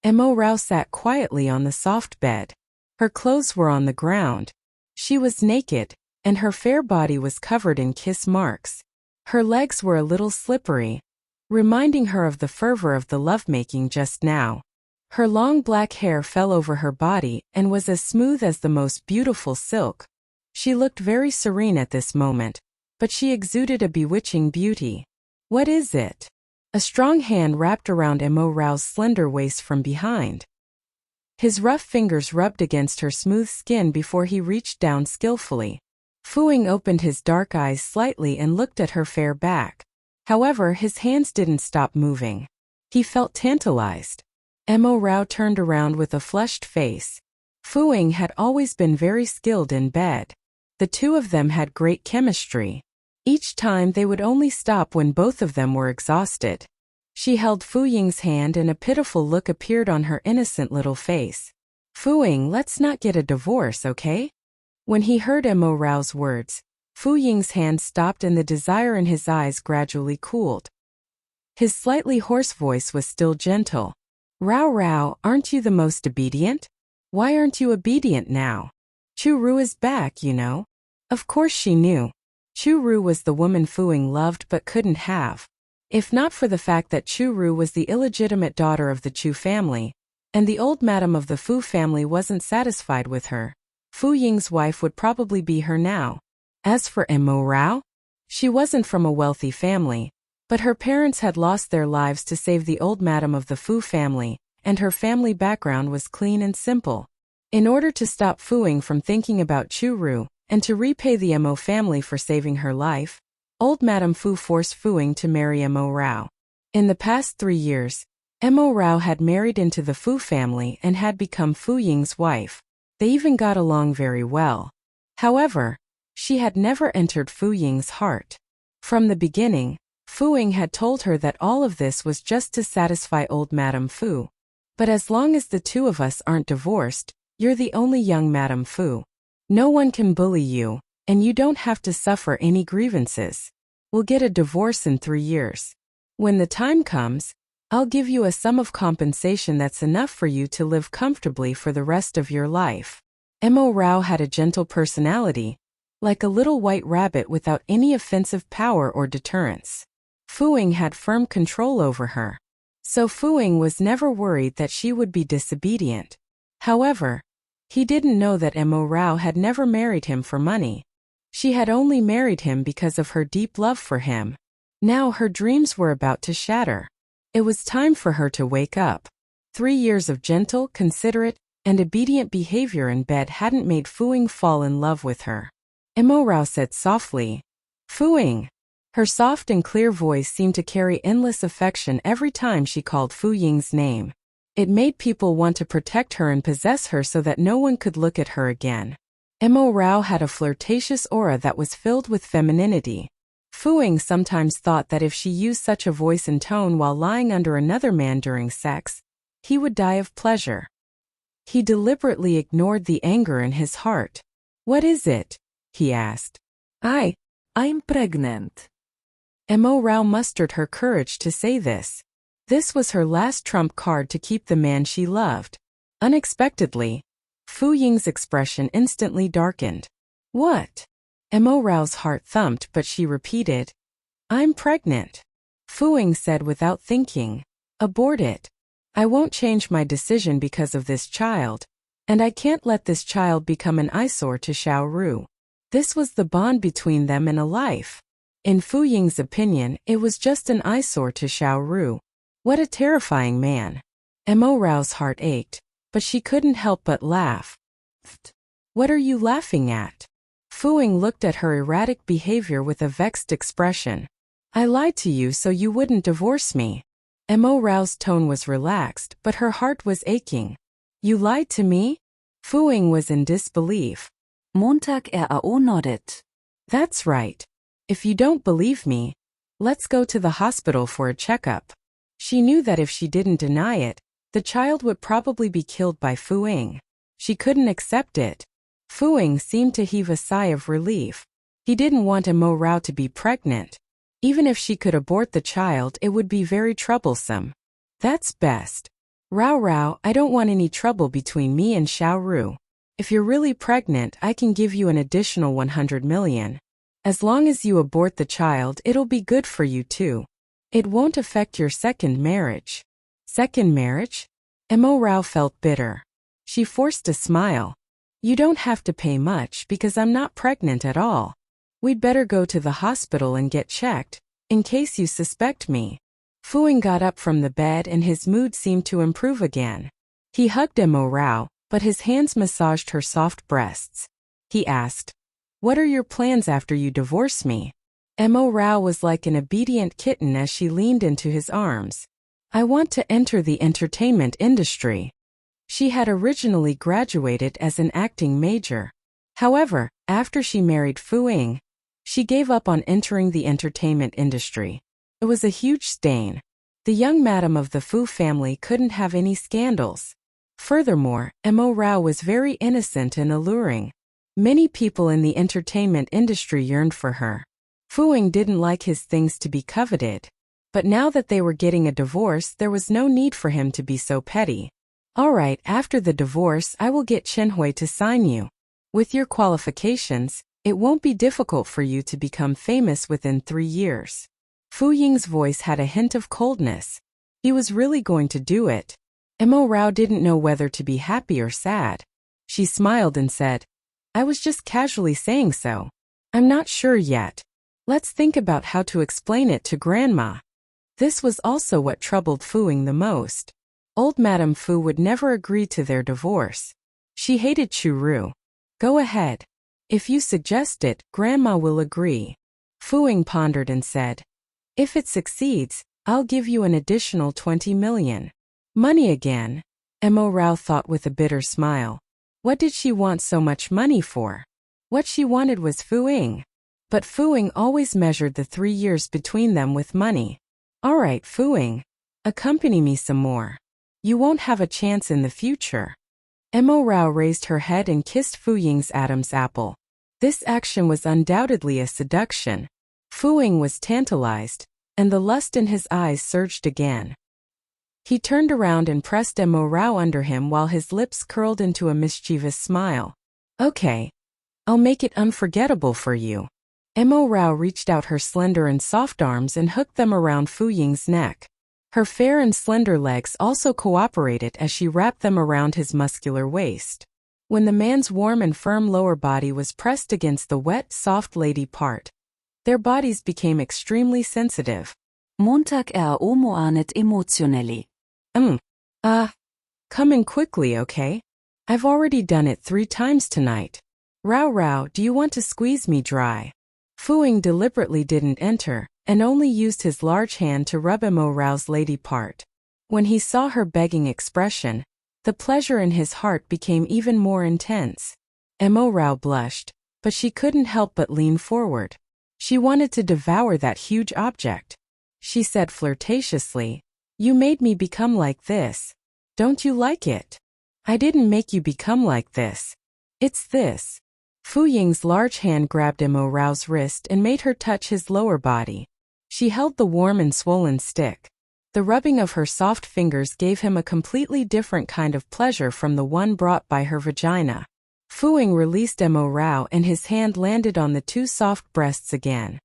Mo Rao sat quietly on the soft bed. Her clothes were on the ground. She was naked, and her fair body was covered in kiss marks. Her legs were a little slippery, reminding her of the fervor of the lovemaking just now. Her long black hair fell over her body and was as smooth as the most beautiful silk. She looked very serene at this moment, but she exuded a bewitching beauty. What is it? A strong hand wrapped around Mo Rao's slender waist from behind. His rough fingers rubbed against her smooth skin before he reached down skillfully. Fu Ying opened his dark eyes slightly and looked at her fair back. However, his hands didn't stop moving. He felt tantalized. Mo Rao turned around with a flushed face. Fu Ying had always been very skilled in bed. The two of them had great chemistry. Each time they would only stop when both of them were exhausted. She held Fu Ying's hand and a pitiful look appeared on her innocent little face. Fu Ying, let's not get a divorce, okay? When he heard Mo Rao's words, Fu Ying's hand stopped and the desire in his eyes gradually cooled. His slightly hoarse voice was still gentle. Rao Rao, aren't you the most obedient? Why aren't you obedient now? Chu Ru is back, you know. Of course she knew. Chu Ru was the woman Fu Ying loved but couldn't have. If not for the fact that Chu Ru was the illegitimate daughter of the Chu family, and the old madam of the Fu family wasn't satisfied with her, Fu Ying's wife would probably be her now. As for Mo Rao, she wasn't from a wealthy family, but her parents had lost their lives to save the old madam of the Fu family, and her family background was clean and simple. In order to stop Fu Ying from thinking about Chu Ru, and to repay the Mo family for saving her life, old Madame Fu forced Fu Ying to marry Mo Rao. In the past 3 years, Mo Rao had married into the Fu family and had become Fu Ying's wife. They even got along very well. However, she had never entered Fu Ying's heart. From the beginning, Fu Ying had told her that all of this was just to satisfy old Madame Fu. But as long as the two of us aren't divorced, you're the only young Madame Fu. No one can bully you, and you don't have to suffer any grievances. We'll get a divorce in 3 years. When the time comes, I'll give you a sum of compensation that's enough for you to live comfortably for the rest of your life. Mo Rao had a gentle personality, like a little white rabbit without any offensive power or deterrence. Fu Ying had firm control over her, so Fu Ying was never worried that she would be disobedient. However, he didn't know that Mo Rao had never married him for money. She had only married him because of her deep love for him. Now her dreams were about to shatter. It was time for her to wake up. 3 years of gentle, considerate, and obedient behavior in bed hadn't made Fu Ying fall in love with her. Mo Rao said softly, Fu Ying. Her soft and clear voice seemed to carry endless affection every time she called Fu Ying's name. It made people want to protect her and possess her so that no one could look at her again. Mo Rao had a flirtatious aura that was filled with femininity. Fu Ying sometimes thought that if she used such a voice and tone while lying under another man during sex, he would die of pleasure. He deliberately ignored the anger in his heart. What is it? He asked. I'm pregnant. Mo Rao mustered her courage to say this. This was her last trump card to keep the man she loved. Unexpectedly, Fu Ying's expression instantly darkened. What? Mo Rao's heart thumped, but she repeated, I'm pregnant. Fu Ying said without thinking, abort it. I won't change my decision because of this child, and I can't let this child become an eyesore to Xiao Ru. This was the bond between them in a life. In Fu Ying's opinion, it was just an eyesore to Xiao Ru. What a terrifying man. Mo Rao's heart ached, but she couldn't help but laugh. What are you laughing at? Fu Ying looked at her erratic behavior with a vexed expression. I lied to you so you wouldn't divorce me. Mo Rao's tone was relaxed, but her heart was aching. You lied to me? Fu Ying was in disbelief. Montag nodded. That's right. If you don't believe me, let's go to the hospital for a checkup. She knew that if she didn't deny it, the child would probably be killed by Fu Ying. She couldn't accept it. Fu Ying seemed to heave a sigh of relief. He didn't want Mo Rao to be pregnant. Even if she could abort the child, it would be very troublesome. That's best. Rao Rao, I don't want any trouble between me and Xiao Ru. If you're really pregnant, I can give you an additional 100 million. As long as you abort the child, it'll be good for you too. It won't affect your second marriage. Second marriage? Mo Rao felt bitter. She forced a smile. You don't have to pay much because I'm not pregnant at all. We'd better go to the hospital and get checked, in case you suspect me. Fuing got up from the bed and his mood seemed to improve again. He hugged Mo Rao, but his hands massaged her soft breasts. He asked, "What are your plans after you divorce me?" Mo Rao was like an obedient kitten as she leaned into his arms. I want to enter the entertainment industry. She had originally graduated as an acting major. However, after she married Fuing, she gave up on entering the entertainment industry. It was a huge stain. The young madam of the Fu family couldn't have any scandals. Furthermore, Mo Rao was very innocent and alluring. Many people in the entertainment industry yearned for her. Fuing didn't like his things to be coveted. But now that they were getting a divorce, there was no need for him to be so petty. All right, after the divorce, I will get Chenhui to sign you. With your qualifications, it won't be difficult for you to become famous within 3 years. Fu Ying's voice had a hint of coldness. He was really going to do it. Mo Rao didn't know whether to be happy or sad. She smiled and said, I was just casually saying so. I'm not sure yet. Let's think about how to explain it to Grandma. This was also what troubled Fuing the most. Old Madame Fu would never agree to their divorce. She hated Chu Ru. Go ahead. If you suggest it, Grandma will agree. Fuing pondered and said, if it succeeds, I'll give you an additional 20 million. Money again? Mo Rao thought with a bitter smile. What did she want so much money for? What she wanted was Fuing. But Fuing always measured the 3 years between them with money. All right, Fuing. Accompany me some more. You won't have a chance in the future. Mo Rao raised her head and kissed Fu Ying's Adam's apple. This action was undoubtedly a seduction. Fuing was tantalized, and the lust in his eyes surged again. He turned around and pressed Mo Rao under him while his lips curled into a mischievous smile. Okay. I'll make it unforgettable for you. Mo Rao reached out her slender and soft arms and hooked them around Fu Ying's neck. Her fair and slender legs also cooperated as she wrapped them around his muscular waist. When the man's warm and firm lower body was pressed against the wet, soft lady part, their bodies became extremely sensitive. Montag omoanet emotionally. Come in quickly, okay? I've already done it 3 times tonight. Rao Rao, do you want to squeeze me dry? Fuing deliberately didn't enter, and only used his large hand to rub Mo Rao's lady part. When he saw her begging expression, the pleasure in his heart became even more intense. Mo Rao blushed, but she couldn't help but lean forward. She wanted to devour that huge object. She said flirtatiously, You made me become like this. Don't you like it? I didn't make you become like this. It's this. Fu Ying's large hand grabbed Mo Rao's wrist and made her touch his lower body. She held the warm and swollen stick. The rubbing of her soft fingers gave him a completely different kind of pleasure from the one brought by her vagina. Fuing released Mo Rao and his hand landed on the 2 soft breasts again.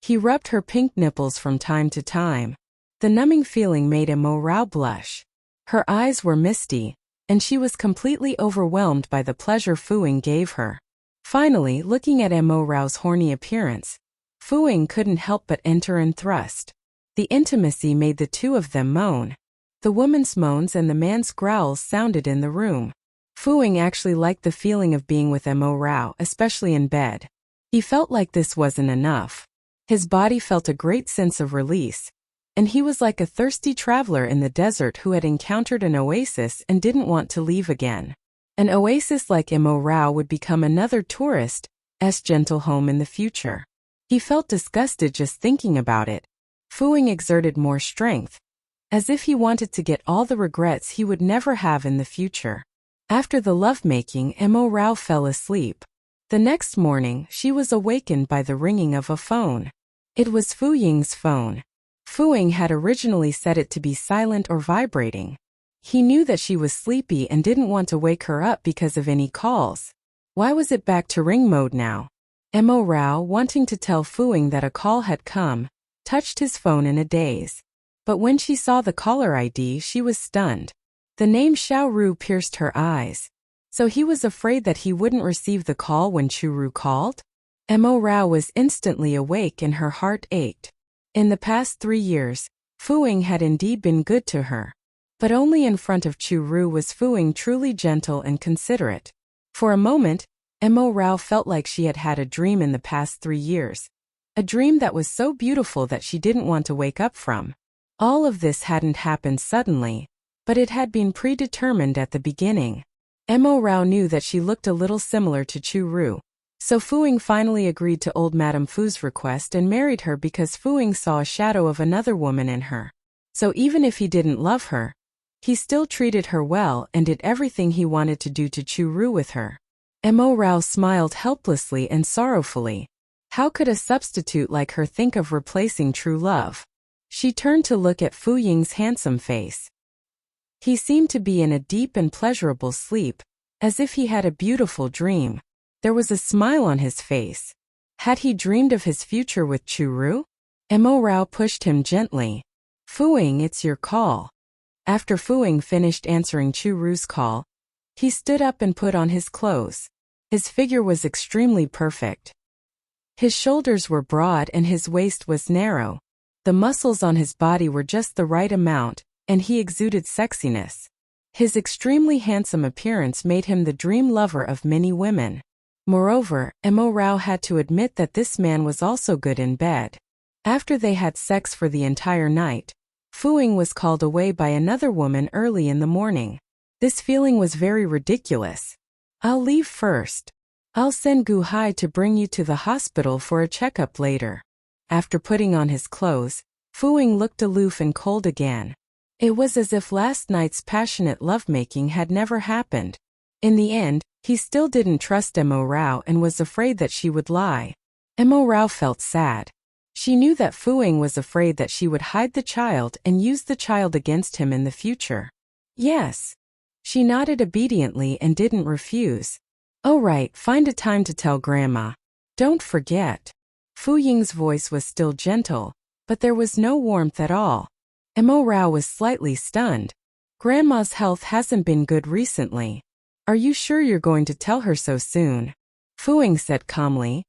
He rubbed her pink nipples from time to time. The numbing feeling made Mo Rao blush. Her eyes were misty, and she was completely overwhelmed by the pleasure Fuing gave her. Finally, looking at Mo Rao's horny appearance, Fuing couldn't help but enter and thrust. The intimacy made the 2 of them moan. The woman's moans and the man's growls sounded in the room. Fuing actually liked the feeling of being with Mo Rao, especially in bed. He felt like this wasn't enough. His body felt a great sense of release, and he was like a thirsty traveler in the desert who had encountered an oasis and didn't want to leave again. An oasis like Mo Rao would become another tourist's gentle home in the future. He felt disgusted just thinking about it. Fuing exerted more strength, as if he wanted to get all the regrets he would never have in the future. After the lovemaking, Mo Rao fell asleep. The next morning, she was awakened by the ringing of a phone. It was Fu Ying's phone. Fuing had originally set it to be silent or vibrating. He knew that she was sleepy and didn't want to wake her up because of any calls. Why was it back to ring mode now? Mo Rao, wanting to tell Fuing that a call had come, touched his phone in a daze. But when she saw the caller ID, she was stunned. The name Xiao Ru pierced her eyes. So he was afraid that he wouldn't receive the call when Chu Ru called? Mo Rao was instantly awake and her heart ached. In the past 3 years, Fuing had indeed been good to her. But only in front of Chu Ru was Fuing truly gentle and considerate. For a moment, Mo Rao felt like she had had a dream in the past 3 years. A dream that was so beautiful that she didn't want to wake up from. All of this hadn't happened suddenly, but it had been predetermined at the beginning. Mo Rao knew that she looked a little similar to Chu Ru. So Fuing finally agreed to old Madame Fu's request and married her because Fuing saw a shadow of another woman in her. So even if he didn't love her, he still treated her well and did everything he wanted to do to Chu Ru with her. Mo Rao smiled helplessly and sorrowfully. How could a substitute like her think of replacing true love? She turned to look at Fu Ying's handsome face. He seemed to be in a deep and pleasurable sleep, as if he had a beautiful dream. There was a smile on his face. Had he dreamed of his future with Chu Ru? Mo Rao pushed him gently. Fuing, it's your call. After Fuing finished answering Chu Ru's call, he stood up and put on his clothes. His figure was extremely perfect. His shoulders were broad and his waist was narrow. The muscles on his body were just the right amount, and he exuded sexiness. His extremely handsome appearance made him the dream lover of many women. Moreover, Mo Rao had to admit that this man was also good in bed. After they had sex for the entire night, Fuing was called away by another woman early in the morning. This feeling was very ridiculous. I'll leave first. I'll send Gu Hai to bring you to the hospital for a checkup later. After putting on his clothes, Fuing looked aloof and cold again. It was as if last night's passionate lovemaking had never happened. In the end, he still didn't trust Mo Rao and was afraid that she would lie. Mo Rao felt sad. She knew that Fuing was afraid that she would hide the child and use the child against him in the future. Yes. She nodded obediently and didn't refuse. Oh right, find a time to tell Grandma. Don't forget. Fu Ying's voice was still gentle, but there was no warmth at all. Mo Rao was slightly stunned. Grandma's health hasn't been good recently. Are you sure you're going to tell her so soon? Fuing said calmly.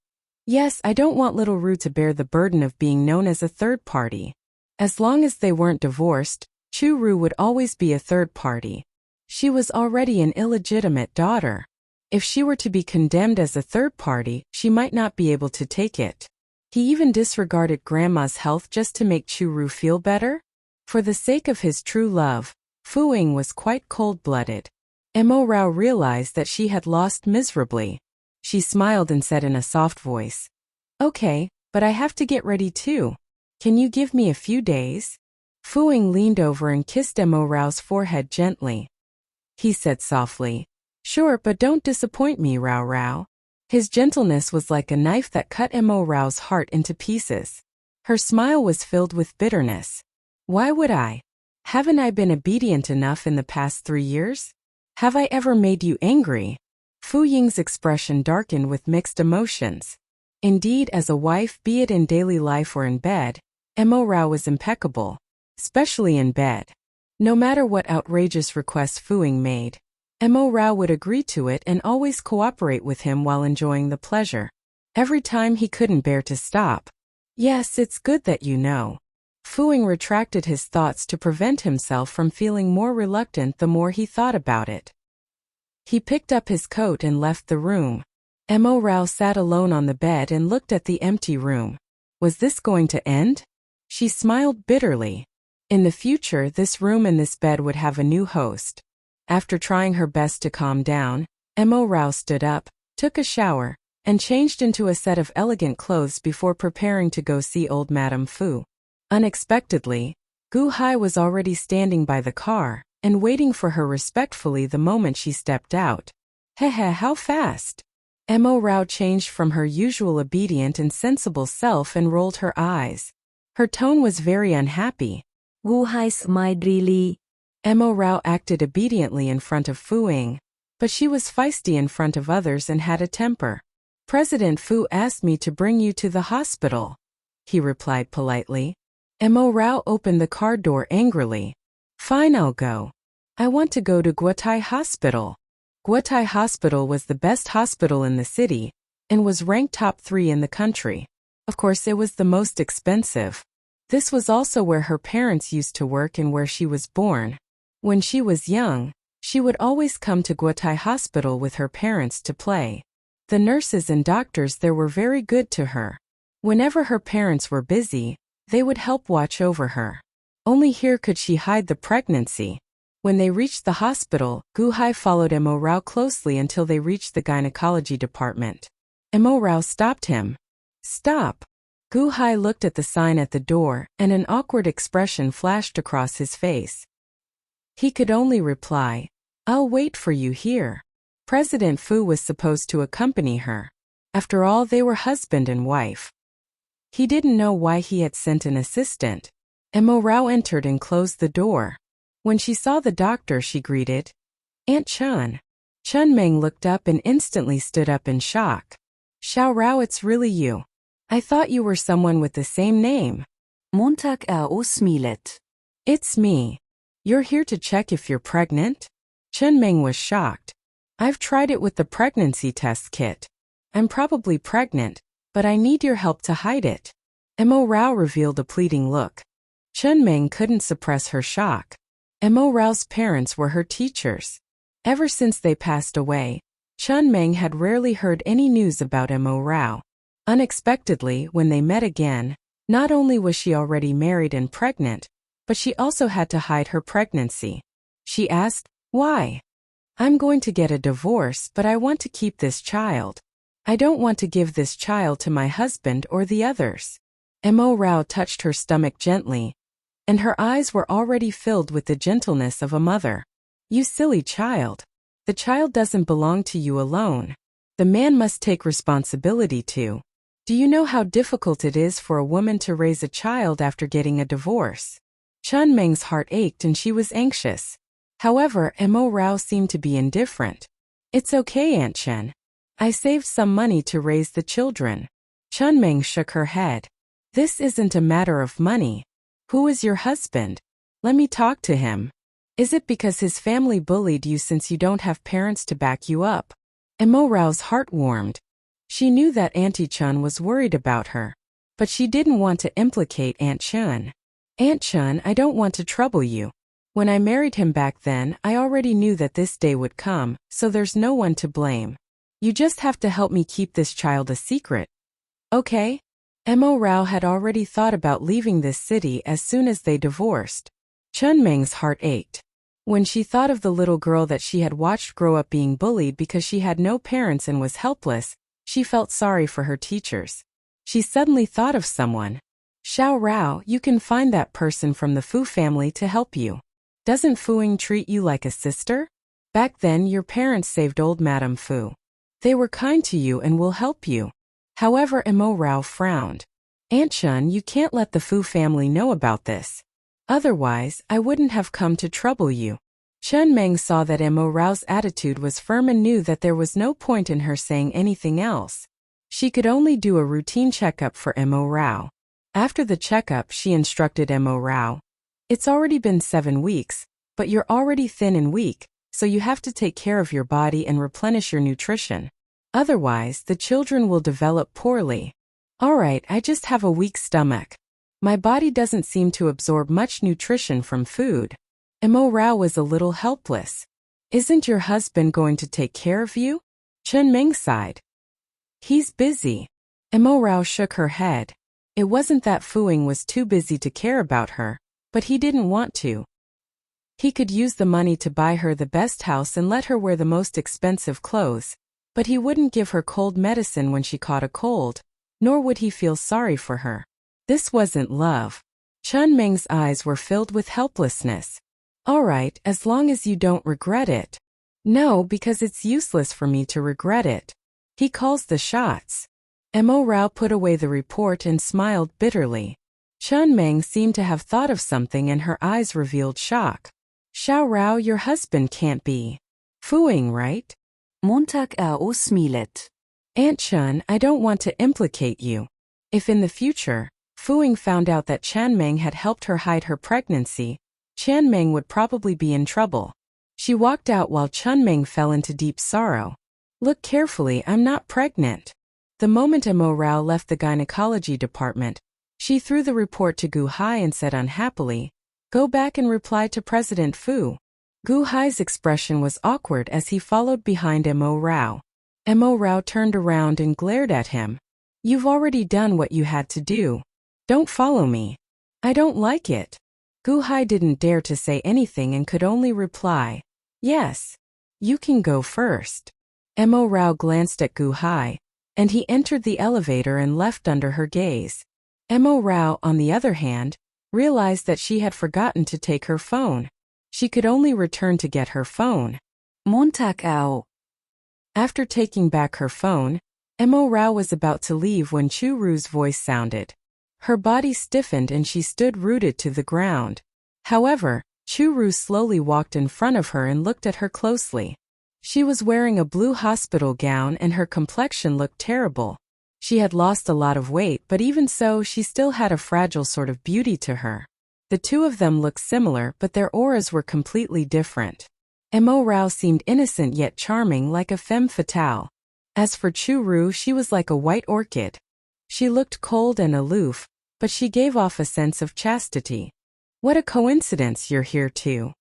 Yes, I don't want little Ru to bear the burden of being known as a third party. As long as they weren't divorced, Chu Ru would always be a third party. She was already an illegitimate daughter. If she were to be condemned as a third party, she might not be able to take it. He even disregarded Grandma's health just to make Chu Ru feel better? For the sake of his true love, Fuing was quite cold-blooded. Mo Rao realized that she had lost miserably. She smiled and said in a soft voice, Okay, but I have to get ready too. Can you give me a few days? Fuing leaned over and kissed Mo Rao's forehead gently. He said softly, Sure, but don't disappoint me, Rao Rao. His gentleness was like a knife that cut Mo Rao's heart into pieces. Her smile was filled with bitterness. Why would I? Haven't I been obedient enough in the past 3 years? Have I ever made you angry? Fu Ying's expression darkened with mixed emotions. Indeed, as a wife, be it in daily life or in bed, Mo Rao was impeccable, especially in bed. No matter what outrageous requests Fuing made, Mo Rao would agree to it and always cooperate with him while enjoying the pleasure. Every time he couldn't bear to stop. Yes, it's good that you know. Fuing retracted his thoughts to prevent himself from feeling more reluctant the more he thought about it. He picked up his coat and left the room. Mo Rao sat alone on the bed and looked at the empty room. Was this going to end? She smiled bitterly. In the future, this room and this bed would have a new host. After trying her best to calm down, Mo Rao stood up, took a shower, and changed into a set of elegant clothes before preparing to go see old Madame Fu. Unexpectedly, Gu Hai was already standing by the car and waiting for her respectfully the moment she stepped out. Hehe, how fast! Mo Rao changed from her usual obedient and sensible self and rolled her eyes. Her tone was very unhappy. Gu Hai smiled really. Mo Rao acted obediently in front of Fu Ying, but she was feisty in front of others and had a temper. President Fu asked me to bring you to the hospital, he replied politely. Mo Rao opened the car door angrily. Fine, I'll go. I want to go to Guotai Hospital. Guotai Hospital was the best hospital in the city, and was ranked top 3 in the country. Of course, it was the most expensive. This was also where her parents used to work and where she was born. When she was young, she would always come to Guotai Hospital with her parents to play. The nurses and doctors there were very good to her. Whenever her parents were busy, they would help watch over her. Only here could she hide the pregnancy. When they reached the hospital, Gu Hai followed Mo Rao closely until they reached the gynecology department. Mo Rao stopped him. Stop! Gu Hai looked at the sign at the door, and an awkward expression flashed across his face. He could only reply, I'll wait for you here. President Fu was supposed to accompany her. After all, they were husband and wife. He didn't know why he had sent an assistant. Mo Rao entered and closed the door. When she saw the doctor, she greeted, Aunt Chun. Chun Meng looked up and instantly stood up in shock. Xiao Rao, it's really you. I thought you were someone with the same name. Montag smilet. It's me. You're here to check if you're pregnant? Chun Meng was shocked. I've tried it with the pregnancy test kit. I'm probably pregnant, but I need your help to hide it. Mo Rao revealed a pleading look. Chun Meng couldn't suppress her shock. Mo Rao's parents were her teachers. Ever since they passed away, Chun Meng had rarely heard any news about Mo Rao. Unexpectedly, when they met again, not only was she already married and pregnant, but she also had to hide her pregnancy. She asked, Why? I'm going to get a divorce, but I want to keep this child. I don't want to give this child to my husband or the others. Mo Rao touched her stomach gently, and her eyes were already filled with the gentleness of a mother. You silly child. The child doesn't belong to you alone. The man must take responsibility too. Do you know how difficult it is for a woman to raise a child after getting a divorce? Chun Meng's heart ached and she was anxious. However, Mo Rao seemed to be indifferent. It's okay, Aunt Chen. I saved some money to raise the children. Chun Meng shook her head. This isn't a matter of money. Who is your husband? Let me talk to him. Is it because his family bullied you since you don't have parents to back you up? Mo Rao's heart warmed. She knew that Auntie Chun was worried about her, but she didn't want to implicate Aunt Chun. Aunt Chun, I don't want to trouble you. When I married him back then, I already knew that this day would come, so there's no one to blame. You just have to help me keep this child a secret. Okay? Mo Rao had already thought about leaving this city as soon as they divorced. Chun Meng's heart ached. When she thought of the little girl that she had watched grow up being bullied because she had no parents and was helpless, she felt sorry for her teachers. She suddenly thought of someone. Xiao Rao, you can find that person from the Fu family to help you. Doesn't Fu Ying treat you like a sister? Back then, your parents saved old Madame Fu. They were kind to you and will help you. However, Mo Rao frowned. Aunt Chun, you can't let the Fu family know about this. Otherwise, I wouldn't have come to trouble you. Chun Meng saw that Mo Rao's attitude was firm and knew that there was no point in her saying anything else. She could only do a routine checkup for Mo Rao. After the checkup, she instructed Mo Rao. It's already been 7 weeks, but you're already thin and weak, so you have to take care of your body and replenish your nutrition. Otherwise, the children will develop poorly. Alright, I just have a weak stomach. My body doesn't seem to absorb much nutrition from food. Mo Rao was a little helpless. Isn't your husband going to take care of you? Chun Meng sighed. He's busy. Mo Rao shook her head. It wasn't that Fu Ying was too busy to care about her, but he didn't want to. He could use the money to buy her the best house and let her wear the most expensive clothes, but he wouldn't give her cold medicine when she caught a cold, nor would he feel sorry for her. This wasn't love. Chun Meng's eyes were filled with helplessness. Alright, as long as you don't regret it. No, because it's useless for me to regret it. He calls the shots. Mo Rao put away the report and smiled bitterly. Chun Meng seemed to have thought of something and her eyes revealed shock. Xiao Rao, your husband can't be fooing, right? Montag är osmilet. Aunt Chun, I don't want to implicate you. If in the future, Fuing found out that Chanmeng had helped her hide her pregnancy, Chanmeng would probably be in trouble. She walked out while Chunmeng fell into deep sorrow. Look carefully, I'm not pregnant. The moment Mo Rao left the gynecology department, she threw the report to Gu Hai and said unhappily, "Go back and reply to President Fu." Gu Hai's expression was awkward as he followed behind Mo Rao. Mo Rao turned around and glared at him. "You've already done what you had to do. Don't follow me. I don't like it." Gu Hai didn't dare to say anything and could only reply, "Yes. You can go first." Mo Rao glanced at Gu Hai, and he entered the elevator and left under her gaze. Mo Rao, on the other hand, realized that she had forgotten to take her phone. She could only return to get her phone. Montag auch. After taking back her phone, Mo Rao was about to leave when Chu Ru's voice sounded. Her body stiffened and she stood rooted to the ground. However, Chu Ru slowly walked in front of her and looked at her closely. She was wearing a blue hospital gown and her complexion looked terrible. She had lost a lot of weight, but even so, she still had a fragile sort of beauty to her. The two of them looked similar, but their auras were completely different. Mo Rao seemed innocent yet charming, like a femme fatale. As for Chu Ru, she was like a white orchid. She looked cold and aloof, but she gave off a sense of chastity. "What a coincidence you're here too."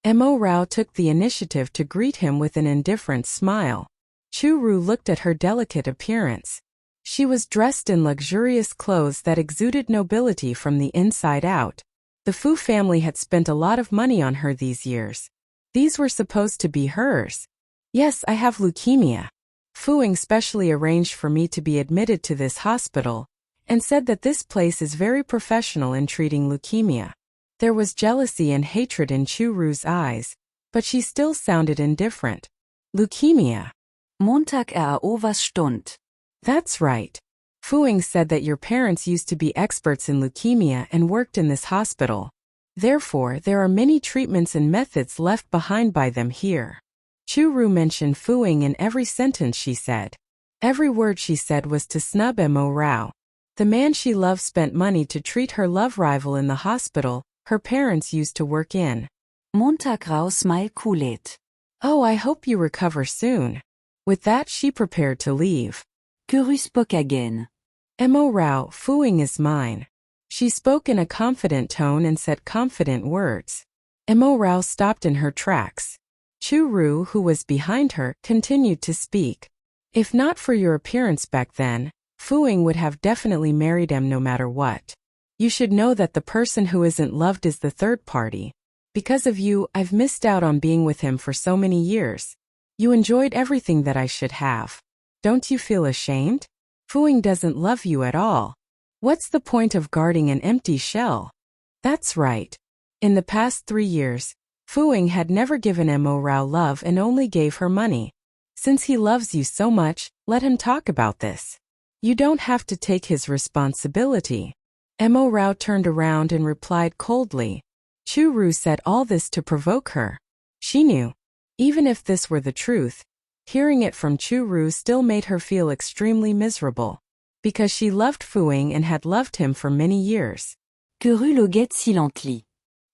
Mo Rao took the initiative to greet him with an indifferent smile. Chu Ru looked at her delicate appearance. She was dressed in luxurious clothes that exuded nobility from the inside out. The Fu family had spent a lot of money on her these years. These were supposed to be hers. "Yes, I have leukemia. Fuing specially arranged for me to be admitted to this hospital, and said that this place is very professional in treating leukemia." There was jealousy and hatred in Chu Ru's eyes, but she still sounded indifferent. "Leukemia." Montag er Overstund. "That's right. Fuing said that your parents used to be experts in leukemia and worked in this hospital. Therefore, there are many treatments and methods left behind by them here." Chu Ru mentioned Fuing in every sentence she said. Every word she said was to snub Mo Rao. The man she loved spent money to treat her love rival in the hospital her parents used to work in. Montag raus mal kulet. "Oh, I hope you recover soon." With that, she prepared to leave. Kurus again. Mo Rao, Fuing is mine. She spoke in a confident tone and said confident words. Mo Rao stopped in her tracks. Chu Ru, who was behind her, continued to speak. "If not for your appearance back then, Fuing would have definitely married him no matter what. You should know that the person who isn't loved is the third party. Because of you, I've missed out on being with him for so many years. You enjoyed everything that I should have. Don't you feel ashamed? Fuing doesn't love you at all. What's the point of guarding an empty shell?" That's right. In the past 3 years, Fuing had never given Mo Rao love and only gave her money. Since he loves you so much, let him talk about this. You don't have to take his responsibility. Mo Rao turned around and replied coldly. Chu Ru said all this to provoke her. She knew. Even if this were the truth, hearing it from Chu Ru still made her feel extremely miserable. Because she loved Fuing and had loved him for many years. Kuru le guette silently.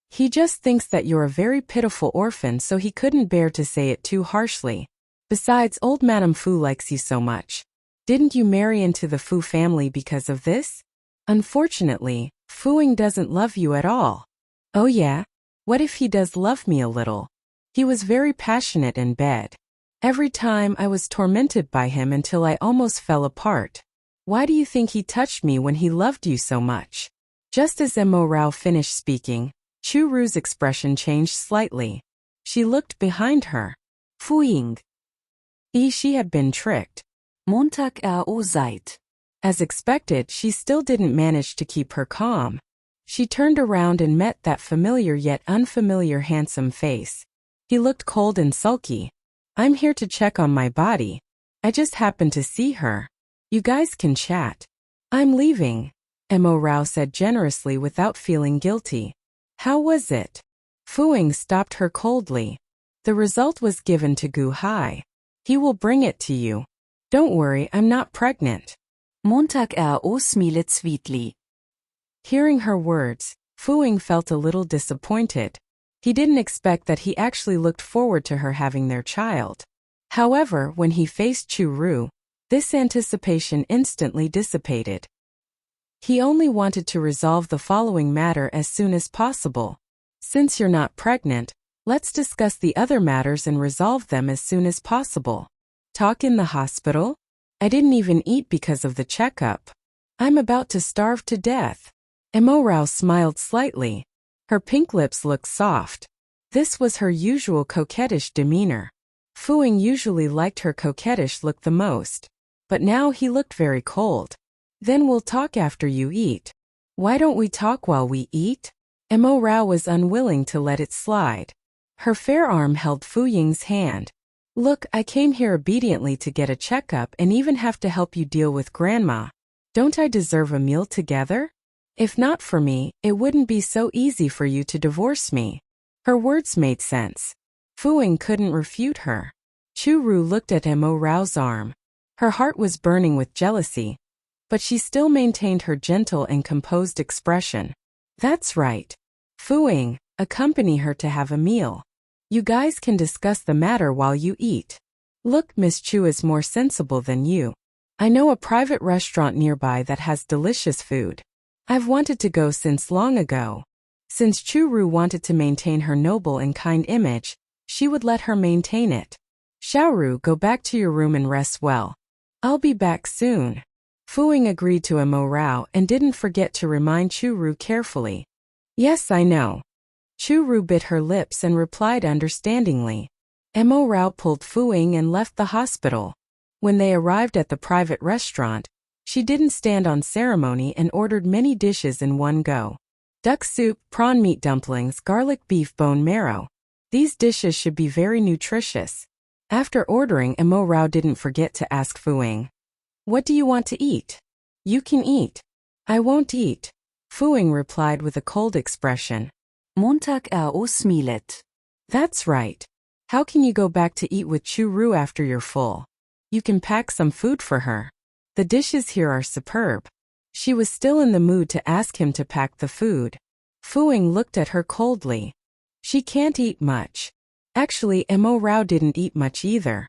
He just thinks that you're a very pitiful orphan, so he couldn't bear to say it too harshly. Besides, old Madame Fu likes you so much. Didn't you marry into the Fu family because of this? Unfortunately, Fuing doesn't love you at all. Oh yeah? What if he does love me a little? He was very passionate in bed. Every time I was tormented by him until I almost fell apart. Why do you think he touched me when he loved you so much? Just as Mo Rao finished speaking, Chu Ru's expression changed slightly. She looked behind her. Fuing. She had been tricked. Montag Zeit. As expected, she still didn't manage to keep her calm. She turned around and met that familiar yet unfamiliar handsome face. He looked cold and sulky. "I'm here to check on my body. I just happened to see her. You guys can chat. I'm leaving," Mo Rao said generously without feeling guilty. "How was it?" Fu Ying stopped her coldly. The result was given to Gu Hai. He will bring it to you. Don't worry, I'm not pregnant. Montag smilet sweetly. Hearing her words, Fu Ying felt a little disappointed. He didn't expect that he actually looked forward to her having their child. However, when he faced Chu Ru, this anticipation instantly dissipated. He only wanted to resolve the following matter as soon as possible. Since you're not pregnant, let's discuss the other matters and resolve them as soon as possible. Talk in the hospital? I didn't even eat because of the checkup. I'm about to starve to death. Mo Rao smiled slightly. Her pink lips looked soft. This was her usual coquettish demeanor. Fu Ying usually liked her coquettish look the most. But now he looked very cold. Then we'll talk after you eat. Why don't we talk while we eat? Mo Rao was unwilling to let it slide. Her fair arm held Fu Ying's hand. Look, I came here obediently to get a checkup and even have to help you deal with Grandma. Don't I deserve a meal together? If not for me, it wouldn't be so easy for you to divorce me. Her words made sense. Fu Ying couldn't refute her. Chu Ru looked at Mo Rao's arm. Her heart was burning with jealousy, but she still maintained her gentle and composed expression. That's right. Fu Ying, accompany her to have a meal. You guys can discuss the matter while you eat. Look, Miss Chu is more sensible than you. I know a private restaurant nearby that has delicious food. I've wanted to go since long ago. Since Chu Ru wanted to maintain her noble and kind image, she would let her maintain it. Xiaoru, go back to your room and rest well. I'll be back soon. Fu Ying agreed to Mo Rao and didn't forget to remind Chu Ru carefully. Yes, I know. Chu Ru bit her lips and replied understandingly. Mo Rao pulled Fu Ying and left the hospital. When they arrived at the private restaurant, she didn't stand on ceremony and ordered many dishes in one go. Duck soup, prawn meat dumplings, garlic beef bone marrow. These dishes should be very nutritious. After ordering, Mo Rao didn't forget to ask Fu Ying. What do you want to eat? You can eat. I won't eat. Fu Ying replied with a cold expression. Montag smilet. That's right. How can you go back to eat with Chu Ru after you're full? You can pack some food for her. The dishes here are superb. She was still in the mood to ask him to pack the food. Fu Ying looked at her coldly. She can't eat much. Actually, Mo Rao didn't eat much either.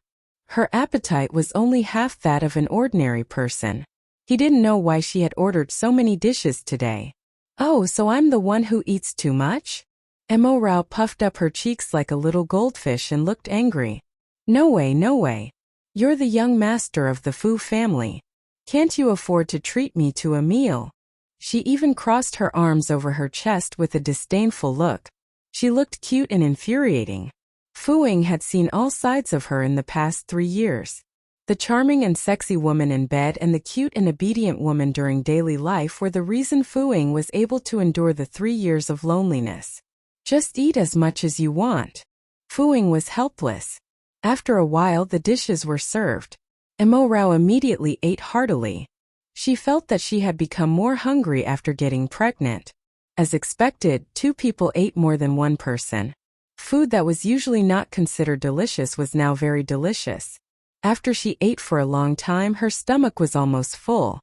Her appetite was only half that of an ordinary person. He didn't know why she had ordered so many dishes today. Oh, so I'm the one who eats too much? Mo Rao puffed up her cheeks like a little goldfish and looked angry. No way, no way. You're the young master of the Fu family. Can't you afford to treat me to a meal? She even crossed her arms over her chest with a disdainful look. She looked cute and infuriating. Fu Ying had seen all sides of her in the past 3 years. The charming and sexy woman in bed and the cute and obedient woman during daily life were the reason Fu Ying was able to endure the 3 years of loneliness. Just eat as much as you want. Fu Ying was helpless. After a while, the dishes were served. Mo Rao immediately ate heartily. She felt that she had become more hungry after getting pregnant. As expected, 2 people ate more than 1 person. Food that was usually not considered delicious was now very delicious. After she ate for a long time, her stomach was almost full.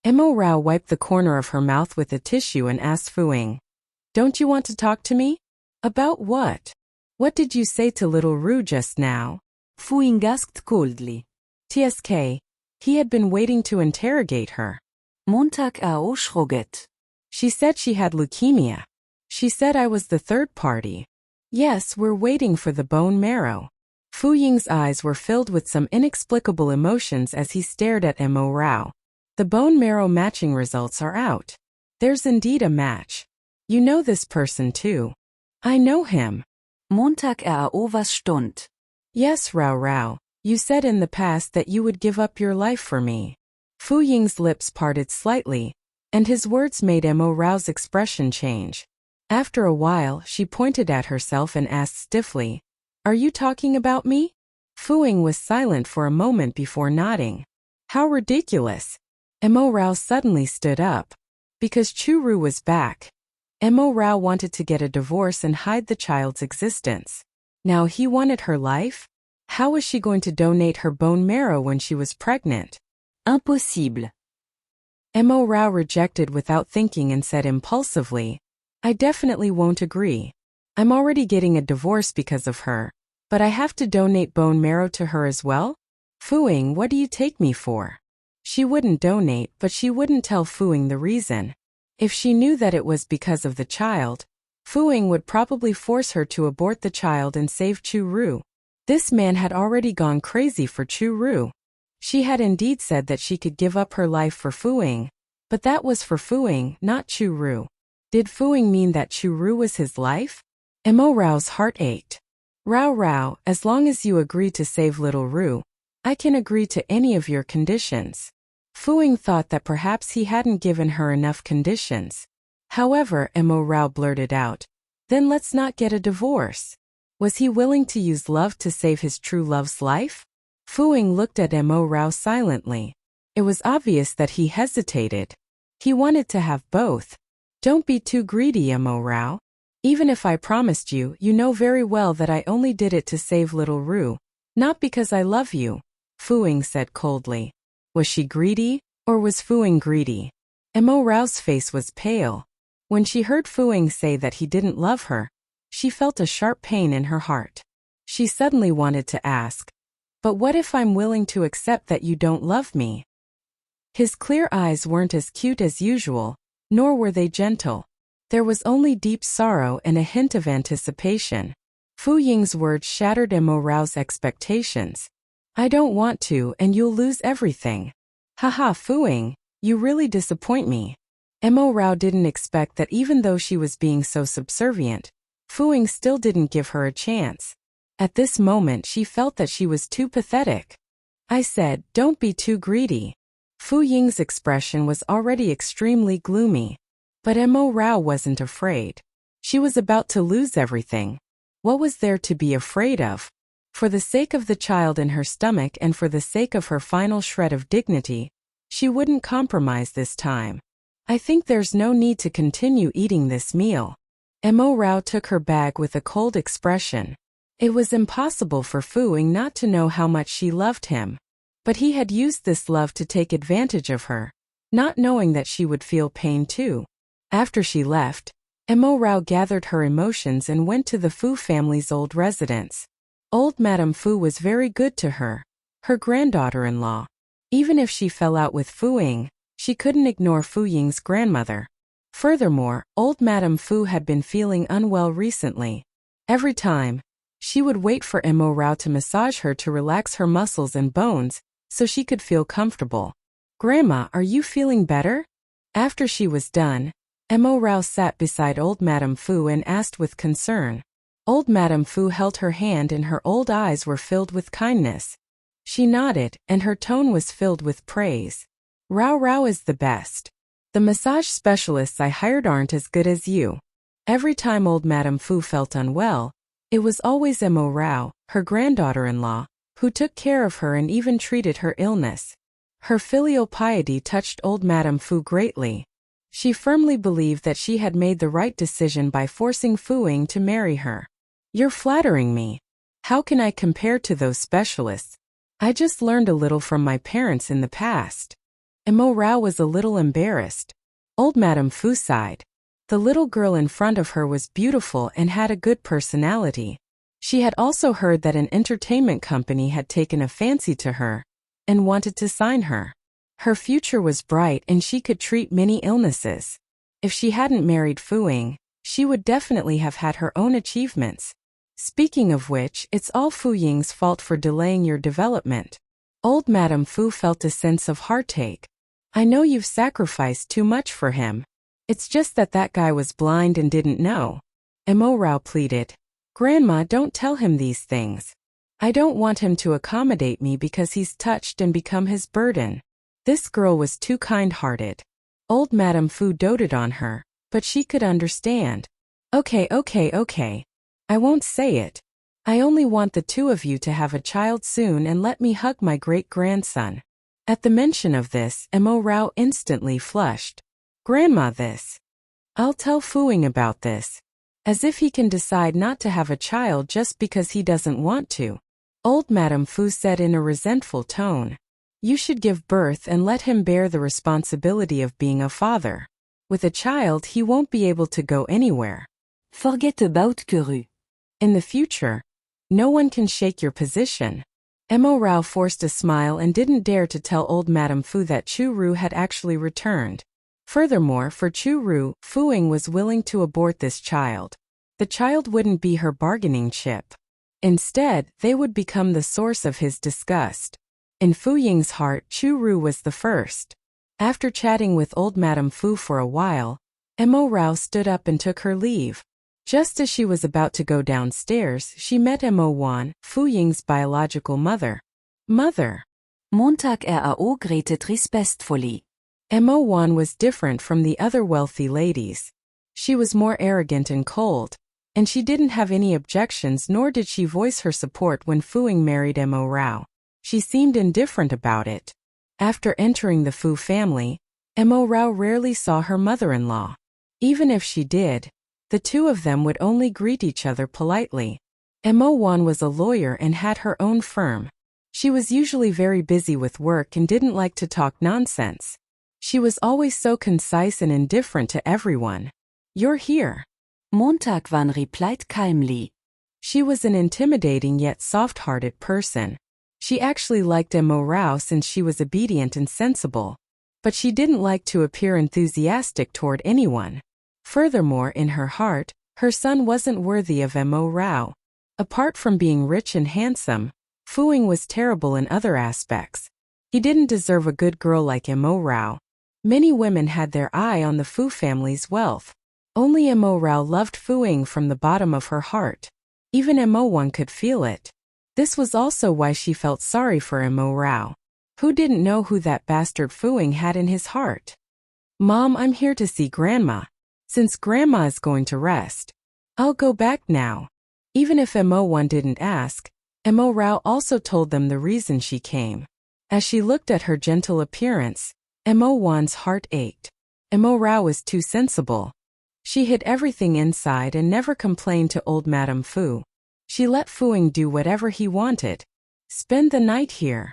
Mo Rao wiped the corner of her mouth with a tissue and asked Fu Ying, "Don't you want to talk to me? About what? What did you say to little Ru just now?" Fu Ying asked coldly. TSK. He had been waiting to interrogate her. Montag schroget. She said she had leukemia. She said I was the third party. Yes, we're waiting for the bone marrow. Fu Ying's eyes were filled with some inexplicable emotions as he stared at Mo Rao. The bone marrow matching results are out. There's indeed a match. You know this person too. I know him. Montag was stund. Yes, Rao Rao. You said in the past that you would give up your life for me. Fu Ying's lips parted slightly, and his words made Mo Rao's expression change. After a while, she pointed at herself and asked stiffly, "Are you talking about me?" Fu Ying was silent for a moment before nodding. How ridiculous. Mo Rao suddenly stood up. Because Chu Ru was back. Mo Rao wanted to get a divorce and hide the child's existence. Now he wanted her life? How was she going to donate her bone marrow when she was pregnant? Impossible. Mo Rao rejected without thinking and said impulsively, I definitely won't agree. I'm already getting a divorce because of her. But I have to donate bone marrow to her as well? Fu-ying, what do you take me for? She wouldn't donate, but she wouldn't tell Fu-ying the reason. If she knew that it was because of the child, Fu-ying would probably force her to abort the child and save Chu-ru. This man had already gone crazy for Chu-ru. She had indeed said that she could give up her life for Fu-ying, but that was for Fu-ying, not Chu-ru. Did Fu-ying mean that Chu-ru was his life? Mo Rao's heart ached. Rao, as long as you agree to save little Ru, I can agree to any of your conditions. Fu-ying thought that perhaps he hadn't given her enough conditions. However, Mo Rao blurted out, then let's not get a divorce. Was he willing to use love to save his true love's life? Fu-ying looked at Mo Rao silently. It was obvious that he hesitated. He wanted to have both. Don't be too greedy, Mo Rao. Even if I promised you, you know very well that I only did it to save little Ru, not because I love you, Fu-ying said coldly. Was she greedy, or was Fu-ying greedy? Mo Rao's face was pale. When she heard Fu-ying say that he didn't love her, she felt a sharp pain in her heart. She suddenly wanted to ask, but what if I'm willing to accept that you don't love me? His clear eyes weren't as cute as usual, nor were they gentle. There was only deep sorrow and a hint of anticipation. Fu-ying's words shattered Mo Rao's expectations. I don't want to, and you'll lose everything. Haha, Fu-ying, you really disappoint me. Mo Rao didn't expect that even though she was being so subservient, Fu-ying still didn't give her a chance. At this moment she felt that she was too pathetic. I said, don't be too greedy. Fu-ying's expression was already extremely gloomy. But Mo Rao wasn't afraid. She was about to lose everything. What was there to be afraid of? For the sake of the child in her stomach and for the sake of her final shred of dignity, she wouldn't compromise this time. I think there's no need to continue eating this meal. Mo Rao took her bag with a cold expression. It was impossible for Fu-ying not to know how much she loved him. But he had used this love to take advantage of her, not knowing that she would feel pain too. After she left, Mo Rao gathered her emotions and went to the Fu family's old residence. Old Madame Fu was very good to her, her granddaughter-in-law. Even if she fell out with Fu-ying, she couldn't ignore Fu-ying's grandmother. Furthermore, old Madame Fu had been feeling unwell recently. Every time, she would wait for Mo Rao to massage her to relax her muscles and bones so she could feel comfortable. Grandma, are you feeling better? After she was done, Mo Rao sat beside old Madame Fu and asked with concern. Old Madame Fu held her hand and her old eyes were filled with kindness. She nodded, and her tone was filled with praise. Rao is the best. The massage specialists I hired aren't as good as you. Every time old Madame Fu felt unwell, it was always Mo Rao, her granddaughter-in-law, who took care of her and even treated her illness. Her filial piety touched old Madame Fu greatly. She firmly believed that she had made the right decision by forcing Fu-ying to marry her. You're flattering me. How can I compare to those specialists? I just learned a little from my parents in the past. Mo Rao was a little embarrassed. Old Madame Fu sighed. The little girl in front of her was beautiful and had a good personality. She had also heard that an entertainment company had taken a fancy to her and wanted to sign her. Her future was bright and she could treat many illnesses. If she hadn't married Fu-ying, she would definitely have had her own achievements. Speaking of which, it's all Fu-ying's fault for delaying your development. Old Madame Fu felt a sense of heartache. I know you've sacrificed too much for him. It's just that that guy was blind and didn't know. Mo Rao pleaded. Grandma, don't tell him these things. I don't want him to accommodate me because he's touched and become his burden. This girl was too kind-hearted. Old Madame Fu doted on her, but she could understand. Okay. I won't say it. I only want the two of you to have a child soon and let me hug my great-grandson. At the mention of this, Mo Rao instantly flushed. Grandma, this. I'll tell Fuing about this. As if he can decide not to have a child just because he doesn't want to. Old Madame Fu said in a resentful tone. You should give birth and let him bear the responsibility of being a father. With a child he won't be able to go anywhere. Forget about Kuru. In the future, no one can shake your position. Mo Rao forced a smile and didn't dare to tell old Madame Fu that Chu Ru had actually returned. Furthermore, for Chu Ru, Fuing was willing to abort this child. The child wouldn't be her bargaining chip. Instead, they would become the source of his disgust. In Fu Ying's heart, Chu Ru was the first. After chatting with old Madame Fu for a while, Mo Rao stood up and took her leave. Just as she was about to go downstairs, she met Mo Wan, Fu Ying's biological mother. Mother. Montag greetet respectfully. Mo Wan was different from the other wealthy ladies. She was more arrogant and cold, and she didn't have any objections, nor did she voice her support when Fuing married Mo Rao. She seemed indifferent about it. After entering the Fu family, Mo Rao rarely saw her mother-in-law. Even if she did, the two of them would only greet each other politely. Mo Wan was a lawyer and had her own firm. She was usually very busy with work and didn't like to talk nonsense. She was always so concise and indifferent to everyone. You're here. Montag Wan replied calmly. She was an intimidating yet soft-hearted person. She actually liked Mo Rao since she was obedient and sensible. But she didn't like to appear enthusiastic toward anyone. Furthermore, in her heart, her son wasn't worthy of Mo Rao. Apart from being rich and handsome, Fuing was terrible in other aspects. He didn't deserve a good girl like Mo Rao. Many women had their eye on the Fu family's wealth. Only Mo Rao loved Fuing from the bottom of her heart. Even Mo Wan could feel it. This was also why she felt sorry for Mo Rao. Who didn't know who that bastard Fuing had in his heart? Mom, I'm here to see Grandma. Since Grandma is going to rest, I'll go back now. Even if Mo Wan didn't ask, Mo Rao also told them the reason she came. As she looked at her gentle appearance, Mo Wan's heart ached. Mo Rao was too sensible. She hid everything inside and never complained to old Madame Fu. She let Fuing do whatever he wanted. Spend the night here.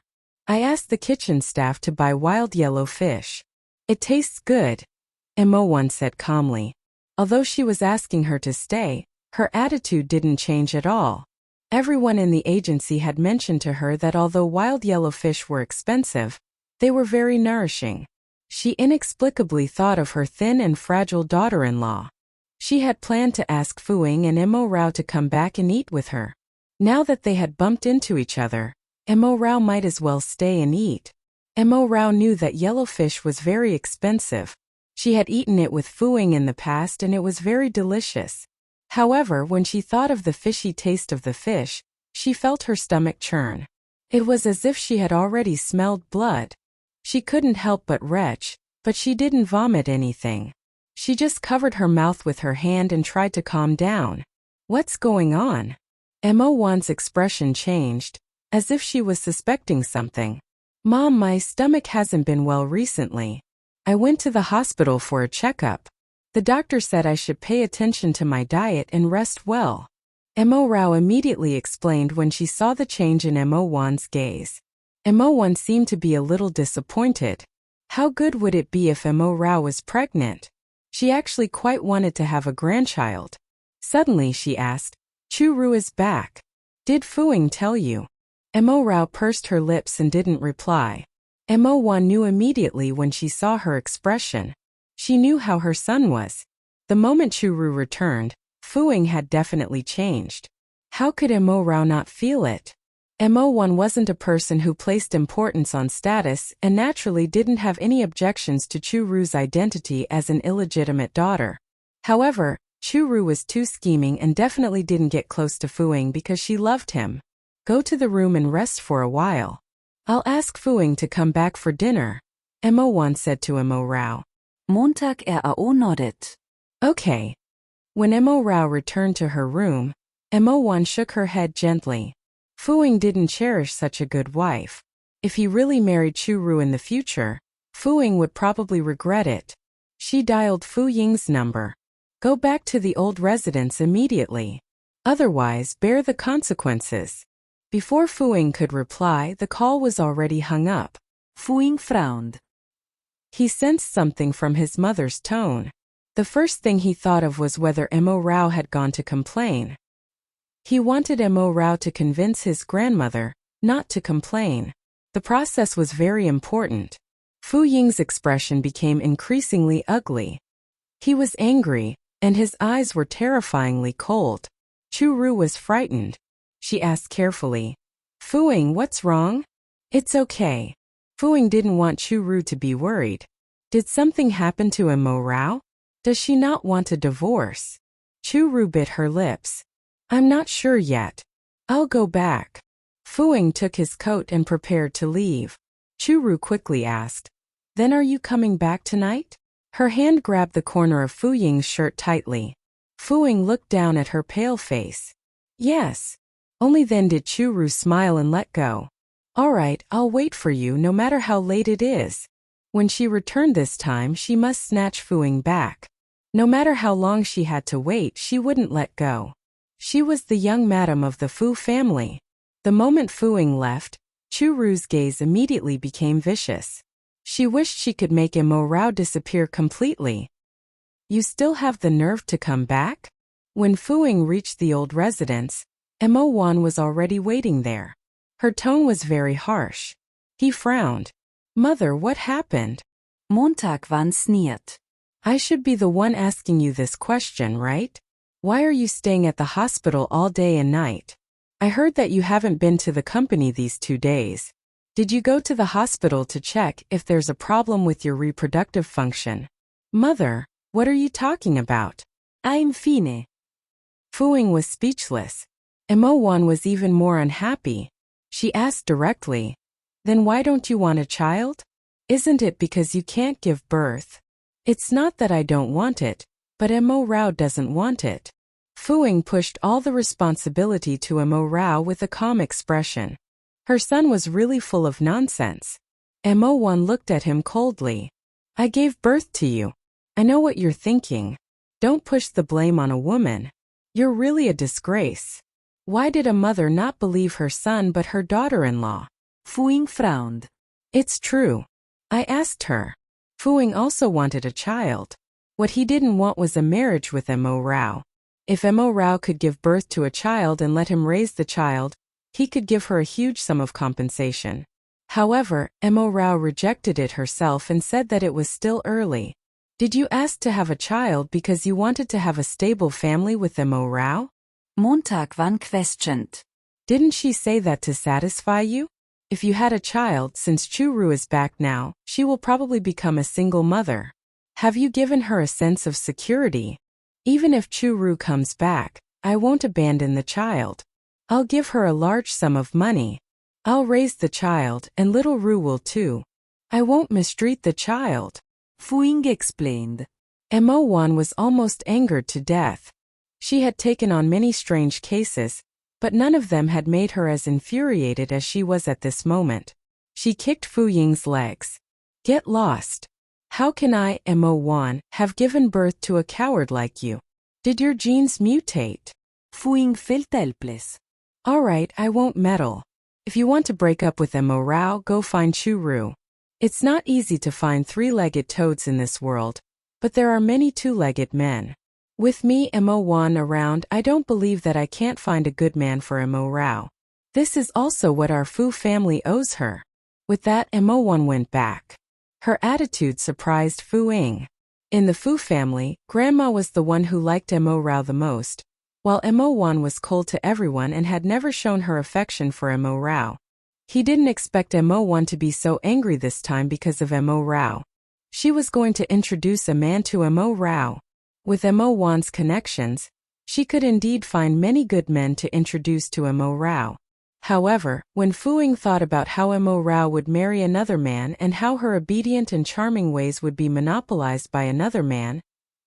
I asked the kitchen staff to buy wild yellow fish. It tastes good, Mo Wan said calmly. Although she was asking her to stay, her attitude didn't change at all. Everyone in the agency had mentioned to her that although wild yellow fish were expensive, they were very nourishing. She inexplicably thought of her thin and fragile daughter-in-law. She had planned to ask Fuing and Mo Rao to come back and eat with her. Now that they had bumped into each other, Mo Rao might as well stay and eat. Mo Rao knew that yellow fish was very expensive. She had eaten it with Fuing in the past and it was very delicious. However, when she thought of the fishy taste of the fish, she felt her stomach churn. It was as if she had already smelled blood. She couldn't help but retch, but she didn't vomit anything. She just covered her mouth with her hand and tried to calm down. What's going on? Mo Wan's expression changed, as if she was suspecting something. Mom, my stomach hasn't been well recently. I went to the hospital for a checkup. The doctor said I should pay attention to my diet and rest well. Mo Rao immediately explained when she saw the change in Mo Wan's gaze. Mo Wan seemed to be a little disappointed. How good would it be if Mo Rao was pregnant? She actually quite wanted to have a grandchild. Suddenly she asked, Chu Ru is back. Did Fuing tell you? Mo Rao pursed her lips and didn't reply. Mo Wan knew immediately when she saw her expression. She knew how her son was. The moment Chu Ru returned, Fuing had definitely changed. How could Mo Rao not feel it? Mo Wan wasn't a person who placed importance on status and naturally didn't have any objections to Chu Ru's identity as an illegitimate daughter. However, Chu Ru was too scheming and definitely didn't get close to Fuing because she loved him. Go to the room and rest for a while. I'll ask Fuing to come back for dinner, Mo Wan said to Mo Rao. Montag nodded. Okay. When Mo Rao returned to her room, Mo Wan shook her head gently. Fuing didn't cherish such a good wife. If he really married Chu Ru in the future, Fuing would probably regret it. She dialed Fu Ying's number. Go back to the old residence immediately. Otherwise, bear the consequences. Before Fu Ying could reply, the call was already hung up. Fu Ying frowned. He sensed something from his mother's tone. The first thing he thought of was whether Mo Rao had gone to complain. He wanted Mo Rao to convince his grandmother not to complain. The process was very important. Fu Ying's expression became increasingly ugly. He was angry, and his eyes were terrifyingly cold. Chu Ru was frightened. She asked carefully, Fu Ying, what's wrong? It's okay. Fu Ying didn't want Chu Ru to be worried. Did something happen to Mo Rao? Does she not want a divorce? Chu Ru bit her lips. I'm not sure yet. I'll go back. Fu Ying took his coat and prepared to leave. Chu Ru quickly asked, Then are you coming back tonight? Her hand grabbed the corner of Fu Ying's shirt tightly. Fu Ying looked down at her pale face. Yes. Only then did Chu Ru smile and let go. All right, I'll wait for you no matter how late it is. When she returned this time, she must snatch Fu Ying back. No matter how long she had to wait, she wouldn't let go. She was the young madam of the Fu family. The moment Fu Ying left, Chu Ru's gaze immediately became vicious. She wished she could make Mo Rao disappear completely. You still have the nerve to come back? When Fu Ying reached the old residence, Mo Wan was already waiting there. Her tone was very harsh. He frowned. Mother, what happened? Montag wann sneert. I should be the one asking you this question, right? Why are you staying at the hospital all day and night? I heard that you haven't been to the company these 2 days. Did you go to the hospital to check if there's a problem with your reproductive function? Mother, what are you talking about? I'm fine. Fu Ying was speechless. Mo Wan was even more unhappy. She asked directly, Then why don't you want a child? Isn't it because you can't give birth? It's not that I don't want it, but Mo Rao doesn't want it. Fu Ying pushed all the responsibility to Mo Rao with a calm expression. Her son was really full of nonsense. Mo Wan looked at him coldly. I gave birth to you. I know what you're thinking. Don't push the blame on a woman. You're really a disgrace. Why did a mother not believe her son but her daughter-in-law? Fu Ying frowned. It's true. I asked her. Fu Ying also wanted a child. What he didn't want was a marriage with Mo Rao. If Mo Rao could give birth to a child and let him raise the child, he could give her a huge sum of compensation. However, Mo Rao rejected it herself and said that it was still early. Did you ask to have a child because you wanted to have a stable family with Mo Rao? Montag wann questioned. Didn't she say that to satisfy you? If you had a child, since Chu Ru is back now, she will probably become a single mother. Have you given her a sense of security? Even if Chu Ru comes back, I won't abandon the child. I'll give her a large sum of money. I'll raise the child, and little Ru will too. I won't mistreat the child. Fu Ying explained. Mo Wan was almost angered to death. She had taken on many strange cases, but none of them had made her as infuriated as she was at this moment. She kicked Fu Ying's legs. Get lost. How can I, Mo Wan, have given birth to a coward like you? Did your genes mutate? Fu Ying felt helpless. All right, I won't meddle. If you want to break up with Mo Rao, go find Chu Ru. It's not easy to find 3-legged toads in this world, but there are many 2-legged men. With me, Mo Wan, around, I don't believe that I can't find a good man for Mo Rao. This is also what our Fu family owes her. With that, Mo Wan went back. Her attitude surprised Fu Ying. In the Fu family, Grandma was the one who liked Mo Rao the most, while Mo Wan was cold to everyone and had never shown her affection for Mo Rao. He didn't expect Mo Wan to be so angry this time because of Mo Rao. She was going to introduce a man to Mo Rao. With Mo Wan's connections, she could indeed find many good men to introduce to Mo Rao. However, when Fu Ying thought about how Mo Rao would marry another man and how her obedient and charming ways would be monopolized by another man,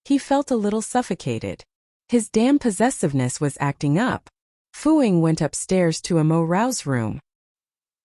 he felt a little suffocated. His damn possessiveness was acting up. Fu Ying went upstairs to Mo Rao's room.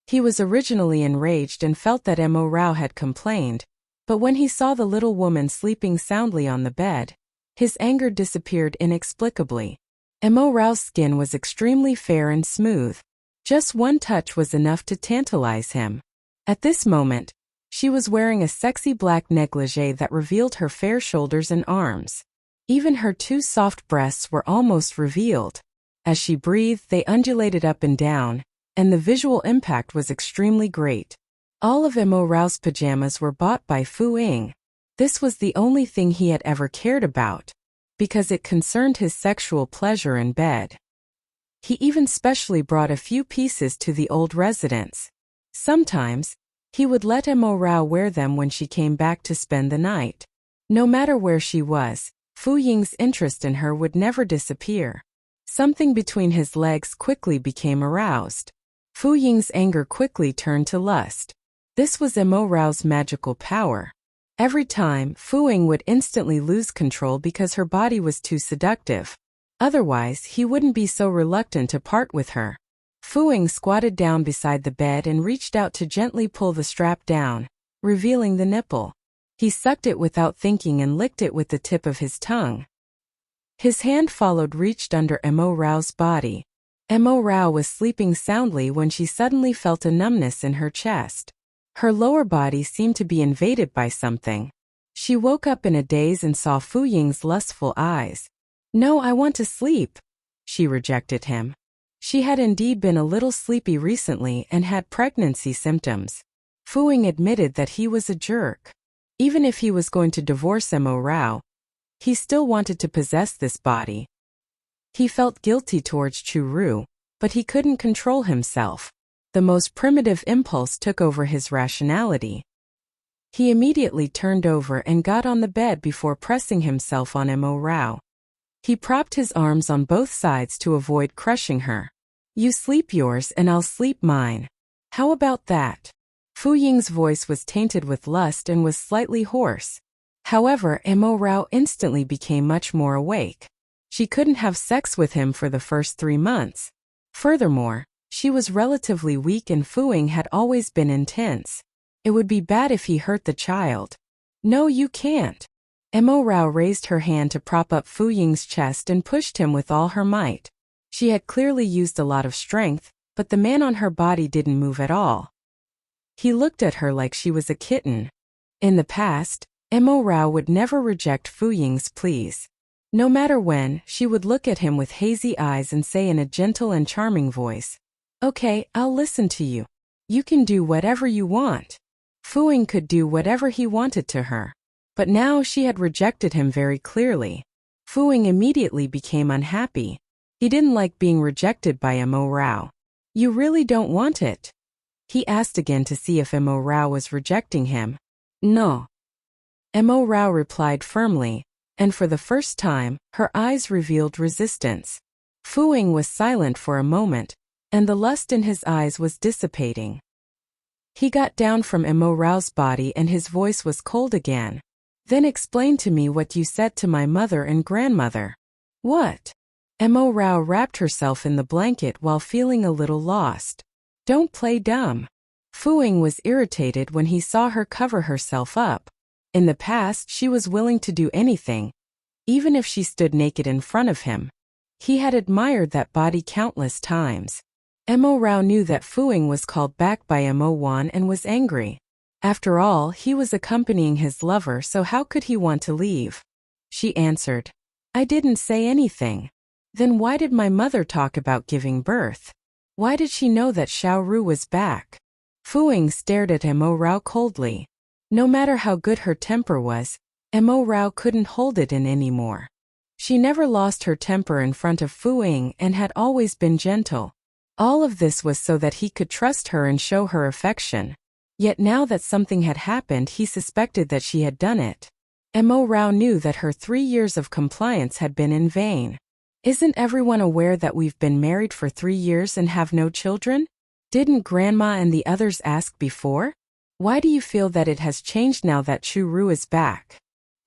He was originally enraged and felt that Mo Rao had complained, But when he saw the little woman sleeping soundly on the bed, his anger disappeared inexplicably. Mo Rao's skin was extremely fair and smooth. Just one touch was enough to tantalize him. At this moment, she was wearing a sexy black negligee that revealed her fair shoulders and arms. Even her two soft breasts were almost revealed. As she breathed, they undulated up and down, and the visual impact was extremely great. All of Mo Rao's pajamas were bought by Fu Ying. This was the only thing he had ever cared about, because it concerned his sexual pleasure in bed. He even specially brought a few pieces to the old residence. Sometimes, he would let Mo Rao wear them when she came back to spend the night. No matter where she was, Fu Ying's interest in her would never disappear. Something between his legs quickly became aroused. Fu Ying's anger quickly turned to lust. This was Mo Rao's magical power. Every time, Fu Ying would instantly lose control because her body was too seductive. Otherwise, he wouldn't be so reluctant to part with her. Fu Ying squatted down beside the bed and reached out to gently pull the strap down, revealing the nipple. He sucked it without thinking and licked it with the tip of his tongue. His hand followed, reached under Mo Rao's body. Mo Rao was sleeping soundly when she suddenly felt a numbness in her chest. Her lower body seemed to be invaded by something. She woke up in a daze and saw Fu Ying's lustful eyes. "No, I want to sleep." She rejected him. She had indeed been a little sleepy recently and had pregnancy symptoms. Fu Ying admitted that he was a jerk. Even if he was going to divorce Mo Rao, he still wanted to possess this body. He felt guilty towards Chu Ru, but he couldn't control himself. The most primitive impulse took over his rationality. He immediately turned over and got on the bed before pressing himself on Mo Rao. He propped his arms on both sides to avoid crushing her. "You sleep yours and I'll sleep mine. How about that?" Fu Ying's voice was tainted with lust and was slightly hoarse. However, Mo Rao instantly became much more awake. She couldn't have sex with him for the first 3 months. Furthermore, she was relatively weak and Fu Ying had always been intense. It would be bad if he hurt the child. "No, you can't." Mo Rao raised her hand to prop up Fu Ying's chest and pushed him with all her might. She had clearly used a lot of strength, but the man on her body didn't move at all. He looked at her like she was a kitten. In the past, Mo Rao would never reject Fu Ying's pleas. No matter when, she would look at him with hazy eyes and say in a gentle and charming voice, "Okay, I'll listen to you. You can do whatever you want." Fu Ying could do whatever he wanted to her. But now she had rejected him very clearly. Fu Ying immediately became unhappy. He didn't like being rejected by Mo Rao. "You really don't want it?" He asked again to see if Mo Rao was rejecting him. "No." Mo Rao replied firmly, and for the first time, her eyes revealed resistance. Fu Ying was silent for a moment, and the lust in his eyes was dissipating. He got down from Mo Rao's body and his voice was cold again. "Then explain to me what you said to my mother and grandmother." "What?" Mo Rao wrapped herself in the blanket while feeling a little lost. "Don't play dumb." Fu Ying was irritated when he saw her cover herself up. In the past, she was willing to do anything, even if she stood naked in front of him. He had admired that body countless times. Mo Rao knew that Fu Ying was called back by Mo Wan and was angry. After all, he was accompanying his lover, so how could he want to leave? She answered, "I didn't say anything." "Then why did my mother talk about giving birth? Why did she know that Xiao Ru was back?" Fu Ying stared at Mo Rao coldly. No matter how good her temper was, Mo Rao couldn't hold it in anymore. She never lost her temper in front of Fu Ying and had always been gentle. All of this was so that he could trust her and show her affection. Yet now that something had happened, he suspected that she had done it. Mo Rao knew that her 3 years of compliance had been in vain. "Isn't everyone aware that we've been married for 3 years and have no children? Didn't Grandma and the others ask before? Why do you feel that it has changed now that Chu Ru is back?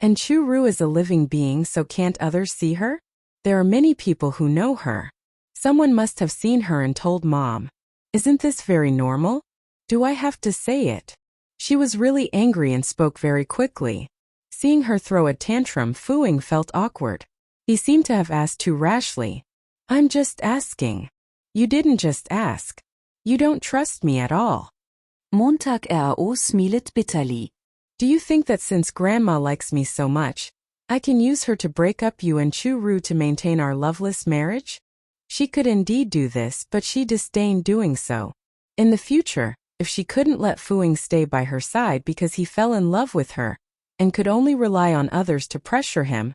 And Chu Ru is a living being, so can't others see her? There are many people who know her. Someone must have seen her and told Mom. Isn't this very normal? Do I have to say it?" She was really angry and spoke very quickly. Seeing her throw a tantrum, Fu Ying felt awkward. He seemed to have asked too rashly. I'm just asking. You didn't just ask. You don't trust me at all. Montag smilet bitterly. Do you think that since Grandma likes me so much, I can use her to break up you and Chu Ru to maintain our loveless marriage? She could indeed do this, but she disdained doing so. In the future, if she couldn't let Fu Ying stay by her side because he fell in love with her, and could only rely on others to pressure him,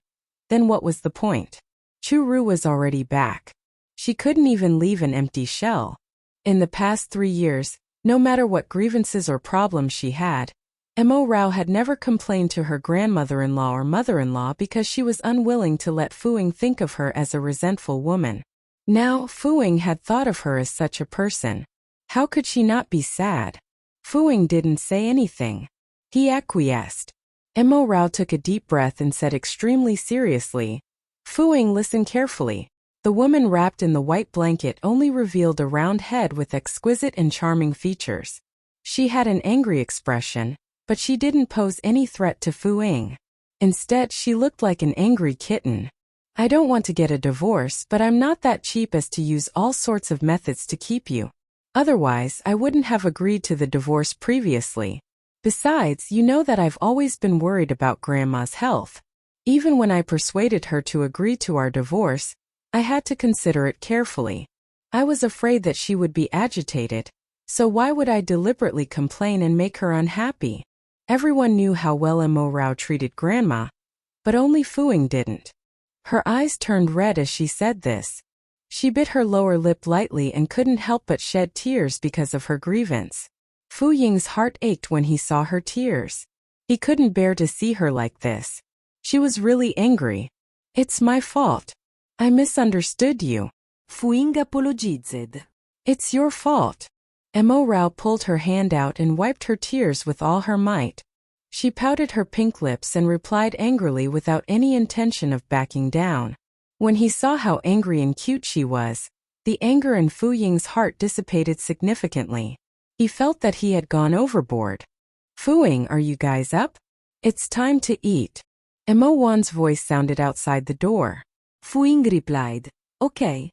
then what was the point? Chu Ru was already back. She couldn't even leave an empty shell. In the past 3 years, no matter what grievances or problems she had, Mo Rao had never complained to her grandmother-in-law or mother-in-law because she was unwilling to let Fu Ying think of her as a resentful woman. Now, Fu Ying had thought of her as such a person. How could she not be sad? Fu Ying didn't say anything. He acquiesced. Mo Rao took a deep breath and said extremely seriously, Fu Ying, listen carefully. The woman wrapped in the white blanket only revealed a round head with exquisite and charming features. She had an angry expression, but she didn't pose any threat to Fu Ying. Instead, she looked like an angry kitten. I don't want to get a divorce, but I'm not that cheap as to use all sorts of methods to keep you. Otherwise, I wouldn't have agreed to the divorce previously. Besides, you know that I've always been worried about Grandma's health. Even when I persuaded her to agree to our divorce, I had to consider it carefully. I was afraid that she would be agitated, so why would I deliberately complain and make her unhappy? Everyone knew how well Mo Rao treated Grandma, but only Fu Ying didn't. Her eyes turned red as she said this. She bit her lower lip lightly and couldn't help but shed tears because of her grievance. Fu Ying's heart ached when he saw her tears. He couldn't bear to see her like this. She was really angry. It's my fault. I misunderstood you. Fu Ying apologized. It's your fault. Mo Rao pulled her hand out and wiped her tears with all her might. She pouted her pink lips and replied angrily without any intention of backing down. When he saw how angry and cute she was, the anger in Fu Ying's heart dissipated significantly. He felt that he had gone overboard. Fu Ying, are you guys up? It's time to eat. Mo Wan's voice sounded outside the door. Fu Ying replied, Okay.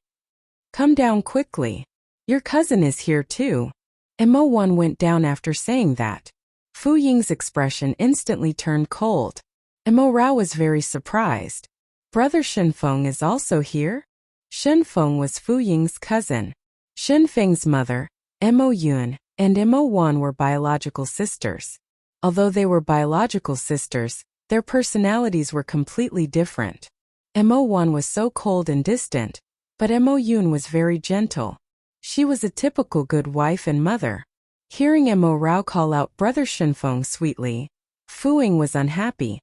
Come down quickly. Your cousin is here too. Mo Wan went down after saying that. Fu Ying's expression instantly turned cold. Mo Rao was very surprised. Brother Shenfeng is also here? Shenfeng was Fu Ying's cousin. Shenfeng's mother, Mo Yun, and Mo Wan were biological sisters. Although they were biological sisters, their personalities were completely different. Mo Wan was so cold and distant, but Mo Yun was very gentle. She was a typical good wife and mother. Hearing Mo Rao call out Brother Shenfeng sweetly, Fu Ying was unhappy.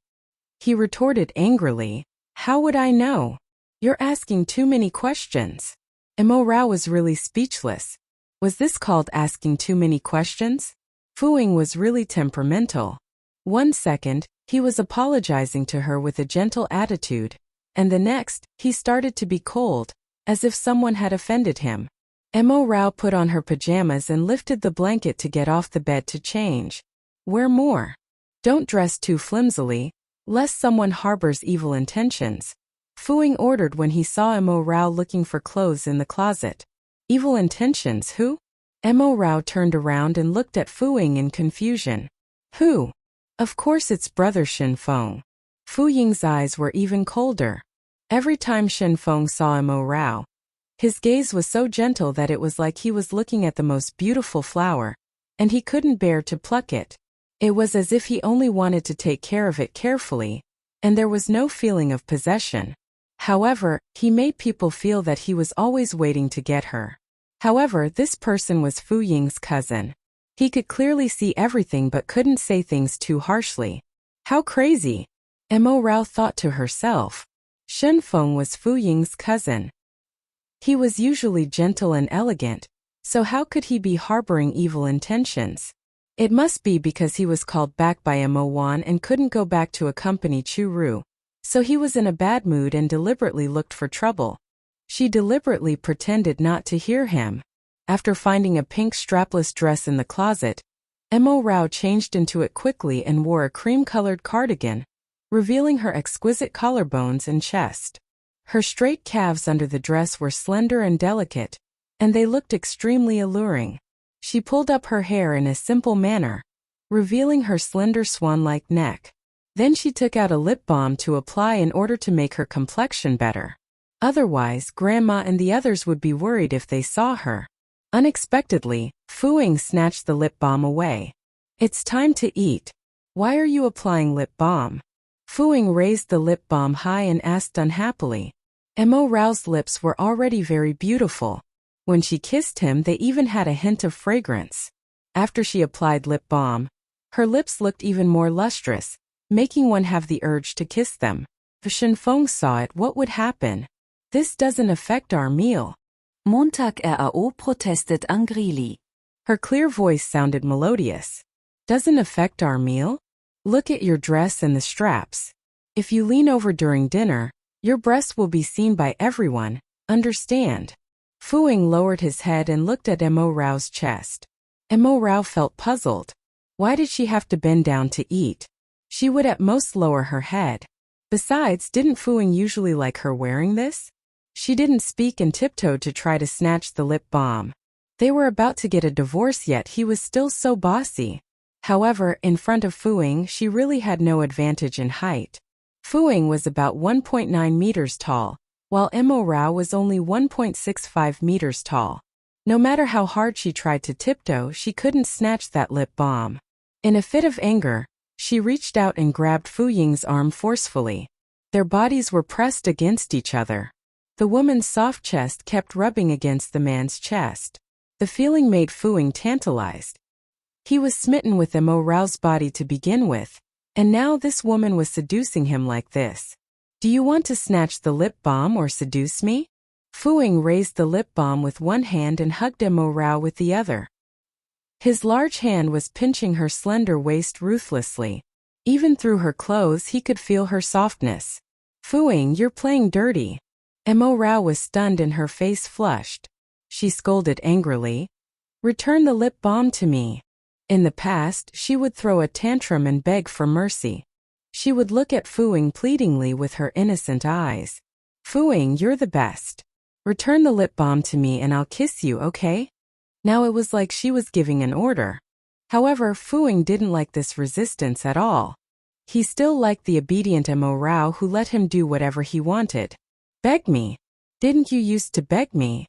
He retorted angrily, How would I know? You're asking too many questions. Mo Rao was really speechless. Was this called asking too many questions? Fu Ying was really temperamental. 1 second, he was apologizing to her with a gentle attitude, and the next, he started to be cold, as if someone had offended him. Mo Rao put on her pajamas and lifted the blanket to get off the bed to change. Wear more. Don't dress too flimsily, lest someone harbors evil intentions. Fu Ying ordered when he saw Mo Rao looking for clothes in the closet. Evil intentions, who? Mo Rao turned around and looked at Fu Ying in confusion. Who? Of course it's Brother Shenfeng. Fu Ying's eyes were even colder. Every time Shenfeng saw Mo Rao, his gaze was so gentle that it was like he was looking at the most beautiful flower, and he couldn't bear to pluck it. It was as if he only wanted to take care of it carefully, and there was no feeling of possession. However, he made people feel that he was always waiting to get her. However, this person was Fu Ying's cousin. He could clearly see everything but couldn't say things too harshly. How crazy! Mo Rao thought to herself. Shenfeng was Fu Ying's cousin. He was usually gentle and elegant, so how could he be harboring evil intentions? It must be because he was called back by Mo Wan and couldn't go back to accompany Chu Ru, so he was in a bad mood and deliberately looked for trouble. She deliberately pretended not to hear him. After finding a pink strapless dress in the closet, Mo Rao changed into it quickly and wore a cream-colored cardigan, revealing her exquisite collarbones and chest. Her straight calves under the dress were slender and delicate, and they looked extremely alluring. She pulled up her hair in a simple manner, revealing her slender swan-like neck. Then she took out a lip balm to apply in order to make her complexion better. Otherwise, Grandma and the others would be worried if they saw her. Unexpectedly, Fu Ying snatched the lip balm away. "It's time to eat. Why are you applying lip balm?" Fu Ying raised the lip balm high and asked unhappily. Mo Rao's lips were already very beautiful. When she kissed him, they even had a hint of fragrance. After she applied lip balm, her lips looked even more lustrous, making one have the urge to kiss them. If Shenfeng saw it, what would happen? "This doesn't affect our meal." Montag RAO protestet angrili. Her clear voice sounded melodious. "Doesn't affect our meal? Look at your dress and the straps. If you lean over during dinner, your breasts will be seen by everyone, understand?" Fu Ying lowered his head and looked at Mo Rao's chest. Mo Rao felt puzzled. Why did she have to bend down to eat? She would at most lower her head. Besides, didn't Fu Ying usually like her wearing this? She didn't speak and tiptoed to try to snatch the lip balm. They were about to get a divorce, yet he was still so bossy. However, in front of Fu Ying, she really had no advantage in height. Fu Ying was about 1.9 meters tall, while Mo Rao was only 1.65 meters tall. No matter how hard she tried to tiptoe, she couldn't snatch that lip balm. In a fit of anger, she reached out and grabbed Fu Ying's arm forcefully. Their bodies were pressed against each other. The woman's soft chest kept rubbing against the man's chest. The feeling made Fu Ying tantalized. He was smitten with Mo Rao's body to begin with, and now this woman was seducing him like this. "Do you want to snatch the lip balm or seduce me?" Fu Ying raised the lip balm with one hand and hugged Mo Rao with the other. His large hand was pinching her slender waist ruthlessly. Even through her clothes he could feel her softness. "Fu Ying, you're playing dirty." Mo Rao was stunned and her face flushed. She scolded angrily. "Return the lip balm to me." In the past, she would throw a tantrum and beg for mercy. She would look at Fu Ying pleadingly with her innocent eyes. "Fu Ying, you're the best. Return the lip balm to me and I'll kiss you, okay?" Now it was like she was giving an order. However, Fu Ying didn't like this resistance at all. He still liked the obedient Mo Rao who let him do whatever he wanted. "Beg me? Didn't you used to beg me?"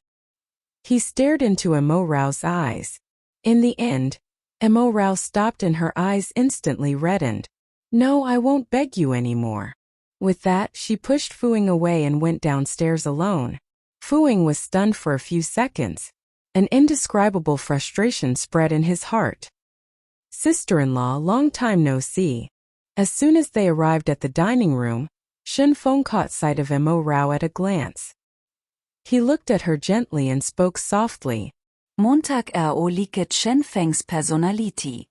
He stared into Mo Rao's eyes. In the end, Mo Rao stopped and her eyes instantly reddened. "No, I won't beg you anymore." With that, she pushed Fu Ying away and went downstairs alone. Fu Ying was stunned for a few seconds. An indescribable frustration spread in his heart. "Sister-in-law, long time no see." As soon as they arrived at the dining room, Shenfeng caught sight of Mo Rao at a glance. He looked at her gently and spoke softly. Montag RAO liket Shenfengs Personality.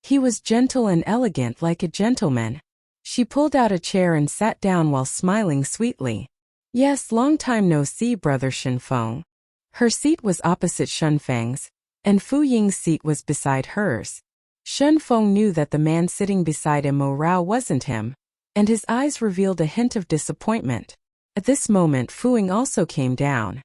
He was gentle and elegant like a gentleman. She pulled out a chair and sat down while smiling sweetly. "Yes, long time no see, brother Shenfeng." Her seat was opposite Shenfeng's, and Fu Ying's seat was beside hers. Shenfeng knew that the man sitting beside Mo Rao wasn't him, and his eyes revealed a hint of disappointment. At this moment, Fu Ying also came down.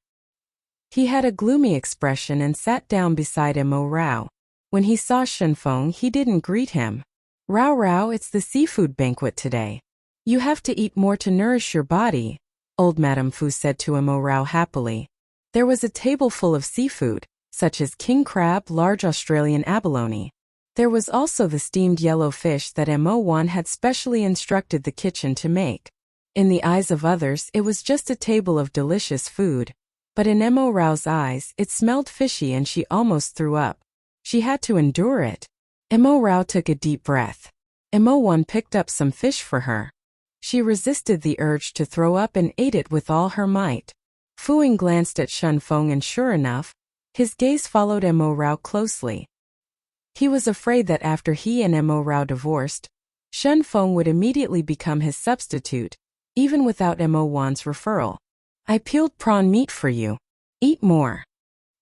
He had a gloomy expression and sat down beside Mo Rao. When he saw Shenfeng, he didn't greet him. "Rao Rao, it's the seafood banquet today. You have to eat more to nourish your body," old Madame Fu said to Mo Rao happily. There was a table full of seafood, such as king crab, large Australian abalone. There was also the steamed yellow fish that Mo Wan had specially instructed the kitchen to make. In the eyes of others, it was just a table of delicious food. But in Mo Rao's eyes, it smelled fishy and she almost threw up. She had to endure it. Mo Rao took a deep breath. Mo Wan picked up some fish for her. She resisted the urge to throw up and ate it with all her might. Fu Ying glanced at Shenfeng and sure enough, his gaze followed Mo Rao closely. He was afraid that after he and Mo Rao divorced, Shenfeng would immediately become his substitute, even without Mo Wan's referral. "I peeled prawn meat for you. Eat more."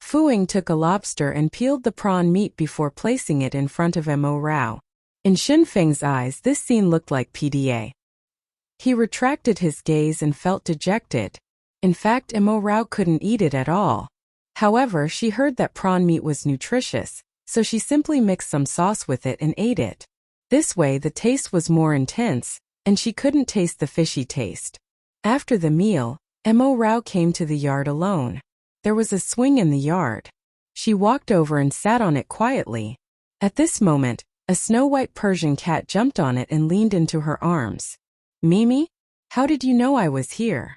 Fu-ing took a lobster and peeled the prawn meat before placing it in front of Mo Rao. In Shinfeng's eyes, this scene looked like PDA. He retracted his gaze and felt dejected. In fact, Mo Rao couldn't eat it at all. However, she heard that prawn meat was nutritious, so she simply mixed some sauce with it and ate it. This way, the taste was more intense, and she couldn't taste the fishy taste. After the meal, Mo Rao came to the yard alone. There was a swing in the yard. She walked over and sat on it quietly. At this moment, a snow-white Persian cat jumped on it and leaned into her arms. "Mimi? How did you know I was here?"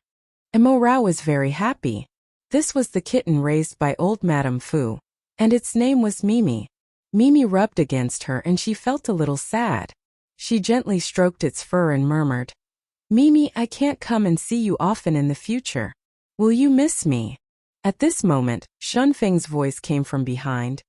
Mo Rao was very happy. This was the kitten raised by old Madame Fu, and its name was Mimi. Mimi rubbed against her and she felt a little sad. She gently stroked its fur and murmured, "Mimi, I can't come and see you often in the future. Will you miss me?" At this moment, Shinfeng's voice came from behind.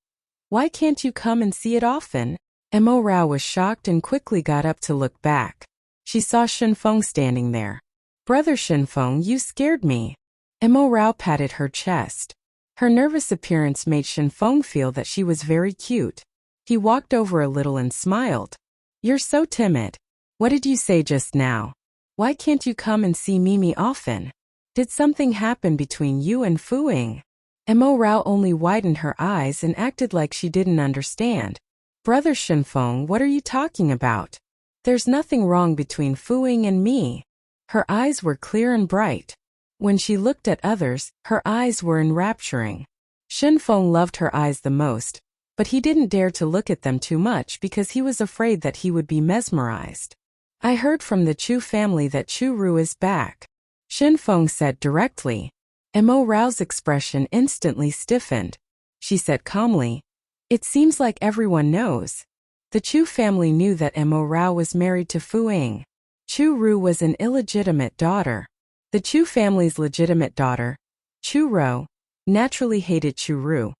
"Why can't you come and see it often?" Mo Rao was shocked and quickly got up to look back. She saw Shinfeng standing there. "Brother Shinfeng, you scared me." Mo Rao patted her chest. Her nervous appearance made Shinfeng feel that she was very cute. He walked over a little and smiled. "You're so timid. What did you say just now? Why can't you come and see Mimi often? Did something happen between you and Fu-ing?" Mo Rao only widened her eyes and acted like she didn't understand. "Brother Shinfeng, what are you talking about? There's nothing wrong between Fu-ing and me." Her eyes were clear and bright. When she looked at others, her eyes were enrapturing. Shinfeng loved her eyes the most, but he didn't dare to look at them too much because he was afraid that he would be mesmerized. "I heard from the Chu family that Chu Ru is back," Shinfeng said directly. Mo Rao's expression instantly stiffened. She said calmly, "It seems like everyone knows." The Chu family knew that Mo Rao was married to Fu-ing. Chu Ru was an illegitimate daughter. The Chu family's legitimate daughter, Chu Ro, naturally hated Chu Ru.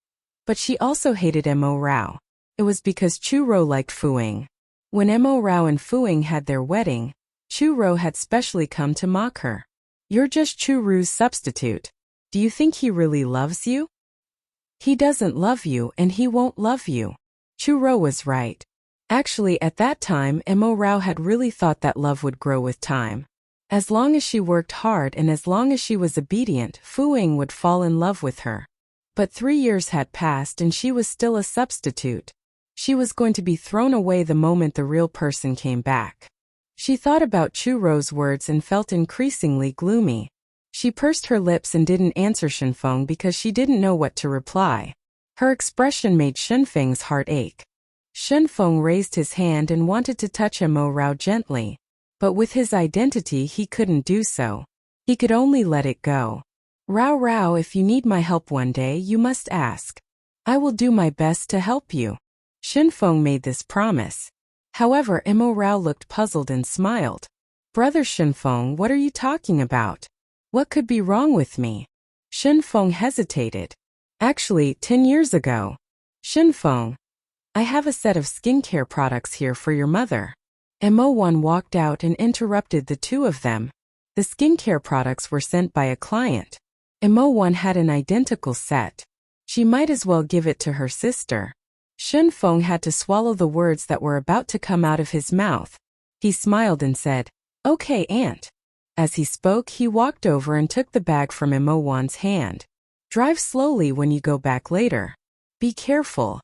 But she also hated Mo Rao. It was because Chu Ro liked Fu-ing. When Mo Rao and Fu-ing had their wedding, Chu Ro had specially come to mock her. "You're just Chu Ru's substitute. Do you think he really loves you? He doesn't love you and he won't love you." Chu Ro was right. Actually, at that time, Mo Rao had really thought that love would grow with time. As long as she worked hard and as long as she was obedient, Fu-ing would fall in love with her. But 3 years had passed and she was still a substitute. She was going to be thrown away the moment the real person came back. She thought about Chu Ro's words and felt increasingly gloomy. She pursed her lips and didn't answer Shinfeng because she didn't know what to reply. Her expression made Shinfeng's heart ache. Shinfeng raised his hand and wanted to touch Mo Rao gently. But with his identity he couldn't do so. He could only let it go. "Rao Rao, if you need my help one day, you must ask. I will do my best to help you." Shinfeng made this promise. However, Mo Rao looked puzzled and smiled. "Brother Shinfeng, what are you talking about? What could be wrong with me?" Shinfeng hesitated. "Actually, 10 years ago." "Shinfeng, I have a set of skincare products here for your mother." Mo Wan walked out and interrupted the two of them. The skincare products were sent by a client. Mo Wan had an identical set. She might as well give it to her sister. Shinfeng had to swallow the words that were about to come out of his mouth. He smiled and said, "Okay, Aunt." As he spoke, he walked over and took the bag from Mo Wan's hand. "Drive slowly when you go back later. Be careful,"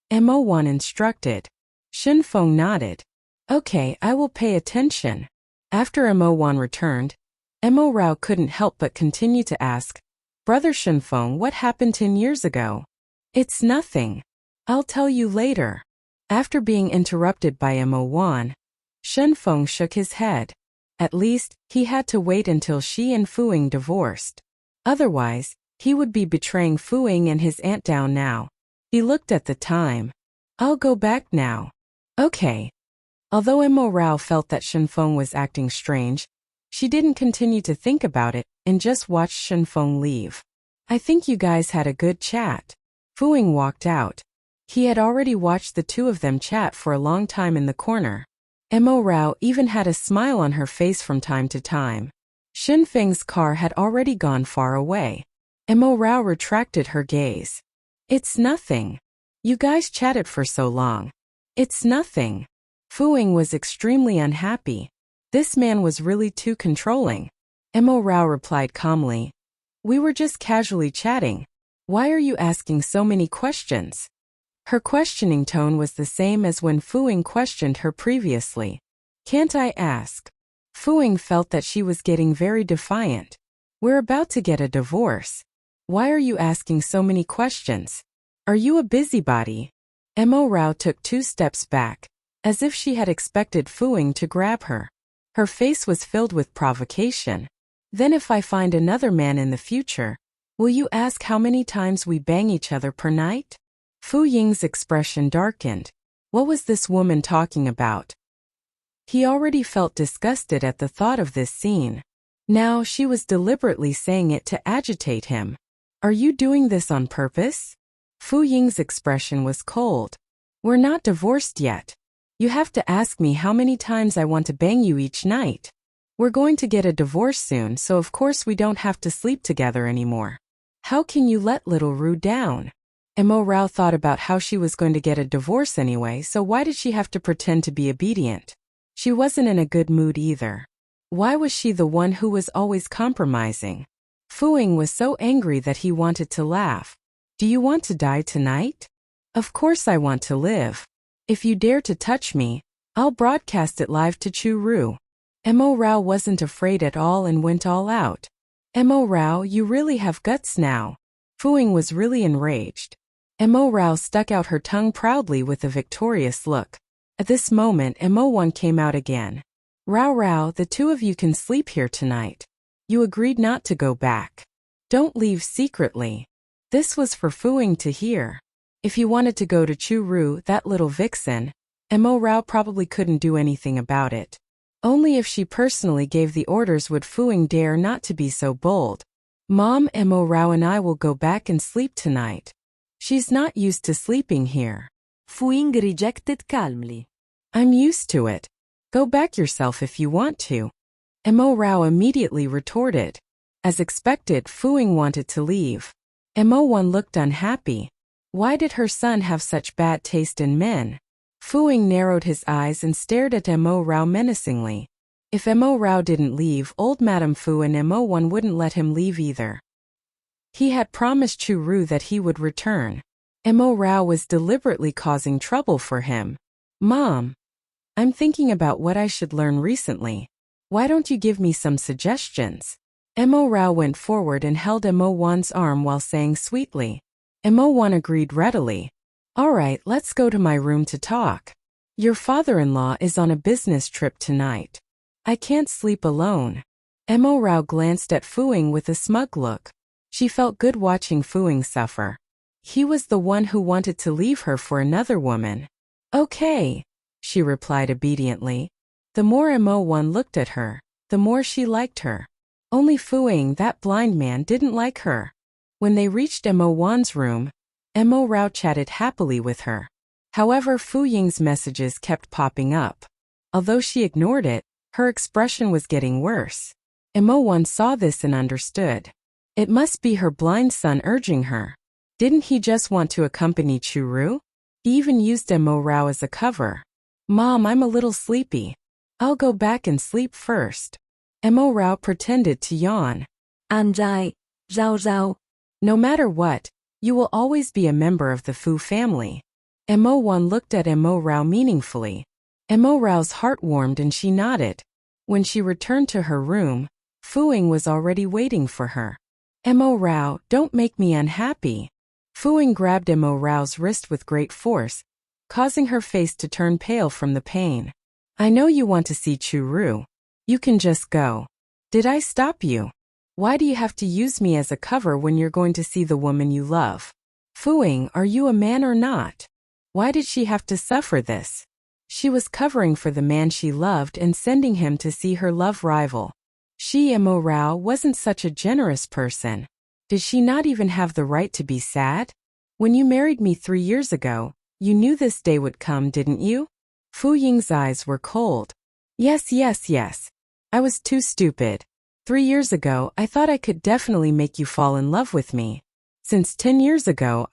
Mo Wan instructed. Shinfeng nodded. "Okay, I will pay attention." After Mo Wan returned, Mo Rao couldn't help but continue to ask, "Brother Shinfeng, what happened 10 years ago?" "It's nothing. I'll tell you later." After being interrupted by Mo Wan, Shinfeng shook his head. At least, he had to wait until she and Fu-ing divorced. Otherwise, he would be betraying Fu-ing and his aunt Dao now. He looked at the time. "I'll go back now." "Okay." Although Mo Rao felt that Shinfeng was acting strange, she didn't continue to think about it and just watched Shinfeng leave. "I think you guys had a good chat." Fu-ing walked out. He had already watched the two of them chat for a long time in the corner. Mo Rao even had a smile on her face from time to time. Shinfeng's car had already gone far away. Mo Rao retracted her gaze. It's nothing. You guys chatted for so long. It's nothing. Fu Ying was extremely unhappy. This man was really too controlling. Mo Rao replied calmly. We were just casually chatting. Why are you asking so many questions? Her questioning tone was the same as when Fu Ying questioned her previously. Can't I ask? Fu Ying felt that she was getting very defiant. We're about to get a divorce. Why are you asking so many questions? Are you a busybody? Mo Rao took 2 steps back, as if she had expected Fu Ying to grab her. Her face was filled with provocation. Then if I find another man in the future, will you ask how many times we bang each other per night? Fu Ying's expression darkened. What was this woman talking about? He already felt disgusted at the thought of this scene. Now she was deliberately saying it to agitate him. Are you doing this on purpose? Fu Ying's expression was cold. We're not divorced yet. You have to ask me how many times I want to bang you each night. We're going to get a divorce soon, so of course we don't have to sleep together anymore. How can you let little Ru down? Mo Rao thought about how she was going to get a divorce anyway, so why did she have to pretend to be obedient? She wasn't in a good mood either. Why was she the one who was always compromising? Fu Ying was so angry that he wanted to laugh. Do you want to die tonight? Of course I want to live. If you dare to touch me, I'll broadcast it live to Chu Ru. Mo Rao wasn't afraid at all and went all out. Mo Rao, you really have guts now. Fu Ying was really enraged. Mo Rao stuck out her tongue proudly with a victorious look. At this moment, Mo Wan came out again. Rao Rao, the 2 of you can sleep here tonight. You agreed not to go back. Don't leave secretly. This was for Fu Ying to hear. If he wanted to go to Chu Ru, that little vixen, Mo Rao probably couldn't do anything about it. Only if she personally gave the orders would Fu Ying dare not to be so bold. Mom, Mo Rao and I will go back and sleep tonight. She's not used to sleeping here. Fu Ying rejected calmly. I'm used to it. Go back yourself if you want to. Mo Rao immediately retorted. As expected, Fu Ying wanted to leave. Mo Wan looked unhappy. Why did her son have such bad taste in men? Fu Ying narrowed his eyes and stared at Mo Rao menacingly. If Mo Rao didn't leave, old Madame Fu and Mo Wan wouldn't let him leave either. He had promised Chu Ru that he would return. Mo Rao was deliberately causing trouble for him. Mom, I'm thinking about what I should learn recently. Why don't you give me some suggestions? Mo Rao went forward and held Mo Wan's arm while saying sweetly. Mo Wan agreed readily. All right, let's go to my room to talk. Your father-in-law is on a business trip tonight. I can't sleep alone. Mo Rao glanced at Fu Ying with a smug look. She felt good watching Fu Ying suffer. He was the one who wanted to leave her for another woman. Okay, she replied obediently. The more Mo Wan looked at her, the more she liked her. Only Fu Ying, that blind man, didn't like her. When they reached Mo Wan's room, Mo Rao chatted happily with her. However, Fu Ying's messages kept popping up. Although she ignored it, her expression was getting worse. Mo Wan saw this and understood. It must be her blind son urging her. Didn't he just want to accompany Chu Ru? He even used Mo Rao as a cover. Mom, I'm a little sleepy. I'll go back and sleep first. Mo Rao pretended to yawn. Anjai, Zhao Zhao. No matter what, you will always be a member of the Fu family. Mo Wan looked at Mo Rao meaningfully. Mo Rao's heart warmed and she nodded. When she returned to her room, Fu Ying was already waiting for her. Mo Rao, don't make me unhappy. Fu Ying grabbed Mo Rao's wrist with great force, causing her face to turn pale from the pain. I know you want to see Chu Ru. You can just go. Did I stop you? Why do you have to use me as a cover when you're going to see the woman you love? Fu Ying, are you a man or not? Why did she have to suffer this? She was covering for the man she loved and sending him to see her love rival. She, Mo Rao, wasn't such a generous person. Did she not even have the right to be sad? When you married me 3 years ago, you knew this day would come, didn't you? Fu Ying's eyes were cold. Yes. I was too stupid. 3 years ago, I thought I could definitely make you fall in love with me. Since 10 years ago,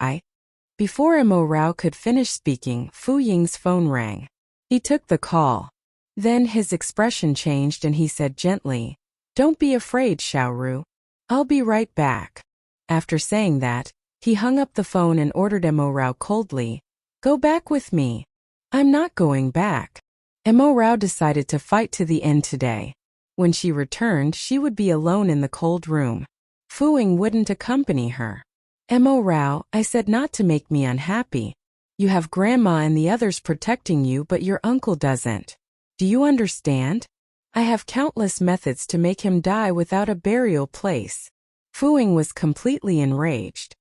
Before Mo Rao could finish speaking, Fu Ying's phone rang. He took the call. Then his expression changed and he said gently, "Don't be afraid, Xiaoru. I'll be right back." After saying that, he hung up the phone and ordered Mo Rao coldly, "Go back with me." "I'm not going back." Mo Rao decided to fight to the end today. When she returned, she would be alone in the cold room. Fu Ying wouldn't accompany her. "Mo Rao, I said not to make me unhappy. You have grandma and the others protecting you, but your uncle doesn't. Do you understand? I have countless methods to make him die without a burial place." Fu Ying was completely enraged.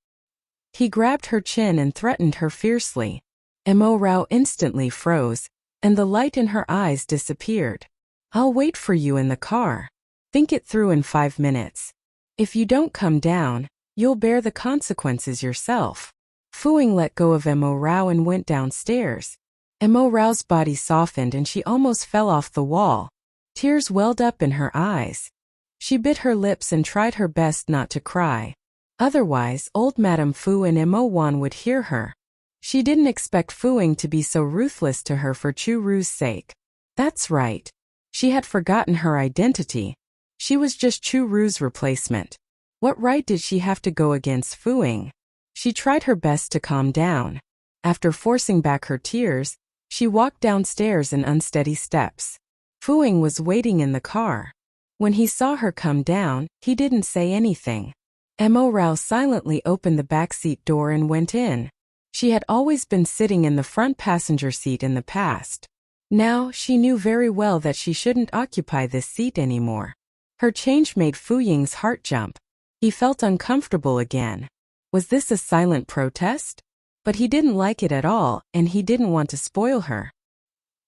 He grabbed her chin and threatened her fiercely. Mo Rao instantly froze, and the light in her eyes disappeared. "I'll wait for you in the car. Think it through in 5 minutes. If you don't come down, you'll bear the consequences yourself." Fu Ying let go of Mo Rao and went downstairs. Mo Rao's body softened and she almost fell off the wall. Tears welled up in her eyes. She bit her lips and tried her best not to cry. Otherwise, old Madame Fu and Mo Wan would hear her. She didn't expect Fu Ying to be so ruthless to her for Chu Ru's sake. That's right. She had forgotten her identity. She was just Chu Ru's replacement. What right did she have to go against Fu Ying? She tried her best to calm down. After forcing back her tears, she walked downstairs in unsteady steps. Fu Ying was waiting in the car. When he saw her come down, he didn't say anything. Mo Rao silently opened the backseat door and went in. She had always been sitting in the front passenger seat in the past. Now, she knew very well that she shouldn't occupy this seat anymore. Her change made Fu Ying's heart jump. He felt uncomfortable again. Was this a silent protest? But he didn't like it at all, and he didn't want to spoil her.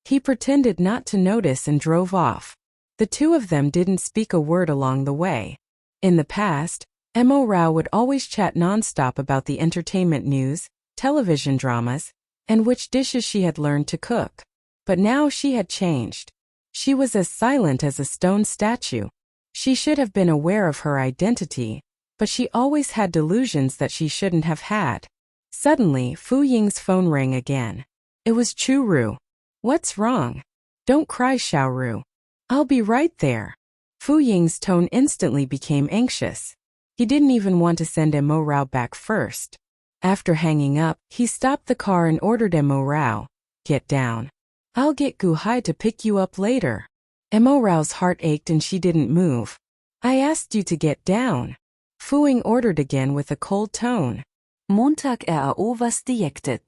He pretended not to notice and drove off. The two of them didn't speak a word along the way. In the past, Mo Rao would always chat nonstop about the entertainment news, television dramas, and which dishes she had learned to cook. But now she had changed. She was as silent as a stone statue. She should have been aware of her identity, but she always had delusions that she shouldn't have had. Suddenly, Fu Ying's phone rang again. It was Chu Ru. "What's wrong? Don't cry, Xiaoru. I'll be right there." Fu Ying's tone instantly became anxious. He didn't even want to send Mo Rao back first. After hanging up, he stopped the car and ordered Mo Rao, "Get down. I'll get Gu Hai to pick you up later." Mo Rao's heart ached and she didn't move. "I asked you to get down." Fu Ying ordered again with a cold tone. Montag was dejected.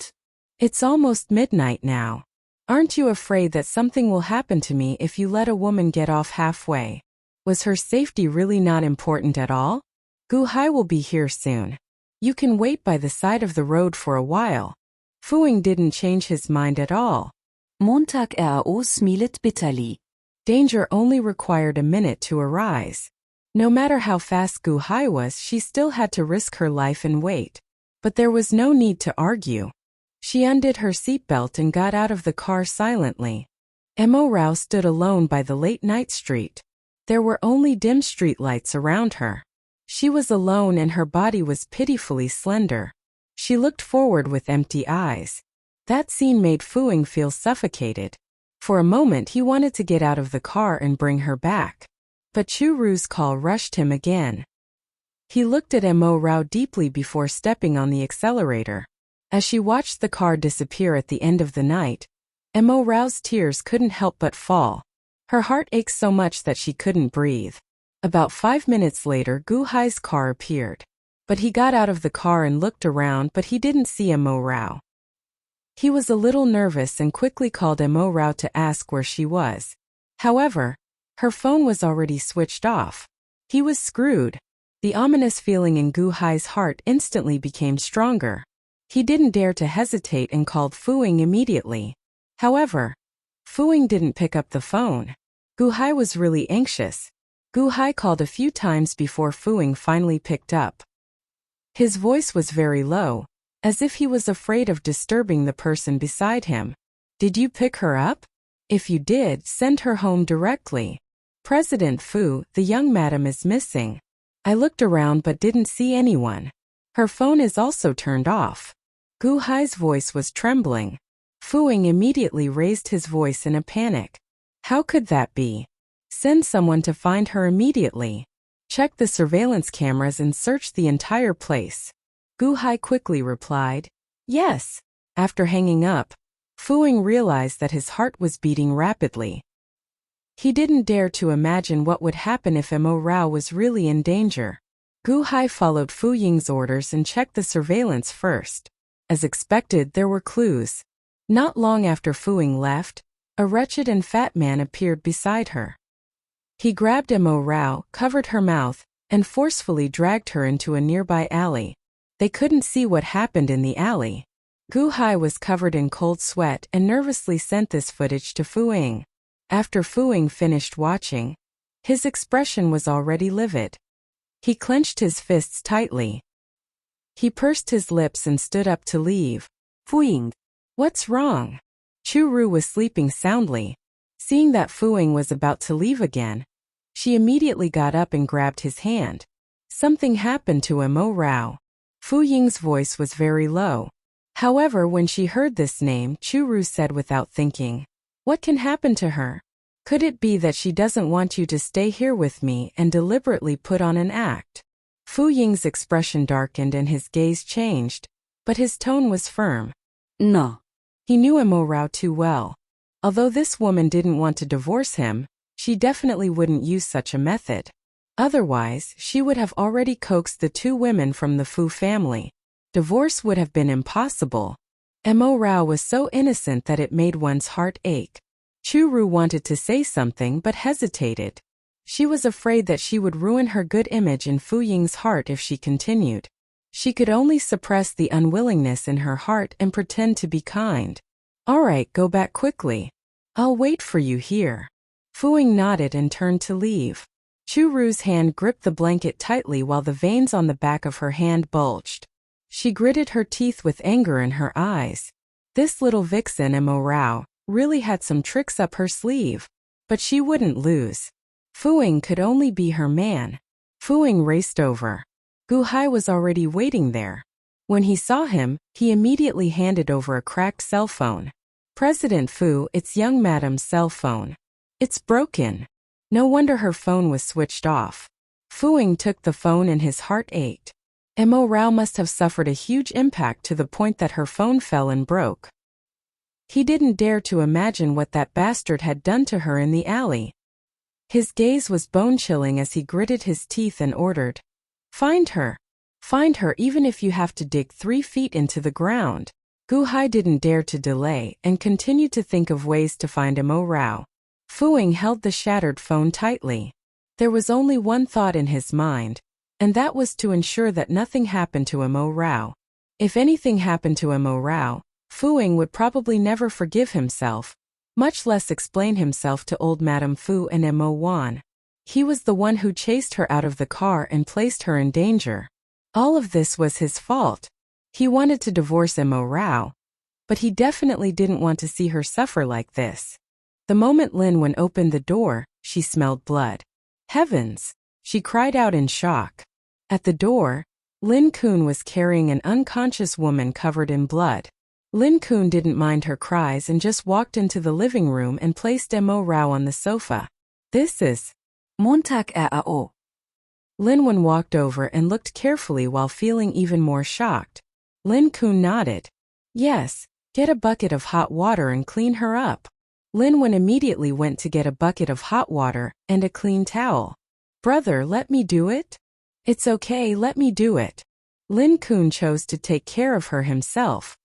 "It's almost midnight now. Aren't you afraid that something will happen to me if you let a woman get off halfway? Was her safety really not important at all? Gu Hai will be here soon. You can wait by the side of the road for a while." Fu Ying didn't change his mind at all. Montag smiled bitterly. Danger only required a minute to arise. No matter how fast Gu Hai was, she still had to risk her life and wait. But there was no need to argue. She undid her seatbelt and got out of the car silently. Mo Rao stood alone by the late-night street. There were only dim street lights around her. She was alone and her body was pitifully slender. She looked forward with empty eyes. That scene made Fu Ying feel suffocated. For a moment he wanted to get out of the car and bring her back. But Chu Ru's call rushed him again. He looked at Mo Rao deeply before stepping on the accelerator. As she watched the car disappear at the end of the night, Mo Rao's tears couldn't help but fall. Her heart ached so much that she couldn't breathe. About 5 minutes later, Gu Hai's car appeared. But he got out of the car and looked around, but he didn't see Mo Rao. He was a little nervous and quickly called Mo Rao to ask where she was. However, her phone was already switched off. He was screwed. The ominous feeling in Gu Hai's heart instantly became stronger. He didn't dare to hesitate and called Fu Ying immediately. However, Fu Ying didn't pick up the phone. Gu Hai was really anxious. Gu Hai called a few times before Fu Ying finally picked up. His voice was very low, as if he was afraid of disturbing the person beside him. "Did you pick her up? If you did, send her home directly. President Fu, the young madam is missing. I looked around but didn't see anyone. Her phone is also turned off." Gu Hai's voice was trembling. Fu Ying immediately raised his voice in a panic. How could that be? Send someone to find her immediately. Check the surveillance cameras and search the entire place. Gu Hai quickly replied, Yes. After hanging up, Fu Ying realized that his heart was beating rapidly. He didn't dare to imagine what would happen if Mo Rao was really in danger. Gu Hai followed Fu Ying's orders and checked the surveillance first. As expected, there were clues. Not long after Fu Ying left, a wretched and fat man appeared beside her. He grabbed Mo Rao, covered her mouth, and forcefully dragged her into a nearby alley. They couldn't see what happened in the alley. Gu Hai was covered in cold sweat and nervously sent this footage to Fu Ying. After Fu Ying finished watching, his expression was already livid. He clenched his fists tightly. He pursed his lips and stood up to leave. Fu Ying, what's wrong? Chu Ru was sleeping soundly. Seeing that Fu Ying was about to leave again, she immediately got up and grabbed his hand. Something happened to Mo Rao. Fu Ying's voice was very low. However, when she heard this name, Chu Ru said without thinking, What can happen to her? Could it be that she doesn't want you to stay here with me and deliberately put on an act? Fu Ying's expression darkened and his gaze changed, but his tone was firm. No. He knew Mo Rao too well. Although this woman didn't want to divorce him, she definitely wouldn't use such a method. Otherwise, she would have already coaxed the two women from the Fu family. Divorce would have been impossible. Mo Rao was so innocent that it made one's heart ache. Chu Ru wanted to say something but hesitated. She was afraid that she would ruin her good image in Fu Ying's heart if she continued. She could only suppress the unwillingness in her heart and pretend to be kind. All right, go back quickly. I'll wait for you here. Fu Ying nodded and turned to leave. Chu Ru's hand gripped the blanket tightly while the veins on the back of her hand bulged. She gritted her teeth with anger in her eyes. This little vixen Mo Rao really had some tricks up her sleeve. But she wouldn't lose. Fu Ying could only be her man. Fu Ying raced over. Gu Hai was already waiting there. When he saw him, he immediately handed over a cracked cell phone. President Fu, it's young madam's cell phone. It's broken. No wonder her phone was switched off. Fu Ying took the phone and his heart ached. Mo Rao must have suffered a huge impact to the point that her phone fell and broke. He didn't dare to imagine what that bastard had done to her in the alley. His gaze was bone-chilling as he gritted his teeth and ordered, Find her. Find her even if you have to dig 3 feet into the ground. Gu Hai didn't dare to delay and continued to think of ways to find Mo Rao. Fu Ying held the shattered phone tightly. There was only one thought in his mind, and that was to ensure that nothing happened to Mo Rao. If anything happened to Mo Rao, Fu Ying would probably never forgive himself, much less explain himself to old Madame Fu and Mo Wan. He was the one who chased her out of the car and placed her in danger. All of this was his fault. He wanted to divorce Mo Rao, but he definitely didn't want to see her suffer like this. The moment Lin Wen opened the door, she smelled blood. Heavens! She cried out in shock. At the door, Lin Kun was carrying an unconscious woman covered in blood. Lin Kun didn't mind her cries and just walked into the living room and placed Mo Rao on the sofa. This is Montag RAO. Lin Wen walked over and looked carefully while feeling even more shocked. Lin Kun nodded. Yes, get a bucket of hot water and clean her up. Lin Wen immediately went to get a bucket of hot water and a clean towel. Brother, let me do it? It's okay, let me do it. Lin Kun chose to take care of her himself.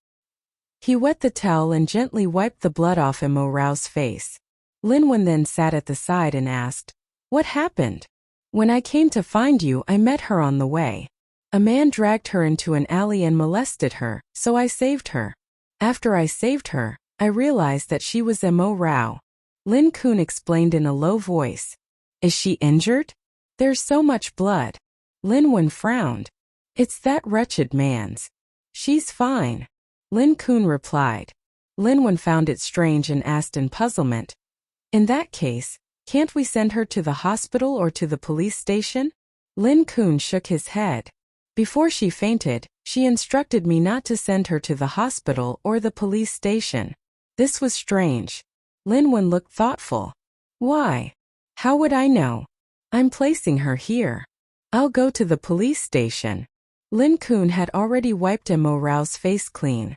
He wet the towel and gently wiped the blood off Mo Rao's face. Lin Wen then sat at the side and asked, What happened? When I came to find you, I met her on the way. A man dragged her into an alley and molested her, so I saved her. After I saved her, I realized that she was Mo Rao. Lin Kun explained in a low voice. Is she injured? There's so much blood. Lin Wen frowned. It's that wretched man's. She's fine. Lin Kun replied. Lin Wen found it strange and asked in puzzlement. In that case, can't we send her to the hospital or to the police station? Lin Kun shook his head. Before she fainted, She instructed me not to send her to the hospital or the police station. This was strange. Linwin looked thoughtful. Why? How would I know? I'm placing her here. I'll go to the police station. Lin Kun had already wiped Mo Rao's face clean.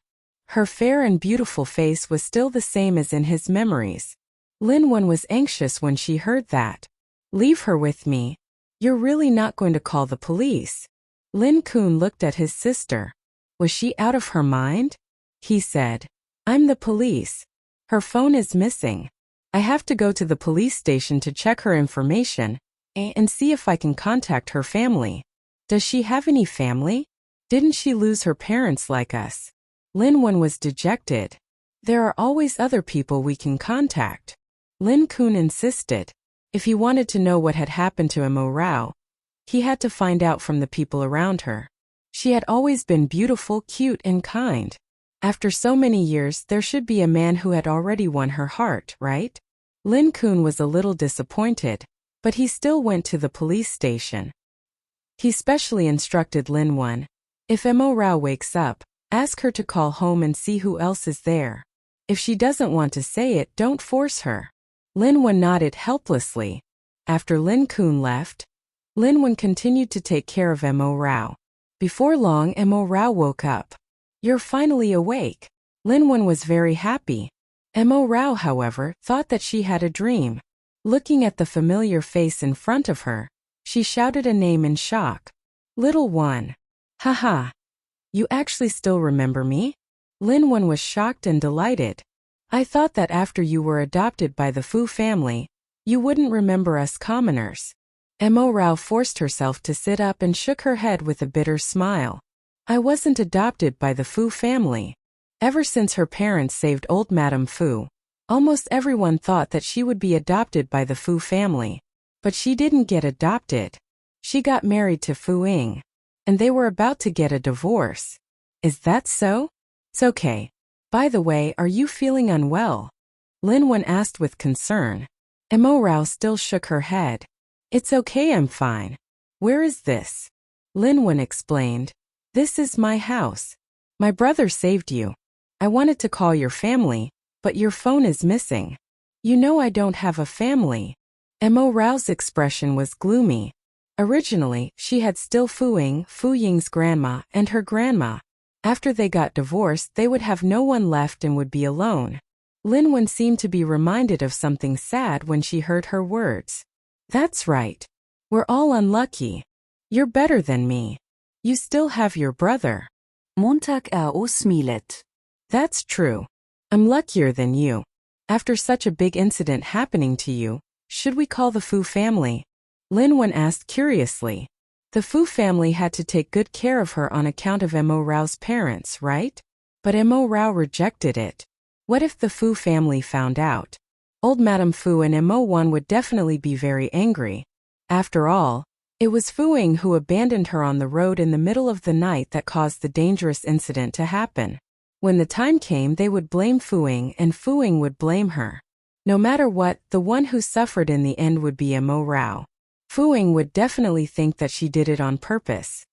Her fair and beautiful face was still the same as in his memories. Linwin was anxious when she heard that. Leave her with me. You're really not going to call the police? Lin Kun looked at his sister. Was she out of her mind? He said, I'm the police. Her phone is missing. I have to go to the police station to check her information and see if I can contact her family. Does she have any family? Didn't she lose her parents like us? Linwin was dejected. There are always other people we can contact. Lin Kun insisted. If he wanted to know what had happened to Mo Rao, he had to find out from the people around her. She had always been beautiful, cute, and kind. After so many years, there should be a man who had already won her heart, right? Lin Kun was a little disappointed, but he still went to the police station. He specially instructed Linwin, if Mo Rao wakes up, ask her to call home and see who else is there. If she doesn't want to say it, don't force her. Linwin nodded helplessly. After Lin Kun left, Linwin continued to take care of Mo Rao. Before long, Mo Rao woke up. You're finally awake. Linwin was very happy. Mo Rao, however, thought that she had a dream. Looking at the familiar face in front of her, she shouted a name in shock. Little one. Haha. You actually still remember me? Linwin was shocked and delighted. I thought that after you were adopted by the Fu family, you wouldn't remember us commoners. Mo Rao forced herself to sit up and shook her head with a bitter smile. I wasn't adopted by the Fu family. Ever since her parents saved old Madame Fu, almost everyone thought that she would be adopted by the Fu family. But she didn't get adopted. She got married to Fu Ying, and they were about to get a divorce. Is that so? It's okay. By the way, are you feeling unwell? Linwin asked with concern. Mo Rao still shook her head. It's okay, I'm fine. Where is this? Linwin explained. This is my house. My brother saved you. I wanted to call your family, but your phone is missing. You know I don't have a family. Mo Rao's expression was gloomy. Originally, she had still Fu Ying's grandma, and her grandma. After they got divorced, they would have no one left and would be alone. Linwin seemed to be reminded of something sad when she heard her words. That's right. We're all unlucky. You're better than me. You still have your brother. Montag smilet. That's true. I'm luckier than you. After such a big incident happening to you, should we call the Fu family? Linwin asked curiously. The Fu family had to take good care of her on account of Mo Rao's parents, right? But Mo Rao rejected it. What if the Fu family found out? Old Madame Fu and Mo Wan would definitely be very angry. After all, it was Fu Ying who abandoned her on the road in the middle of the night that caused the dangerous incident to happen. When the time came, they would blame Fu Ying and Fu Ying would blame her. No matter what, the one who suffered in the end would be Mo Rao. Fu Ying would definitely think that she did it on purpose.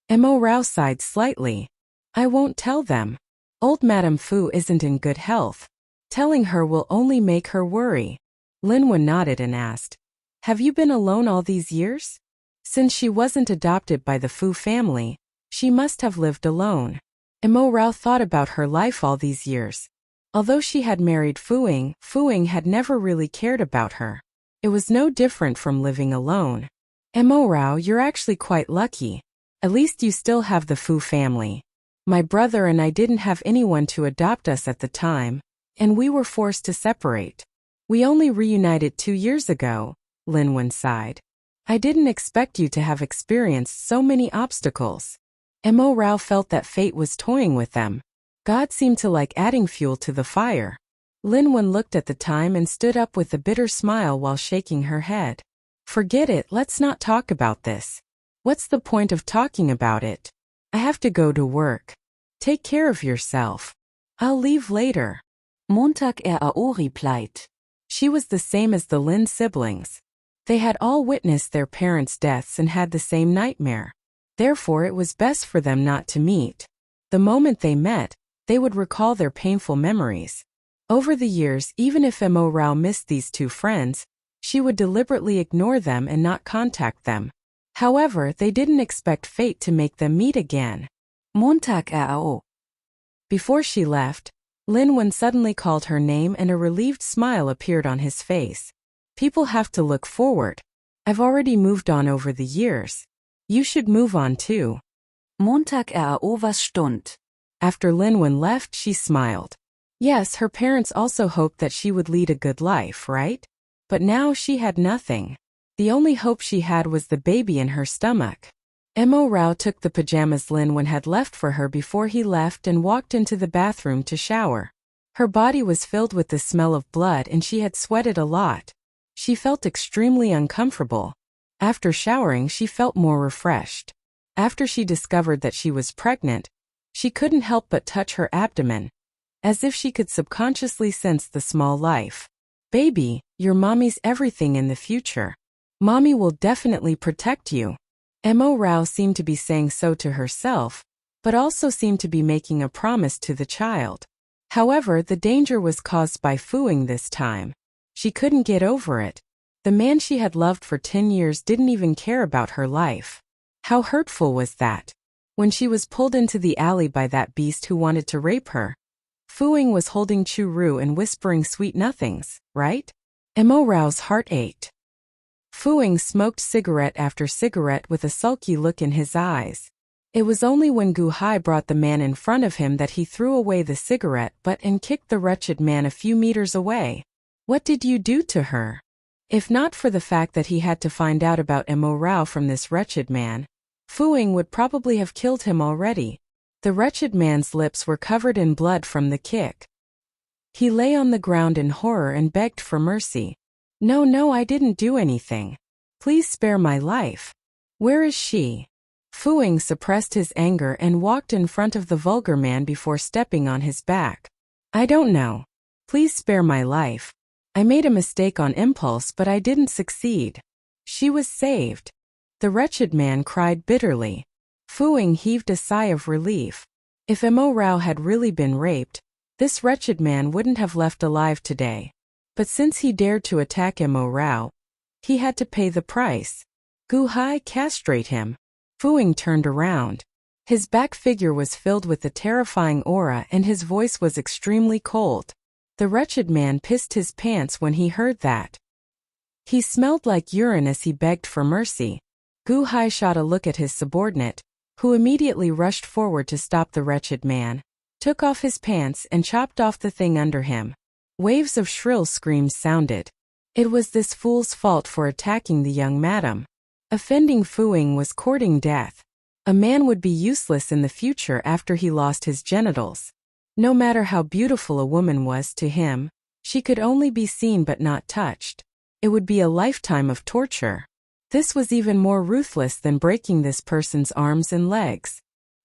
Mo Rao sighed slightly. I won't tell them. Old Madame Fu isn't in good health. Telling her will only make her worry. Linwin nodded and asked, have you been alone all these years? Since she wasn't adopted by the Fu family, she must have lived alone. Mo Rao thought about her life all these years. Although she had married Fu Ying had never really cared about her. It was no different from living alone. Mo Rao, you're actually quite lucky. At least you still have the Fu family. My brother and I didn't have anyone to adopt us at the time, and we were forced to separate. We only reunited 2 years ago, Linwin sighed. I didn't expect you to have experienced so many obstacles. Mo Rao felt that fate was toying with them. God seemed to like adding fuel to the fire. Linwin looked at the time and stood up with a bitter smile while shaking her head. Forget it, let's not talk about this. What's the point of talking about it? I have to go to work. Take care of yourself. I'll leave later. Montag replied. She was the same as the Lin siblings. They had all witnessed their parents' deaths and had the same nightmare. Therefore it was best for them not to meet. The moment they met, they would recall their painful memories. Over the years, even if Mo Rao missed these two friends, she would deliberately ignore them and not contact them. However, they didn't expect fate to make them meet again. Montag RAO. Before she left, Lin Wen suddenly called her name and a relieved smile appeared on his face. People have to look forward. I've already moved on over the years. You should move on too. Montag RAO was stund. After Lin Wen left, she smiled. Yes, her parents also hoped that she would lead a good life, right? But now she had nothing. The only hope she had was the baby in her stomach. Mo Rao took the pajamas Lin Wen had left for her before he left and walked into the bathroom to shower. Her body was filled with the smell of blood and she had sweated a lot. She felt extremely uncomfortable. After showering, she felt more refreshed. After she discovered that she was pregnant, she couldn't help but touch her abdomen, as if she could subconsciously sense the small life. Baby, your mommy's everything in the future. Mommy will definitely protect you. Mo Rao seemed to be saying so to herself, but also seemed to be making a promise to the child. However, the danger was caused by Fuing this time. She couldn't get over it. The man she had loved for 10 years didn't even care about her life. How hurtful was that? When she was pulled into the alley by that beast who wanted to rape her, Fuing was holding Chu Ru and whispering sweet nothings, right? Mo Rao's heart ached. Fuing smoked cigarette after cigarette with a sulky look in his eyes. It was only when Gu Hai brought the man in front of him that he threw away the cigarette butt and kicked the wretched man a few meters away. What did you do to her? If not for the fact that he had to find out about Mo Rao from this wretched man, Fuing would probably have killed him already. The wretched man's lips were covered in blood from the kick. He lay on the ground in horror and begged for mercy. No, I didn't do anything. Please spare my life. Where is she? Fuing suppressed his anger and walked in front of the vulgar man before stepping on his back. I don't know. Please spare my life. I made a mistake on impulse, but I didn't succeed. She was saved. The wretched man cried bitterly. Fuing heaved a sigh of relief. If Mo Rao had really been raped, this wretched man wouldn't have left alive today. But since he dared to attack Mo Rao, he had to pay the price. Gu Hai, castrate him. Fuing turned around. His back figure was filled with a terrifying aura and his voice was extremely cold. The wretched man pissed his pants when he heard that. He smelled like urine as he begged for mercy. Gu Hai shot a look at his subordinate, who immediately rushed forward to stop the wretched man, took off his pants and chopped off the thing under him. Waves of shrill screams sounded. It was this fool's fault for attacking the young madam. Offending Fuing was courting death. A man would be useless in the future after he lost his genitals. No matter how beautiful a woman was to him, she could only be seen but not touched. It would be a lifetime of torture. This was even more ruthless than breaking this person's arms and legs.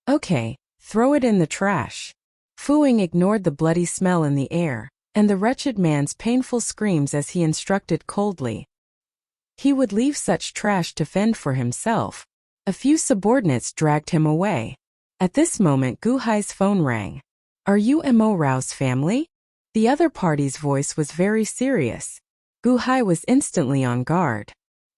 Okay, throw it in the trash. Fuing ignored the bloody smell in the air and the wretched man's painful screams as he instructed coldly. He would leave such trash to fend for himself. A few subordinates dragged him away. At this moment Gu Hai's phone rang. Are you Mo Rao's family? The other party's voice was very serious. Gu Hai was instantly on guard.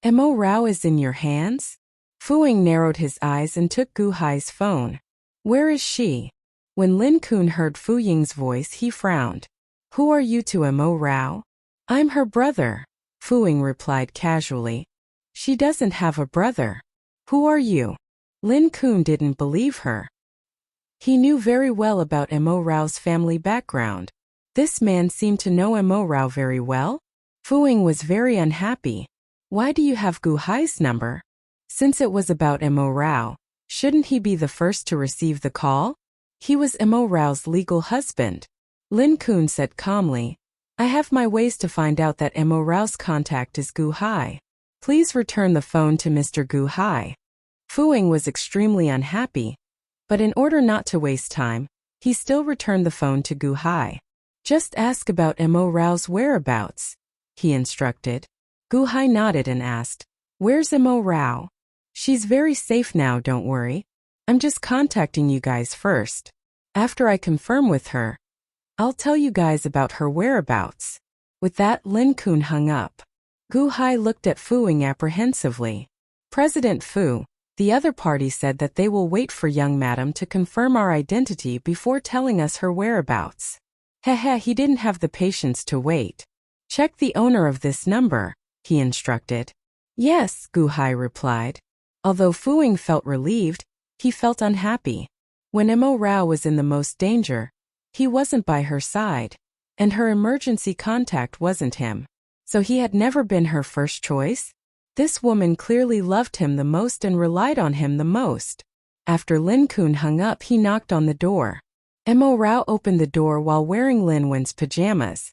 Mo Rao is in your hands? Fuing narrowed his eyes and took Gu Hai's phone. Where is she? When Lin Kun heard Fu Ying's voice, he frowned. Who are you to Mo Rao? I'm her brother, Fuing replied casually. She doesn't have a brother. Who are you? Lin Kun didn't believe her. He knew very well about Mo Rao's family background. This man seemed to know Mo Rao very well. Fuing was very unhappy. Why do you have Gu Hai's number? Since it was about Mo Rao, shouldn't he be the first to receive the call? He was Mo Rao's legal husband. Lin Kun said calmly, I have my ways to find out that Mo Rao's contact is Gu Hai. Please return the phone to Mr. Gu Hai. Fuing was extremely unhappy, but in order not to waste time, he still returned the phone to Gu Hai. Just ask about Mo Rao's whereabouts, he instructed. Gu Hai nodded and asked, Where's Mo Rao? She's very safe now, don't worry. I'm just contacting you guys first. After I confirm with her, I'll tell you guys about her whereabouts." With that, Lin Kun hung up. Gu Hai looked at Fuing apprehensively. "President Fu, the other party said that they will wait for young madam to confirm our identity before telling us her whereabouts." Heh, he didn't have the patience to wait. "Check the owner of this number," he instructed. "Yes," Gu Hai replied. Although Fuing felt relieved, he felt unhappy. When Mo Rao was in the most danger, he wasn't by her side, and her emergency contact wasn't him. So he had never been her first choice? This woman clearly loved him the most and relied on him the most. After Lin Kun hung up, he knocked on the door. Mo Rao opened the door while wearing Lin Wen's pajamas.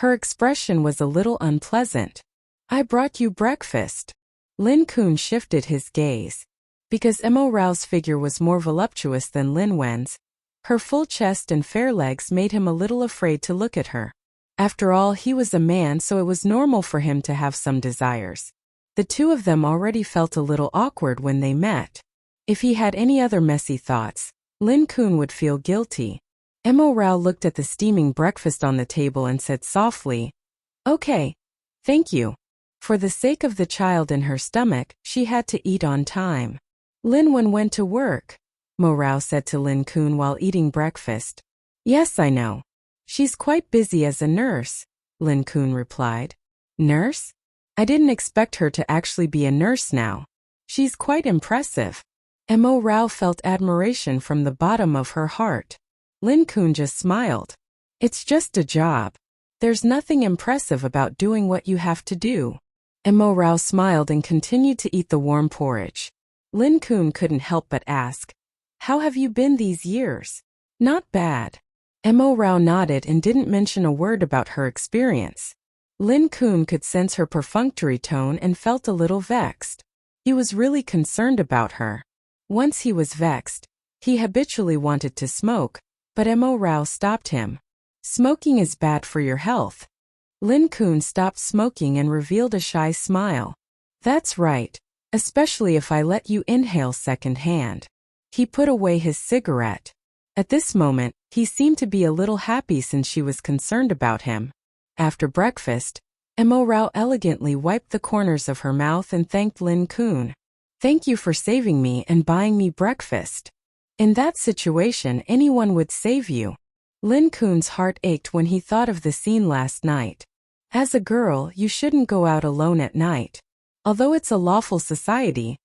Her expression was a little unpleasant. "I brought you breakfast." Lin Kun shifted his gaze. Because Mo Rao's figure was more voluptuous than Lin Wen's, her full chest and fair legs made him a little afraid to look at her. After all, he was a man, so it was normal for him to have some desires. The two of them already felt a little awkward when they met. If he had any other messy thoughts, Lin Kun would feel guilty. Mo Rao looked at the steaming breakfast on the table and said softly, "Okay, thank you." For the sake of the child in her stomach, she had to eat on time. "Lin Wen went to work," Mo Rao said to Lin Kun while eating breakfast. "Yes, I know. She's quite busy as a nurse," Lin Kun replied. "Nurse? I didn't expect her to actually be a nurse now. She's quite impressive." Mo Rao felt admiration from the bottom of her heart. Lin Kun just smiled. "It's just a job. There's nothing impressive about doing what you have to do." Mo Rao smiled and continued to eat the warm porridge. Lin Kun couldn't help but ask, "How have you been these years?" "Not bad." Mo Rao nodded and didn't mention a word about her experience. Lin Kun could sense her perfunctory tone and felt a little vexed. He was really concerned about her. Once he was vexed, he habitually wanted to smoke, but Mo Rao stopped him. "Smoking is bad for your health." Lin Kun stopped smoking and revealed a shy smile. "That's right, especially if I let you inhale secondhand." He put away his cigarette. At this moment, he seemed to be a little happy since she was concerned about him. After breakfast, Mo Rao elegantly wiped the corners of her mouth and thanked Lin Kun. "Thank you for saving me and buying me breakfast. In that situation, anyone would save you." Lin Kun's heart ached when he thought of the scene last night. As a girl, you shouldn't go out alone at night. Although it's a lawful society,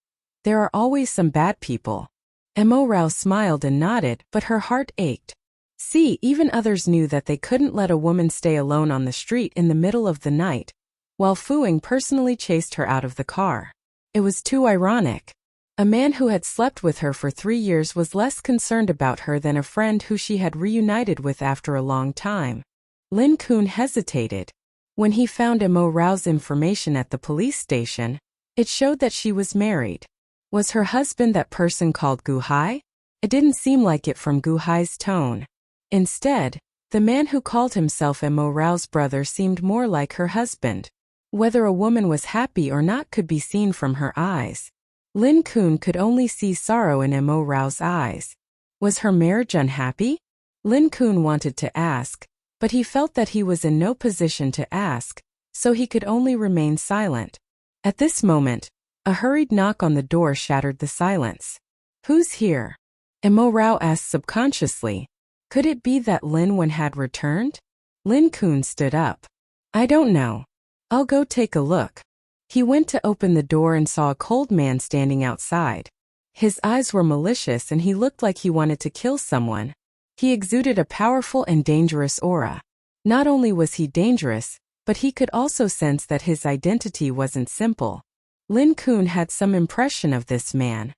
there are always some bad people. Mo Rao smiled and nodded, but her heart ached. See, even others knew that they couldn't let a woman stay alone on the street in the middle of the night, while Fuing personally chased her out of the car. It was too ironic. A man who had slept with her for 3 years was less concerned about her than a friend who she had reunited with after a long time. Lin Kun hesitated. When he found Mo Rao's information at the police station, it showed that she was married. Was her husband that person called Gu Hai? It didn't seem like it from Gu Hai's tone. Instead, the man who called himself Mo Rao's brother seemed more like her husband. Whether a woman was happy or not could be seen from her eyes. Lin Kun could only see sorrow in Mo Rao's eyes. Was her marriage unhappy? Lin Kun wanted to ask, but he felt that he was in no position to ask, so he could only remain silent. At this moment, a hurried knock on the door shattered the silence. "Who's here?" Mo Rao asked subconsciously. Could it be that Lin Wen had returned? Lin Kun stood up. "I don't know. I'll go take a look." He went to open the door and saw a cold man standing outside. His eyes were malicious and he looked like he wanted to kill someone. He exuded a powerful and dangerous aura. Not only was he dangerous, but he could also sense that his identity wasn't simple. Lin Kun had some impression of this man.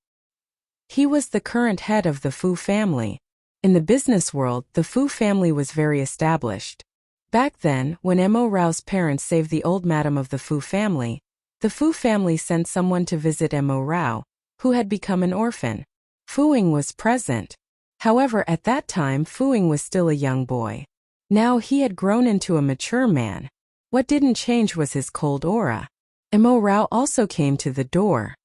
He was the current head of the Fu family. In the business world, the Fu family was very established. Back then, when Mo Rao's parents saved the old madam of the Fu family sent someone to visit Mo Rao, who had become an orphan. Fuing was present. However, at that time, Fuing was still a young boy. Now he had grown into a mature man. What didn't change was his cold aura. Mo Rao also came to the door.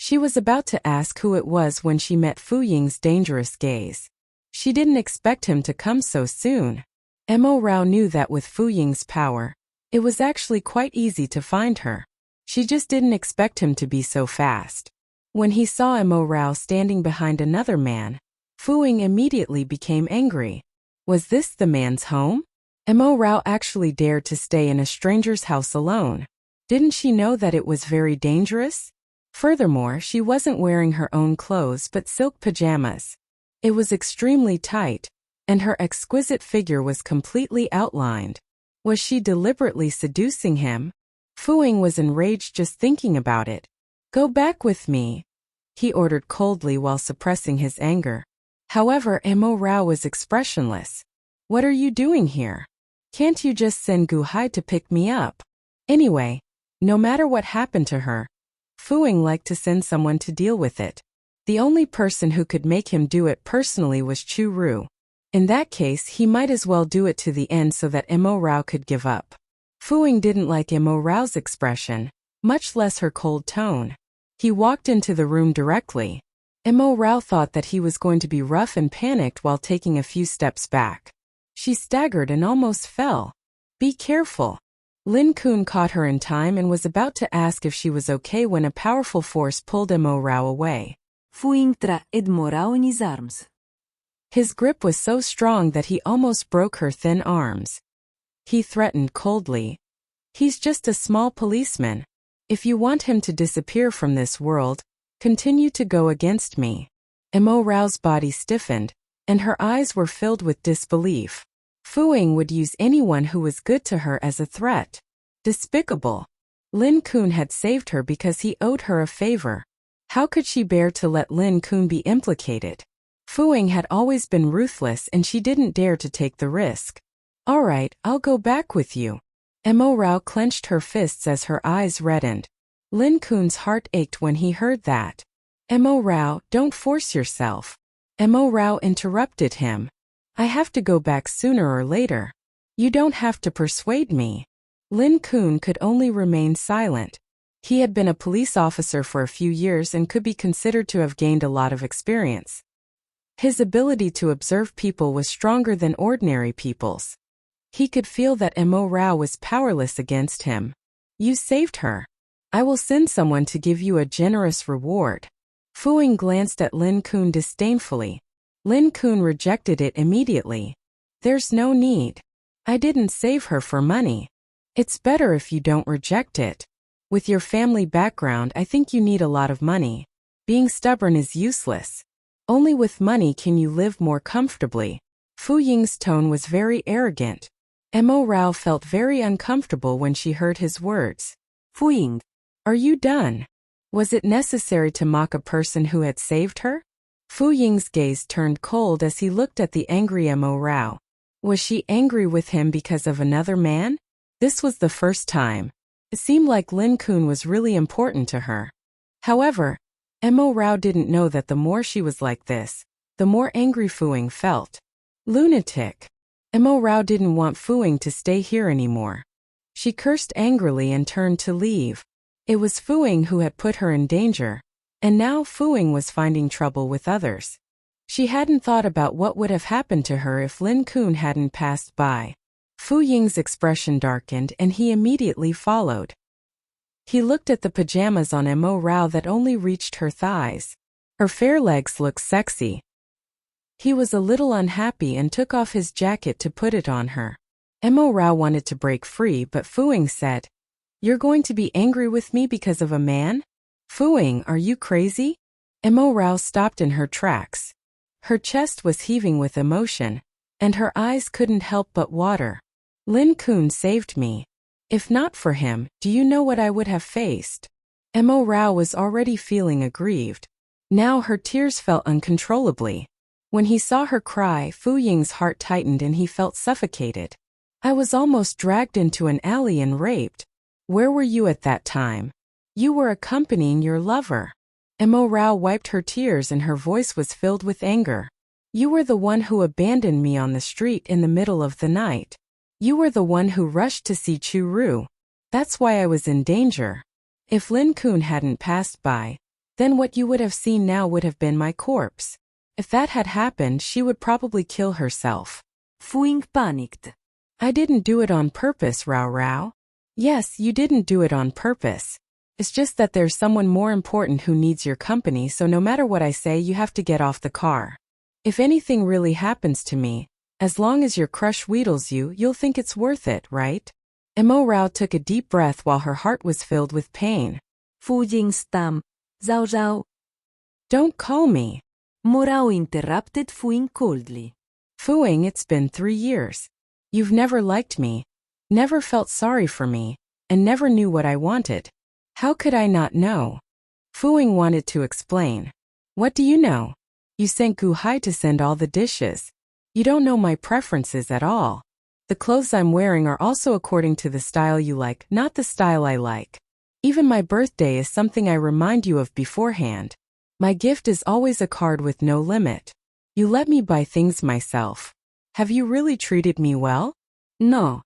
She was about to ask who it was when she met Fu Ying's dangerous gaze. She didn't expect him to come so soon. Mo Rao knew that with Fu Ying's power, it was actually quite easy to find her. She just didn't expect him to be so fast. When he saw Mo Rao standing behind another man, Fu Ying immediately became angry. Was this the man's home? Mo Rao actually dared to stay in a stranger's house alone. Didn't she know that it was very dangerous? Furthermore, she wasn't wearing her own clothes but silk pajamas. It was extremely tight, and her exquisite figure was completely outlined. Was she deliberately seducing him? Fu Ying was enraged just thinking about it. Go back with me, he ordered coldly while suppressing his anger. However, Mo Rao was expressionless. What are you doing here? Can't you just send Gu Hai to pick me up? Anyway, no matter what happened to her, Fu Ying liked to send someone to deal with it. The only person who could make him do it personally was Chu Ru. In that case, he might as well do it to the end so that Mo Rao could give up. Fu Ying didn't like Mo Rao's expression, much less her cold tone. He walked into the room directly. Mo Rao thought that he was going to be rough and panicked while taking a few steps back. She staggered and almost fell. Be careful. Lin Kun caught her in time and was about to ask if she was okay when a powerful force pulled Mo Rao away. Fu Ying traed Mo Rao in his arms. His grip was so strong that he almost broke her thin arms. He threatened coldly. He's just a small policeman. If you want him to disappear from this world, continue to go against me. Mo Rao's body stiffened, and her eyes were filled with disbelief. Fu Ying would use anyone who was good to her as a threat. Despicable. Lin Kun had saved her because he owed her a favor. How could she bear to let Lin Kun be implicated? Fu Ying had always been ruthless and she didn't dare to take the risk. All right, I'll go back with you. Mo Rao clenched her fists as her eyes reddened. Lin Kun's heart ached when he heard that. Mo Rao, don't force yourself. Mo Rao interrupted him. I have to go back sooner or later. You don't have to persuade me. Lin Kun could only remain silent. He had been a police officer for a few years and could be considered to have gained a lot of experience. His ability to observe people was stronger than ordinary people's. He could feel that Mo Rao was powerless against him. You saved her. I will send someone to give you a generous reward. Fu Ying glanced at Lin Kun disdainfully. Lin Kun rejected it immediately. There's no need. I didn't save her for money. It's better if you don't reject it. With your family background, I think you need a lot of money. Being stubborn is useless. Only with money can you live more comfortably. Fu Ying's tone was very arrogant. Mo Rao felt very uncomfortable when she heard his words. Fu Ying, are you done? Was it necessary to mock a person who had saved her? Fu Ying's gaze turned cold as he looked at the angry Mo Rao. Was she angry with him because of another man? This was the first time. It seemed like Lin Kun was really important to her. However, Mo Rao didn't know that the more she was like this, the more angry Fu Ying felt. Lunatic. Mo Rao didn't want Fu Ying to stay here anymore. She cursed angrily and turned to leave. It was Fu Ying who had put her in danger, and now Fu Ying was finding trouble with others. She hadn't thought about what would have happened to her if Lin Kun hadn't passed by. Fu Ying's expression darkened and he immediately followed. He looked at the pajamas on Mo Rao that only reached her thighs. Her fair legs looked sexy. He was a little unhappy and took off his jacket to put it on her. Mo Rao wanted to break free, but Fu Ying said, "You're going to be angry with me because of a man? Fu Ying, are you crazy?" Mo Rao stopped in her tracks. Her chest was heaving with emotion, and her eyes couldn't help but water. Lin Kun saved me. If not for him, do you know what I would have faced? Mo Rao was already feeling aggrieved. Now her tears fell uncontrollably. When he saw her cry, Fu Ying's heart tightened and he felt suffocated. I was almost dragged into an alley and raped. Where were you at that time? You were accompanying your lover. Mo Rao wiped her tears and her voice was filled with anger. You were the one who abandoned me on the street in the middle of the night. You were the one who rushed to see Chu Ru. That's why I was in danger. If Lin Kun hadn't passed by, Then what you would have seen now would have been my corpse. If that had happened, she would probably kill herself. Fuing panicked. I didn't do it on purpose, Rao Rao. Yes, you didn't do it on purpose. It's just that there's someone more important who needs your company, so no matter what I say, you have to get off the car. If anything really happens to me, as long as your crush wheedles you, you'll think it's worth it, right? Mo Rao took a deep breath while her heart was filled with pain. Fu Ying stam. Zhao Zhao. Don't call me. Mo Rao interrupted Fuing coldly. Fuing, it's been 3 years. You've never liked me, never felt sorry for me, and never knew what I wanted. How could I not know? Fuing wanted to explain. What do you know? You sent Gu Hai to send all the dishes. You don't know my preferences at all. The clothes I'm wearing are also according to the style you like, not the style I like. Even my birthday is something I remind you of beforehand. My gift is always a card with no limit. You let me buy things myself. Have you really treated me well? No.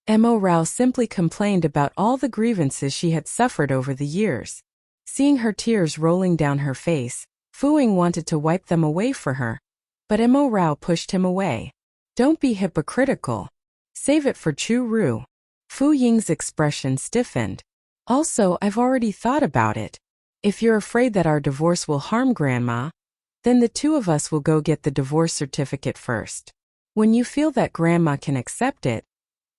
Mo Rao simply complained about all the grievances she had suffered over the years. Seeing her tears rolling down her face, Fuing wanted to wipe them away for her. But Mo Rao pushed him away. Don't be hypocritical. Save it for Chu Ru. Fu Ying's expression stiffened. Also, I've already thought about it. If you're afraid that our divorce will harm Grandma, then the two of us will go get the divorce certificate first. When you feel that Grandma can accept it,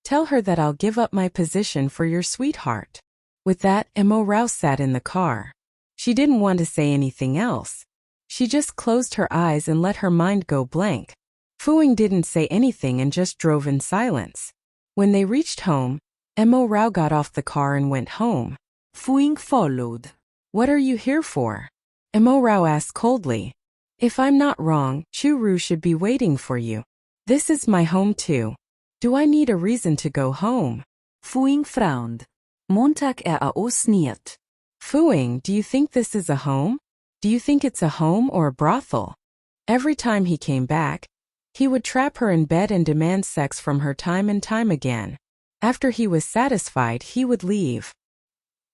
tell her that I'll give up my position for your sweetheart. With that, Mo Rao sat in the car. She didn't want to say anything else. She just closed her eyes and let her mind go blank. Fuing didn't say anything and just drove in silence. When they reached home, Mo Rao got off the car and went home. Fuing followed. What are you here for? Mo Rao asked coldly. If I'm not wrong, Chu Ru should be waiting for you. This is my home too. Do I need a reason to go home? Fuing frowned. Montag sneert. Fuing, do you think this is a home? Do you think it's a home or a brothel? Every time he came back, he would trap her in bed and demand sex from her time and time again. After he was satisfied, he would leave.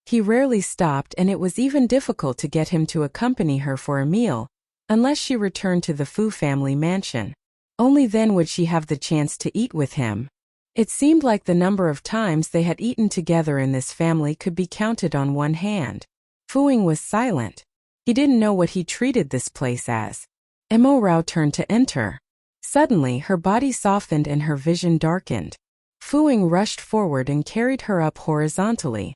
He rarely stopped, and it was even difficult to get him to accompany her for a meal, unless she returned to the Fu family mansion. Only then would she have the chance to eat with him. It seemed like the number of times they had eaten together in this family could be counted on one hand. Fuing was silent. He didn't know what he treated this place as. Mo Rao turned to enter. Suddenly, her body softened and her vision darkened. Fuing rushed forward and carried her up horizontally.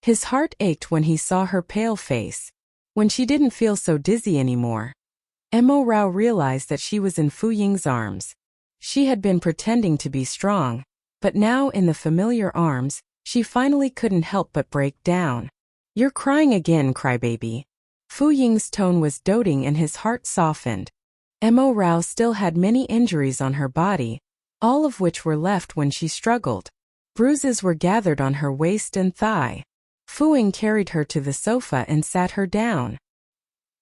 His heart ached when he saw her pale face. When she didn't feel so dizzy anymore, Mo Rao realized that she was in Fu Ying's arms. She had been pretending to be strong, but now in the familiar arms, she finally couldn't help but break down. You're crying again, crybaby. Fu Ying's tone was doting and his heart softened. Mo Rao still had many injuries on her body, all of which were left when she struggled. Bruises were gathered on her waist and thigh. Fuing carried her to the sofa and sat her down.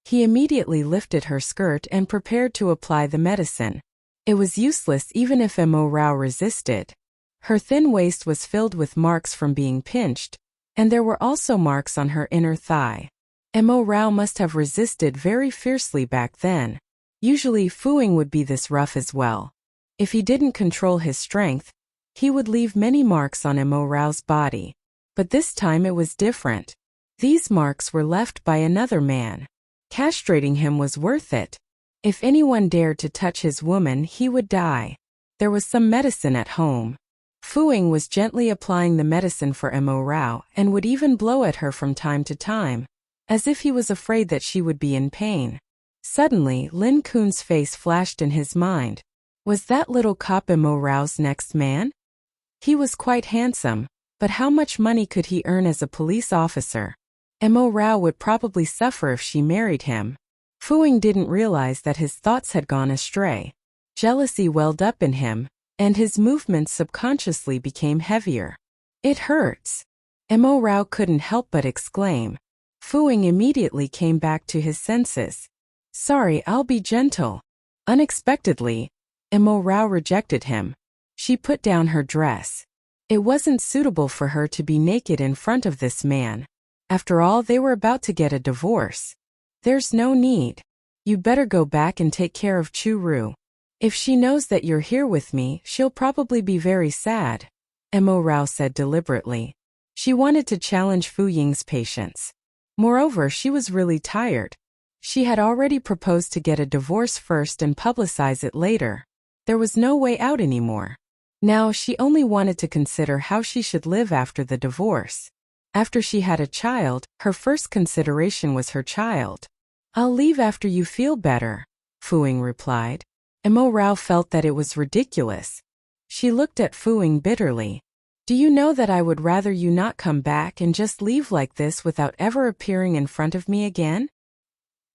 He immediately lifted her skirt and prepared to apply the medicine. It was useless even if Mo Rao resisted. Her thin waist was filled with marks from being pinched, and there were also marks on her inner thigh. Mo Rao must have resisted very fiercely back then. Usually Fuing would be this rough as well. If he didn't control his strength, he would leave many marks on Mo Rao's body. But this time it was different. These marks were left by another man. Castrating him was worth it. If anyone dared to touch his woman, he would die. There was some medicine at home. Fuing was gently applying the medicine for Mo Rao and would even blow at her from time to time, as if he was afraid that she would be in pain. Suddenly, Lin Kun's face flashed in his mind. Was that little cop Mo Rao's next man? He was quite handsome, but how much money could he earn as a police officer? Mo Rao would probably suffer if she married him. Fuing didn't realize that his thoughts had gone astray. Jealousy welled up in him, and his movements subconsciously became heavier. It hurts. Mo Rao couldn't help but exclaim. Fuing immediately came back to his senses. Sorry, I'll be gentle. Unexpectedly, Mo Rao rejected him. She put down her dress. It wasn't suitable for her to be naked in front of this man. After all, they were about to get a divorce. There's no need. You better go back and take care of Chu-Ru. If she knows that you're here with me, she'll probably be very sad, Mo Rao said deliberately. She wanted to challenge Fu Ying's patience. Moreover, she was really tired. She had already proposed to get a divorce first and publicize it later. There was no way out anymore. Now she only wanted to consider how she should live after the divorce. After she had a child, her first consideration was her child. I'll leave after you feel better, Fu Ying replied. Mo Rao felt that it was ridiculous. She looked at Fu Ying bitterly. Do you know that I would rather you not come back and just leave like this without ever appearing in front of me again?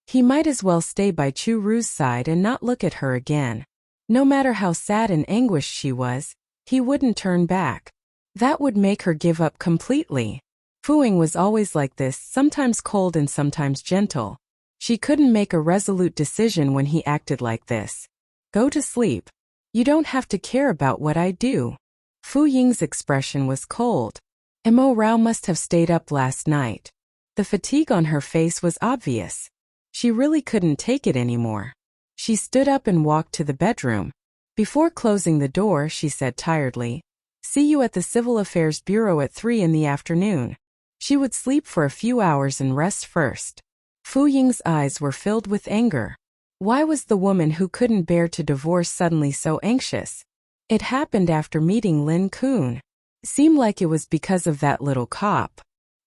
He might as well stay by Chu-Ru's side and not look at her again. No matter how sad and anguished she was, he wouldn't turn back. That would make her give up completely. Fu Ying was always like this, sometimes cold and sometimes gentle. She couldn't make a resolute decision when he acted like this. Go to sleep. You don't have to care about what I do. Fu Ying's expression was cold. Mo Rao must have stayed up last night. The fatigue on her face was obvious. She really couldn't take it anymore. She stood up and walked to the bedroom. Before closing the door, she said tiredly, "See you at the Civil Affairs Bureau at 3 in the afternoon." She would sleep for a few hours and rest first. Fu Ying's eyes were filled with anger. Why was the woman who couldn't bear to divorce suddenly so anxious? It happened after meeting Lin Kun. Seemed like it was because of that little cop.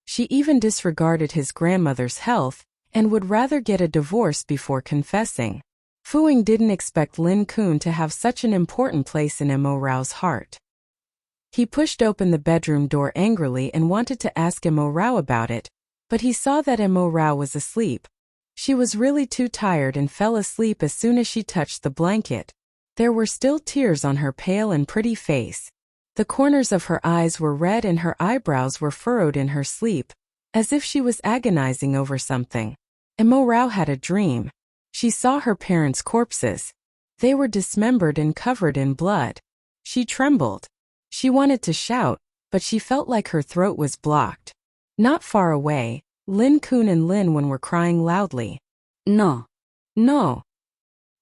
She even disregarded his grandmother's health and would rather get a divorce before confessing. Fu Ying didn't expect Lin Kun to have such an important place in Mo Rao's heart. He pushed open the bedroom door angrily and wanted to ask Mo Rao about it, but he saw that Mo Rao was asleep. She was really too tired and fell asleep as soon as she touched the blanket. There were still tears on her pale and pretty face. The corners of her eyes were red and her eyebrows were furrowed in her sleep, as if she was agonizing over something. Mo Rao had a dream. She saw her parents' corpses. They were dismembered and covered in blood. She trembled. She wanted to shout, but she felt like her throat was blocked. Not far away, Lin Kun and Lin Wen were crying loudly. No. No.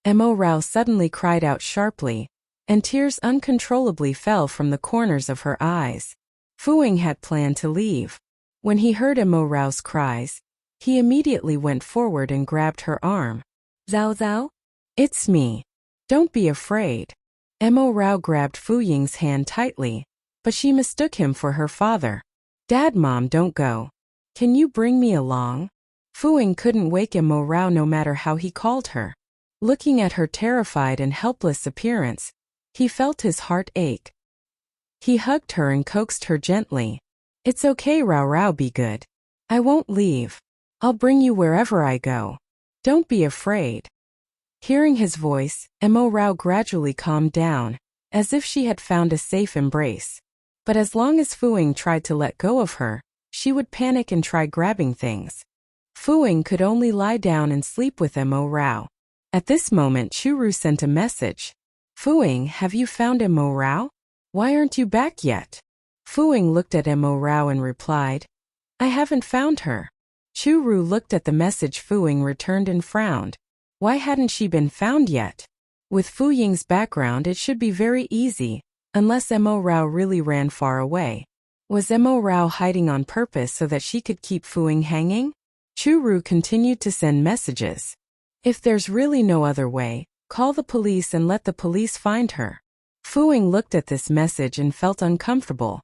Mo Rao suddenly cried out sharply, and tears uncontrollably fell from the corners of her eyes. Fu Ying had planned to leave. When he heard Mo Rao's cries, he immediately went forward and grabbed her arm. Zhao Zhao? It's me. Don't be afraid. Mo Rao grabbed Fu Ying's hand tightly, but she mistook him for her father. Dad, Mom, don't go. Can you bring me along? Fu Ying couldn't wake Mo Rao no matter how he called her. Looking at her terrified and helpless appearance, he felt his heart ache. He hugged her and coaxed her gently. It's okay, Rao Rao, be good. I won't leave. I'll bring you wherever I go. Don't be afraid. Hearing his voice, Mo Rao gradually calmed down, as if she had found a safe embrace. But as long as Fu Ying tried to let go of her, she would panic and try grabbing things. Fu Ying could only lie down and sleep with Mo Rao. At this moment, Chu-Ru sent a message. Fu Ying, have you found Mo Rao? Why aren't you back yet? Fu Ying looked at Mo Rao and replied, I haven't found her. Chu-Ru looked at the message Fu Ying returned and frowned. Why hadn't she been found yet? With Fu Ying's background, it should be very easy, unless Mo Rao really ran far away. Was Mo Rao hiding on purpose so that she could keep Fu Ying hanging? Chu-Ru continued to send messages. If there's really no other way, call the police and let the police find her. Fu Ying looked at this message and felt uncomfortable.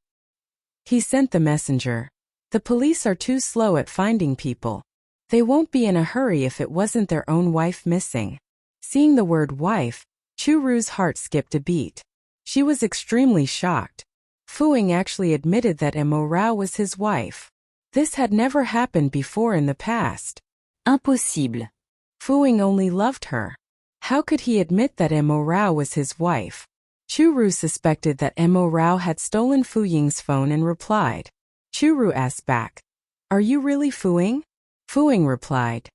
He sent the messenger. The police are too slow at finding people. They won't be in a hurry if it wasn't their own wife missing. Seeing the word wife, Chu-Ru's heart skipped a beat. She was extremely shocked. Fu Ying actually admitted that Mo Rao was his wife. This had never happened before in the past. Impossible. Fu Ying only loved her. How could he admit that Mo Rao was his wife? Chu-Ru suspected that Mo Rao had stolen Fu Ying's phone and replied. Chu-Ru asked back, Are you really Fu Ying? Fu Ying replied,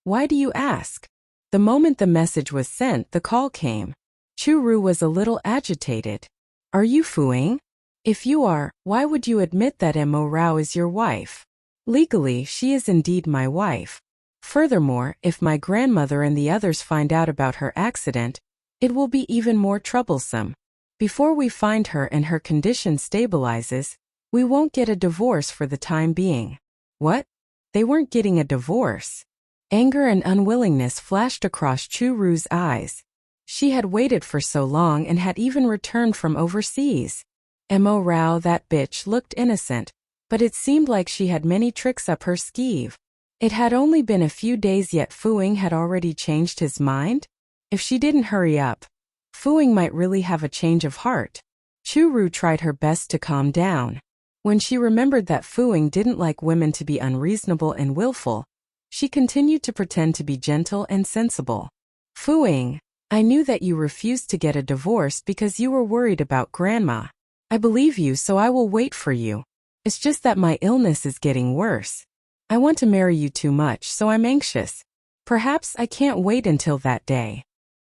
Why do you ask? The moment the message was sent, the call came. Chu-Ru was a little agitated. Are you Fu Ying? If you are, why would you admit that Mo Rao is your wife? Legally, she is indeed my wife. Furthermore, if my grandmother and the others find out about her accident, it will be even more troublesome. Before we find her and her condition stabilizes, we won't get a divorce for the time being. What? They weren't getting a divorce? Anger and unwillingness flashed across Chu-Ru's eyes. She had waited for so long and had even returned from overseas. Mo Rao, that bitch, looked innocent, but it seemed like she had many tricks up her sleeve. It had only been a few days yet Fu-Ying had already changed his mind? If she didn't hurry up, Fu-Ying might really have a change of heart. Chu-Ru tried her best to calm down. When she remembered that Fu-Ying didn't like women to be unreasonable and willful, she continued to pretend to be gentle and sensible. Fu-Ying, I knew that you refused to get a divorce because you were worried about Grandma. I believe you, so I will wait for you. It's just that my illness is getting worse. I want to marry you too much, so I'm anxious. Perhaps I can't wait until that day.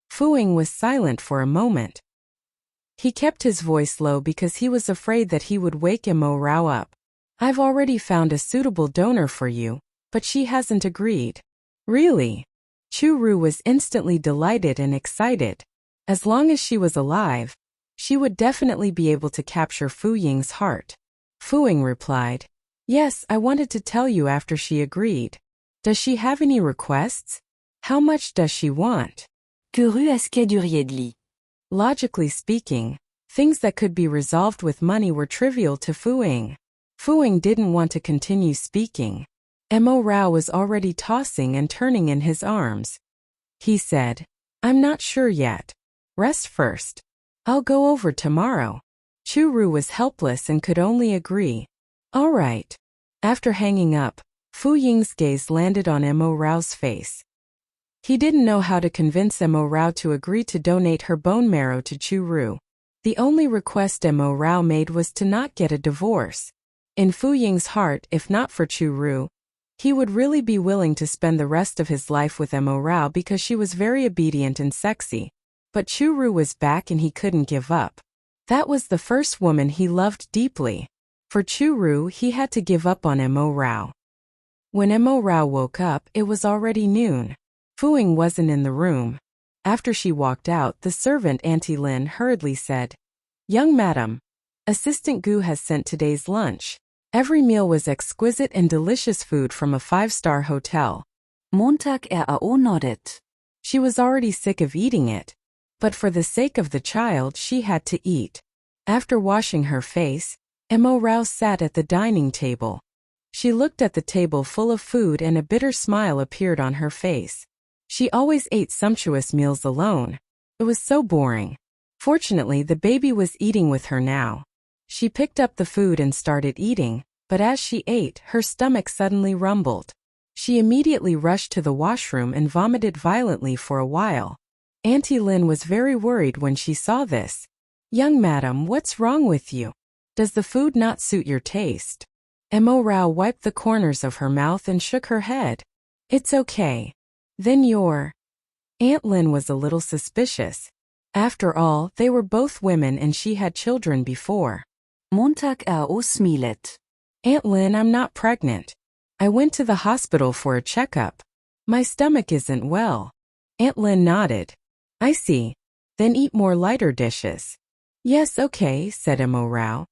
Fu-Ying was silent for a moment. He kept his voice low because he was afraid that he would wake Mo Rao up. I've already found a suitable donor for you, but she hasn't agreed. Really? Chu-Ru was instantly delighted and excited. As long as she was alive, she would definitely be able to capture Fu-Ying's heart. Fu-Ying replied, Yes, I wanted to tell you after she agreed. Does she have any requests? How much does she want? Que est-ce qu'elle Logically speaking, things that could be resolved with money were trivial to Fu-Ying. Fu-Ying didn't want to continue speaking. Mo Rao was already tossing and turning in his arms. He said, I'm not sure yet. Rest first. I'll go over tomorrow. Chu-Ru was helpless and could only agree. All right. After hanging up, Fu-Ying's gaze landed on Mo Rao's face. He didn't know how to convince Mo Rao to agree to donate her bone marrow to Chu-Ru. The only request Mo Rao made was to not get a divorce. In Fu-Ying's heart, if not for Chu-Ru, he would really be willing to spend the rest of his life with Mo Rao because she was very obedient and sexy. But Chu-Ru was back and he couldn't give up. That was the first woman he loved deeply. For Chu-Ru, he had to give up on Mo Rao. When Mo Rao woke up, it was already noon. Fu-Ying wasn't in the room. After she walked out, the servant Auntie Lin hurriedly said, Young madam, Assistant Gu has sent today's lunch. Every meal was exquisite and delicious food from a 5-star hotel. Montag RAO nodded. She was already sick of eating it, but for the sake of the child she had to eat. After washing her face, Mo Rao sat at the dining table. She looked at the table full of food and a bitter smile appeared on her face. She always ate sumptuous meals alone. It was so boring. Fortunately, the baby was eating with her now. She picked up the food and started eating, but as she ate, her stomach suddenly rumbled. She immediately rushed to the washroom and vomited violently for a while. Auntie Lin was very worried when she saw this. Young madam, what's wrong with you? Does the food not suit your taste? Mo Rao wiped the corners of her mouth and shook her head. It's okay. Then your Aunt Lin was a little suspicious. After all, they were both women and she had children before. Montag RAO smilet. Aunt Lin, I'm not pregnant. I went to the hospital for a checkup. My stomach isn't well. Aunt Lin nodded. I see. Then eat more lighter dishes. Yes, okay, said Mo Rao.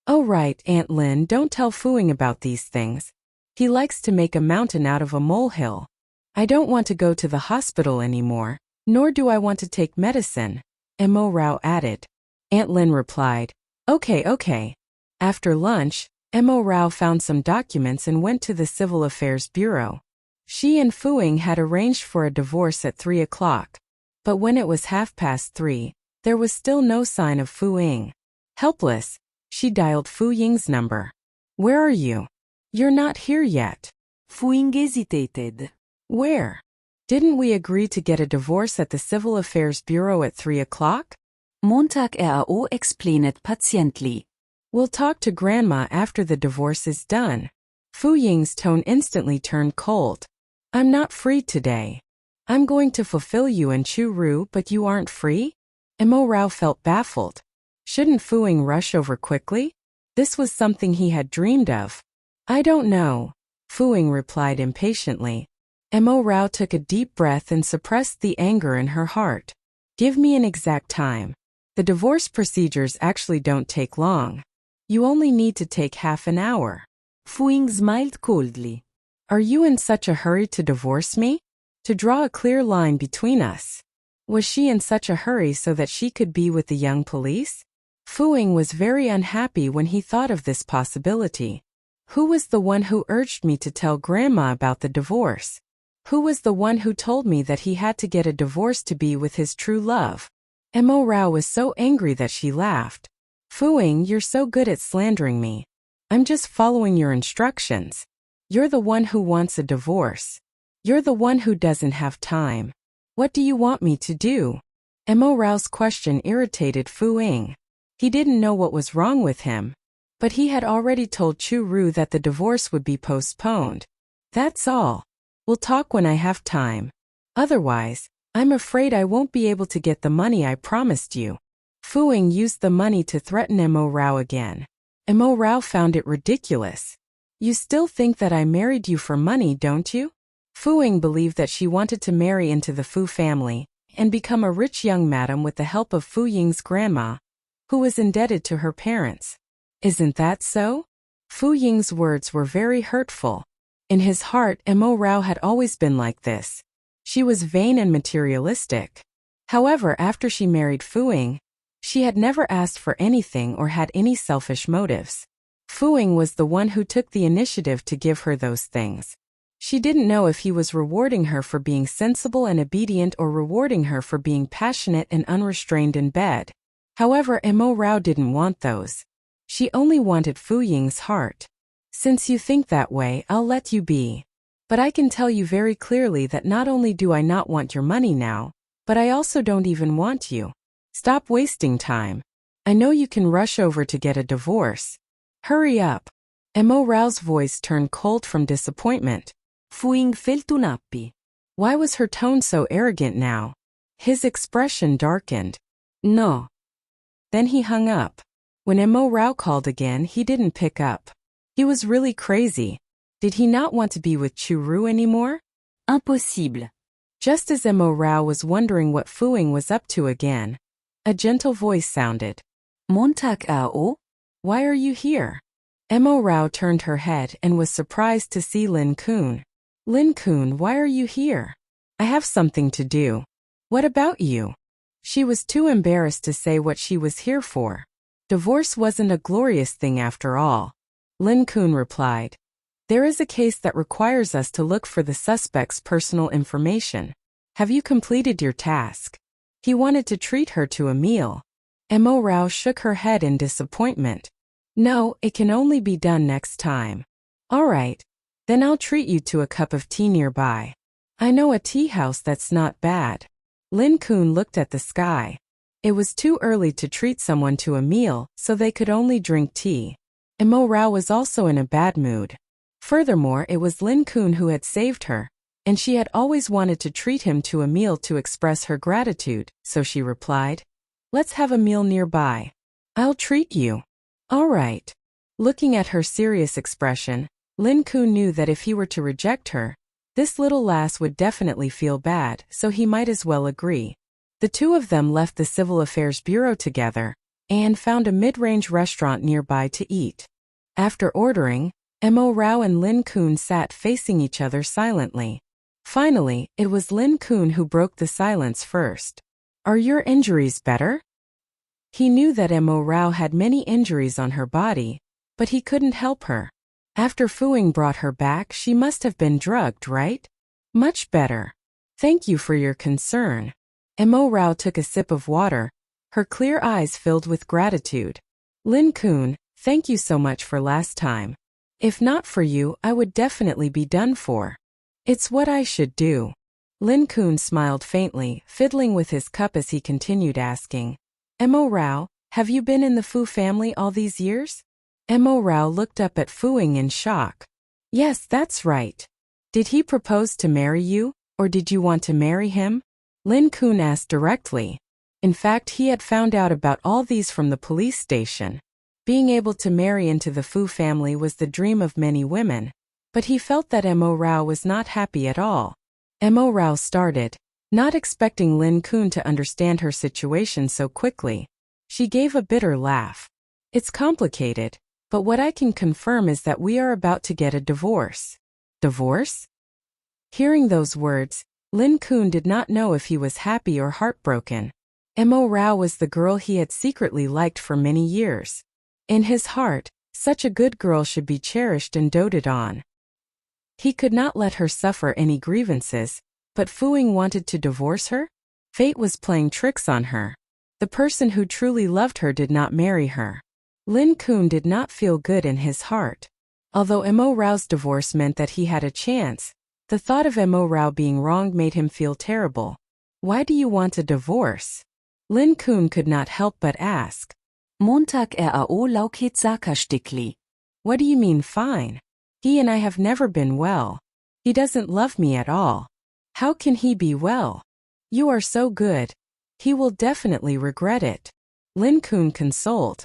Oh right, Aunt Lin, don't tell Fu-Ying about these things. He likes to make a mountain out of a molehill. I don't want to go to the hospital anymore, nor do I want to take medicine, Mo Rao added. Aunt Lin replied, Okay. After lunch, Mo Rao found some documents and went to the Civil Affairs Bureau. She and Fu-Ying had arranged for a divorce at 3 o'clock. But when it was 3:30, there was still no sign of Fu-Ying. Helpless, she dialed Fu-Ying's number. Where are you? You're not here yet. Fu-Ying hesitated. Where? Didn't we agree to get a divorce at the Civil Affairs Bureau at 3 o'clock? Montag RAO explained patiently. We'll talk to Grandma after the divorce is done. Fu-Ying's tone instantly turned cold. I'm not free today. I'm going to fulfill you and Chu-Ru, but you aren't free? Mo Rao felt baffled. Shouldn't Fu-Ying rush over quickly? This was something he had dreamed of. I don't know. Fu Ying replied impatiently. Mo Rao took a deep breath and suppressed the anger in her heart. Give me an exact time. The divorce procedures actually don't take long. You only need to take half an hour. Fu Ying smiled coldly. Are you in such a hurry to divorce me? To draw a clear line between us? Was she in such a hurry so that she could be with the young police? Fu Ying was very unhappy when he thought of this possibility. Who was the one who urged me to tell Grandma about the divorce? Who was the one who told me that he had to get a divorce to be with his true love? Mo Rao was so angry that she laughed. Fu Ying, you're so good at slandering me. I'm just following your instructions. You're the one who wants a divorce. You're the one who doesn't have time. What do you want me to do? Mo Rao's question irritated Fu Ying. He didn't know what was wrong with him, but he had already told Chu Ru that the divorce would be postponed. That's all. We'll talk when I have time. Otherwise, I'm afraid I won't be able to get the money I promised you. Fu Ying used the money to threaten Mo Rao again. Mo Rao found it ridiculous. You still think that I married you for money, don't you? Fu Ying believed that she wanted to marry into the Fu family and become a rich young madam with the help of Fu Ying's grandma, who was indebted to her parents. Isn't that so? Fu Ying's words were very hurtful. In his heart, Mo Rao had always been like this. She was vain and materialistic. However, after she married Fu Ying, she had never asked for anything or had any selfish motives. Fu Ying was the one who took the initiative to give her those things. She didn't know if he was rewarding her for being sensible and obedient or rewarding her for being passionate and unrestrained in bed. However, Mo Rao didn't want those. She only wanted Fu Ying's heart. Since you think that way, I'll let you be. But I can tell you very clearly that not only do I not want your money now, but I also don't even want you. Stop wasting time. I know you can rush over to get a divorce. Hurry up. Mo Rao's voice turned cold from disappointment. Fu Ying felt unhappy. Why was her tone so arrogant now? His expression darkened. No. Then he hung up. When Mo Rao called again, he didn't pick up. He was really crazy. Did he not want to be with Chu Ru anymore? Impossible. Just as Mo Rao was wondering what Fu Ying was up to again, a gentle voice sounded. Montag ao? Why are you here? Mo Rao turned her head and was surprised to see Lin Kun. Lin Kun, why are you here? I have something to do. What about you? She was too embarrassed to say what she was here for. Divorce wasn't a glorious thing after all. Lin Kun replied. There is a case that requires us to look for the suspect's personal information. Have you completed your task? He wanted to treat her to a meal. Mo Rao shook her head in disappointment. No, it can only be done next time. All right. Then I'll treat you to a cup of tea nearby. I know a tea house that's not bad. Lin Kun looked at the sky. It was too early to treat someone to a meal, so they could only drink tea. Mo Rao was also in a bad mood. Furthermore, it was Lin Kun who had saved her, and she had always wanted to treat him to a meal to express her gratitude, so she replied, Let's have a meal nearby. I'll treat you. All right. Looking at her serious expression, Lin Kun knew that if he were to reject her, this little lass would definitely feel bad, so he might as well agree. The two of them left the Civil Affairs Bureau together and found a mid-range restaurant nearby to eat. After ordering, Mo Rao and Lin Kun sat facing each other silently. Finally, it was Lin Kun who broke the silence first. Are your injuries better? He knew that Mo Rao had many injuries on her body, but he couldn't help her. After Fu Ying brought her back, she must have been drugged, right? Much better. Thank you for your concern. Mo Rao took a sip of water, her clear eyes filled with gratitude. Lin Kun, thank you so much for last time. If not for you, I would definitely be done for. It's what I should do. Lin Kun smiled faintly, fiddling with his cup as he continued asking, Mo Rao, have you been in the Fu family all these years? Mo Rao looked up at Fu Ying in shock. Yes, that's right. Did he propose to marry you, or did you want to marry him? Lin Kun asked directly. In fact, he had found out about all these from the police station. Being able to marry into the Fu family was the dream of many women, But he felt that Mo Rao was not happy at all. Mo Rao started, not expecting Lin Kun to understand her situation so quickly. She gave a bitter laugh. It's complicated, but what I can confirm is that we are about to get a divorce. Divorce? Hearing those words, Lin Kun did not know if he was happy or heartbroken. Mo Rao was the girl he had secretly liked for many years. In his heart, such a good girl should be cherished and doted on. He could not let her suffer any grievances, but Fu Ying wanted to divorce her? Fate was playing tricks on her. The person who truly loved her did not marry her. Lin Kun did not feel good in his heart. Although Mo Rao's divorce meant that he had a chance, the thought of Mo Rao being wronged made him feel terrible. Why do you want a divorce? Lin Kun could not help but ask. Montag rao lauket Saka-Stickli. What do you mean fine? He and I have never been well. He doesn't love me at all. How can he be well? You are so good. He will definitely regret it. Lin Kun consoled.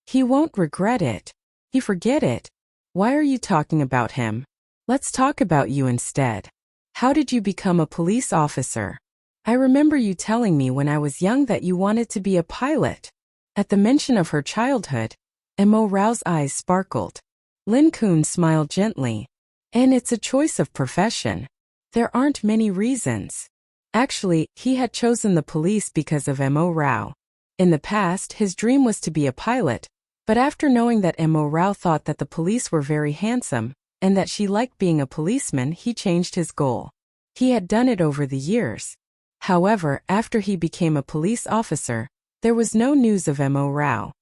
He won't regret it. He forget it. Why are you talking about him? Let's talk about you instead. How did you become a police officer? I remember you telling me when I was young that you wanted to be a pilot. At the mention of her childhood, Mo Rao's eyes sparkled. Lin Kun smiled gently. And it's a choice of profession. There aren't many reasons. Actually, he had chosen the police because of Mo Rao. In the past, his dream was to be a pilot, but after knowing that Mo Rao thought that the police were very handsome, and that she liked being a policeman, he changed his goal. He had done it over the years. However, after he became a police officer, there was no news of Mo Rao.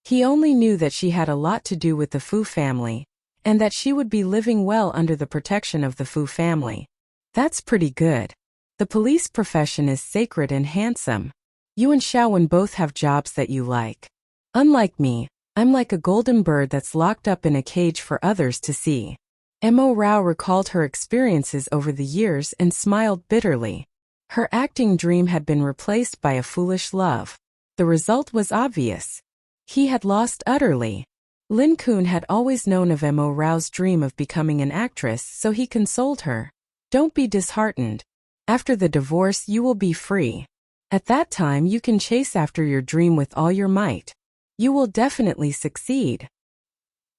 He only knew that she had a lot to do with the Fu family, and that she would be living well under the protection of the Fu family. That's pretty good. The police profession is sacred and handsome. You and Xiaowen both have jobs that you like. Unlike me, I'm like a golden bird that's locked up in a cage for others to see. Mo Rao recalled her experiences over the years and smiled bitterly. Her acting dream had been replaced by a foolish love. The result was obvious. He had lost utterly. Lin Kun had always known of Mo Rao's dream of becoming an actress, so he consoled her. Don't be disheartened. After the divorce, you will be free. At that time, you can chase after your dream with all your might. You will definitely succeed.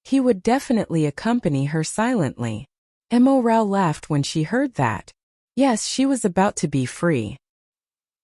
He would definitely accompany her silently. Mo Rao laughed when she heard that. Yes, she was about to be free.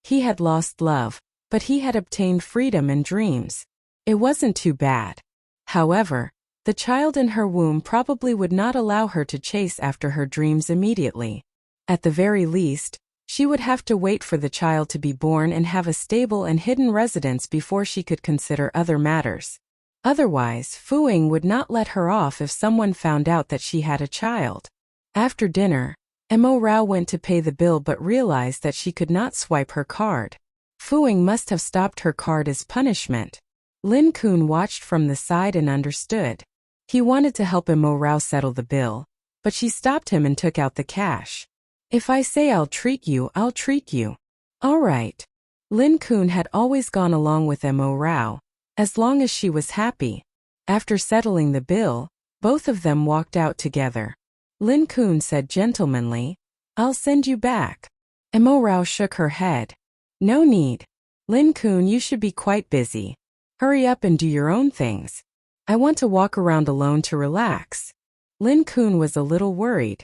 He had lost love, but he had obtained freedom and dreams. It wasn't too bad. However, the child in her womb probably would not allow her to chase after her dreams immediately. At the very least, she would have to wait for the child to be born and have a stable and hidden residence before she could consider other matters. Otherwise, Fu Ying would not let her off if someone found out that she had a child. After dinner, Mo Rao went to pay the bill but realized that she could not swipe her card. Fu Ying must have stopped her card as punishment. Lin Kun watched from the side and understood. He wanted to help Mo Rao settle the bill, but she stopped him and took out the cash. If I say I'll treat you, I'll treat you. All right. Lin Kun had always gone along with Mo Rao, as long as she was happy. After settling the bill, both of them walked out together. Lin Kun said gentlemanly, I'll send you back. Mo Rao shook her head. No need. Lin Kun, you should be quite busy. Hurry up and do your own things. I want to walk around alone to relax. Lin Kun was a little worried.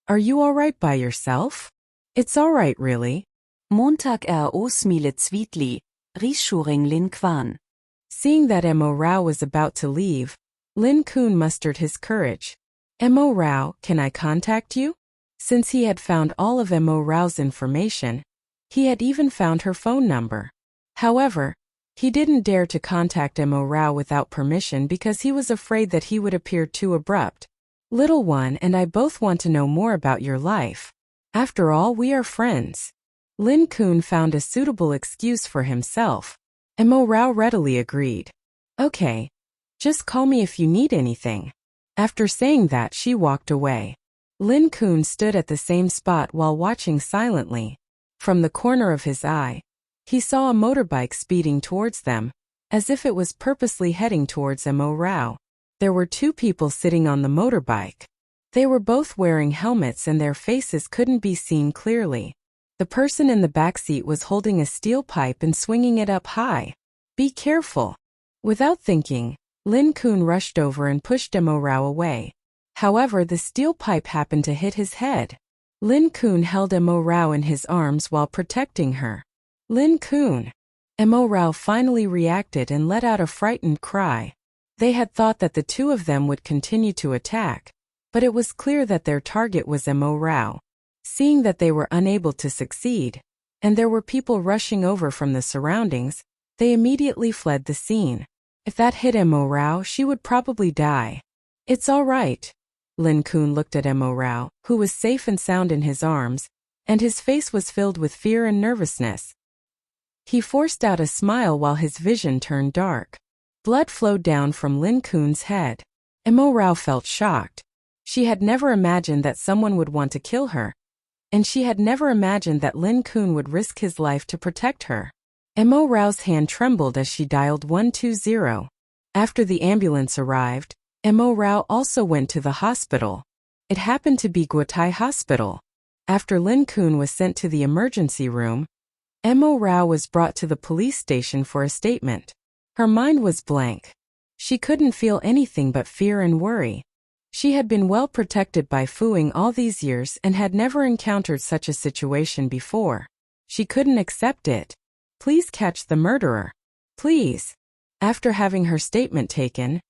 Are you all right by yourself? It's all right, really. Montag rao smilet Sweetly, Rishuring Lin Kwan. Seeing that Mo Rao was about to leave, Lin Kun mustered his courage. Mo Rao, can I contact you? Since he had found all of Mo Rao's information, he had even found her phone number. However, he didn't dare to contact Mo Rao without permission because he was afraid that he would appear too abrupt. Little one and I both want to know more about your life. After all, we are friends. Lin Kun found a suitable excuse for himself. Mo Rao readily agreed. Okay. Just call me if you need anything. After saying that, she walked away. Lin Kun stood at the same spot while watching silently. From the corner of his eye, he saw a motorbike speeding towards them, as if it was purposely heading towards Mo Rao. There were two people sitting on the motorbike. They were both wearing helmets and their faces couldn't be seen clearly. The person in the backseat was holding a steel pipe and swinging it up high. Be careful. Without thinking, Lin Kun rushed over and pushed Mo Rao away. However, the steel pipe happened to hit his head. Lin Kun held Mo Rao in his arms while protecting her. Lin Kun. Mo Rao finally reacted and let out a frightened cry. They had thought that the two of them would continue to attack, but it was clear that their target was Mo Rao. Seeing that they were unable to succeed, and there were people rushing over from the surroundings, they immediately fled the scene. If that hit Mo Rao, she would probably die. It's all right. Lin Kun looked at Mo Rao, who was safe and sound in his arms, and his face was filled with fear and nervousness. He forced out a smile while his vision turned dark. Blood flowed down from Lin Kun's head. Mo Rao felt shocked. She had never imagined that someone would want to kill her, and she had never imagined that Lin Kun would risk his life to protect her. Mo Rao's hand trembled as she dialed 120. After the ambulance arrived, Mo Rao also went to the hospital. It happened to be Guotai Hospital. After Lin Kun was sent to the emergency room, Mo Rao was brought to the police station for a statement. Her mind was blank. She couldn't feel anything but fear and worry. She had been well protected by Fuing all these years and had never encountered such a situation before. She couldn't accept it. Please catch the murderer. Please. After having her statement taken,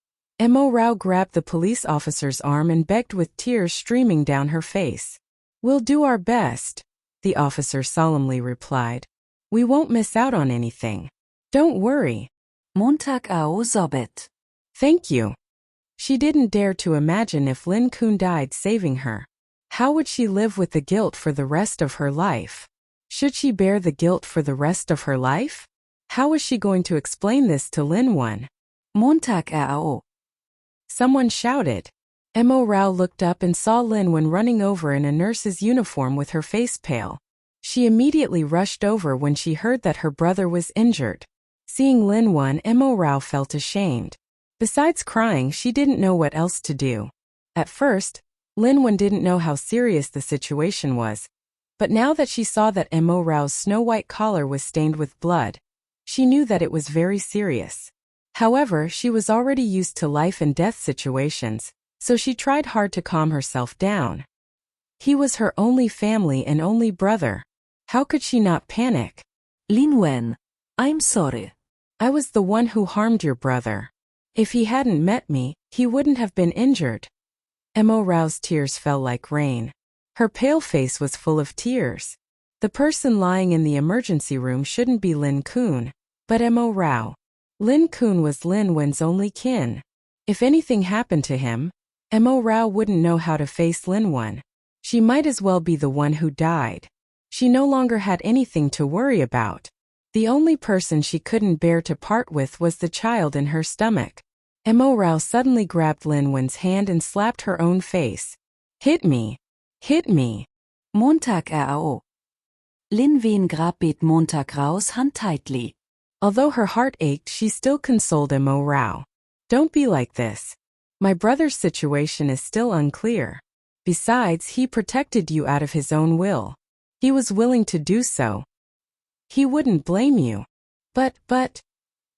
Mo Rao grabbed the police officer's arm and begged with tears streaming down her face. We'll do our best, the officer solemnly replied. We won't miss out on anything. Don't worry. Montag ao Sobet. Thank you. She didn't dare to imagine if Lin Kun died saving her. How would she live with the guilt for the rest of her life? Should she bear the guilt for the rest of her life? How was she going to explain this to Lin Wen? Montag ao. Someone shouted. Mo Rao looked up and saw Lin Wen running over in a nurse's uniform with her face pale. She immediately rushed over when she heard that her brother was injured. Seeing Lin Wen, Mo Rao felt ashamed. Besides crying, she didn't know what else to do. At first, Lin Wen didn't know how serious the situation was, but now that she saw that Mo Rao's snow-white collar was stained with blood, she knew that it was very serious. However, she was already used to life and death situations, so she tried hard to calm herself down. He was her only family and only brother. How could she not panic? Lin Wen, I'm sorry. I was the one who harmed your brother. If he hadn't met me, he wouldn't have been injured. Mo Rao's tears fell like rain. Her pale face was full of tears. The person lying in the emergency room shouldn't be Lin Kun, but Mo Rao. Lin Kun was Lin Wen's only kin. If anything happened to him, Mo Rao wouldn't know how to face Lin Wen. She might as well be the one who died. She no longer had anything to worry about. The only person she couldn't bear to part with was the child in her stomach. Mo Rao suddenly grabbed Lin Wen's hand and slapped her own face. Hit me. Hit me. Montag ao. Lin Wen grabet Montag Raos hand tightly. Although her heart ached, she still consoled Mo Rao. Don't be like this. My brother's situation is still unclear. Besides, he protected you out of his own will. He was willing to do so. He wouldn't blame you. But,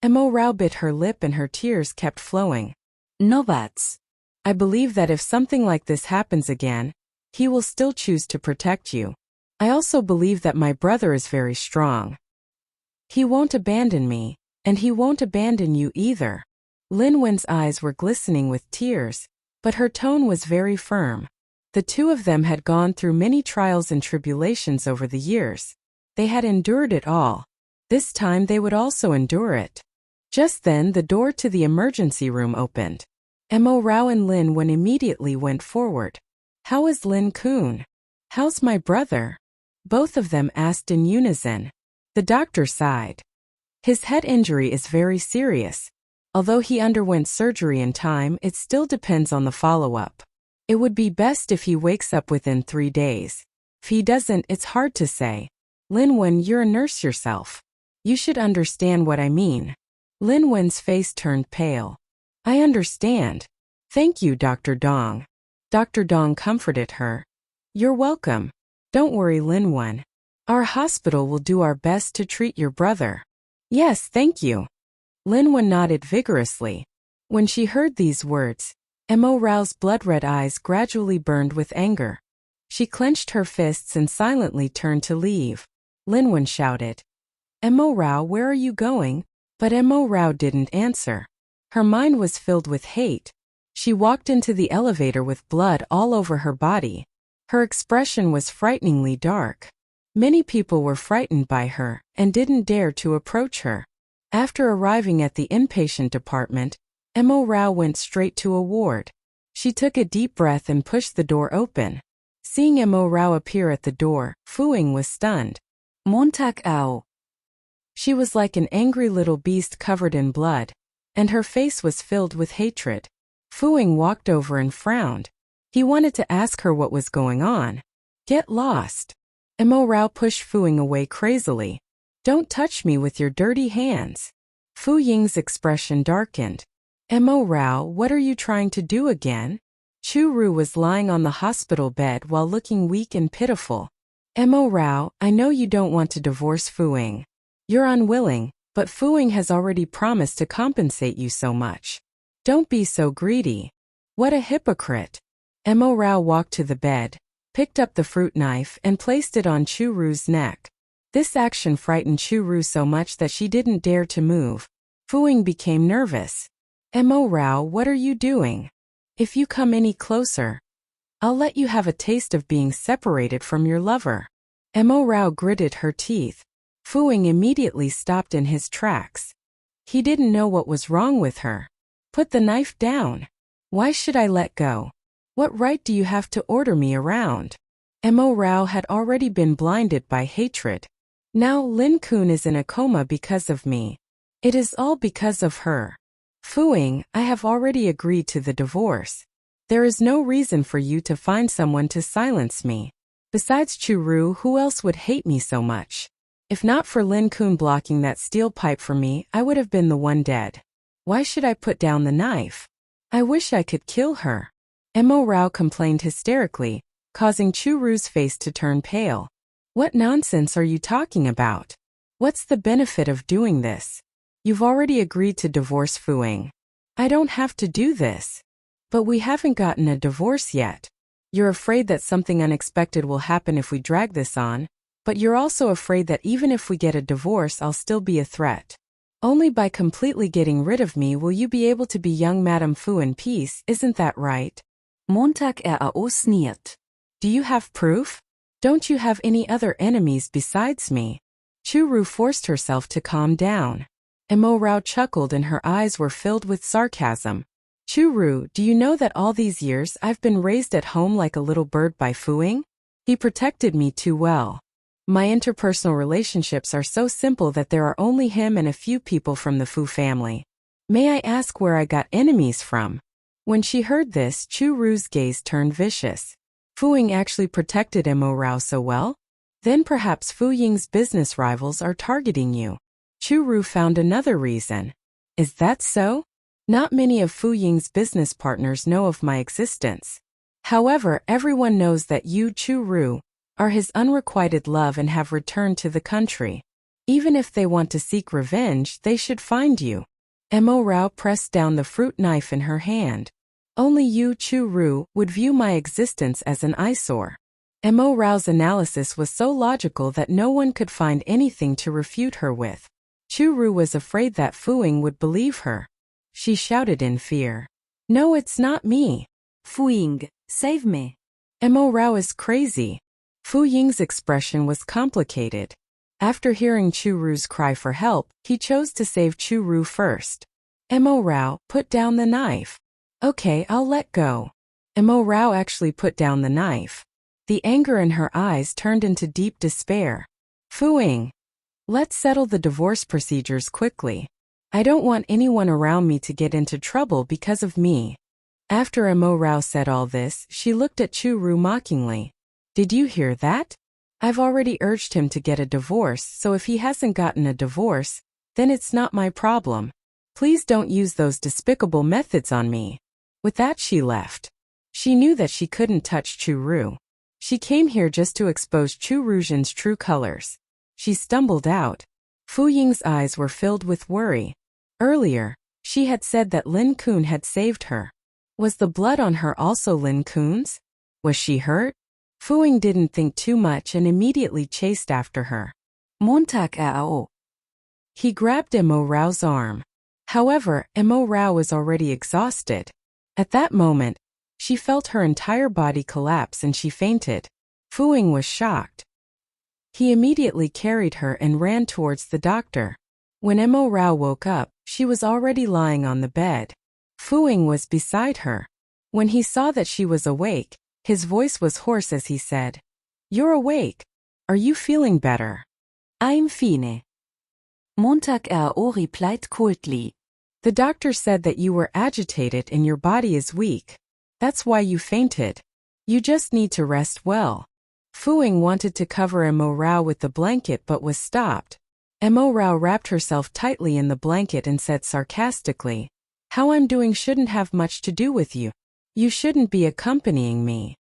Mo Rao bit her lip and her tears kept flowing. Novats. I believe that if something like this happens again, he will still choose to protect you. I also believe that my brother is very strong. He won't abandon me, and he won't abandon you either. Lin Wen's eyes were glistening with tears, but her tone was very firm. The two of them had gone through many trials and tribulations over the years. They had endured it all. This time they would also endure it. Just then the door to the emergency room opened. Mo Rao and Lin Wen immediately went forward. How is Lin Kun? How's my brother? Both of them asked in unison. The doctor sighed. His head injury is very serious. Although he underwent surgery in time, it still depends on the follow-up. It would be best if he wakes up within 3 days. If he doesn't, it's hard to say. Lin Wen, you're a nurse yourself. You should understand what I mean. Lin Wen's face turned pale. I understand. Thank you, Dr. Dong. Dr. Dong comforted her. You're welcome. Don't worry, Linwon. Our hospital will do our best to treat your brother. Yes, thank you. Linwon nodded vigorously. When she heard these words, Mo Rao's blood-red eyes gradually burned with anger. She clenched her fists and silently turned to leave. Linwon shouted, Mo Rao, where are you going? But Mo Rao didn't answer. Her mind was filled with hate. She walked into the elevator with blood all over her body. Her expression was frighteningly dark. Many people were frightened by her and didn't dare to approach her. After arriving at the inpatient department, Mo Rao went straight to a ward. She took a deep breath and pushed the door open. Seeing Mo Rao appear at the door, Fu Ying was stunned. Montag au. She was like an angry little beast covered in blood, and her face was filled with hatred. Fu Ying walked over and frowned. He wanted to ask her what was going on. Get lost. Mo Rao pushed Fu Ying away crazily. Don't touch me with your dirty hands. Fu Ying's expression darkened. Mo Rao, what are you trying to do again? Chu Ru was lying on the hospital bed while looking weak and pitiful. Mo Rao, I know you don't want to divorce Fu Ying. You're unwilling, but Fu Ying has already promised to compensate you so much. Don't be so greedy. What a hypocrite. Mo Rao walked to the bed, picked up the fruit knife and placed it on Chu Ru's neck. This action frightened Chu Ru so much that she didn't dare to move. Fu Ying became nervous. Mo Rao, what are you doing? If you come any closer, I'll let you have a taste of being separated from your lover. Mo Rao gritted her teeth. Fu Ying immediately stopped in his tracks. He didn't know what was wrong with her. Put the knife down. Why should I let go? What right do you have to order me around? Mo Rao had already been blinded by hatred. Now Lin Kun is in a coma because of me. It is all because of her. Fu Ying, I have already agreed to the divorce. There is no reason for you to find someone to silence me. Besides Chu Ru, who else would hate me so much? If not for Lin Kun blocking that steel pipe for me, I would have been the one dead. Why should I put down the knife? I wish I could kill her. Mo Rao complained hysterically, causing Chu Ru's face to turn pale. What nonsense are you talking about? What's the benefit of doing this? You've already agreed to divorce Fu Ying. I don't have to do this. But we haven't gotten a divorce yet. You're afraid that something unexpected will happen if we drag this on, but you're also afraid that even if we get a divorce, I'll still be a threat. Only by completely getting rid of me will you be able to be young Madame Fu in peace, isn't that right? Montag sneert. Do you have proof? Don't you have any other enemies besides me? Chu Ru forced herself to calm down. Mo Rao chuckled and her eyes were filled with sarcasm. Chu Ru, do you know that all these years I've been raised at home like a little bird by Fu Ying? He protected me too well. My interpersonal relationships are so simple that there are only him and a few people from the Fu family. May I ask where I got enemies from? When she heard this, Chu Ru's gaze turned vicious. Fu Ying actually protected Mo Rao so well? Then perhaps Fu Ying's business rivals are targeting you. Chu Ru found another reason. Is that so? Not many of Fu Ying's business partners know of my existence. However, everyone knows that you, Chu Ru, are his unrequited love and have returned to the country. Even if they want to seek revenge, they should find you. Mo Rao pressed down the fruit knife in her hand. Only you, Chu Ru, would view my existence as an eyesore. Mo Rao's analysis was so logical that no one could find anything to refute her with. Chu Ru was afraid that Fu Ying would believe her. She shouted in fear. No, it's not me. Fu Ying, save me. Mo Rao is crazy. Fu Ying's expression was complicated. After hearing Chu Ru's cry for help, he chose to save Chu Ru first. Mo Rao, put down the knife. Okay, I'll let go. Mo Rao actually put down the knife. The anger in her eyes turned into deep despair. Fu Ying, let's settle the divorce procedures quickly. I don't want anyone around me to get into trouble because of me. After Mo Rao said all this, she looked at Chu Ru mockingly. Did you hear that? I've already urged him to get a divorce, so if he hasn't gotten a divorce, then it's not my problem. Please don't use those despicable methods on me. With that she left. She knew that she couldn't touch Chu-Ru. She came here just to expose Chu-Ruzhen's true colors. She stumbled out. Fu Ying's eyes were filled with worry. Earlier, she had said that Lin Kun had saved her. Was the blood on her also Lin Kun's? Was she hurt? Fu Ying didn't think too much and immediately chased after her. Montag AO. He grabbed Mo Rao's arm. However, Mo Rao was already exhausted. At that moment, she felt her entire body collapse and she fainted. Fu Ying was shocked. He immediately carried her and ran towards the doctor. When Mo Rao woke up, she was already lying on the bed. Fu Ying was beside her. When he saw that she was awake, his voice was hoarse as he said, "You're awake. Are you feeling better?" I'm fine. Montag AO replied coldly. The doctor said that you were agitated and your body is weak. That's why you fainted. You just need to rest well. Fu Ying wanted to cover Mo Rao with the blanket but was stopped. Mo Rao wrapped herself tightly in the blanket and said sarcastically, "How I'm doing shouldn't have much to do with you. You shouldn't be accompanying me."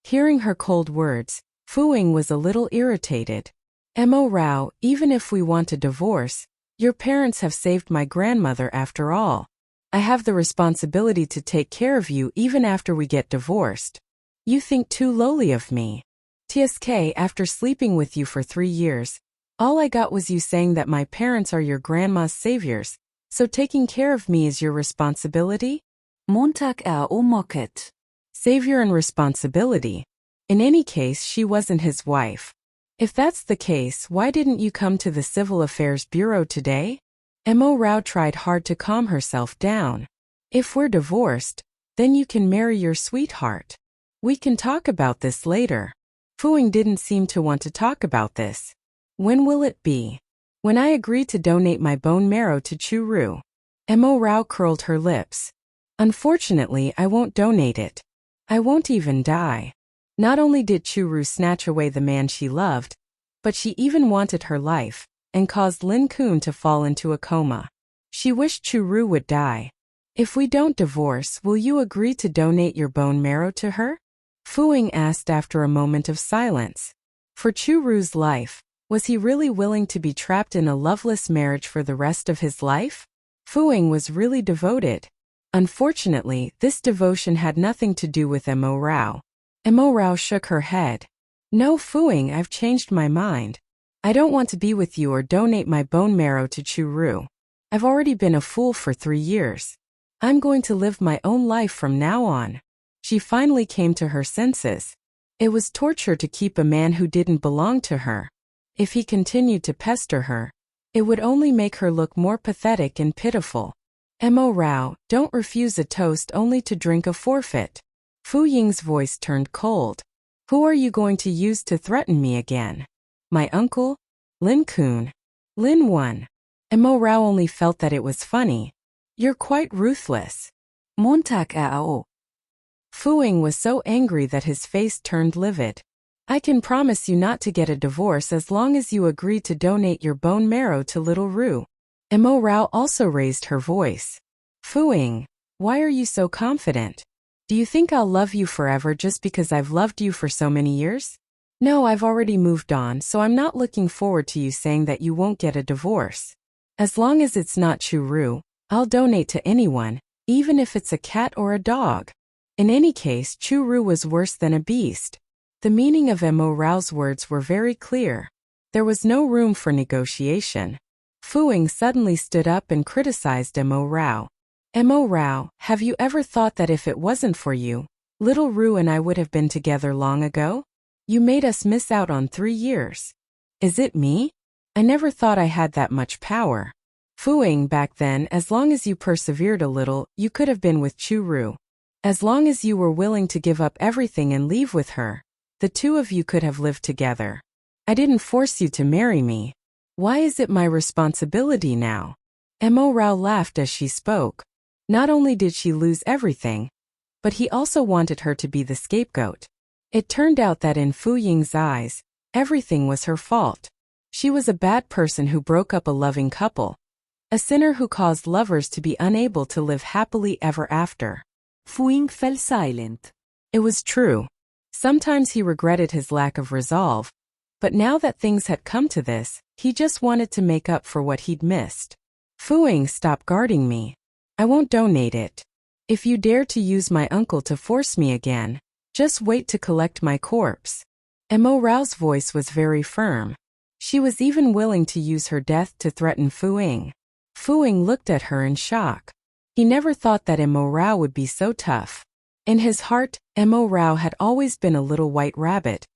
Hearing her cold words, Fu Ying was a little irritated. Mo Rao, even if we want a divorce, your parents have saved my grandmother after all. I have the responsibility to take care of you even after we get divorced. You think too lowly of me. TSK, after sleeping with you for 3 years, all I got was you saying that my parents are your grandma's saviors, so taking care of me is your responsibility? Montag AO mocked. Savior and responsibility. In any case, she wasn't his wife. If that's the case, why didn't you come to the Civil Affairs Bureau today? Mo Rao tried hard to calm herself down. If we're divorced, then you can marry your sweetheart. We can talk about this later. Fu Ying didn't seem to want to talk about this. When will it be? When I agree to donate my bone marrow to Chu-Ru. Mo Rao curled her lips. Unfortunately, I won't donate it. I won't even die. Not only did Chu-Ru snatch away the man she loved, but she even wanted her life, and caused Lin Kun to fall into a coma. She wished Chu-Ru would die. If we don't divorce, will you agree to donate your bone marrow to her? Fu Ying asked after a moment of silence. For Chu-Ru's life, was he really willing to be trapped in a loveless marriage for the rest of his life? Fu Ying was really devoted. Unfortunately, this devotion had nothing to do with Mo Rao. Mo Rao shook her head. No, Fu Ying, I've changed my mind. I don't want to be with you or donate my bone marrow to Chu-Ru. I've already been a fool for 3 years. I'm going to live my own life from now on. She finally came to her senses. It was torture to keep a man who didn't belong to her. If he continued to pester her, it would only make her look more pathetic and pitiful. Mo Rao, don't refuse a toast only to drink a forfeit. Fu Ying's voice turned cold. Who are you going to use to threaten me again? My uncle? Lin Kun? Lin Wan? Mo Rao only felt that it was funny. You're quite ruthless. Montag AO. Fu Ying was so angry that his face turned livid. I can promise you not to get a divorce as long as you agree to donate your bone marrow to little Ru. Mo Rao also raised her voice. Fu Ying, why are you so confident? Do you think I'll love you forever just because I've loved you for so many years? No, I've already moved on, so I'm not looking forward to you saying that you won't get a divorce. As long as it's not Chu-Ru, I'll donate to anyone, even if it's a cat or a dog. In any case, Chu-Ru was worse than a beast. The meaning of Mo Rao's words were very clear. There was no room for negotiation. Fu Ying suddenly stood up and criticized Mo Rao. Mo Rao, have you ever thought that if it wasn't for you, little Ru and I would have been together long ago? You made us miss out on 3 years. Is it me? I never thought I had that much power. Fu Ying, back then, as long as you persevered a little, you could have been with Chu-Ru. As long as you were willing to give up everything and leave with her, the two of you could have lived together. I didn't force you to marry me. Why is it my responsibility now? Mo Rao laughed as she spoke. Not only did she lose everything, but he also wanted her to be the scapegoat. It turned out that in Fu Ying's eyes, everything was her fault. She was a bad person who broke up a loving couple, a sinner who caused lovers to be unable to live happily ever after. Fu-ying fell silent. It was true. Sometimes he regretted his lack of resolve, but now that things had come to this, he just wanted to make up for what he'd missed. Fu-ying, stop guarding me. I won't donate it. If you dare to use my uncle to force me again, just wait to collect my corpse. Mo Rao's voice was very firm. She was even willing to use her death to threaten Fu-ying. Fu-ying looked at her in shock. He never thought that Mo Rao would be so tough. In his heart, Mo Rao had always been a little white rabbit.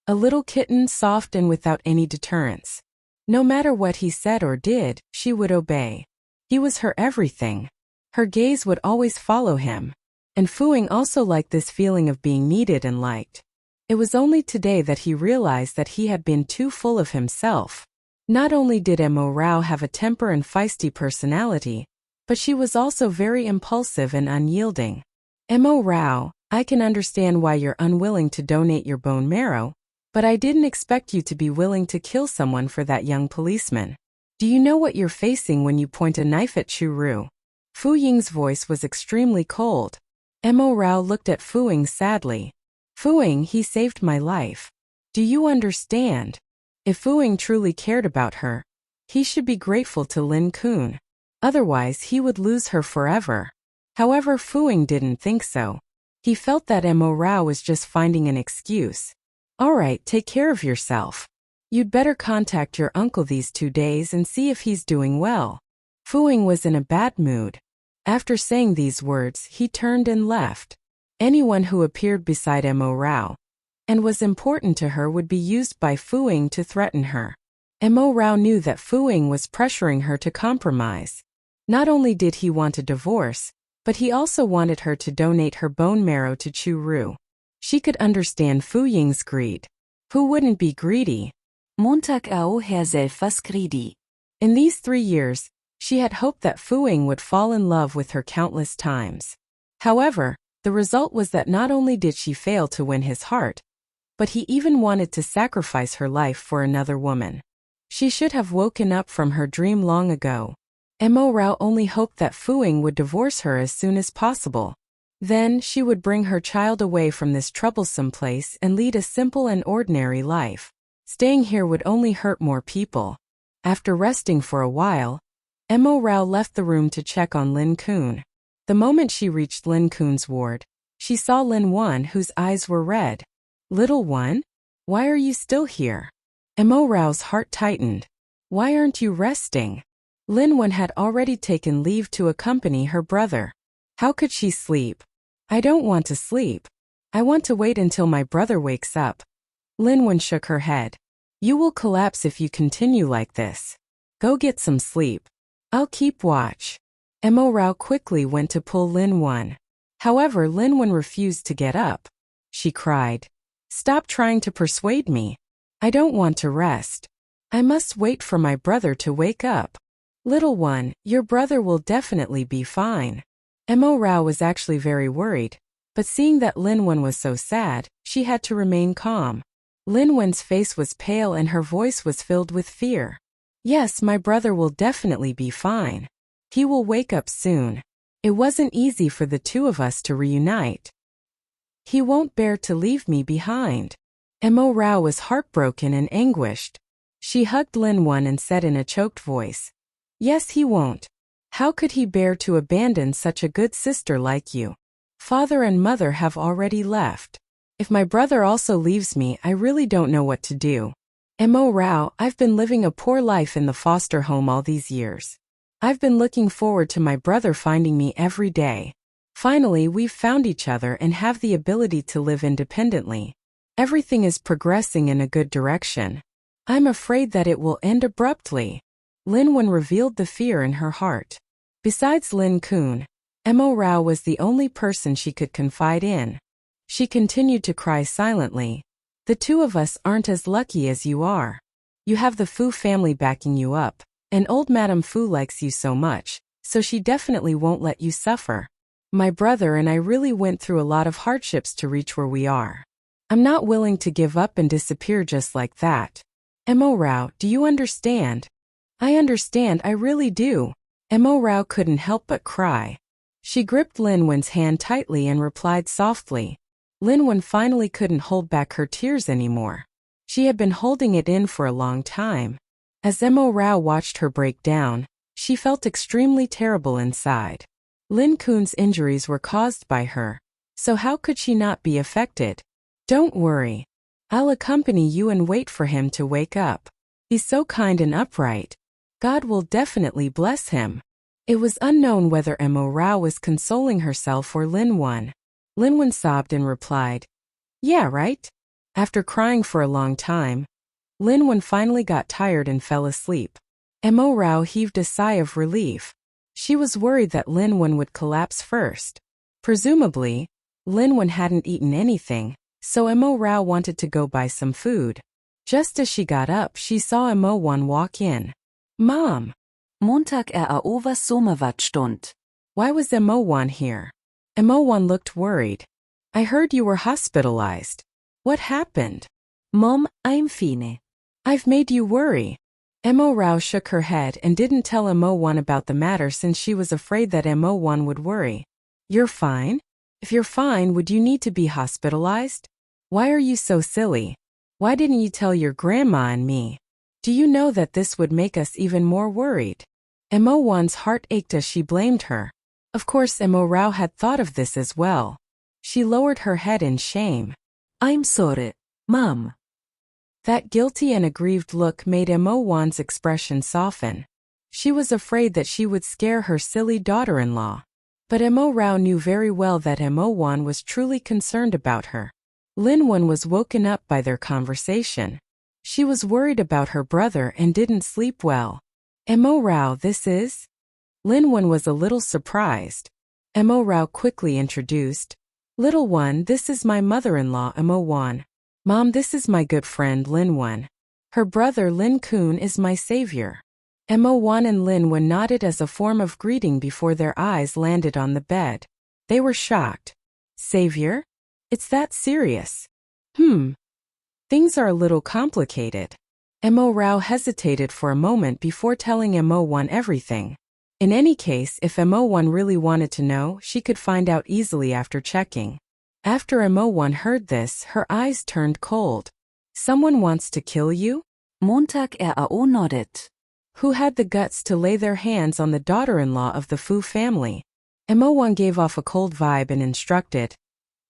A little kitten, soft and without any deterrence. No matter what he said or did, she would obey. He was her everything. Her gaze would always follow him. And Fu-ying also liked this feeling of being needed and liked. It was only today that he realized that he had been too full of himself. Not only did Mo Rao have a temper and feisty personality, but she was also very impulsive and unyielding. Mo Rao, I can understand why you're unwilling to donate your bone marrow, but I didn't expect you to be willing to kill someone for that young policeman. Do you know what you're facing when you point a knife at Chu-Ru? Fu-ying's voice was extremely cold. Mo Rao looked at Fu-ying sadly. Fu-ying, he saved my life. Do you understand? If Fu-ying truly cared about her, he should be grateful to Lin Kun. Otherwise he would lose her forever. However, Fu-ying didn't think so. He felt that Mo Rao was just finding an excuse. Alright, take care of yourself. You'd better contact your uncle these 2 days and see if he's doing well. Fu-ying was in a bad mood. After saying these words, he turned and left. Anyone who appeared beside Mo Rao and was important to her would be used by Fu-ying to threaten her. Mo Rao knew that Fu-ying was pressuring her to compromise. Not only did he want a divorce, but he also wanted her to donate her bone marrow to Chu-Ru. She could understand Fu-ying's greed. Who wouldn't be greedy? Montag auch Herr selbst was greedy. In these 3 years, she had hoped that Fu-ying would fall in love with her countless times. However, the result was that not only did she fail to win his heart, but he even wanted to sacrifice her life for another woman. She should have woken up from her dream long ago. Mo Rao only hoped that Fu-ying would divorce her as soon as possible. Then, she would bring her child away from this troublesome place and lead a simple and ordinary life. Staying here would only hurt more people. After resting for a while, Mo Rao left the room to check on Lin Kun. The moment she reached Lin Kun's ward, she saw Lin Wan, whose eyes were red. Little one? Why are you still here? Mo Rao's heart tightened. Why aren't you resting? Lin Wan had already taken leave to accompany her brother. How could she sleep? I don't want to sleep. I want to wait until my brother wakes up. Lin Wan shook her head. You will collapse if you continue like this. Go get some sleep. I'll keep watch. Mo Rao quickly went to pull Lin Wan. However, Lin Wan refused to get up. She cried. Stop trying to persuade me. I don't want to rest. I must wait for my brother to wake up. Little one, your brother will definitely be fine. Mo Rao was actually very worried, but seeing that Lin Wan was so sad, she had to remain calm. Lin Wan's face was pale and her voice was filled with fear. Yes, my brother will definitely be fine. He will wake up soon. It wasn't easy for the 2 of us to reunite. He won't bear to leave me behind. Mo Rao was heartbroken and anguished. She hugged Lin Wan and said in a choked voice, Yes, he won't. How could he bear to abandon such a good sister like you? Father and mother have already left. If my brother also leaves me, I really don't know what to do. Mo Rao, I've been living a poor life in the foster home all these years. I've been looking forward to my brother finding me every day. Finally, we've found each other and have the ability to live independently. Everything is progressing in a good direction. I'm afraid that it will end abruptly. Lin Wan revealed the fear in her heart. Besides Lin Kun, Mo Rao was the only person she could confide in. She continued to cry silently. The 2 of us aren't as lucky as you are. You have the Fu family backing you up, and old Madame Fu likes you so much, so she definitely won't let you suffer. My brother and I really went through a lot of hardships to reach where we are. I'm not willing to give up and disappear just like that. Mo Rao, do you understand? I understand, I really do. Mo Rao couldn't help but cry. She gripped Lin Wen's hand tightly and replied softly. Lin Wen finally couldn't hold back her tears anymore. She had been holding it in for a long time. As Mo Rao watched her break down, she felt extremely terrible inside. Lin Kun's injuries were caused by her, so how could she not be affected? Don't worry. I'll accompany you and wait for him to wake up. He's so kind and upright. God will definitely bless him. It was unknown whether Mo Rao was consoling herself or Lin Wen. Lin Wen sobbed and replied, "Yeah, right?" After crying for a long time, Lin Wen finally got tired and fell asleep. Mo Rao heaved a sigh of relief. She was worried that Lin Wen would collapse first. Presumably, Lin Wen hadn't eaten anything, so Mo Rao wanted to go buy some food. Just as she got up, she saw Mo Wan walk in. "Mom!" Montag was Sommerwattstund. Why was Mo Wan here? Mo Wan looked worried. "I heard you were hospitalized. What happened?" Mom, I'm fine. "I've made you worry." Mo Rao shook her head and didn't tell Mo Wan about the matter since she was afraid that Mo Wan would worry. "You're fine? If you're fine, would you need to be hospitalized? Why are you so silly? Why didn't you tell your grandma and me? Do you know that this would make us even more worried?" Mo Wan's heart ached as she blamed her. Of course Mo Rao had thought of this as well. She lowered her head in shame. I'm sorry, Mom. That guilty and aggrieved look made Mo Wan's expression soften. She was afraid that she would scare her silly daughter-in-law. But Mo Rao knew very well that Mo Wan was truly concerned about her. Lin Wen was woken up by their conversation. She was worried about her brother and didn't sleep well. Mo Rao, this is? Lin Wen was a little surprised. Mo Rao quickly introduced. "Little one, this is my mother-in-law, Mo Wan. Mom, this is my good friend Lin Wen. Her brother Lin Kun is my savior." Mo Wan and Lin Wen nodded as a form of greeting before their eyes landed on the bed. They were shocked. "Savior? It's that serious?" Things are a little complicated." Mo Rao hesitated for a moment before telling Mo Wan everything. In any case, if Mo Wan really wanted to know, she could find out easily after checking. After Mo Wan heard this, her eyes turned cold. "Someone wants to kill you?" Montag nodded. Who had the guts to lay their hands on the daughter-in-law of the Fu family? Mo Wan gave off a cold vibe and instructed,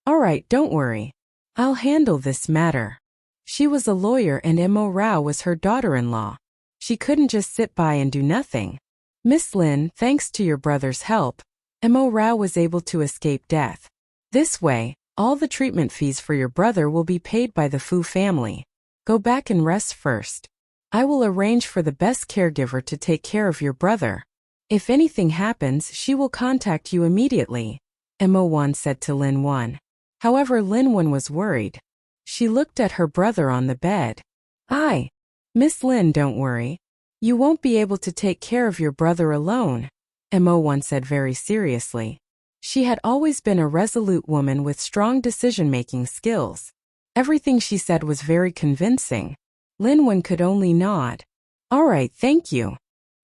"All right, don't worry. I'll handle this matter." She was a lawyer and Mo Rao was her daughter-in-law. She couldn't just sit by and do nothing. "Miss Lin, thanks to your brother's help, Mo Rao was able to escape death. This way, all the treatment fees for your brother will be paid by the Fu family. Go back and rest first. I will arrange for the best caregiver to take care of your brother. If anything happens, she will contact you immediately," Mo Wan said to Lin Wen. However, Lin Wen was worried. She looked at her brother on the bed. Miss Lin, don't worry. You won't be able to take care of your brother alone," Mo Wan said very seriously. She had always been a resolute woman with strong decision-making skills. Everything she said was very convincing. Lin Wen could only nod. "All right, thank you."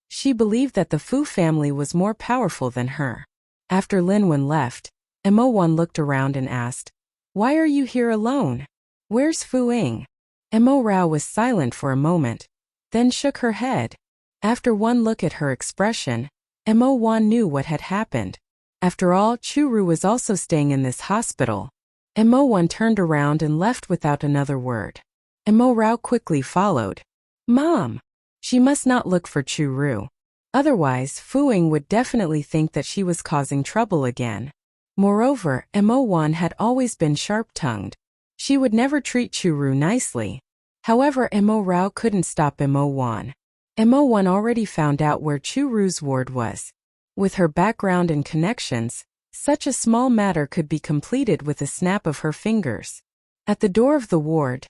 She believed that the Fu family was more powerful than her. After Lin Wen left, Mo Wan looked around and asked, "Why are you here alone? Where's Fu Ying?" Mo Rao was silent for a moment, then shook her head. After one look at her expression, Mo Wan knew what had happened. After all, Churu was also staying in this hospital. Mo Wan turned around and left without another word. Mo Rao quickly followed. "Mom!" She must not look for Churu. Otherwise, Fu Ying would definitely think that she was causing trouble again. Moreover, Mo Wan had always been sharp-tongued. She would never treat Churu nicely. However, Mo Rao couldn't stop Mo Wan. Mo Wan already found out where Churu's ward was. With her background and connections, such a small matter could be completed with a snap of her fingers. At the door of the ward,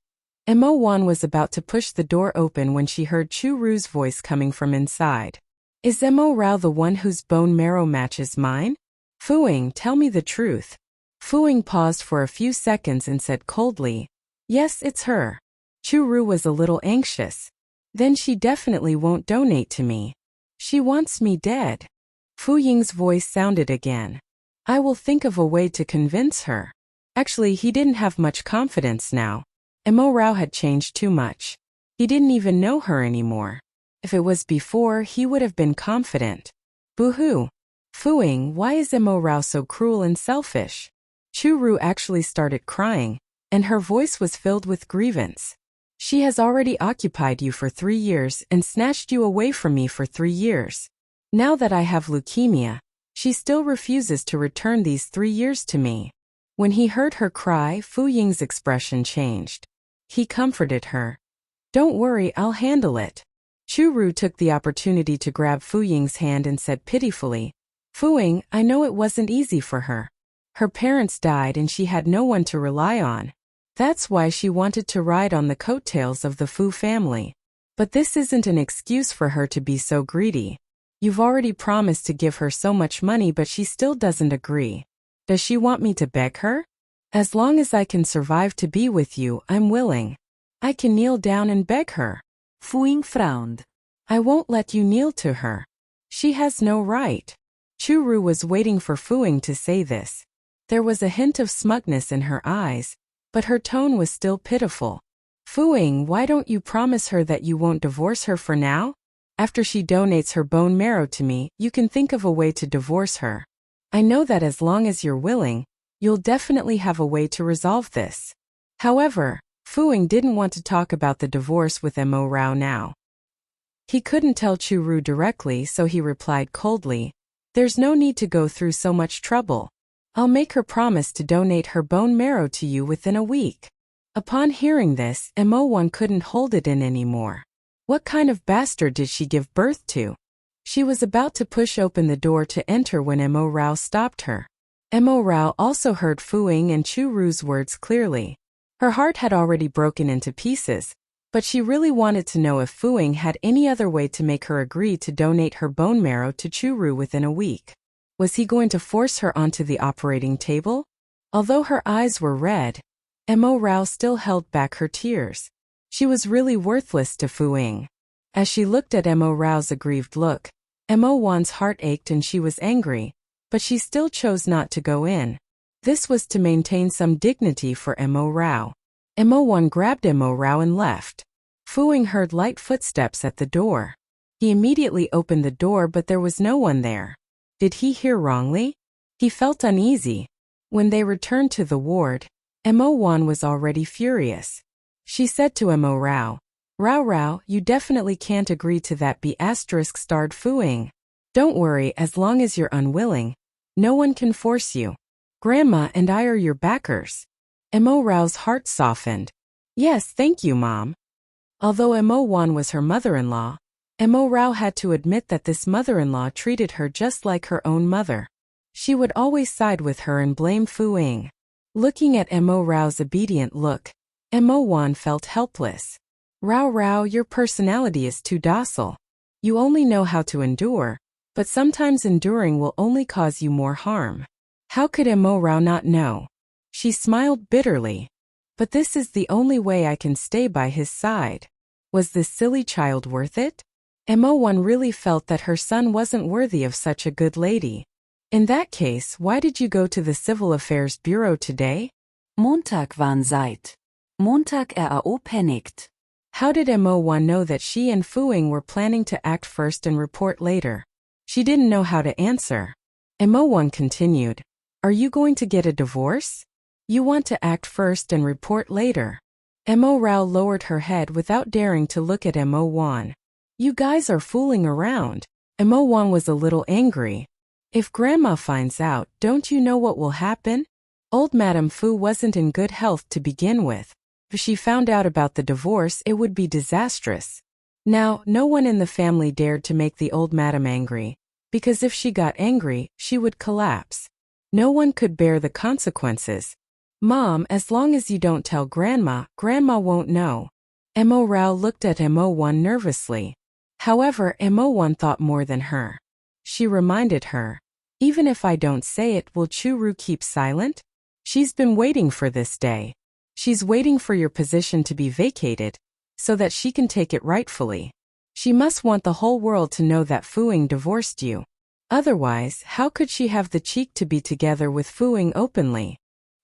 Mo Wan was about to push the door open when she heard Churu's voice coming from inside. "Is Mo Rao the one whose bone marrow matches mine? Fu Ying, tell me the truth." Fu Ying paused for a few seconds and said coldly, "Yes, it's her." Churu was a little anxious. "Then she definitely won't donate to me. She wants me dead." Fu Ying's voice sounded again. I will think of a way to convince her. Actually, he didn't have much confidence now. Mo Rao had changed too much. He didn't even know her anymore. If it was before, he would have been confident. Boo-hoo. Fooing, why is Mo Rao so cruel and selfish? Chu-Ru actually started crying, and her voice was filled with grievance. She has already occupied you for 3 years and snatched you away from me for 3 years. Now that I have leukemia, she still refuses to return these 3 years to me. When he heard her cry, Fu Ying's expression changed. He comforted her. Don't worry, I'll handle it. Chu-Ru took the opportunity to grab Fu Ying's hand and said pitifully, Fu Ying, I know it wasn't easy for her. Her parents died and she had no one to rely on. That's why she wanted to ride on the coattails of the Fu family. But this isn't an excuse for her to be so greedy. You've already promised to give her so much money, but she still doesn't agree. Does she want me to beg her? As long as I can survive to be with you, I'm willing. I can kneel down and beg her. Fu Ying frowned. I won't let you kneel to her. She has no right. Chu-Ru was waiting for Fu Ying to say this. There was a hint of smugness in her eyes, but her tone was still pitiful. Fu Ying, why don't you promise her that you won't divorce her for now? After she donates her bone marrow to me, you can think of a way to divorce her. I know that as long as you're willing, you'll definitely have a way to resolve this. However, Fu Ying didn't want to talk about the divorce with Mo Rao now. He couldn't tell Chu-Ru directly, so he replied coldly, There's no need to go through so much trouble. I'll make her promise to donate her bone marrow to you within a week. Upon hearing this, Mo1 couldn't hold it in anymore. What kind of bastard did she give birth to? She was about to push open the door to enter when Mo Rao stopped her. Mo Rao also heard Fu Ying and Chu-Ru's words clearly. Her heart had already broken into pieces, but she really wanted to know if Fu Ying had any other way to make her agree to donate her bone marrow to Chu-Ru within a week. Was he going to force her onto the operating table? Although her eyes were red, Mo Rao still held back her tears. She was really worthless to Fu Ying. As she looked at Mo Rao's aggrieved look, Mo Wan's heart ached and she was angry, but she still chose not to go in. This was to maintain some dignity for Mo Rao. Mo Wan grabbed Mo Rao and left. Fu Ying heard light footsteps at the door. He immediately opened the door, but there was no one there. Did he hear wrongly? He felt uneasy. When they returned to the ward, Mo Wan was already furious. She said to Mo Rao, Rao, you definitely can't agree to that ****starred Fu Ying. Don't worry, as long as you're unwilling, no one can force you. Grandma and I are your backers. Mo Rao's heart softened. Yes, thank you, Mom. Although Mo Wan was her mother-in-law, Mo Rao had to admit that this mother-in-law treated her just like her own mother. She would always side with her and blame Fu Ying. Looking at Mo Rao's obedient look, Mo Wan felt helpless. Rao, your personality is too docile. You only know how to endure, but sometimes enduring will only cause you more harm. How could Mo Rao not know? She smiled bitterly. But this is the only way I can stay by his side. Was this silly child worth it? Mo Wan really felt that her son wasn't worthy of such a good lady. In that case, why did you go to the Civil Affairs Bureau today? Montag waren seit. Montag RAO panicked. How did Mo Wan know that she and Fu Ying were planning to act first and report later? She didn't know how to answer. Mo Wan continued, Are you going to get a divorce? You want to act first and report later. Mo Rao lowered her head without daring to look at Mo Wan. You guys are fooling around. Mo Wan was a little angry. If Grandma finds out, don't you know what will happen? Old Madame Fu wasn't in good health to begin with. If she found out about the divorce, it would be disastrous. Now, no one in the family dared to make the old madam angry, because if she got angry, she would collapse. No one could bear the consequences. Mom, as long as you don't tell Grandma, Grandma won't know. Mo Rao looked at Mo Wan nervously. However, Mo Wan thought more than her. She reminded her, Even if I don't say it, will Chu-Ru keep silent? She's been waiting for this day. She's waiting for your position to be vacated, so that she can take it rightfully. She must want the whole world to know that Fu Ying divorced you. Otherwise, how could she have the cheek to be together with Fu-ing openly?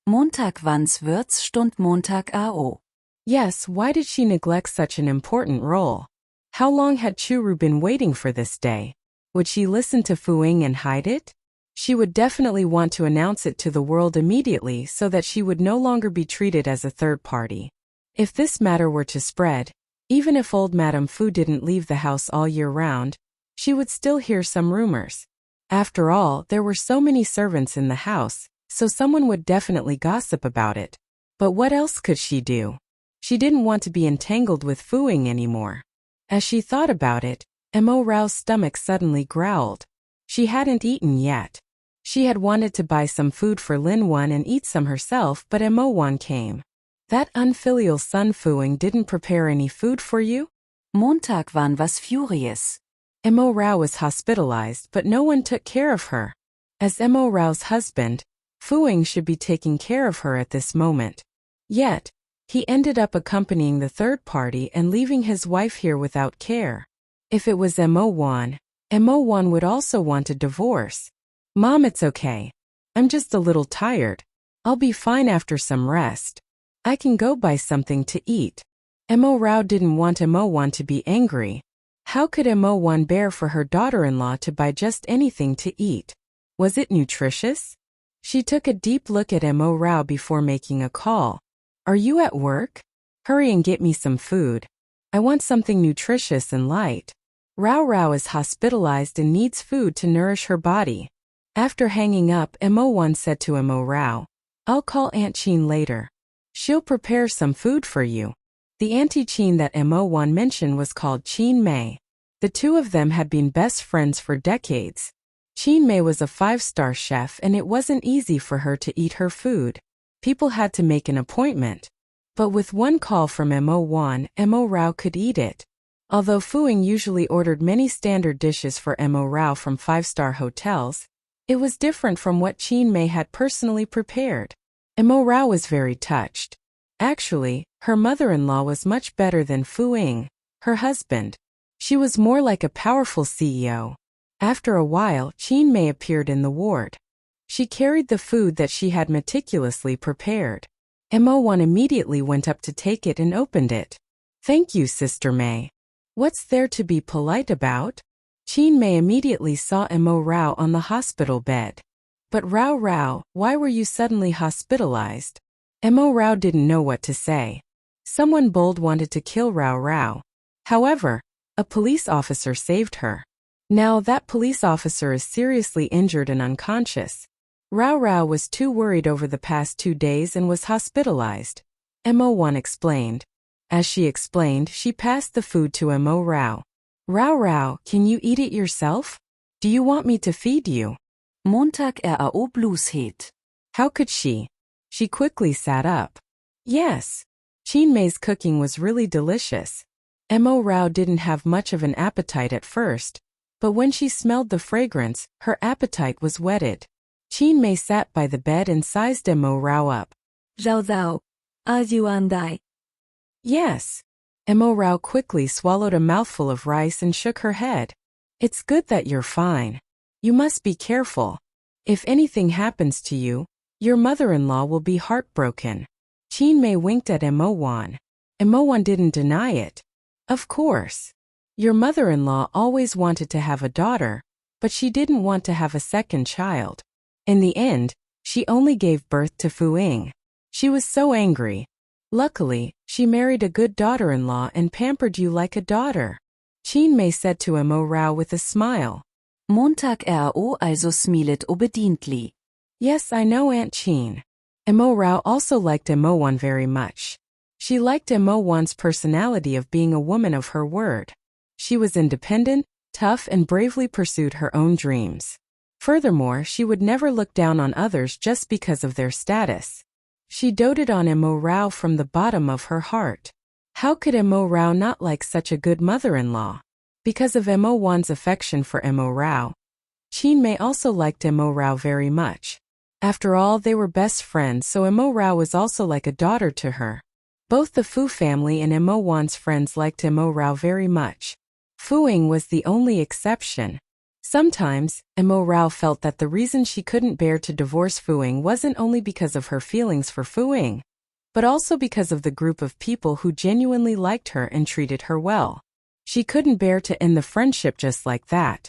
Montag wanns wird's stund Montag AO. Yes, why did she neglect such an important role? How long had Churu been waiting for this day? Would she listen to Fu-ing and hide it? She would definitely want to announce it to the world immediately so that she would no longer be treated as a third party. If this matter were to spread, even if old Madame Fu didn't leave the house all year round, she would still hear some rumors. After all, there were so many servants in the house, so someone would definitely gossip about it. But what else could she do? She didn't want to be entangled with Fu-ing anymore. As she thought about it, Mo Rao's stomach suddenly growled. She hadn't eaten yet. She had wanted to buy some food for Lin Wan and eat some herself, but Mo Wan came. That unfilial son Fu-ing didn't prepare any food for you? Montag wann was furious. Mo Rao was hospitalized, but no one took care of her. As Mo Rao's husband, Fu-ing should be taking care of her at this moment. Yet, he ended up accompanying the third party and leaving his wife here without care. If it was Mo Wan would also want a divorce. Mom, it's okay. I'm just a little tired. I'll be fine after some rest. I can go buy something to eat. Mo Rao didn't want Mo Wan to be angry. How could Mo Wan bear for her daughter-in-law to buy just anything to eat? Was it nutritious? She took a deep look at Mo Rao before making a call. Are you at work? Hurry and get me some food. I want something nutritious and light. Rao is hospitalized and needs food to nourish her body. After hanging up, Mo Wan said to Mo Rao, I'll call Aunt Chin later. She'll prepare some food for you. The Auntie Chin that Mo Wan mentioned was called Chin Mei. The two of them had been best friends for decades. Chin Mei was a 5-star chef and it wasn't easy for her to eat her food. People had to make an appointment. But with one call from Mo Wan, Mo Rao could eat it. Although Fu-ing usually ordered many standard dishes for Mo Rao from 5-star hotels, it was different from what Chin Mei had personally prepared. Mo Rao was very touched. Actually, her mother-in-law was much better than Fu-ing, her husband. She was more like a powerful CEO. After a while, Chin Mei appeared in the ward. She carried the food that she had meticulously prepared. Mo Wan immediately went up to take it and opened it. Thank you, Sister Mei. What's there to be polite about? Chin Mei immediately saw Mo Rao on the hospital bed. But Rao, why were you suddenly hospitalized? Mo Rao didn't know what to say. Someone bold wanted to kill Rao. However, a police officer saved her. Now that police officer is seriously injured and unconscious. Rao was too worried over the past 2 days and was hospitalized. Mo Wan explained. As she explained, she passed the food to Mo Rao. Rao, can you eat it yourself? Do you want me to feed you? Montag RAO Bluesheet. How could she? She quickly sat up. Yes. Chin Mei's cooking was really delicious. Mo Rao didn't have much of an appetite at first, but when she smelled the fragrance, her appetite was whetted. Chin Mei sat by the bed and sized Mo Rao up. Zhao, as you and I. Yes. Mo Rao quickly swallowed a mouthful of rice and shook her head. It's good that you're fine. You must be careful. If anything happens to you, your mother-in-law will be heartbroken. Chin Mei winked at Mo Wan. Mo Wan didn't deny it. Of course. Your mother-in-law always wanted to have a daughter, but she didn't want to have a second child. In the end, she only gave birth to Fu-ing. She was so angry. Luckily, she married a good daughter-in-law and pampered you like a daughter. Chin Mei said to Mo Rao with a smile. Montag RAO also smilet obediently. Yes, I know, Aunt Chin. Mo Rao also liked Mo Wan very much. She liked Mo Wan's personality of being a woman of her word. She was independent, tough, and bravely pursued her own dreams. Furthermore, she would never look down on others just because of their status. She doted on Mo Rao from the bottom of her heart. How could Mo Rao not like such a good mother-in-law? Because of Mo Wan's affection for Mo Rao, Chin Mei also liked Mo Rao very much. After all, they were best friends, so Mo Rao was also like a daughter to her. Both the Fu family and Mo Wan's friends liked Mo Rao very much. Fu-ing was the only exception. Sometimes, Mo Rao felt that the reason she couldn't bear to divorce Fu Ying wasn't only because of her feelings for Fu Ying, but also because of the group of people who genuinely liked her and treated her well. She couldn't bear to end the friendship just like that.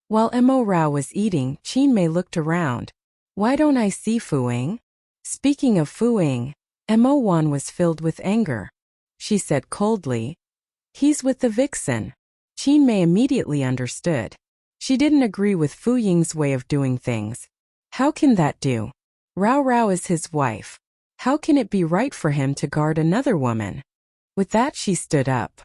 While Mo Rao was eating, Qin Mei looked around. Why don't I see Fu Ying? Speaking of Fu Ying, Mo Wan was filled with anger. She said coldly, "He's with the vixen." Qin Mei immediately understood. She didn't agree with Fu Ying's way of doing things. How can that do? Rao Rao is his wife. How can it be right for him to guard another woman? With that she stood up.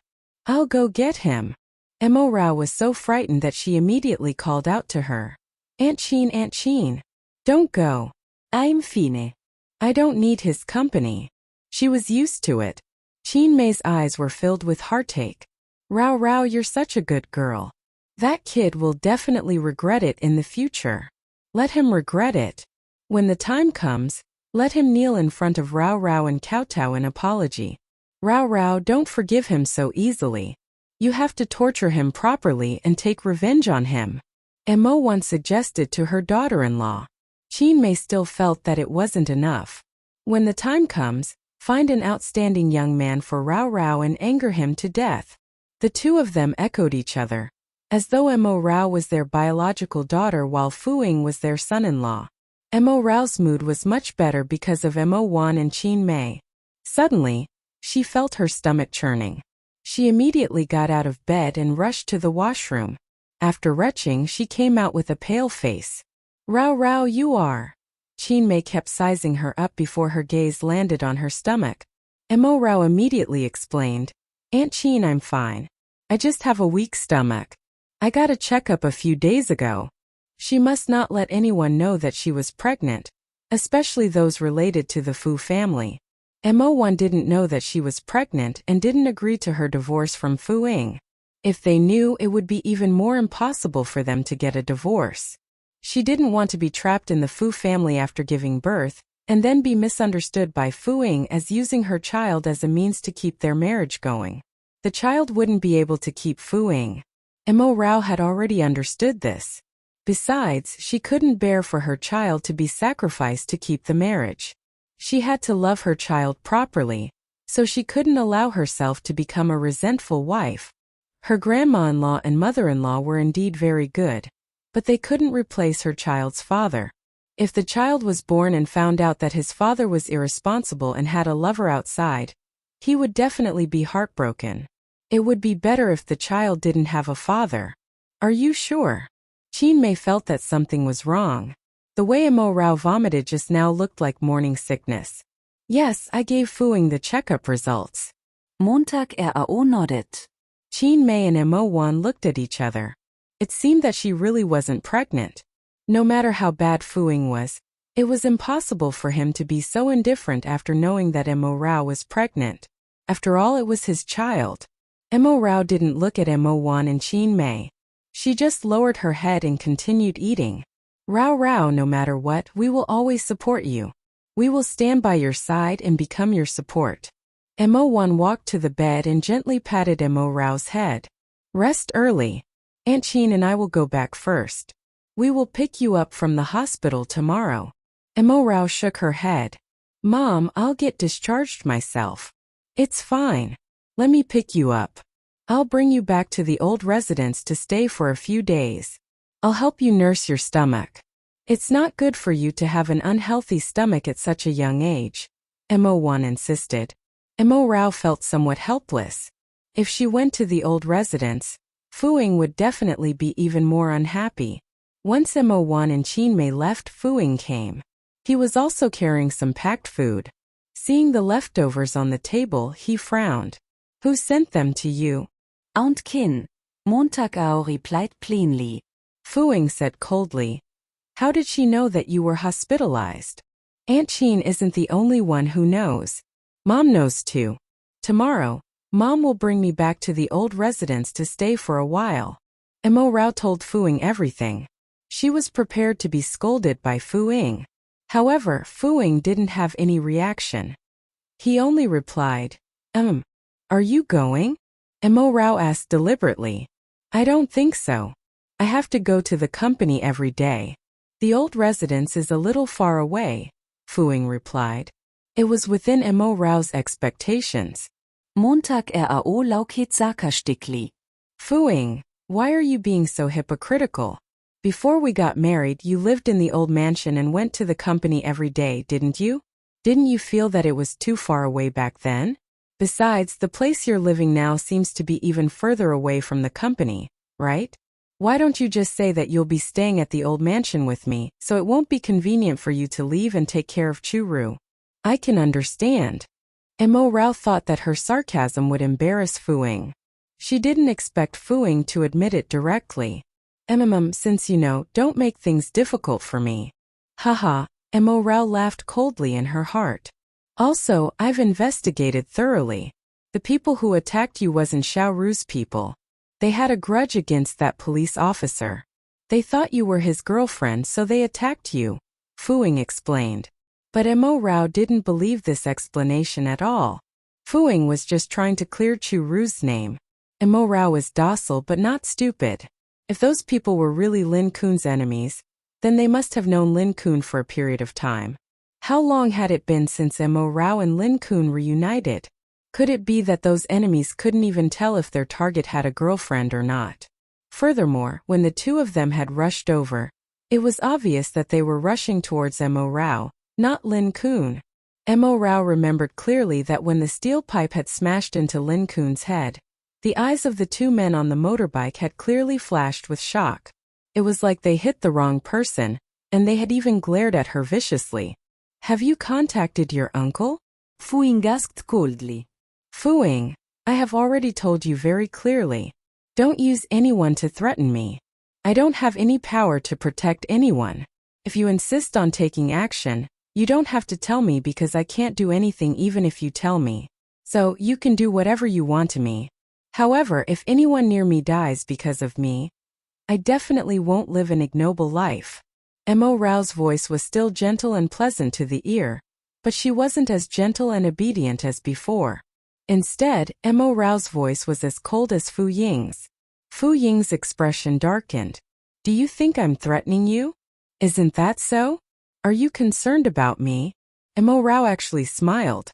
"I'll go get him." Mo Rao was so frightened that she immediately called out to her. Aunt Chin, don't go. I'm fine. I don't need his company." She was used to it. Qin Mei's eyes were filled with heartache. "Rao Rao, you're such a good girl. That kid will definitely regret it in the future. Let him regret it. When the time comes, let him kneel in front of Rao Rao and kowtow in apology. Rao Rao, don't forgive him so easily. You have to torture him properly and take revenge on him," Mo once suggested to her daughter-in-law. Qin Mei still felt that it wasn't enough. When the time comes, find an outstanding young man for Rao Rao and anger him to death. The two of them echoed each other, as though Mo Rao was their biological daughter while Fu Ying was their son-in-law. Mo Rao's mood was much better because of Mo Wan and Qin Mei. Suddenly, she felt her stomach churning. She immediately got out of bed and rushed to the washroom. After retching, she came out with a pale face. "Rao Rao, you are." Qin Mei kept sizing her up before her gaze landed on her stomach. Mo Rao immediately explained, "Aunt Qin, I'm fine. I just have a weak stomach. I got a checkup a few days ago." She must not let anyone know that she was pregnant, especially those related to the Fu family. Mo Wan didn't know that she was pregnant and didn't agree to her divorce from Fu Ying. If they knew, it would be even more impossible for them to get a divorce. She didn't want to be trapped in the Fu family after giving birth, and then be misunderstood by Fu Ying as using her child as a means to keep their marriage going. The child wouldn't be able to keep Fu Ying. Mo Rao had already understood this. Besides, she couldn't bear for her child to be sacrificed to keep the marriage. She had to love her child properly, so she couldn't allow herself to become a resentful wife. Her grandma-in-law and mother-in-law were indeed very good, but they couldn't replace her child's father. If the child was born and found out that his father was irresponsible and had a lover outside, he would definitely be heartbroken. It would be better if the child didn't have a father. Are you sure? Qin Mei felt that something was wrong. The way Mo Rao vomited just now looked like morning sickness. Yes, I gave Fu Ying the checkup results. Montag RAO nodded. Qin Mei and Mo Wan looked at each other. It seemed that she really wasn't pregnant. No matter how bad Fu Ying was, it was impossible for him to be so indifferent after knowing that Mo Rao was pregnant. After all, it was his child. Mo Rao didn't look at Mo Wan and Qin Mei. She just lowered her head and continued eating. Rao Rao, no matter what, we will always support you. We will stand by your side and become your support. Mo Wan walked to the bed and gently patted Mo Rao's head. Rest early. Aunt Qin and I will go back first. We will pick you up from the hospital tomorrow. Mo Rao shook her head. Mom, I'll get discharged myself. It's fine. Let me pick you up. I'll bring you back to the old residence to stay for a few days. I'll help you nurse your stomach. It's not good for you to have an unhealthy stomach at such a young age, Mo Wan insisted. Mo Rao felt somewhat helpless. If she went to the old residence, Fu Ying would definitely be even more unhappy. Once Mo Wan and Qin Mei left, Fu Ying came. He was also carrying some packed food. Seeing the leftovers on the table, he frowned. Who sent them to you? Aunt Qin. Montag RAO replied plainly. Fu Ying said coldly. How did she know that you were hospitalized? Aunt Qin isn't the only one who knows. Mom knows too. Tomorrow, Mom will bring me back to the old residence to stay for a while. Mo Rao told Fu Ying everything. She was prepared to be scolded by Fu Ying. However, Fu Ying didn't have any reaction. He only replied, Are you going? Mo Rao asked deliberately. I don't think so. I have to go to the company every day. The old residence is a little far away, Fu-ying replied. It was within Mo Rao's expectations. Montag RAO Laukhet Saka-Stickli. Fu-ying, why are you being so hypocritical? Before we got married, you lived in the old mansion and went to the company every day, didn't you? Didn't you feel that it was too far away back then? Besides, the place you're living now seems to be even further away from the company, right? Why don't you just say that you'll be staying at the old mansion with me, so it won't be convenient for you to leave and take care of Churu? I can understand. Mo Rao thought that her sarcasm would embarrass Fu-ying. She didn't expect Fu-ying to admit it directly. Since you know, don't make things difficult for me. Haha, Mo Rao laughed coldly in her heart. Also, I've investigated thoroughly. The people who attacked you wasn't Xiao Ru's people. They had a grudge against that police officer. They thought you were his girlfriend, so they attacked you, Fu-ying explained. But Mo Rao didn't believe this explanation at all. Fu-ying was just trying to clear Chu Ru's name. Mo Rao was docile but not stupid. If those people were really Lin Kun's enemies, then they must have known Lin Kun for a period of time. How long had it been since Mo Rao and Lin Kun reunited? Could it be that those enemies couldn't even tell if their target had a girlfriend or not? Furthermore, when the two of them had rushed over, it was obvious that they were rushing towards Mo Rao, not Lin Kun. Mo Rao remembered clearly that when the steel pipe had smashed into Lin Kun's head, the eyes of the two men on the motorbike had clearly flashed with shock. It was like they hit the wrong person, and they had even glared at her viciously. Have you contacted your uncle? Fu-ying asked coldly. Fu-ying, I have already told you very clearly. Don't use anyone to threaten me. I don't have any power to protect anyone. If you insist on taking action, you don't have to tell me because I can't do anything even if you tell me. So, you can do whatever you want to me. However, if anyone near me dies because of me, I definitely won't live an ignoble life. Mo Rao's voice was still gentle and pleasant to the ear, but she wasn't as gentle and obedient as before. Instead, Mo Rao's voice was as cold as Fu-ying's. Fu-ying's expression darkened. Do you think I'm threatening you? Isn't that so? Are you concerned about me? Mo Rao actually smiled.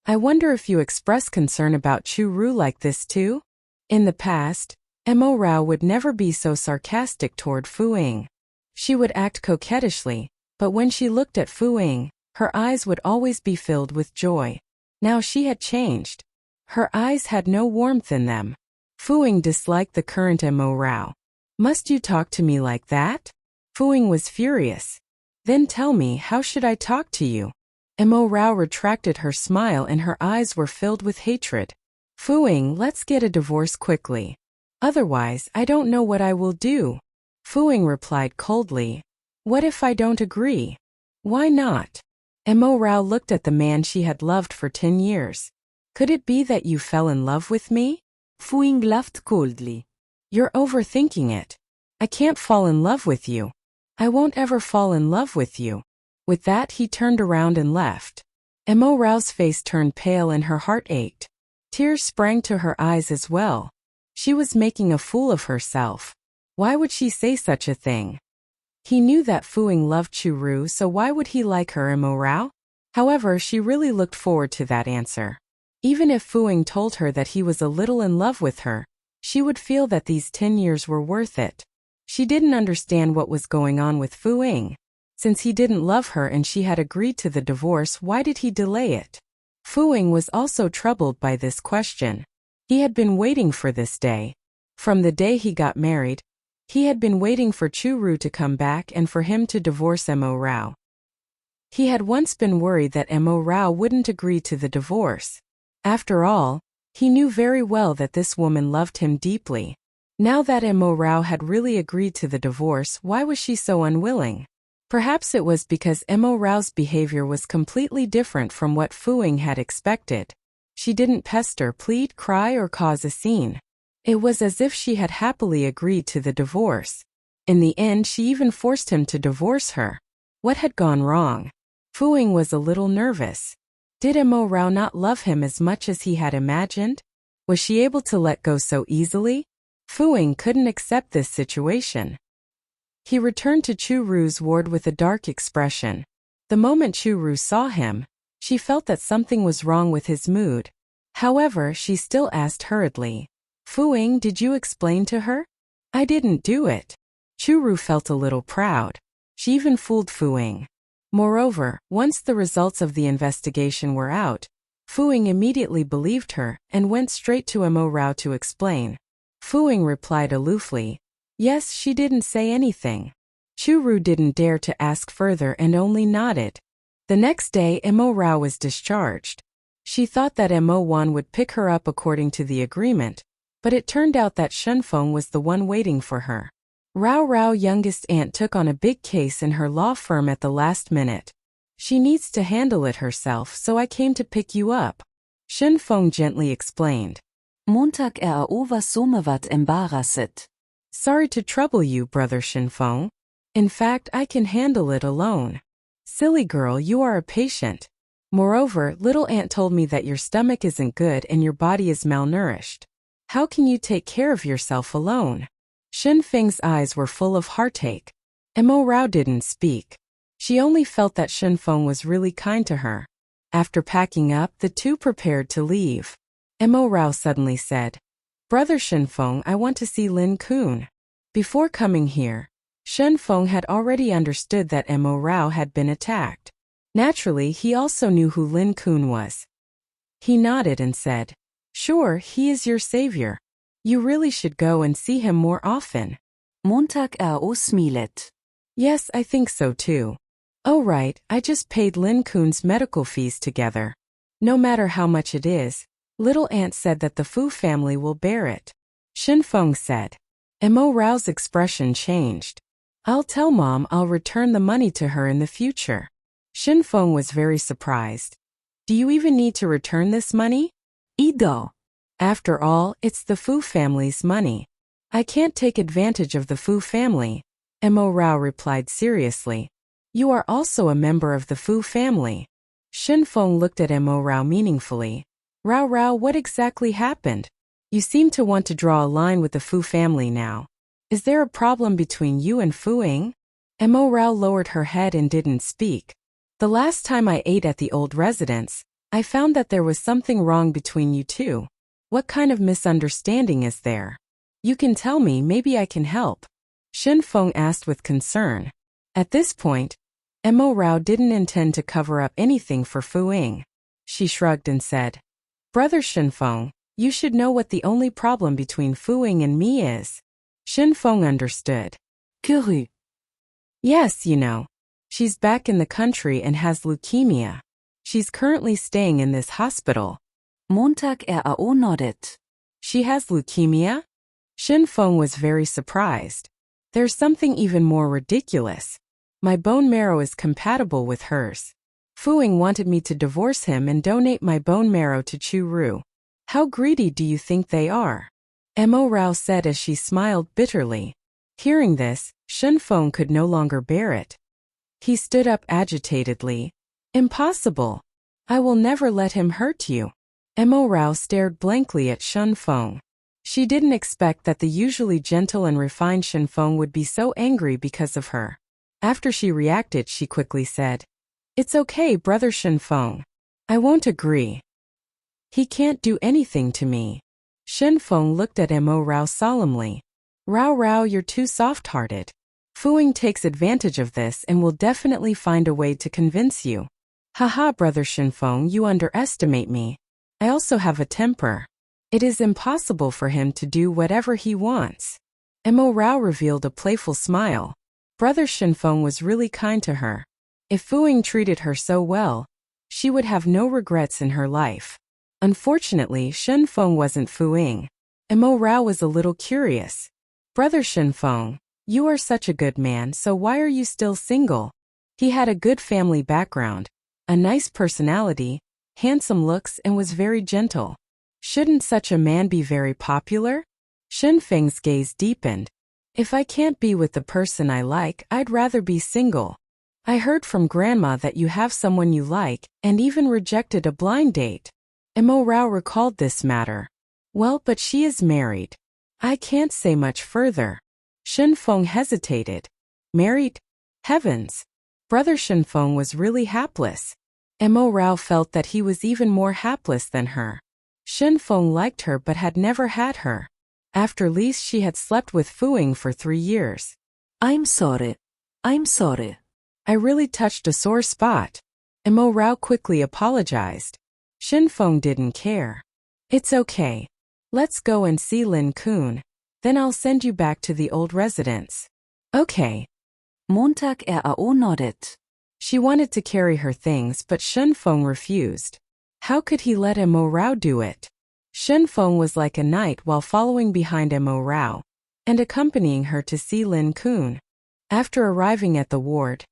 I wonder if you express concern about Chu Ru like this too? In the past, Mo Rao would never be so sarcastic toward Fu-ying. She would act coquettishly, but when she looked at Fu-ying, her eyes would always be filled with joy. Now she had changed. Her eyes had no warmth in them. Fu-ying disliked the current Mo Rao. Must you talk to me like that? Fu-ying was furious. Then tell me, how should I talk to you? Mo Rao retracted her smile and her eyes were filled with hatred. Fu-ying, let's get a divorce quickly. Otherwise, I don't know what I will do. Fu-ying replied coldly. What if I don't agree? Why not? Mo Rao looked at the man she had loved for 10 years. Could it be that you fell in love with me? Fu-ying laughed coldly. You're overthinking it. I can't fall in love with you. I won't ever fall in love with you. With that, he turned around and left. Mo Rao's face turned pale and her heart ached. Tears sprang to her eyes as well. She was making a fool of herself. Why would she say such a thing? He knew that Fu-ying loved Chu Ru, so why would he like her, Mo Rao? However, she really looked forward to that answer. Even if Fu-ying told her that he was a little in love with her, she would feel that these 10 years were worth it. She didn't understand what was going on with Fu-ying. Since he didn't love her and she had agreed to the divorce, why did he delay it? Fu-ying was also troubled by this question. He had been waiting for this day. From the day he got married, he had been waiting for Chu Ru to come back and for him to divorce Mo Rao. He had once been worried that Mo Rao wouldn't agree to the divorce. After all, he knew very well that this woman loved him deeply. Now that Mo Rao had really agreed to the divorce, why was she so unwilling? Perhaps it was because Mo Rao's behavior was completely different from what Fu-ying had expected. She didn't pester, plead, cry, or cause a scene. It was as if she had happily agreed to the divorce. In the end, she even forced him to divorce her. What had gone wrong? Fu-ying was a little nervous. Did Mo Rao not love him as much as he had imagined? Was she able to let go so easily? Fu-ing couldn't accept this situation. He returned to Chu-Ru's ward with a dark expression. The moment Chu-Ru saw him, she felt that something was wrong with his mood. However, she still asked hurriedly, "Fu-ing, did you explain to her?" "I didn't do it." Chu-Ru felt a little proud. She even fooled Fu-ing. Moreover, once the results of the investigation were out, Fu-ing immediately believed her and went straight to Mo Rao to explain. Fu-ing replied aloofly, "Yes, she didn't say anything." Chu-Ru didn't dare to ask further and only nodded. The next day, Mo Rao was discharged. She thought that Mo Wan would pick her up according to the agreement, but it turned out that Shenfeng was the one waiting for her. Rao youngest aunt took on a big case in her law firm at the last minute. "She needs to handle it herself, so I came to pick you up," Shenfeng gently explained. Montag was somewhat embarrassed. "Sorry to trouble you, brother Shenfeng. In fact, I can handle it alone." "Silly girl, you are a patient. Moreover, little aunt told me that your stomach isn't good and your body is malnourished. How can you take care of yourself alone?" Shenfeng's eyes were full of heartache. Mo Rao didn't speak. She only felt that Shenfeng was really kind to her. After packing up, the two prepared to leave. Mo Rao suddenly said, "Brother Shenfeng, I want to see Lin Kun." Before coming here, Shenfeng had already understood that Mo Rao had been attacked. Naturally, he also knew who Lin Kun was. He nodded and said, "Sure, he is your savior. You really should go and see him more often." Montag smiled. "Yes, I think so too. Oh right, I just paid Lin Kun's medical fees together. No matter how much it is, little aunt said that the Fu family will bear it," Shenfeng said. Mo Rao's expression changed. "I'll tell Mom I'll return the money to her in the future." Shenfeng was very surprised. "Do you even need to return this money?" "Ido. After all, it's the Fu family's money. I can't take advantage of the Fu family," Mo Rao replied seriously. "You are also a member of the Fu family." Shenfeng looked at Mo Rao meaningfully. Rao, what exactly happened? You seem to want to draw a line with the Fu family now. Is there a problem between you and Fu-ing?" Mo Rao lowered her head and didn't speak. "The last time I ate at the old residence, I found that there was something wrong between you two. What kind of misunderstanding is there? You can tell me, maybe I can help," Shenfeng asked with concern. At this point, Mo Rao didn't intend to cover up anything for Fu-ing. She shrugged and said, "Brother Shenfeng, you should know what the only problem between Fu-ing and me is." Shenfeng understood. Curieux. "Yes, you know. She's back in the country and has leukemia. She's currently staying in this hospital." Montag nodded. "She has leukemia?" Shenfeng was very surprised. "There's something even more ridiculous. My bone marrow is compatible with hers. Fu-ing wanted me to divorce him and donate my bone marrow to Chu-Ru. How greedy do you think they are?" Mo Rao said as she smiled bitterly. Hearing this, Shenfeng could no longer bear it. He stood up agitatedly. "Impossible. I will never let him hurt you." Mo Rao stared blankly at Shenfeng. She didn't expect that the usually gentle and refined Shenfeng would be so angry because of her. After she reacted, she quickly said, "It's okay, brother Shenfeng. I won't agree. He can't do anything to me." Shenfeng looked at Mo Rao solemnly. Rao, you're too soft-hearted. Fu-ing takes advantage of this and will definitely find a way to convince you. Haha, brother Shenfeng, you underestimate me. I also have a temper. It is impossible for him to do whatever he wants." Mo Rao revealed a playful smile. Brother Shenfeng was really kind to her. If Fu-ing treated her so well, she would have no regrets in her life. Unfortunately, Shenfeng wasn't Fu-ing. Mo Rao was a little curious. "Brother Shenfeng, you are such a good man, so why are you still single?" He had a good family background, a nice personality, handsome looks, and was very gentle. Shouldn't such a man be very popular? Shenfeng's gaze deepened. "If I can't be with the person I like, I'd rather be single. I heard from Grandma that you have someone you like, and even rejected a blind date." Mo Rao recalled this matter. "Well, but she is married. I can't say much further. Shenfeng hesitated. Married? Heavens! Brother Shenfeng was really hapless. Mo Rao felt that he was even more hapless than her. Shenfeng liked her but had never had her. After least she had slept with Fuing for 3 years. I'm sorry. I'm sorry. I really touched a sore spot. Mo Rao quickly apologized. Shenfeng didn't care. It's okay. Let's go and see Lin Kun. Then I'll send you back to the old residence. Okay. Montag RAO nodded. She wanted to carry her things but Shenfeng refused. How could he let Mo Rao do it? Shenfeng was like a knight while following behind Mo Rao and accompanying her to see Lin Kun. After arriving at the ward,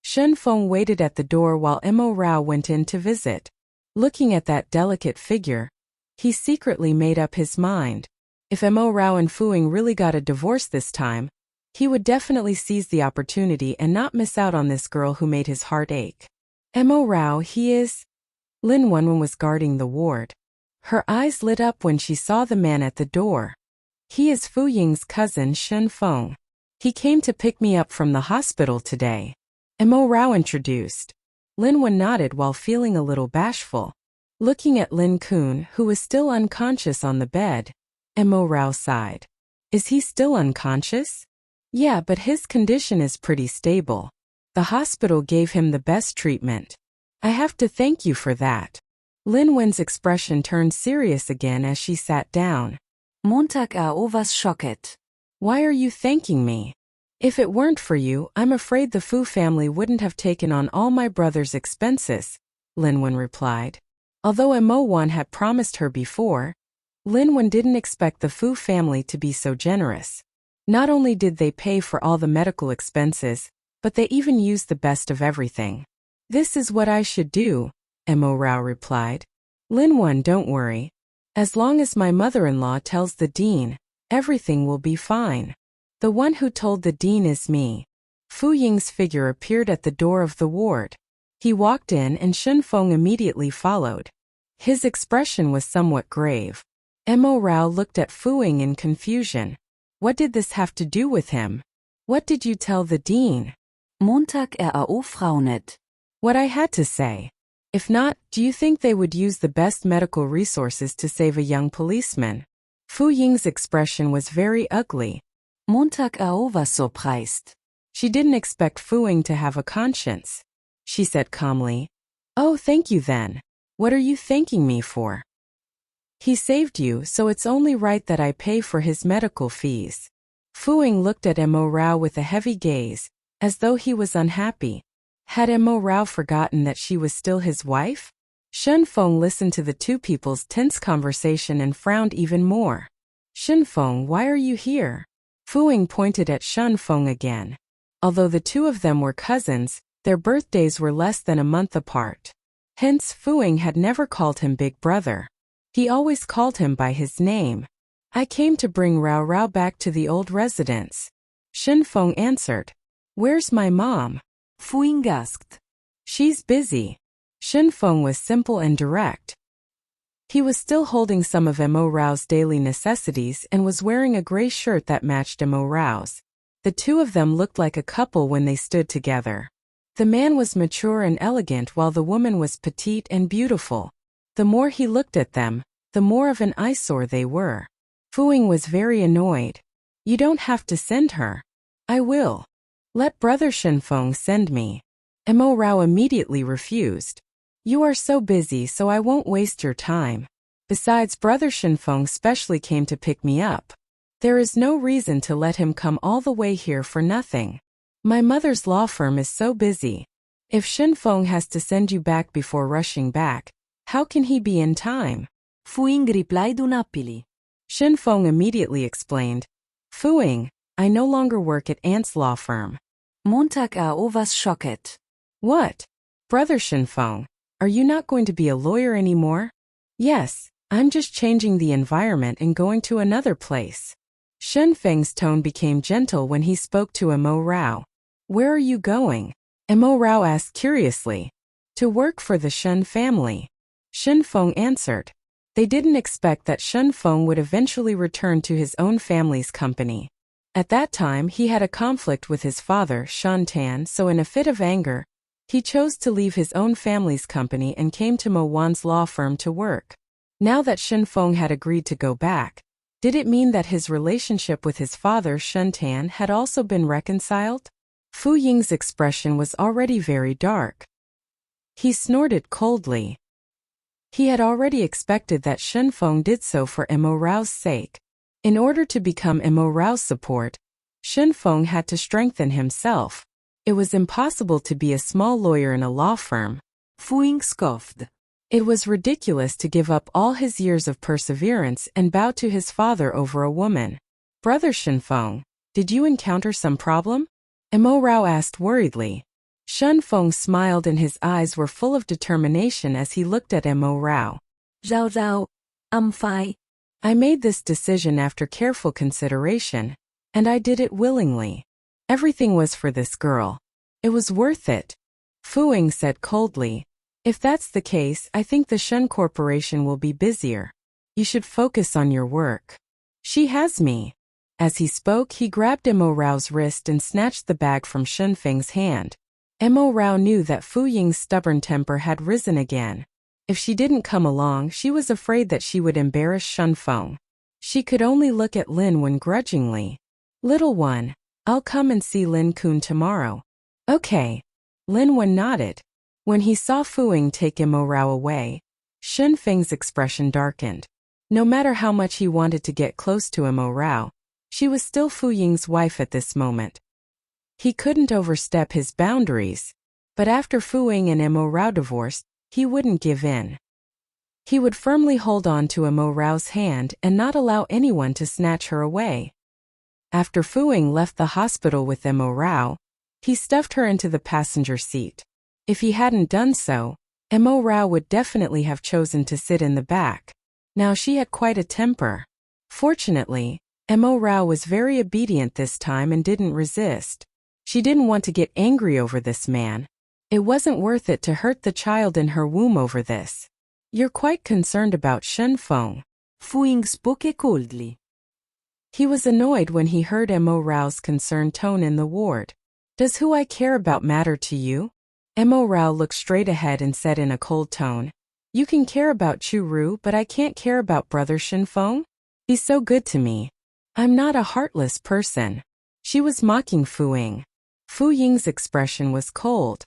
Shenfeng waited at the door while Mo Rao went in to visit. Looking at that delicate figure, he secretly made up his mind. If Mo Rao and Fuing really got a divorce this time, he would definitely seize the opportunity and not miss out on this girl who made his heart ache. Mo Rao, he is... Lin Wenwen was guarding the ward. Her eyes lit up when she saw the man at the door. He is Fu Ying's cousin Shenfeng. He came to pick me up from the hospital today. Mo Rao introduced. Lin Wen nodded while feeling a little bashful. Looking at Lin Kun, who was still unconscious on the bed, Mo Rao sighed. Is he still unconscious? Yeah, but his condition is pretty stable. The hospital gave him the best treatment. I have to thank you for that. Lin Wen's expression turned serious again as she sat down. Montag RAO was shocked. Why are you thanking me? If it weren't for you, I'm afraid the Fu family wouldn't have taken on all my brother's expenses, Lin Wen replied. Although Mo Wan had promised her before, Lin Wen didn't expect the Fu family to be so generous. Not only did they pay for all the medical expenses, but they even used the best of everything. This is what I should do, Mo Rao replied. Lin Wen, don't worry. As long as my mother-in-law tells the dean, everything will be fine. The one who told the dean is me. Fu Ying's figure appeared at the door of the ward. He walked in and Shenfeng immediately followed. His expression was somewhat grave. Mo Rao looked at Fu Ying in confusion. What did this have to do with him? What did you tell the dean? Montag RAO frowned. What I had to say. If not, do you think they would use the best medical resources to save a young policeman? Fu Ying's expression was very ugly. Montag RAO was surprised. She didn't expect Fu Ying to have a conscience. She said calmly, Oh, thank you then. What are you thanking me for? He saved you, so it's only right that I pay for his medical fees. Fu Ying looked at Mo Rao with a heavy gaze, as though he was unhappy. Had Mo Rao forgotten that she was still his wife? Shenfeng listened to the two people's tense conversation and frowned even more. Shenfeng, why are you here? Fu Ying pointed at Shenfeng again. Although the two of them were cousins, their birthdays were less than a month apart. Hence, Fu Ying had never called him Big Brother. He always called him by his name. I came to bring Rao Rao back to the old residence. Shenfeng answered. Where's my mom? Fu Ying asked. She's busy. Shenfeng was simple and direct. He was still holding some of Mo Rao's daily necessities and was wearing a gray shirt that matched Mo Rao's. The two of them looked like a couple when they stood together. The man was mature and elegant while the woman was petite and beautiful. The more he looked at them, the more of an eyesore they were. Fu Ying was very annoyed. You don't have to send her. I will. Let Brother Shenfeng send me. Mo Rao immediately refused. You are so busy, so I won't waste your time. Besides, Brother Shenfeng specially came to pick me up. There is no reason to let him come all the way here for nothing. My mother's law firm is so busy. If Shenfeng has to send you back before rushing back, how can he be in time? Fu Ying replied unhappily. Shenfeng immediately explained. Fu Ying, I no longer work at Aunt's law firm. Montag RAO was shocked. What? Brother Shenfeng, are you not going to be a lawyer anymore? Yes, I'm just changing the environment and going to another place. Shenfeng's tone became gentle when he spoke to Mo Rao. Where are you going? Mo Rao asked curiously. To work for the Shen family. Shenfeng answered. They didn't expect that Shen Feng would eventually return to his own family's company. At that time he had a conflict with his father, Shan Tan, so in a fit of anger, he chose to leave his own family's company and came to Mo Wan's law firm to work. Now that Shen Feng had agreed to go back, did it mean that his relationship with his father, Shen Tan, had also been reconciled? Fu Ying's expression was already very dark. He snorted coldly. He had already expected that Shen Feng did so for Mo Rao's sake. In order to become Mo Rao's support, Shen Feng had to strengthen himself. It was impossible to be a small lawyer in a law firm. Fu Ying scoffed. It was ridiculous to give up all his years of perseverance and bow to his father over a woman. Brother Shen Feng, did you encounter some problem? Mo Rao asked worriedly. Shen Feng smiled and his eyes were full of determination as he looked at Mo Rao. Zhao Zhao, I'm fine. I made this decision after careful consideration, and I did it willingly. Everything was for this girl. It was worth it. Fu Ying said coldly. If that's the case, I think the Shen Corporation will be busier. You should focus on your work. She has me. As he spoke, he grabbed Mo Rao's wrist and snatched the bag from Shen Feng's hand. Mo Rao knew that Fu Ying's stubborn temper had risen again. If she didn't come along, she was afraid that she would embarrass Shen Feng. She could only look at Lin Wen grudgingly. Little one, I'll come and see Lin Kun tomorrow. Okay. Lin Wen nodded. When he saw Fu Ying take Mo Rao away, Shen Feng's expression darkened. No matter how much he wanted to get close to Mo Rao, she was still Fu Ying's wife at this moment. He couldn't overstep his boundaries, but after Fu Ying and Mo Rao divorced, he wouldn't give in. He would firmly hold on to Mo Rao's hand and not allow anyone to snatch her away. After Fu Ying left the hospital with Mo Rao, he stuffed her into the passenger seat. If he hadn't done so, Mo Rao would definitely have chosen to sit in the back. Now she had quite a temper. Fortunately, Mo Rao was very obedient this time and didn't resist. She didn't want to get angry over this man. It wasn't worth it to hurt the child in her womb over this. You're quite concerned about Shen Feng. Fu Ying spoke coldly. He was annoyed when he heard Mo Rao's concerned tone in the ward. Does who I care about matter to you? Mo Rao looked straight ahead and said in a cold tone. You can care about Chu Ru, but I can't care about brother Shen Feng? He's so good to me. I'm not a heartless person. She was mocking Fu Ying. Fu Ying's expression was cold.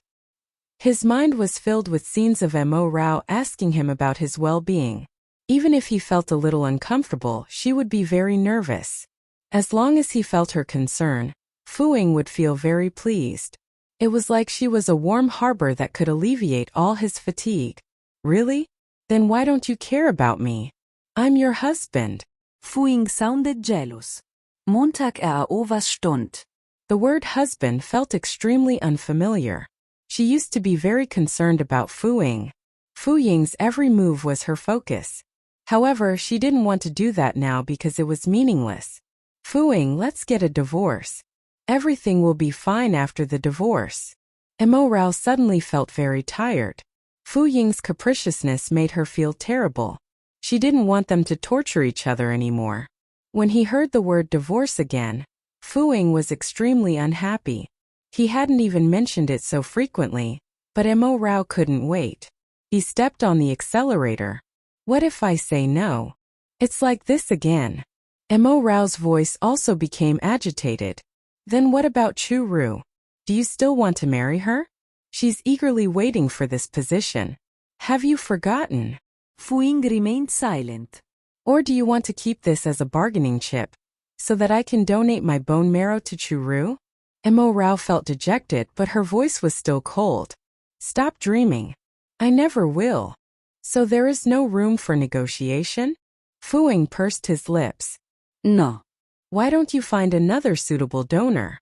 His mind was filled with scenes of Mo Rao asking him about his well-being. Even if he felt a little uncomfortable, she would be very nervous. As long as he felt her concern, Fu Ying would feel very pleased. It was like she was a warm harbor that could alleviate all his fatigue. Really? Then why don't you care about me? I'm your husband. Fu Ying sounded jealous. Montag was stund. The word husband felt extremely unfamiliar. She used to be very concerned about Fu Ying. Fu Ying's every move was her focus. However, she didn't want to do that now because it was meaningless. Fu Ying, let's get a divorce. Everything will be fine after the divorce. Mo Rao suddenly felt very tired. Fu Ying's capriciousness made her feel terrible. She didn't want them to torture each other anymore. When he heard the word divorce again, Fu Ying was extremely unhappy. He hadn't even mentioned it so frequently, but Mo Rao couldn't wait. He stepped on the accelerator. What if I say no? It's like this again. Mo Rao's voice also became agitated. Then what about Chu Ru? Do you still want to marry her? She's eagerly waiting for this position. Have you forgotten? Fu Ying remained silent. Or do you want to keep this as a bargaining chip, so that I can donate my bone marrow to Chu Ru? Mo Rao felt dejected, but her voice was still cold. Stop dreaming. I never will. So there is no room for negotiation? Fu Ying pursed his lips. No. Why don't you find another suitable donor?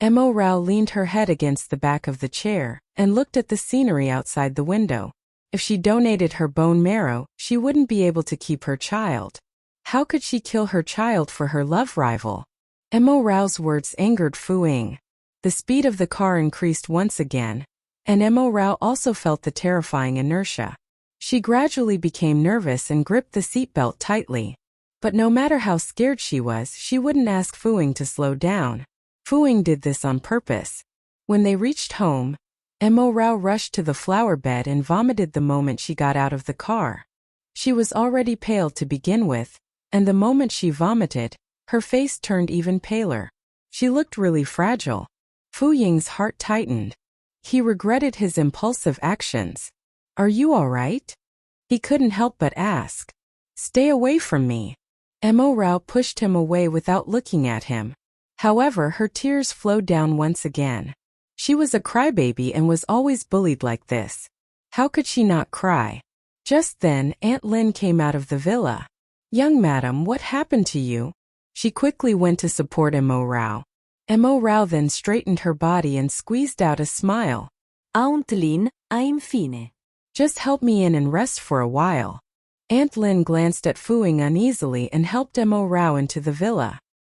Mo Rao leaned her head against the back of the chair and looked at the scenery outside the window. If she donated her bone marrow, she wouldn't be able to keep her child. How could she kill her child for her love rival? Mo Rao's words angered Fu Ying. The speed of the car increased once again, and Mo Rao also felt the terrifying inertia. She gradually became nervous and gripped the seatbelt tightly. But no matter how scared she was, she wouldn't ask Fu-ying to slow down. Fu-ying did this on purpose. When they reached home, Mo Rao rushed to the flower bed and vomited the moment she got out of the car. She was already pale to begin with, and the moment she vomited, her face turned even paler. She looked really fragile. Fu-ying's heart tightened. He regretted his impulsive actions. Are you all right? He couldn't help but ask. Stay away from me. Mo Rao pushed him away without looking at him. However, her tears flowed down once again. She was a crybaby and was always bullied like this. How could she not cry? Just then, Aunt Lin came out of the villa. Young madam, what happened to you? She quickly went to support Mo Rao. Mo Rao then straightened her body and squeezed out a smile. Aunt Lin, I'm fine. Just help me in and rest for a while. Aunt Lin glanced at Fu-ying uneasily and helped Mo Rao into the villa.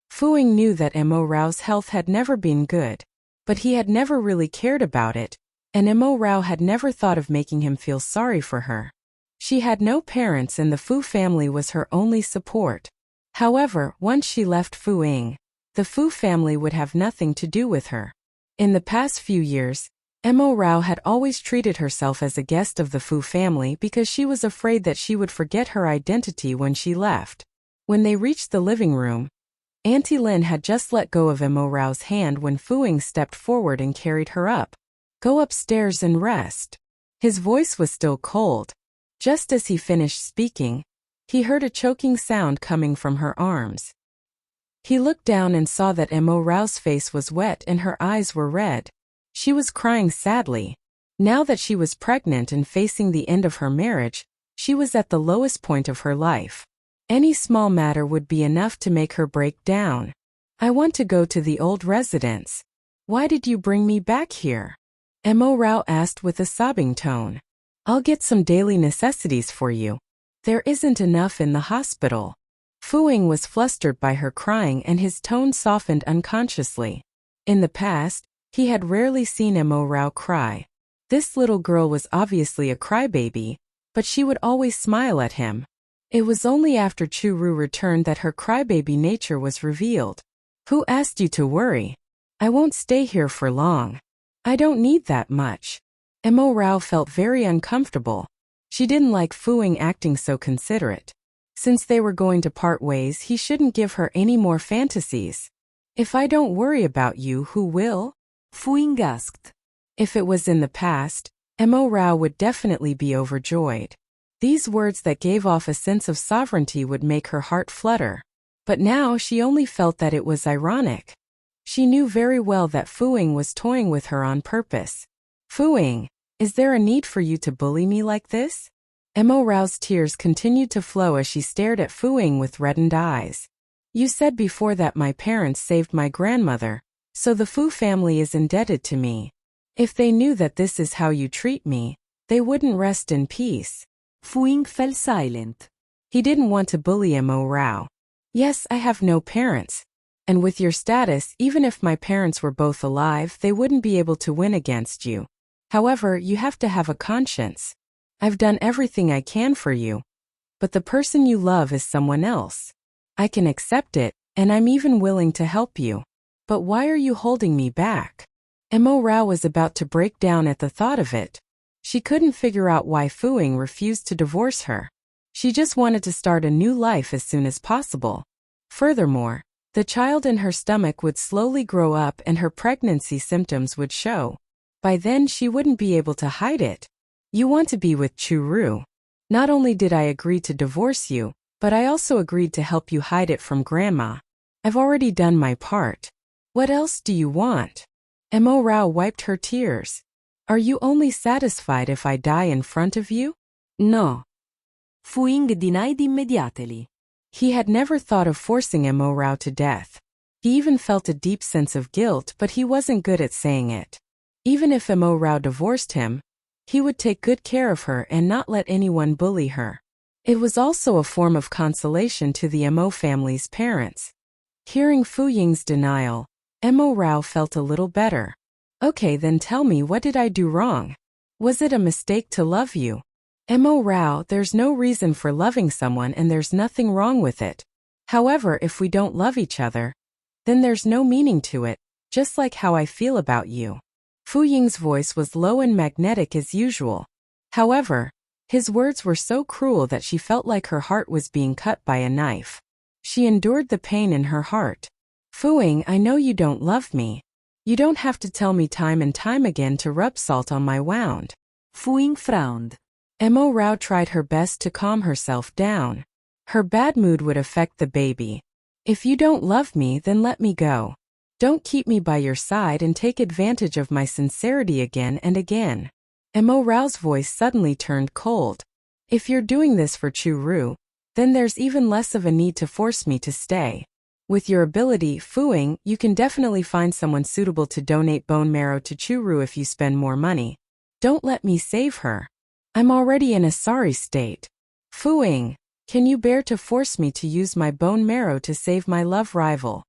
Fu-ying knew that Mo Rao's health had never been good, but he had never really cared about it, and Mo Rao had never thought of making him feel sorry for her. She had no parents and the Fu family was her only support. However, once she left Fu-ying, the Fu family would have nothing to do with her. In the past few years, Mo Rao had always treated herself as a guest of the Fu family because she was afraid that she would forget her identity when she left. When they reached the living room, Auntie Lin had just let go of Mo Rao's hand when Fu-ying stepped forward and carried her up. Go upstairs and rest. His voice was still cold. Just as he finished speaking, he heard a choking sound coming from her arms. He looked down and saw that Mo Rao's face was wet and her eyes were red. She was crying sadly. Now that she was pregnant and facing the end of her marriage, she was at the lowest point of her life. Any small matter would be enough to make her break down. I want to go to the old residence. Why did you bring me back here? Mo Rao asked with a sobbing tone. I'll get some daily necessities for you. There isn't enough in the hospital. Fu-ying was flustered by her crying and his tone softened unconsciously. In the past, he had rarely seen Mo Rao cry. This little girl was obviously a crybaby, but she would always smile at him. It was only after Chu-ru returned that her crybaby nature was revealed. Who asked you to worry? I won't stay here for long. I don't need that much. Mo Rao felt very uncomfortable. She didn't like Fu-ying acting so considerate. Since they were going to part ways, he shouldn't give her any more fantasies. If I don't worry about you, who will? Fu-ying asked. If it was in the past, Mo Rao would definitely be overjoyed. These words that gave off a sense of sovereignty would make her heart flutter. But now she only felt that it was ironic. She knew very well that Fu-ying was toying with her on purpose. Fu-ying, is there a need for you to bully me like this? Mo Rao's tears continued to flow as she stared at Fu-ying with reddened eyes. You said before that my parents saved my grandmother, so the Fu family is indebted to me. If they knew that this is how you treat me, they wouldn't rest in peace. Fu-ying fell silent. He didn't want to bully Mo Rao. Yes, I have no parents. And with your status, even if my parents were both alive, they wouldn't be able to win against you. However, you have to have a conscience. I've done everything I can for you. But the person you love is someone else. I can accept it, and I'm even willing to help you. But why are you holding me back? Mo Rao was about to break down at the thought of it. She couldn't figure out why Fu-ying refused to divorce her. She just wanted to start a new life as soon as possible. Furthermore, the child in her stomach would slowly grow up and her pregnancy symptoms would show. By then she wouldn't be able to hide it. You want to be with Chu-ru. Not only did I agree to divorce you, but I also agreed to help you hide it from Grandma. I've already done my part. What else do you want? Mo Rao wiped her tears. Are you only satisfied if I die in front of you? No. Fu-ying denied immediately. He had never thought of forcing Mo Rao to death. He even felt a deep sense of guilt, but he wasn't good at saying it. Even if Mo Rao divorced him, he would take good care of her and not let anyone bully her. It was also a form of consolation to the Mo family's parents. Hearing Fu-ying's denial, Mo Rao felt a little better. Okay, then tell me, what did I do wrong? Was it a mistake to love you? Mo Rao, there's no reason for loving someone and there's nothing wrong with it. However, if we don't love each other, then there's no meaning to it, just like how I feel about you. Fu Ying's voice was low and magnetic as usual. However, his words were so cruel that she felt like her heart was being cut by a knife. She endured the pain in her heart. Fu Ying, I know you don't love me. You don't have to tell me time and time again to rub salt on my wound. Fu Ying frowned. Mo Rao tried her best to calm herself down. Her bad mood would affect the baby. If you don't love me, then let me go. Don't keep me by your side and take advantage of my sincerity again and again. Mo Rao's voice suddenly turned cold. If you're doing this for Chu Ru, then there's even less of a need to force me to stay. With your ability, Fu Ying, you can definitely find someone suitable to donate bone marrow to Chu Ru if you spend more money. Don't let me save her. I'm already in a sorry state. Fu Ying, can you bear to force me to use my bone marrow to save my love rival?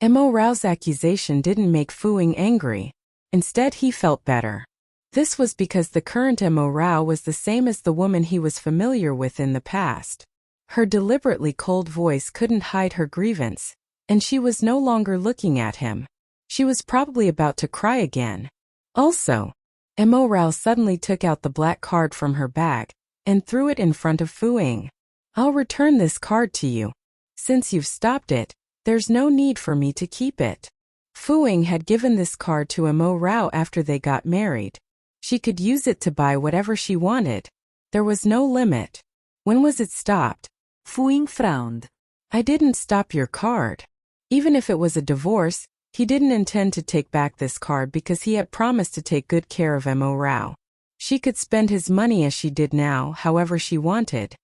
Mo Rao's accusation didn't make Fu Ying angry. Instead, he felt better. This was because the current Mo Rao was the same as the woman he was familiar with in the past. Her deliberately cold voice couldn't hide her grievance, and she was no longer looking at him. She was probably about to cry again. Also, Mo Rao suddenly took out the black card from her bag and threw it in front of Fu Ying. I'll return this card to you. Since you've stopped it, there's no need for me to keep it. Fu Ying had given this card to Mo Rao after they got married. She could use it to buy whatever she wanted. There was no limit. When was it stopped? Fu Ying frowned. I didn't stop your card. Even if it was a divorce, he didn't intend to take back this card because he had promised to take good care of Mo Rao. She could spend his money as she did now, however she wanted.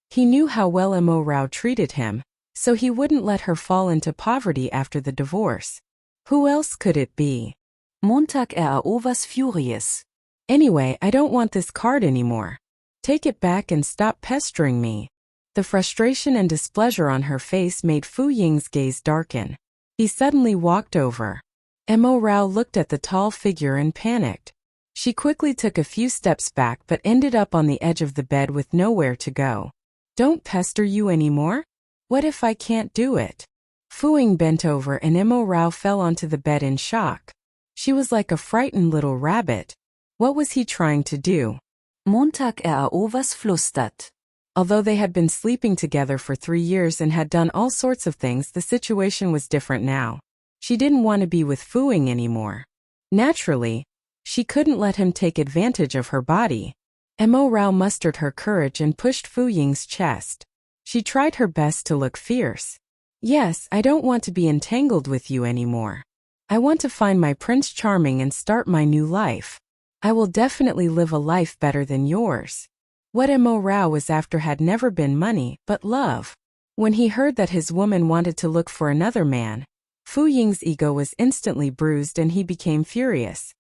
He knew how well Mo Rao treated him, so he wouldn't let her fall into poverty after the divorce. Who else could it be? Montag was furious. Anyway, I don't want this card anymore. Take it back and stop pestering me. The frustration and displeasure on her face made Fu Ying's gaze darken. He suddenly walked over. Mo Rao looked at the tall figure and panicked. She quickly took a few steps back but ended up on the edge of the bed with nowhere to go. Don't pester you anymore? What if I can't do it? Fu Ying bent over and Mo Rao fell onto the bed in shock. She was like a frightened little rabbit. What was he trying to do? Montag was flüstert. Although they had been sleeping together for 3 years and had done all sorts of things, the situation was different now. She didn't want to be with Fu Ying anymore. Naturally, she couldn't let him take advantage of her body. Mo Rao mustered her courage and pushed Fu Ying's chest. She tried her best to look fierce. Yes, I don't want to be entangled with you anymore. I want to find my Prince Charming and start my new life. I will definitely live a life better than yours. What Mo Rao was after had never been money, but love. When he heard that his woman wanted to look for another man, Fu Ying's ego was instantly bruised and he became furious.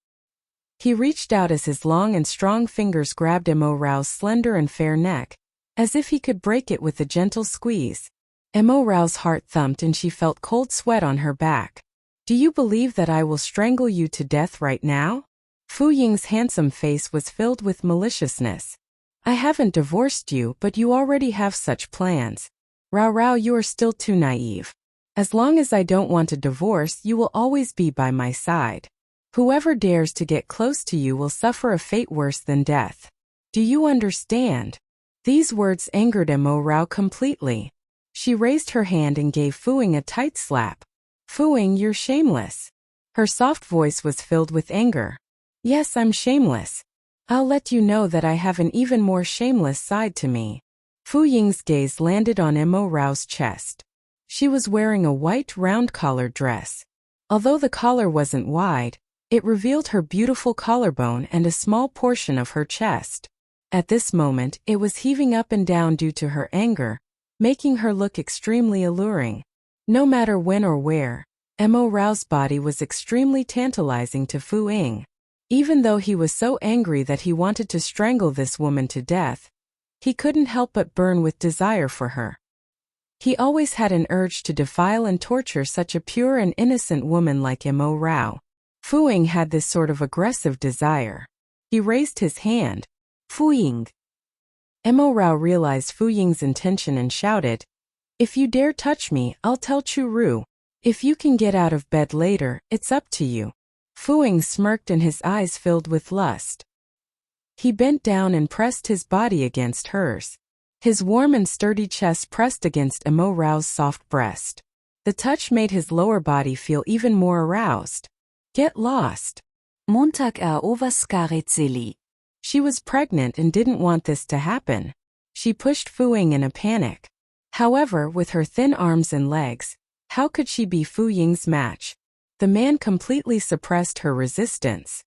He reached out as his long and strong fingers grabbed Mo Rao's slender and fair neck, as if he could break it with a gentle squeeze. Mo Rao's heart thumped and she felt cold sweat on her back. Do you believe that I will strangle you to death right now? Fu Ying's handsome face was filled with maliciousness. I haven't divorced you, but you already have such plans. Rao, you are still too naive. As long as I don't want a divorce, you will always be by my side. Whoever dares to get close to you will suffer a fate worse than death. Do you understand? These words angered Mo Rao completely. She raised her hand and gave Fu Ying a tight slap. Fu Ying, you're shameless. Her soft voice was filled with anger. Yes, I'm shameless. I'll let you know that I have an even more shameless side to me. Fu Ying's gaze landed on Mo Rao's chest. She was wearing a white round-collared dress. Although the collar wasn't wide, it revealed her beautiful collarbone and a small portion of her chest. At this moment, it was heaving up and down due to her anger, making her look extremely alluring. No matter when or where, Mo Rao's body was extremely tantalizing to Fu Ying. Even though he was so angry that he wanted to strangle this woman to death, he couldn't help but burn with desire for her. He always had an urge to defile and torture such a pure and innocent woman like Mo Rao. Fu Ying had this sort of aggressive desire. He raised his hand. Fu Ying. Mo Rao realized Fu Ying's intention and shouted, "If you dare touch me, I'll tell Chu Ru. If you can get out of bed later, it's up to you." Fu Ying smirked and his eyes filled with lust. He bent down and pressed his body against hers. His warm and sturdy chest pressed against Mo Rao's soft breast. The touch made his lower body feel even more aroused. Get lost. Montag overscaret. She was pregnant and didn't want this to happen. She pushed Fu Ying in a panic. However, with her thin arms and legs, how could she be Fu Ying's match? The man completely suppressed her resistance.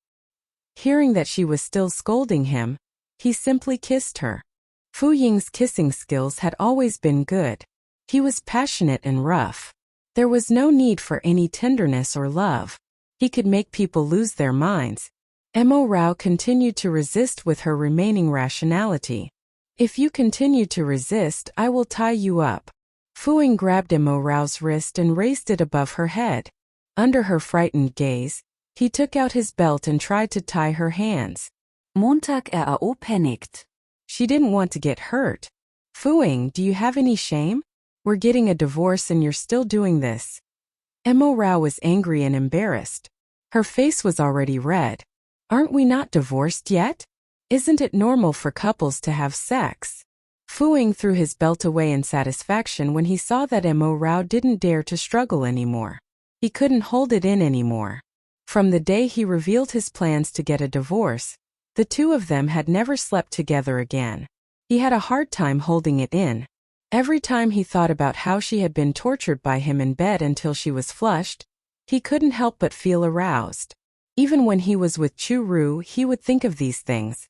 Hearing that she was still scolding him, he simply kissed her. Fu Ying's kissing skills had always been good. He was passionate and rough. There was no need for any tenderness or love. He could make people lose their minds. Mo Rao continued to resist with her remaining rationality. "If you continue to resist, I will tie you up." Fu Ying grabbed Mo Rao's wrist and raised it above her head. Under her frightened gaze, he took out his belt and tried to tie her hands. Montag panicked. She didn't want to get hurt. "Fu Ying, do you have any shame? We're getting a divorce and you're still doing this." Mo Rao was angry and embarrassed. Her face was already red. "Aren't we not divorced yet? Isn't it normal for couples to have sex?" Fu Ying threw his belt away in satisfaction when he saw that Mo Rao didn't dare to struggle anymore. He couldn't hold it in anymore. From the day he revealed his plans to get a divorce, the two of them had never slept together again. He had a hard time holding it in. Every time he thought about how she had been tortured by him in bed until she was flushed, he couldn't help but feel aroused. Even when he was with Chu Ru, he would think of these things.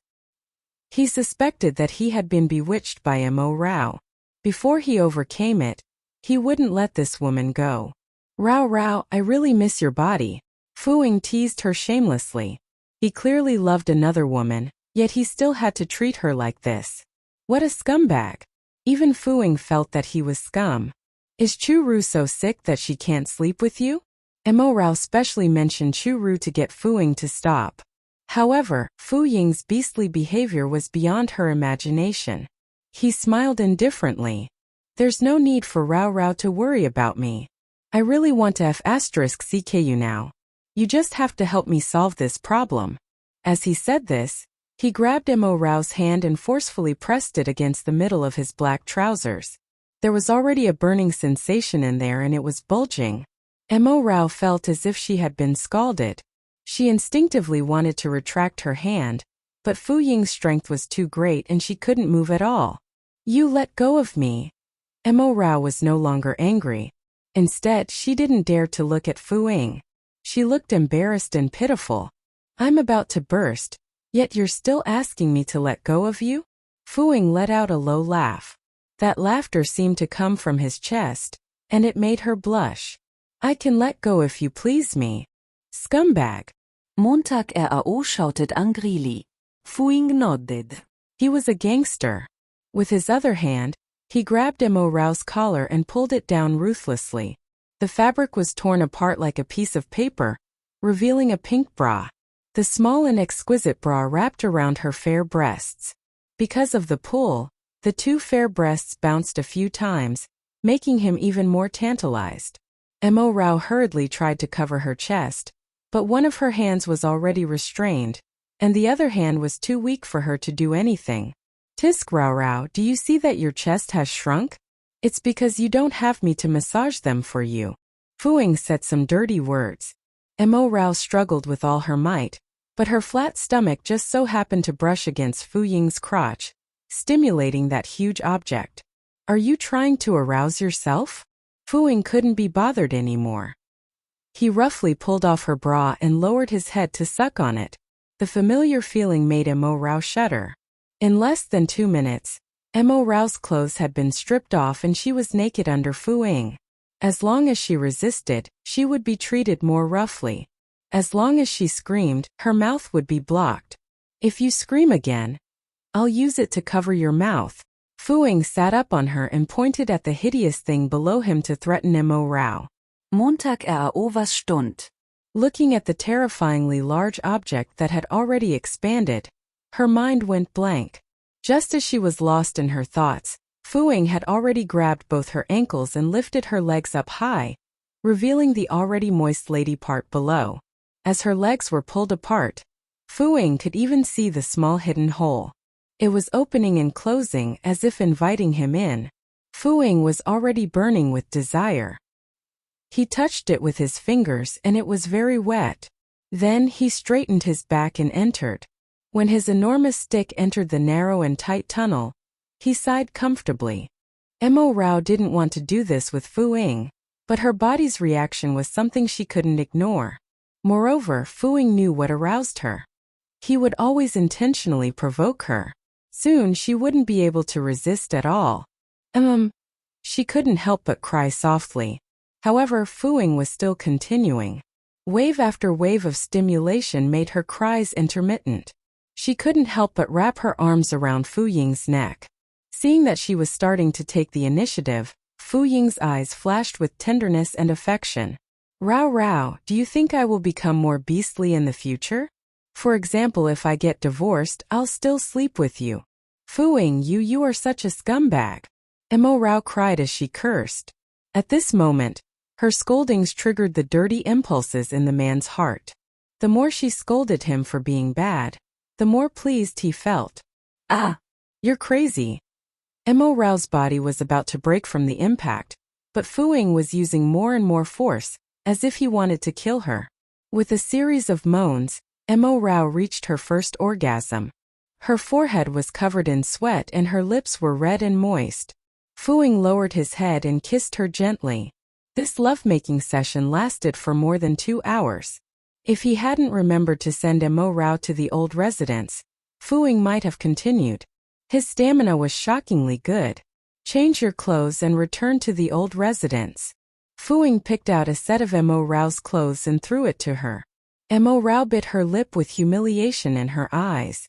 He suspected that he had been bewitched by Mo Rao. Before he overcame it, he wouldn't let this woman go. Rao, I really miss your body." Fu Ying teased her shamelessly. He clearly loved another woman, yet he still had to treat her like this. What a scumbag. Even Fu Ying felt that he was scum. "Is Chu Ru so sick that she can't sleep with you?" Mo Rao specially mentioned Chu Ru to get Fu Ying to stop. However, Fu Ying's beastly behavior was beyond her imagination. He smiled indifferently. "There's no need for Rao to worry about me. I really want to *CK you now. You just have to help me solve this problem." As he said this, he grabbed Mo Rao's hand and forcefully pressed it against the middle of his black trousers. There was already a burning sensation in there and it was bulging. Mo Rao felt as if she had been scalded. She instinctively wanted to retract her hand, but Fu Ying's strength was too great and she couldn't move at all. "You let go of me." Mo Rao was no longer angry. Instead, she didn't dare to look at Fu Ying. She looked embarrassed and pitiful. "I'm about to burst, yet you're still asking me to let go of you?" Fu Ying let out a low laugh. That laughter seemed to come from his chest, and it made her blush. "I can let go if you please me." Scumbag. Montag shouted angrily. Fu Ying nodded. He was a gangster. With his other hand, he grabbed Mo Rao's collar and pulled it down ruthlessly. The fabric was torn apart like a piece of paper, revealing a pink bra. The small and exquisite bra wrapped around her fair breasts. Because of the pull, the two fair breasts bounced a few times, making him even more tantalized. Mo Rao hurriedly tried to cover her chest, but one of her hands was already restrained, and the other hand was too weak for her to do anything. "Tisk Rao, do you see that your chest has shrunk? It's because you don't have me to massage them for you." Fu Ying said some dirty words. Mo Rao struggled with all her might, but her flat stomach just so happened to brush against Fu Ying's crotch, stimulating that huge object. "Are you trying to arouse yourself?" Fu Ying couldn't be bothered anymore. He roughly pulled off her bra and lowered his head to suck on it. The familiar feeling made Mo Rao shudder. In less than 2 minutes, Mo Rao's clothes had been stripped off and she was naked under Fu Ying. As long as she resisted, she would be treated more roughly. As long as she screamed, her mouth would be blocked. "If you scream again, I'll use it to cover your mouth." Fu Ying sat up on her and pointed at the hideous thing below him to threaten Mo Rao. Montag was stunned. Looking at the terrifyingly large object that had already expanded, her mind went blank. Just as she was lost in her thoughts, Fu-ing had already grabbed both her ankles and lifted her legs up high, revealing the already moist lady part below. As her legs were pulled apart, Fu-ing could even see the small hidden hole. It was opening and closing as if inviting him in. Fu-ing was already burning with desire. He touched it with his fingers and it was very wet. Then he straightened his back and entered. When his enormous stick entered the narrow and tight tunnel, he sighed comfortably. Mo Rao didn't want to do this with Fu-ing, but her body's reaction was something she couldn't ignore. Moreover, Fu-ing knew what aroused her. He would always intentionally provoke her. Soon she wouldn't be able to resist at all. She couldn't help but cry softly. However, Fu-ing was still continuing. Wave after wave of stimulation made her cries intermittent. She couldn't help but wrap her arms around Fu-ying's neck. Seeing that she was starting to take the initiative, Fu-ying's eyes flashed with tenderness and affection. Rao Rao, do you think I will become more beastly in the future? For example, if I get divorced, I'll still sleep with you. Fu-ing, you are such a scumbag. Mo Rao cried as she cursed. At this moment, her scoldings triggered the dirty impulses in the man's heart. The more she scolded him for being bad, the more pleased he felt. Ah, you're crazy. Mo Rao's body was about to break from the impact, but Fu-ing was using more and more force, as if he wanted to kill her. With a series of moans, Mo Rao reached her first orgasm. Her forehead was covered in sweat and her lips were red and moist. Fu-ing lowered his head and kissed her gently. This lovemaking session lasted for more than 2 hours. If he hadn't remembered to send Mo Rao to the old residence, Fu-ing might have continued. His stamina was shockingly good. Change your clothes and return to the old residence. Fu-ing picked out a set of Mo Rao's clothes and threw it to her. Mo Rao bit her lip with humiliation in her eyes.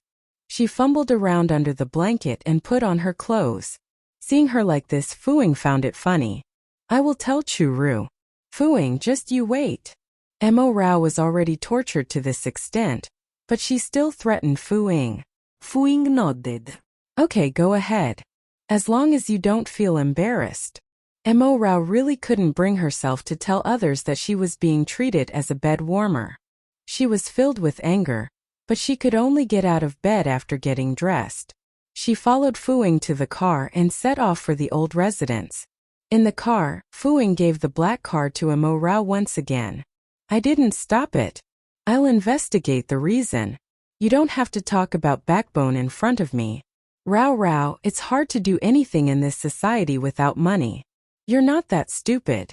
She fumbled around under the blanket and put on her clothes. Seeing her like this, Fu-ing found it funny. I will tell Chu-ru. Fu-ing, just you wait. Mo Rao was already tortured to this extent, but she still threatened Fu-ing. Fu-ing nodded. Okay, go ahead. As long as you don't feel embarrassed. Mo Rao really couldn't bring herself to tell others that she was being treated as a bed warmer. She was filled with anger, but she could only get out of bed after getting dressed. She followed Fu-ing to the car and set off for the old residence. In the car, Fu-ing gave the black card to Mo Rao once again. I didn't stop it. I'll investigate the reason. You don't have to talk about backbone in front of me. Rao Rao, it's hard to do anything in this society without money. You're not that stupid.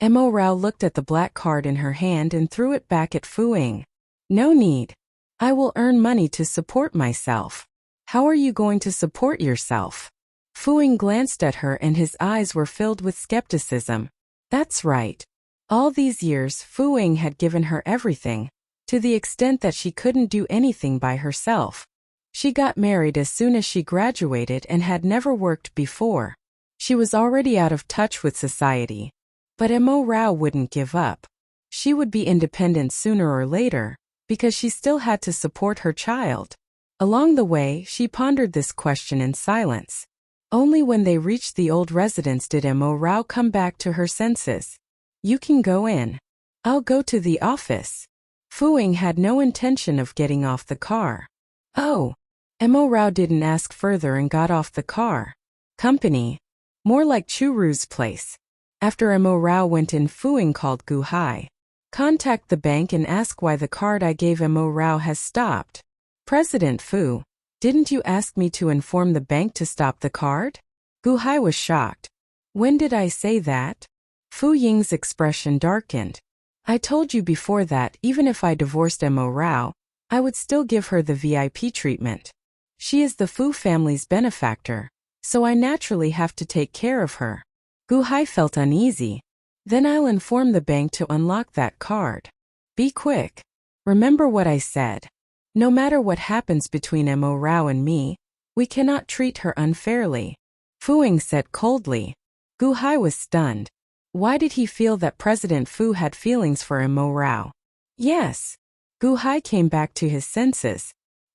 Mo Rao looked at the black card in her hand and threw it back at Fu-ing. No need. I will earn money to support myself. How are you going to support yourself? Fu-ing glanced at her and his eyes were filled with skepticism. That's right. All these years, Fu-ing had given her everything, to the extent that she couldn't do anything by herself. She got married as soon as she graduated and had never worked before. She was already out of touch with society. But Mo Rao wouldn't give up. She would be independent sooner or later, because she still had to support her child. Along the way, she pondered this question in silence. Only when they reached the old residence did Mo Rao come back to her senses. You can go in. I'll go to the office. Fu-ing had no intention of getting off the car. Oh. Mo Rao didn't ask further and got off the car. Company. More like Chu-ru's place. After Mo Rao went in, Fu-ing called Gu Hai. Contact the bank and ask why the card I gave Mo Rao has stopped. President Fu, didn't you ask me to inform the bank to stop the card? Gu Hai was shocked. When did I say that? Fu-ying's expression darkened. I told you before that even if I divorced Mo Rao, I would still give her the VIP treatment. She is the Fu family's benefactor, so I naturally have to take care of her. Gu Hai felt uneasy. Then I'll inform the bank to unlock that card. Be quick. Remember what I said. No matter what happens between Mo Rao and me, we cannot treat her unfairly. Fu-ing said coldly. Gu Hai was stunned. Why did he feel that President Fu had feelings for Mo Rao? Yes. Gu Hai came back to his senses.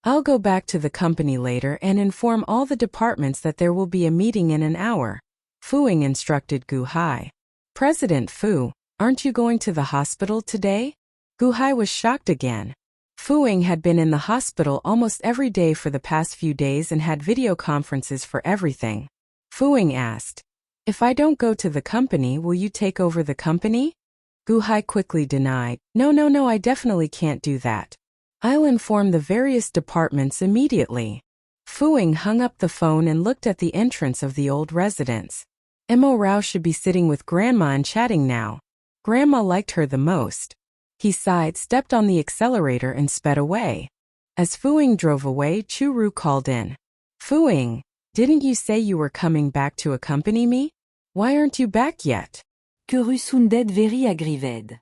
I'll go back to the company later and inform all the departments that there will be a meeting in an hour, Fu-ing instructed Gu Hai. President Fu, aren't you going to the hospital today? Gu Hai was shocked again. Fu-ing had been in the hospital almost every day for the past few days and had video conferences for everything. Fu-ing asked, if I don't go to the company, will you take over the company? Gu Hai quickly denied, No, I definitely can't do that. I'll inform the various departments immediately. Fu-ing hung up the phone and looked at the entrance of the old residence. Mo Rao should be sitting with Grandma and chatting now. Grandma liked her the most. He sighed, stepped on the accelerator and sped away. As Fu-ing drove away, Chu-Ru called in. Fu-ing, didn't you say you were coming back to accompany me? Why aren't you back yet? Que resunded very aggrived.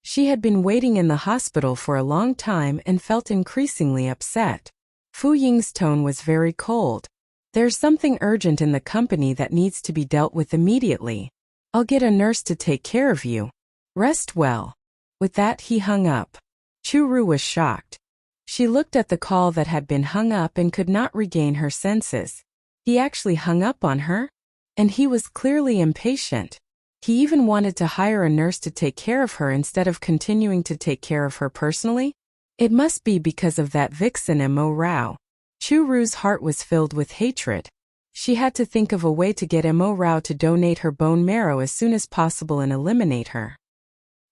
She had been waiting in the hospital for a long time and felt increasingly upset. Fu-ying's tone was very cold. There's something urgent in the company that needs to be dealt with immediately. I'll get a nurse to take care of you. Rest well. With that, he hung up. Chu-Ru was shocked. She looked at the call that had been hung up and could not regain her senses. He actually hung up on her? And he was clearly impatient. He even wanted to hire a nurse to take care of her instead of continuing to take care of her personally? It must be because of that vixen Mo Rao. Chu-Ru's heart was filled with hatred. She had to think of a way to get Mo Rao to donate her bone marrow as soon as possible and eliminate her.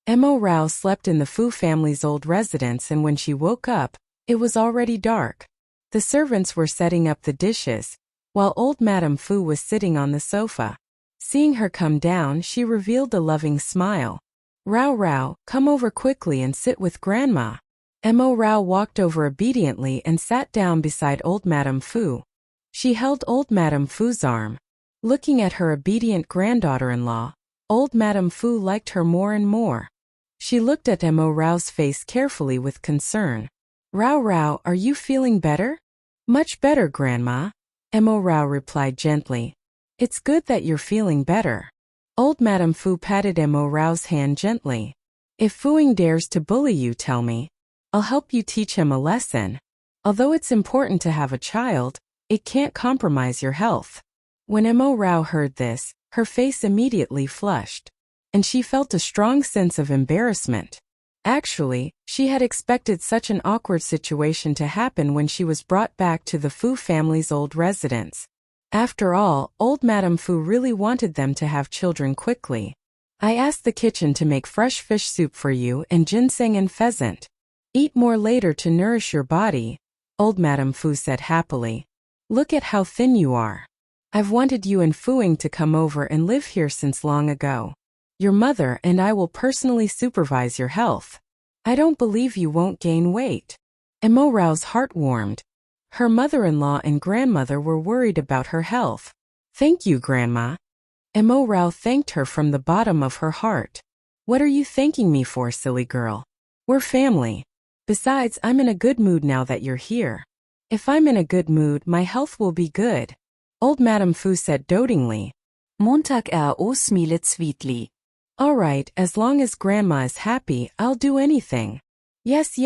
Mo Rao slept in the Fu family's old residence, and when she woke up, it was already dark. The servants were setting up the dishes, while old Madame Fu was sitting on the sofa. Seeing her come down, she revealed a loving smile. Rao, come over quickly and sit with Grandma. Mo Rao walked over obediently and sat down beside old Madame Fu. She held old Madame Fu's arm. Looking at her obedient granddaughter-in-law, old Madame Fu liked her more and more. She looked at Mo Rao's face carefully with concern. Rao, are you feeling better? Much better, Grandma. Mo Rao replied gently. It's good that you're feeling better. Old Madame Fu patted Mo Rao's hand gently. If Fu-ing dares to bully you, tell me. I'll help you teach him a lesson. Although it's important to have a child, it can't compromise your health. When Mo Rao heard this, her face immediately flushed. And she felt a strong sense of embarrassment. Actually, she had expected such an awkward situation to happen when she was brought back to the Fu family's old residence. After all, old Madame Fu really wanted them to have children quickly. I asked the kitchen to make fresh fish soup for you and ginseng and pheasant. Eat more later to nourish your body, old Madame Fu said happily. Look at how thin you are. I've wanted you and Fu-ing to come over and live here since long ago. Your mother and I will personally supervise your health. I don't believe you won't gain weight. Mo Rao's heart warmed. Her mother-in-law and grandmother were worried about her health. Thank you, Grandma. Mo Rao thanked her from the bottom of her heart. What are you thanking me for, silly girl? We're family. Besides, I'm in a good mood now that you're here. If I'm in a good mood, my health will be good. Old Madame Fu said dotingly. Montag smilet sweetly. All right, as long as Grandma is happy, I'll do anything. Yes,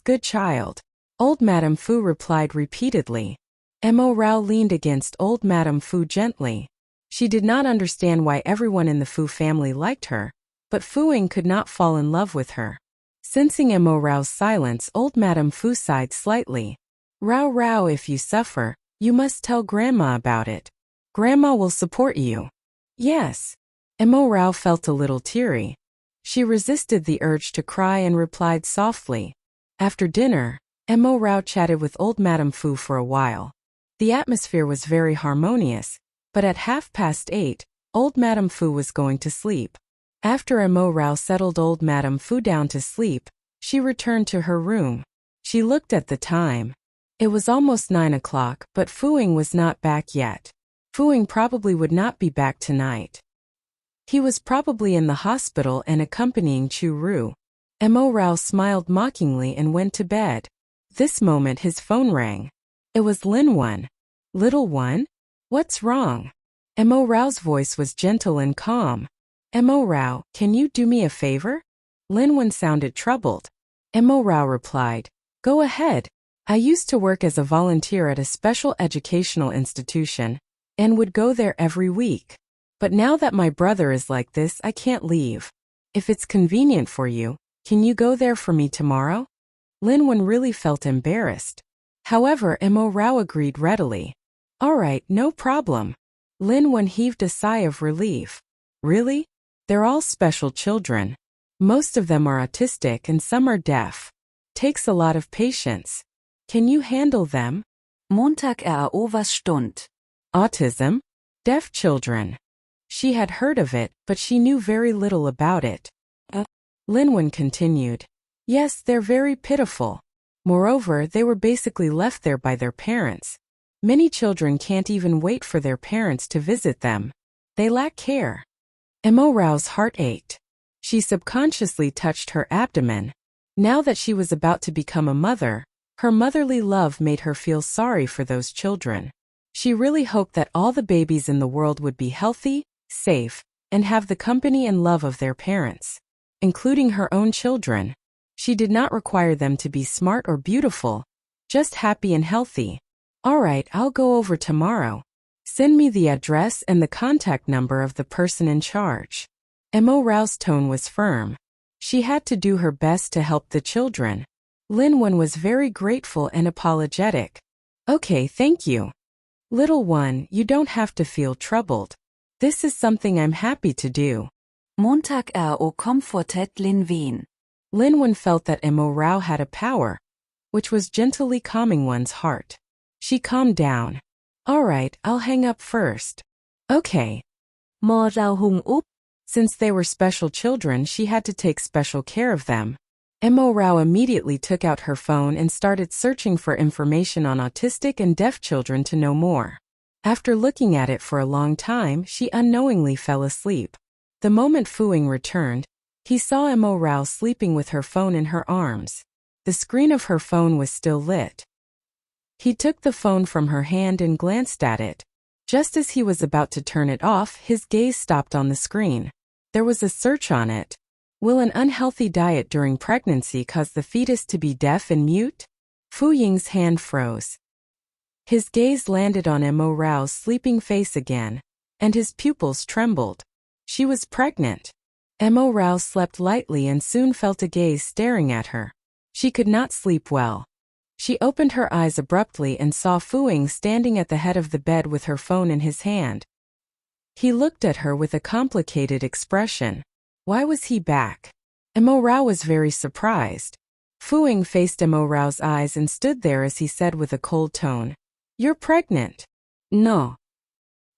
good child. Old Madame Fu replied repeatedly. Mo Rao leaned against old Madame Fu gently. She did not understand why everyone in the Fu family liked her, but Fu-ing could not fall in love with her. Sensing Mo Rao's silence, old Madame Fu sighed slightly. Rao, if you suffer, you must tell Grandma about it. Grandma will support you. Yes. Mo Rao felt a little teary. She resisted the urge to cry and replied softly. After dinner, Mo Rao chatted with old Madame Fu for a while. The atmosphere was very harmonious, but at 8:30, old Madame Fu was going to sleep. After Mo Rao settled old Madame Fu down to sleep, she returned to her room. She looked at the time. It was almost 9 o'clock, but Fu-ing was not back yet. Fu-ing probably would not be back tonight. He was probably in the hospital and accompanying Chu-Ru. Mo Rao smiled mockingly and went to bed. This moment his phone rang. It was Lin Wan. Little one? What's wrong? Mo Rao's voice was gentle and calm. Mo Rao, can you do me a favor? Lin Wan sounded troubled. Mo Rao replied, Go ahead. I used to work as a volunteer at a special educational institution and would go there every week. But now that my brother is like this, I can't leave. If it's convenient for you, can you go there for me tomorrow? Linwon really felt embarrassed. However, Mo Rao agreed readily. All right, no problem. Linwon heaved a sigh of relief. Really? They're all special children. Most of them are autistic and some are deaf. Takes a lot of patience. Can you handle them? Montag Overstund. Autism? Deaf children. She had heard of it, but she knew very little about it. Linwon continued. Yes, they're very pitiful. Moreover, they were basically left there by their parents. Many children can't even wait for their parents to visit them. They lack care. Mo Rao's heart ached. She subconsciously touched her abdomen. Now that she was about to become a mother, her motherly love made her feel sorry for those children. She really hoped that all the babies in the world would be healthy, safe, and have the company and love of their parents, including her own children. She did not require them to be smart or beautiful, just happy and healthy. All right, I'll go over tomorrow. Send me the address and the contact number of the person in charge. Mo Rao's tone was firm. She had to do her best to help the children. Linwon was very grateful and apologetic. Okay, thank you. Little one, you don't have to feel troubled. This is something I'm happy to do. Montag comfortet Linwon. Linwon felt that Mo Rao had a power, which was gently calming one's heart. She calmed down. All right, I'll hang up first. Okay. Mo Rao hung up. Since they were special children, she had to take special care of them. Mo Rao immediately took out her phone and started searching for information on autistic and deaf children to know more. After looking at it for a long time, she unknowingly fell asleep. The moment Fuing returned, he saw Mo Rao sleeping with her phone in her arms. The screen of her phone was still lit. He took the phone from her hand and glanced at it. Just as he was about to turn it off, his gaze stopped on the screen. There was a search on it. Will an unhealthy diet during pregnancy cause the fetus to be deaf and mute? Fu Ying's hand froze. His gaze landed on Mo Rao's sleeping face again, and his pupils trembled. She was pregnant. Mo Rao slept lightly and soon felt a gaze staring at her. She could not sleep well. She opened her eyes abruptly and saw Fuing standing at the head of the bed with her phone in his hand. He looked at her with a complicated expression. Why was he back? Mo Rao was very surprised. Fuing faced Mo Rao's eyes and stood there as he said with a cold tone, "You're pregnant." No.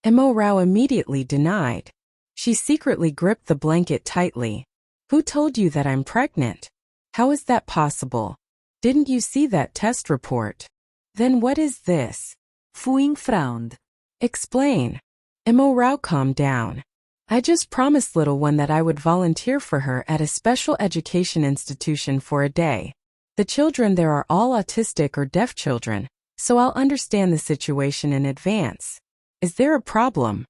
Mo Rao immediately denied. She secretly gripped the blanket tightly. Who told you that I'm pregnant? How is that possible? Didn't you see that test report? Then what is this? Fuing frowned. Explain. Mo Rao calmed down. I just promised little one that I would volunteer for her at a special education institution for a day. The children there are all autistic or deaf children, so I'll understand the situation in advance. Is there a problem?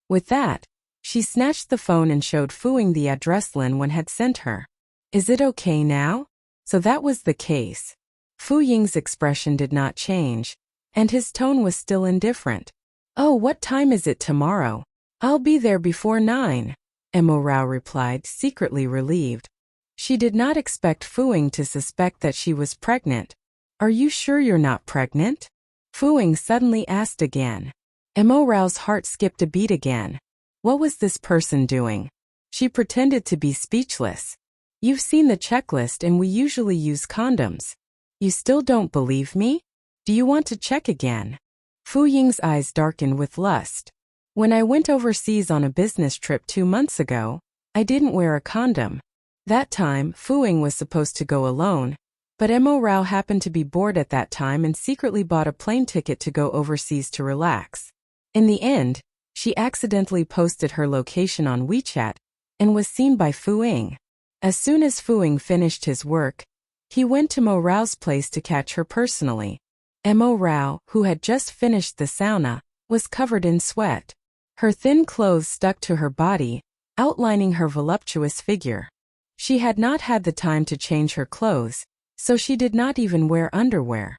With that, she snatched the phone and showed Fuing the address Linwon had sent her. Is it okay now? So that was the case. Fu Ying's expression did not change, and his tone was still indifferent. Oh, what time is it tomorrow? I'll be there before 9, Mo Rao replied, secretly relieved. She did not expect Fuing to suspect that she was pregnant. Are you sure you're not pregnant? Fuing suddenly asked again. Mo Rao's heart skipped a beat again. What was this person doing? She pretended to be speechless. You've seen the checklist and we usually use condoms. You still don't believe me? Do you want to check again? Fu Ying's eyes darkened with lust. When I went overseas on a business trip 2 months ago, I didn't wear a condom. That time, Fuing was supposed to go alone, but Mo Rao happened to be bored at that time and secretly bought a plane ticket to go overseas to relax. In the end, she accidentally posted her location on WeChat and was seen by Fuing. As soon as Fuing finished his work, he went to Mo Rao's place to catch her personally. Mo Rao, who had just finished the sauna, was covered in sweat. Her thin clothes stuck to her body, outlining her voluptuous figure. She had not had the time to change her clothes, so she did not even wear underwear.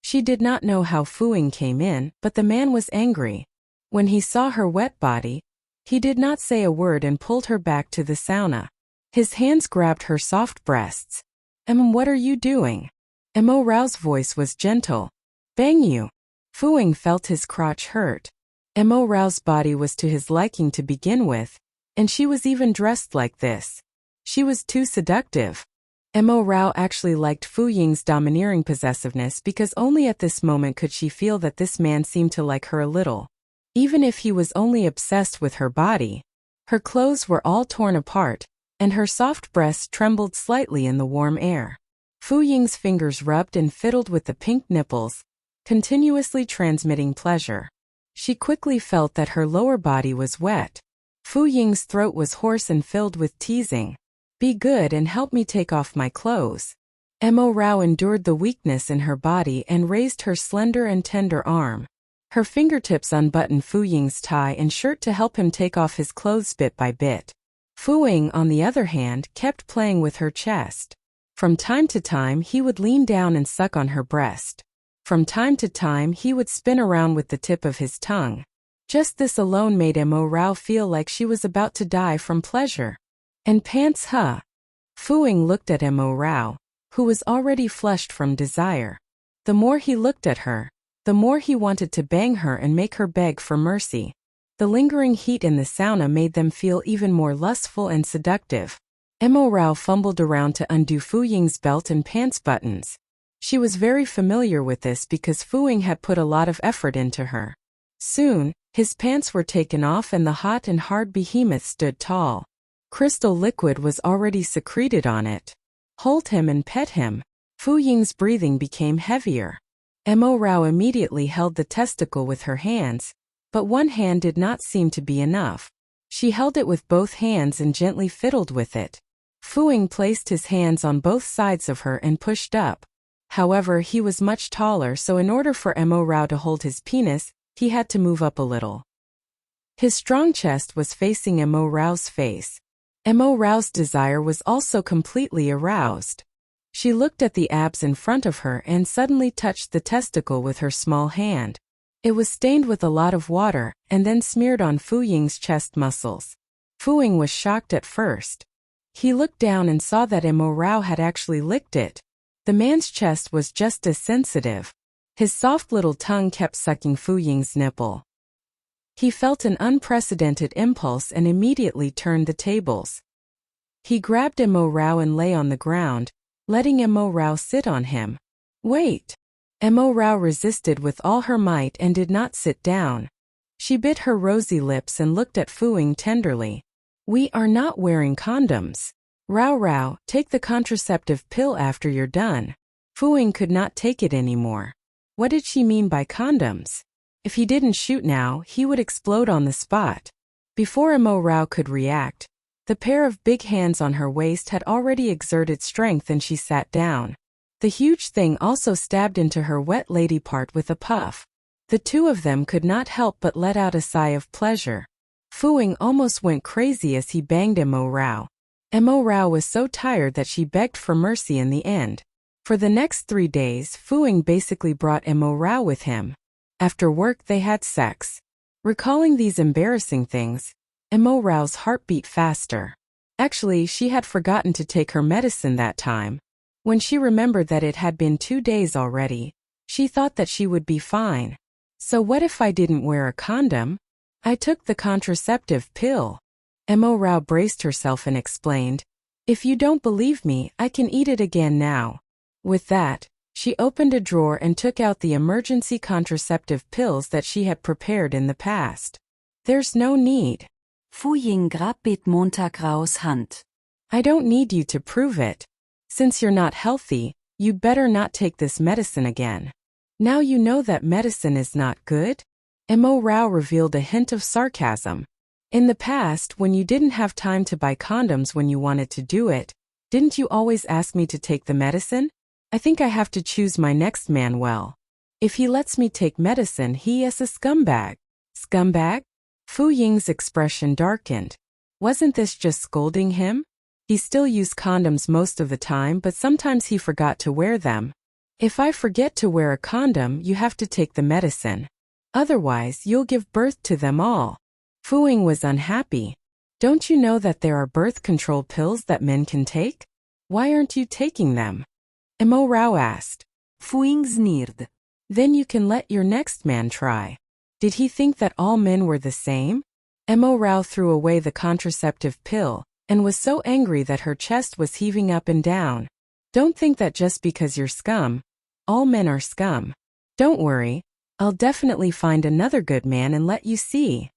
She did not know how Fu Ying came in, but the man was angry. When he saw her wet body, he did not say a word and pulled her back to the sauna. His hands grabbed her soft breasts. What are you doing? Mo Rao's voice was gentle. Bang you. Fu Ying felt his crotch hurt. Mo Rao's body was to his liking to begin with, and she was even dressed like this. She was too seductive. Mo Rao actually liked Fu Ying's domineering possessiveness because only at this moment could she feel that this man seemed to like her a little. Even if he was only obsessed with her body. Her clothes were all torn apart, and her soft breasts trembled slightly in the warm air. Fu Ying's fingers rubbed and fiddled with the pink nipples, continuously transmitting pleasure. She quickly felt that her lower body was wet. Fu Ying's throat was hoarse and filled with teasing. Be good and help me take off my clothes. Mo Rao endured the weakness in her body and raised her slender and tender arm. Her fingertips unbuttoned Fu Ying's tie and shirt to help him take off his clothes bit by bit. Fu Ying, on the other hand, kept playing with her chest. From time to time he would lean down and suck on her breast. From time to time he would spin around with the tip of his tongue. Just this alone made Mo Rao feel like she was about to die from pleasure. And pants, huh? Fu Ying looked at Mo Rao, who was already flushed from desire. The more he looked at her, the more he wanted to bang her and make her beg for mercy. The lingering heat in the sauna made them feel even more lustful and seductive. Mo Rao fumbled around to undo Fu Ying's belt and pants buttons. She was very familiar with this because Fu Ying had put a lot of effort into her. Soon, his pants were taken off and the hot and hard behemoth stood tall. Crystal liquid was already secreted on it. Hold him and pet him. Fu Ying's breathing became heavier. Mo Rao immediately held the testicle with her hands, but one hand did not seem to be enough. She held it with both hands and gently fiddled with it. Fu Ying placed his hands on both sides of her and pushed up. However, he was much taller, so in order for Mo Rao to hold his penis, he had to move up a little. His strong chest was facing Mo Rao's face. Mo Rao's desire was also completely aroused. She looked at the abs in front of her and suddenly touched the testicle with her small hand. It was stained with a lot of water and then smeared on Fu Ying's chest muscles. Fu Ying was shocked at first. He looked down and saw that Mo Rao had actually licked it. The man's chest was just as sensitive. His soft little tongue kept sucking Fu Ying's nipple. He felt an unprecedented impulse and immediately turned the tables. He grabbed Mo Rao and lay on the ground, letting Mo Rao sit on him. Wait! Mo Rao resisted with all her might and did not sit down. She bit her rosy lips and looked at Fu Ying tenderly. We are not wearing condoms. Rao, take the contraceptive pill after you're done. Fu Ying could not take it anymore. What did she mean by condoms? If he didn't shoot now, he would explode on the spot. Before Mo Rao could react, the pair of big hands on her waist had already exerted strength and she sat down. The huge thing also stabbed into her wet lady part with a puff. The two of them could not help but let out a sigh of pleasure. Fu Ying almost went crazy as he banged Mo Rao. Mo Rao was so tired that she begged for mercy in the end. For the next 3 days, Fu Ying basically brought Mo Rao with him. After work they had sex. Recalling these embarrassing things, Mo Rao's heart beat faster. Actually, she had forgotten to take her medicine that time. When she remembered that it had been 2 days already, she thought that she would be fine. So what if I didn't wear a condom? I took the contraceptive pill. Mo Rao braced herself and explained, If you don't believe me, I can eat it again now. With that, she opened a drawer and took out the emergency contraceptive pills that she had prepared in the past. There's no need. Fu Ying grabbet Montag Raos Hand. I don't need you to prove it. Since you're not healthy, you'd better not take this medicine again. Now you know that medicine is not good? Mo Rao revealed a hint of sarcasm. In the past, when you didn't have time to buy condoms when you wanted to do it, didn't you always ask me to take the medicine? I think I have to choose my next man well. If he lets me take medicine, he is a scumbag. Scumbag? Fu Ying's expression darkened. Wasn't this just scolding him? He still used condoms most of the time, but sometimes he forgot to wear them. If I forget to wear a condom, you have to take the medicine. Otherwise, you'll give birth to them all. Fu Ying was unhappy. Don't you know that there are birth control pills that men can take? Why aren't you taking them? Mo Rao asked. Fu Ying sneered. Then you can let your next man try. Did he think that all men were the same? Mo Rao threw away the contraceptive pill and was so angry that her chest was heaving up and down. Don't think that just because you're scum, all men are scum. Don't worry, I'll definitely find another good man and let you see.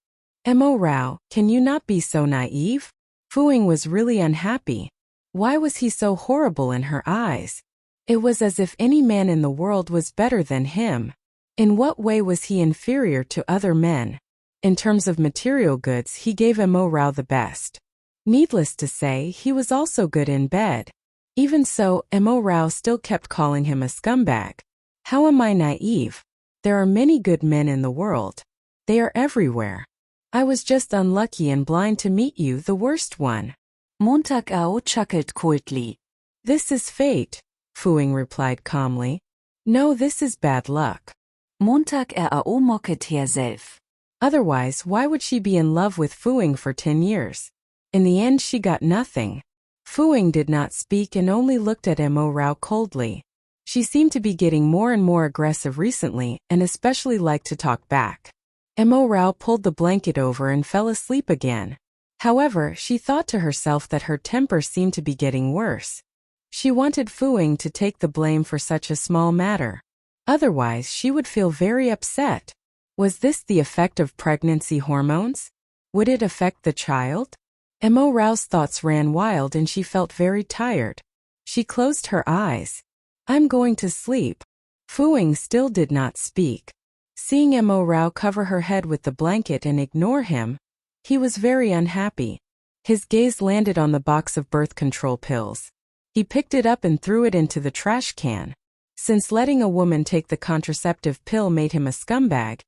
Mo Rao, can you not be so naive? Fu Ying was really unhappy. Why was he so horrible in her eyes? It was as if any man in the world was better than him. In what way was he inferior to other men? In terms of material goods, he gave Mo Rao the best. Needless to say, he was also good in bed. Even so, Mo Rao still kept calling him a scumbag. How am I naive? There are many good men in the world. They are everywhere. I was just unlucky and blind to meet you, the worst one. Montag Ao chuckled coldly. This is fate, Fu Ying replied calmly. No, this is bad luck. Montag Ao mocket herself. Otherwise, why would she be in love with Fu Ying for 10 years? In the end, she got nothing. Fu Ying did not speak and only looked at Mo Rao coldly. She seemed to be getting more and more aggressive recently and especially liked to talk back. Mo Rao pulled the blanket over and fell asleep again. However, she thought to herself that her temper seemed to be getting worse. She wanted Fu Ying to take the blame for such a small matter. Otherwise, she would feel very upset. Was this the effect of pregnancy hormones? Would it affect the child? Mo Rao's thoughts ran wild and she felt very tired. She closed her eyes. I'm going to sleep. Fu Ying still did not speak. Seeing Mo Rao cover her head with the blanket and ignore him, he was very unhappy. His gaze landed on the box of birth control pills. He picked it up and threw it into the trash can. Since letting a woman take the contraceptive pill made him a scumbag,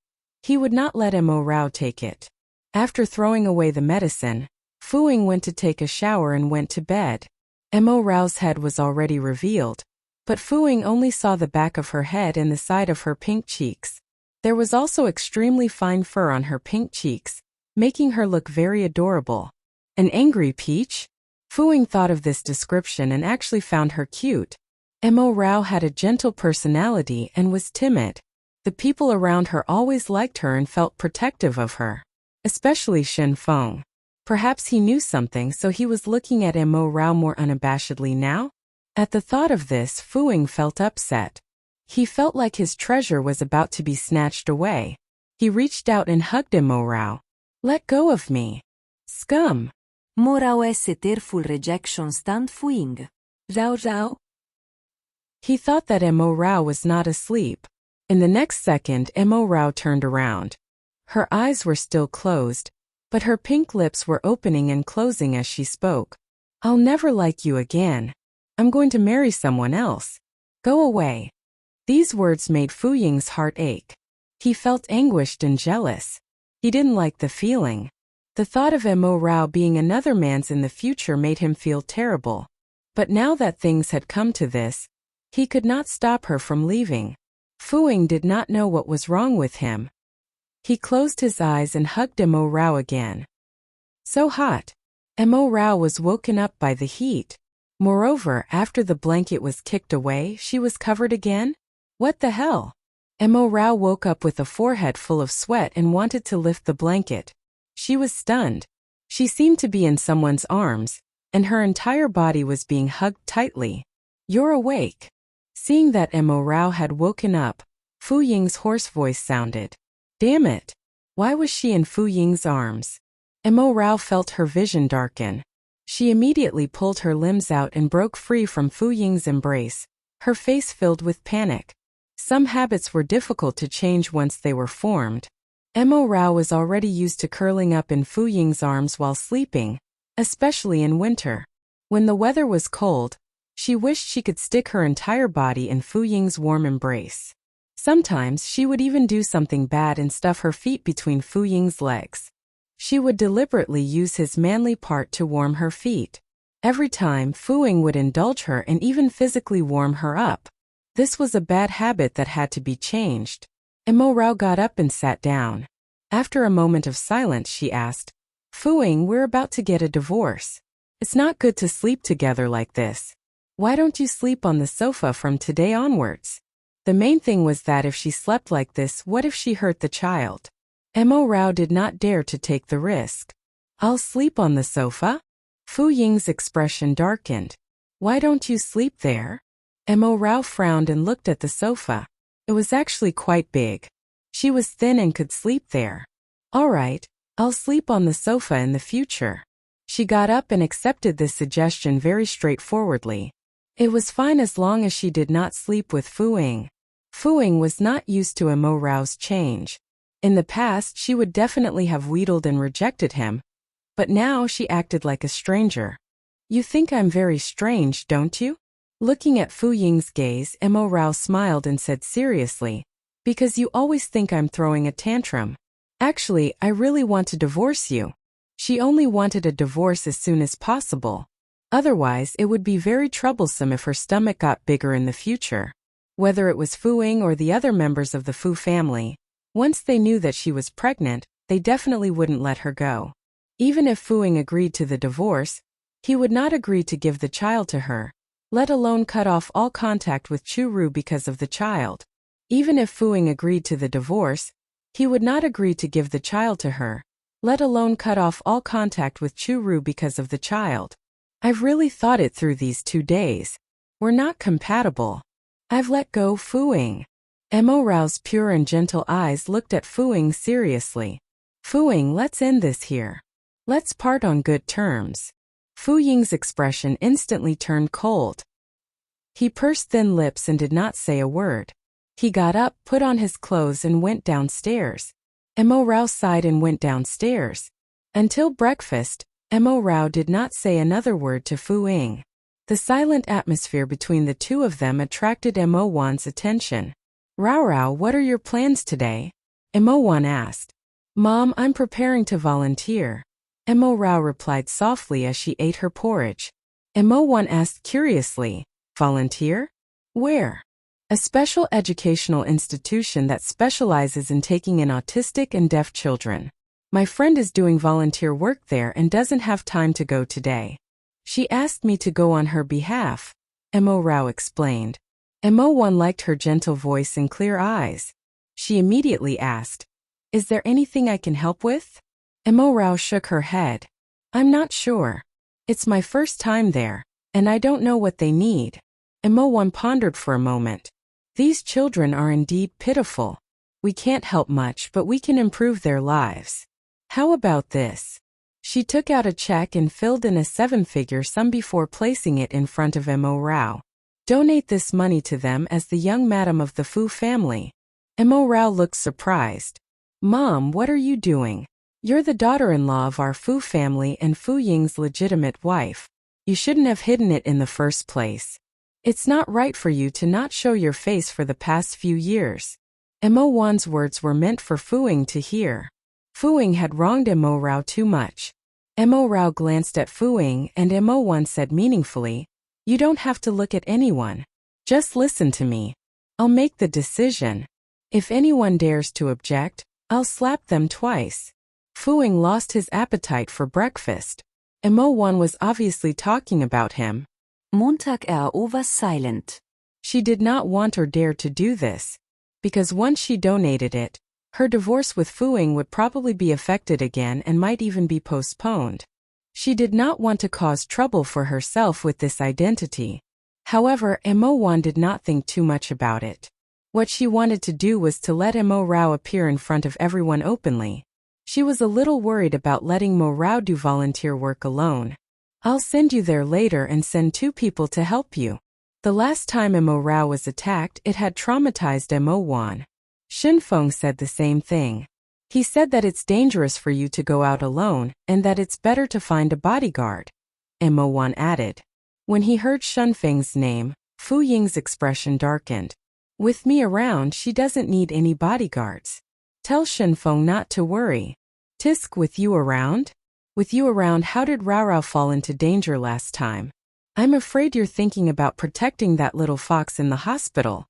he would not let Mo Rao take it. After throwing away the medicine, Fu Ying went to take a shower and went to bed. Mo Rao's head was already revealed, but Fu Ying only saw the back of her head and the side of her pink cheeks. There was also extremely fine fur on her pink cheeks, making her look very adorable. An angry peach? Fu Ying thought of this description and actually found her cute. Mo Rao had a gentle personality and was timid. The people around her always liked her and felt protective of her. Especially Shen Feng. Perhaps he knew something, so he was looking at Mo Rao more unabashedly now? At the thought of this, Fu Ying felt upset. He felt like his treasure was about to be snatched away. He reached out and hugged Mo Rao. Let go of me. Scum. Mo Rao esse tearful rejection stand Fu Ying. Rao Rao? He thought that Mo Rao was not asleep. In the next second, Mo Rao turned around. Her eyes were still closed, but her pink lips were opening and closing as she spoke. I'll never like you again. I'm going to marry someone else. Go away. These words made Fu Ying's heart ache. He felt anguished and jealous. He didn't like the feeling. The thought of Mo Rao being another man's in the future made him feel terrible. But now that things had come to this, he could not stop her from leaving. Fu Ying did not know what was wrong with him. He closed his eyes and hugged Mo Rao again. So hot. Mo Rao was woken up by the heat. Moreover, after the blanket was kicked away, she was covered again? What the hell? Mo Rao woke up with a forehead full of sweat and wanted to lift the blanket. She was stunned. She seemed to be in someone's arms, and her entire body was being hugged tightly. You're awake. Seeing that Mo Rao had woken up, Fu Ying's hoarse voice sounded. Damn it! Why was she in Fu Ying's arms? Mo Rao felt her vision darken. She immediately pulled her limbs out and broke free from Fu Ying's embrace, her face filled with panic. Some habits were difficult to change once they were formed. Mo Rao was already used to curling up in Fu Ying's arms while sleeping, especially in winter. When the weather was cold, she wished she could stick her entire body in Fu Ying's warm embrace. Sometimes she would even do something bad and stuff her feet between Fu Ying's legs. She would deliberately use his manly part to warm her feet. Every time, Fu Ying would indulge her and even physically warm her up. This was a bad habit that had to be changed. Emo Rao got up and sat down. After a moment of silence, she asked, Fuing, we're about to get a divorce. It's not good to sleep together like this. Why don't you sleep on the sofa from today onwards? The main thing was that if she slept like this, what if she hurt the child? Emo Rao did not dare to take the risk. I'll sleep on the sofa? Fu Ying's expression darkened. Why don't you sleep there? Emo Rao frowned and looked at the sofa. It was actually quite big. She was thin and could sleep there. All right, I'll sleep on the sofa in the future. She got up and accepted this suggestion very straightforwardly. It was fine as long as she did not sleep with Fuing. Fuing was not used to Emo Rao's change. In the past, she would definitely have wheedled and rejected him, but now she acted like a stranger. You think I'm very strange, don't you? Looking at Fu Ying's gaze, Emo Rao smiled and said seriously, because you always think I'm throwing a tantrum. Actually, I really want to divorce you. She only wanted a divorce as soon as possible. Otherwise, it would be very troublesome if her stomach got bigger in the future. Whether it was Fuing or the other members of the Fu family, once they knew that she was pregnant, they definitely wouldn't let her go. Even if Fuing agreed to the divorce, he would not agree to give the child to her, let alone cut off all contact with Chu Ru because of the child. Even if Fuing agreed to the divorce, he would not agree to give the child to her, let alone cut off all contact with Chu Ru because of the child. I've really thought it through these 2 days. We're not compatible. I've let go Fuing. Emo Rao's pure and gentle eyes looked at Fuing seriously. Fuing, let's end this here. Let's part on good terms. Fu Ying's expression instantly turned cold. He pursed thin lips and did not say a word. He got up, put on his clothes and went downstairs. Emo Rao sighed and went downstairs. Until breakfast, Emo Rao did not say another word to Fu Ying. The silent atmosphere between the two of them attracted Emo Wan's attention. Rao, what are your plans today? Emo Wan asked. Mom, I'm preparing to volunteer. Emo Rao replied softly as she ate her porridge. Emo Wan asked curiously, volunteer? Where? A special educational institution that specializes in taking in autistic and deaf children. My friend is doing volunteer work there and doesn't have time to go today. She asked me to go on her behalf, Emo Rao explained. Emo Wan liked her gentle voice and clear eyes. She immediately asked, Is there anything I can help with? Emo Rao shook her head. I'm not sure. It's my first time there, and I don't know what they need. Emo Wan pondered for a moment. These children are indeed pitiful. We can't help much, but we can improve their lives. How about this? She took out a check and filled in a 7-figure sum before placing it in front of Emo Rao. Donate this money to them as the young madam of the Fu family. Emo Rao looked surprised. Mom, what are you doing? You're the daughter-in-law of our Fu family and Fu Ying's legitimate wife. You shouldn't have hidden it in the first place. It's not right for you to not show your face for the past few years. Emo Wan's words were meant for Fuing to hear. Fuing had wronged Emo Rao too much. Emo Rao glanced at Fuing and Emo Wan said meaningfully, You don't have to look at anyone. Just listen to me. I'll make the decision. If anyone dares to object, I'll slap them twice. Fuing lost his appetite for breakfast. Emo Wan was obviously talking about him. Montag was silent. She did not want or dare to do this, because once she donated it, her divorce with Fuing would probably be affected again and might even be postponed. She did not want to cause trouble for herself with this identity. However, Emo Wan did not think too much about it. What she wanted to do was to let Emo Rao appear in front of everyone openly. She was a little worried about letting Mo Rao do volunteer work alone. I'll send you there later and send 2 people to help you. The last time Emo Rao was attacked, it had traumatized Emo Wan. Shinfeng said the same thing. He said that it's dangerous for you to go out alone, and that it's better to find a bodyguard. Emo Wan added. When he heard Shinfeng's name, Fu Ying's expression darkened. With me around, she doesn't need any bodyguards. Tell Shinfeng not to worry. Tisk, with you around? With you around, how did Rao fall into danger last time? I'm afraid you're thinking about protecting that little fox in the hospital,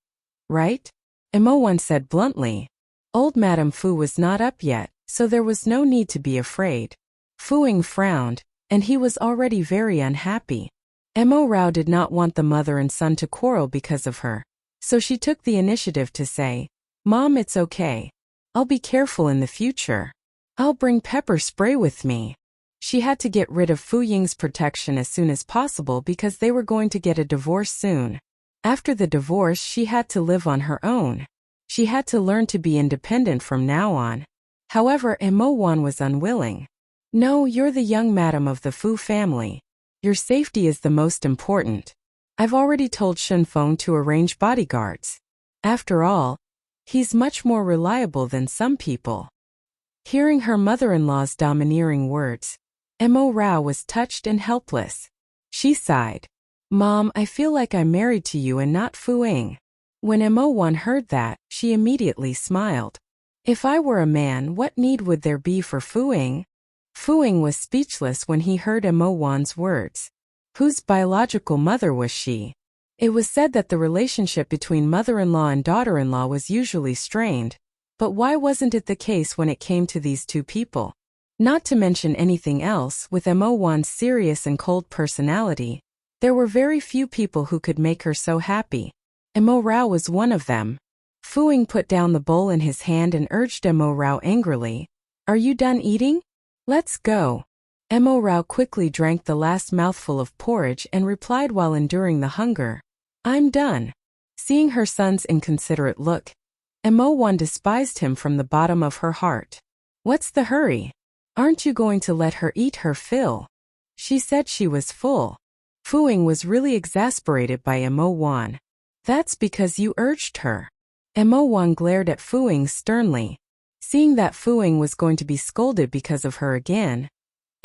right? Mo1 said bluntly. Old Madame Fu was not up yet, so there was no need to be afraid. Fu-ing frowned, and he was already very unhappy. Mo Rao did not want the mother and son to quarrel because of her, so she took the initiative to say, Mom, it's okay. I'll be careful in the future. I'll bring pepper spray with me. She had to get rid of Fu Ying's protection as soon as possible because they were going to get a divorce soon. After the divorce, she had to live on her own. She had to learn to be independent from now on. However, Mo1 was unwilling. No, you're the young madam of the Fu family. Your safety is the most important. I've already told Shunfeng to arrange bodyguards. After all, he's much more reliable than some people. Hearing her mother-in-law's domineering words, Mo Rao was touched and helpless. She sighed. Mom, I feel like I'm married to you and not Fu-ing. When Mo1 heard that, she immediately smiled. If I were a man, what need would there be for Fu-ing? Fu-ing was speechless when he heard Mo1's words. Whose biological mother was she? It was said that the relationship between mother-in-law and daughter-in-law was usually strained, but why wasn't it the case when it came to these two people? Not to mention anything else, with Mo1's serious and cold personality, there were very few people who could make her so happy. Mo Rao was one of them. Fu-ing put down the bowl in his hand and urged Mo Rao angrily, Are you done eating? Let's go. Mo Rao quickly drank the last mouthful of porridge and replied while enduring the hunger, I'm done. Seeing her son's inconsiderate look, Mo1 despised him from the bottom of her heart. What's the hurry? Aren't you going to let her eat her fill? She said she was full. Fu-ing was really exasperated by Mo1. That's because you urged her. Mo1 glared at Fu-ing sternly. Seeing that Fu-ing was going to be scolded because of her again,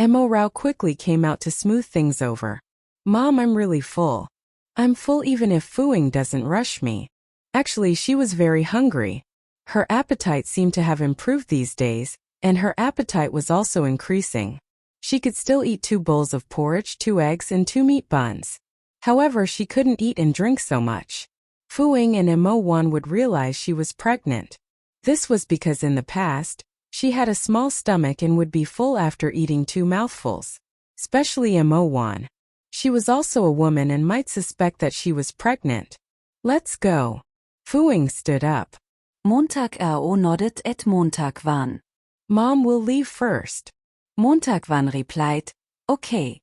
Mo Rao quickly came out to smooth things over. Mom, I'm really full. I'm full even if Fu-ing doesn't rush me. Actually, she was very hungry. Her appetite seemed to have improved these days, and her appetite was also increasing. She could still eat 2 bowls of porridge, 2 eggs, and 2 meat buns. However, she couldn't eat and drink so much. Fu-ing and Mo1 would realize she was pregnant. This was because in the past, she had a small stomach and would be full after eating 2 mouthfuls. Especially Mo1. She was also a woman and might suspect that she was pregnant. Let's go. Fu-ing stood up. Montag nodded et Montagwan. Mom will leave first. Montagwan replied, Okay.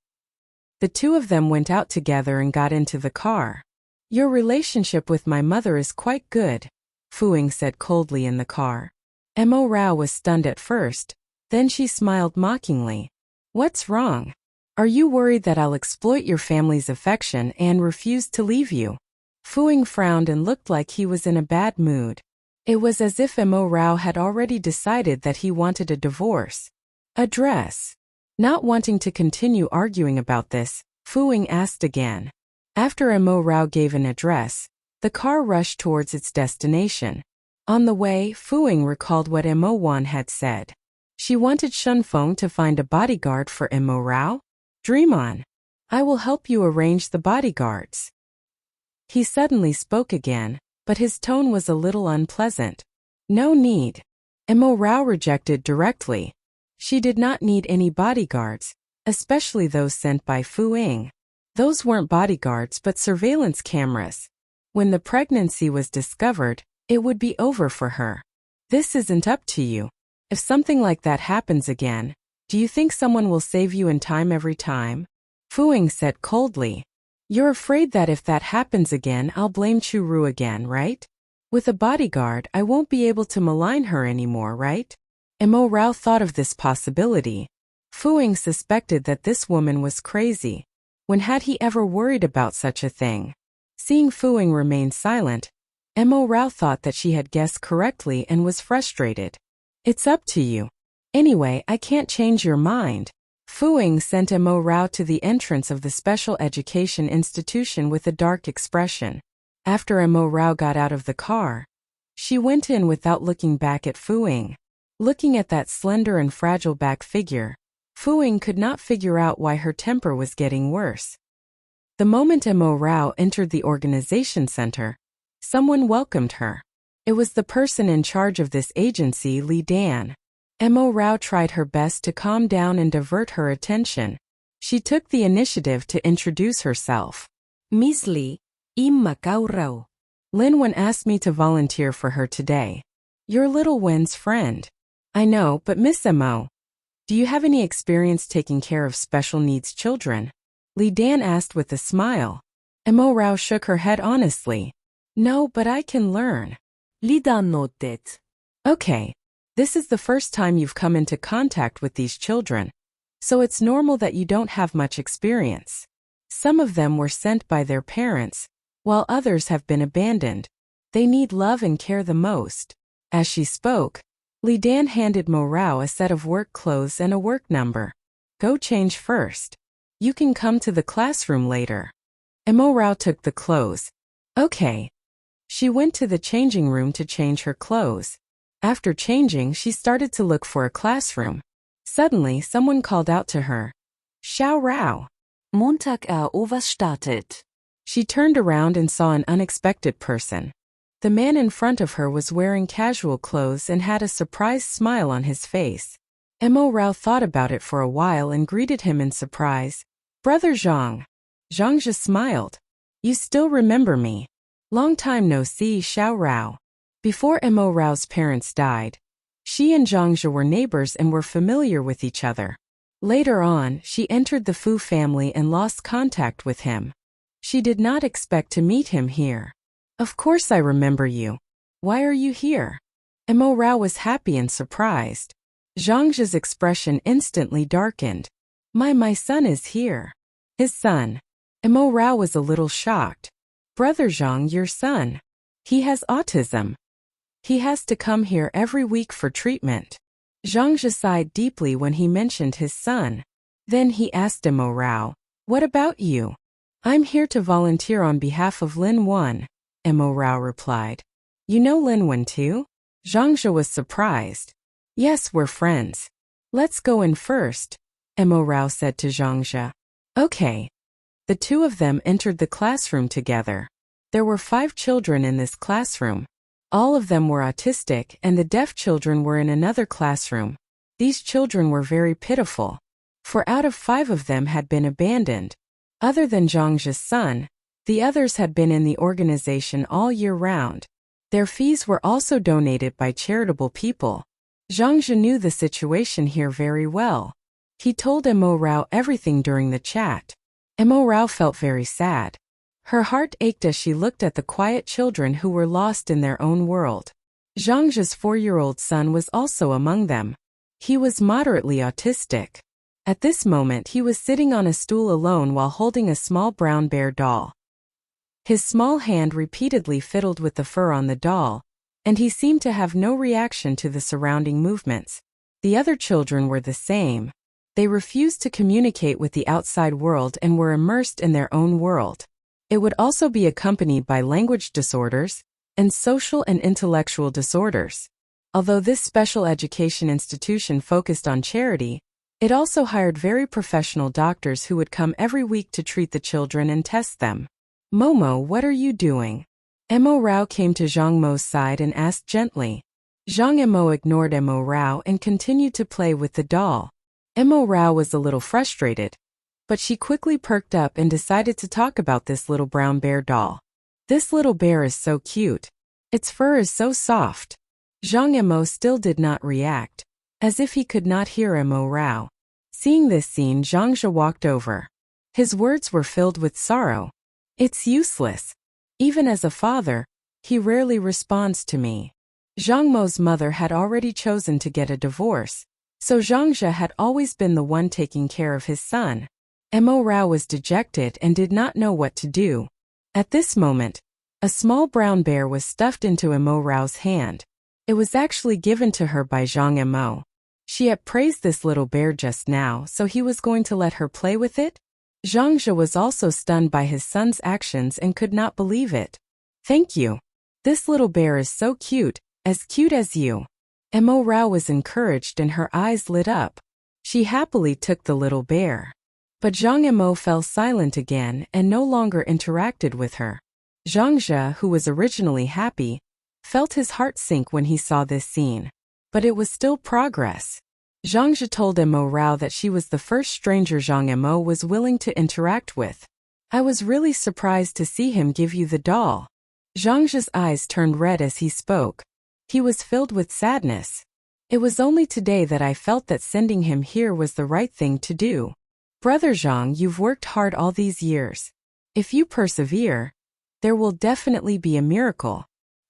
The two of them went out together and got into the car. Your relationship with my mother is quite good, Fu-ing said coldly in the car. Mo Rao was stunned at first, then she smiled mockingly. What's wrong? Are you worried that I'll exploit your family's affection and refuse to leave you? Fu-ing frowned and looked like he was in a bad mood. It was as if Mo Rao had already decided that he wanted a divorce. A dress. Not wanting to continue arguing about this, Fu-ing asked again. After Mo Rao gave an address, the car rushed towards its destination. On the way, Fu-ing recalled what Mo1 had said. She wanted Shunfeng to find a bodyguard for Mo Rao? Dream on. I will help you arrange the bodyguards. He suddenly spoke again, but his tone was a little unpleasant. No need. Mo Rao rejected directly. She did not need any bodyguards, especially those sent by Fu-ing. Those weren't bodyguards but surveillance cameras. When the pregnancy was discovered, it would be over for her. This isn't up to you. If something like that happens again, do you think someone will save you in time every time? Fu-ing said coldly. You're afraid that if that happens again I'll blame Chu-ru again, right? With a bodyguard I won't be able to malign her anymore, right? Mo Rao thought of this possibility. Fu-ing suspected that this woman was crazy. When had he ever worried about such a thing? Seeing Fu-ing remain silent, Mo Rao thought that she had guessed correctly and was frustrated. It's up to you. Anyway, I can't change your mind. Fu-ing sent Mo Rao to the entrance of the special education institution with a dark expression. After Mo Rao got out of the car, she went in without looking back at Fu-ing. Looking at that slender and fragile back figure, Fu-ing could not figure out why her temper was getting worse. The moment Mo Rao entered the organization center, Someone welcomed her. It was the person in charge of this agency, Li Dan. Mo Rao tried her best to calm down and divert her attention. She took the initiative to introduce herself. Miss Li, im Macau Rao. Lin Wen asked me to volunteer for her today. You're Little Wen's friend. I know, but Miss Mo, do you have any experience taking care of special needs children? Li Dan asked with a smile. Mo Rao shook her head honestly. No, but I can learn. Li Dan nodded. Okay. This is the first time you've come into contact with these children, so it's normal that you don't have much experience. Some of them were sent by their parents, while others have been abandoned. They need love and care the most. As she spoke, Li Dan handed Mo Rao a set of work clothes and a work number. Go change first. You can come to the classroom later. Mo Rao took the clothes. Okay. She went to the changing room to change her clothes. After changing, she started to look for a classroom. Suddenly, someone called out to her. Xiao Rao. Montag was startet. She turned around and saw an unexpected person. The man in front of her was wearing casual clothes and had a surprised smile on his face. Mo Rao thought about it for a while and greeted him in surprise. Brother Zhang. Zhang just smiled. You still remember me. Long time no see, Xiao Rao. Before Mo Rao's parents died, she and Zhangzhe were neighbors and were familiar with each other. Later on, she entered the Fu family and lost contact with him. She did not expect to meet him here. Of course I remember you. Why are you here? Mo Rao was happy and surprised. Zhangzhe's expression instantly darkened. My son is here. His son. Mo Rao was a little shocked. Brother Zhang, your son. He has autism. He has to come here every week for treatment. Zhangzhe sighed deeply when he mentioned his son. Then he asked Mo Rao, what about you? I'm here to volunteer on behalf of Lin Wen, Mo Rao replied. You know Lin Wen too? Zhangzhe was surprised. Yes, we're friends. Let's go in first, Mo Rao said to Zhangzhe. Okay. The two of them entered the classroom together. There were 5 children in this classroom. All of them were autistic, and the deaf children were in another classroom. These children were very pitiful, for out of 5 of them had been abandoned. Other than Zhangzhe's son, the others had been in the organization all year round. Their fees were also donated by charitable people. Zhangzhe knew the situation here very well. He told Mo Rao everything during the chat. Mo Rao felt very sad. Her heart ached as she looked at the quiet children who were lost in their own world. Zhangzhe's 4-year-old son was also among them. He was moderately autistic. At this moment he was sitting on a stool alone while holding a small brown bear doll. His small hand repeatedly fiddled with the fur on the doll, and he seemed to have no reaction to the surrounding movements. The other children were the same. They refused to communicate with the outside world and were immersed in their own world. It would also be accompanied by language disorders and social and intellectual disorders. Although this special education institution focused on charity, it also hired very professional doctors who would come every week to treat the children and test them. Momo, what are you doing? Mo Rao came to Zhang Mo's side and asked gently. Zhang Mo ignored Mo Rao and continued to play with the doll. Mo Rao was a little frustrated, but she quickly perked up and decided to talk about this little brown bear doll. This little bear is so cute. Its fur is so soft. Zhang Mo still did not react, as if he could not hear Mo Rao. Seeing this scene, Zhangzhe walked over. His words were filled with sorrow. It's useless. Even as a father, he rarely responds to me. Zhang Mo's mother had already chosen to get a divorce, so Zhangzhe had always been the one taking care of his son. Mo Rao was dejected and did not know what to do. At this moment, a small brown bear was stuffed into Mo Rao's hand. It was actually given to her by Zhang Mo. She had praised this little bear just now, so he was going to let her play with it? Zhangzhe was also stunned by his son's actions and could not believe it. Thank you. This little bear is so cute as you. Mo Rao was encouraged and her eyes lit up. She happily took the little bear. But Zhang Mo fell silent again and no longer interacted with her. Zhangzhe, who was originally happy, felt his heart sink when he saw this scene. But it was still progress. Zhangzhe told Mo Rao that she was the first stranger Zhang Mo was willing to interact with. I was really surprised to see him give you the doll. Zhangzhe's eyes turned red as he spoke. He was filled with sadness. It was only today that I felt that sending him here was the right thing to do. Brother Zhang, you've worked hard all these years. If you persevere, there will definitely be a miracle.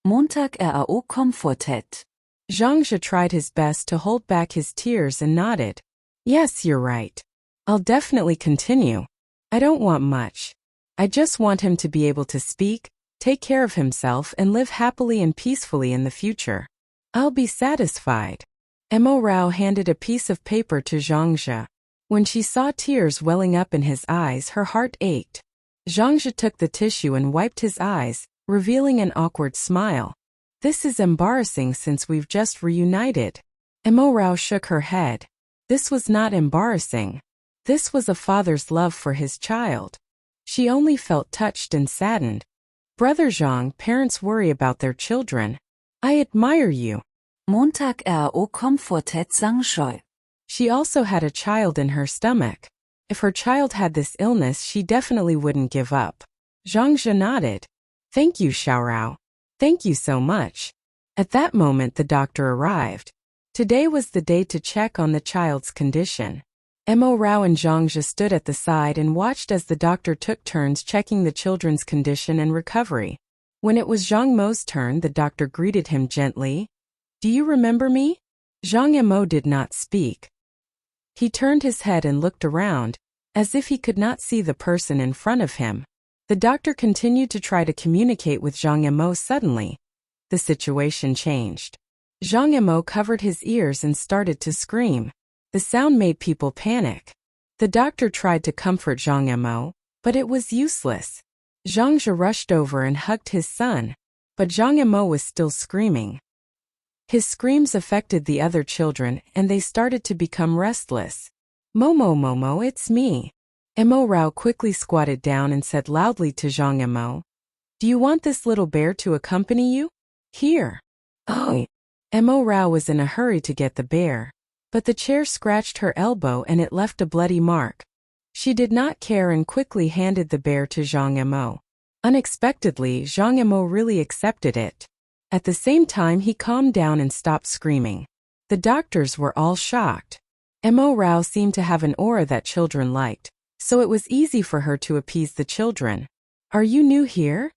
Montag RAO komfortet. Zhangzhe tried his best to hold back his tears and nodded. Yes, you're right. I'll definitely continue. I don't want much. I just want him to be able to speak, take care of himself and live happily and peacefully in the future. I'll be satisfied. Mo Rao handed a piece of paper to Zhangzhe. When she saw tears welling up in his eyes, her heart ached. Zhangzhe took the tissue and wiped his eyes, revealing an awkward smile. This is embarrassing since we've just reunited. Mo Rao shook her head. This was not embarrassing. This was a father's love for his child. She only felt touched and saddened. Brother Zhang, parents worry about their children. I admire you. Montag RAO komfortet Zhangzhe. She also had a child in her stomach. If her child had this illness, she definitely wouldn't give up. Zhangzhe nodded. Thank you, Xiaorao. Thank you so much. At that moment the doctor arrived. Today was the day to check on the child's condition. Mo Rao and Zhangzhe stood at the side and watched as the doctor took turns checking the children's condition and recovery. When it was Zhang Mo's turn, the doctor greeted him gently. Do you remember me? Zhang Mo did not speak. He turned his head and looked around, as if he could not see the person in front of him. The doctor continued to try to communicate with Zhang Mo. Suddenly, the situation changed. Zhang Mo covered his ears and started to scream. The sound made people panic. The doctor tried to comfort Zhang Mo, but it was useless. Zhangzhe rushed over and hugged his son, but Zhang Mo was still screaming. His screams affected the other children and they started to become restless. Momo, it's me. Mo Rao quickly squatted down and said loudly to Zhang Mo, do you want this little bear to accompany you? Here. Oh. Mo Rao was in a hurry to get the bear, but the chair scratched her elbow and it left a bloody mark. She did not care and quickly handed the bear to Zhang Mo. Unexpectedly, Zhang Mo really accepted it. At the same time, he calmed down and stopped screaming. The doctors were all shocked. Mo Rao seemed to have an aura that children liked, so it was easy for her to appease the children. Are you new here?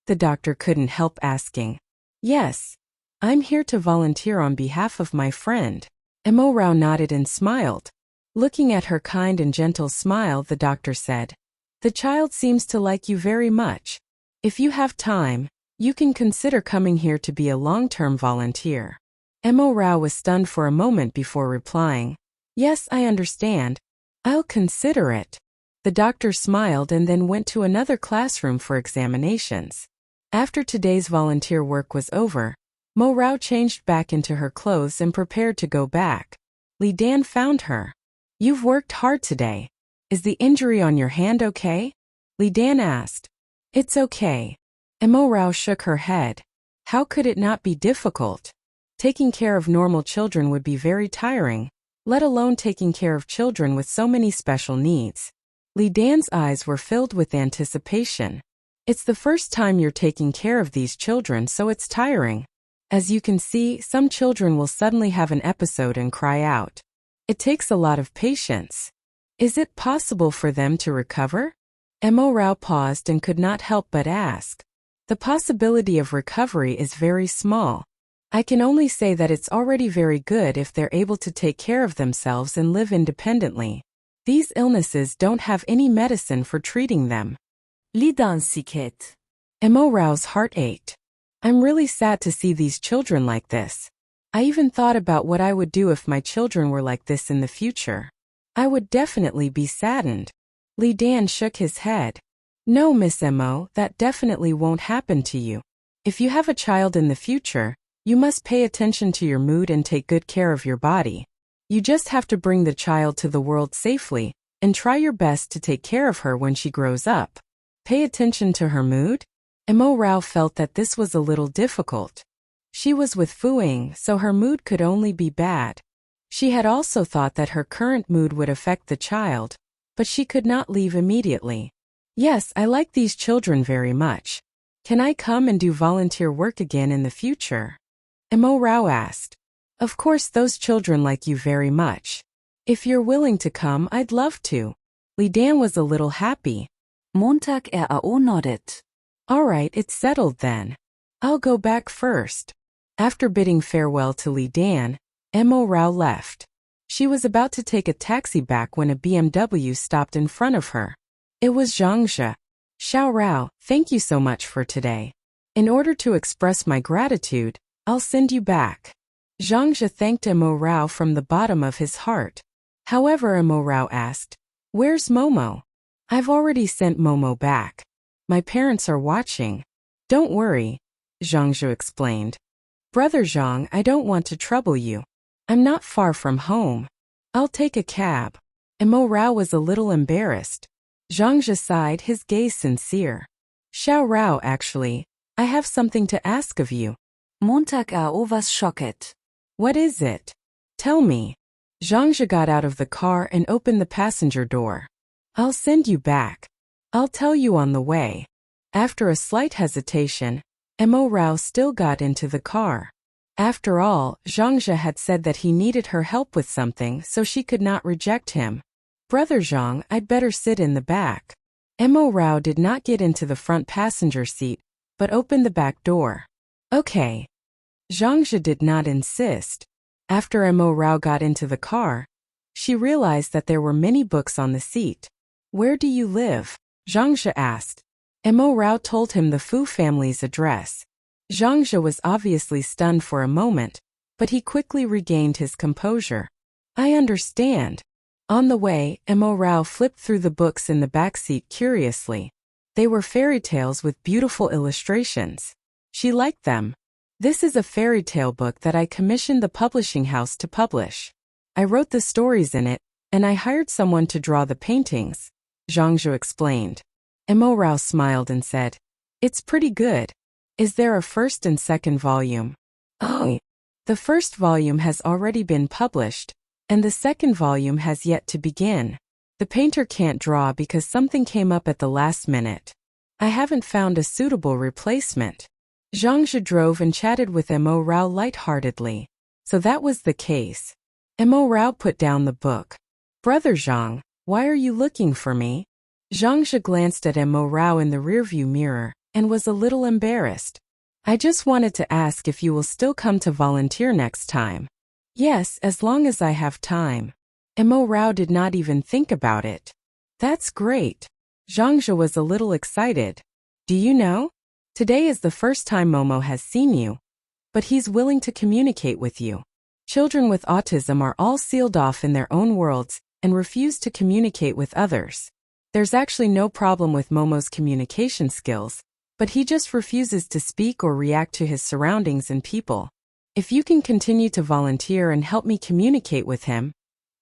The doctor couldn't help asking. Yes. I'm here to volunteer on behalf of my friend. Mo Rao nodded and smiled. Looking at her kind and gentle smile, the doctor said, the child seems to like you very much. If you have time, you can consider coming here to be a long-term volunteer. Mo Rao was stunned for a moment before replying, yes, I understand. I'll consider it. The doctor smiled and then went to another classroom for examinations. After today's volunteer work was over, Mo Rao changed back into her clothes and prepared to go back. Li Dan found her. You've worked hard today. Is the injury on your hand okay? Li Dan asked. It's okay. Mo Rao shook her head. How could it not be difficult? Taking care of normal children would be very tiring, let alone taking care of children with so many special needs. Li Dan's eyes were filled with anticipation. It's the first time you're taking care of these children, so it's tiring. As you can see, some children will suddenly have an episode and cry out. It takes a lot of patience. Is it possible for them to recover? Mo Rao paused and could not help but ask. The possibility of recovery is very small. I can only say that it's already very good if they're able to take care of themselves and live independently. These illnesses don't have any medicine for treating them. Lidansiket. Mo Rao's heart ached. I'm really sad to see these children like this. I even thought about what I would do if my children were like this in the future. I would definitely be saddened. Li Dan shook his head. No, Miss Mo, that definitely won't happen to you. If you have a child in the future, you must pay attention to your mood and take good care of your body. You just have to bring the child to the world safely, and try your best to take care of her when she grows up. Pay attention to her mood? Mo Rao felt that this was a little difficult. She was with Fu Ying, so her mood could only be bad. She had also thought that her current mood would affect the child, but she could not leave immediately. Yes, I like these children very much. Can I come and do volunteer work again in the future? Mo Rao asked. Of course, those children like you very much. If you're willing to come, I'd love to. Li Dan was a little happy. Montag RAO nodded. All right, it's settled then. I'll go back first. After bidding farewell to Li Dan, Mo Rao left. She was about to take a taxi back when a BMW stopped in front of her. It was Zhangzhe. Xiao Rao, thank you so much for today. In order to express my gratitude, I'll send you back. Zhangzhe thanked Mo Rao from the bottom of his heart. However, Mo Rao asked, Where's Momo? I've already sent Momo back. My parents are watching. Don't worry, Zhangzhe explained. Brother Zhang, I don't want to trouble you. I'm not far from home. I'll take a cab. Mo Rao was a little embarrassed. Zhangzhe sighed, his gaze sincere. Xiao Rao, actually, I have something to ask of you. Montag RAO was shocked. What is it? Tell me. Zhangzhe got out of the car and opened the passenger door. I'll send you back. I'll tell you on the way. After a slight hesitation, Mo Rao still got into the car. After all, Zhangzhe had said that he needed her help with something, so she could not reject him. Brother Zhang, I'd better sit in the back. Mo Rao did not get into the front passenger seat, but opened the back door. Okay. Zhangzhe did not insist. After Mo Rao got into the car, she realized that there were many books on the seat. Where do you live? Zhangzhe asked. Mo Rao told him the Fu family's address. Zhangzhe was obviously stunned for a moment, but he quickly regained his composure. I understand. On the way, Mo Rao flipped through the books in the back seat curiously. They were fairy tales with beautiful illustrations. She liked them. This is a fairy tale book that I commissioned the publishing house to publish. I wrote the stories in it, and I hired someone to draw the paintings, Zhangzhe explained. Mo Rao smiled and said, It's pretty good. Is there a first and second volume? Oh, the first volume has already been published, and the second volume has yet to begin. The painter can't draw because something came up at the last minute. I haven't found a suitable replacement. Zhangzhe drove and chatted with Mo Rao lightheartedly. So that was the case. Mo Rao put down the book. Brother Zhang, why are you looking for me? Zhangzhe glanced at Mo Rao in the rearview mirror and was a little embarrassed. I just wanted to ask if you will still come to volunteer next time. Yes, as long as I have time. Mo Rao did not even think about it. That's great. Zhangzhe was a little excited. Do you know? Today is the first time Momo has seen you. But he's willing to communicate with you. Children with autism are all sealed off in their own worlds and refuse to communicate with others. There's actually no problem with Momo's communication skills, but he just refuses to speak or react to his surroundings and people. If you can continue to volunteer and help me communicate with him,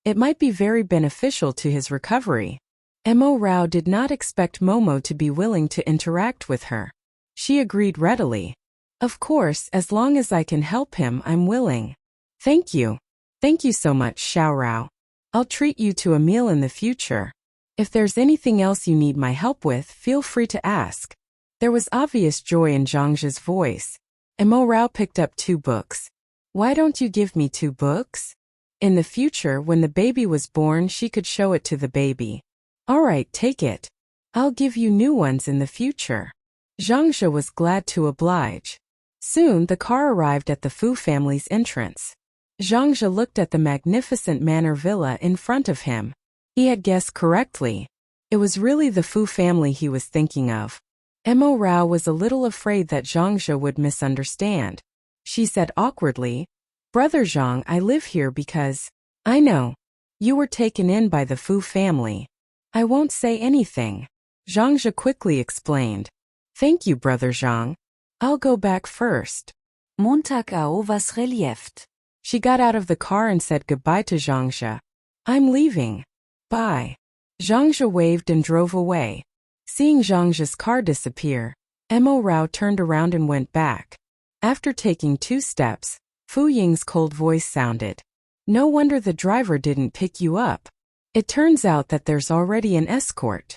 it might be very beneficial to his recovery. Mo Rao did not expect Momo to be willing to interact with her. She agreed readily. Of course, as long as I can help him, I'm willing. Thank you. Thank you so much, Xiao Rao. I'll treat you to a meal in the future. If there's anything else you need my help with, feel free to ask. There was obvious joy in Zhangzhe's voice. Mo Rao picked up 2 books. Why don't you give me 2 books? In the future, when the baby was born, she could show it to the baby. All right, take it. I'll give you new ones in the future. Zhangzhe was glad to oblige. Soon, the car arrived at the Fu family's entrance. Zhangzhe looked at the magnificent manor villa in front of him. He had guessed correctly. It was really the Fu family he was thinking of. Mo Rao was a little afraid that Zhangzhe would misunderstand. She said awkwardly, Brother Zhang, I live here because… I know. You were taken in by the Fu family. I won't say anything. Zhangzhe quickly explained. Thank you, Brother Zhang. I'll go back first. Montag RAO was relieved. She got out of the car and said goodbye to Zhangzhe. I'm leaving. Bye. Zhangzhe waved and drove away. Seeing Zhangzhe's car disappear, Mo Rao turned around and went back. After taking 2 steps, Fu Ying's cold voice sounded. No wonder the driver didn't pick you up. It turns out that there's already an escort.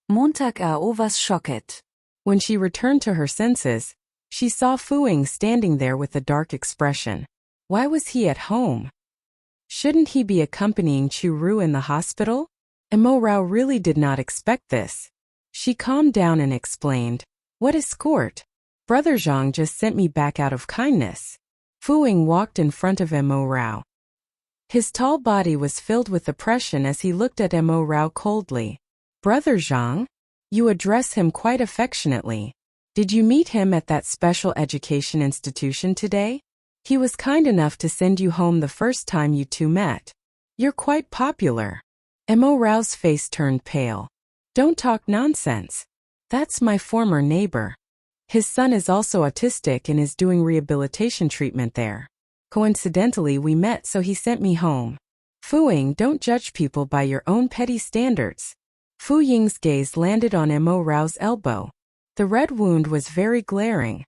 Montag was shocked. When she returned to her senses, she saw Fu Ying standing there with a dark expression. Why was he at home? Shouldn't he be accompanying Chu Ru in the hospital? Mo Rao really did not expect this. She calmed down and explained, "What escort? Brother Zhang just sent me back out of kindness." Fu Ying walked in front of Mo Rao. His tall body was filled with oppression as he looked at Mo Rao coldly. "Brother Zhang? You address him quite affectionately. Did you meet him at that special education institution today? He was kind enough to send you home the first time you two met. You're quite popular." Mo Rao's face turned pale. "Don't talk nonsense. That's my former neighbor. His son is also autistic and is doing rehabilitation treatment there. Coincidentally, we met, so he sent me home." "Fu Ying, don't judge people by your own petty standards." Fu Ying's gaze landed on Mo Rao's elbow. The red wound was very glaring.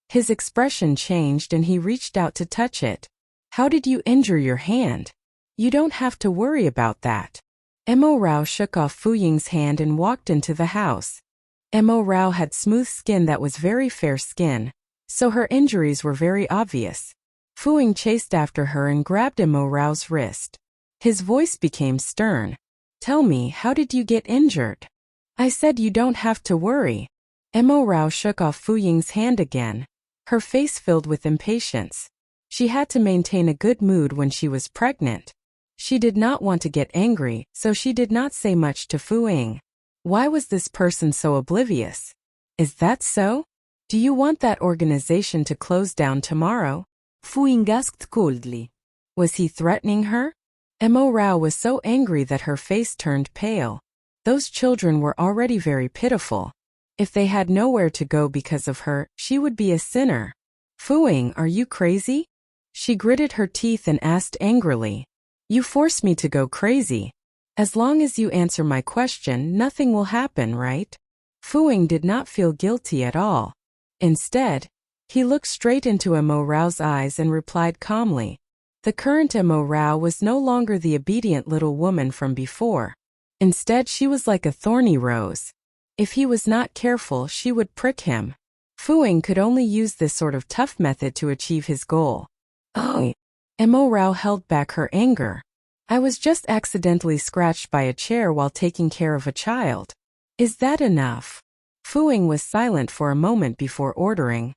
His expression changed and he reached out to touch it. "How did you injure your hand? You don't have to worry about that." Mo Rao shook off Fu Ying's hand and walked into the house. Mo Rao had smooth skin that was very fair skin, so her injuries were very obvious. Fu Ying chased after her and grabbed Mo Rao's wrist. His voice became stern. "Tell me, how did you get injured?" "I said you don't have to worry." Mo Rao shook off Fu Ying's hand again. Her face filled with impatience. She had to maintain a good mood when she was pregnant. She did not want to get angry, so she did not say much to Fu Ying. Why was this person so oblivious? "Is that so? Do you want that organization to close down tomorrow?" Fu Ying asked coldly. Was he threatening her? Mo Rao was so angry that her face turned pale. Those children were already very pitiful. If they had nowhere to go because of her, she would be a sinner. "Fu Ying, are you crazy?" She gritted her teeth and asked angrily. "You force me to go crazy. As long as you answer my question, nothing will happen, right?" Fu Ying did not feel guilty at all. Instead, he looked straight into Mo Rao's eyes and replied calmly. The current Mo Rao was no longer the obedient little woman from before. Instead, she was like a thorny rose. If he was not careful, she would prick him. Fu Ying could only use this sort of tough method to achieve his goal. "Oh." Mo Rao held back her anger. "I was just accidentally scratched by a chair while taking care of a child. Is that enough?" Fu Ying was silent for a moment before ordering.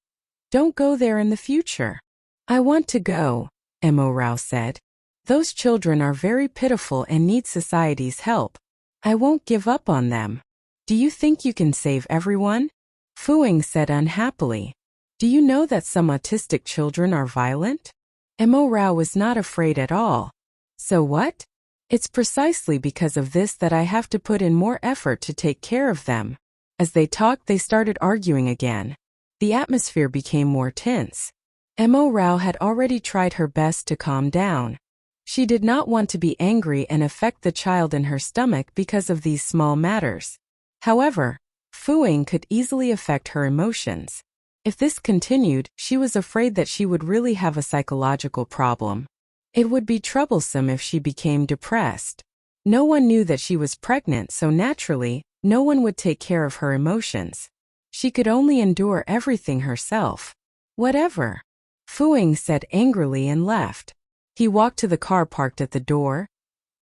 "Don't go there in the future." "I want to go," Mo Rao said. "Those children are very pitiful and need society's help. I won't give up on them." "Do you think you can save everyone?" Fu Ying said unhappily. "Do you know that some autistic children are violent?" Mo Rao was not afraid at all. "So what? It's precisely because of this that I have to put in more effort to take care of them." As they talked, they started arguing again. The atmosphere became more tense. Mo Rao had already tried her best to calm down. She did not want to be angry and affect the child in her stomach because of these small matters. However, Fu Ying could easily affect her emotions. If this continued, she was afraid that she would really have a psychological problem. It would be troublesome if she became depressed. No one knew that she was pregnant, so naturally, no one would take care of her emotions. She could only endure everything herself. "Whatever," Fu Ying said angrily and left. He walked to the car parked at the door,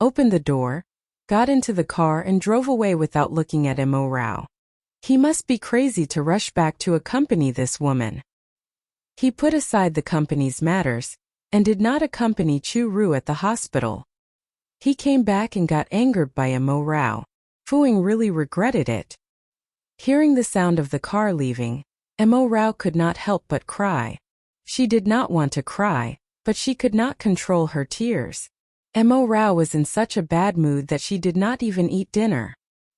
opened the door, got into the car and drove away without looking at Mo Rao. He must be crazy to rush back to accompany this woman. He put aside the company's matters and did not accompany Chu Ru at the hospital. He came back and got angered by Mo Rao. Fu Ying really regretted it. Hearing the sound of the car leaving, Mo Rao could not help but cry. She did not want to cry, but she could not control her tears. Mo Rao was in such a bad mood that she did not even eat dinner.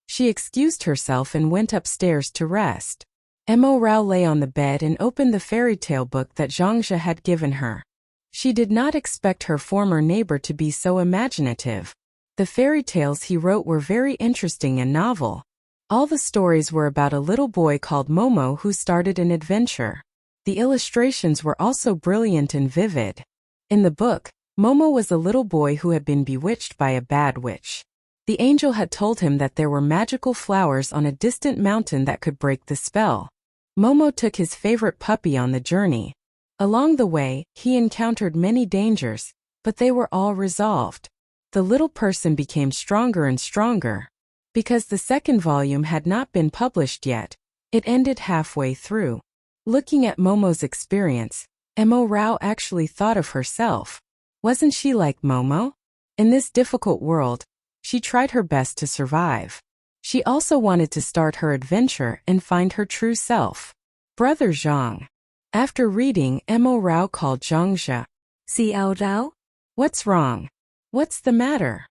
She excused herself and went upstairs to rest. Mo Rao lay on the bed and opened the fairy tale book that Zhangzhe had given her. She did not expect her former neighbor to be so imaginative. The fairy tales he wrote were very interesting and novel. All the stories were about a little boy called Momo who started an adventure. The illustrations were also brilliant and vivid. In the book, Momo was a little boy who had been bewitched by a bad witch. The angel had told him that there were magical flowers on a distant mountain that could break the spell. Momo took his favorite puppy on the journey. Along the way, he encountered many dangers, but they were all resolved. The little person became stronger and stronger. Because the second volume had not been published yet, it ended halfway through. Looking at Momo's experience, Mo Rao actually thought of herself. Wasn't she like Momo? In this difficult world, she tried her best to survive. She also wanted to start her adventure and find her true self. Brother Zhang. After reading, Mo Rao called Zhangzhe. Xiao Rao? What's wrong? What's the matter?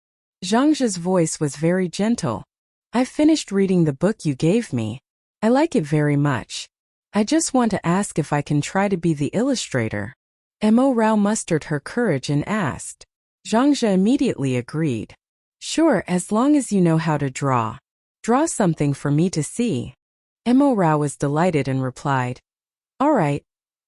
Zhangzhe's voice was very gentle. I've finished reading the book you gave me. I like it very much. I just want to ask if I can try to be the illustrator. Mo Rao mustered her courage and asked. Zhangzhe immediately agreed. Sure, as long as you know how to draw. Draw something for me to see. Mo Rao was delighted and replied. All right,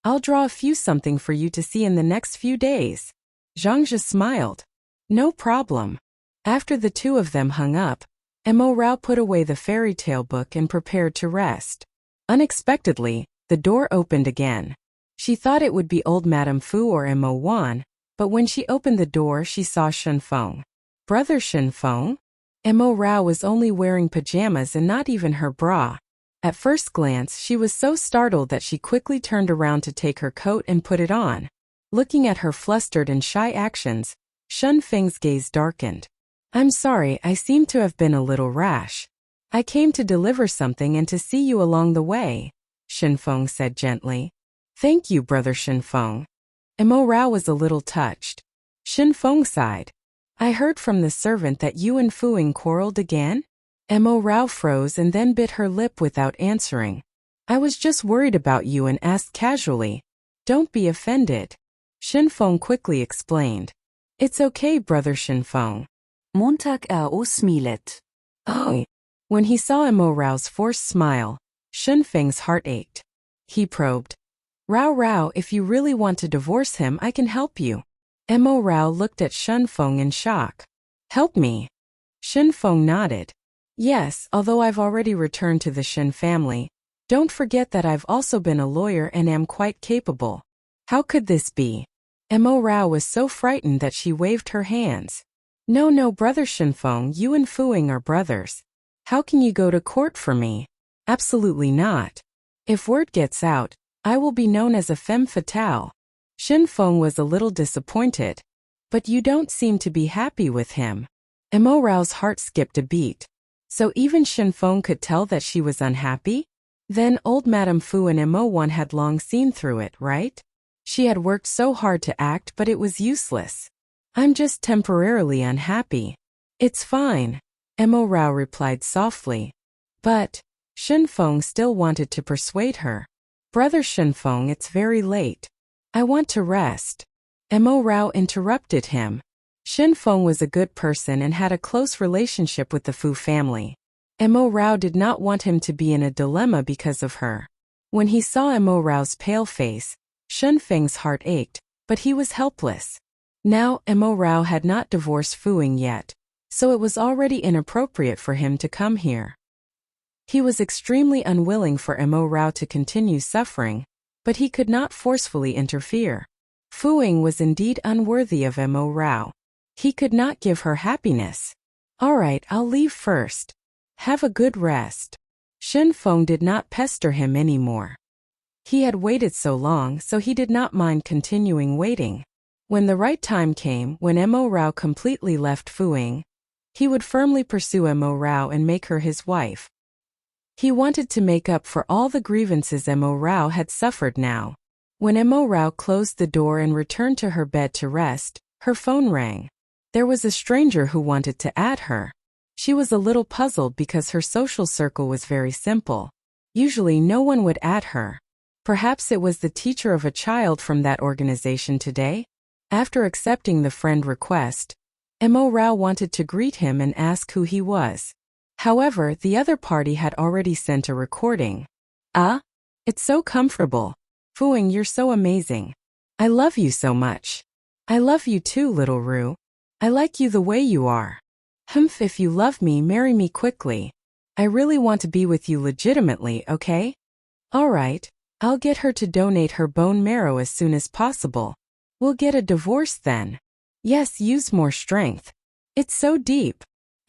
I'll draw a few something for you to see in the next few days. Zhangzhe smiled. No problem. After the two of them hung up, Mo Rao put away the fairy tale book and prepared to rest. Unexpectedly, the door opened again. She thought it would be old Madame Fu or Mo Wan, but when she opened the door she saw Shenfeng. Brother Shenfeng? Mo Rao was only wearing pajamas and not even her bra. At first glance she was so startled that she quickly turned around to take her coat and put it on. Looking at her flustered and shy actions, Shenfeng's gaze darkened. I'm sorry, I seem to have been a little rash. I came to deliver something and to see you along the way, Shenfeng said gently. Thank you, Brother Shenfeng. Mo Rao was a little touched. Shenfeng sighed. I heard from the servant that you and Fuing quarreled again? Mo Rao froze and then bit her lip without answering. I was just worried about you and asked casually. Don't be offended. Shenfeng quickly explained. It's okay, Brother Shenfeng. Montag smilet. Oh. When he saw Mo Rao's forced smile, Shenfeng's heart ached. He probed. Rao, if you really want to divorce him, I can help you. Mo Rao looked at Shenfeng in shock. Help me? Shenfeng nodded. Yes, although I've already returned to the Shen family. Don't forget that I've also been a lawyer and am quite capable. How could this be? Mo Rao was so frightened that she waved her hands. No, Brother Shenfeng, you and Fuing are brothers. How can you go to court for me? Absolutely not. If word gets out, I will be known as a femme fatale. Shenfeng was a little disappointed. But you don't seem to be happy with him. Mo Rao's heart skipped a beat. So even Shenfeng could tell that she was unhappy? Then old Madame Fu and Mo Wan had long seen through it, right? She had worked so hard to act, but it was useless. I'm just temporarily unhappy. It's fine, Mo Rao replied softly. But Shenfeng still wanted to persuade her. Brother Shenfeng, it's very late. I want to rest. Mo Rao interrupted him. Shenfeng was a good person and had a close relationship with the Fu family. Mo Rao did not want him to be in a dilemma because of her. When he saw Mo Rao's pale face, Shenfeng's heart ached, but he was helpless. Now, Mo Rao had not divorced Fuing yet, so it was already inappropriate for him to come here. He was extremely unwilling for Mo Rao to continue suffering, but he could not forcefully interfere. Fuing was indeed unworthy of Mo Rao. He could not give her happiness. All right, I'll leave first. Have a good rest. Shenfeng did not pester him anymore. He had waited so long, so he did not mind continuing waiting. When the right time came, when Mo Rao completely left Fuing, he would firmly pursue Mo Rao and make her his wife. He wanted to make up for all the grievances Mo Rao had suffered now. When Mo Rao closed the door and returned to her bed to rest, her phone rang. There was a stranger who wanted to add her. She was a little puzzled because her social circle was very simple. Usually no one would add her. Perhaps it was the teacher of a child from that organization today? After accepting the friend request, Mo Rao wanted to greet him and ask who he was. However, the other party had already sent a recording. Ah, it's so comfortable. Fuing, you're so amazing. I love you so much. I love you too, little Roo. I like you the way you are. Humph, if you love me, marry me quickly. I really want to be with you legitimately, okay? Alright, I'll get her to donate her bone marrow as soon as possible. We'll get a divorce then. Yes, use more strength. It's so deep.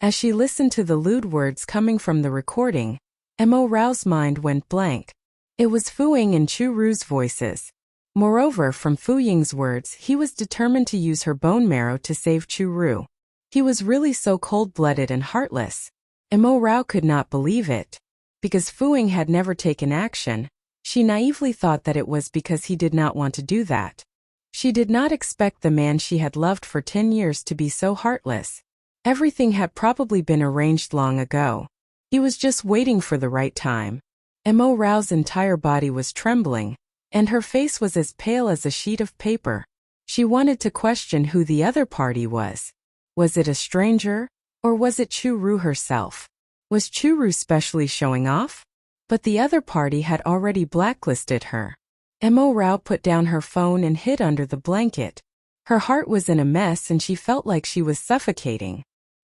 As she listened to the lewd words coming from the recording, Mo Rao's mind went blank. It was Fu Ying and Chu Ru's voices. Moreover, from Fu Ying's words, he was determined to use her bone marrow to save Chu Ru. He was really so cold-blooded and heartless. Mo Rao could not believe it. Because Fu Ying had never taken action, she naively thought that it was because he did not want to do that. She did not expect the man she had loved for 10 years to be so heartless. Everything had probably been arranged long ago. He was just waiting for the right time. Mo Rao's entire body was trembling, and her face was as pale as a sheet of paper. She wanted to question who the other party was. Was it a stranger, or was it Chu Ru herself? Was Chu Ru specially showing off? But the other party had already blacklisted her. Mo Rao put down her phone and hid under the blanket. Her heart was in a mess and she felt like she was suffocating.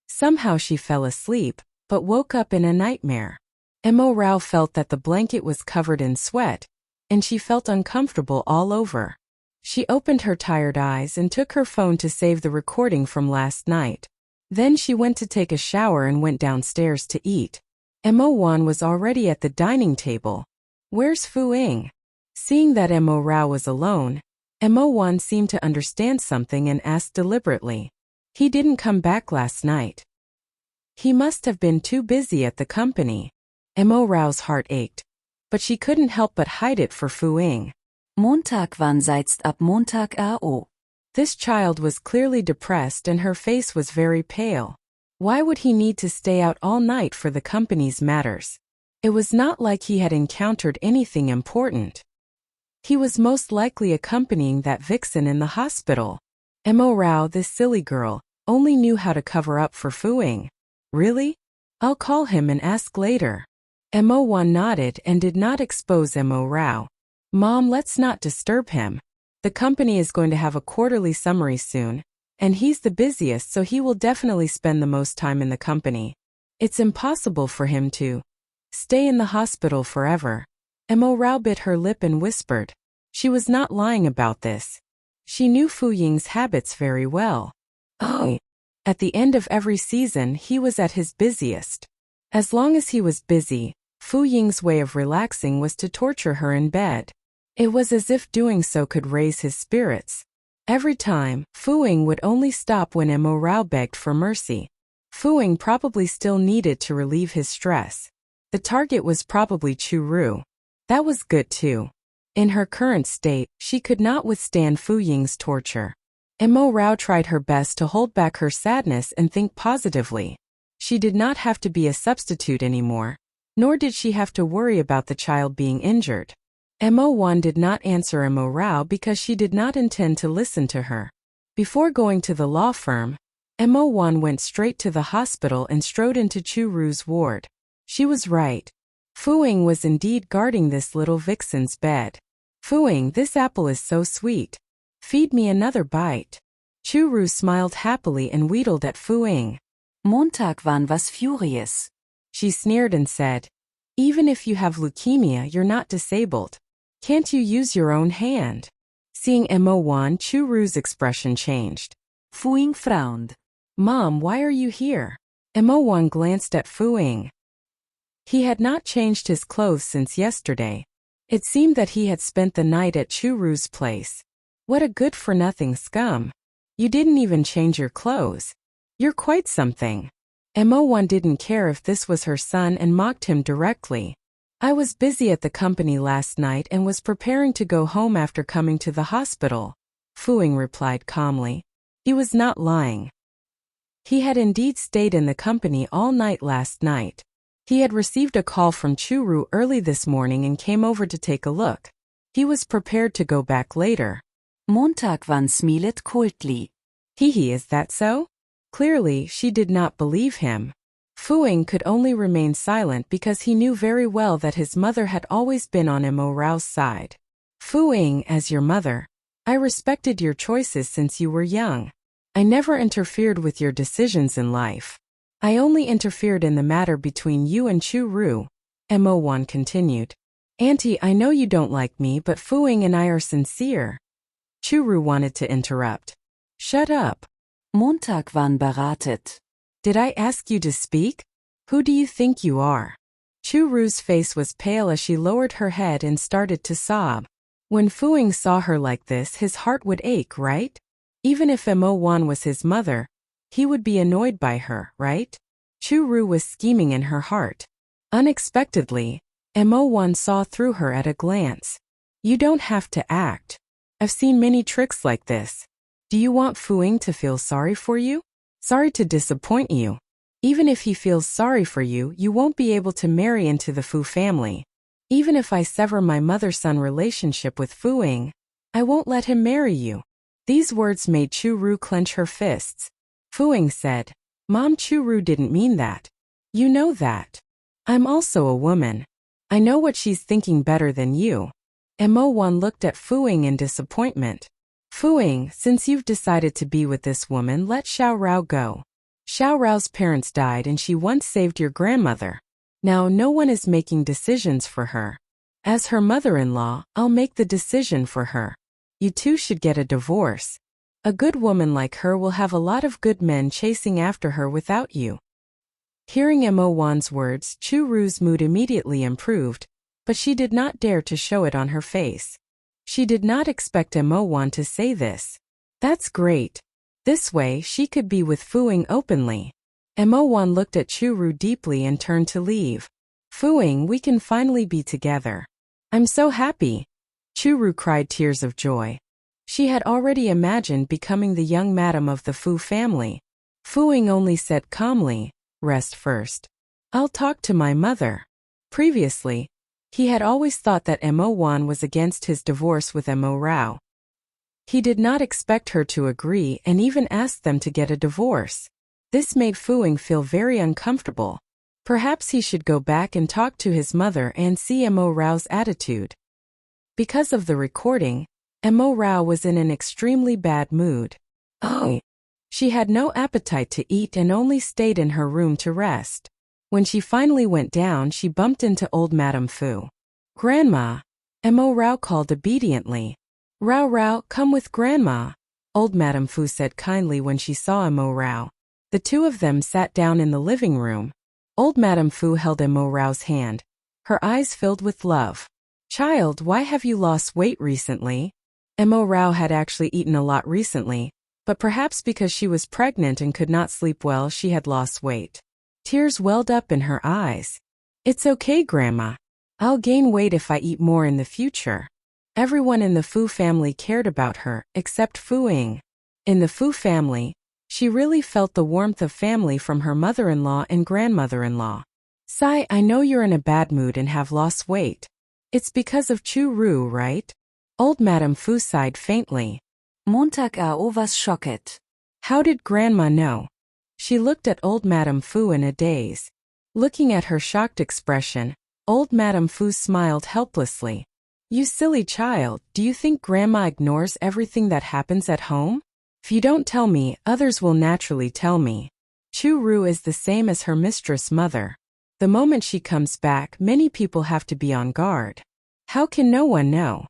Somehow she fell asleep, but woke up in a nightmare. Mo Rao felt that the blanket was covered in sweat, and she felt uncomfortable all over. She opened her tired eyes and took her phone to save the recording from last night. Then she went to take a shower and went downstairs to eat. Mo Wan was already at the dining table. Where's Fu Ying? Seeing that Mo Rao was alone, Mo Wan seemed to understand something and asked deliberately. He didn't come back last night. He must have been too busy at the company. Mo Rao's heart ached, but she couldn't help but hide it for Fu Ying. Montag wann seizt ab Montag AO. This child was clearly depressed and her face was very pale. Why would he need to stay out all night for the company's matters? It was not like he had encountered anything important. He was most likely accompanying that vixen in the hospital. Mo Rao, this silly girl, only knew how to cover up for Fu Ying. Really? I'll call him and ask later. Mo Wan nodded and did not expose Mo Rao. Mom, let's not disturb him. The company is going to have a quarterly summary soon, and he's the busiest, so he will definitely spend the most time in the company. It's impossible for him to stay in the hospital forever. Mo Rao bit her lip and whispered. She was not lying about this. She knew Fu Ying's habits very well. Oh. At the end of every season, he was at his busiest. As long as he was busy, Fu Ying's way of relaxing was to torture her in bed. It was as if doing so could raise his spirits. Every time, Fu Ying would only stop when Mo Rao begged for mercy. Fu Ying probably still needed to relieve his stress. The target was probably Chu Ru. That was good too. In her current state, she could not withstand Fu Ying's torture. Mo Rao tried her best to hold back her sadness and think positively. She did not have to be a substitute anymore, nor did she have to worry about the child being injured. Mo Wan did not answer Mo Rao because she did not intend to listen to her. Before going to the law firm, Mo Wan went straight to the hospital and strode into Chu Ru's ward. She was right. Fu Ying was indeed guarding this little vixen's bed. Fu Ying, this apple is so sweet. Feed me another bite. Chu Ru smiled happily and wheedled at Fu Ying. Montag wann was furious. She sneered and said, even if you have leukemia, you're not disabled. Can't you use your own hand? Seeing Mo Wan, Chu Ru's expression changed. Fu Ying frowned. Mom, why are you here? Mo Wan glanced at Fu Ying. He had not changed his clothes since yesterday. It seemed that he had spent the night at Chu Ru's place. What a good-for-nothing scum. You didn't even change your clothes. You're quite something. Mo Wan didn't care if this was her son and mocked him directly. I was busy at the company last night and was preparing to go home after coming to the hospital, Fu Ying replied calmly. He was not lying. He had indeed stayed in the company all night last night. He had received a call from Chu Ru early this morning and came over to take a look. He was prepared to go back later. Montag wann smilet coldly. Is that so? Clearly, she did not believe him. Fu-ing could only remain silent because he knew very well that his mother had always been on Mo Rao's side. Fu-ing, as your mother, I respected your choices since you were young. I never interfered with your decisions in life. I only interfered in the matter between you and Chu-ru, Mo Wan continued. Auntie, I know you don't like me, but Fu-ing and I are sincere. Chu-ru wanted to interrupt. Shut up. Montag wann beratet. Did I ask you to speak? Who do you think you are? Chu-ru's face was pale as she lowered her head and started to sob. When Fu-ing saw her like this, his heart would ache, right? Even if Mo Wan was his mother, he would be annoyed by her, right? Chu-ru was scheming in her heart. Unexpectedly, Mo Wan saw through her at a glance. You don't have to act. I've seen many tricks like this. Do you want Fu-ing to feel sorry for you? Sorry to disappoint you. Even if he feels sorry for you, you won't be able to marry into the Fu family. Even if I sever my mother-son relationship with Fu-ing, I won't let him marry you. These words made Chu-ru clench her fists. Fu-ing said, Mom, Chu-ru didn't mean that. You know that. I'm also a woman. I know what she's thinking better than you. Mo Wan looked at Fu-ing in disappointment. Fu-ing, since you've decided to be with this woman, let Xiao Rao go. Xiao Rao's parents died and she once saved your grandmother. Now no one is making decisions for her. As her mother-in-law, I'll make the decision for her. You two should get a divorce. A good woman like her will have a lot of good men chasing after her without you. Hearing Mo Wan's words, Chu-ru's mood immediately improved, but she did not dare to show it on her face. She did not expect Mo Wan to say this. That's great. This way she could be with Fu-ing openly. Mo Wan looked at Chu-ru deeply and turned to leave. Fu-ing, we can finally be together. I'm so happy. Chu-ru cried tears of joy. She had already imagined becoming the young madam of the Fu family. Fu-ing only said calmly, rest first. I'll talk to my mother. Previously, he had always thought that Mo Wan was against his divorce with Mo Rao. He did not expect her to agree and even asked them to get a divorce. This made Fu-ing feel very uncomfortable. Perhaps he should go back and talk to his mother and see Mo Rao's attitude. Because of the recording, Mo Rao was in an extremely bad mood. Oh! She had no appetite to eat and only stayed in her room to rest. When she finally went down, she bumped into old Madame Fu. Grandma! Mo Rao called obediently. Rao Rao, come with Grandma, old Madame Fu said kindly when she saw Mo Rao. The two of them sat down in the living room. Old Madame Fu held Mo Rao's hand. Her eyes filled with love. Child, why have you lost weight recently? Mo Rao had actually eaten a lot recently, but perhaps because she was pregnant and could not sleep well, she had lost weight. Tears welled up in her eyes. It's okay, Grandma. I'll gain weight if I eat more in the future. Everyone in the Fu family cared about her, except Fu-ing. In the Fu family, she really felt the warmth of family from her mother-in-law and grandmother-in-law. Sai, I know you're in a bad mood and have lost weight. It's because of Chu-ru, right? Old Madame Fu sighed faintly. Montag was schocket. How did Grandma know? She looked at old Madame Fu in a daze. Looking at her shocked expression, old Madame Fu smiled helplessly. You silly child, do you think Grandma ignores everything that happens at home? If you don't tell me, others will naturally tell me. Chu-ru is the same as her mistress mother. The moment she comes back, many people have to be on guard. How can no one know?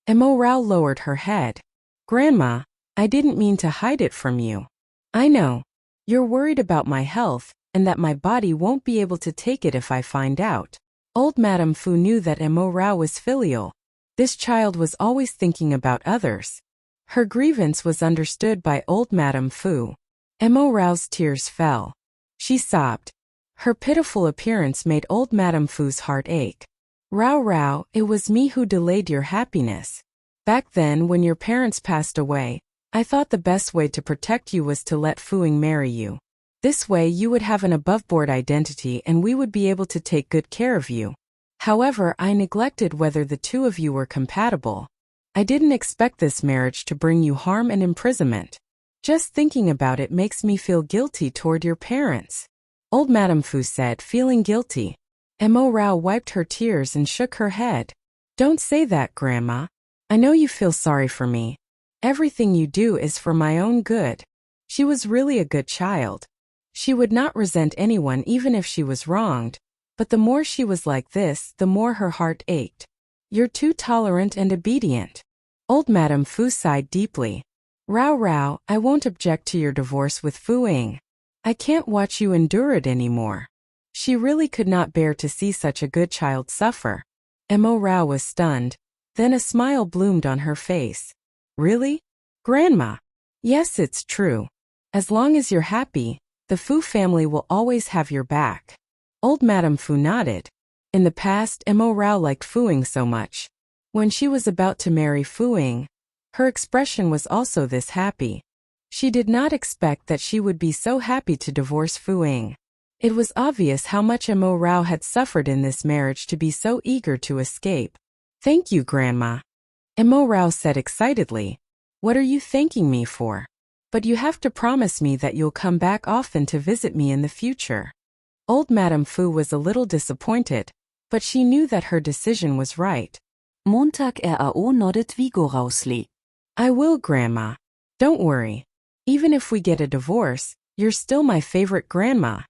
Mo Rao lowered her head. Grandma, I didn't mean to hide it from you. I know. You're worried about my health, and that my body won't be able to take it if I find out. Old Madame Fu knew that Mo Rao was filial. This child was always thinking about others. Her grievance was understood by old Madame Fu. Mo Rao's tears fell. She sobbed. Her pitiful appearance made old Madame Fu's heart ache. Rao Rao, it was me who delayed your happiness. Back then, when your parents passed away, I thought the best way to protect you was to let Fu-ing marry you. This way you would have an above-board identity and we would be able to take good care of you. However, I neglected whether the two of you were compatible. I didn't expect this marriage to bring you harm and imprisonment. Just thinking about it makes me feel guilty toward your parents. Old Madame Fu said, feeling guilty. Mo Rao wiped her tears and shook her head. Don't say that, Grandma. I know you feel sorry for me. Everything you do is for my own good. She was really a good child. She would not resent anyone even if she was wronged, but the more she was like this, the more her heart ached. You're too tolerant and obedient. Old Madame Fu sighed deeply. Rao Rao, I won't object to your divorce with Fu Ying. I can't watch you endure it anymore. She really could not bear to see such a good child suffer. Mo Rao was stunned. Then a smile bloomed on her face. Really? Grandma? Yes, it's true. As long as you're happy, the Fu family will always have your back. Old Madame Fu nodded. In the past, Mo Rao liked Fu Ying so much. When she was about to marry Fu Ying, her expression was also this happy. She did not expect that she would be so happy to divorce Fu Ying. It was obvious how much Mo Rao had suffered in this marriage to be so eager to escape. Thank you, Grandma. Mo Rao said excitedly. What are you thanking me for? But you have to promise me that you'll come back often to visit me in the future. Old Madame Fu was a little disappointed, but she knew that her decision was right. Montag RAO nodded vigorously. I will, Grandma. Don't worry. Even if we get a divorce, you're still my favorite grandma.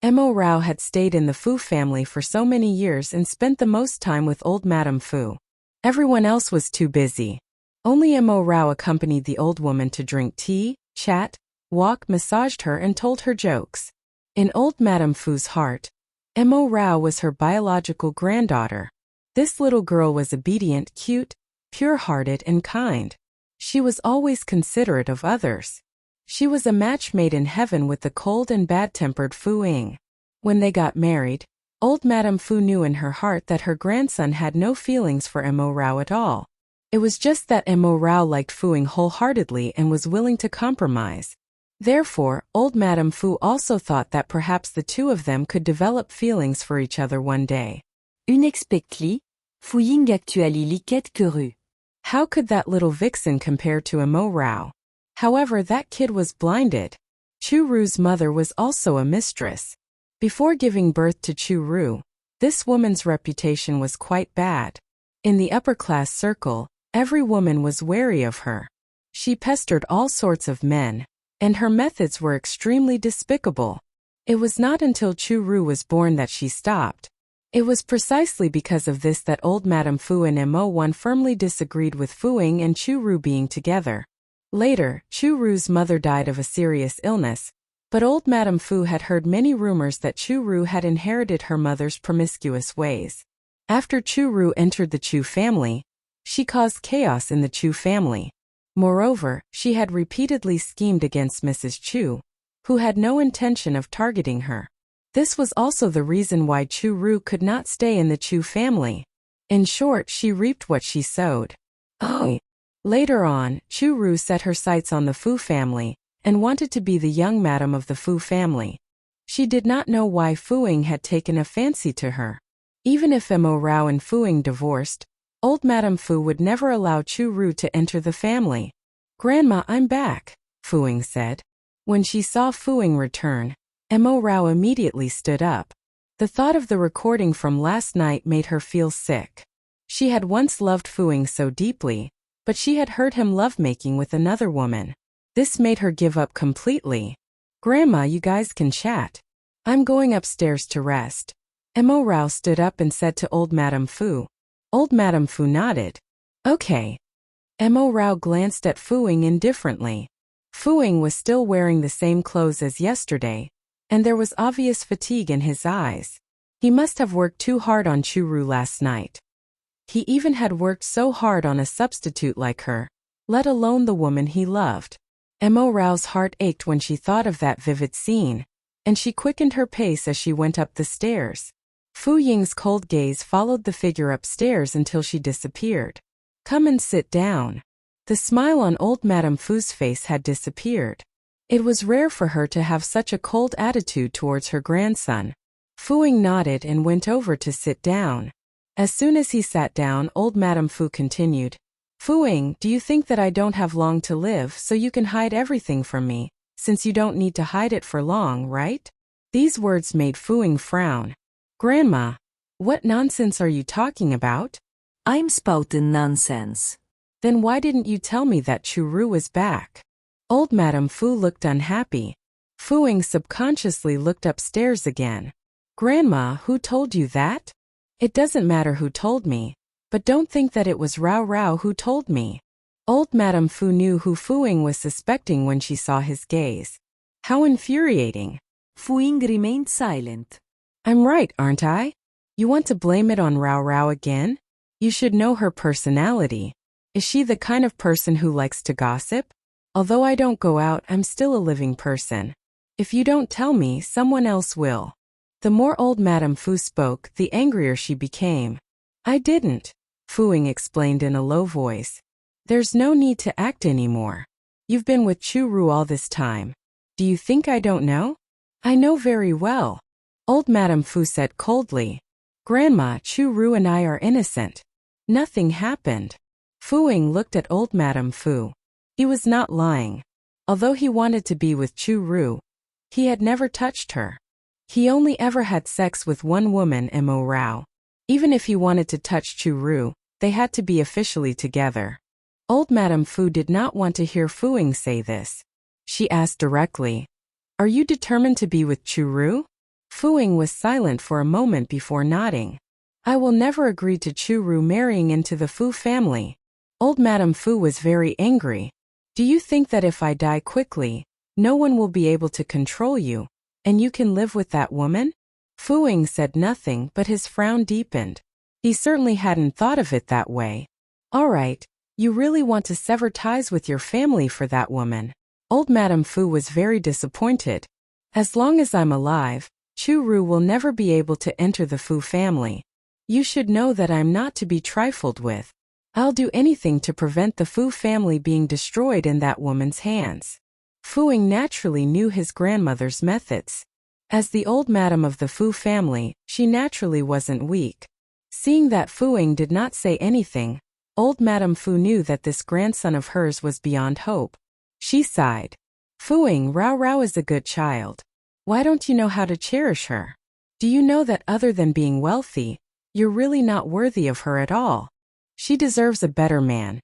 Mo Rao had stayed in the Fu family for so many years and spent the most time with old Madame Fu. Everyone else was too busy. Only Mo Rao accompanied the old woman to drink tea, chat, walk, massaged her and told her jokes. In old Madame Fu's heart, Mo Rao was her biological granddaughter. This little girl was obedient, cute, pure-hearted and kind. She was always considerate of others. She was a match made in heaven with the cold and bad-tempered Fu Ying. When they got married, old Madame Fu knew in her heart that her grandson had no feelings for Mo Rao at all. It was just that Mo Rao liked Fu Ying wholeheartedly and was willing to compromise. Therefore, old Madame Fu also thought that perhaps the two of them could develop feelings for each other one day. Unexpectedly, Fu Ying actually liked Kuru. How could that little vixen compare to Mo Rao? However, that kid was blinded. Chu Ru's mother was also a mistress. Before giving birth to Chu Ru, this woman's reputation was quite bad. In the upper-class circle, every woman was wary of her. She pestered all sorts of men, and her methods were extremely despicable. It was not until Chu Ru was born that she stopped. It was precisely because of this that old Madame Fu and Mo One firmly disagreed with Fu Ying and Chu Ru being together. Later, Chu Ru's mother died of a serious illness, but old Madame Fu had heard many rumors that Chu Ru had inherited her mother's promiscuous ways. After Chu Ru entered the Chu family, she caused chaos in the Chu family. Moreover, she had repeatedly schemed against Mrs. Chu, who had no intention of targeting her. This was also the reason why Chu Ru could not stay in the Chu family. In short, she reaped what she sowed. Later on, Chu Ru set her sights on the Fu family, and wanted to be the young madam of the Fu family. She did not know why Fu Ying had taken a fancy to her. Even if Mo Rao and Fu Ying divorced, old Madame Fu would never allow Chu Ru to enter the family. Grandma, I'm back, Fu Ying said. When she saw Fu Ying return, Mo Rao immediately stood up. The thought of the recording from last night made her feel sick. She had once loved Fu Ying so deeply, but she had heard him lovemaking with another woman. This made her give up completely. Grandma, you guys can chat. I'm going upstairs to rest. Mo Rao stood up and said to old Madame Fu. Old Madame Fu nodded. Okay. Mo Rao glanced at Fu Ying indifferently. Fu Ying was still wearing the same clothes as yesterday, and there was obvious fatigue in his eyes. He must have worked too hard on Chu Ru last night. He even had worked so hard on a substitute like her, let alone the woman he loved. Mo Rao's heart ached when she thought of that vivid scene, and she quickened her pace as she went up the stairs. Fu Ying's cold gaze followed the figure upstairs until she disappeared. Come and sit down. The smile on old Madame Fu's face had disappeared. It was rare for her to have such a cold attitude towards her grandson. Fu Ying nodded and went over to sit down. As soon as he sat down, old Madame Fu continued. Fu Ying, do you think that I don't have long to live so you can hide everything from me, since you don't need to hide it for long, right? These words made Fuing frown. Grandma, what nonsense are you talking about? I'm spouting nonsense. Then why didn't you tell me that Churu was back? Old Madame Fu looked unhappy. Fuing subconsciously looked upstairs again. Grandma, who told you that? It doesn't matter who told me, but don't think that it was Rao Rao who told me. Old Madame Fu knew who Fuing was suspecting when she saw his gaze. How infuriating. Fuing remained silent. I'm right, aren't I? You want to blame it on Rao Rao again? You should know her personality. Is she the kind of person who likes to gossip? Although I don't go out, I'm still a living person. If you don't tell me, someone else will. The more old Madame Fu spoke, the angrier she became. I didn't, Fuing explained in a low voice. There's no need to act anymore. You've been with Churu all this time. Do you think I don't know? I know very well. Old Madame Fu said coldly. Grandma, Churu and I are innocent. Nothing happened. Fuing looked at old Madame Fu. He was not lying. Although he wanted to be with Churu, he had never touched her. He only ever had sex with one woman, Mo Rao. Even if he wanted to touch Churu, they had to be officially together. Old Madame Fu did not want to hear Fuing say this. She asked directly, Are you determined to be with Churu? Fuing was silent for a moment before nodding. I will never agree to Churu marrying into the Fu family. Old Madame Fu was very angry. Do you think that if I die quickly, no one will be able to control you, and you can live with that woman? Fuing said nothing, but his frown deepened. He certainly hadn't thought of it that way. All right, you really want to sever ties with your family for that woman. Old Madame Fu was very disappointed. As long as I'm alive, Churu will never be able to enter the Fu family. You should know that I'm not to be trifled with. I'll do anything to prevent the Fu family being destroyed in that woman's hands. Fuing naturally knew his grandmother's methods. As the old madam of the Fu family, she naturally wasn't weak. Seeing that Fuing did not say anything, old Madame Fu knew that this grandson of hers was beyond hope. She sighed. Fuing, Rao Rao is a good child. Why don't you know how to cherish her? Do you know that other than being wealthy, you're really not worthy of her at all? She deserves a better man.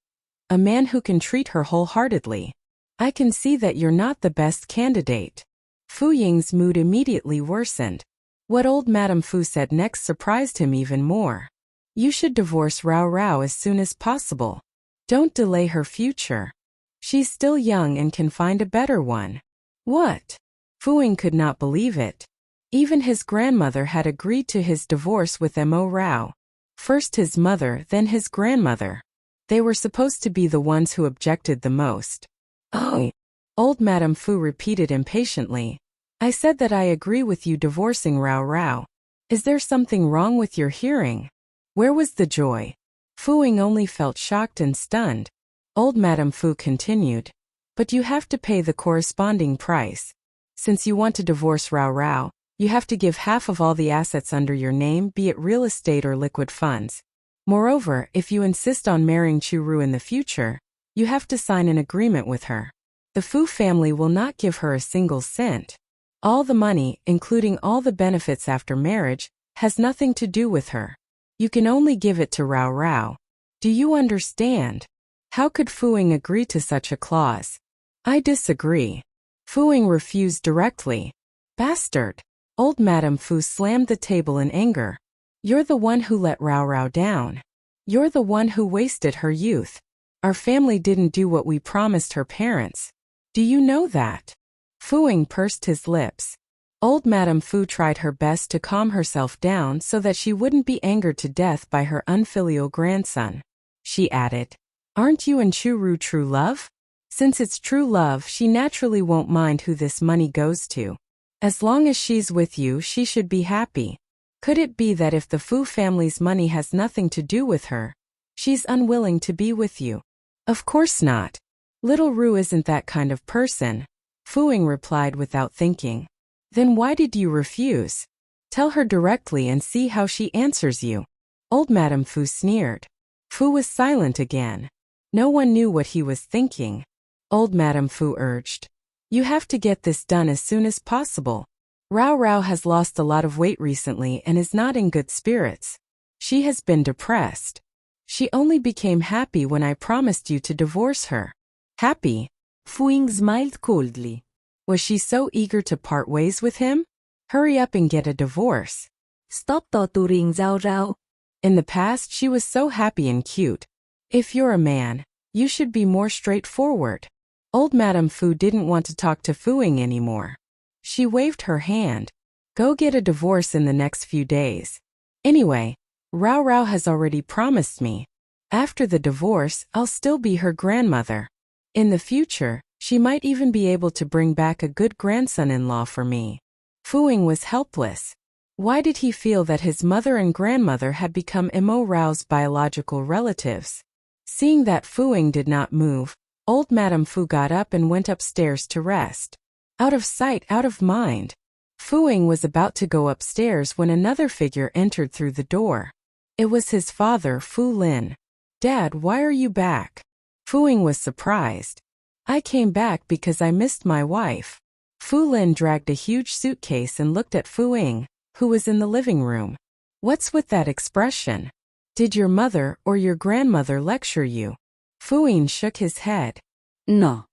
A man who can treat her wholeheartedly. I can see that you're not the best candidate. Fu Ying's mood immediately worsened. What old Madame Fu said next surprised him even more. You should divorce Rao Rao as soon as possible. Don't delay her future. She's still young and can find a better one. What? Fuing could not believe it. Even his grandmother had agreed to his divorce with Mo Rao. First his mother, then his grandmother. They were supposed to be the ones who objected the most. Oh, old Madame Fu repeated impatiently. I said that I agree with you divorcing Rao Rao. Is there something wrong with your hearing? Where was the joy? Fuing only felt shocked and stunned. Old Madame Fu continued. But you have to pay the corresponding price. Since you want to divorce Rao Rao, you have to give half of all the assets under your name, be it real estate or liquid funds. Moreover, if you insist on marrying Churu in the future, you have to sign an agreement with her. The Fu family will not give her a single cent. All the money, including all the benefits after marriage, has nothing to do with her. You can only give it to Rao Rao. Do you understand? How could Fuing agree to such a clause? I disagree. Fuing refused directly. Bastard! Old Madame Fu slammed the table in anger. You're the one who let Rao Rao down. You're the one who wasted her youth. Our family didn't do what we promised her parents. Do you know that? Fuing pursed his lips. Old Madame Fu tried her best to calm herself down so that she wouldn't be angered to death by her unfilial grandson. She added, Aren't you and Churu true love? Since it's true love, she naturally won't mind who this money goes to. As long as she's with you, she should be happy. Could it be that if the Fu family's money has nothing to do with her, she's unwilling to be with you? Of course not. Little Ru isn't that kind of person, Fuing replied without thinking. Then why did you refuse? Tell her directly and see how she answers you. Old Madame Fu sneered. Fu was silent again. No one knew what he was thinking. Old Madame Fu urged. You have to get this done as soon as possible. Rao Rao has lost a lot of weight recently and is not in good spirits. She has been depressed. She only became happy when I promised you to divorce her. Happy? Fuing smiled coldly. Was she so eager to part ways with him? Hurry up and get a divorce. Stop torturing Rao Rao. In the past she was so happy and cute. If you're a man, you should be more straightforward. Old Madame Fu didn't want to talk to Fuing anymore. She waved her hand. Go get a divorce in the next few days. Anyway, Rao Rao has already promised me. After the divorce, I'll still be her grandmother. In the future, she might even be able to bring back a good grandson-in-law for me. Fuing was helpless. Why did he feel that his mother and grandmother had become Mo Rao's biological relatives? Seeing that Fuing did not move, old Madame Fu got up and went upstairs to rest. Out of sight, out of mind. Fuing was about to go upstairs when another figure entered through the door. It was his father, Fu Lin. Dad, why are you back? Fuing was surprised. I came back because I missed my wife. Fu Lin dragged a huge suitcase and looked at Fuing, who was in the living room. What's with that expression? Did your mother or your grandmother lecture you? Fuing shook his head. No.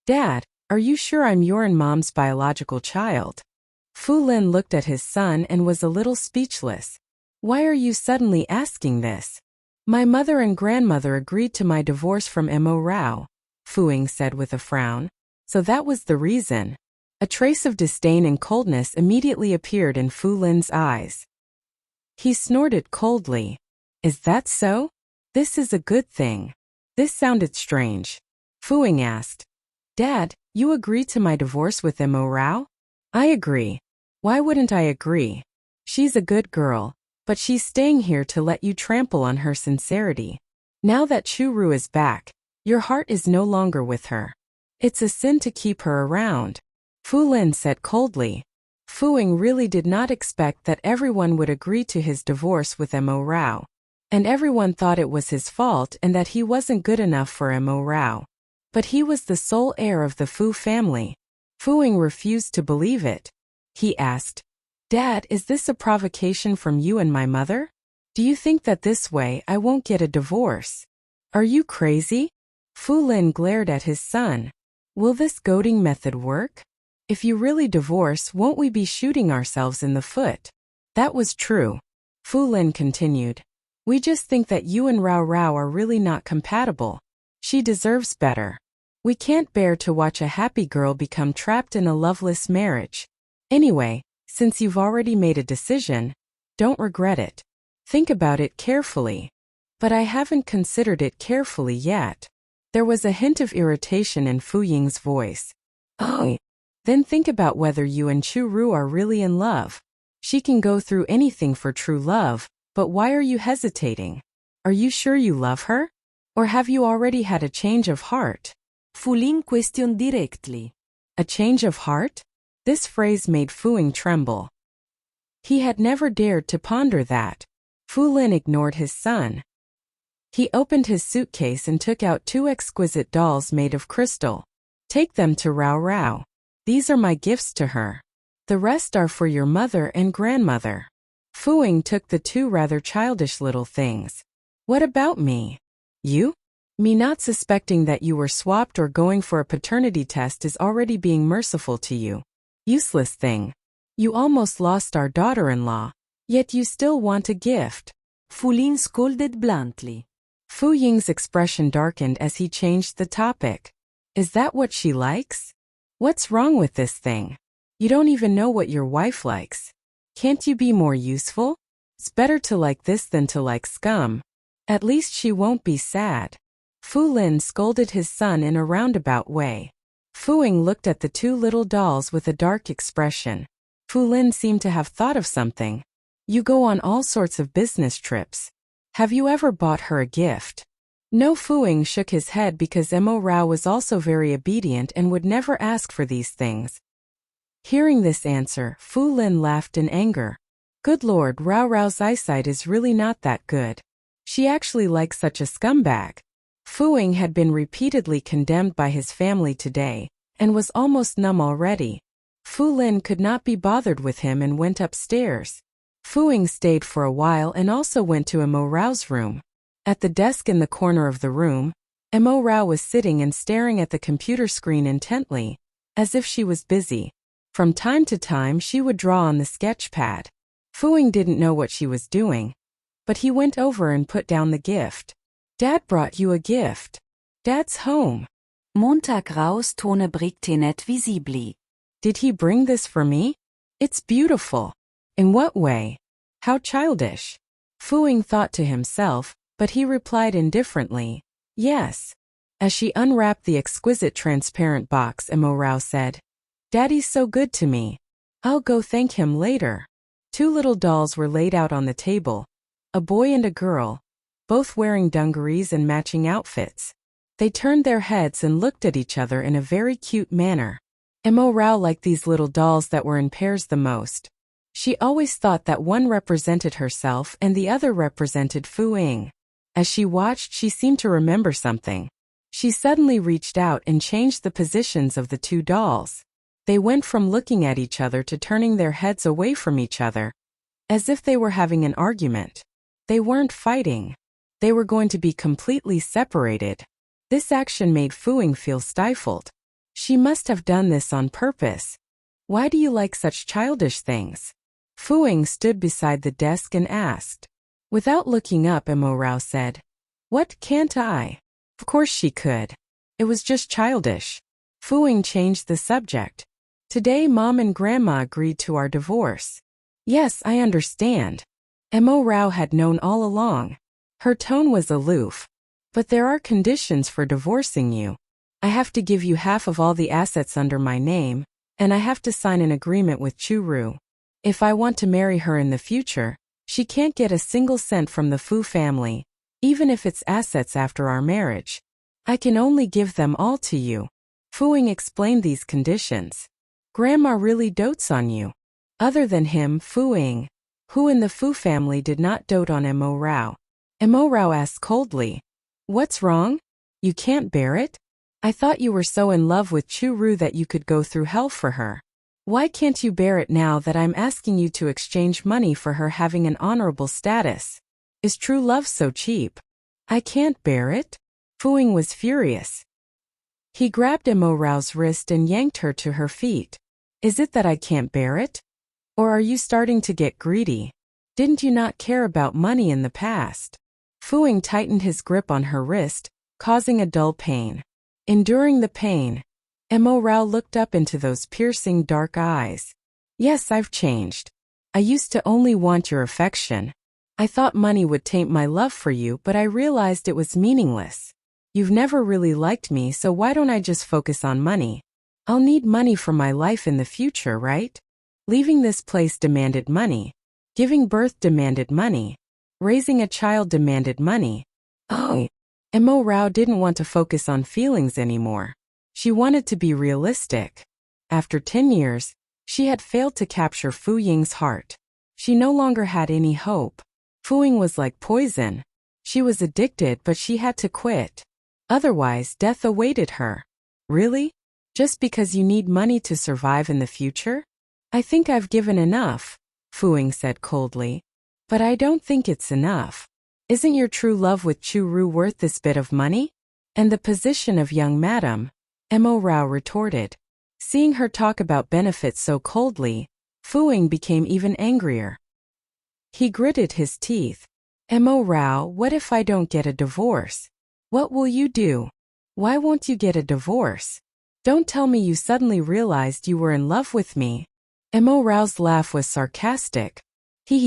Dad, are you sure I'm your and Mom's biological child? Fu Lin looked at his son and was a little speechless. Why are you suddenly asking this? My mother and grandmother agreed to my divorce from Mo Rao, Fuing said with a frown. So that was the reason. A trace of disdain and coldness immediately appeared in Fu Lin's eyes. He snorted coldly. Is that so? This is a good thing. This sounded strange. Fuing asked. Dad, you agree to my divorce with Mo Rao? I agree. Why wouldn't I agree? She's a good girl, but she's staying here to let you trample on her sincerity. Now that Churu is back, your heart is no longer with her. It's a sin to keep her around. Fu Lin said coldly. Fuing really did not expect that everyone would agree to his divorce with Mo Rao. And everyone thought it was his fault and that he wasn't good enough for Mo Rao. But he was the sole heir of the Fu family. Fuing refused to believe it. He asked, Dad, is this a provocation from you and my mother? Do you think that this way I won't get a divorce? Are you crazy? Fu Lin glared at his son. Will this goading method work? If you really divorce, won't we be shooting ourselves in the foot? That was true. Fu Lin continued. We just think that you and Rao Rao are really not compatible. She deserves better. We can't bear to watch a happy girl become trapped in a loveless marriage. Anyway, since you've already made a decision, don't regret it. Think about it carefully. But I haven't considered it carefully yet. There was a hint of irritation in Fu Ying's voice. Oh. Then think about whether you and Churu are really in love. She can go through anything for true love, but why are you hesitating? Are you sure you love her? Or have you already had a change of heart? Fu Lin questioned directly. A change of heart? This phrase made Fuing tremble. He had never dared to ponder that. Fu Lin ignored his son. He opened his suitcase and took out 2 exquisite dolls made of crystal. Take them to Rao Rao. These are my gifts to her. The rest are for your mother and grandmother. Fuing took the 2 rather childish little things. What about me? You? Me not suspecting that you were swapped or going for a paternity test is already being merciful to you. Useless thing. You almost lost our daughter-in-law, yet you still want a gift. Fu Lin scolded bluntly. Fu Ying's expression darkened as he changed the topic. Is that what she likes? What's wrong with this thing? You don't even know what your wife likes. Can't you be more useful? It's better to like this than to like scum. At least she won't be sad. Fu Lin scolded his son in a roundabout way. Fuing looked at the 2 little dolls with a dark expression. Fu Lin seemed to have thought of something. You go on all sorts of business trips. Have you ever bought her a gift? No. Fuing shook his head because Mo Rao was also very obedient and would never ask for these things. Hearing this answer, Fu Lin laughed in anger. Good Lord, Rao Rao's eyesight is really not that good. She actually likes such a scumbag. Fuing had been repeatedly condemned by his family today, and was almost numb already. Fu Lin could not be bothered with him and went upstairs. Fu Ying stayed for a while and also went to Mo Rao's room. At the desk in the corner of the room, Mo Rao was sitting and staring at the computer screen intently, as if she was busy. From time to time she would draw on the sketch pad. Fu Ying didn't know what she was doing, but he went over and put down the gift. Dad brought you a gift. Dad's home. Montag raus tone bricte net visibli. Did he bring this for me? It's beautiful. In what way? How childish. Fu Ying thought to himself, but he replied indifferently, yes. As she unwrapped the exquisite transparent box, Mo Rao said, Daddy's so good to me. I'll go thank him later. 2 little dolls were laid out on the table, a boy and a girl, both wearing dungarees and matching outfits. They turned their heads and looked at each other in a very cute manner. Mo Rao liked these little dolls that were in pairs the most. She always thought that one represented herself and the other represented Fu Ying. As she watched, she seemed to remember something. She suddenly reached out and changed the positions of the 2 dolls. They went from looking at each other to turning their heads away from each other, as if they were having an argument. They weren't fighting. They were going to be completely separated. This action made Fu Ying feel stifled. She must have done this on purpose. Why do you like such childish things? Fu Ying stood beside the desk and asked. Without looking up, Mo Rao said, What can't I? Of course she could. It was just childish. Fu Ying changed the subject. Today Mom and Grandma agreed to our divorce. Yes, I understand. Mo Rao had known all along. Her tone was aloof. But there are conditions for divorcing you. I have to give you half of all the assets under my name, and I have to sign an agreement with Chu Ru. If I want to marry her in the future, she can't get a single cent from the Fu family, even if it's assets after our marriage. I can only give them all to you. Fu Ying explained these conditions. Grandma really dotes on you. Other than him, Fu Ying, who in the Fu family did not dote on Mo Rao. Mo Rao asked coldly, What's wrong? You can't bear it? I thought you were so in love with Chu Ru that you could go through hell for her. Why can't you bear it now that I'm asking you to exchange money for her having an honorable status? Is true love so cheap? I can't bear it? Fu Ying was furious. He grabbed Mo Rao's wrist and yanked her to her feet. Is it that I can't bear it? Or are you starting to get greedy? Didn't you not care about money in the past? Fu Ying tightened his grip on her wrist, causing a dull pain. Enduring the pain, Mo Rao looked up into those piercing dark eyes. Yes, I've changed. I used to only want your affection. I thought money would taint my love for you, but I realized it was meaningless. You've never really liked me, so why don't I just focus on money? I'll need money for my life in the future, right? Leaving this place demanded money. Giving birth demanded money. Raising a child demanded money. Oh. Mo Rao didn't want to focus on feelings anymore. She wanted to be realistic. After 10 years, she had failed to capture Fu Ying's heart. She no longer had any hope. Fu Ying was like poison. She was addicted, but she had to quit. Otherwise, death awaited her. Really? Just because you need money to survive in the future? I think I've given enough, Fu Ying said coldly. But I don't think it's enough. Isn't your true love with Chu Ru worth this bit of money? And the position of young madam? Mo Rao retorted. Seeing her talk about benefits so coldly, Fu Ying became even angrier. He gritted his teeth. Mo Rao, what if I don't get a divorce? What will you do? Why won't you get a divorce? Don't tell me you suddenly realized you were in love with me. Mo Rao's laugh was sarcastic.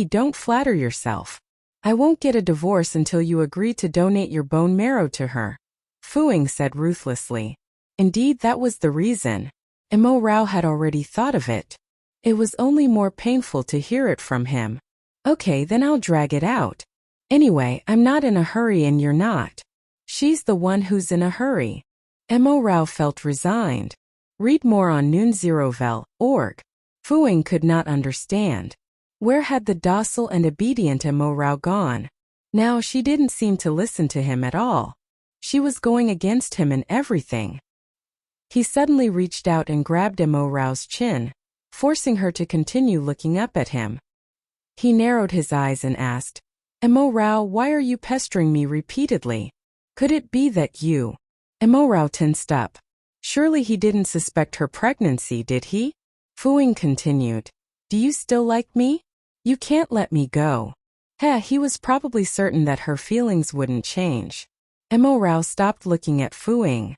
Don't flatter yourself. I won't get a divorce until you agree to donate your bone marrow to her, Fu Ying said ruthlessly. Indeed, that was the reason. Mo Rao had already thought of it. It was only more painful to hear it from him. Okay, then I'll drag it out. Anyway, I'm not in a hurry and you're not. She's the one who's in a hurry. Mo Rao felt resigned. Read more on audionovel.org. Fu Ying could not understand. Where had the docile and obedient Mo Rao gone? Now she didn't seem to listen to him at all. She was going against him in everything. He suddenly reached out and grabbed Mo Rao's chin, forcing her to continue looking up at him. He narrowed his eyes and asked, "Emo Rao, why are you pestering me repeatedly? Could it be that you—" Emo Rao tensed up. Surely he didn't suspect her pregnancy, did he? Fu-ying continued, "Do you still like me? You can't let me go." He was probably certain that her feelings wouldn't change. Emo Rao stopped looking at Fu-ying.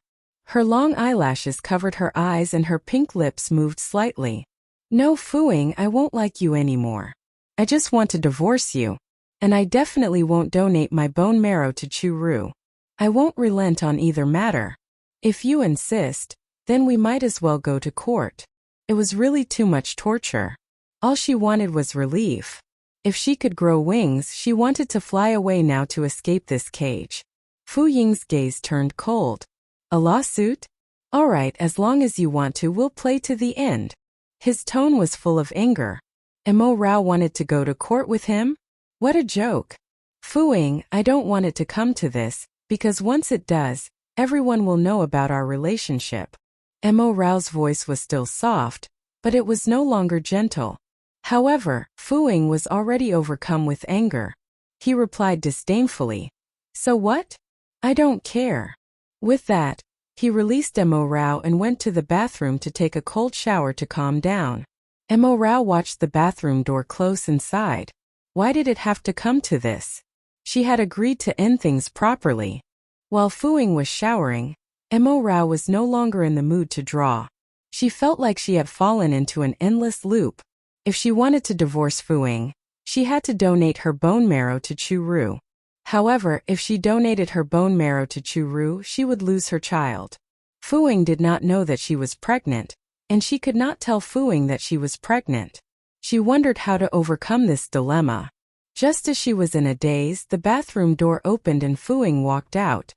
Her long eyelashes covered her eyes and her pink lips moved slightly. "No, Fu-ying, I won't like you anymore. I just want to divorce you. And I definitely won't donate my bone marrow to Chu-Ru. I won't relent on either matter. If you insist, then we might as well go to court." It was really too much torture. All she wanted was relief. If she could grow wings, she wanted to fly away now to escape this cage. Fu-ying's gaze turned cold. "A lawsuit? All right, as long as you want to, we'll play to the end." His tone was full of anger. Emo Rao wanted to go to court with him? What a joke. "Fu-ying, I don't want it to come to this, because once it does, everyone will know about our relationship." Emo Rao's voice was still soft, but it was no longer gentle. However, Fu-ying was already overcome with anger. He replied disdainfully, "So what? I don't care." With that, he released Emo Rao and went to the bathroom to take a cold shower to calm down. Emo Rao watched the bathroom door close and sighed. Why did it have to come to this? She had agreed to end things properly. While Fu-ying was showering, Emo Rao was no longer in the mood to draw. She felt like she had fallen into an endless loop. If she wanted to divorce Fu-ying, she had to donate her bone marrow to Chu-Ru. However, if she donated her bone marrow to Chu-Ru, she would lose her child. Fu-ying did not know that she was pregnant, and she could not tell Fu-ying that she was pregnant. She wondered how to overcome this dilemma. Just as she was in a daze, the bathroom door opened and Fu-ying walked out.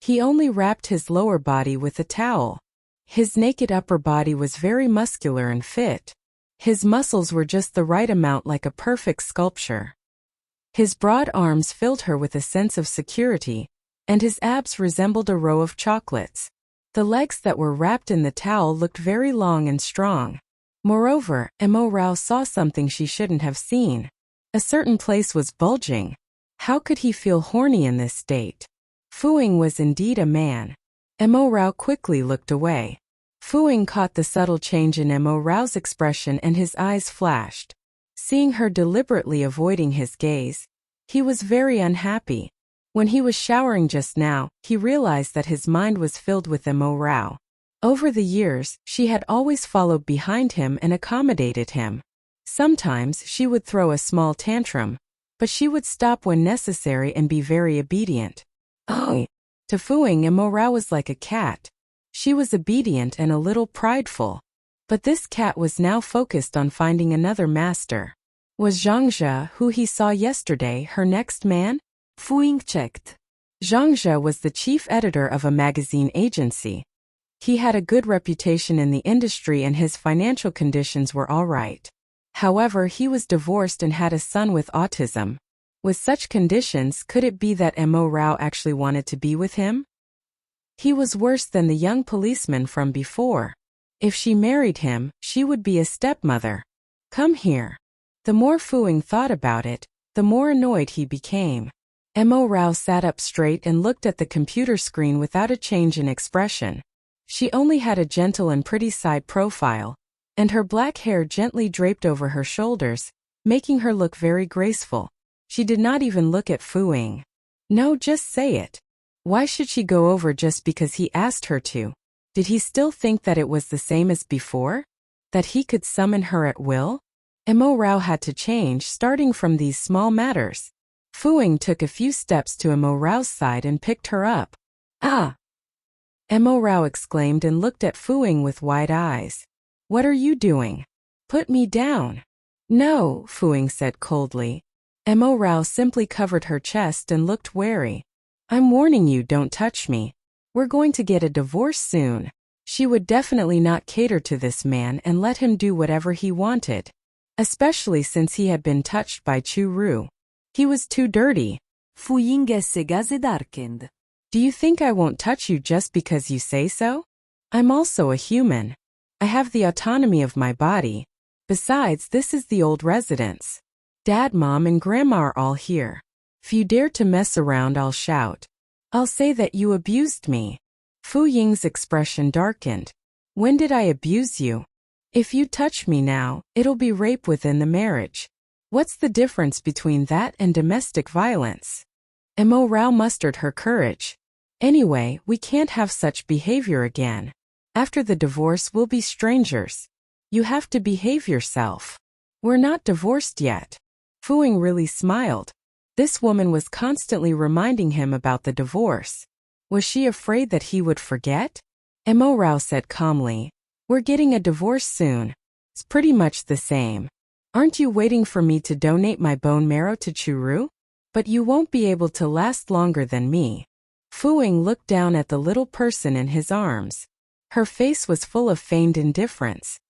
He only wrapped his lower body with a towel. His naked upper body was very muscular and fit. His muscles were just the right amount, like a perfect sculpture. His broad arms filled her with a sense of security, and his abs resembled a row of chocolates. The legs that were wrapped in the towel looked very long and strong. Moreover, Emo Rao saw something she shouldn't have seen. A certain place was bulging. How could he feel horny in this state? Fu-ying was indeed a man. Emo Rao quickly looked away. Fu-ying caught the subtle change in Emo Rao's expression and his eyes flashed. Seeing her deliberately avoiding his gaze, he was very unhappy. When he was showering just now, he realized that his mind was filled with Emo Rao. Over the years, she had always followed behind him and accommodated him. Sometimes she would throw a small tantrum, but she would stop when necessary and be very obedient. Oh! To Fu-ying, Emo Rao was like a cat. She was obedient and a little prideful. But this cat was now focused on finding another master. Was Zhang Zhe, who he saw yesterday, her next man? Fu-ying checked. Zhang Zhe was the chief editor of a magazine agency. He had a good reputation in the industry and his financial conditions were all right. However, he was divorced and had a son with autism. With such conditions, could it be that Emo Rao actually wanted to be with him? He was worse than the young policeman from before. If she married him, she would be a stepmother. Come here. The more Fu-ying thought about it, the more annoyed he became. Emo Rao sat up straight and looked at the computer screen without a change in expression. She only had a gentle and pretty side profile, and her black hair gently draped over her shoulders, making her look very graceful. She did not even look at Fu-ying. No, just say it. Why should she go over just because he asked her to? Did he still think that it was the same as before? That he could summon her at will? Emo Rao had to change, starting from these small matters. Fu-ying took a few steps to Emo Rao's side and picked her up. Ah! Emo Rao exclaimed and looked at Fu-ying with wide eyes. What are you doing? Put me down. No, Fu-ying said coldly. Emo Rao simply covered her chest and looked wary. I'm warning you, don't touch me. We're going to get a divorce soon. She would definitely not cater to this man and let him do whatever he wanted. Especially since he had been touched by Chu-Ru. He was too dirty. Fu-ying's gaze darkened. Do you think I won't touch you just because you say so? I'm also a human. I have the autonomy of my body. Besides, this is the old residence. Dad, Mom, and Grandma are all here. If you dare to mess around, I'll shout. I'll say that you abused me. Fu Ying's expression darkened. When did I abuse you? If you touch me now, it'll be rape within the marriage. What's the difference between that and domestic violence? Mo Rao mustered her courage. Anyway, we can't have such behavior again. After the divorce, we'll be strangers. You have to behave yourself. We're not divorced yet. Fu Ying really smiled. This woman was constantly reminding him about the divorce. Was she afraid that he would forget? Mo Rao said calmly, we're getting a divorce soon. It's pretty much the same. Aren't you waiting for me to donate my bone marrow to Churu? But you won't be able to last longer than me. Fu Ying looked down at the little person in his arms. Her face was full of feigned indifference.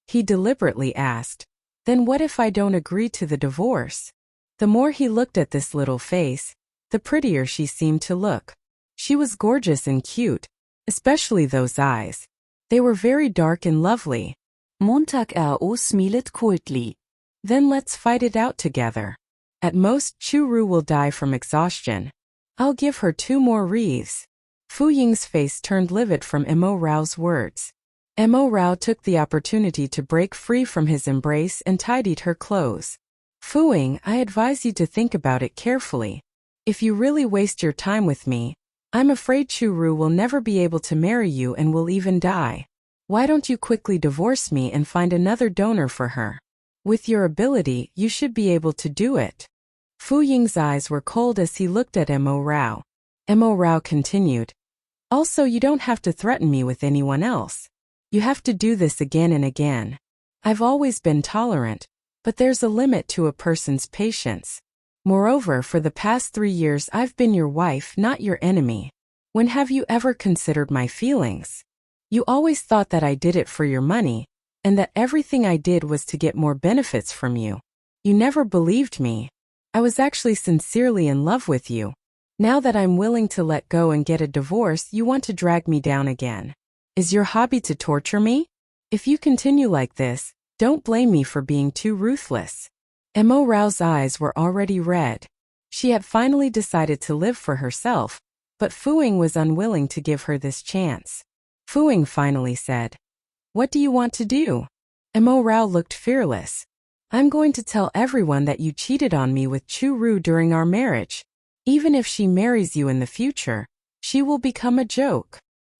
He deliberately asked, then what if I don't agree to the divorce? The more he looked at this little face, the prettier she seemed to look. She was gorgeous and cute, especially those eyes. They were very dark and lovely. Montag smilet coldly. Then let's fight it out together. At most, Churu will die from exhaustion. I'll give her 2 more wreaths. Fu Ying's face turned livid from Mo Rao's words. Mo Rao took the opportunity to break free from his embrace and tidied her clothes. Fu Ying, I advise you to think about it carefully. If you really waste your time with me, I'm afraid Churu will never be able to marry you and will even die. Why don't you quickly divorce me and find another donor for her? With your ability, you should be able to do it. Fu Ying's eyes were cold as he looked at Mo Rao. Mo Rao continued. Also, you don't have to threaten me with anyone else. You have to do this again and again. I've always been tolerant, but there's a limit to a person's patience. Moreover, for the past 3 years I've been your wife, not your enemy. When have you ever considered my feelings? You always thought that I did it for your money, and that everything I did was to get more benefits from you. You never believed me. I was actually sincerely in love with you. Now that I'm willing to let go and get a divorce, you want to drag me down again. Is your hobby to torture me? If you continue like this, don't blame me for being too ruthless. Mo Rao's eyes were already red. She had finally decided to live for herself, but Fu Ying was unwilling to give her this chance. Fu Ying finally said, what do you want to do? Mo Rao looked fearless. I'm going to tell everyone that you cheated on me with Churu during our marriage. Even if she marries you in the future, she will become a joke.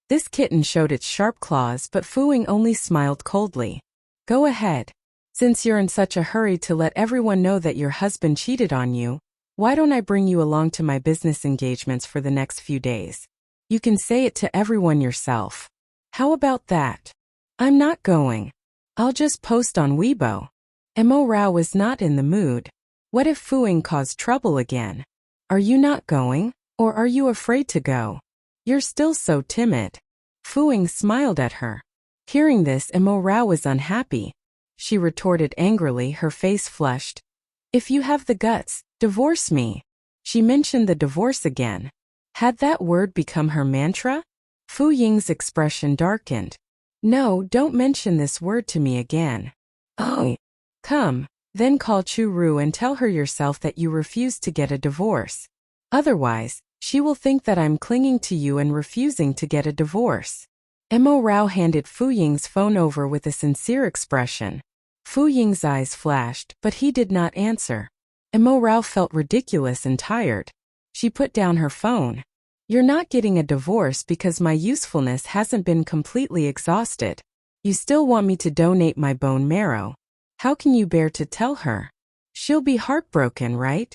This kitten showed its sharp claws, but Fu Ying only smiled coldly. Go ahead. Since you're in such a hurry to let everyone know that your husband cheated on you, why don't I bring you along to my business engagements for the next few days? You can say it to everyone yourself. How about that? I'm not going. I'll just post on Weibo. Mo Rao was not in the mood. What if Fu Ying caused trouble again? Are you not going, or are you afraid to go? You're still so timid. Fu Ying smiled at her. Hearing this, Mo Rao was unhappy. She retorted angrily, her face flushed. If you have the guts, divorce me. She mentioned the divorce again. Had that word become her mantra? Fu Ying's expression darkened. No, don't mention this word to me again. Oh. Come, then call Churu and tell her yourself that you refuse to get a divorce. Otherwise, she will think that I'm clinging to you and refusing to get a divorce. Mo Rao handed Fu Ying's phone over with a sincere expression. Fu Ying's eyes flashed, but he did not answer. Mo Rao felt ridiculous and tired. She put down her phone. You're not getting a divorce because my usefulness hasn't been completely exhausted. You still want me to donate my bone marrow. How can you bear to tell her? She'll be heartbroken, right?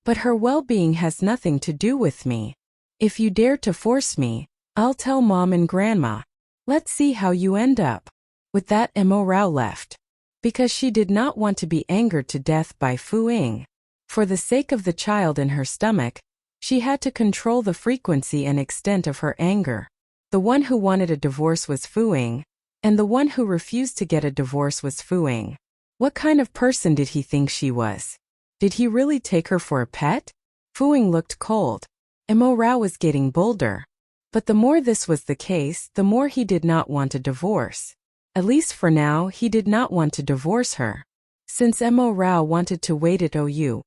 But her well-being has nothing to do with me. If you dare to force me, I'll tell Mom and Grandma. Let's see how you end up. With that, Mo Rao left. Because she did not want to be angered to death by Fu Ying. For the sake of the child in her stomach, she had to control the frequency and extent of her anger. The one who wanted a divorce was Fu Ying, and the one who refused to get a divorce was Fu Ying. What kind of person did he think she was? Did he really take her for a pet? Fu Ying looked cold. Mo Rao was getting bolder. But the more this was the case, the more he did not want a divorce. At least for now, he did not want to divorce her. Since Mo Rao wanted to wait at OU,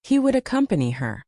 he would accompany her.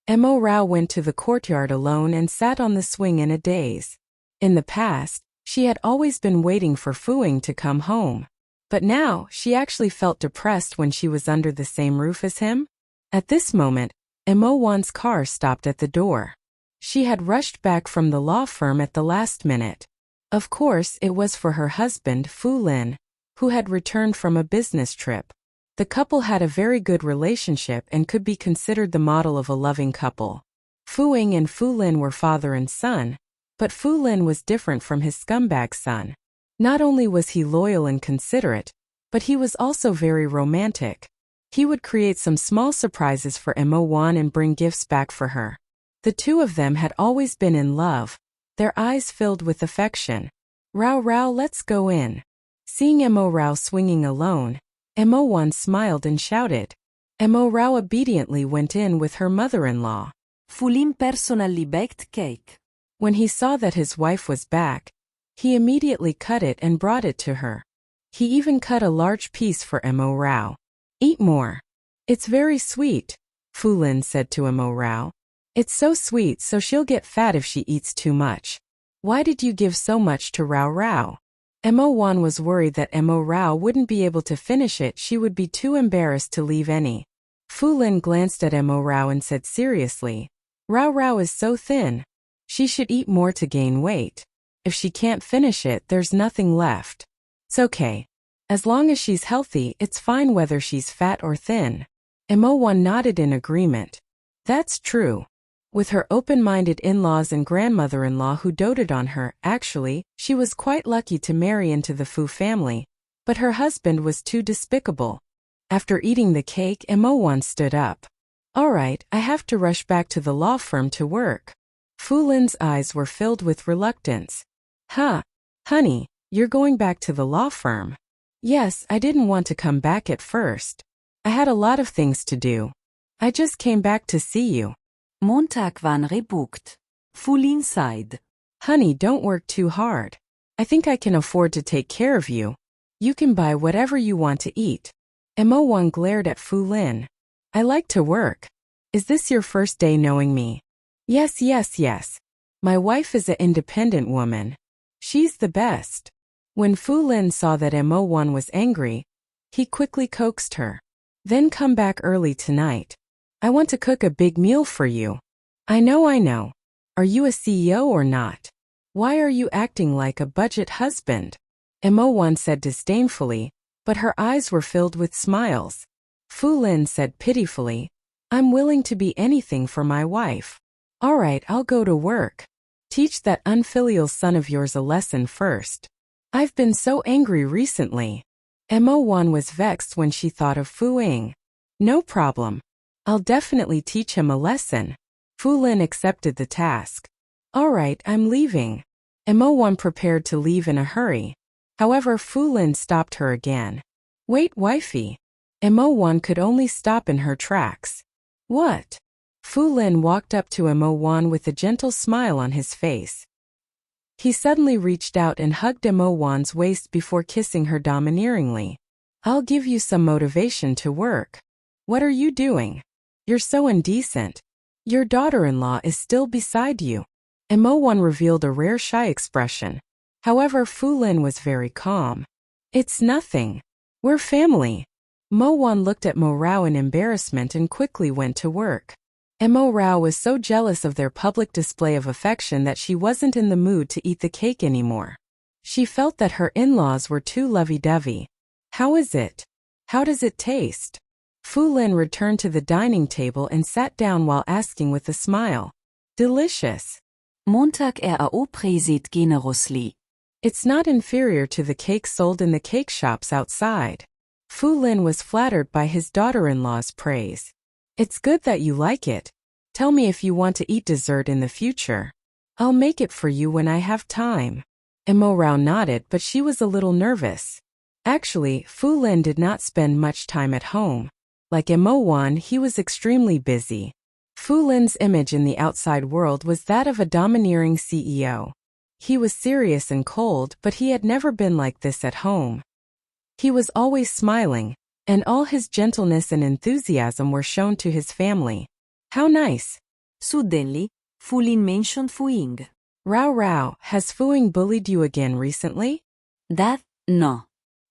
Mo Rao went to the courtyard alone and sat on the swing in a daze. In the past, she had always been waiting for Fuing to come home. But now, she actually felt depressed when she was under the same roof as him. At this moment, Mo Wan's car stopped at the door. She had rushed back from the law firm at the last minute. Of course, it was for her husband, Fu Lin, who had returned from a business trip. The couple had a very good relationship and could be considered the model of a loving couple. Fuing and Fu Lin were father and son, but Fu Lin was different from his scumbag son. Not only was he loyal and considerate, but he was also very romantic. He would create some small surprises for Mo Wan and bring gifts back for her. The two of them had always been in love, their eyes filled with affection. Rao Rao, let's go in. Seeing Mo Rao swinging alone, Mo Wan smiled and shouted. Mo Rao obediently went in with her mother-in-law. Fu Lin personally baked cake. When he saw that his wife was back, he immediately cut it and brought it to her. He even cut a large piece for Mo Rao. Eat more. It's very sweet, Fu Lin said to Mo Rao. It's so sweet so she'll get fat if she eats too much. Why did you give so much to Rao Rao? Mo Wan was worried that Mo Rao wouldn't be able to finish it. She would be too embarrassed to leave any. Fu Lin glanced at Mo Rao and said seriously, Rao Rao is so thin. She should eat more to gain weight. If she can't finish it, there's nothing left. It's okay. As long as she's healthy, it's fine whether she's fat or thin. Mo Wan nodded in agreement. That's true. With her open-minded in-laws and grandmother-in-law who doted on her, actually, she was quite lucky to marry into the Fu family. But her husband was too despicable. After eating the cake, Mo Wan stood up. All right, I have to rush back to the law firm to work. Fu Lin's eyes were filled with reluctance. Huh, honey, you're going back to the law firm? Yes, I didn't want to come back at first. I had a lot of things to do. I just came back to see you. Montag waren rebooked. Fu Lin sighed. Honey, don't work too hard. I think I can afford to take care of you. You can buy whatever you want to eat. Mo Wan glared at Fu Lin. I like to work. Is this your first day knowing me? Yes, yes, yes. My wife is an independent woman. She's the best. When Fu Lin saw that Mo Wan was angry, he quickly coaxed her. Then come back early tonight. I want to cook a big meal for you. I know. Are you a CEO or not? Why are you acting like a budget husband? Mo Wan said disdainfully, but her eyes were filled with smiles. Fu Lin said pitifully, I'm willing to be anything for my wife. All right, I'll go to work. Teach that unfilial son of yours a lesson first. I've been so angry recently. Mo Wan was vexed when she thought of Fu Ying. No problem. I'll definitely teach him a lesson. Fu Lin accepted the task. All right, I'm leaving. Mo Wan prepared to leave in a hurry. However, Fu Lin stopped her again. Wait, wifey. Mo Wan could only stop in her tracks. What? Fu Lin walked up to Mo Wan with a gentle smile on his face. He suddenly reached out and hugged Mo Wan's waist before kissing her domineeringly. I'll give you some motivation to work. What are you doing? You're so indecent. Your daughter-in-law is still beside you. Mo Wan revealed a rare shy expression. However, Fu Lin was very calm. It's nothing. We're family. Mo Wan looked at Mo Rao in embarrassment and quickly went to work. Mo Rao was so jealous of their public display of affection that she wasn't in the mood to eat the cake anymore. She felt that her in-laws were too lovey-dovey. How is it? How does it taste? Fu Lin returned to the dining table and sat down while asking with a smile. Delicious. Montag presit generously. It's not inferior to the cake sold in the cake shops outside. Fu Lin was flattered by his daughter-in-law's praise. It's good that you like it. Tell me if you want to eat dessert in the future. I'll make it for you when I have time. Mo Rao nodded, but she was a little nervous. Actually, Fu Lin did not spend much time at home. Like Mo Wan, he was extremely busy. Fu Lin's image in the outside world was that of a domineering CEO. He was serious and cold, but he had never been like this at home. He was always smiling, and all his gentleness and enthusiasm were shown to his family. How nice. Suddenly, Fulin mentioned Fuing. Rao, has Fuing bullied you again recently? That, no.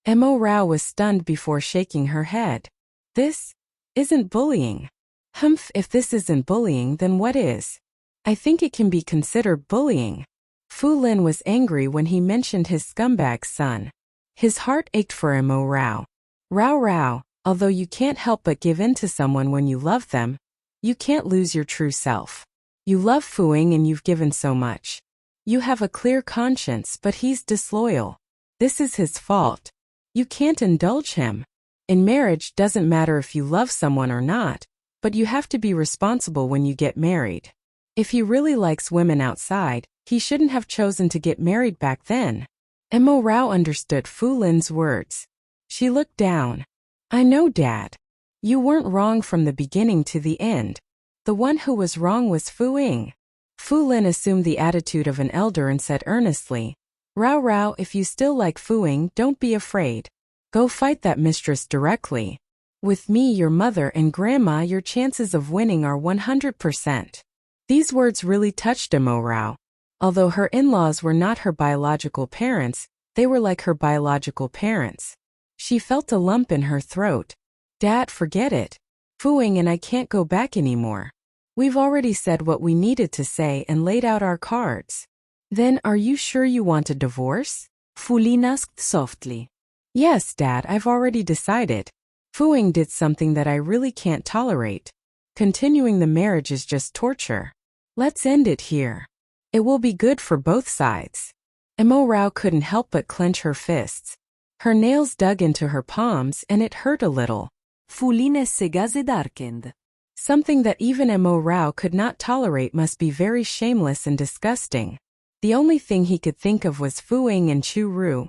Mo Rao was stunned before shaking her head. This isn't bullying. Humph, if this isn't bullying, then what is? I think it can be considered bullying. Fu Lin was angry when he mentioned his scumbag son. His heart ached for Mo Rao. Rao, although you can't help but give in to someone when you love them, you can't lose your true self. You love Fuing and you've given so much. You have a clear conscience, but he's disloyal. This is his fault. You can't indulge him. In marriage, doesn't matter if you love someone or not, but you have to be responsible when you get married. If he really likes women outside, he shouldn't have chosen to get married back then. Mo Rao understood Fu Lin's words. She looked down. I know, Dad. You weren't wrong from the beginning to the end. The one who was wrong was Fuing. Fu Lin assumed the attitude of an elder and said earnestly, Rao, if you still like Fuing, don't be afraid. Go fight that mistress directly. With me, your mother, and Grandma, your chances of winning are 100%. These words really touched Mo Rao. Although her in-laws were not her biological parents, they were like her biological parents. She felt a lump in her throat. Dad, forget it. Fuing and I can't go back anymore. We've already said what we needed to say and laid out our cards. Then are you sure you want a divorce? Fulin asked softly. Yes, Dad, I've already decided. Fuing did something that I really can't tolerate. Continuing the marriage is just torture. Let's end it here. It will be good for both sides. Mo Rao couldn't help but clench her fists. Her nails dug into her palms and it hurt a little. Fulin's gaze darkened. Something that even Mo Rao could not tolerate must be very shameless and disgusting. The only thing he could think of was Fuing and Chu Ru.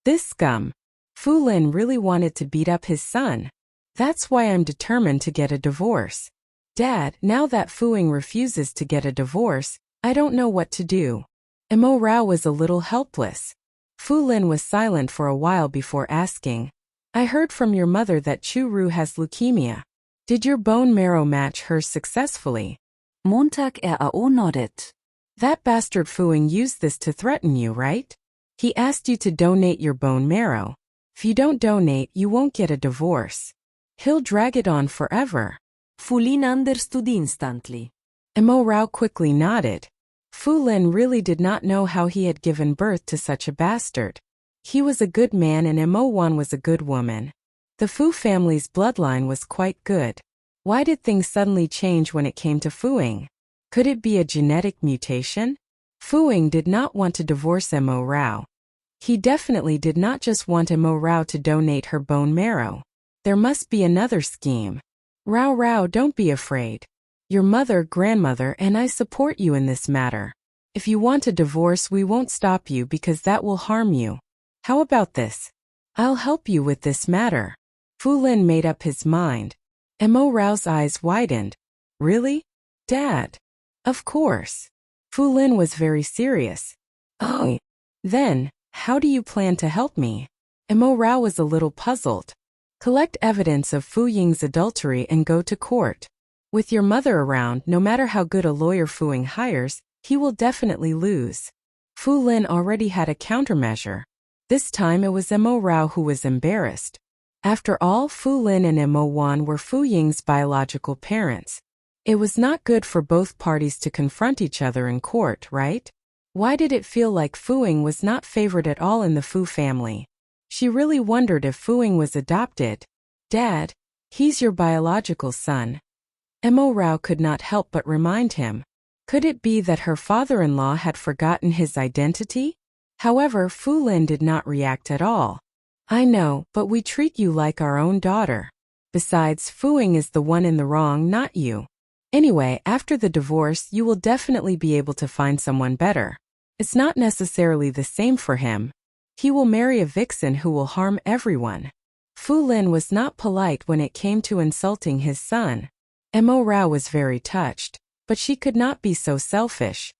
This scum. Fu Lin really wanted to beat up his son. That's why I'm determined to get a divorce. Dad, now that Fuing refuses to get a divorce, I don't know what to do. Mo Rao was a little helpless. Fu Lin was silent for a while before asking, I heard from your mother that Chu Ru has leukemia. Did your bone marrow match hers successfully? Montag RAO nodded. That bastard Fuing used this to threaten you, right? He asked you to donate your bone marrow. If you don't donate, you won't get a divorce. He'll drag it on forever. Fulin understood instantly. Mo Rao quickly nodded. Fu Lin really did not know how he had given birth to such a bastard. He was a good man and Mo Wan was a good woman. The Fu family's bloodline was quite good. Why did things suddenly change when it came to Fuing? Could it be a genetic mutation? Fuing did not want to divorce Mo Rao. He definitely did not just want Mo Rao to donate her bone marrow. There must be another scheme. Rao, don't be afraid. Your mother, grandmother, and I support you in this matter. If you want a divorce, we won't stop you because that will harm you. How about this? I'll help you with this matter. Fu Lin made up his mind. Mo Rao's eyes widened. Really? Dad? Of course. Fu Lin was very serious. Oh. Then, how do you plan to help me? Mo Rao was a little puzzled. Collect evidence of Fu Ying's adultery and go to court. With your mother around, no matter how good a lawyer Fuing hires, he will definitely lose. Fu Lin already had a countermeasure. This time it was Mo Rao who was embarrassed. After all, Fu Lin and Mo Wan were Fu Ying's biological parents. It was not good for both parties to confront each other in court, right? Why did it feel like Fuing was not favored at all in the Fu family? She really wondered if Fuing was adopted. Dad, he's your biological son. Mo Rao could not help but remind him. Could it be that her father-in-law had forgotten his identity? However, Fu Lin did not react at all. I know, but we treat you like our own daughter. Besides, Fuing is the one in the wrong, not you. Anyway, after the divorce, you will definitely be able to find someone better. It's not necessarily the same for him. He will marry a vixen who will harm everyone. Fu Lin was not polite when it came to insulting his son. Mo Rao was very touched, but she could not be so selfish.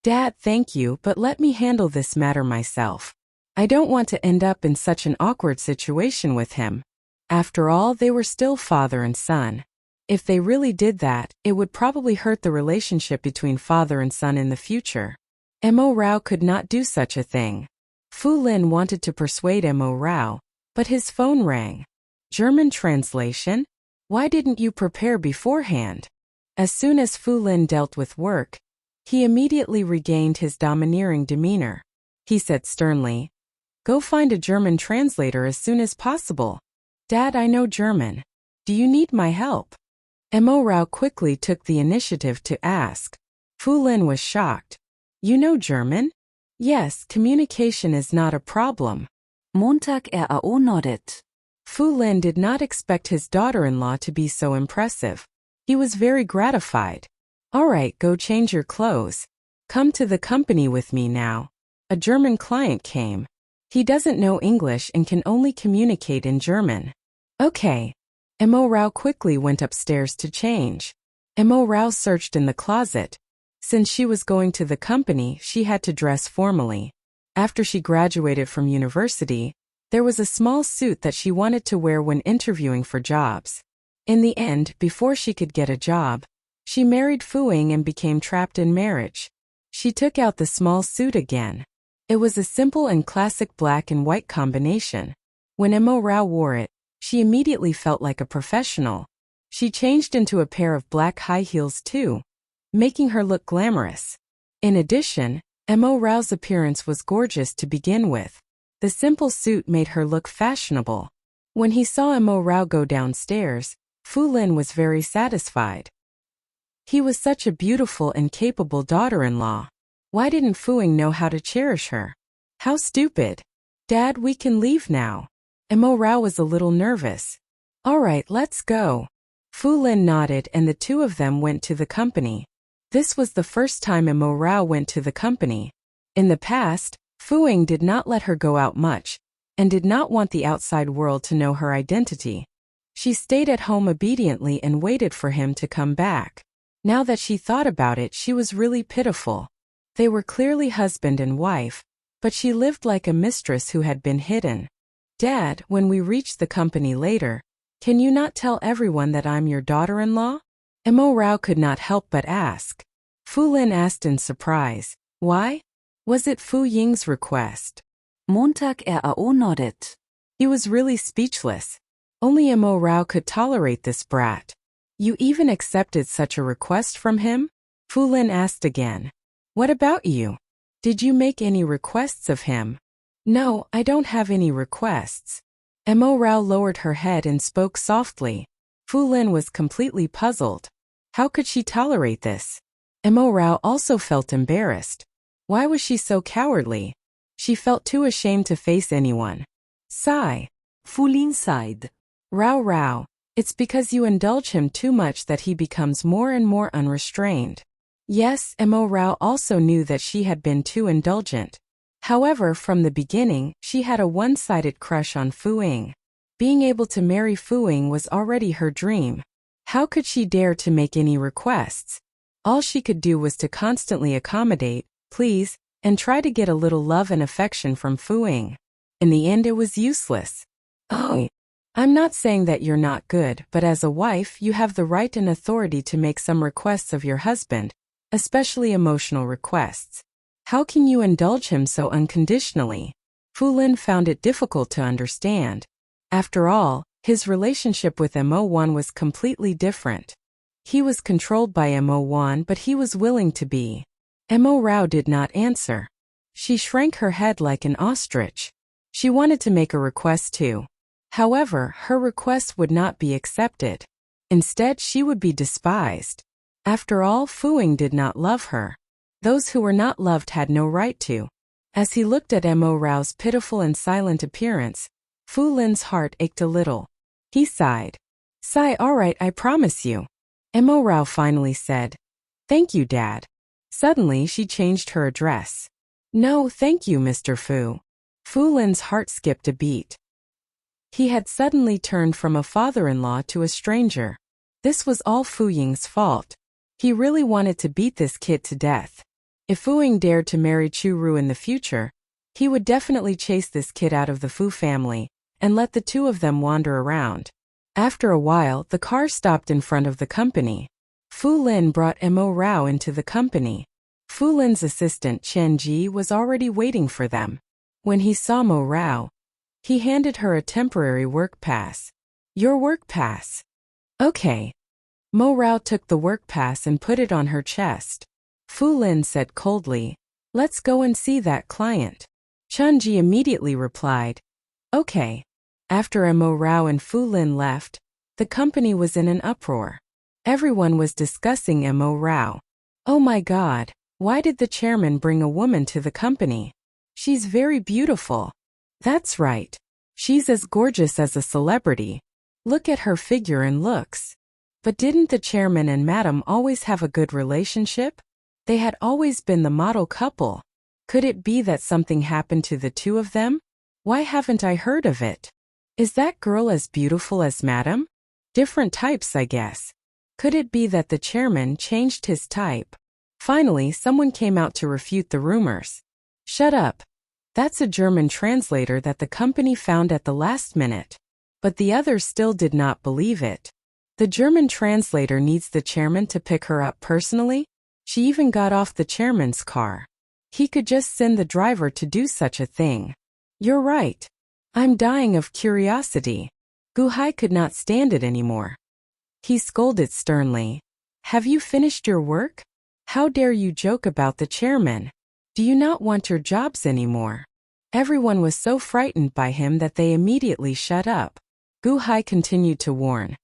Dad, thank you, but let me handle this matter myself. I don't want to end up in such an awkward situation with him. After all, they were still father and son. If they really did that, it would probably hurt the relationship between father and son in the future. Mo Rao could not do such a thing. Fu Lin wanted to persuade Mo Rao, but his phone rang. German translation? Why didn't you prepare beforehand? As soon as Fu Lin dealt with work, he immediately regained his domineering demeanor. He said sternly, "Go find a German translator as soon as possible." "Dad, I know German. Do you need my help?" Mo Rao quickly took the initiative to ask. Fu Lin was shocked. "You know German?" "Yes, communication is not a problem." Montag RAO nodded. Fu Lin did not expect his daughter-in-law to be so impressive. He was very gratified. "All right, go change your clothes. Come to the company with me now." A German client came. He doesn't know English and can only communicate in German. "Okay." Mo Rao quickly went upstairs to change. Mo Rao searched in the closet. Since she was going to the company, she had to dress formally. After she graduated from university, there was a small suit that she wanted to wear when interviewing for jobs. In the end, before she could get a job, she married Fu Ying and became trapped in marriage. She took out the small suit again. It was a simple and classic black and white combination. When Mo Rao wore it, she immediately felt like a professional. She changed into a pair of black high heels too, making her look glamorous. In addition, Mo Rao's appearance was gorgeous to begin with. The simple suit made her look fashionable. When he saw Mo Rao go downstairs, Fu Lin was very satisfied. He was such a beautiful and capable daughter-in-law. Why didn't Fu Ying know how to cherish her? How stupid. "Dad, we can leave now." Mo Rao was a little nervous. "All right, let's go." Fu Lin nodded and the two of them went to the company. This was the first time Mo Rao went to the company. In the past, Fu Ying did not let her go out much, and did not want the outside world to know her identity. She stayed at home obediently and waited for him to come back. Now that she thought about it, she was really pitiful. They were clearly husband and wife, but she lived like a mistress who had been hidden. "Dad, when we reach the company later, can you not tell everyone that I'm your daughter-in-law?" Mo Rao could not help but ask. Fu Lin asked in surprise. "Why? Was it Fu Ying's request?" Montag RAO nodded. He was really speechless. Only Mo Rao could tolerate this brat. "You even accepted such a request from him?" Fu Lin asked again. "What about you? Did you make any requests of him?" "No, I don't have any requests." Mo Rao lowered her head and spoke softly. Fu Lin was completely puzzled. How could she tolerate this? Mo Rao also felt embarrassed. Why was she so cowardly? She felt too ashamed to face anyone. Sigh. Fu Lin sighed. Rao, it's because you indulge him too much that he becomes more and more unrestrained." Yes, Mo Rao also knew that she had been too indulgent. However, from the beginning, she had a one-sided crush on Fu Ying. Being able to marry Fu Ying was already her dream. How could she dare to make any requests? All she could do was to constantly accommodate, please, and try to get a little love and affection from Fu Ying. In the end, it was useless. "Oh, I'm not saying that you're not good, but as a wife, you have the right and authority to make some requests of your husband, especially emotional requests. How can you indulge him so unconditionally?" Fu Lin found it difficult to understand. After all, his relationship with Mo Wan was completely different. He was controlled by Mo Wan, but he was willing to be. Mo Rao did not answer. She shrank her head like an ostrich. She wanted to make a request too. However, her request would not be accepted. Instead, she would be despised. After all, Fu Ying did not love her. Those who were not loved had no right to. As he looked at Mo Rao's pitiful and silent appearance, Fu Lin's heart ached a little. He sighed. "Sigh, all right, I promise you." Mo Rao finally said, "Thank you, Dad." Suddenly, she changed her address. "No, thank you, Mr. Fu." Fu Lin's heart skipped a beat. He had suddenly turned from a father-in-law to a stranger. This was all Fu Ying's fault. He really wanted to beat this kid to death. If Fu-ing dared to marry Chu-ru in the future, he would definitely chase this kid out of the Fu family and let the two of them wander around. After a while, the car stopped in front of the company. Fu Lin brought Mo Rao into the company. Fu Lin's assistant Chen Ji was already waiting for them. When he saw Mo Rao, he handed her a temporary work pass. Your work pass. Okay. Mo Rao took the work pass and put it on her chest. Fu Lin said coldly, let's go and see that client. Chen Ji immediately replied, okay. After Mo Rao and Fu Lin left, the company was in an uproar. Everyone was discussing Mo Rao. Oh my God, why did the chairman bring a woman to the company? She's very beautiful. That's right. She's as gorgeous as a celebrity. Look at her figure and looks. But didn't the chairman and madam always have a good relationship? They had always been the model couple. Could it be that something happened to the two of them? Why haven't I heard of it? Is that girl as beautiful as madam? Different types, I guess. Could it be that the chairman changed his type? Finally, someone came out to refute the rumors. Shut up. That's a German translator that the company found at the last minute. But the others still did not believe it. The German translator needs the chairman to pick her up personally? She even got off the chairman's car. He could just send the driver to do such a thing. You're right. I'm dying of curiosity. Gu Hai could not stand it anymore. He scolded sternly. Have you finished your work? How dare you joke about the chairman? Do you not want your jobs anymore? Everyone was so frightened by him that they immediately shut up. Gu Hai continued to warn.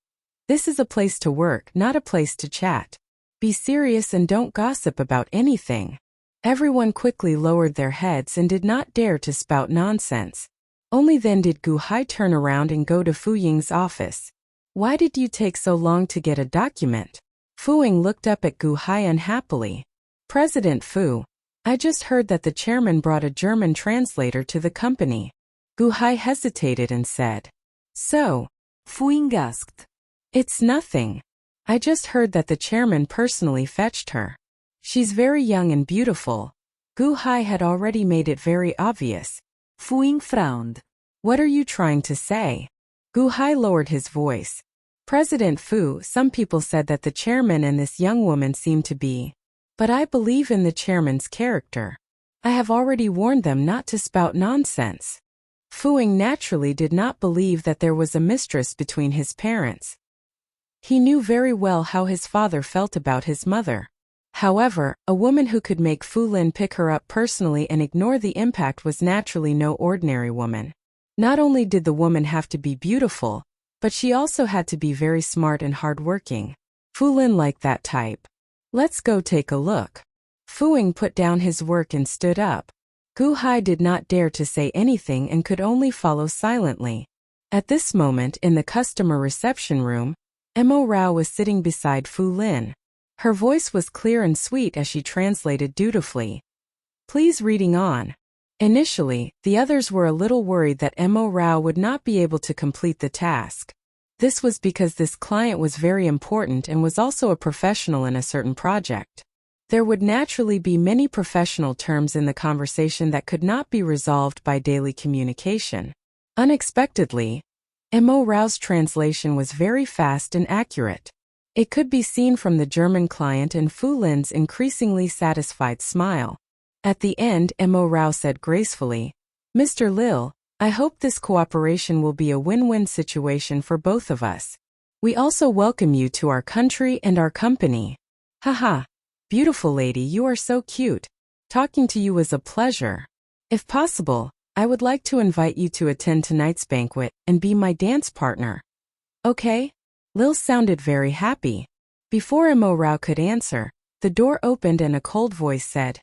This is a place to work, not a place to chat. Be serious and don't gossip about anything. Everyone quickly lowered their heads and did not dare to spout nonsense. Only then did Gu Hai turn around and go to Fu Ying's office. Why did you take so long to get a document? Fu Ying looked up at Gu Hai unhappily. President Fu, I just heard that the chairman brought a German translator to the company. Gu Hai hesitated and said. So? Fu Ying asked. It's nothing. I just heard that the chairman personally fetched her. She's very young and beautiful. Gu Hai had already made it very obvious. Fu Ying frowned. What are you trying to say? Gu Hai lowered his voice. President Fu, some people said that the chairman and this young woman seem to be. But I believe in the chairman's character. I have already warned them not to spout nonsense. Fu Ying naturally did not believe that there was a mistress between his parents. He knew very well how his father felt about his mother. However, a woman who could make Fu Lin pick her up personally and ignore the impact was naturally no ordinary woman. Not only did the woman have to be beautiful, but she also had to be very smart and hardworking. Fu Lin liked that type. Let's go take a look. Fu Ying put down his work and stood up. Gu Hai did not dare to say anything and could only follow silently. At this moment in the customer reception room, Mo Rao was sitting beside Fu Lin. Her voice was clear and sweet as she translated dutifully. Please reading on. Initially, the others were a little worried that Mo Rao would not be able to complete the task. This was because this client was very important and was also a professional in a certain project. There would naturally be many professional terms in the conversation that could not be resolved by daily communication. Unexpectedly, Mo Rao's translation was very fast and accurate. It could be seen from the German client and Fu Lin's increasingly satisfied smile. At the end, Mo Rao said gracefully, Mr. Lil, I hope this cooperation will be a win-win situation for both of us. We also welcome you to our country and our company. Haha. Beautiful lady, you are so cute. Talking to you is a pleasure. If possible, I would like to invite you to attend tonight's banquet and be my dance partner. Okay? Lil sounded very happy. Before Mo Rao could answer, the door opened and a cold voice said,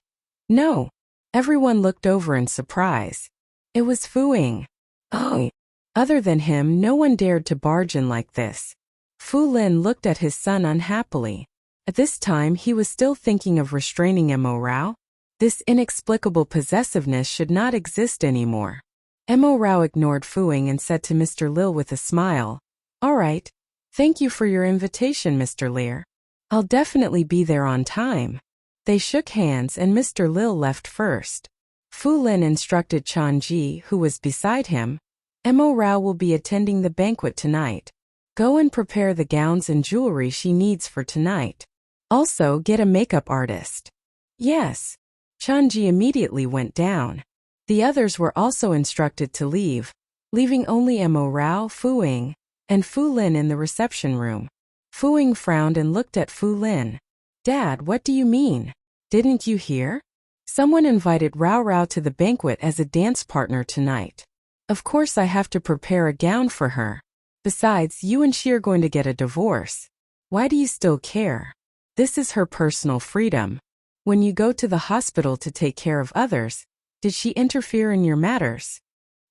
No. Everyone looked over in surprise. It was Fu Ying. Oh. Other than him, no one dared to barge in like this. Fu Lin looked at his son unhappily. At this time, he was still thinking of restraining Mo Rao. This inexplicable possessiveness should not exist anymore. Mo Rao ignored Fu Ying and said to Mr. Lil with a smile, All right. Thank you for your invitation, Mr. Lear. I'll definitely be there on time. They shook hands and Mr. Lil left first. Fu Lin instructed Chanji, who was beside him, Mo Rao will be attending the banquet tonight. Go and prepare the gowns and jewelry she needs for tonight. Also get a makeup artist. Yes. Chanji immediately went down. The others were also instructed to leave, leaving only Mo Rao, Fu Ying, and Fu Lin in the reception room. Fu Ying frowned and looked at Fu Lin. Dad, what do you mean? Didn't you hear? Someone invited Rao Rao to the banquet as a dance partner tonight. Of course I have to prepare a gown for her. Besides, you and she are going to get a divorce. Why do you still care? This is her personal freedom. When you go to the hospital to take care of others, did she interfere in your matters?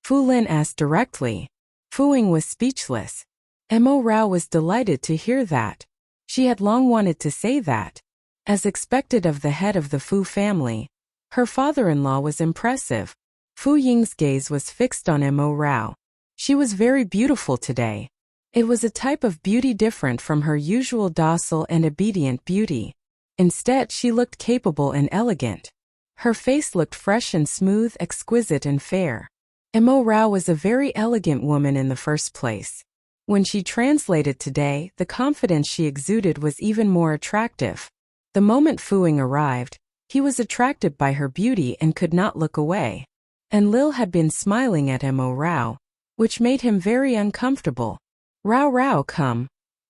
Fu Lin asked directly. Fu Ying was speechless. Mo Rao was delighted to hear that. She had long wanted to say that. As expected of the head of the Fu family, her father-in-law was impressive. Fu Ying's gaze was fixed on Mo Rao. She was very beautiful today. It was a type of beauty different from her usual docile and obedient beauty. Instead, she looked capable and elegant. Her face looked fresh and smooth, exquisite and fair. Mo Rao was a very elegant woman in the first place. When she translated today, the confidence she exuded was even more attractive. The moment Fu Ying arrived, he was attracted by her beauty and could not look away. And Lil had been smiling at Mo Rao, which made him very uncomfortable. Rao Rao, come.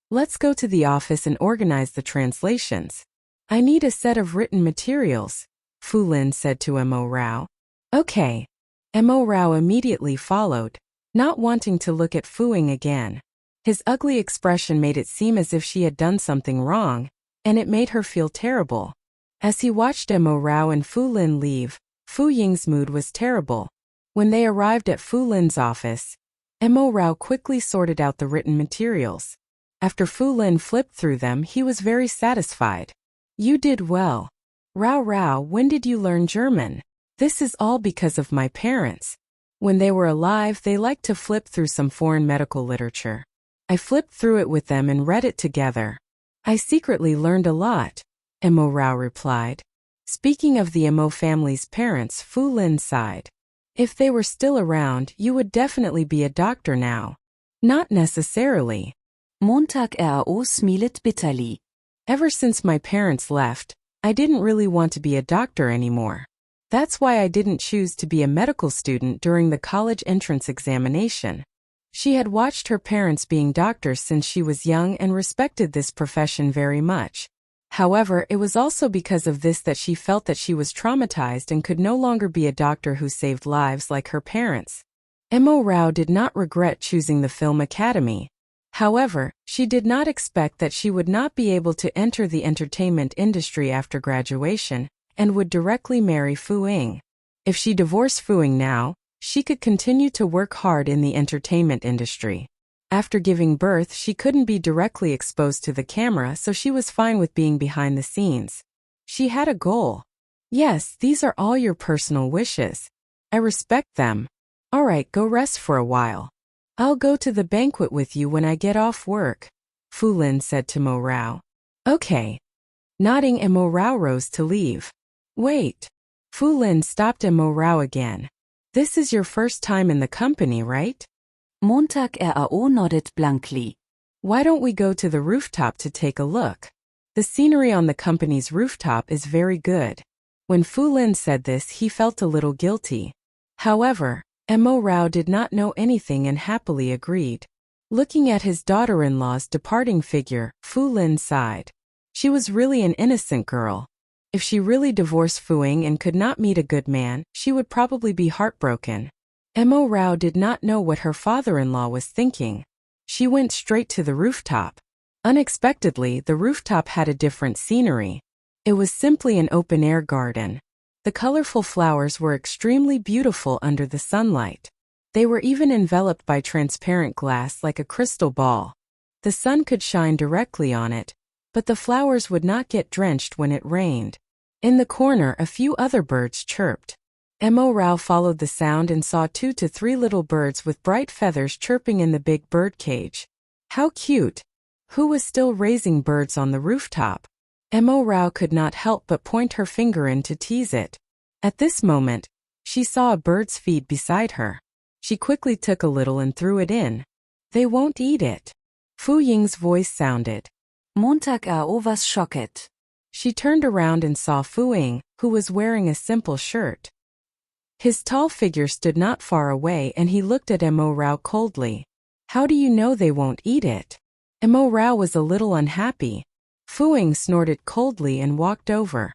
Let's go to the office and organize the translations. I need a set of written materials, Fu Lin said to Mo Rao. Okay. Mo Rao immediately followed, not wanting to look at Fu Ying again. His ugly expression made it seem as if she had done something wrong, and it made her feel terrible. As he watched Mo Rao and Fu Lin leave, Fu Ying's mood was terrible. When they arrived at Fu Lin's office, Mo Rao quickly sorted out the written materials. After Fu Lin flipped through them, he was very satisfied. You did well. Rao Rao, when did you learn German? This is all because of my parents. When they were alive, they liked to flip through some foreign medical literature. I flipped through it with them and read it together. I secretly learned a lot, Mo Rao replied. Speaking of the Mo family's parents, Fu Lin sighed. If they were still around, you would definitely be a doctor now. Not necessarily. Montag RAO smilet bitterly. Ever since my parents left, I didn't really want to be a doctor anymore. That's why I didn't choose to be a medical student during the college entrance examination. She had watched her parents being doctors since she was young and respected this profession very much. However, it was also because of this that she felt that she was traumatized and could no longer be a doctor who saved lives like her parents. Mo Rao did not regret choosing the film academy. However, she did not expect that she would not be able to enter the entertainment industry after graduation, and would directly marry Fu Ying. If she divorced Fu Ying now, she could continue to work hard in the entertainment industry. After giving birth, she couldn't be directly exposed to the camera, so she was fine with being behind the scenes. She had a goal. Yes, these are all your personal wishes. I respect them. All right, go rest for a while. I'll go to the banquet with you when I get off work, Fu Lin said to Mo Rao. Okay. Nodding, Mo Rao rose to leave. Wait. Fu Lin stopped Mo Rao again. This is your first time in the company, right? Montag RAO nodded blankly. Why don't we go to the rooftop to take a look? The scenery on the company's rooftop is very good. When Fu Lin said this, he felt a little guilty. However, Mo Rao did not know anything and happily agreed. Looking at his daughter-in-law's departing figure, Fu Lin sighed. She was really an innocent girl. If she really divorced Fu Ying and could not meet a good man, she would probably be heartbroken. Mo Rao did not know what her father-in-law was thinking. She went straight to the rooftop. Unexpectedly, the rooftop had a different scenery. It was simply an open-air garden. The colorful flowers were extremely beautiful under the sunlight. They were even enveloped by transparent glass like a crystal ball. The sun could shine directly on it, but the flowers would not get drenched when it rained. In the corner, a few other birds chirped. Mo Rao followed the sound and saw 2 to 3 little birds with bright feathers chirping in the big bird cage. How cute! Who was still raising birds on the rooftop? Mo Rao could not help but point her finger in to tease it. At this moment, she saw a bird's feed beside her. She quickly took a little and threw it in. They won't eat it. Fu Ying's voice sounded. Montag was shocked. She turned around and saw Fu Ying, who was wearing a simple shirt. His tall figure stood not far away and he looked at Mo Rao coldly. How do you know they won't eat it? Mo Rao was a little unhappy. Fu Ying snorted coldly and walked over.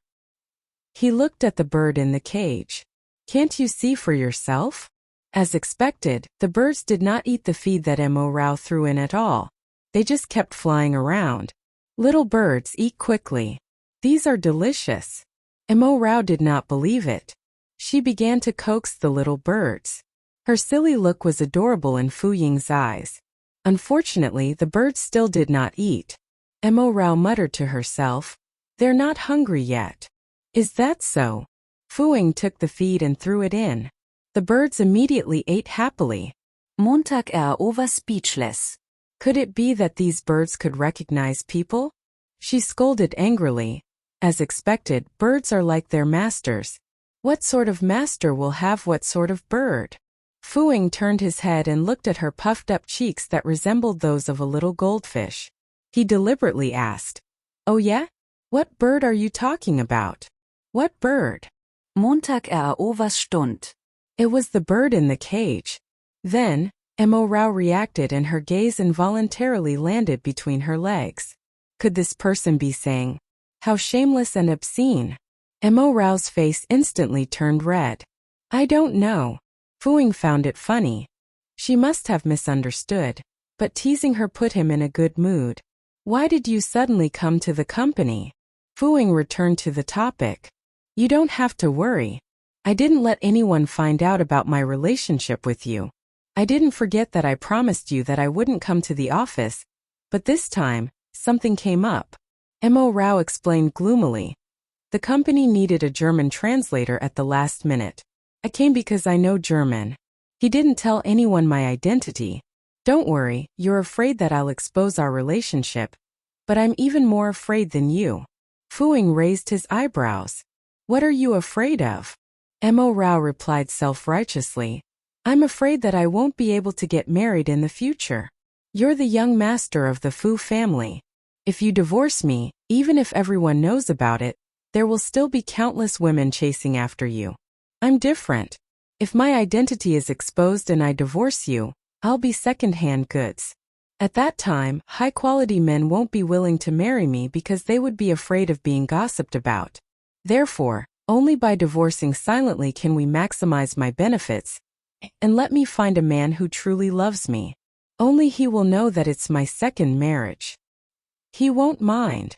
He looked at the bird in the cage. Can't you see for yourself? As expected, the birds did not eat the feed that Mo Rao threw in at all. They just kept flying around. Little birds eat quickly. These are delicious. Mo Rao did not believe it. She began to coax the little birds. Her silly look was adorable in Fu Ying's eyes. Unfortunately, the birds still did not eat. Mo Rao muttered to herself, "They're not hungry yet." Is that so? Fu Ying took the feed and threw it in. The birds immediately ate happily. Montag was speechless. Could it be that these birds could recognize people? She scolded angrily. As expected, birds are like their masters. What sort of master will have what sort of bird? Fu Ying turned his head and looked at her puffed-up cheeks that resembled those of a little goldfish. He deliberately asked, "Oh yeah? What bird are you talking about?" "What bird?" Montag was stunned. It was the bird in the cage. Then, Mo Rao reacted and her gaze involuntarily landed between her legs. Could this person be saying, "How shameless and obscene"? Mo Rao's face instantly turned red. "I don't know." Fu Ying found it funny. She must have misunderstood, but teasing her put him in a good mood. "Why did you suddenly come to the company?" Fu Ying returned to the topic. "You don't have to worry. I didn't let anyone find out about my relationship with you. I didn't forget that I promised you that I wouldn't come to the office, but this time, something came up." Mo Rao explained gloomily. "The company needed a German translator at the last minute. I came because I know German. He didn't tell anyone my identity. Don't worry, you're afraid that I'll expose our relationship, but I'm even more afraid than you." Fu Ying raised his eyebrows. "What are you afraid of?" Mo Rao replied self-righteously. "I'm afraid that I won't be able to get married in the future. You're the young master of the Fu family. If you divorce me, even if everyone knows about it, there will still be countless women chasing after you. I'm different. If my identity is exposed and I divorce you, I'll be second-hand goods. At that time, high-quality men won't be willing to marry me because they would be afraid of being gossiped about. Therefore, only by divorcing silently can we maximize my benefits, and let me find a man who truly loves me. Only he will know that it's my second marriage. He won't mind."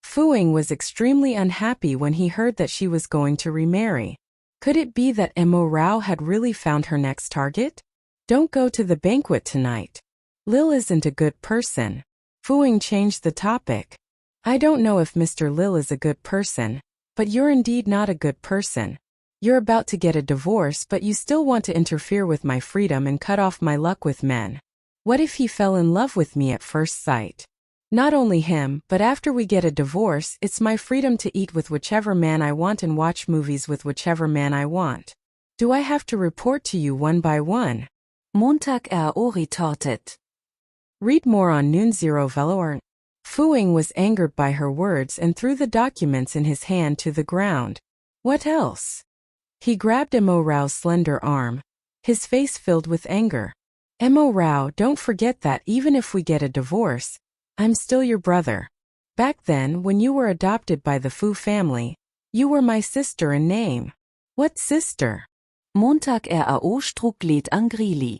Fu Ying was extremely unhappy when he heard that she was going to remarry. Could it be that Mo Rao had really found her next target? "Don't go to the banquet tonight. Lil isn't a good person." Fu Ying changed the topic. "I don't know if Mr. Lil is a good person, but you're indeed not a good person. You're about to get a divorce but you still want to interfere with my freedom and cut off my luck with men. What if he fell in love with me at first sight? Not only him, but after we get a divorce, it's my freedom to eat with whichever man I want and watch movies with whichever man I want. Do I have to report to you one by one?" Montag retorted. Read more on Noon Zero Velour. Fu Ying was angered by her words and threw the documents in his hand to the ground. "What else?" He grabbed Mo Rao's slender arm. His face filled with anger. "Mo Rao, don't forget that even if we get a divorce, I'm still your brother. Back then, when you were adopted by the Fu family, you were my sister in name." "What sister?" Montag struk led angrili.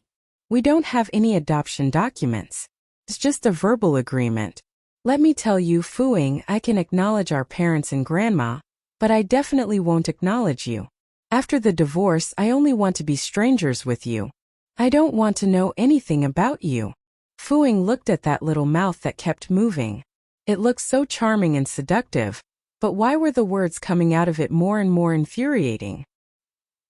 "We don't have any adoption documents. It's just a verbal agreement. Let me tell you, Fu Ying, I can acknowledge our parents and grandma, but I definitely won't acknowledge you. After the divorce, I only want to be strangers with you. I don't want to know anything about you." Fu Ying looked at that little mouth that kept moving. It looked so charming and seductive, but why were the words coming out of it more and more infuriating?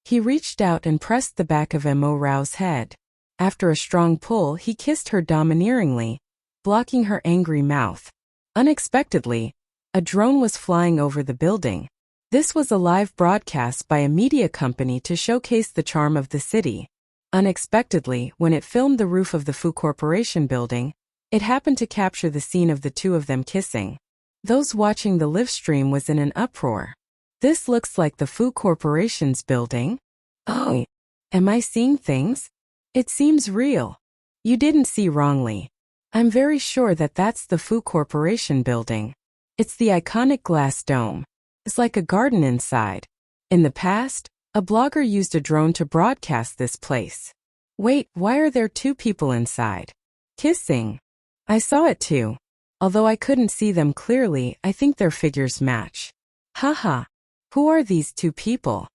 He reached out and pressed the back of Mo Rao's head. After a strong pull, he kissed her domineeringly, blocking her angry mouth. Unexpectedly, A drone was flying over the building. This was a live broadcast by a media company to showcase the charm of the city. Unexpectedly, when it filmed the roof of the Fu Corporation building, it happened to capture the scene of the two of them kissing. Those watching the live stream was in an uproar. This looks like the Fu Corporation's building. Oh, am I seeing things? It seems real. You didn't see wrongly. I'm very sure that that's the Fu Corporation building. It's the iconic glass dome. It's like a garden inside. In the past, a blogger used a drone to broadcast this place. Wait, why are there two people inside? Kissing. I saw it too. Although I couldn't see them clearly, I think their figures match. Haha. Who are these two people?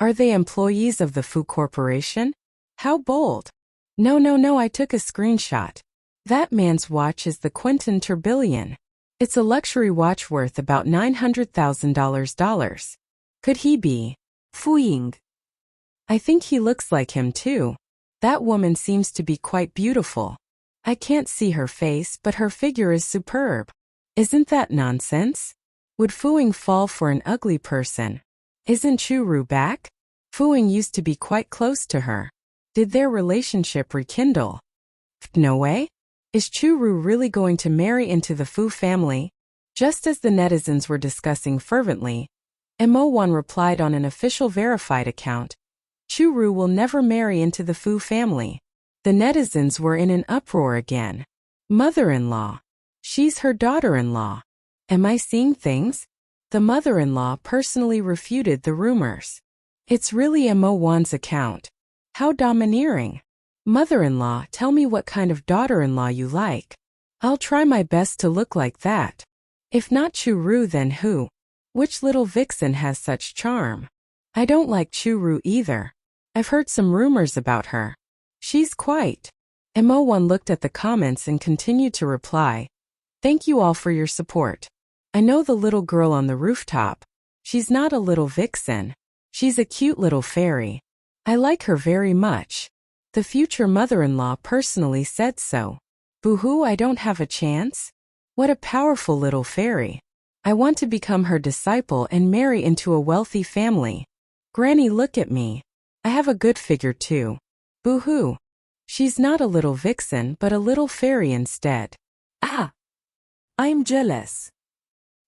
Are they employees of the Fu Corporation? How bold. No, I took a screenshot. That man's watch is the Quentin Tourbillon. It's a luxury watch worth about $900,000. Could he be Fuying? I think he looks like him too. That woman seems to be quite beautiful. I can't see her face, but her figure is superb. Isn't that nonsense? Would Fuying fall for an ugly person? Isn't Chu-Ru back? Fuying used to be quite close to her. Did their relationship rekindle? No way? Is Chu-Ru really going to marry into the Fu family? Just as the netizens were discussing fervently, Mo1 replied on an official verified account, Chu-Ru will never marry into the Fu family. The netizens were in an uproar again. Mother-in-law. She's her daughter-in-law. Am I seeing things? The mother-in-law personally refuted the rumors. It's really Mo1's account. How domineering. Mother-in-law, tell me what kind of daughter-in-law you like. I'll try my best to look like that. If not Chu-Ru, then who? Which little vixen has such charm? I don't like Chu-Ru either. I've heard some rumors about her. She's quite. Mo1 looked at the comments and continued to reply. Thank you all for your support. I know the little girl on the rooftop. She's not a little vixen. She's a cute little fairy. I like her very much. The future mother-in-law personally said so. Boo-hoo, I don't have a chance? What a powerful little fairy. I want to become her disciple and marry into a wealthy family. Granny, look at me. I have a good figure too. Boo-hoo. She's not a little vixen but a little fairy instead. Ah! I'm jealous.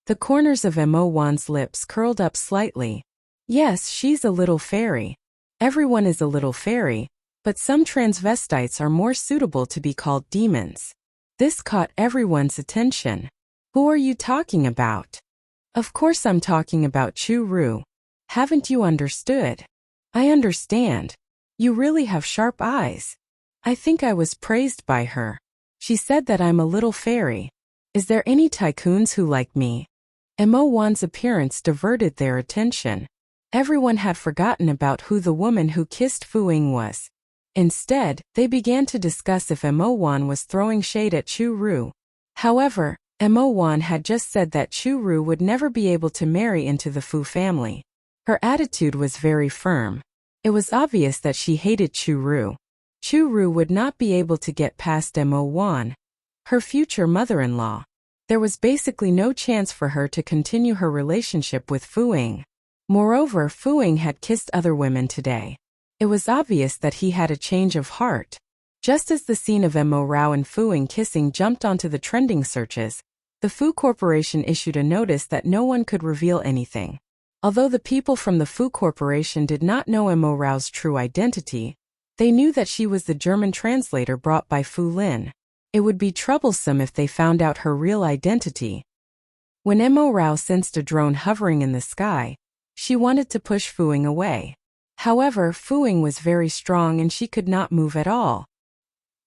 The corners of Mo1's lips curled up slightly. Yes, she's a little fairy. Everyone is a little fairy, but some transvestites are more suitable to be called demons. This caught everyone's attention. Who are you talking about? Of course I'm talking about Chu-Ru. Haven't you understood? I understand. You really have sharp eyes. I think I was praised by her. She said that I'm a little fairy. Is there any tycoons who like me? Mo1's appearance diverted their attention. Everyone had forgotten about who the woman who kissed Fuying was. Instead, they began to discuss if Mo1 was throwing shade at Chu-Ru. However, Mo1 had just said that Chu-Ru would never be able to marry into the Fu family. Her attitude was very firm. It was obvious that she hated Chu-Ru. Chu-Ru would not be able to get past Mo1, her future mother-in-law. There was basically no chance for her to continue her relationship with Fuying. Moreover, Fuying had kissed other women today. It was obvious that he had a change of heart. Just as the scene of Mo Rao and Fuying kissing jumped onto the trending searches, the Fu Corporation issued a notice that no one could reveal anything. Although the people from the Fu Corporation did not know Mo Rao's true identity, they knew that she was the German translator brought by Fu Lin. It would be troublesome if they found out her real identity. When Mo Rao sensed a drone hovering in the sky, she wanted to push Fuying away. However, Fuying was very strong and she could not move at all.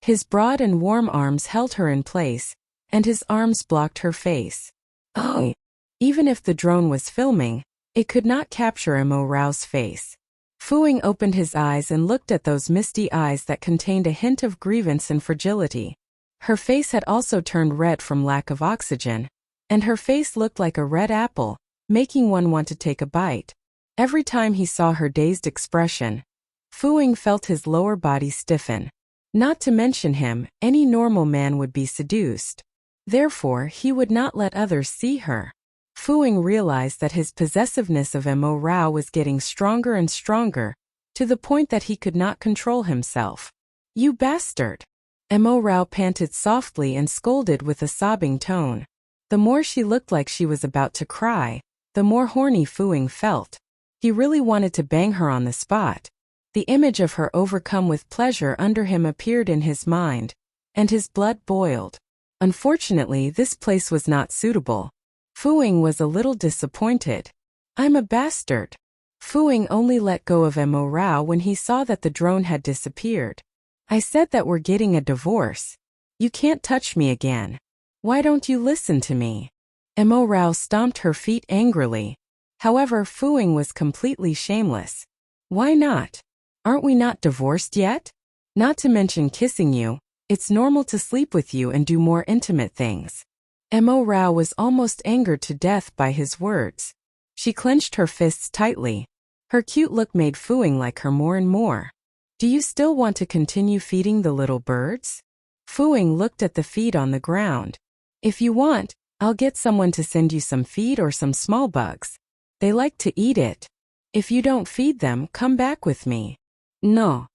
His broad and warm arms held her in place, and his arms blocked her face. Oh! Even if the drone was filming, it could not capture Mo Rao's face. Fuying opened his eyes and looked at those misty eyes that contained a hint of grievance and fragility. Her face had also turned red from lack of oxygen, and her face looked like a red apple, making one want to take a bite. Every time he saw her dazed expression, Fuying felt his lower body stiffen. Not to mention him, any normal man would be seduced. Therefore, he would not let others see her. Fu Ying realized that his possessiveness of Mo Rao was getting stronger and stronger, to the point that he could not control himself. "You bastard!" Mo Rao panted softly and scolded with a sobbing tone. The more she looked like she was about to cry, the more horny Fu Ying felt. He really wanted to bang her on the spot. The image of her overcome with pleasure under him appeared in his mind, and his blood boiled. Unfortunately, this place was not suitable. Fu Ying was a little disappointed. "I'm a bastard." Fu Ying only let go of Mo Rao when he saw that the drone had disappeared. "I said that we're getting a divorce. You can't touch me again. Why don't you listen to me?" Mo Rao stomped her feet angrily. However, Fu Ying was completely shameless. "Why not? Aren't we not divorced yet? Not to mention kissing you, it's normal to sleep with you and do more intimate things." Mo Rao was almost angered to death by his words. She clenched her fists tightly. Her cute look made Fu Ying like her more and more. "Do you still want to continue feeding the little birds?" Fu Ying looked at the feed on the ground. "If you want, I'll get someone to send you some feed or some small bugs. They like to eat it. If you don't feed them, come back with me." "No."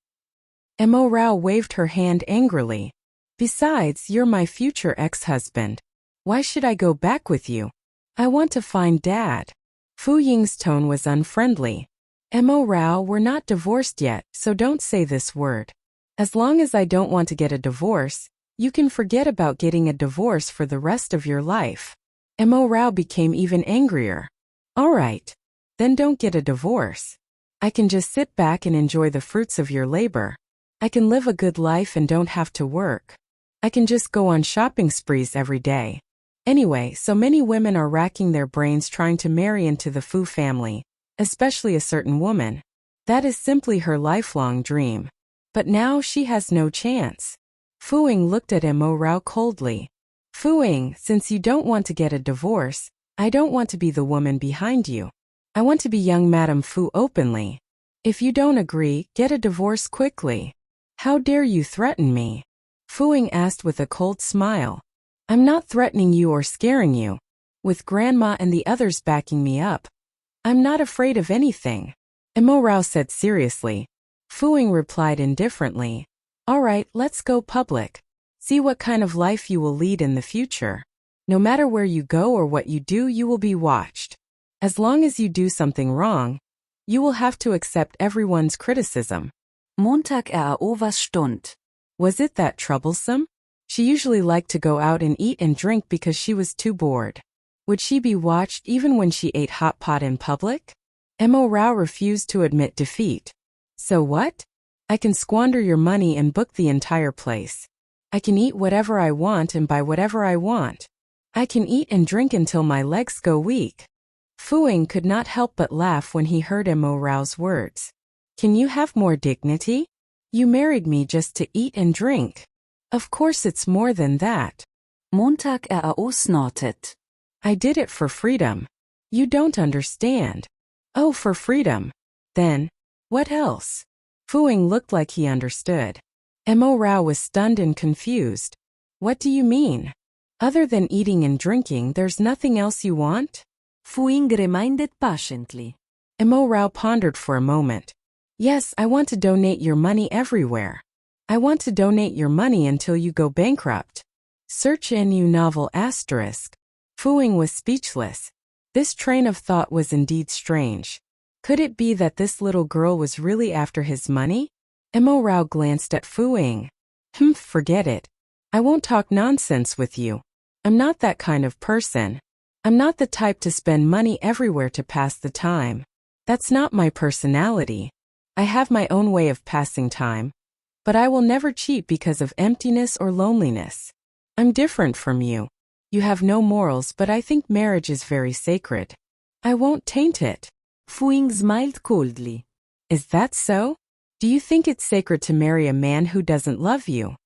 Mo Rao waved her hand angrily. "Besides, you're my future ex-husband. Why should I go back with you? I want to find Dad." Fu Ying's tone was unfriendly. "Mo Rao, we're not divorced yet, so don't say this word. As long as I don't want to get a divorce, you can forget about getting a divorce for the rest of your life." Mo Rao became even angrier. "All right. Then don't get a divorce. I can just sit back and enjoy the fruits of your labor. I can live a good life and don't have to work. I can just go on shopping sprees every day. Anyway, so many women are racking their brains trying to marry into the Fu family, especially a certain woman. That is simply her lifelong dream. But now she has no chance." Fu Ying looked at Mo Rao coldly. "Fu Ying, since you don't want to get a divorce, I don't want to be the woman behind you. I want to be young Madame Fu openly. If you don't agree, get a divorce quickly." "How dare you threaten me?" Fu Ying asked with a cold smile. "I'm not threatening you or scaring you. With Grandma and the others backing me up, I'm not afraid of anything," Mo Rao said seriously. Fu Ying replied indifferently. "All right, let's go public. See what kind of life you will lead in the future. No matter where you go or what you do, you will be watched. As long as you do something wrong, you will have to accept everyone's criticism." Montag was Stund. Was it that troublesome? She usually liked to go out and eat and drink because she was too bored. Would she be watched even when she ate hot pot in public? Mo Rao refused to admit defeat. "So what? I can squander your money and book the entire place. I can eat whatever I want and buy whatever I want. I can eat and drink until my legs go weak." Fu Ying could not help but laugh when he heard Mo Rao's words. "Can you have more dignity? You married me just to eat and drink. Of course it's more than that." Montag snorted. "I did it for freedom. You don't understand." "Oh, for freedom. Then, what else?" Fu Ying looked like he understood. Mo Rao was stunned and confused. "What do you mean? Other than eating and drinking, there's nothing else you want?" Fu Ying reminded patiently. Mo Rao pondered for a moment. "Yes, I want to donate your money everywhere. I want to donate your money until you go bankrupt." Search Audionovel *. Fu Ying was speechless. This train of thought was indeed strange. Could it be that this little girl was really after his money? Mo Rao glanced at Fu Ying. Forget it. I won't talk nonsense with you. I'm not that kind of person. I'm not the type to spend money everywhere to pass the time. That's not my personality. I have my own way of passing time. But I will never cheat because of emptiness or loneliness. I'm different from you. You have no morals, but I think marriage is very sacred. I won't taint it." Fu Ying smiled coldly. "Is that so? Do you think it's sacred to marry a man who doesn't love you?"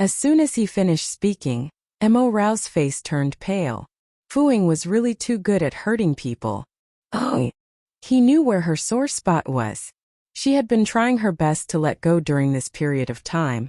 As soon as he finished speaking, Mo Rao's face turned pale. Fu Ying was really too good at hurting people. Oh, he knew where her sore spot was. She had been trying her best to let go during this period of time.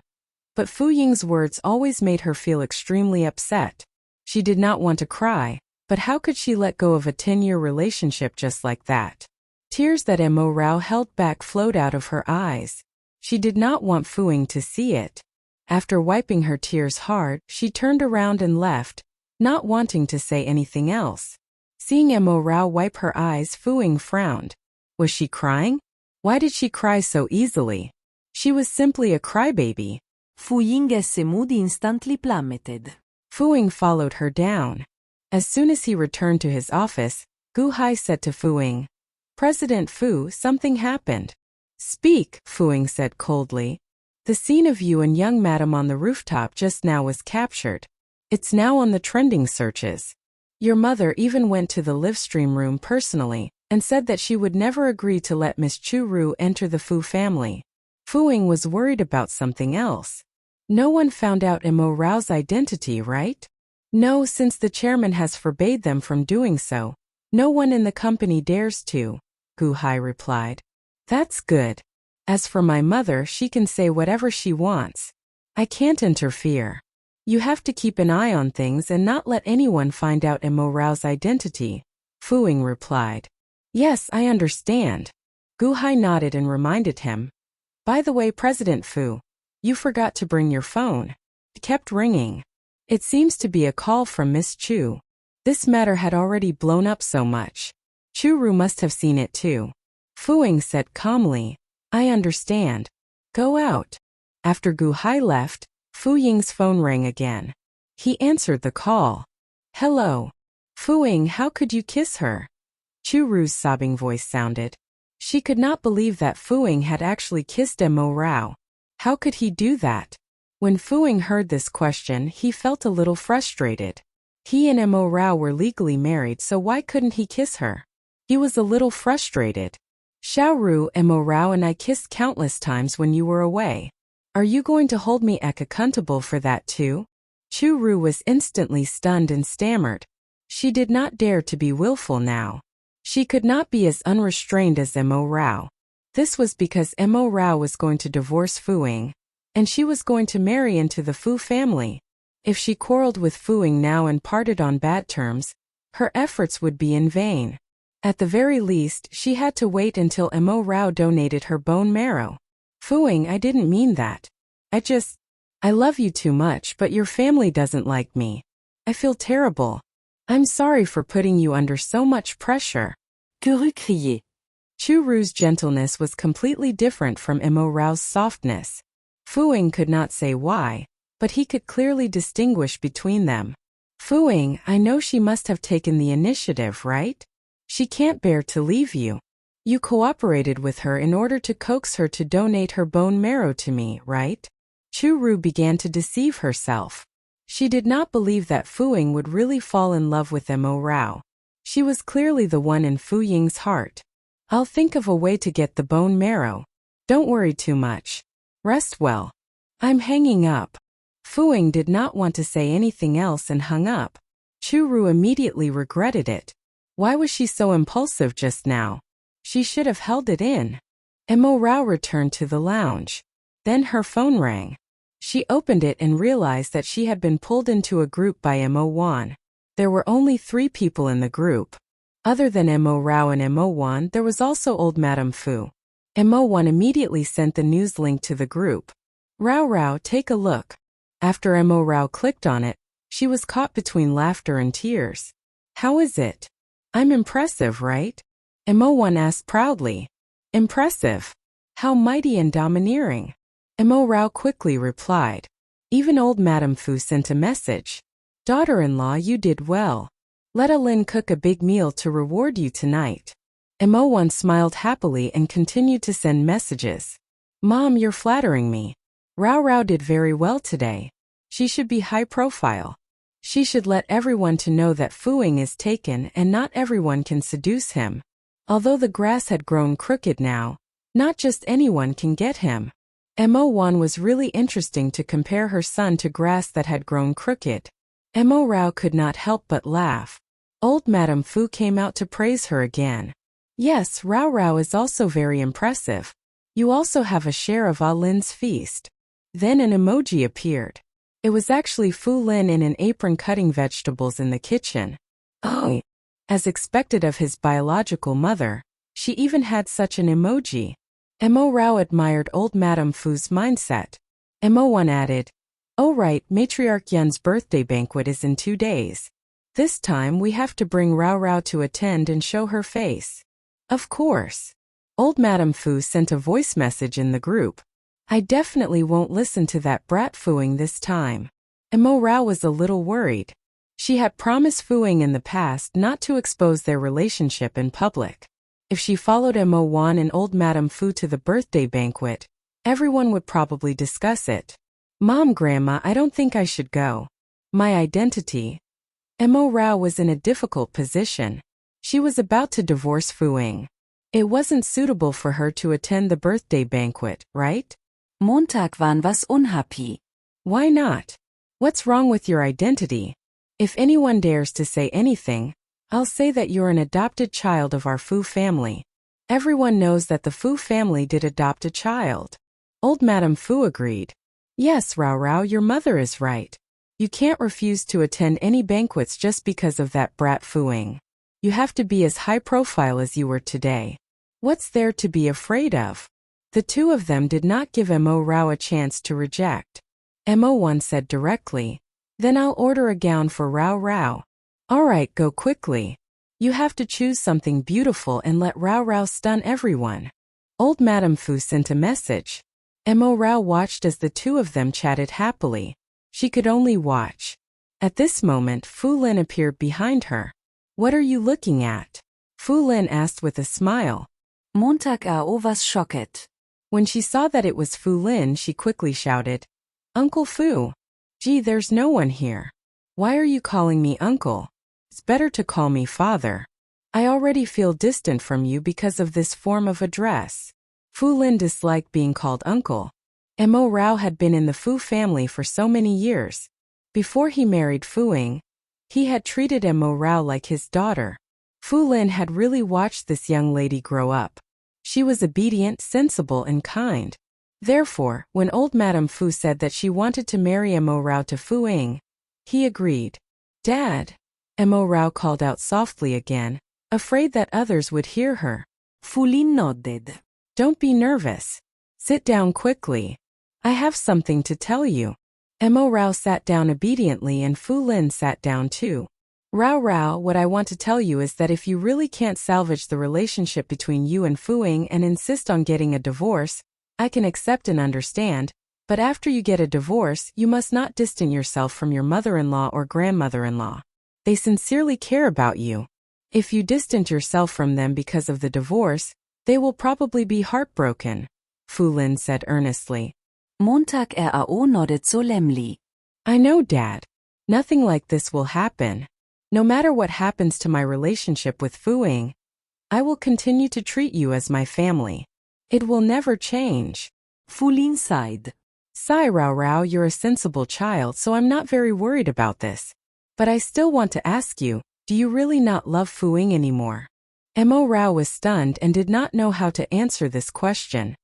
But Fu Ying's words always made her feel extremely upset. She did not want to cry, But how could she let go of a 10-year relationship just like that? Tears that Mo Rao held back flowed out of her eyes. She did not want Fu Ying to see it. After wiping her tears hard, she turned around and left, not wanting to say anything else. Seeing Mo Rao wipe her eyes, Fu Ying frowned. Was she crying? Why did she cry so easily? She was simply a crybaby. Fu Ying's mood instantly plummeted. Fu Ying followed her down. As soon as he returned to his office, Gu Hai said to Fu Ying, "President Fu, something happened." "Speak," Fu Ying said coldly. "The scene of you and young madam on the rooftop just now was captured. It's now on the trending searches. Your mother even went to the livestream room personally and said that she would never agree to let Miss Chu Ru enter the Fu family." Fu Ying was worried about something else. No one found out Mo Rao's identity, right? No, since the chairman has forbade them from doing so. No one in the company dares to, Gu Hai replied. That's good. As for my mother, she can say whatever she wants. I can't interfere. You have to keep an eye on things and not let anyone find out Mo Rao's identity, Fu Ying replied. Yes, I understand. Gu Hai nodded and reminded him. By the way, President Fu, you forgot to bring your phone. It kept ringing. It seems to be a call from Miss Chu. This matter had already blown up so much. Chu Ru must have seen it too. Fu Ying said calmly, I understand. Go out. After Gu Hai left, Fu Ying's phone rang again. He answered the call. Hello. Fu Ying, how could you kiss her? Chu Ru's sobbing voice sounded. She could not believe that Fu Ying had actually kissed Mo Rao. How could he do that? When Fu Ying heard this question, he felt a little frustrated. He and Mo Rao were legally married, so why couldn't he kiss her? He was a little frustrated. Xiao Ru, Mo Rao and I kissed countless times when you were away. Are you going to hold me accountable for that too? Chu Ru was instantly stunned and stammered. She did not dare to be willful now. She could not be as unrestrained as Mo Rao. This was because Mo Rao was going to divorce Fu Ying, and she was going to marry into the Fu family. If she quarreled with Fu Ying now and parted on bad terms, her efforts would be in vain. At the very least, she had to wait until Mo Rao donated her bone marrow. Fu Ying, I didn't mean that. I love you too much, but your family doesn't like me. I feel terrible. I'm sorry for putting you under so much pressure. Que crier. Chu Ru's gentleness was completely different from Mo Rao's softness. Fu Ying could not say why, but he could clearly distinguish between them. Fu Ying, I know she must have taken the initiative, right? She can't bear to leave you. You cooperated with her in order to coax her to donate her bone marrow to me, right? Chu Ru began to deceive herself. She did not believe that Fu Ying would really fall in love with Mo Rao. She was clearly the one in Fu Ying's heart. I'll think of a way to get the bone marrow. Don't worry too much. Rest well. I'm hanging up. Fu Ying did not want to say anything else and hung up. Chu Ru immediately regretted it. Why was she so impulsive just now? She should have held it in. Mo Rao returned to the lounge. Then her phone rang. She opened it and realized that she had been pulled into a group by Mo Wan. There were only 3 people in the group. Other than Mo Rao and Mo Wan, there was also old Madame Fu. Mo Wan immediately sent the news link to the group. Rao, take a look. After Mo Rao clicked on it, she was caught between laughter and tears. How is it? I'm impressive, right? Mo Wan asked proudly. Impressive? How mighty and domineering? Mo Rao quickly replied. Even old Madame Fu sent a message. Daughter-in-law, you did well. Let Alin cook a big meal to reward you tonight. Mo Wan smiled happily and continued to send messages. Mom, you're flattering me. Rao did very well today. She should be high profile. She should let everyone to know that Fu Ying is taken and not everyone can seduce him. Although the grass had grown crooked now, not just anyone can get him. Mo Wan was really interesting to compare her son to grass that had grown crooked. Mo Rao could not help but laugh. Old Madame Fu came out to praise her again. Yes, Rao is also very impressive. You also have a share of Lin's feast. Then an emoji appeared. It was actually Fu Lin in an apron cutting vegetables in the kitchen. Oh, as expected of his biological mother, she even had such an emoji. Mo Rao admired old Madame Fu's mindset. Mo1 added, "Oh right, Matriarch Yun's birthday banquet is in 2 days. This time we have to bring Rao Rao to attend and show her face." Of course. Old Madame Fu sent a voice message in the group. "I definitely won't listen to that brat Fuing this time." Mo Rao was a little worried. She had promised Fuing in the past not to expose their relationship in public. If she followed Mo1 and old Madame Fu to the birthday banquet, everyone would probably discuss it. "Mom, Grandma, I don't think I should go. My identity." Mo Rao was in a difficult position. She was about to divorce Fuing. It wasn't suitable for her to attend the birthday banquet, right? Montag waren was unhappy. Why not? What's wrong with your identity? If anyone dares to say anything, I'll say that you're an adopted child of our Fu family. Everyone knows that the Fu family did adopt a child. Old Madame Fu agreed. "Yes, Rao Rao, your mother is right. You can't refuse to attend any banquets just because of that brat Fuing. You have to be as high profile as you were today. What's there to be afraid of?" The two of them did not give Mo Rao a chance to reject. Mo1 said directly, "Then I'll order a gown for Rao Rao." "All right, go quickly. You have to choose something beautiful and let Rao Rao stun everyone." Old Madame Fu sent a message. Mo Rao watched as the two of them chatted happily. She could only watch. At this moment, Fu Lin appeared behind her. "What are you looking at?" Fu Lin asked with a smile. Montag was shocked. When she saw that it was Fu Lin, she quickly shouted, "Uncle Fu! Gee, there's no one here. Why are you calling me uncle? It's better to call me father. I already feel distant from you because of this form of address." Fu Lin disliked being called uncle. Mo Rao had been in the Fu family for so many years. Before he married Fuing, he had treated Mo Rao like his daughter. Fu Lin had really watched this young lady grow up. She was obedient, sensible, and kind. Therefore, when old Madame Fu said that she wanted to marry Mo Rao to Fuing, he agreed. "Dad," Mo Rao called out softly again, afraid that others would hear her. Fu Lin nodded. "Don't be nervous. Sit down quickly. I have something to tell you." Mo Rao sat down obediently and Fu Lin sat down too. "Rao Rao, what I want to tell you is that if you really can't salvage the relationship between you and Fuing and insist on getting a divorce, I can accept and understand, but after you get a divorce, you must not distance yourself from your mother-in-law or grandmother-in-law. They sincerely care about you. If you distance yourself from them because of the divorce, they will probably be heartbroken," Fu Lin said earnestly. Montag nodded solemnly. "I know, Dad. Nothing like this will happen. No matter what happens to my relationship with Fuing, I will continue to treat you as my family. It will never change." Fu Lin sighed. "Sigh, Rao Rao, you're a sensible child, so I'm not very worried about this. But I still want to ask you, do you really not love Fuing anymore?" Mo Rao was stunned and did not know how to answer this question.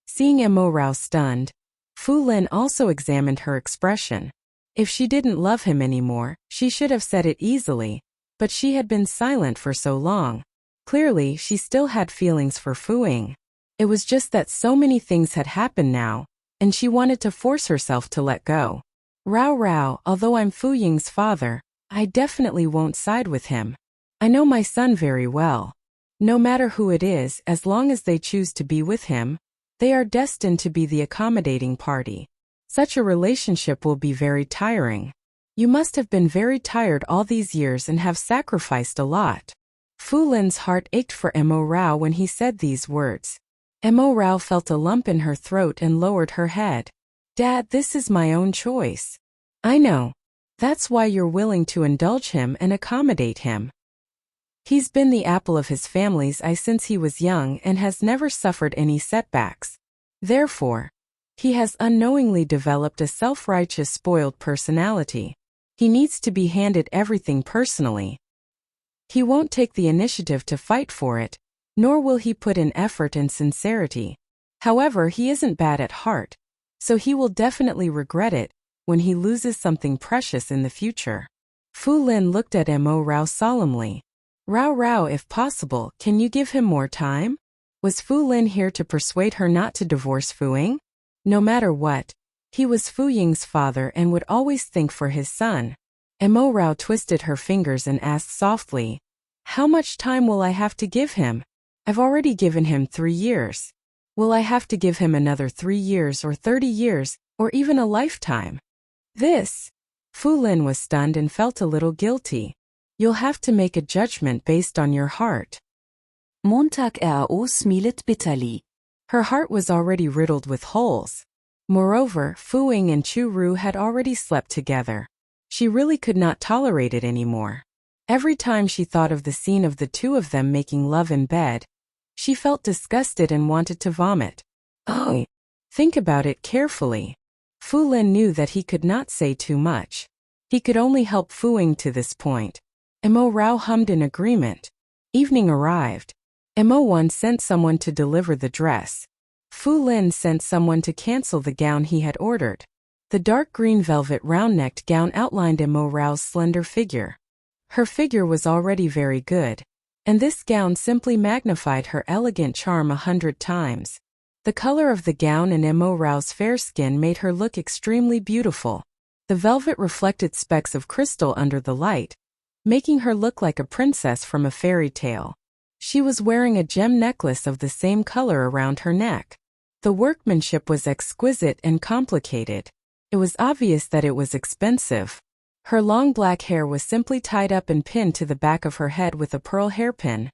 Seeing Mo Rao stunned, Fu Lin also examined her expression. If she didn't love him anymore, she should have said it easily, but she had been silent for so long. Clearly, she still had feelings for Fuing. It was just that so many things had happened now, and she wanted to force herself to let go. "Rao Rao, although I'm Fuying's father, I definitely won't side with him. I know my son very well. No matter who it is, as long as they choose to be with him, they are destined to be the accommodating party. Such a relationship will be very tiring. You must have been very tired all these years and have sacrificed a lot." Fu Lin's heart ached for Mo Rao when he said these words. Mo Rao felt a lump in her throat and lowered her head. "Dad, this is my own choice. I know. That's why you're willing to indulge him and accommodate him. He's been the apple of his family's eye since he was young and has never suffered any setbacks. Therefore, he has unknowingly developed a self-righteous, spoiled personality. He needs to be handed everything personally. He won't take the initiative to fight for it, nor will he put in effort and sincerity. However, he isn't bad at heart, so he will definitely regret it when he loses something precious in the future." Fu Lin looked at Mo Rao solemnly. Rao, if possible, can you give him more time? Was Fu Lin here to persuade her not to divorce Fu Ying? No matter what, he was Fu Ying's father and would always think for his son. Mo Rao twisted her fingers and asked softly, how much time will I have to give him? I've already given him 3 years. Will I have to give him another 3 years or 30 years, or even a lifetime? Fu Lin was stunned and felt a little guilty. You'll have to make a judgment based on your heart. Montag RAO smilet bitterly. Her heart was already riddled with holes. Moreover, Fu Ying and Chu Ru had already slept together. She really could not tolerate it anymore. Every time she thought of the scene of the two of them making love in bed, she felt disgusted and wanted to vomit. Oh, think about it carefully. Fu Lin knew that he could not say too much. He could only help Fu Ying to this point. Mo Rao hummed in agreement. Evening arrived. Mo Wan sent someone to deliver the dress. Fu Lin sent someone to cancel the gown he had ordered. The dark green velvet round-necked gown outlined Mo Rao's slender figure. Her figure was already very good, and this gown simply magnified her elegant charm 100 times. The color of the gown and Mo Rao's fair skin made her look extremely beautiful. The velvet reflected specks of crystal under the light, making her look like a princess from a fairy tale. She was wearing a gem necklace of the same color around her neck. The workmanship was exquisite and complicated. It was obvious that it was expensive. Her long black hair was simply tied up and pinned to the back of her head with a pearl hairpin,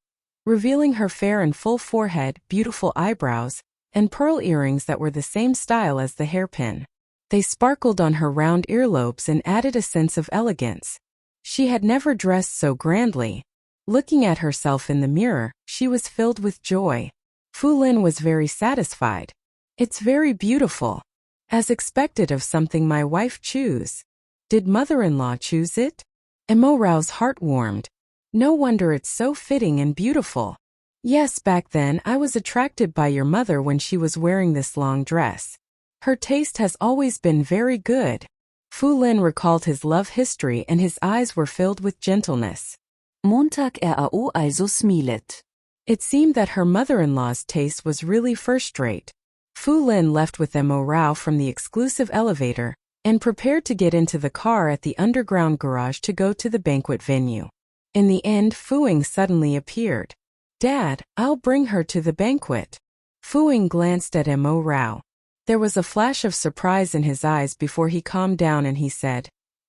revealing her fair and full forehead, beautiful eyebrows, and pearl earrings that were the same style as the hairpin. They sparkled on her round earlobes and added a sense of elegance. She had never dressed so grandly. Looking at herself in the mirror, she was filled with joy. Fu Lin was very satisfied. It's very beautiful. As expected of something my wife choose. Did mother-in-law choose it? Mo Rao's heart warmed. No wonder it's so fitting and beautiful. Yes, back then I was attracted by your mother when she was wearing this long dress. Her taste has always been very good. Fu Lin recalled his love history and his eyes were filled with gentleness. Montag RAO also smilet. It seemed that her mother-in-law's taste was really first-rate. Fu Lin left with Mo Rao from the exclusive elevator and prepared to get into the car at the underground garage to go to the banquet venue. In the end, Fu Ying suddenly appeared. Dad, I'll bring her to the banquet. Fu Ying glanced at Mo Rao. There was a flash of surprise in his eyes before he calmed down and he said,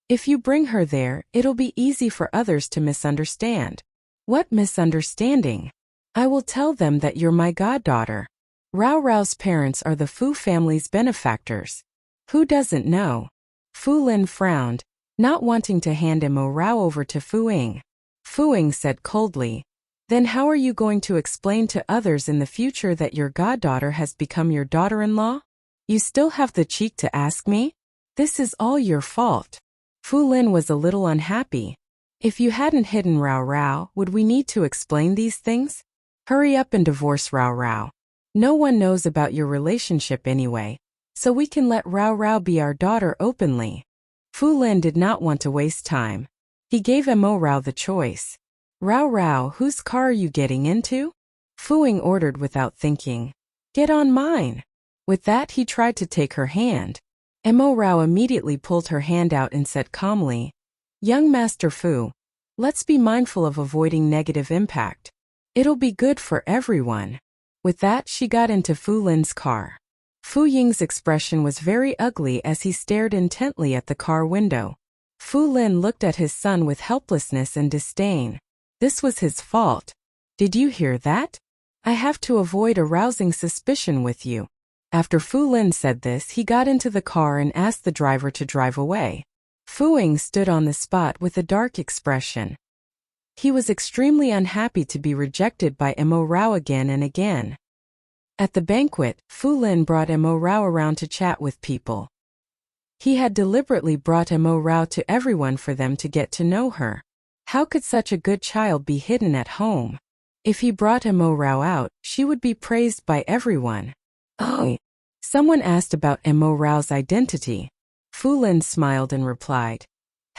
if you bring her there, it'll be easy for others to misunderstand. What misunderstanding? I will tell them that you're my goddaughter. Rao's parents are the Fu family's benefactors. Who doesn't know? Fu Lin frowned, not wanting to hand Mo Rao over to Fu Ying. Fu Ying said coldly, then how are you going to explain to others in the future that your goddaughter has become your daughter-in-law? You still have the cheek to ask me? This is all your fault. Fu Lin was a little unhappy. If you hadn't hidden Rao, would we need to explain these things? Hurry up and divorce Rao. No one knows about your relationship anyway, so we can let Rao be our daughter openly. Fu Lin did not want to waste time. He gave Mo Rao the choice. Rao, whose car are you getting into? Fu Ying ordered without thinking. Get on mine. With that he tried to take her hand. Mo Rao immediately pulled her hand out and said calmly, young Master Fu, let's be mindful of avoiding negative impact. It'll be good for everyone. With that she got into Fu Lin's car. Fu Ying's expression was very ugly as he stared intently at the car window. Fu Lin looked at his son with helplessness and disdain. This was his fault. Did you hear that? I have to avoid arousing suspicion with you. After Fu Lin said this, he got into the car and asked the driver to drive away. Fu Ying stood on the spot with a dark expression. He was extremely unhappy to be rejected by Mo Rao again and again. At the banquet, Fu Lin brought Mo Rao around to chat with people. He had deliberately brought Mo Rao to everyone for them to get to know her. How could such a good child be hidden at home? If he brought Mo Rao out, she would be praised by everyone. Oh, someone asked about Mo Rao's identity. Fu Lin smiled and replied,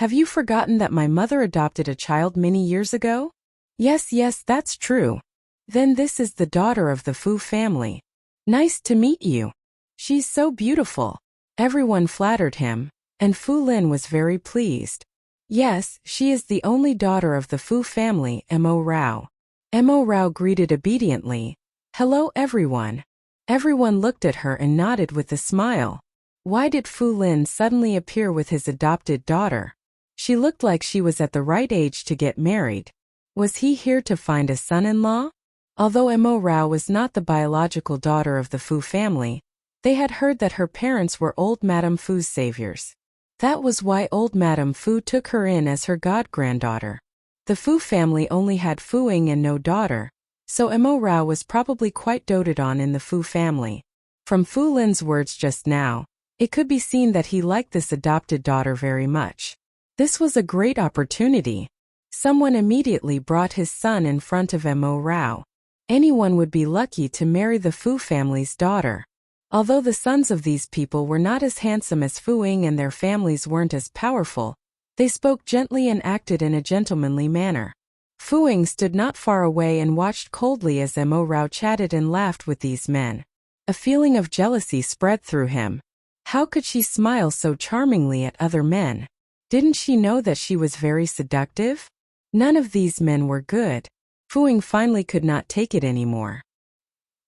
Have you forgotten that my mother adopted a child many years ago? Yes, yes, that's true. Then this is the daughter of the Fu family. Nice to meet you. She's so beautiful. Everyone flattered him, and Fu Lin was very pleased. Yes, she is the only daughter of the Fu family, Mo Rao. Mo Rao greeted obediently. Hello everyone. Everyone looked at her and nodded with a smile. Why did Fu Lin suddenly appear with his adopted daughter? She looked like she was at the right age to get married. Was he here to find a son-in-law? Although Mo Rao was not the biological daughter of the Fu family, they had heard that her parents were old Madame Fu's saviors. That was why old Madame Fu took her in as her god-granddaughter. The Fu family only had Fu Ying and no daughter, so Mo Rao was probably quite doted on in the Fu family. From Fu Lin's words just now, it could be seen that he liked this adopted daughter very much. This was a great opportunity. Someone immediately brought his son in front of Mo Rao. Anyone would be lucky to marry the Fu family's daughter. Although the sons of these people were not as handsome as Fu Ying and their families weren't as powerful, they spoke gently and acted in a gentlemanly manner. Fu Ying stood not far away and watched coldly as Mo Rao chatted and laughed with these men. A feeling of jealousy spread through him. How could she smile so charmingly at other men? Didn't she know that she was very seductive? None of these men were good. Fu Ying finally could not take it anymore.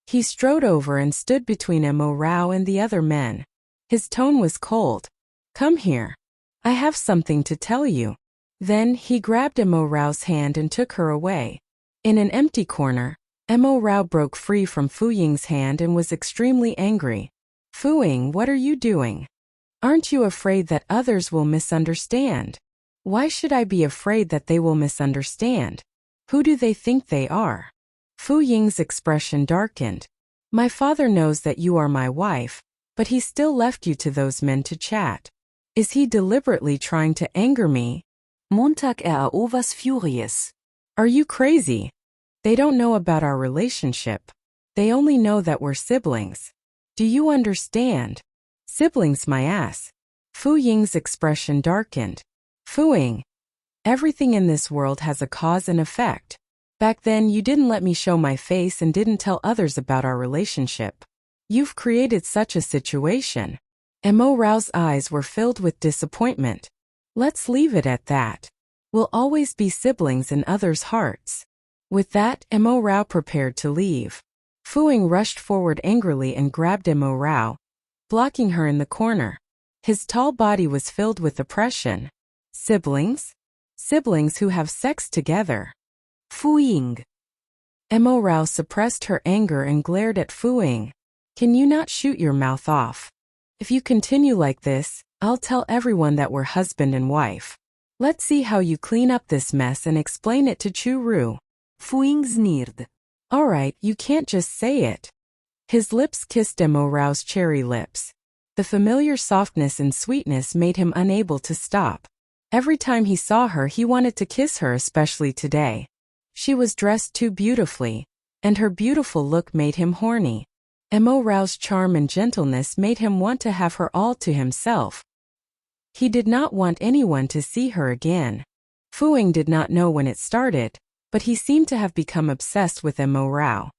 He strode over and stood between Mo Rao and the other men. His tone was cold. Come here. I have something to tell you. Then he grabbed Mo Rao's hand and took her away. In an empty corner, Mo Rao broke free from Fu Ying's hand and was extremely angry. Fu Ying, what are you doing? Aren't you afraid that others will misunderstand? Why should I be afraid that they will misunderstand? Who do they think they are? Fu Ying's expression darkened. My father knows that you are my wife, but he still left you to those men to chat. Is he deliberately trying to anger me? Montag was furious. Are you crazy? They don't know about our relationship. They only know that we're siblings. Do you understand? Siblings my ass. Fu Ying's expression darkened. Fu Ying, everything in this world has a cause and effect. Back then you didn't let me show my face and didn't tell others about our relationship. You've created such a situation. Mo Rao's eyes were filled with disappointment. Let's leave it at that. We'll always be siblings in others' hearts. With that, Mo Rao prepared to leave. Fu Ying rushed forward angrily and grabbed Mo Rao, blocking her in the corner. His tall body was filled with oppression. Siblings? Siblings who have sex together. Fu Ying. Mo Rao suppressed her anger and glared at Fu Ying. Can you not shoot your mouth off? If you continue like this, I'll tell everyone that we're husband and wife. Let's see how you clean up this mess and explain it to Chu Ru. Fu Ying sneered. Alright, you can't just say it. His lips kissed Mo Rao's cherry lips. The familiar softness and sweetness made him unable to stop. Every time he saw her he wanted to kiss her, especially today. She was dressed too beautifully, and her beautiful look made him horny. Mo Rao's charm and gentleness made him want to have her all to himself. He did not want anyone to see her again. Fu Ying did not know when it started, but he seemed to have become obsessed with Mo Rao.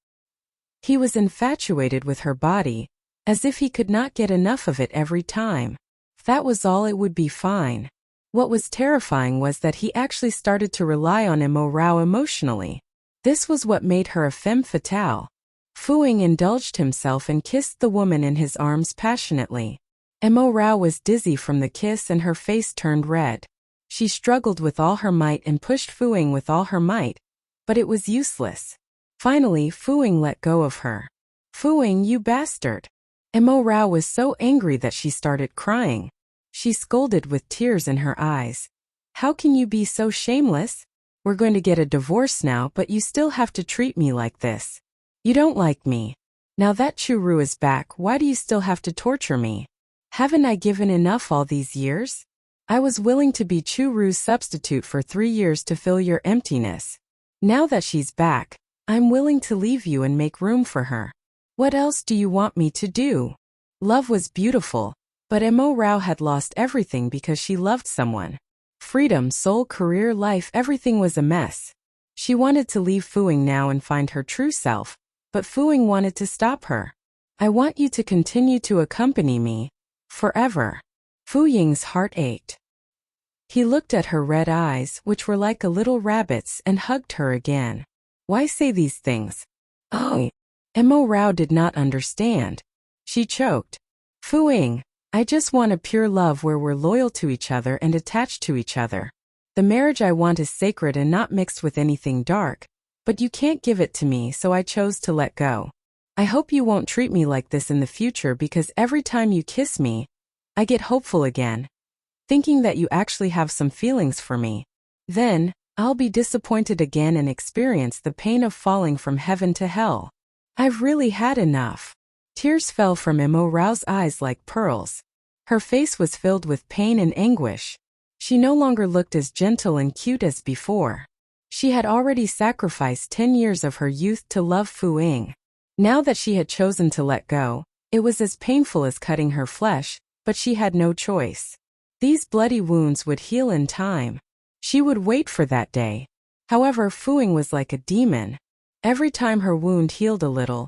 He was infatuated with her body, as if he could not get enough of it every time. If that was all, it would be fine. What was terrifying was that he actually started to rely on Mo Rao emotionally. This was what made her a femme fatale. Fu Ying indulged himself and kissed the woman in his arms passionately. Mo Rao was dizzy from the kiss and her face turned red. She struggled with all her might and pushed Fu Ying with all her might, but it was useless. Finally, Fu Ying let go of her. Fu Ying, you bastard! Mo Rao was so angry that she started crying. She scolded with tears in her eyes. How can you be so shameless? We're going to get a divorce now, but you still have to treat me like this. You don't like me. Now that Chu Ru is back, why do you still have to torture me? Haven't I given enough all these years? I was willing to be Chu Ru's substitute for 3 years to fill your emptiness. Now that she's back, I'm willing to leave you and make room for her. What else do you want me to do? Love was beautiful, but Mo Rao had lost everything because she loved someone. Freedom, soul, career, life, everything was a mess. She wanted to leave Fuing now and find her true self, but Fuing wanted to stop her. I want you to continue to accompany me. Forever. Fu Ying's heart ached. He looked at her red eyes, which were like a little rabbit's, and hugged her again. Why say these things? Oh. Mo Rao did not understand. She choked. Fu Ying, I just want a pure love where we're loyal to each other and attached to each other. The marriage I want is sacred and not mixed with anything dark, but you can't give it to me, so I chose to let go. I hope you won't treat me like this in the future, because every time you kiss me, I get hopeful again, thinking that you actually have some feelings for me. Then, I'll be disappointed again and experience the pain of falling from heaven to hell. I've really had enough. Tears fell from Mo Rao's eyes like pearls. Her face was filled with pain and anguish. She no longer looked as gentle and cute as before. She had already sacrificed 10 years of her youth to love Fu Ying. Now that she had chosen to let go, it was as painful as cutting her flesh, but she had no choice. These bloody wounds would heal in time. She would wait for that day. However, Fu Ying was like a demon. Every time her wound healed a little,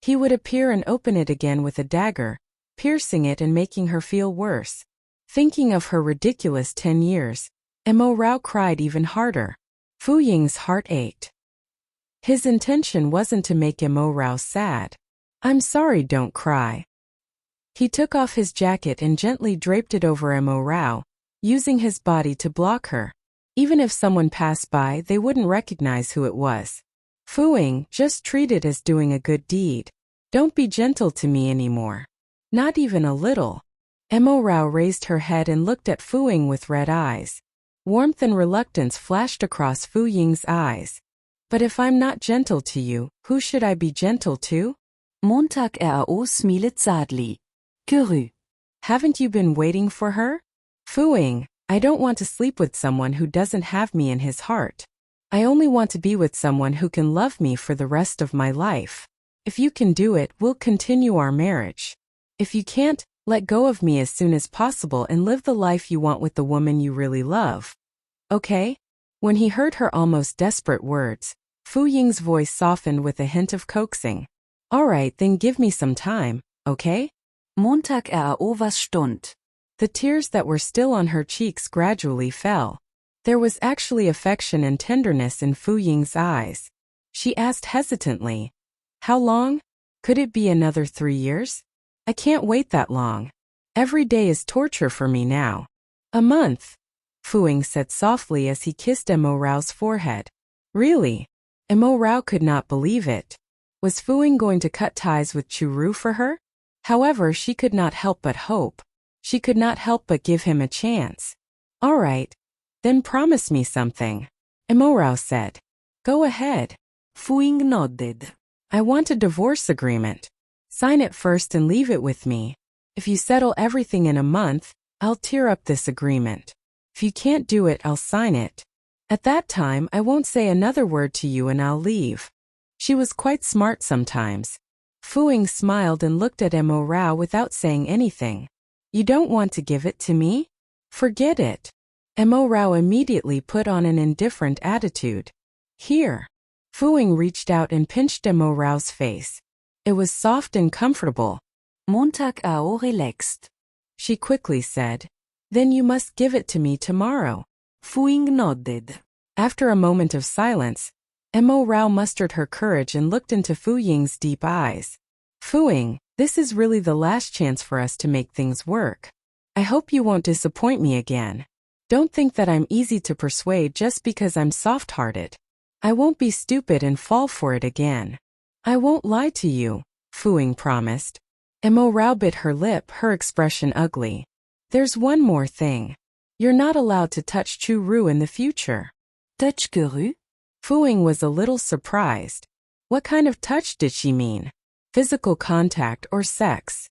he would appear and open it again with a dagger, piercing it and making her feel worse. Thinking of her ridiculous 10 years, Mo Rao cried even harder. Fu Ying's heart ached. His intention wasn't to make Mo Rao sad. I'm sorry, don't cry. He took off his jacket and gently draped it over Mo Rao, using his body to block her. Even if someone passed by, they wouldn't recognize who it was. Fu Ying, just treat it as doing a good deed. Don't be gentle to me anymore. Not even a little. Mo Rao raised her head and looked at Fu Ying with red eyes. Warmth and reluctance flashed across Fu Ying's eyes. But if I'm not gentle to you, who should I be gentle to? Montag RAO smilet sadly. Curieux. Haven't you been waiting for her? Fu Ying, I don't want to sleep with someone who doesn't have me in his heart. I only want to be with someone who can love me for the rest of my life. If you can do it, we'll continue our marriage. If you can't, let go of me as soon as possible and live the life you want with the woman you really love. Okay? When he heard her almost desperate words, Fu Ying's voice softened with a hint of coaxing. All right, then give me some time, okay? Montag RAO was Stund. The tears that were still on her cheeks gradually fell. There was actually affection and tenderness in Fu Ying's eyes. She asked hesitantly, how long? Could it be another 3 years? I can't wait that long. Every day is torture for me now. A month, Fu Ying said softly as he kissed Mo Rao's forehead. Really? Mo Rao could not believe it. Was Fu Ying going to cut ties with Chu Ru for her? However, she could not help but hope. She could not help but give him a chance. All right. Then promise me something, Mo Rao said. Go ahead. Fu Ying nodded. I want a divorce agreement. Sign it first and leave it with me. If you settle everything in a month, I'll tear up this agreement. If you can't do it, I'll sign it. At that time, I won't say another word to you and I'll leave. She was quite smart sometimes. Fu Ying smiled and looked at Mo Rao without saying anything. You don't want to give it to me? Forget it. Mo Rao immediately put on an indifferent attitude. Here. Fu Ying reached out and pinched Mo Rao's face. It was soft and comfortable. Montag RAO relaxed. She quickly said. Then you must give it to me tomorrow. Fu Ying nodded. After a moment of silence, Mo Rao mustered her courage and looked into Fu Ying's deep eyes. Fu Ying, this is really the last chance for us to make things work. I hope you won't disappoint me again. Don't think that I'm easy to persuade just because I'm soft-hearted. I won't be stupid and fall for it again. I won't lie to you, Fu Ying promised. Mo Rao bit her lip, her expression ugly. There's one more thing. You're not allowed to touch Chu Ru in the future. Touch Ru? Fu Ying was a little surprised. What kind of touch did she mean? Physical contact or sex?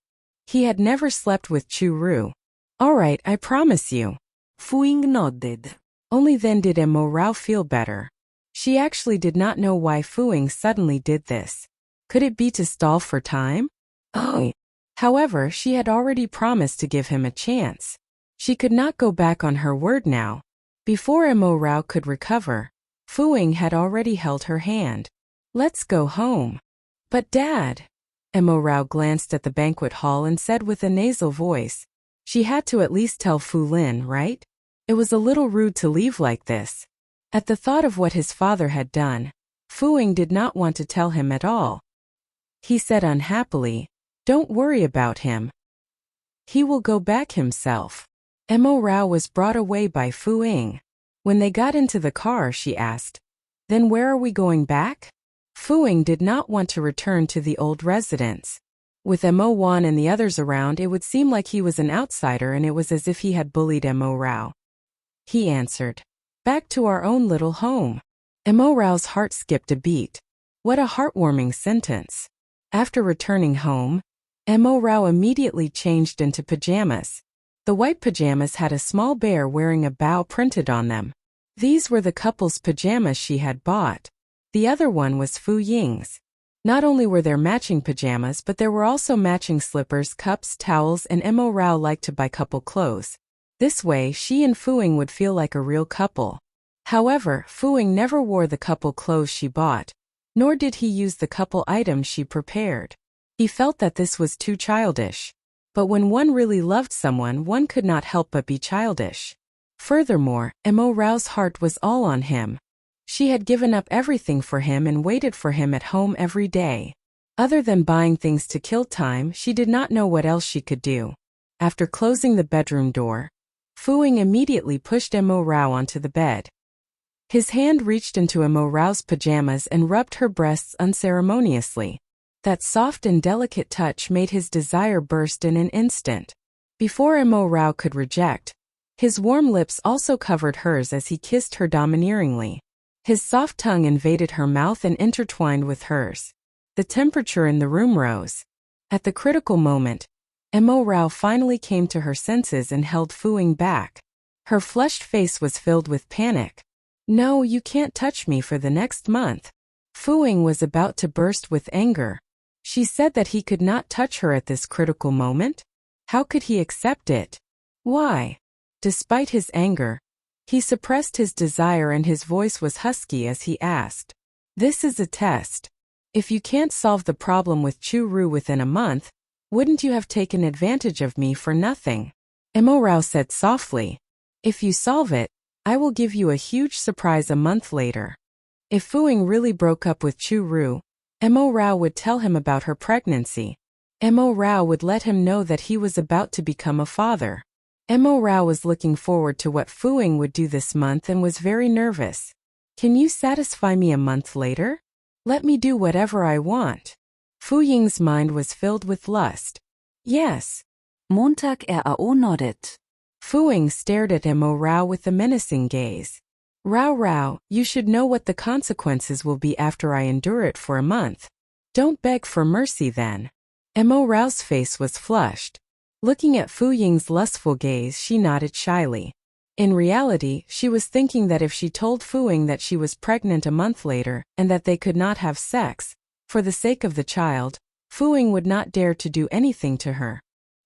He had never slept with Chu Ru. All right, I promise you. Fu Ying nodded. Only then did Mo Rao feel better. She actually did not know why Fu Ying suddenly did this. Could it be to stall for time? Oh. However, she had already promised to give him a chance. She could not go back on her word now. Before Mo Rao could recover, Fu Ying had already held her hand. Let's go home. But Dad. Mo Rao glanced at the banquet hall and said with a nasal voice. She had to at least tell Fu Lin, right? It was a little rude to leave like this. At the thought of what his father had done, Fu Ying did not want to tell him at all. He said unhappily, "Don't worry about him. He will go back himself." Mo Rao was brought away by Fu Ying. When they got into the car, she asked, "Then where are we going back?" Fu Ying did not want to return to the old residence. With Mo Wan and the others around, it would seem like he was an outsider, and it was as if he had bullied Mo Rao. He answered, "Back to our own little home." Mo Rao's heart skipped a beat. What a heartwarming sentence. After returning home, Mo Rao immediately changed into pajamas. The white pajamas had a small bear wearing a bow printed on them. These were the couple's pajamas she had bought. The other one was Fu Ying's. Not only were there matching pajamas, but there were also matching slippers, cups, towels, and Mo Rao liked to buy couple clothes. This way, she and Fu Ying would feel like a real couple. However, Fu Ying never wore the couple clothes she bought, nor did he use the couple items she prepared. He felt that this was too childish. But when one really loved someone, one could not help but be childish. Furthermore, Mo Rao's heart was all on him. She had given up everything for him and waited for him at home every day. Other than buying things to kill time, she did not know what else she could do. After closing the bedroom door, Fu Ying immediately pushed Mo Rao onto the bed. His hand reached into Mo Rao's pajamas and rubbed her breasts unceremoniously. That soft and delicate touch made his desire burst in an instant. Before Mo Rao could reject, his warm lips also covered hers as he kissed her domineeringly. His soft tongue invaded her mouth and intertwined with hers. The temperature in the room rose. At the critical moment, Mo Rao finally came to her senses and held Fu Ying back. Her flushed face was filled with panic. "No, you can't touch me for the next month." Fu Ying was about to burst with anger. She said that he could not touch her at this critical moment. How could he accept it? Why? Despite his anger, he suppressed his desire and his voice was husky as he asked, "This is a test. If you can't solve the problem with Chu Ru within a month, wouldn't you have taken advantage of me for nothing?" Mo Rao said softly, "If you solve it, I will give you a huge surprise a month later." If Fu Ying really broke up with Chu Ru, Mo Rao would tell him about her pregnancy. Mo Rao would let him know that he was about to become a father. Mo Rao was looking forward to what Fu Ying would do this month and was very nervous. "Can you satisfy me a month later? Let me do whatever I want." Fu Ying's mind was filled with lust. "Yes." Montag Rao nodded. Fu Ying stared at Mo Rao with a menacing gaze. Rao, you should know what the consequences will be after I endure it for a month. Don't beg for mercy then." Mo Rao's face was flushed. Looking at Fu Ying's lustful gaze, she nodded shyly. In reality, she was thinking that if she told Fu Ying that she was pregnant a month later, and that they could not have sex, for the sake of the child, Fu Ying would not dare to do anything to her.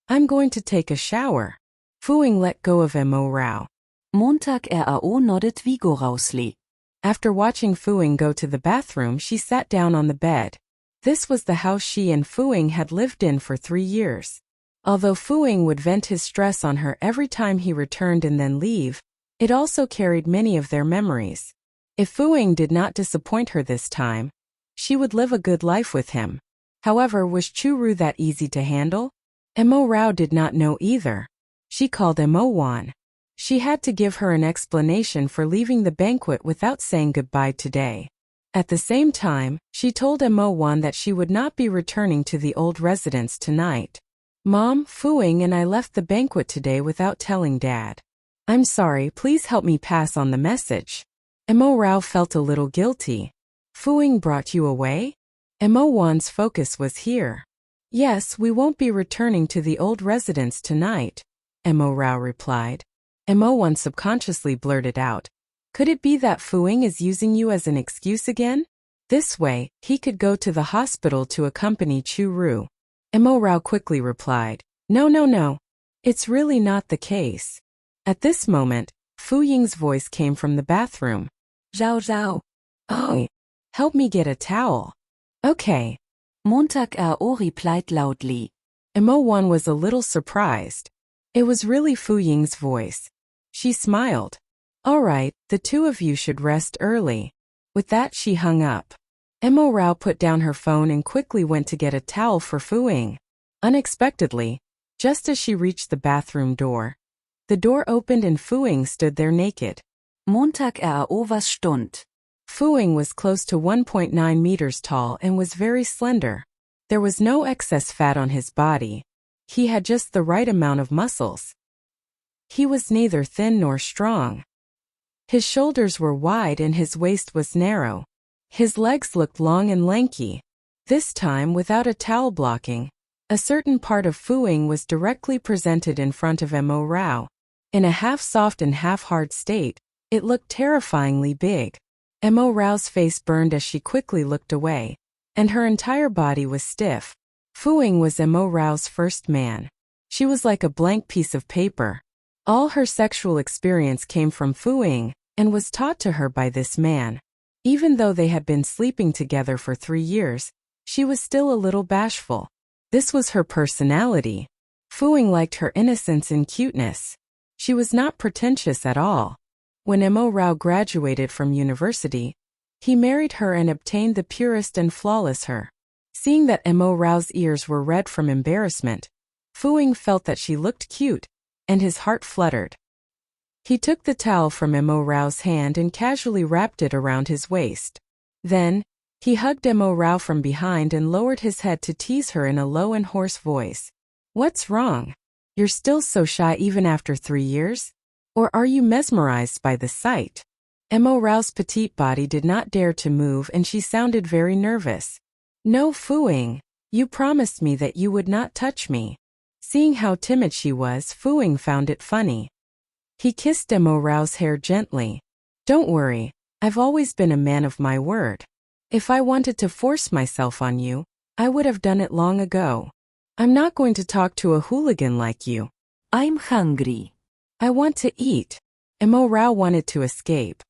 "I'm going to take a shower." Fu Ying let go of Mo Rao. Montag Rao nodded vigorously. After watching Fu Ying go to the bathroom, she sat down on the bed. This was the house she and Fu Ying had lived in for 3 years. Although Fu Ying would vent his stress on her every time he returned and then leave, it also carried many of their memories. If Fu Ying did not disappoint her this time, she would live a good life with him. However, was Chu Ru that easy to handle? Mo Rao did not know either. She called Mo Wan. She had to give her an explanation for leaving the banquet without saying goodbye today. At the same time, she told Mo Wan that she would not be returning to the old residence tonight. "Mom, Fu Ying and I left the banquet today without telling Dad. I'm sorry, please help me pass on the message." Mo Rao felt a little guilty. "Fu Ying brought you away?" Mo Wan's focus was here. "Yes, we won't be returning to the old residence tonight," Mo Rao replied. Mo Wan subconsciously blurted out, "Could it be that Fu Ying is using you as an excuse again?" This way, he could go to the hospital to accompany Chu Ru. Mo Rao quickly replied, No. It's really not the case." At this moment, Fu Ying's voice came from the bathroom. Zhao Zhao. Oh, help me get a towel. Okay. Montag Ao replied loudly. Emo Wan was a little surprised. It was really Fu Ying's voice. She smiled. All right, the two of you should rest early. With that she hung up. Emo Rao put down her phone and quickly went to get a towel for Fu Ying. Unexpectedly, just as she reached the bathroom door, the door opened and Fu Ying stood there naked. Montag Ao was stund. Fu Ying was close to 1.9 meters tall and was very slender. There was no excess fat on his body. He had just the right amount of muscles. He was neither thin nor strong. His shoulders were wide and his waist was narrow. His legs looked long and lanky. This time without a towel blocking. A certain part of Fu Ying was directly presented in front of Mo Rao. In a half-soft and half-hard state, it looked terrifyingly big. Mo Rao's face burned as she quickly looked away, and her entire body was stiff. Fu Ying was Mo Rao's first man. She was like a blank piece of paper. All her sexual experience came from Fu Ying, and was taught to her by this man. Even though they had been sleeping together for 3 years, she was still a little bashful. This was her personality. Fu Ying liked her innocence and cuteness. She was not pretentious at all. When Mo Rao graduated from university, he married her and obtained the purest and flawless her. Seeing that Mo Rao's ears were red from embarrassment, Fu Ying felt that she looked cute, and his heart fluttered. He took the towel from Mo Rao's hand and casually wrapped it around his waist. Then, he hugged Mo Rao from behind and lowered his head to tease her in a low and hoarse voice. What's wrong? You're still so shy even after 3 years? Or are you mesmerized by the sight? Mo Rao's petite body did not dare to move and she sounded very nervous. No, Fu Ying, you promised me that you would not touch me. Seeing how timid she was, Fu Ying found it funny. He kissed Mo Rao's hair gently. Don't worry, I've always been a man of my word. If I wanted to force myself on you, I would have done it long ago. I'm not going to talk to a hooligan like you. I'm hungry. I want to eat. Mo Rao wanted to escape.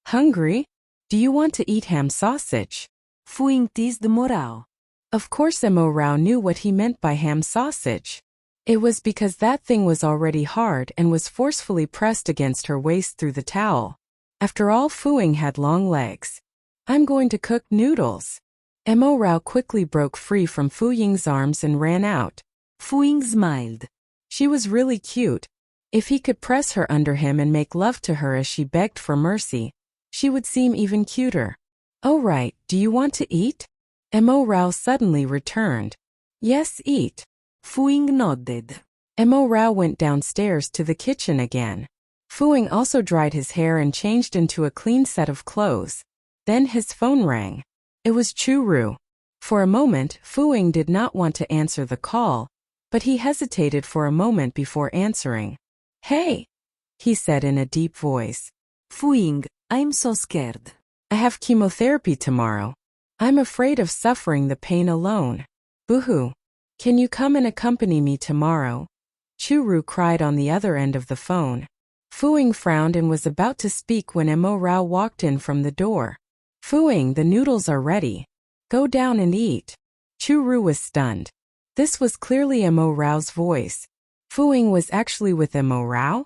Hungry? Do you want to eat ham sausage? Fu Ying teased Mo Rao. Of course Mo Rao knew what he meant by ham sausage. It was because that thing was already hard and was forcefully pressed against her waist through the towel. After all, Fu Ying had long legs. I'm going to cook noodles. Mo Rao quickly broke free from Fu Ying's arms and ran out. Fu Ying smiled. She was really cute. If he could press her under him and make love to her as she begged for mercy, she would seem even cuter. Oh right, do you want to eat? Mo Rao suddenly returned. Yes, eat. Fu Ying nodded. Mo Rao went downstairs to the kitchen again. Fu Ying also dried his hair and changed into a clean set of clothes. Then his phone rang. It was Chu Ru. For a moment, Fu Ying did not want to answer the call, but he hesitated for a moment before answering. Hey, he said in a deep voice. Fu Ying, I'm so scared. I have chemotherapy tomorrow. I'm afraid of suffering the pain alone. Boo-hoo. Can you come and accompany me tomorrow? Chu Ru cried on the other end of the phone. Fu Ying frowned and was about to speak when Mo Rao walked in from the door. Fu Ying, the noodles are ready. Go down and eat. Chu Ru was stunned. This was clearly Mo Rao's voice. Fu Ying was actually with Mo Rao?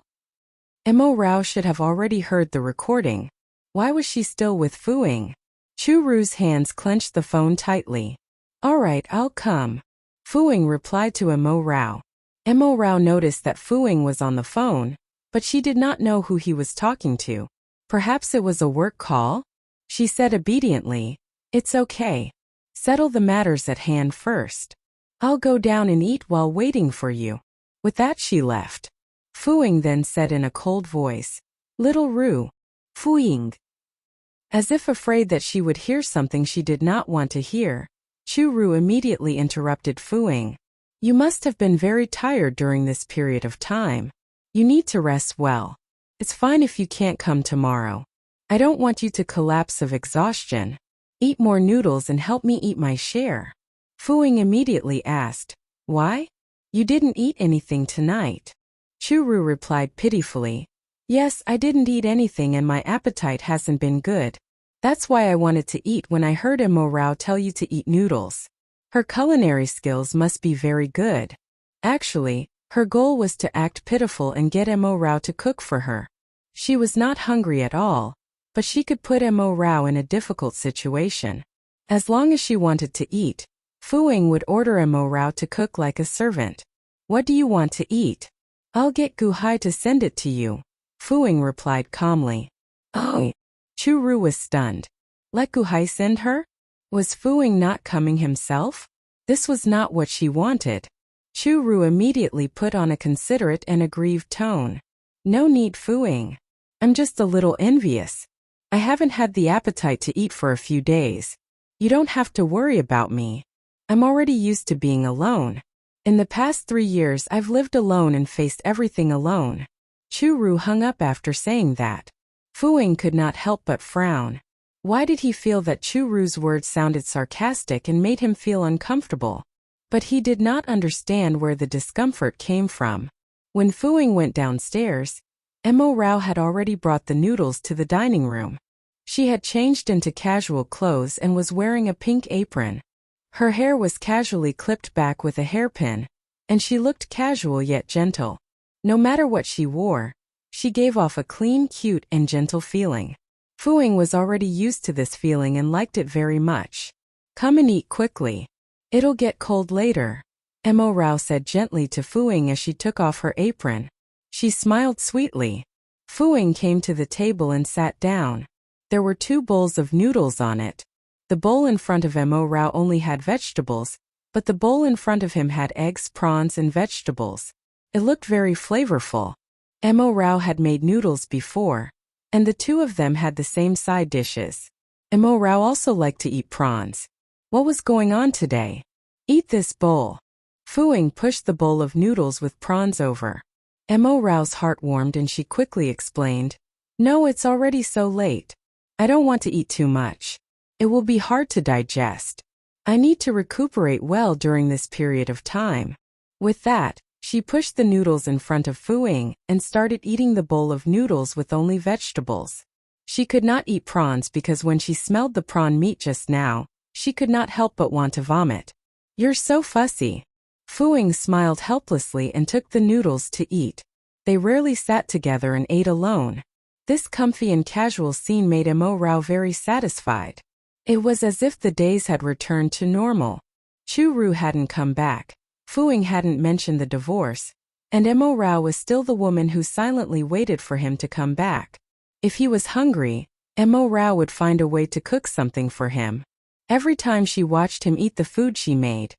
Mo Rao should have already heard the recording. Why was she still with Fu Ying? Chu Ru's hands clenched the phone tightly. All right, I'll come. Fu Ying replied to Mo Rao. Mo Rao noticed that Fu Ying was on the phone, but she did not know who he was talking to. Perhaps it was a work call? She said obediently, It's okay. Settle the matters at hand first. I'll go down and eat while waiting for you. With that she left. Fu Ying then said in a cold voice, Little Ru. Fu Ying. As if afraid that she would hear something she did not want to hear, Chu Ru immediately interrupted Fu Ying. You must have been very tired during this period of time. You need to rest well. It's fine if you can't come tomorrow. I don't want you to collapse of exhaustion. Eat more noodles and help me eat my share. Fu Ying immediately asked, Why? You didn't eat anything tonight. Chu Ru replied pitifully, Yes, I didn't eat anything and my appetite hasn't been good. That's why I wanted to eat when I heard Emo Rao tell you to eat noodles. Her culinary skills must be very good. Actually, her goal was to act pitiful and get Emo Rao to cook for her. She was not hungry at all, but she could put Emo Rao in a difficult situation. As long as she wanted to eat, Fuing would order Emo Rao to cook like a servant. What do you want to eat? I'll get Gu Hai to send it to you, Fuing replied calmly. Oh. Chu Ru was stunned. Let Gu Hai send her? Was Fuing not coming himself? This was not what she wanted. Chu Ru immediately put on a considerate and aggrieved tone. No need, Fuing. I'm just a little envious. I haven't had the appetite to eat for a few days. You don't have to worry about me. I'm already used to being alone. In the past 3 years I've lived alone and faced everything alone. Chu Ru hung up after saying that. Fuing could not help but frown. Why did he feel that Chu Ru's words sounded sarcastic and made him feel uncomfortable? But he did not understand where the discomfort came from. When Fuing went downstairs, Emo Rao had already brought the noodles to the dining room. She had changed into casual clothes and was wearing a pink apron. Her hair was casually clipped back with a hairpin, and she looked casual yet gentle. No matter what she wore, she gave off a clean, cute, and gentle feeling. Fuing was already used to this feeling and liked it very much. Come and eat quickly. It'll get cold later, Emo Rao said gently to Fuing as she took off her apron. She smiled sweetly. Fuing came to the table and sat down. There were 2 bowls of noodles on it. The bowl in front of Emo Rao only had vegetables, but the bowl in front of him had eggs, prawns, and vegetables. It looked very flavorful. Emo Rao had made noodles before, and the 2 of them had the same side dishes. Emo Rao also liked to eat prawns. What was going on today? Eat this bowl. Fuing pushed the bowl of noodles with prawns over. Emo Rao's heart warmed and she quickly explained, No, it's already so late. I don't want to eat too much. It will be hard to digest. I need to recuperate well during this period of time. With that, she pushed the noodles in front of Fuing and started eating the bowl of noodles with only vegetables. She could not eat prawns because when she smelled the prawn meat just now, she could not help but want to vomit. You're so fussy. Fuing smiled helplessly and took the noodles to eat. They rarely sat together and ate alone. This comfy and casual scene made Emo Rao very satisfied. It was as if the days had returned to normal. Chu Ru hadn't come back. Fuing hadn't mentioned the divorce, and Emo Rao was still the woman who silently waited for him to come back. If he was hungry, Emo Rao would find a way to cook something for him. Every time she watched him eat the food she made,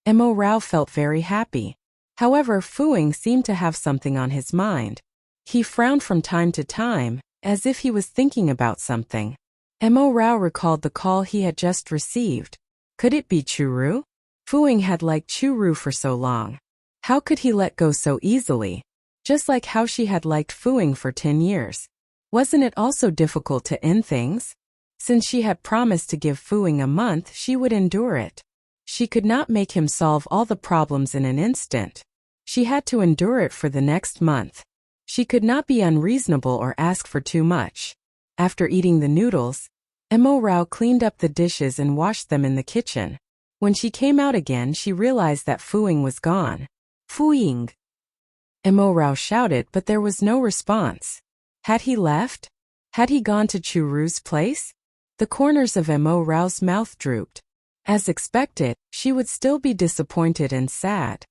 Emo Rao felt very happy. However, Fuing seemed to have something on his mind. He frowned from time to time, as if he was thinking about something. Emo Rao recalled the call he had just received. Could it be Chu Ru? Fuing had liked Chu Ru for so long. How could he let go so easily? Just like how she had liked Fuing for 10 years. Wasn't it also difficult to end things? Since she had promised to give Fuing a month, she would endure it. She could not make him solve all the problems in an instant. She had to endure it for the next month. She could not be unreasonable or ask for too much. After eating the noodles, Emo Rao cleaned up the dishes and washed them in the kitchen. When she came out again, she realized that Fuing was gone. Fuing! Emo Rao shouted, but there was no response. Had he left? Had he gone to Chu Ru's place? The corners of Emo Rao's mouth drooped. As expected, she would still be disappointed and sad.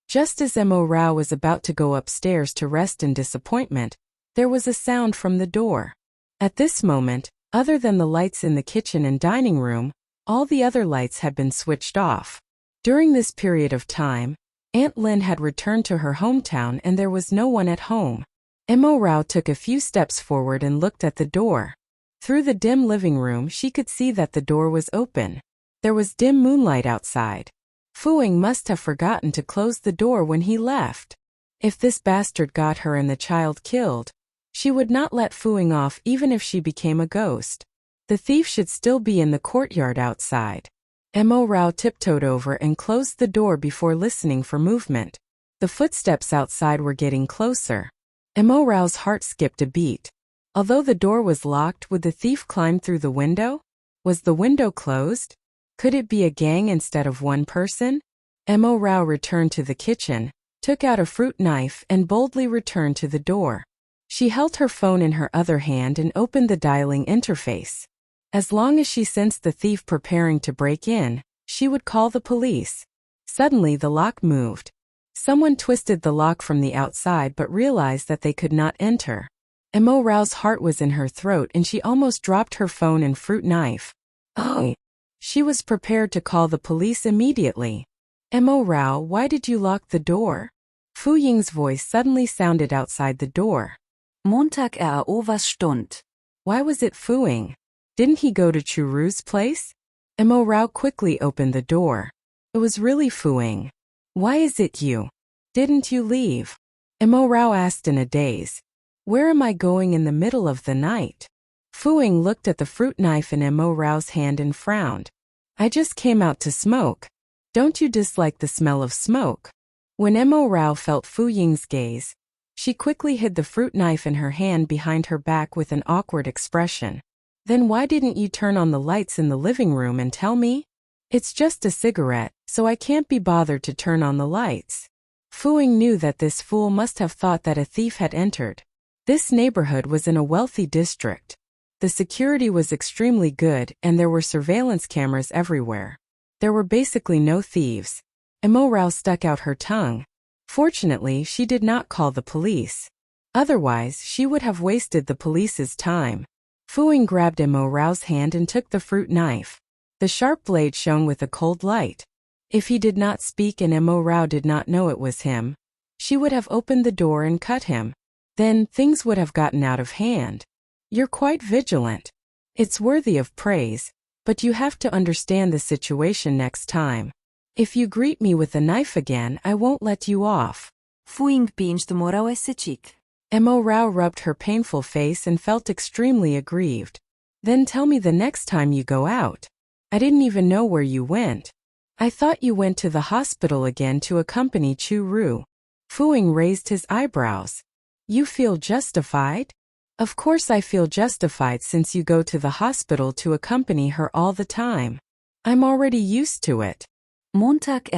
Just as Emo Rao was about to go upstairs to rest in disappointment, there was a sound from the door. At this moment, other than the lights in the kitchen and dining room, all the other lights had been switched off. During this period of time, Aunt Lin had returned to her hometown and there was no one at home. Emo Rao took a few steps forward and looked at the door. Through the dim living room, she could see that the door was open. There was dim moonlight outside. Fuing must have forgotten to close the door when he left. If this bastard got her and the child killed, she would not let Fuing off even if she became a ghost. The thief should still be in the courtyard outside. Emo Rao tiptoed over and closed the door before listening for movement. The footsteps outside were getting closer. Mo Rao's heart skipped a beat. Although the door was locked, would the thief climb through the window? Was the window closed? Could it be a gang instead of one person? Mo Rao returned to the kitchen, took out a fruit knife and boldly returned to the door. She held her phone in her other hand and opened the dialing interface. As long as she sensed the thief preparing to break in, she would call the police. Suddenly the lock moved. Someone twisted the lock from the outside but realized that they could not enter. Mo Rao's heart was in her throat and she almost dropped her phone and fruit knife. Oh! She was prepared to call the police immediately. Mo Rao, why did you lock the door? Fu Ying's voice suddenly sounded outside the door. Montag was stund. Why was it Fu Ying? Didn't he go to Chu Ru's place? Mo Rao quickly opened the door. It was really Fu Ying. Why is it you? Didn't you leave? Mo Rao asked in a daze. Where am I going in the middle of the night? Fu Ying looked at the fruit knife in Mo Rao's hand and frowned. I just came out to smoke. Don't you dislike the smell of smoke? When Mo Rao felt Fu Ying's gaze, she quickly hid the fruit knife in her hand behind her back with an awkward expression. Then why didn't you turn on the lights in the living room and tell me? It's just a cigarette, so I can't be bothered to turn on the lights. Fu Ying knew that this fool must have thought that a thief had entered. This neighborhood was in a wealthy district. The security was extremely good and there were surveillance cameras everywhere. There were basically no thieves. Mo Rao stuck out her tongue. Fortunately, she did not call the police. Otherwise, she would have wasted the police's time. Fu Ying grabbed Mo Rao's hand and took the fruit knife. The sharp blade shone with a cold light. If he did not speak and Mo Rao did not know it was him, she would have opened the door and cut him. Then, things would have gotten out of hand. You're quite vigilant. It's worthy of praise, but you have to understand the situation next time. If you greet me with a knife again, I won't let you off. Fu Ying pinched moral esse chic. Mo Rao rubbed her painful face and felt extremely aggrieved. Then tell me the next time you go out. I didn't even know where you went. I thought you went to the hospital again to accompany Chu Ru. Fu Ying raised his eyebrows. You feel justified? Of course I feel justified since you go to the hospital to accompany her all the time. I'm already used to it. Montag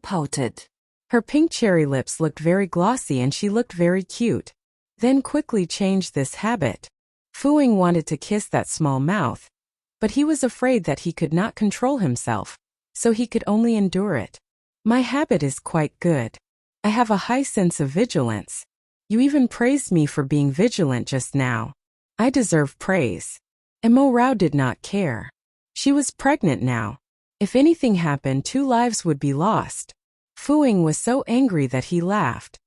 pouted. Her pink cherry lips looked very glossy and she looked very cute. Then quickly changed this habit. Fu Ying wanted to kiss that small mouth, but he was afraid that he could not control himself, so he could only endure it. My habit is quite good. I have a high sense of vigilance. You even praised me for being vigilant just now. I deserve praise. Mo Rao did not care. She was pregnant now. If anything happened, 2 lives would be lost. Fu Ying was so angry that he laughed.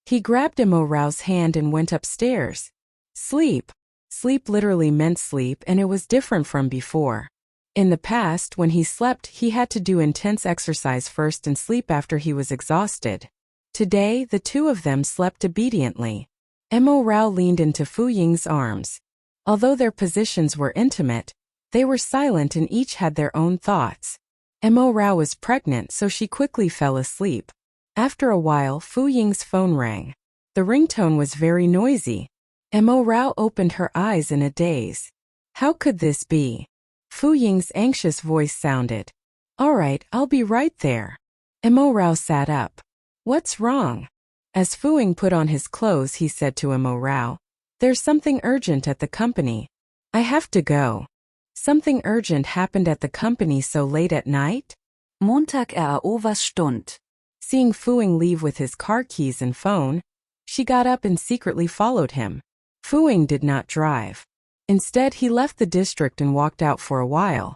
He grabbed Mo Rao's hand and went upstairs. Sleep. Sleep literally meant sleep and it was different from before. In the past, when he slept, he had to do intense exercise first and sleep after he was exhausted. Today, the 2 of them slept obediently. Mo Rao leaned into Fu Ying's arms. Although their positions were intimate, they were silent and each had their own thoughts. Mo Rao was pregnant, so she quickly fell asleep. After a while, Fu Ying's phone rang. The ringtone was very noisy. Mo Rao opened her eyes in a daze. How could this be? Fu Ying's anxious voice sounded. All right, I'll be right there. Mo Rao sat up. What's wrong? As Fu Ying put on his clothes, he said to Mo Rao, there's something urgent at the company. I have to go. Something urgent happened at the company so late at night? Montag was stund. Seeing Fu Ying leave with his car keys and phone, she got up and secretly followed him. Fu Ying did not drive. Instead, he left the district and walked out for a while.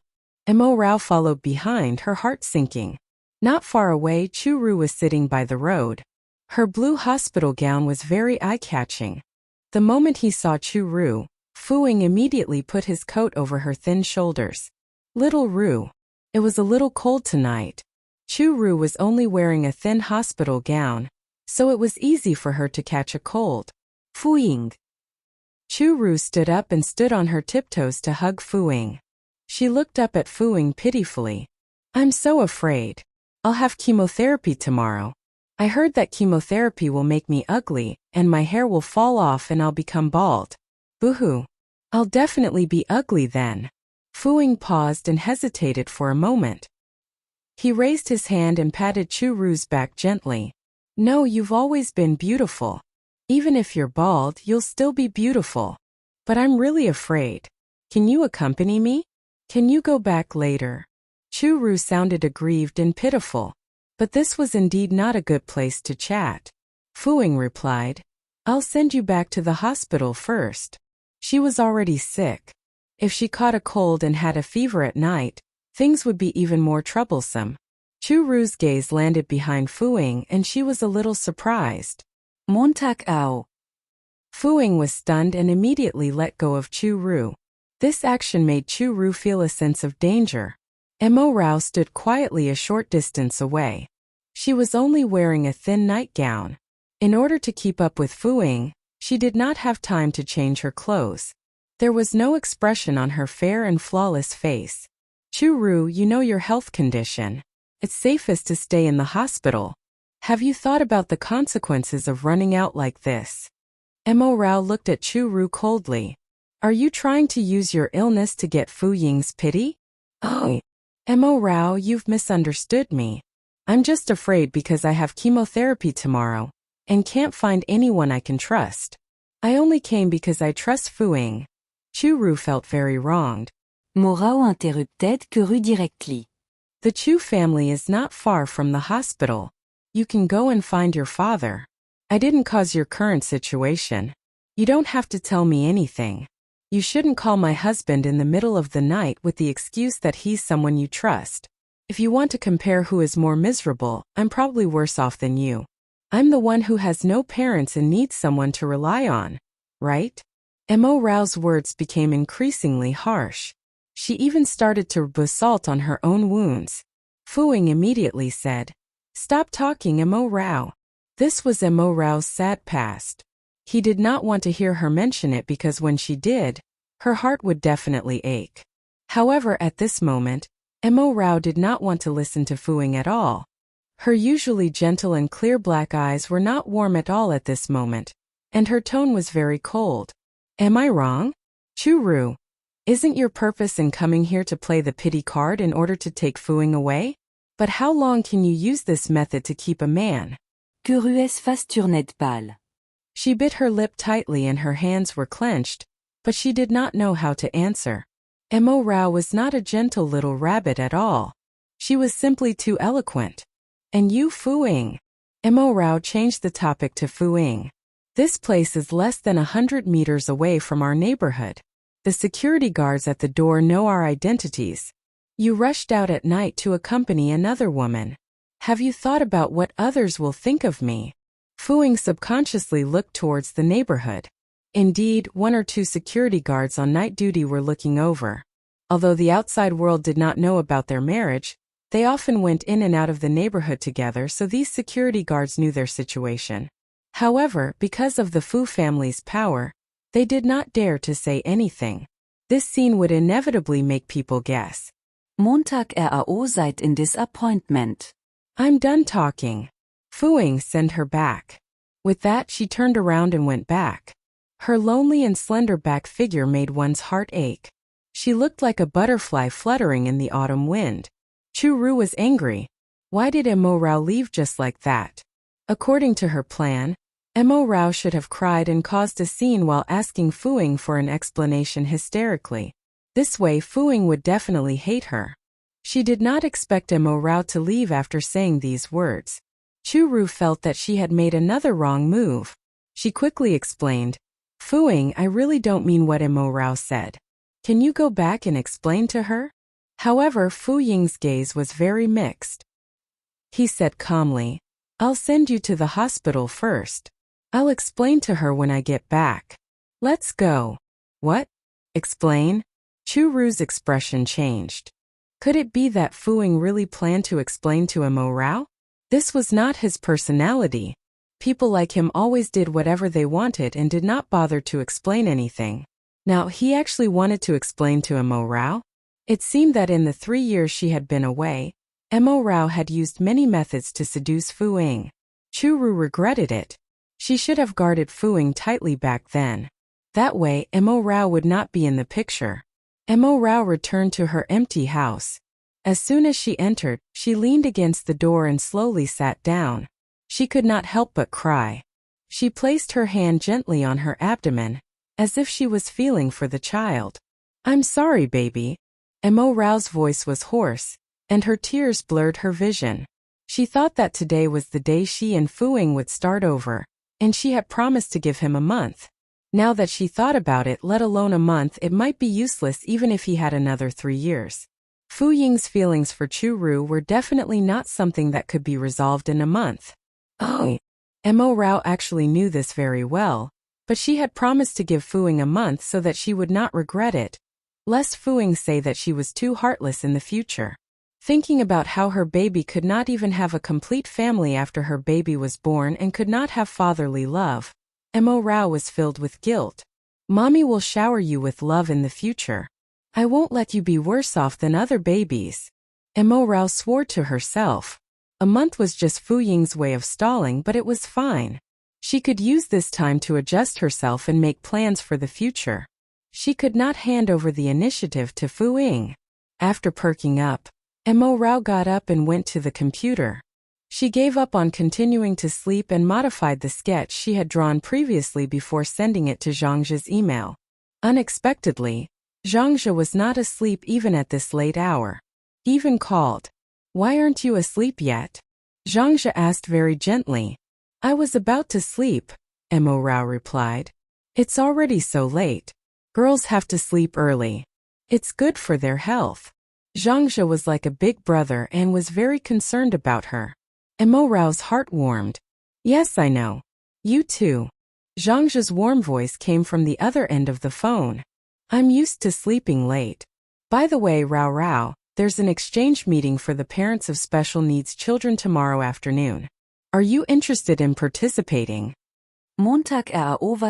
Mo Rao followed behind, her heart sinking. Not far away, Chu Ru was sitting by the road. Her blue hospital gown was very eye-catching. The moment he saw Chu Ru, Fu Ying immediately put his coat over her thin shoulders. Little Ru. It was a little cold tonight. Chu Ru was only wearing a thin hospital gown, so it was easy for her to catch a cold. Fu Ying. Chu Ru stood up and stood on her tiptoes to hug Fu Ying. She looked up at Fu Ying pitifully. I'm so afraid. I'll have chemotherapy tomorrow. I heard that chemotherapy will make me ugly, and my hair will fall off and I'll become bald. Boo-hoo. I'll definitely be ugly then. Fu-Ying paused and hesitated for a moment. He raised his hand and patted Chu-Ru's back gently. No, you've always been beautiful. Even if you're bald, you'll still be beautiful. But I'm really afraid. Can you accompany me? Can you go back later? Chu-Ru sounded aggrieved and pitiful. But this was indeed not a good place to chat. Fu-Ying replied, I'll send you back to the hospital first. She was already sick. If she caught a cold and had a fever at night, things would be even more troublesome. Chu-Ru's gaze landed behind Fu-Ying and she was a little surprised. Montag auch. Fu-Ying was stunned and immediately let go of Chu-Ru. This action made Chu-Ru feel a sense of danger. Mo Rao stood quietly a short distance away. She was only wearing a thin nightgown. In order to keep up with Fu-Ying, she did not have time to change her clothes. There was no expression on her fair and flawless face. Chu-Ru, you know your health condition. It's safest to stay in the hospital. Have you thought about the consequences of running out like this? Mo Rao looked at Chu-Ru coldly. Are you trying to use your illness to get Fu-Ying's pity? Oh. Mo Rao, you've misunderstood me. I'm just afraid because I have chemotherapy tomorrow, and can't find anyone I can trust. I only came because I trust Fu-Ying. Chu-Ru felt very wronged. Morao interrupted Kuru directly. The Chu family is not far from the hospital. You can go and find your father. I didn't cause your current situation. You don't have to tell me anything. You shouldn't call my husband in the middle of the night with the excuse that he's someone you trust. If you want to compare who is more miserable, I'm probably worse off than you. I'm the one who has no parents and needs someone to rely on, right? Mo Rao's words became increasingly harsh. She even started to rub salt on her own wounds. Fu-Ying immediately said, Stop talking, Mo Rao. This was Mo Rao's sad past. He did not want to hear her mention it because when she did, her heart would definitely ache. However, at this moment, Mo Rao did not want to listen to Fu-Ying at all. Her usually gentle and clear black eyes were not warm at all at this moment, and her tone was very cold. Am I wrong? Chu-Ru, isn't your purpose in coming here to play the pity card in order to take Fu-Ying away? But how long can you use this method to keep a man? Kuru's face tournait pâle. She bit her lip tightly and her hands were clenched, but she did not know how to answer. Mo Rao was not a gentle little rabbit at all. She was simply too eloquent. And you, Fu-Ying? Mo Rao changed the topic to Fu-Ying. This place is less than 100 meters away from our neighborhood. The security guards at the door know our identities. You rushed out at night to accompany another woman. Have you thought about what others will think of me? Fu-Ying subconsciously looked towards the neighborhood. Indeed, 1 or 2 security guards on night duty were looking over. Although the outside world did not know about their marriage, they often went in and out of the neighborhood together, so these security guards knew their situation. However, because of the Fu family's power, they did not dare to say anything. This scene would inevitably make people guess. Montag RAO seid in disappointment. I'm done talking. Fu-Ying sent her back. With that, she turned around and went back. Her lonely and slender back figure made one's heart ache. She looked like a butterfly fluttering in the autumn wind. Chu-Ru was angry. Why did Mo Rao leave just like that? According to her plan, Mo Rao should have cried and caused a scene while asking Fu-Ying for an explanation hysterically. This way Fu-Ying would definitely hate her. She did not expect Mo Rao to leave after saying these words. Chu-Ru felt that she had made another wrong move. She quickly explained, Fu-Ying, I really don't mean what Mo Rao said. Can you go back and explain to her? However, Fu-Ying's gaze was very mixed. He said calmly, I'll send you to the hospital first. I'll explain to her when I get back. Let's go. What? Explain? Chu-Ru's expression changed. Could it be that Fu-Ying really planned to explain to Mo Rao? This was not his personality. People like him always did whatever they wanted and did not bother to explain anything. Now, he actually wanted to explain to Mo Rao. It seemed that in the 3 years she had been away, Mo Rao had used many methods to seduce Fu-Ying. Chu-Ru regretted it. She should have guarded Fu-Ying tightly back then. That way, Mo Rao would not be in the picture. Mo Rao returned to her empty house. As soon as she entered, she leaned against the door and slowly sat down. She could not help but cry. She placed her hand gently on her abdomen, as if she was feeling for the child. "I'm sorry, baby." Mo Rao's voice was hoarse, and her tears blurred her vision. She thought that today was the day she and Fu-Ying would start over, and she had promised to give him a month. Now that she thought about it, let alone a month, it might be useless even if he had another 3 years. Fu-Ying's feelings for Chu-Ru were definitely not something that could be resolved in a month. Oh, Mo Rao actually knew this very well, but she had promised to give Fu-Ying a month so that she would not regret it, lest Fu-Ying say that she was too heartless in the future. Thinking about how her baby could not even have a complete family after her baby was born and could not have fatherly love, Mo Rao was filled with guilt. "Mommy will shower you with love in the future. I won't let you be worse off than other babies." Mo Rao swore to herself. A month was just Fu-Ying's way of stalling, but it was fine. She could use this time to adjust herself and make plans for the future. She could not hand over the initiative to Fu-Ying. After perking up, Mo Rao got up and went to the computer. She gave up on continuing to sleep and modified the sketch she had drawn previously before sending it to Zhangzhe's email. Unexpectedly, Zhangzhe was not asleep even at this late hour. He even called. "Why aren't you asleep yet?" Zhangzhe asked very gently. "I was about to sleep," Mo Rao replied. "It's already so late. Girls have to sleep early. It's good for their health." Zhangzhe was like a big brother and was very concerned about her. Mo Rao's heart warmed. "Yes, I know. You too." Zhangzhe's warm voice came from the other end of the phone. "I'm used to sleeping late. By the way, Rao, there's an exchange meeting for the parents of special needs children tomorrow afternoon. Are you interested in participating?" Montag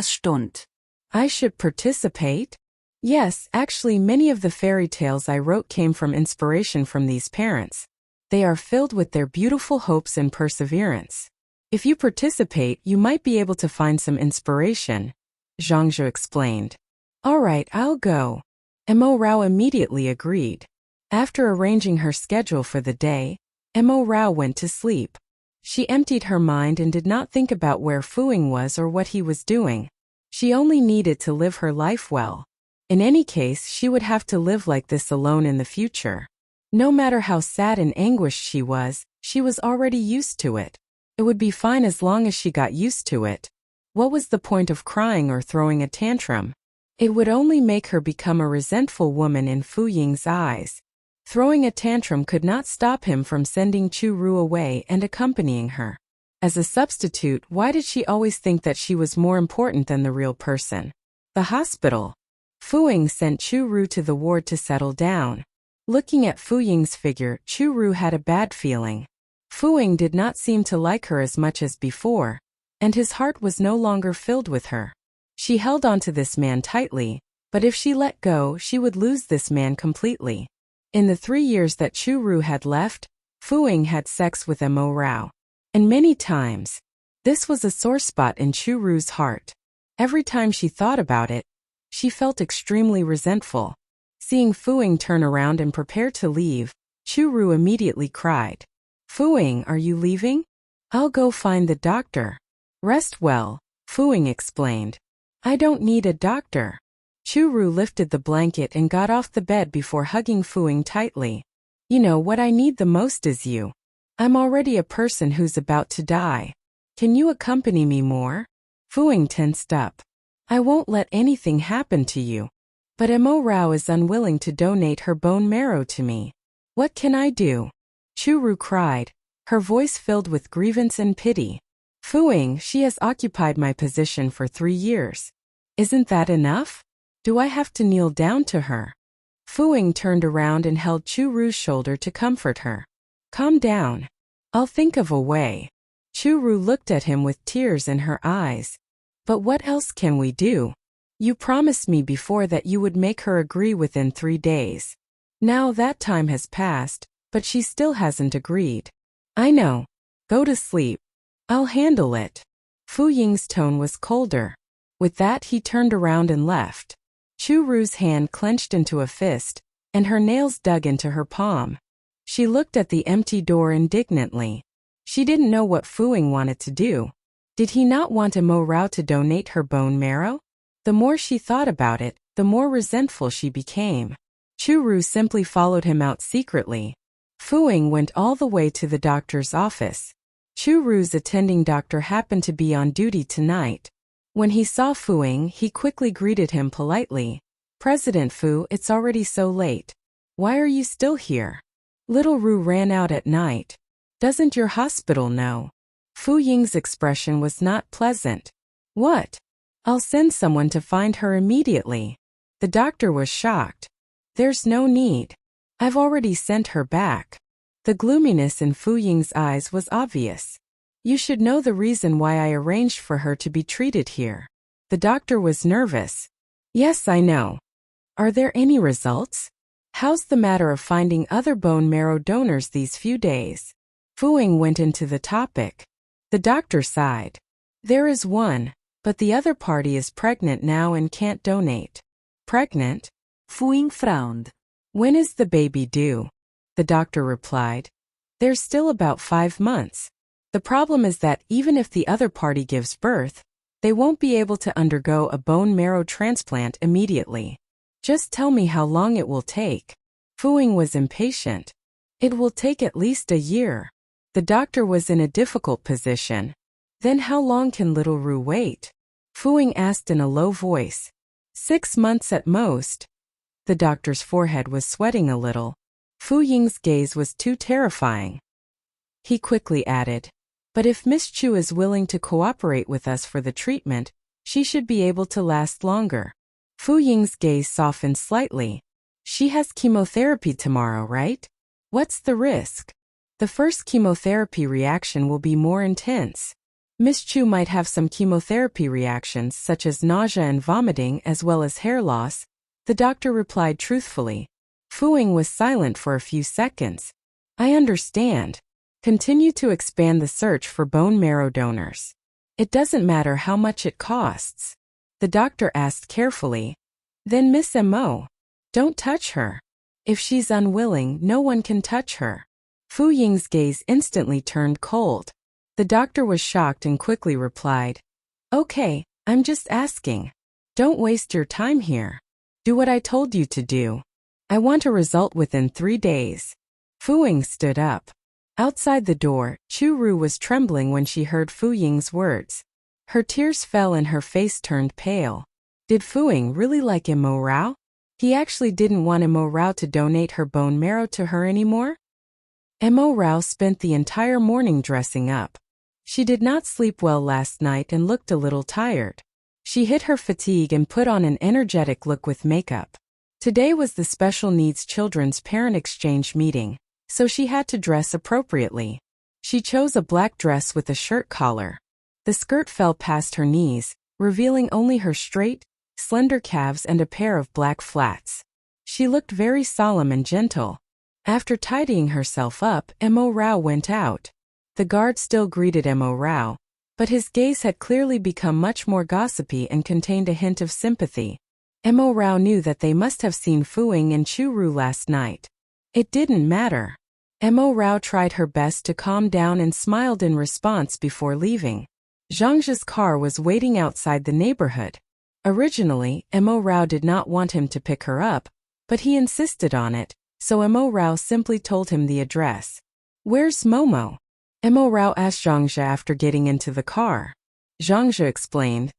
Stund. "I should participate?" "Yes, actually many of the fairy tales I wrote came from inspiration from these parents. They are filled with their beautiful hopes and perseverance. If you participate, you might be able to find some inspiration," Zhangzhe explained. "All right, I'll go." Mo Rao immediately agreed. After arranging her schedule for the day, Mo Rao went to sleep. She emptied her mind and did not think about where Fu-Ying was or what he was doing. She only needed to live her life well. In any case, she would have to live like this alone in the future. No matter how sad and anguished she was already used to it. It would be fine as long as she got used to it. What was the point of crying or throwing a tantrum? It would only make her become a resentful woman in Fu-Ying's eyes. Throwing a tantrum could not stop him from sending Chu-Ru away and accompanying her. As a substitute, why did she always think that she was more important than the real person? The hospital. Fu-Ying sent Chu-Ru to the ward to settle down. Looking at Fu-Ying's figure, Chu-Ru had a bad feeling. Fu-Ying did not seem to like her as much as before, and his heart was no longer filled with her. She held on to this man tightly, but if she let go, she would lose this man completely. In the 3 years that Chu-Ru had left, Fu-Ying had sex with Mo Rao. And many times. This was a sore spot in Chu-Ru's heart. Every time she thought about it, she felt extremely resentful. Seeing Fu-Ying turn around and prepare to leave, Chu-Ru immediately cried. "Fu-Ying, are you leaving? I'll go find the doctor." "Rest well," Fu-Ying explained. "I don't need a doctor." Chu-Ru lifted the blanket and got off the bed before hugging Fu-Ying tightly. "You know what I need the most is you. I'm already a person who's about to die. Can you accompany me more?" Fu-Ying tensed up. "I won't let anything happen to you. But Mo Rao is unwilling to donate her bone marrow to me. What can I do?" Chu-Ru cried, her voice filled with grievance and pity. "Fu-Ying, she has occupied my position for 3 years. Isn't that enough? Do I have to kneel down to her?" Fu-Ying turned around and held Chu-Ru's shoulder to comfort her. "Calm down. I'll think of a way." Chu-Ru looked at him with tears in her eyes. "But what else can we do? You promised me before that you would make her agree within 3 days. Now that time has passed, but she still hasn't agreed." "I know. Go to sleep. I'll handle it. Fu Ying's tone was colder. With that, he turned around and left. Chu Ru's hand clenched into a fist, and her nails dug into her palm. She looked at the empty door indignantly. She didn't know what Fu Ying wanted to do. Did he not want Mo Rao to donate her bone marrow? The more she thought about it, the more resentful she became. Chu Ru simply followed him out secretly. Fu Ying went all the way to the doctor's office. Chu Ru's attending doctor happened to be on duty tonight. When he saw Fu Ying, he quickly greeted him politely. President Fu, it's already so late. Why are you still here? Little Ru ran out at night. Doesn't your hospital know? Fu Ying's expression was not pleasant. What? I'll send someone to find her immediately. The doctor was shocked. There's no need. I've already sent her back. The gloominess in Fu Ying's eyes was obvious. You should know the reason why I arranged for her to be treated here. The doctor was nervous. Yes, I know. Are there any results? How's the matter of finding other bone marrow donors these few days? Fu Ying went into the topic. The doctor sighed. There is one, but the other party is pregnant now and can't donate. Pregnant? Fu Ying frowned. When is the baby due? The doctor replied. There's still about 5 months. The problem is that even if the other party gives birth, they won't be able to undergo a bone marrow transplant immediately. Just tell me how long it will take. Fu Ying was impatient. It will take at least a year. The doctor was in a difficult position. Then how long can little Ru wait? Fu Ying asked in a low voice. 6 months at most. The doctor's forehead was sweating a little. Fu Ying's gaze was too terrifying. He quickly added, but if Miss Chu is willing to cooperate with us for the treatment, she should be able to last longer. Fu Ying's gaze softened slightly. She has chemotherapy tomorrow, right? What's the risk? The first chemotherapy reaction will be more intense. Miss Chu might have some chemotherapy reactions such as nausea and vomiting as well as hair loss, the doctor replied truthfully. Fu Ying was silent for a few seconds. I understand. Continue to expand the search for bone marrow donors. It doesn't matter how much it costs. The doctor asked carefully. Then Miss Mo. Don't touch her. If she's unwilling, no one can touch her. Fu Ying's gaze instantly turned cold. The doctor was shocked and quickly replied. Okay, I'm just asking. Don't waste your time here. Do what I told you to do. I want a result within 3 days. Fu Ying stood up. Outside the door, Chu Ru was trembling when she heard Fu Ying's words. Her tears fell and her face turned pale. Did Fu Ying really like Mo Rao? He actually didn't want Mo Rao to donate her bone marrow to her anymore? Mo Rao spent the entire morning dressing up. She did not sleep well last night and looked a little tired. She hid her fatigue and put on an energetic look with makeup. Today was the special needs children's parent exchange meeting, so she had to dress appropriately. She chose a black dress with a shirt collar. The skirt fell past her knees, revealing only her straight, slender calves and a pair of black flats. She looked very solemn and gentle. After tidying herself up, Mo Rao went out. The guard still greeted Mo Rao, but his gaze had clearly become much more gossipy and contained a hint of sympathy. Mo Rao knew that they must have seen Fu Ying and Chu Ru last night. It didn't matter. Mo Rao tried her best to calm down and smiled in response before leaving. Zhangzhe's car was waiting outside the neighborhood. Originally, Mo Rao did not want him to pick her up, but he insisted on it, so Mo Rao simply told him the address. Where's Momo? Mo Rao asked Zhangzhe after getting into the car. Zhangzhe explained.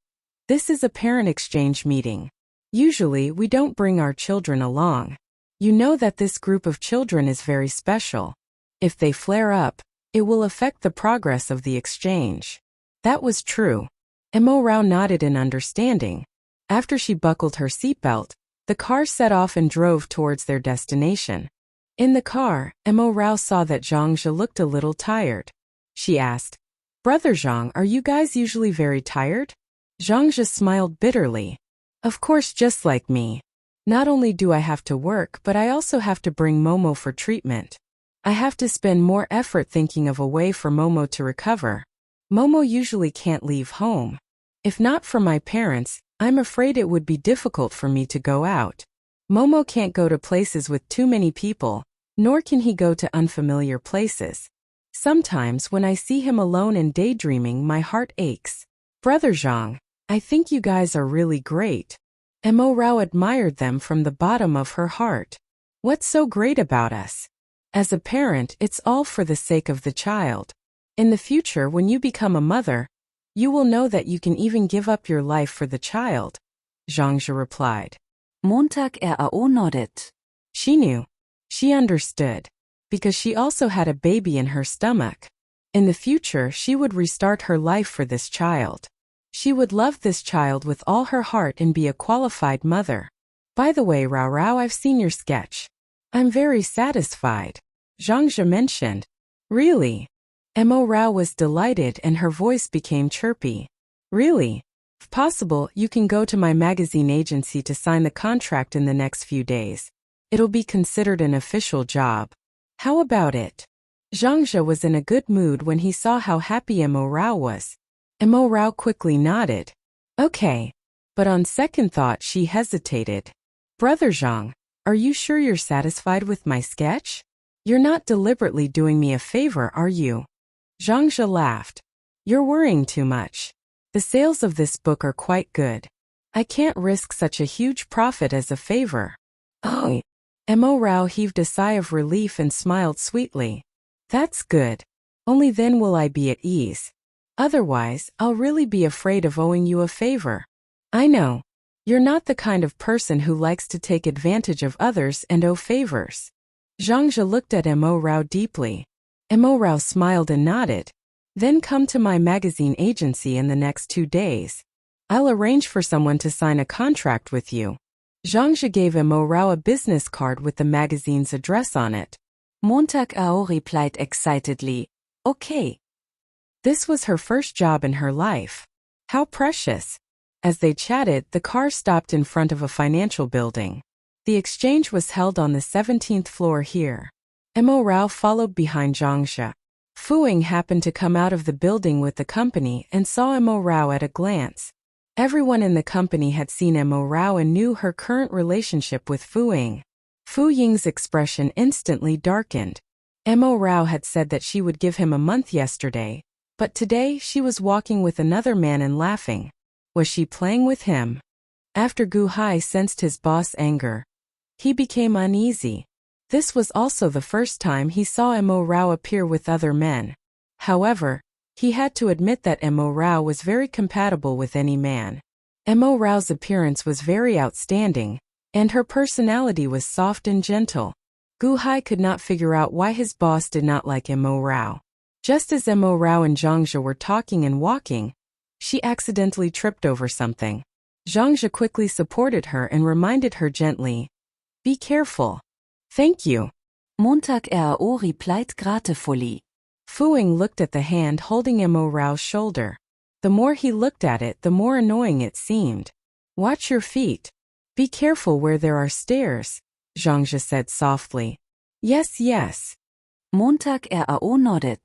This is a parent exchange meeting. Usually, we don't bring our children along. You know that this group of children is very special. If they flare up, it will affect the progress of the exchange. That was true. Mo Rao nodded in understanding. After she buckled her seatbelt, the car set off and drove towards their destination. In the car, Mo Rao saw that Zhangzhe looked a little tired. She asked, Brother Zhang, are you guys usually very tired? Zhangzhe smiled bitterly. Of course, just like me. Not only do I have to work, but I also have to bring Momo for treatment. I have to spend more effort thinking of a way for Momo to recover. Momo usually can't leave home. If not for my parents, I'm afraid it would be difficult for me to go out. Momo can't go to places with too many people, nor can he go to unfamiliar places. Sometimes when I see him alone and daydreaming, my heart aches. Brother Zhang, I think you guys are really great. Mo Rao admired them from the bottom of her heart. What's so great about us? As a parent, it's all for the sake of the child. In the future, when you become a mother, you will know that you can even give up your life for the child. Zhangzhe replied. Montag nodded. She knew. She understood. Because she also had a baby in her stomach. In the future, she would restart her life for this child. She would love this child with all her heart and be a qualified mother. By the way, Rao Rao, I've seen your sketch. I'm very satisfied. Zhangzhe mentioned. Really? Mo Rao was delighted and her voice became chirpy. Really? If possible, you can go to my magazine agency to sign the contract in the next few days. It'll be considered an official job. How about it? Zhangzhe was in a good mood when he saw how happy Mo Rao was. Mo Rao quickly nodded. Okay. But on second thought she hesitated. Brother Zhang, are you sure you're satisfied with my sketch? You're not deliberately doing me a favor, are you? Zhangzhe laughed. You're worrying too much. The sales of this book are quite good. I can't risk such a huge profit as a favor. Oh. Mo Rao heaved a sigh of relief and smiled sweetly. That's good. Only then will I be at ease. Otherwise, I'll really be afraid of owing you a favor. I know. You're not the kind of person who likes to take advantage of others and owe favors. Zhangzhe looked at Mo Rao deeply. Mo Rao smiled and nodded. Then come to my magazine agency in the next 2 days. I'll arrange for someone to sign a contract with you. Zhangzhe gave Mo Rao a business card with the magazine's address on it. Montag replied excitedly, Okay. This was her first job in her life. How precious. As they chatted, the car stopped in front of a financial building. The exchange was held on the 17th floor here. Mo Rao followed behind Zhangzhe. Fu Ying happened to come out of the building with the company and saw Mo Rao at a glance. Everyone in the company had seen Mo Rao and knew her current relationship with Fu Ying. Fu Ying's expression instantly darkened. Mo Rao had said that she would give him a month yesterday, but today she was walking with another man and laughing. Was she playing with him? After Gu Hai sensed his boss' anger, he became uneasy. This was also the first time he saw Mo Rao appear with other men. However, he had to admit that Mo Rao was very compatible with any man. Mo Rao's appearance was very outstanding, and her personality was soft and gentle. Gu Hai could not figure out why his boss did not like Mo Rao. Just as Mo Rao and Zhangzhe were talking and walking, she accidentally tripped over something. Zhangzhe quickly supported her and reminded her gently, Be careful. Thank you. Montag replied gratefully. Fu Ying looked at the hand holding Mo Rao's shoulder. The more he looked at it, the more annoying it seemed. Watch your feet. Be careful where there are stairs, Zhangzhe said softly. Yes, yes. Montag nodded.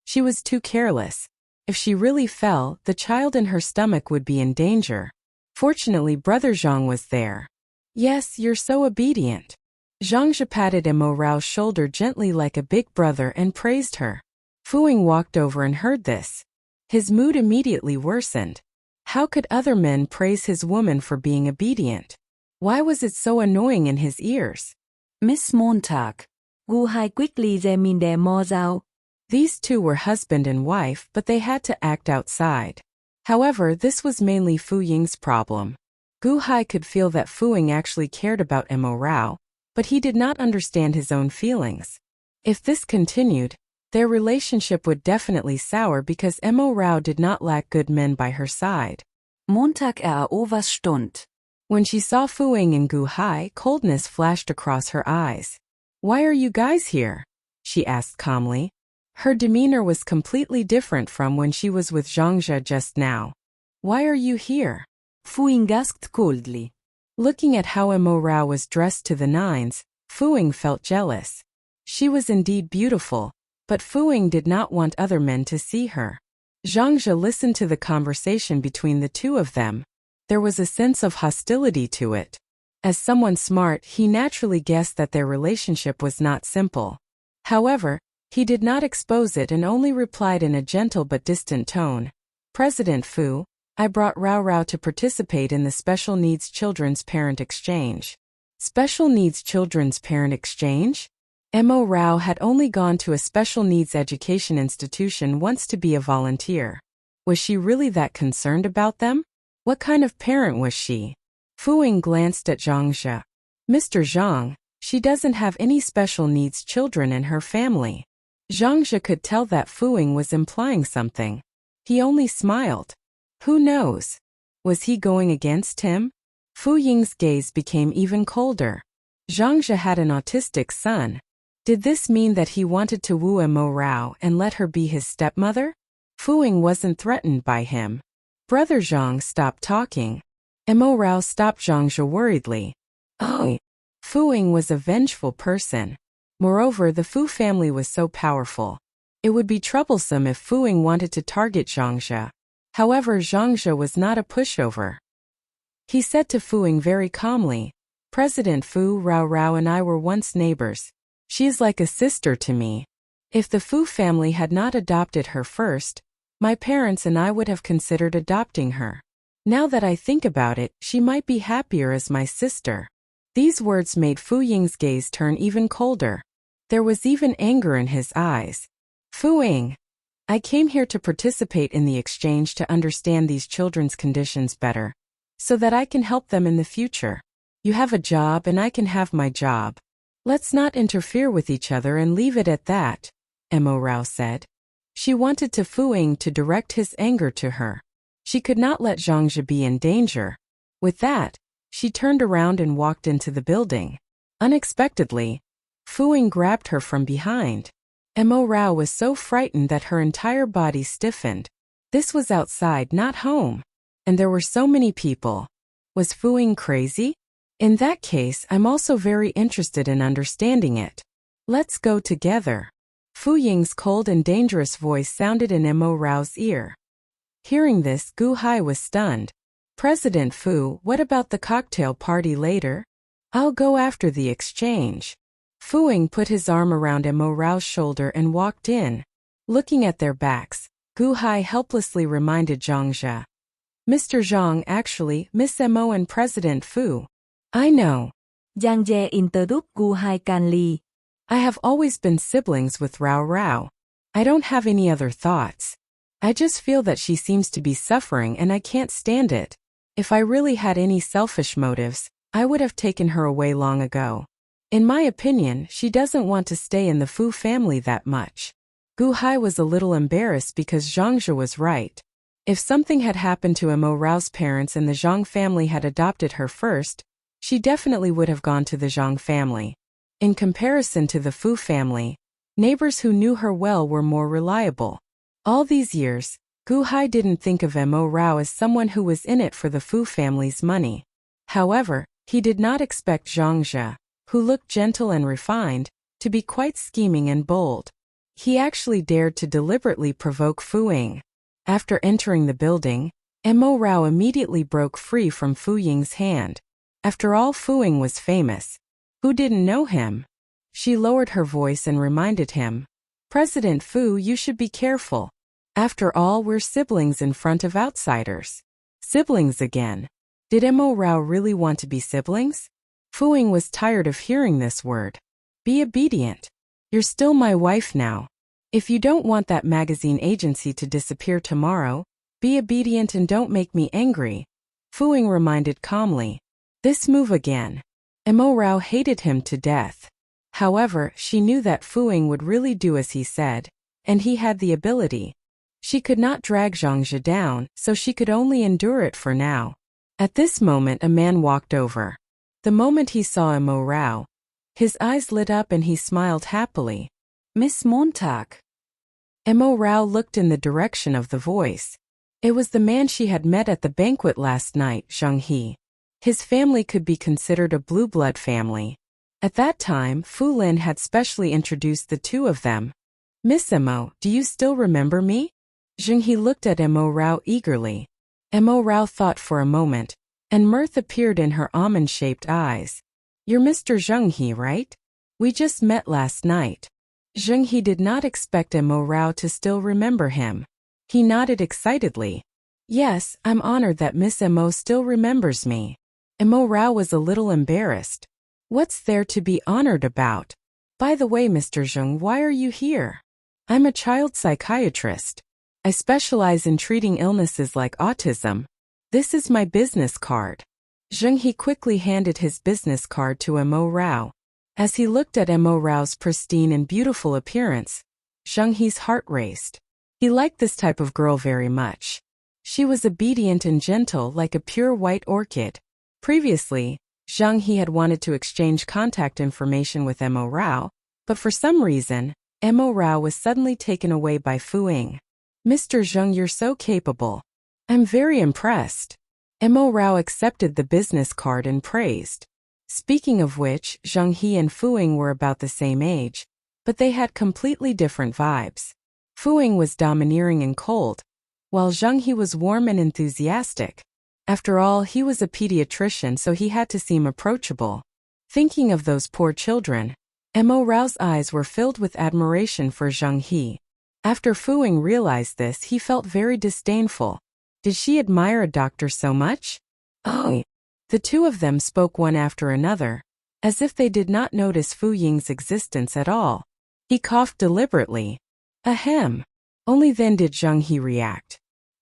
She was too careless. If she really fell, the child in her stomach would be in danger. Fortunately, Brother Zhang was there. Yes, you're so obedient. Zhangzhe patted Mo Rao's shoulder gently like a big brother and praised her. Fu Ying walked over and heard this. His mood immediately worsened. How could other men praise his woman for being obedient? Why was it so annoying in his ears? Miss Montag. Gu Hai quickly examined Mo Rao. These two were husband and wife, but they had to act outside. However, this was mainly Fu Ying's problem. Gu Hai could feel that Fu Ying actually cared about Mo Rao, but he did not understand his own feelings. If this continued, their relationship would definitely sour because Mo Rao did not lack good men by her side. Montag was stunned. When she saw Fu Ying and Gu Hai, coldness flashed across her eyes. Why are you guys here? She asked calmly. Her demeanor was completely different from when she was with Zhangzhe just now. Why are you here? Fu Ying asked coldly. Looking at how Mo Rao was dressed to the nines, Fu Ying felt jealous. She was indeed beautiful, but Fu Ying did not want other men to see her. Zhangzhe listened to the conversation between the two of them. There was a sense of hostility to it. As someone smart, he naturally guessed that their relationship was not simple. However, he did not expose it and only replied in a gentle but distant tone. President Fu, I brought Rao Rao to participate in the Special Needs Children's Parent Exchange. Special Needs Children's Parent Exchange? Mo Rao had only gone to a special needs education institution once to be a volunteer. Was she really that concerned about them? What kind of parent was she? Fu Ying glanced at Zhangzhe. Mr. Zhang, she doesn't have any special needs children in her family. Zhangzhe could tell that Fu Ying was implying something. He only smiled. Who knows? Was he going against him? Fu Ying's gaze became even colder. Zhangzhe had an autistic son. Did this mean that he wanted to woo Mo Rao and let her be his stepmother? Fu Ying wasn't threatened by him. Brother Zhang stopped talking. Mo Rao stopped Zhangzhe worriedly. Oh. Fu Ying was a vengeful person. Moreover, the Fu family was so powerful. It would be troublesome if Fu Ying wanted to target Zhangzhe. However, Zhangzhe was not a pushover. He said to Fu Ying very calmly, President Fu, Rao Rao and I were once neighbors. She is like a sister to me. If the Fu family had not adopted her first, my parents and I would have considered adopting her. Now that I think about it, she might be happier as my sister. These words made Fu Ying's gaze turn even colder. There was even anger in his eyes. Fu Ying, I came here to participate in the exchange to understand these children's conditions better, so that I can help them in the future. You have a job and I can have my job. Let's not interfere with each other and leave it at that, Mo Rao said. She wanted to Fu Ying to direct his anger to her. She could not let Zhangzhe be in danger. With that, she turned around and walked into the building. Unexpectedly, Fu Ying grabbed her from behind. Mo Rao was so frightened that her entire body stiffened. This was outside, not home. And there were so many people. Was Fu Ying crazy? In that case, I'm also very interested in understanding it. Let's go together. Fu Ying's cold and dangerous voice sounded in Mo Rao's ear. Hearing this, Gu Hai was stunned. President Fu, what about the cocktail party later? I'll go after the exchange. Fu Ying put his arm around Mo Rao's shoulder and walked in. Looking at their backs, Gu Hai helplessly reminded Zhangzhe. Mr. Zhang, actually, Miss Mo and President Fu. I know. Zhangzhe interrupted Gu Hai calmly. I have always been siblings with Rao Rao. I don't have any other thoughts. I just feel that she seems to be suffering and I can't stand it. If I really had any selfish motives, I would have taken her away long ago. In my opinion, she doesn't want to stay in the Fu family that much. Gu Hai was a little embarrassed because Zhangzhe was right. If something had happened to Mo Rao's parents and the Zhang family had adopted her first, she definitely would have gone to the Zhang family. In comparison to the Fu family, neighbors who knew her well were more reliable. All these years, Gu Hai didn't think of Mo Rao as someone who was in it for the Fu family's money. However, he did not expect Zhangzhe, who looked gentle and refined, to be quite scheming and bold. He actually dared to deliberately provoke Fu Ying. After entering the building, Mo Rao immediately broke free from Fu Ying's hand. After all, Fu Ying was famous. Who didn't know him? She lowered her voice and reminded him. President Fu, you should be careful. After all, we're siblings in front of outsiders. Siblings again. Did Mo Rao really want to be siblings? Fu Ying was tired of hearing this word. Be obedient. You're still my wife now. If you don't want that magazine agency to disappear tomorrow, be obedient and don't make me angry. Fu Ying reminded calmly. This move again. Mo Rao hated him to death. However, she knew that Fu Ying would really do as he said, and he had the ability. She could not drag Zhangzhe down, so she could only endure it for now. At this moment a man walked over. The moment he saw Mo Rao, his eyes lit up and he smiled happily. Miss Montag. Mo Rao looked in the direction of the voice. It was the man she had met at the banquet last night, Zhang He. His family could be considered a blue blood family. At that time, Fu Lin had specially introduced the two of them. Miss Mo, do you still remember me? Zheng looked at Mo Rao eagerly. Mo Rao thought for a moment, and mirth appeared in her almond-shaped eyes. You're Mr. Zheng, right? We just met last night. Zheng did not expect Mo Rao to still remember him. He nodded excitedly. Yes, I'm honored that Miss Mo still remembers me. Mo Rao was a little embarrassed. What's there to be honored about? By the way, Mr. Zheng, why are you here? I'm a child psychiatrist. I specialize in treating illnesses like autism. This is my business card. Zheng quickly handed his business card to Mo Rao. As he looked at Mo Rao's pristine and beautiful appearance, Zheng heart raced. He liked this type of girl very much. She was obedient and gentle like a pure white orchid. Previously, Zheng had wanted to exchange contact information with Mo Rao, but for some reason, Mo Rao was suddenly taken away by Fu Ying. Mr. Zheng, you're so capable. I'm very impressed. Mo Rao accepted the business card and praised. Speaking of which, Zheng and Fu Ying were about the same age, but they had completely different vibes. Fu Ying was domineering and cold, while Zheng was warm and enthusiastic. After all, he was a pediatrician, so he had to seem approachable. Thinking of those poor children, Mo Rao's eyes were filled with admiration for Zheng. After Fu Ying realized this, he felt very disdainful. Did she admire a doctor so much? Oh. The two of them spoke one after another, as if they did not notice Fu Ying's existence at all. He coughed deliberately. Ahem. Only then did Zheng react.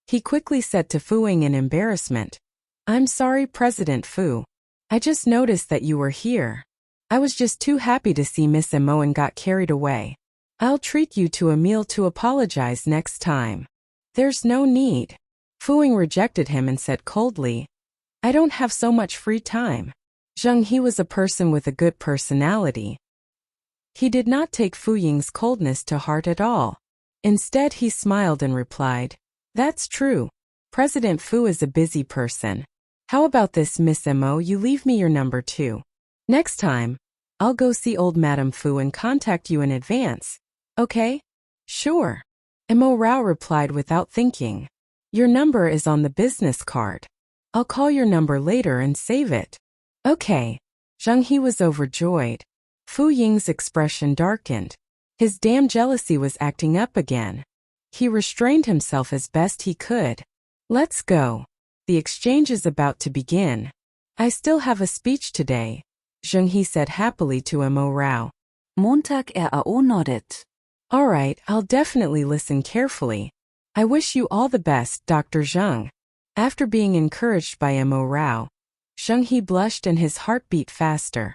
He quickly said to Fu Ying in embarrassment, I'm sorry, President Fu. I just noticed that you were here. I was just too happy to see Miss Mo and got carried away. I'll treat you to a meal to apologize next time. There's no need. Fu Ying rejected him and said coldly, I don't have so much free time. Zheng was a person with a good personality. He did not take Fu Ying's coldness to heart at all. Instead, he smiled and replied, That's true. President Fu is a busy person. How about this, Miss Mo, you leave me your number too. Next time, I'll go see old Madame Fu and contact you in advance. Okay? Sure. Mo Rao replied without thinking. Your number is on the business card. I'll call your number later and save it. Okay. Zheng was overjoyed. Fu Ying's expression darkened. His damn jealousy was acting up again. He restrained himself as best he could. Let's go. The exchange is about to begin. I still have a speech today, Zheng said happily to Mo Rao. Montag Rao nodded. All right, I'll definitely listen carefully. I wish you all the best, Dr. Zheng. After being encouraged by Mo Rao, Zheng blushed and his heart beat faster.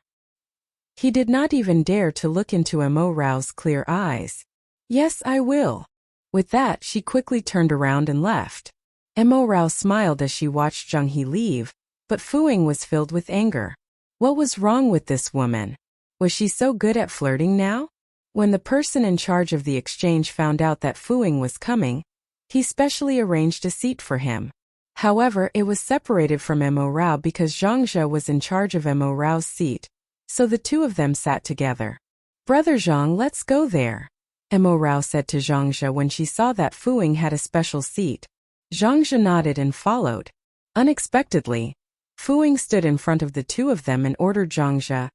He did not even dare to look into Mo Rao's clear eyes. Yes, I will. With that, she quickly turned around and left. Mo Rao smiled as she watched Zheng leave, but Fu Ying was filled with anger. What was wrong with this woman? Was she so good at flirting now? When the person in charge of the exchange found out that Fu Ying was coming, he specially arranged a seat for him. However, it was separated from Mo Rao because Zhang was in charge of Mo Rao's seat, so the two of them sat together. Brother Zhang, let's go there, Mo Rao said to Zhang when she saw that Fu Ying had a special seat. Zhang nodded and followed. Unexpectedly, Fu Ying stood in front of the two of them and ordered Zhang,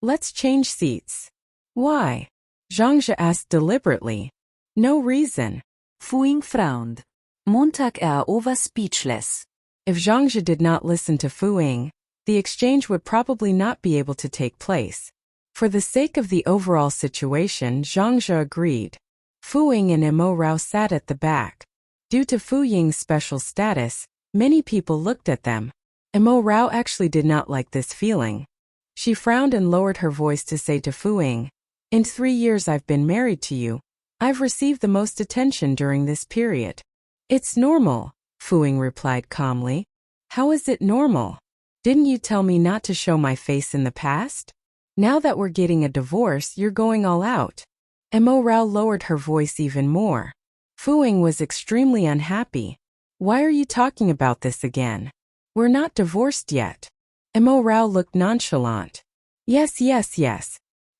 let's change seats. Why? Zhang asked deliberately. No reason. Fu Ying frowned. Montag was speechless. If Zhang did not listen to Fu Ying, the exchange would probably not be able to take place. For the sake of the overall situation, Zhang agreed. Fu Ying and Mo Rao sat at the back. Due to Fu Ying's special status, many people looked at them. Mo Rao actually did not like this feeling. She frowned and lowered her voice to say to Fu Ying, In 3 years I've been married to you. I've received the most attention during this period. It's normal, Fu Ying replied calmly. How is it normal? Didn't you tell me not to show my face in the past? Now that we're getting a divorce, you're going all out. Mo Rao lowered her voice even more. Fu Ying was extremely unhappy. Why are you talking about this again? We're not divorced yet. Mo Rao looked nonchalant. Yes.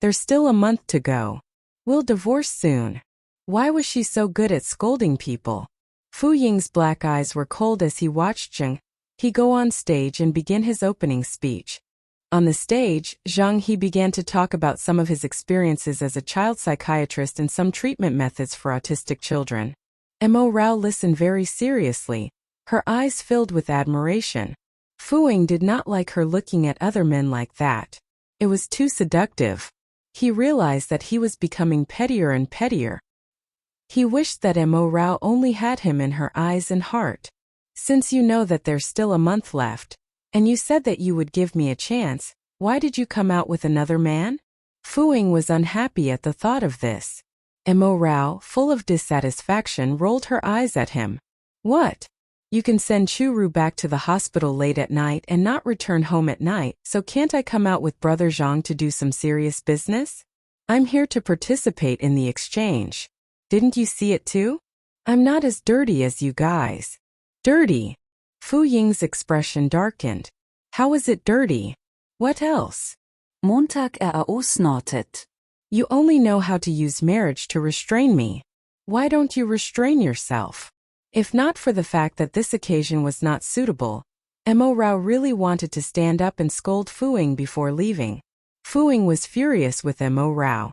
There's still a month to go. We'll divorce soon. Why was she so good at scolding people? Fu Ying's black eyes were cold as he watched Zheng He go on stage and begin his opening speech. On the stage, Zhang He began to talk about some of his experiences as a child psychiatrist and some treatment methods for autistic children. Mo Rao listened very seriously, her eyes filled with admiration. Fu Ying did not like her looking at other men like that. It was too seductive. He realized that he was becoming pettier and pettier. He wished that Mo Rao only had him in her eyes and heart. Since you know that there's still a month left, and you said that you would give me a chance, why did you come out with another man? Fu Ying was unhappy at the thought of this. Mo Rao, full of dissatisfaction, rolled her eyes at him. What? You can send Churu back to the hospital late at night and not return home at night, so can't I come out with Brother Zhang to do some serious business? I'm here to participate in the exchange. Didn't you see it too? I'm not as dirty as you guys. Dirty? Fu Ying's expression darkened. How is it dirty? What else? Montag snorted. You only know how to use marriage to restrain me. Why don't you restrain yourself? If not for the fact that this occasion was not suitable, Mo Rao really wanted to stand up and scold Fu Ying before leaving. Fu Ying was furious with Mo Rao.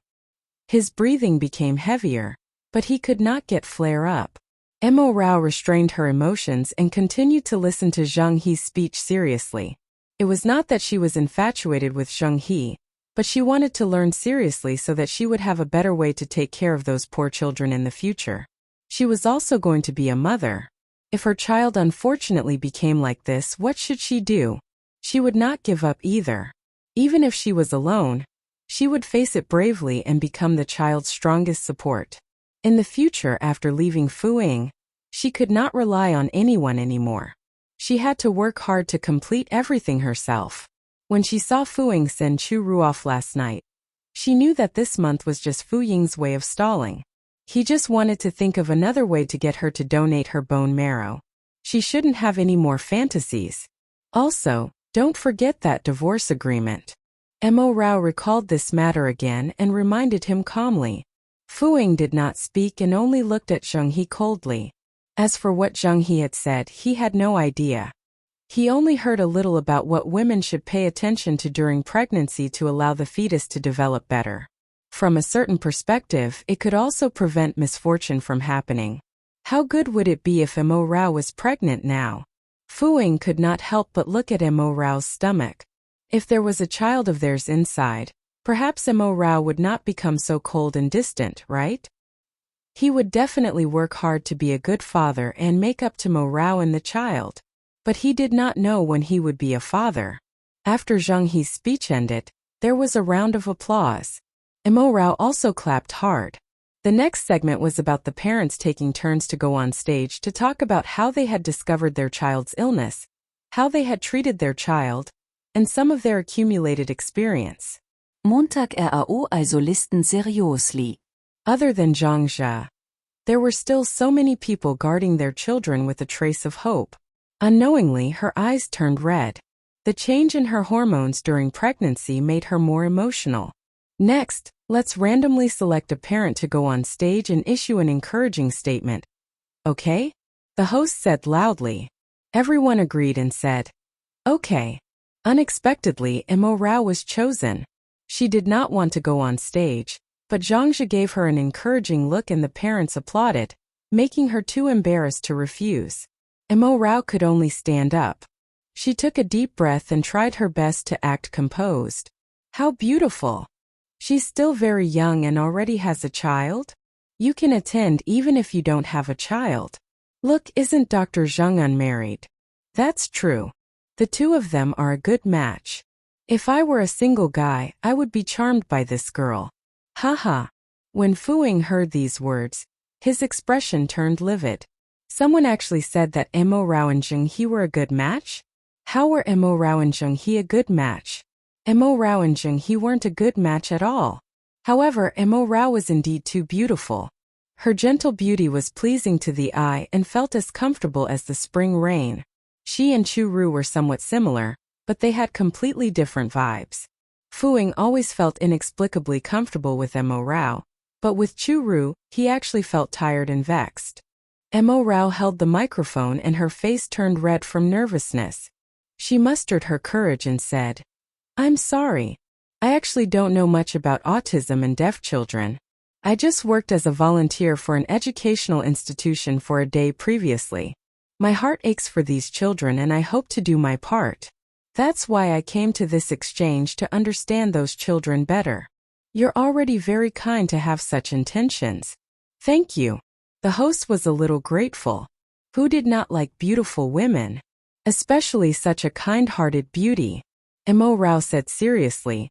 His breathing became heavier, but he could not get flare up. Mo Rao restrained her emotions and continued to listen to Zhang He's speech seriously. It was not that she was infatuated with Zhang He, but she wanted to learn seriously so that she would have a better way to take care of those poor children in the future. She was also going to be a mother. If her child unfortunately became like this, what should she do? She would not give up either. Even if she was alone, she would face it bravely and become the child's strongest support. In the future, after leaving Fu Ying, she could not rely on anyone anymore. She had to work hard to complete everything herself. When she saw Fu Ying send Churu off last night, she knew that this month was just Fu Ying's way of stalling. He just wanted to think of another way to get her to donate her bone marrow. She shouldn't have any more fantasies. Also, don't forget that divorce agreement. Mo Rao recalled this matter again and reminded him calmly. Fu Ying did not speak and only looked at Zhang He coldly. As for what Zhang He had said, he had no idea. He only heard a little about what women should pay attention to during pregnancy to allow the fetus to develop better. From a certain perspective, it could also prevent misfortune from happening. How good would it be if Mo Rao was pregnant now? Fu Ying could not help but look at Mo Rao's stomach. If there was a child of theirs inside, perhaps Mo Rao would not become so cold and distant, right? He would definitely work hard to be a good father and make up to Mo Rao and the child. But he did not know when he would be a father. After Zhang He's speech ended, there was a round of applause. Mo Rao also clapped hard. The next segment was about the parents taking turns to go on stage to talk about how they had discovered their child's illness, how they had treated their child, and some of their accumulated experience. Montag also listen seriously. Other than Zhang Jia, there were still so many people guarding their children with a trace of hope. Unknowingly, her eyes turned red. The change in her hormones during pregnancy made her more emotional. Next, let's randomly select a parent to go on stage and issue an encouraging statement. Okay? The host said loudly. Everyone agreed and said, okay. Unexpectedly, Mo Rao was chosen. She did not want to go on stage, but Zhang Jia gave her an encouraging look and the parents applauded, making her too embarrassed to refuse. Mo Rao could only stand up. She took a deep breath and tried her best to act composed. How beautiful! She's still very young and already has a child? You can attend even if you don't have a child. Look, isn't Dr. Zhang unmarried? That's true. The two of them are a good match. If I were a single guy, I would be charmed by this girl. Haha. When Fu Ying heard these words, his expression turned livid. Someone actually said that Mo Rao and Zhang He were a good match? How were Mo Rao and Zhang He a good match? Mo Rao and Zhang He weren't a good match at all. However, Mo Rao was indeed too beautiful. Her gentle beauty was pleasing to the eye and felt as comfortable as the spring rain. She and Churu were somewhat similar, but they had completely different vibes. Fu Ying always felt inexplicably comfortable with Mo Rao, but with Churu, he actually felt tired and vexed. Mo Rao held the microphone and her face turned red from nervousness. She mustered her courage and said, "I'm sorry. I actually don't know much about autism and deaf children. I just worked as a volunteer for an educational institution for a day previously. My heart aches for these children and I hope to do my part. That's why I came to this exchange to understand those children better. You're already very kind to have such intentions. Thank you." The host was a little grateful. Who did not like beautiful women? Especially such a kind-hearted beauty. Mo Rao said seriously,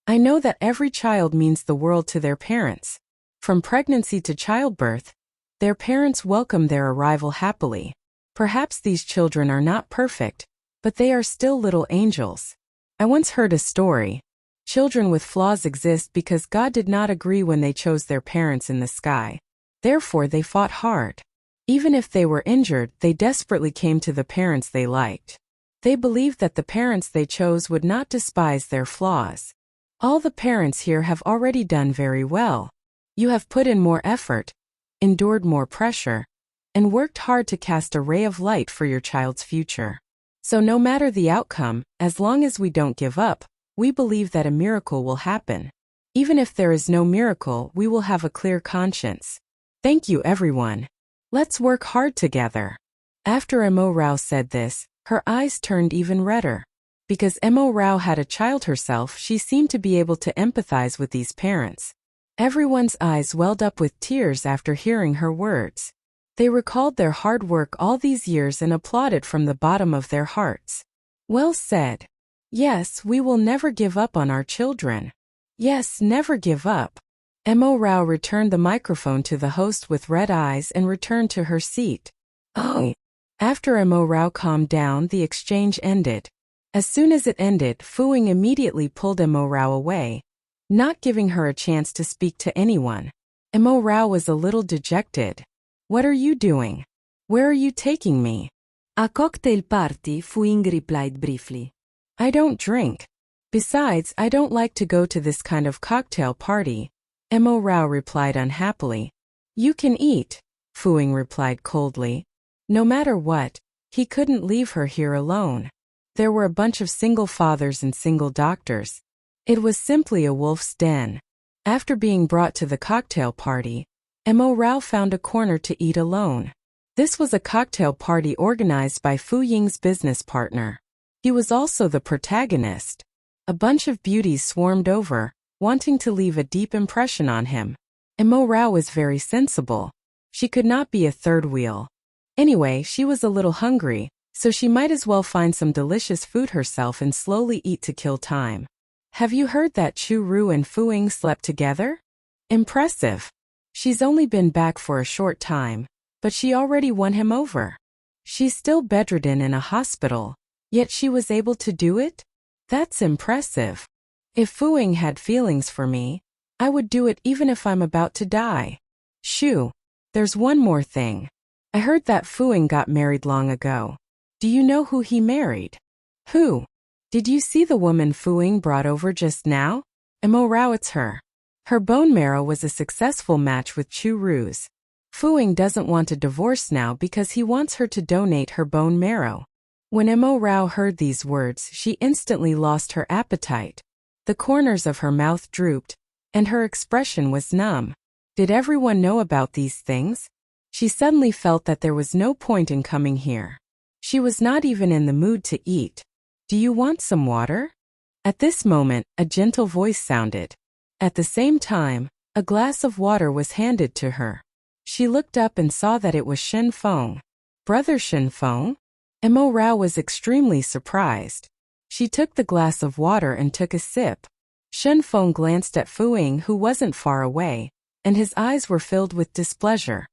"I know that every child means the world to their parents. From pregnancy to childbirth, their parents welcome their arrival happily. Perhaps these children are not perfect, but they are still little angels. I once heard a story. Children with flaws exist because God did not agree when they chose their parents in the sky. Therefore they fought hard. Even if they were injured, they desperately came to the parents they liked. They believed that the parents they chose would not despise their flaws. All the parents here have already done very well. You have put in more effort, endured more pressure, and worked hard to cast a ray of light for your child's future. So no matter the outcome, as long as we don't give up, we believe that a miracle will happen. Even if there is no miracle, we will have a clear conscience. Thank you, everyone. Let's work hard together." After Mo Rao said this, her eyes turned even redder. Because Mo Rao had a child herself, she seemed to be able to empathize with these parents. Everyone's eyes welled up with tears after hearing her words. They recalled their hard work all these years and applauded from the bottom of their hearts. "Well said. Yes, we will never give up on our children. Yes, never give up." Mo Rao returned the microphone to the host with red eyes and returned to her seat. Oh. After Mo Rao calmed down, the exchange ended. As soon as it ended, Fuing immediately pulled Mo Rao away, not giving her a chance to speak to anyone. Mo Rao was a little dejected. "What are you doing? Where are you taking me?" "A cocktail party," Fuing replied briefly. "I don't drink. Besides, I don't like to go to this kind of cocktail party," Mo Rao replied unhappily. "You can eat," Fuing replied coldly. No matter what, he couldn't leave her here alone. There were a bunch of single fathers and single doctors. It was simply a wolf's den. After being brought to the cocktail party, Mo Rao found a corner to eat alone. This was a cocktail party organized by Fu Ying's business partner. He was also the protagonist. A bunch of beauties swarmed over, wanting to leave a deep impression on him. Mo Rao was very sensible. She could not be a third wheel. Anyway, she was a little hungry, so she might as well find some delicious food herself and slowly eat to kill time. Have you heard that Chu Ru and Fuing slept together? Impressive. She's only been back for a short time, but she already won him over. She's still bedridden in a hospital, yet she was able to do it? That's impressive. If Fuing had feelings for me, I would do it even if I'm about to die. Shoo. There's one more thing. I heard that Fuing got married long ago. Do you know who he married? Who? Did you see the woman Fuing brought over just now? Mo Rao, it's her. Her bone marrow was a successful match with Chu Ru's. Fuing doesn't want a divorce now because he wants her to donate her bone marrow. When Mo Rao heard these words, she instantly lost her appetite. The corners of her mouth drooped, and her expression was numb. Did everyone know about these things? She suddenly felt that there was no point in coming here. She was not even in the mood to eat. Do you want some water? At this moment, a gentle voice sounded. At the same time, a glass of water was handed to her. She looked up and saw that it was Shen Feng. Brother Shen Feng? Mo Rao was extremely surprised. She took the glass of water and took a sip. Shen Feng glanced at Fuing, who wasn't far away, and his eyes were filled with displeasure.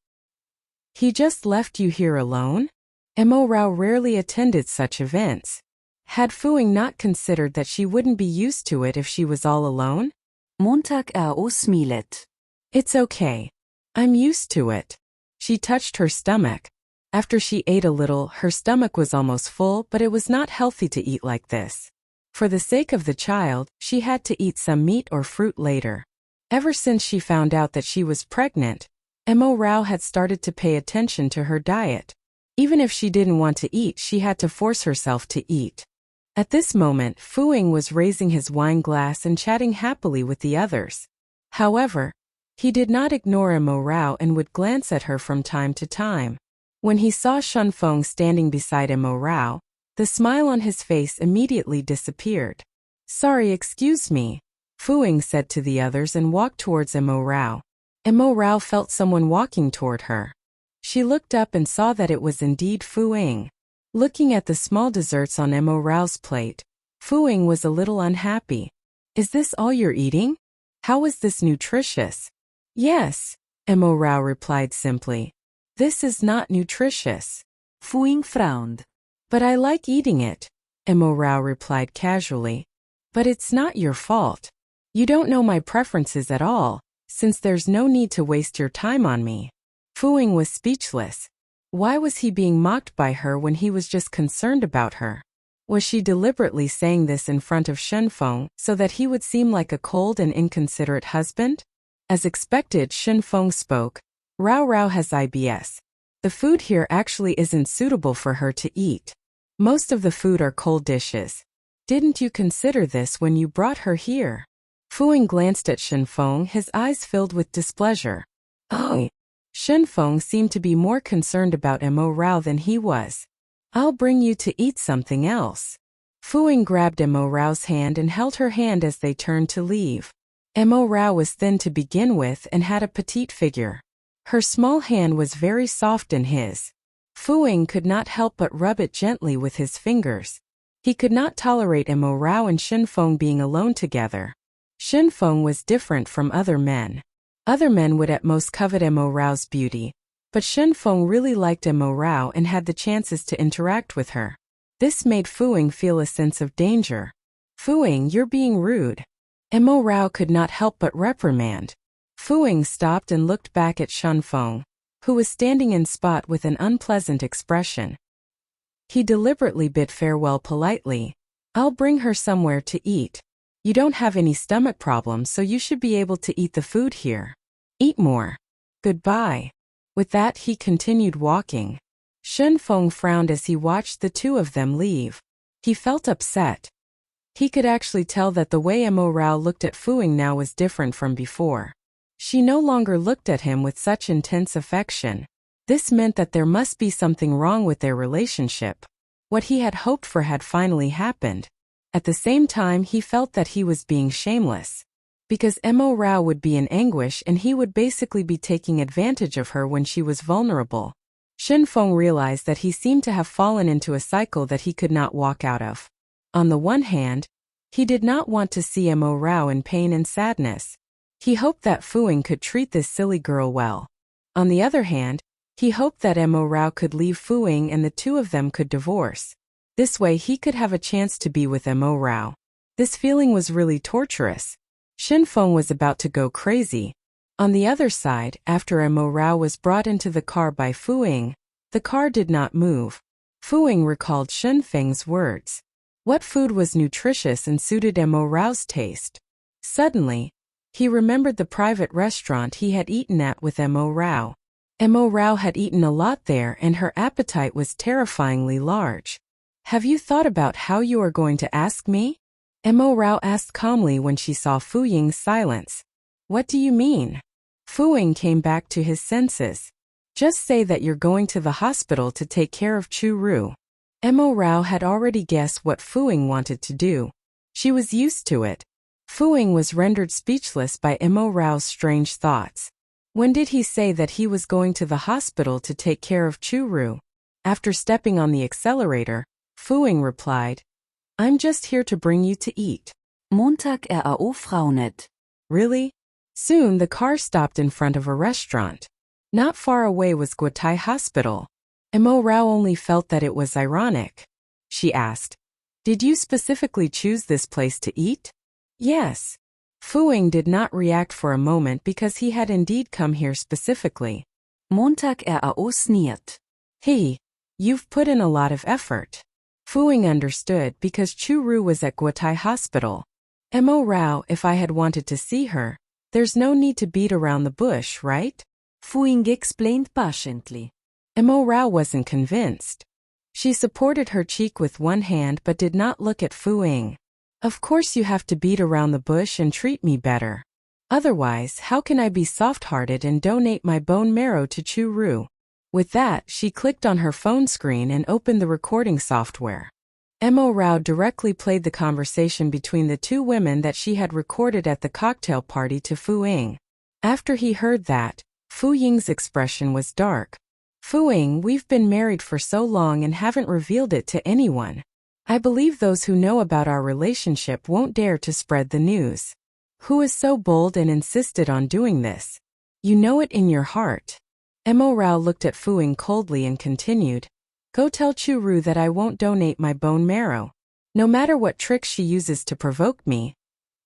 He just left you here alone? Mo Rao rarely attended such events. Had Fuing not considered that she wouldn't be used to it if she was all alone? Montag smilet. It's okay. I'm used to it. She touched her stomach. After she ate a little, her stomach was almost full, but it was not healthy to eat like this. For the sake of the child, she had to eat some meat or fruit later. Ever since she found out that she was pregnant, Mo Rao had started to pay attention to her diet. Even if she didn't want to eat, she had to force herself to eat. At this moment, Fuing was raising his wine glass and chatting happily with the others. However, he did not ignore Mo Rao and would glance at her from time to time. When he saw Shunfeng standing beside Mo Rao, the smile on his face immediately disappeared. "Sorry, excuse me," Fuing said to the others and walked towards Mo Rao. Mo Rao felt someone walking toward her. She looked up and saw that it was indeed Fuing. Looking at the small desserts on Mo Rao's plate, Fuing was a little unhappy. "Is this all you're eating? How is this nutritious?" "Yes," Mo Rao replied simply. "This is not nutritious." Fuing frowned. "But I like eating it," Mo Rao replied casually. "But it's not your fault. You don't know my preferences at all, since there's no need to waste your time on me." Fuing was speechless. Why was he being mocked by her when he was just concerned about her? Was she deliberately saying this in front of Shunfeng so that he would seem like a cold and inconsiderate husband? As expected, Shunfeng spoke. "Rao Rao has IBS. The food here actually isn't suitable for her to eat. Most of the food are cold dishes. Didn't you consider this when you brought her here?" Fuing glanced at Shunfeng, his eyes filled with displeasure. "Oh." Shunfeng seemed to be more concerned about Mo Rao than he was. "I'll bring you to eat something else." Fuing grabbed Mo Rao's hand and held her hand as they turned to leave. Mo Rao was thin to begin with and had a petite figure. Her small hand was very soft in his. Fuing could not help but rub it gently with his fingers. He could not tolerate Mo Rao and Shunfeng being alone together. Shunfeng was different from other men. Other men would at most covet Mo Rao's beauty, but Shunfeng really liked Mo Rao and had the chances to interact with her. This made Fuing feel a sense of danger. "Fuing, you're being rude." Mo Rao could not help but reprimand. Fuing stopped and looked back at Shunfeng, who was standing in spot with an unpleasant expression. He deliberately bid farewell politely. "I'll bring her somewhere to eat. You don't have any stomach problems, so you should be able to eat the food here. Eat more. Goodbye." With that, he continued walking. Shunfeng frowned as he watched the two of them leave. He felt upset. He could actually tell that the way Mo Rao looked at Fuing now was different from before. She no longer looked at him with such intense affection. This meant that there must be something wrong with their relationship. What he had hoped for had finally happened. At the same time, he felt that he was being shameless. Because Mo Rao would be in anguish and he would basically be taking advantage of her when she was vulnerable. Shunfeng realized that he seemed to have fallen into a cycle that he could not walk out of. On the one hand, he did not want to see Mo Rao in pain and sadness. He hoped that Fuing could treat this silly girl well. On the other hand, he hoped that Mo Rao could leave Fuing and the two of them could divorce. This way he could have a chance to be with Mo Rao. This feeling was really torturous. Shunfeng was about to go crazy. On the other side, after Mo Rao was brought into the car by Fuing, the car did not move. Fuing recalled Shunfeng's words. What food was nutritious and suited Mo Rao's taste? Suddenly, he remembered the private restaurant he had eaten at with Mo Rao. Mo Rao had eaten a lot there and her appetite was terrifyingly large. "Have you thought about how you are going to ask me?" Mo Rao asked calmly when she saw Fuing's silence. "What do you mean?" Fuing came back to his senses. "Just say that you're going to the hospital to take care of Chu Ru." Mo Rao had already guessed what Fuing wanted to do. She was used to it. Fuing was rendered speechless by Mo Rao's strange thoughts. When did he say that he was going to the hospital to take care of Chu Ru? After stepping on the accelerator, Fuing replied, "I'm just here to bring you to eat." Montag RAO Fraunet. Really? Soon the car stopped in front of a restaurant. Not far away was Guotai Hospital. Mo Rao only felt that it was ironic. She asked, "Did you specifically choose this place to eat?" "Yes." Fuing did not react for a moment because he had indeed come here specifically. Montag RAO Sniert. "Hey, you've put in a lot of effort." Fuing understood because Chu Ru was at Guotai Hospital. Mo Rao, if I had wanted to see her, there's no need to beat around the bush, right? Fu Ying explained patiently. Mo Rao wasn't convinced. She supported her cheek with one hand but did not look at Fu Ying. Of course you have to beat around the bush and treat me better. Otherwise, how can I be soft-hearted and donate my bone marrow to Chu Ru? With that, she clicked on her phone screen and opened the recording software. Mo Rao directly played the conversation between the two women that she had recorded at the cocktail party to Fu Ying. After he heard that, Fu Ying's expression was dark. Fu Ying, we've been married for so long and haven't revealed it to anyone. I believe those who know about our relationship won't dare to spread the news. Who is so bold and insisted on doing this? You know it in your heart. Mo Rao looked at Fu Ying coldly and continued, Go tell Chu Ru that I won't donate my bone marrow. No matter what tricks she uses to provoke me,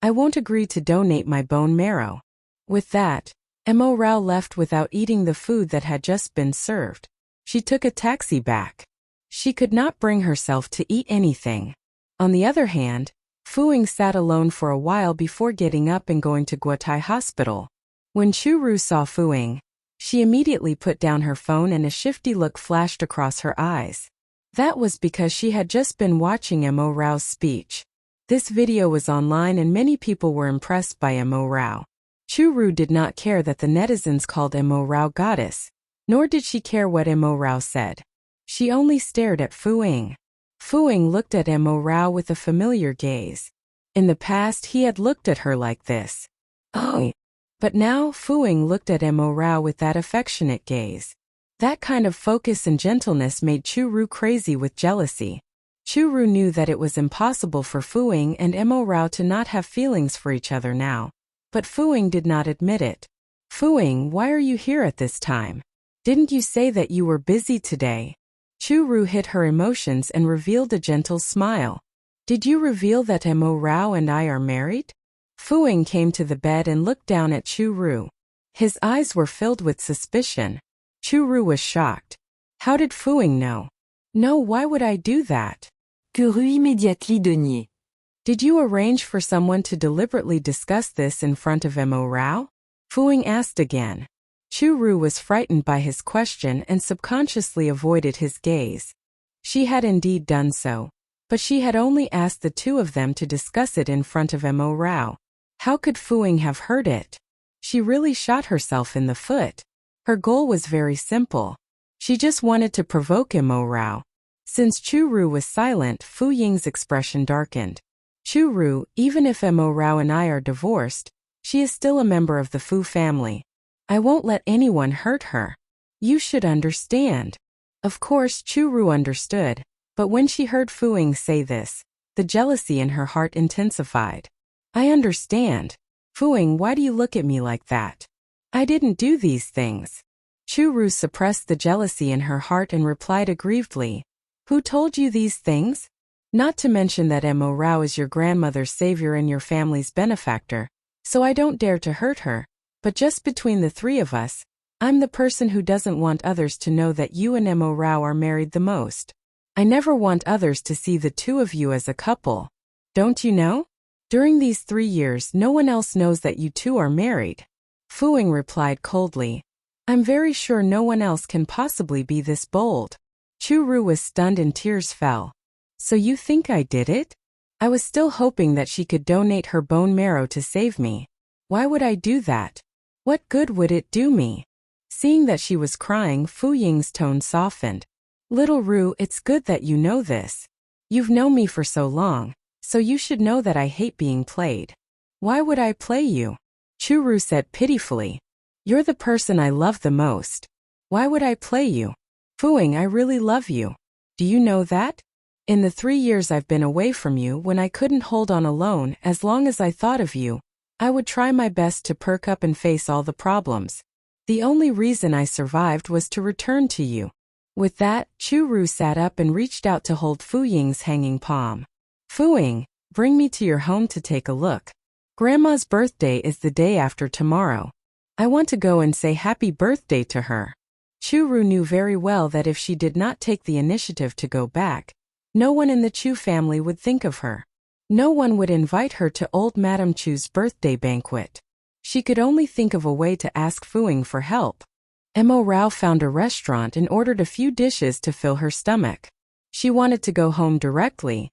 I won't agree to donate my bone marrow. With that, Mo Rao left without eating the food that had just been served. She took a taxi back. She could not bring herself to eat anything. On the other hand, Fu Ying sat alone for a while before getting up and going to Guotai Hospital. When Chu Ru saw Fu Ying, she immediately put down her phone and a shifty look flashed across her eyes. That was because she had just been watching Mo Rao's speech. This video was online and many people were impressed by Mo Rao. Chu Ru did not care that the netizens called Mo Rao goddess, nor did she care what Mo Rao said. She only stared at Fu Ying. Fu Ying looked at Mo Rao with a familiar gaze. In the past he had looked at her like this. Oh. But now Fu Ying looked at Mo Rao with that affectionate gaze. That kind of focus and gentleness made Chu Ru crazy with jealousy. Chu Ru knew that it was impossible for Fu Ying and Mo Rao to not have feelings for each other now. But Fu Ying did not admit it. Fu Ying, why are you here at this time? Didn't you say that you were busy today? Chu Ru hid her emotions and revealed a gentle smile. Did you reveal that Mo Rao and I are married? Fu Ying came to the bed and looked down at Chu Ru. His eyes were filled with suspicion. Chu Ru was shocked. How did Fu Ying know? No, why would I do that? Que Ru immédiately de nier. Did you arrange for someone to deliberately discuss this in front of Mo Rao? Fu Ying asked again. Chu Ru was frightened by his question and subconsciously avoided his gaze. She had indeed done so, but she had only asked the two of them to discuss it in front of Mo Rao. How could Fu Ying have heard it? She really shot herself in the foot. Her goal was very simple. She just wanted to provoke Mo Rao. Since Chu Ru was silent, Fu Ying's expression darkened. Chu Ru, even if Mo Rao and I are divorced, she is still a member of the Fu family. I won't let anyone hurt her. You should understand. Of course, Chu Ru understood, but when she heard Fu Ying say this, the jealousy in her heart intensified. I understand. Fu Ying, why do you look at me like that? I didn't do these things. Chu Ru suppressed the jealousy in her heart and replied aggrievedly. Who told you these things? Not to mention that Mo Rao is your grandmother's savior and your family's benefactor, so I don't dare to hurt her. But just between the three of us, I'm the person who doesn't want others to know that you and Mo Rao are married the most. I never want others to see the two of you as a couple. Don't you know? During these 3 years no one else knows that you two are married. Fu Ying replied coldly. I'm very sure no one else can possibly be this bold. Chu Ru was stunned and tears fell. So you think I did it? I was still hoping that she could donate her bone marrow to save me. Why would I do that? What good would it do me? Seeing that she was crying, Fu Ying's tone softened. Little Ru, it's good that you know this. You've known me for so long, so you should know that I hate being played. Why would I play you? Chu Ru said pitifully. You're the person I love the most. Why would I play you? Fu Ying, I really love you. Do you know that? In the 3 years I've been away from you, when I couldn't hold on alone, as long as I thought of you, I would try my best to perk up and face all the problems. The only reason I survived was to return to you. With that, Chu Ru sat up and reached out to hold Fu Ying's hanging palm. Fu Ying, bring me to your home to take a look. Grandma's birthday is the day after tomorrow. I want to go and say happy birthday to her. Chu Ru knew very well that if she did not take the initiative to go back, no one in the Chu family would think of her. No one would invite her to old Madame Chu's birthday banquet. She could only think of a way to ask Fu Ying for help. Mo Rao found a restaurant and ordered a few dishes to fill her stomach. She wanted to go home directly,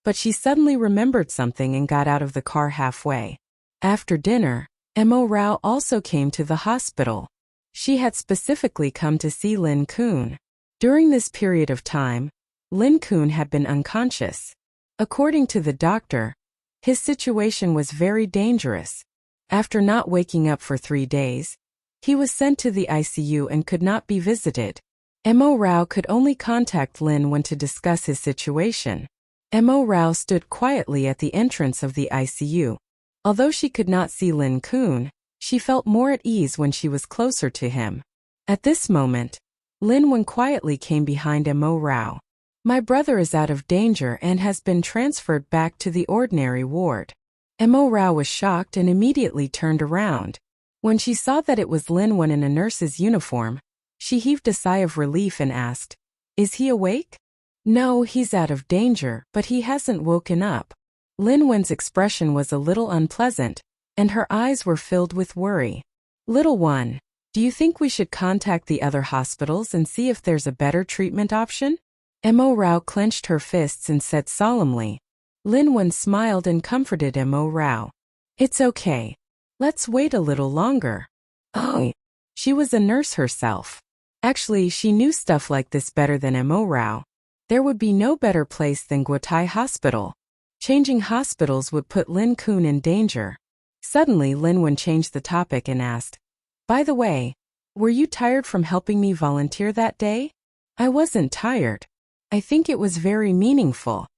but she suddenly remembered something and got out of the car halfway. After dinner, Mo Rao also came to the hospital. She had specifically come to see Lin Kun. During this period of time, Lin Kun had been unconscious. According to the doctor, his situation was very dangerous. After not waking up for 3 days, he was sent to the ICU and could not be visited. Mo Rao could only contact Lin Wen to discuss his situation. Mo Rao stood quietly at the entrance of the ICU. Although she could not see Lin Kun, she felt more at ease when she was closer to him. At this moment, Lin Wen quietly came behind Mo Rao. My brother is out of danger and has been transferred back to the ordinary ward. Mo Rao was shocked and immediately turned around. When she saw that it was Lin Wen in a nurse's uniform, she heaved a sigh of relief and asked, "Is he awake?" "No, he's out of danger, but he hasn't woken up." Lin Wen's expression was a little unpleasant, and her eyes were filled with worry. "Little one, do you think we should contact the other hospitals and see if there's a better treatment option?" Mo Rao clenched her fists and said solemnly. Lin Wen smiled and comforted Mo Rao. "It's okay. Let's wait a little longer." Oh, she was a nurse herself. Actually, she knew stuff like this better than Mo Rao. There would be no better place than Guotai Hospital. Changing hospitals would put Lin Kun in danger. Suddenly, Lin Wen changed the topic and asked, "By the way, were you tired from helping me volunteer that day?" "I wasn't tired. I think it was very meaningful."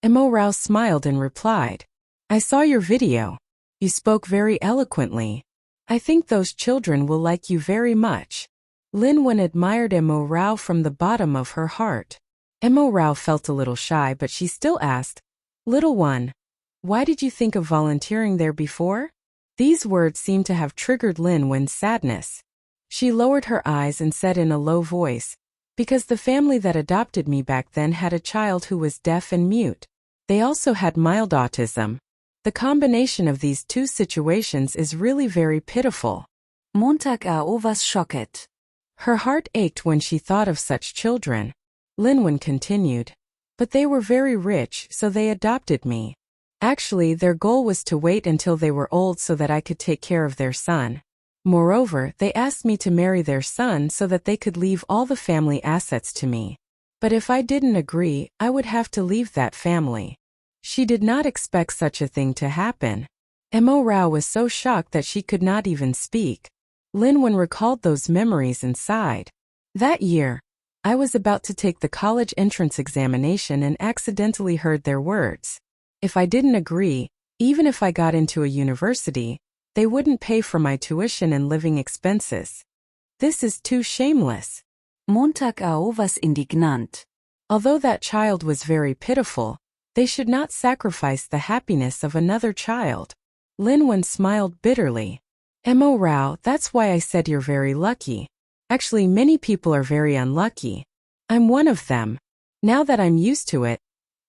Mo Rao smiled and replied, "I saw your video. You spoke very eloquently. I think those children will like you very much." Lin Wen admired Mo Rao from the bottom of her heart. Mo Rao felt a little shy, but she still asked, "Little one, why did you think of volunteering there before?" These words seemed to have triggered Lin Wen's sadness. She lowered her eyes and said in a low voice, "Because the family that adopted me back then had a child who was deaf and mute. They also had mild autism. The combination of these two situations is really very pitiful." Montag was shocked. Her heart ached when she thought of such children. Lin Wen continued, "But they were very rich, so they adopted me. Actually, their goal was to wait until they were old so that I could take care of their son. Moreover, they asked me to marry their son so that they could leave all the family assets to me. But if I didn't agree, I would have to leave that family." She did not expect such a thing to happen. Mo Rao was so shocked that she could not even speak. Lin Wen recalled those memories and sighed. "That year, I was about to take the college entrance examination and accidentally heard their words. If I didn't agree, even if I got into a university, they wouldn't pay for my tuition and living expenses. This is too shameless." Montag was indignant. Although that child was very pitiful, they should not sacrifice the happiness of another child. Lin Wen smiled bitterly. "Mo Rao, that's why I said you're very lucky. Actually, many people are very unlucky. I'm one of them. Now that I'm used to it,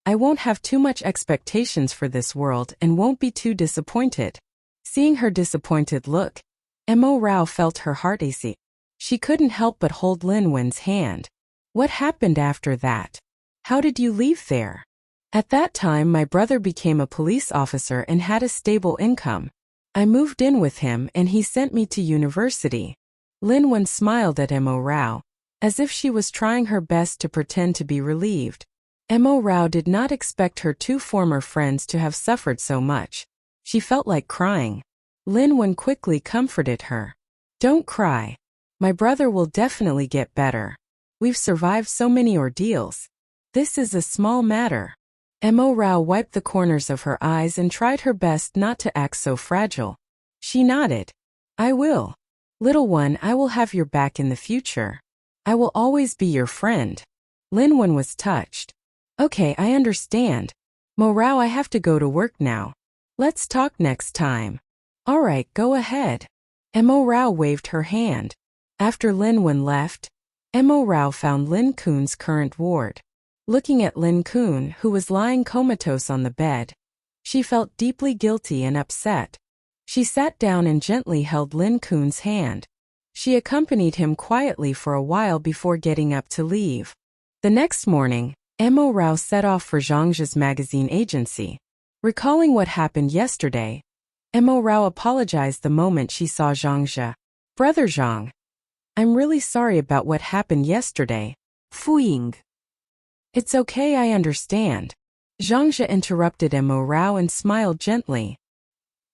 I won't have too much expectations for this world and won't be too disappointed." Seeing her disappointed look, Mo Rao felt her heart ache. She couldn't help but hold Lin Wen's hand. "What happened after that? How did you leave there?" "At that time, my brother became a police officer and had a stable income. I moved in with him and he sent me to university." Lin Wen smiled at Mo Rao, as if she was trying her best to pretend to be relieved. Mo Rao did not expect her two former friends to have suffered so much. She felt like crying. Lin Wen quickly comforted her. "Don't cry. My brother will definitely get better. We've survived so many ordeals. This is a small matter." Mo Rao wiped the corners of her eyes and tried her best not to act so fragile. She nodded. "I will. Little one, I will have your back in the future. I will always be your friend." Lin Wen was touched. "Okay, I understand. Mo Rao, I have to go to work now. Let's talk next time." "All right, go ahead." Mo Rao waved her hand. After Lin Wen left, Mo Rao found Lin Kun's current ward. Looking at Lin Kun, who was lying comatose on the bed, she felt deeply guilty and upset. She sat down and gently held Lin Kun's hand. She accompanied him quietly for a while before getting up to leave. The next morning, Mo Rao set off for Zhangzhe's magazine agency. Recalling what happened yesterday, Mo Rao apologized the moment she saw Zhangzhe. Brother Zhang, I'm really sorry about what happened yesterday. Fuying. It's okay, I understand. Zhangzhe interrupted Mo Rao and smiled gently.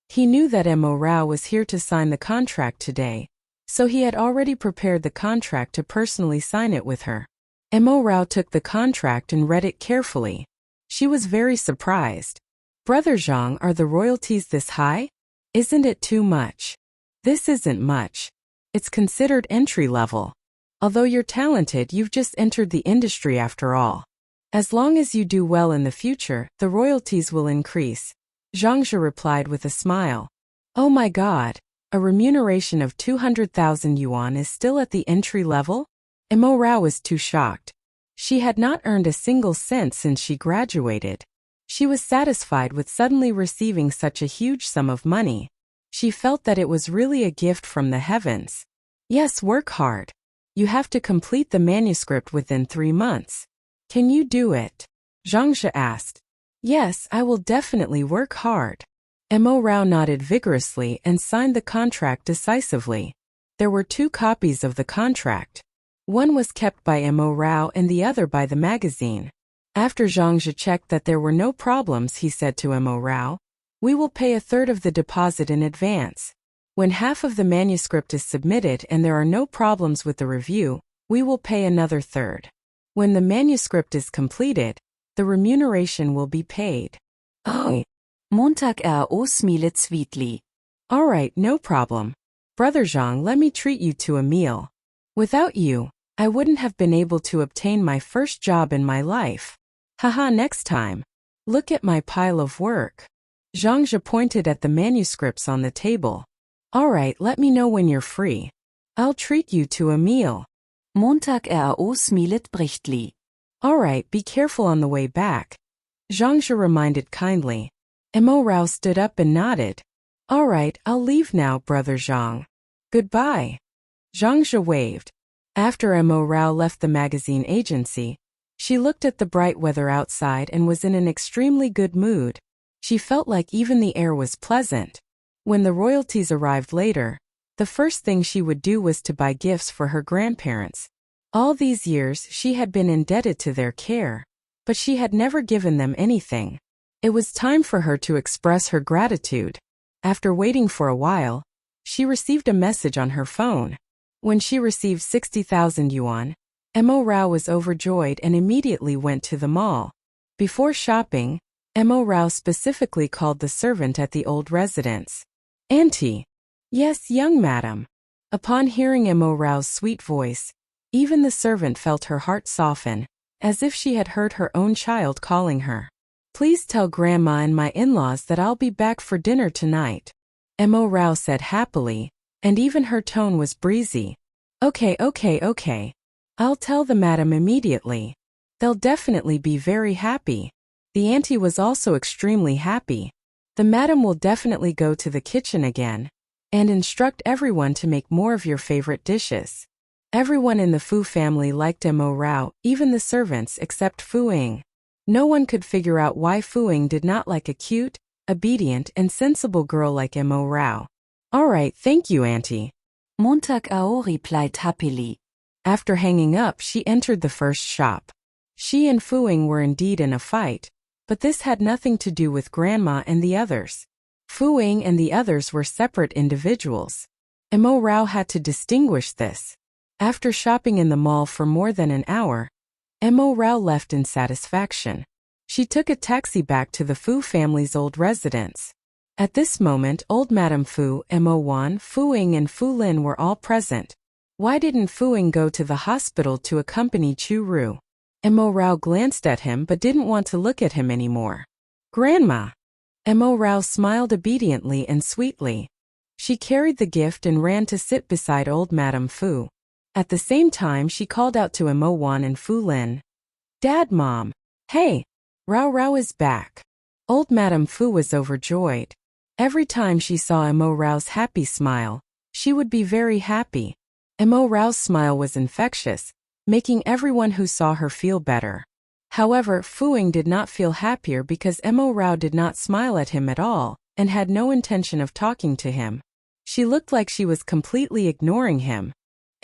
He knew that Mo Rao was here to sign the contract today, so he had already prepared the contract to personally sign it with her. Mo Rao took the contract and read it carefully. She was very surprised. Brother Zhang, are the royalties this high? Isn't it too much? This isn't much. It's considered entry level. Although you're talented, you've just entered the industry after all. As long as you do well in the future, the royalties will increase. Zhangzhe replied with a smile. Oh my God, a remuneration of 200,000 yuan is still at the entry level? Mo Rao was too shocked. She had not earned a single cent since she graduated. She was satisfied with suddenly receiving such a huge sum of money. She felt that it was really a gift from the heavens. Yes, work hard. You have to complete the manuscript within 3 months. Can you do it? Zhangzhe asked. Yes, I will definitely work hard. Mo Rao nodded vigorously and signed the contract decisively. There were 2 copies of the contract. One was kept by Mo Rao and the other by the magazine. After Zhangzhe checked that there were no problems, he said to Mo Rao, we will pay 1/3 of the deposit in advance. When half of the manuscript is submitted and there are no problems with the review, we will pay another 1/3. When the manuscript is completed, the remuneration will be paid. Oh. Montag smilet sweetly. All right, no problem. Brother Zhang, let me treat you to a meal. Without you, I wouldn't have been able to obtain my first job in my life. Haha, next time. Look at my pile of work. Zhangzhe pointed at the manuscripts on the table. All right, let me know when you're free. I'll treat you to a meal. Montag smilet brichtli. All right, be careful on the way back. Zhangzhe reminded kindly. Mo Rao stood up and nodded. All right, I'll leave now, Brother Zhang. Goodbye. Zhangzhe waved. After Mo Rao left the magazine agency, she looked at the bright weather outside and was in an extremely good mood. She felt like even the air was pleasant. When the royalties arrived later, the first thing she would do was to buy gifts for her grandparents. All these years she had been indebted to their care, but she had never given them anything. It was time for her to express her gratitude. After waiting for a while, she received a message on her phone. When she received 60,000 yuan, Mo Rao was overjoyed and immediately went to the mall. Before shopping, Mo Rao specifically called the servant at the old residence. Auntie. Yes, young madam. Upon hearing Mo Rao's sweet voice, even the servant felt her heart soften, as if she had heard her own child calling her. Please tell Grandma and my in-laws that I'll be back for dinner tonight. Mo Rao said happily, and even her tone was breezy. Okay. I'll tell the madam immediately. They'll definitely be very happy. The auntie was also extremely happy. The madam will definitely go to the kitchen again and instruct everyone to make more of your favorite dishes. Everyone in the Fu family liked Mo Rao, even the servants except Fu Ying. No one could figure out why Fu Ying did not like a cute, obedient and sensible girl like Mo Rao. All right, thank you, auntie. Montag replied happily. After hanging up, she entered the first shop. She and Fu Ying were indeed in a fight, but this had nothing to do with Grandma and the others. Fu Ying and the others were separate individuals. Mo Rao had to distinguish this. After shopping in the mall for more than an hour, Mo Rao left in satisfaction. She took a taxi back to the Fu family's old residence. At this moment, old Madame Fu, Mo Wan, Fu Ying and Fu Lin were all present. Why didn't Fu Ying go to the hospital to accompany Chu Ru? Mo Rao glanced at him but didn't want to look at him anymore. Grandma! Mo Rao smiled obediently and sweetly. She carried the gift and ran to sit beside old Madame Fu. At the same time, she called out to Mo Wan and Fu Lin. Dad, Mom! Hey! Rao is back. Old Madame Fu was overjoyed. Every time she saw Mo Rao's happy smile, she would be very happy. Mo Rao's smile was infectious, making everyone who saw her feel better. However, Fu Ying did not feel happier because Mo Rao did not smile at him at all, and had no intention of talking to him. She looked like she was completely ignoring him.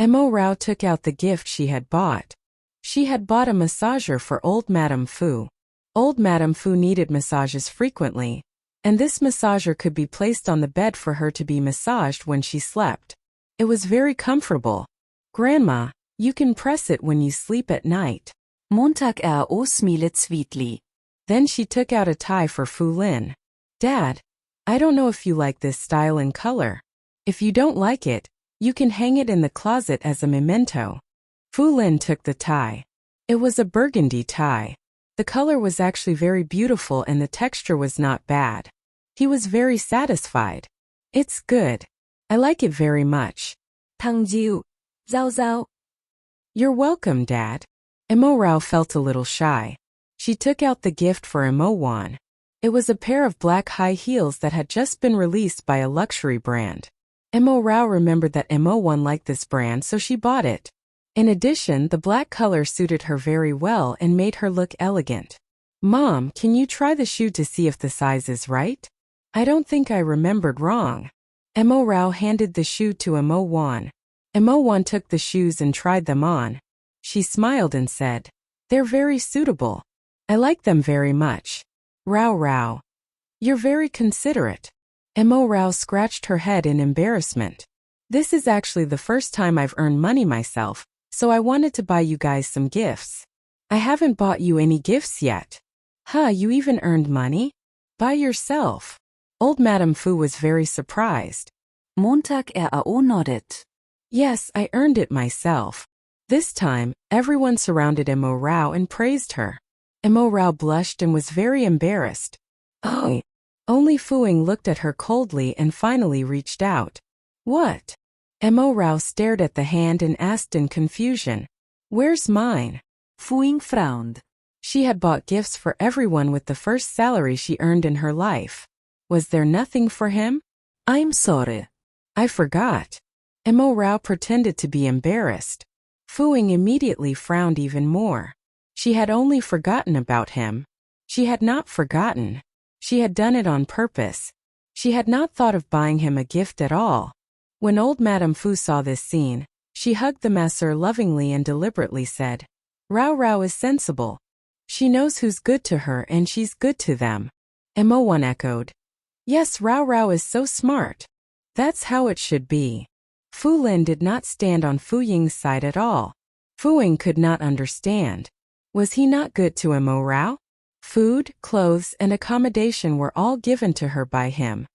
Mo Rao took out the gift she had bought. She had bought a massager for old Madame Fu. Old Madame Fu needed massages frequently, and this massager could be placed on the bed for her to be massaged when she slept. It was very comfortable. Grandma, you can press it when you sleep at night. Montag smilet sweetly. Then she took out a tie for Fu Lin. Dad, I don't know if you like this style and color. If you don't like it, you can hang it in the closet as a memento. Fu Lin took the tie. It was a burgundy tie. The color was actually very beautiful and the texture was not bad. He was very satisfied. It's good. I like it very much. Tangjiu. Zao zao. You're welcome, Dad. Mo Rao felt a little shy. She took out the gift for Mo Wan. It was a pair of black high heels that had just been released by a luxury brand. Mo Rao remembered that Mo Wan liked this brand, so she bought it. In addition, the black color suited her very well and made her look elegant. Mom, can you try the shoe to see if the size is right? I don't think I remembered wrong. Mo Rao handed the shoe to Mo Wan. Mo Wan took the shoes and tried them on. She smiled and said, "They're very suitable. I like them very much." Rao Rao. You're very considerate. Mo Rao scratched her head in embarrassment. This is actually the first time I've earned money myself, so I wanted to buy you guys some gifts. I haven't bought you any gifts yet. Huh, you even earned money? By yourself. Old Madame Fu was very surprised. Montag nodded. Yes, I earned it myself. This time, everyone surrounded Mo Rao and praised her. Mo Rao blushed and was very embarrassed. Oh. Only Fu Ying looked at her coldly and finally reached out. What? Mo Rao stared at the hand and asked in confusion. Where's mine? Fu Ying frowned. She had bought gifts for everyone with the first salary she earned in her life. Was there nothing for him? I'm sorry. I forgot. Mo Rao pretended to be embarrassed. Fu Ying immediately frowned even more. She had only forgotten about him. She had not forgotten. She had done it on purpose. She had not thought of buying him a gift at all. When old Madame Fu saw this scene, she hugged the masseur lovingly and deliberately said, Rao Rao is sensible. She knows who's good to her and she's good to them. Mo Wan echoed. Yes, Rao Rao is so smart. That's how it should be. Fu Lin did not stand on Fu Ying's side at all. Fu Ying could not understand. Was he not good to Mo Rao? Food, clothes, and accommodation were all given to her by him.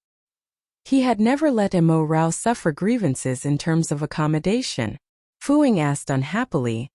He had never let Mo Rao suffer grievances in terms of accommodation. Fu Ying asked unhappily,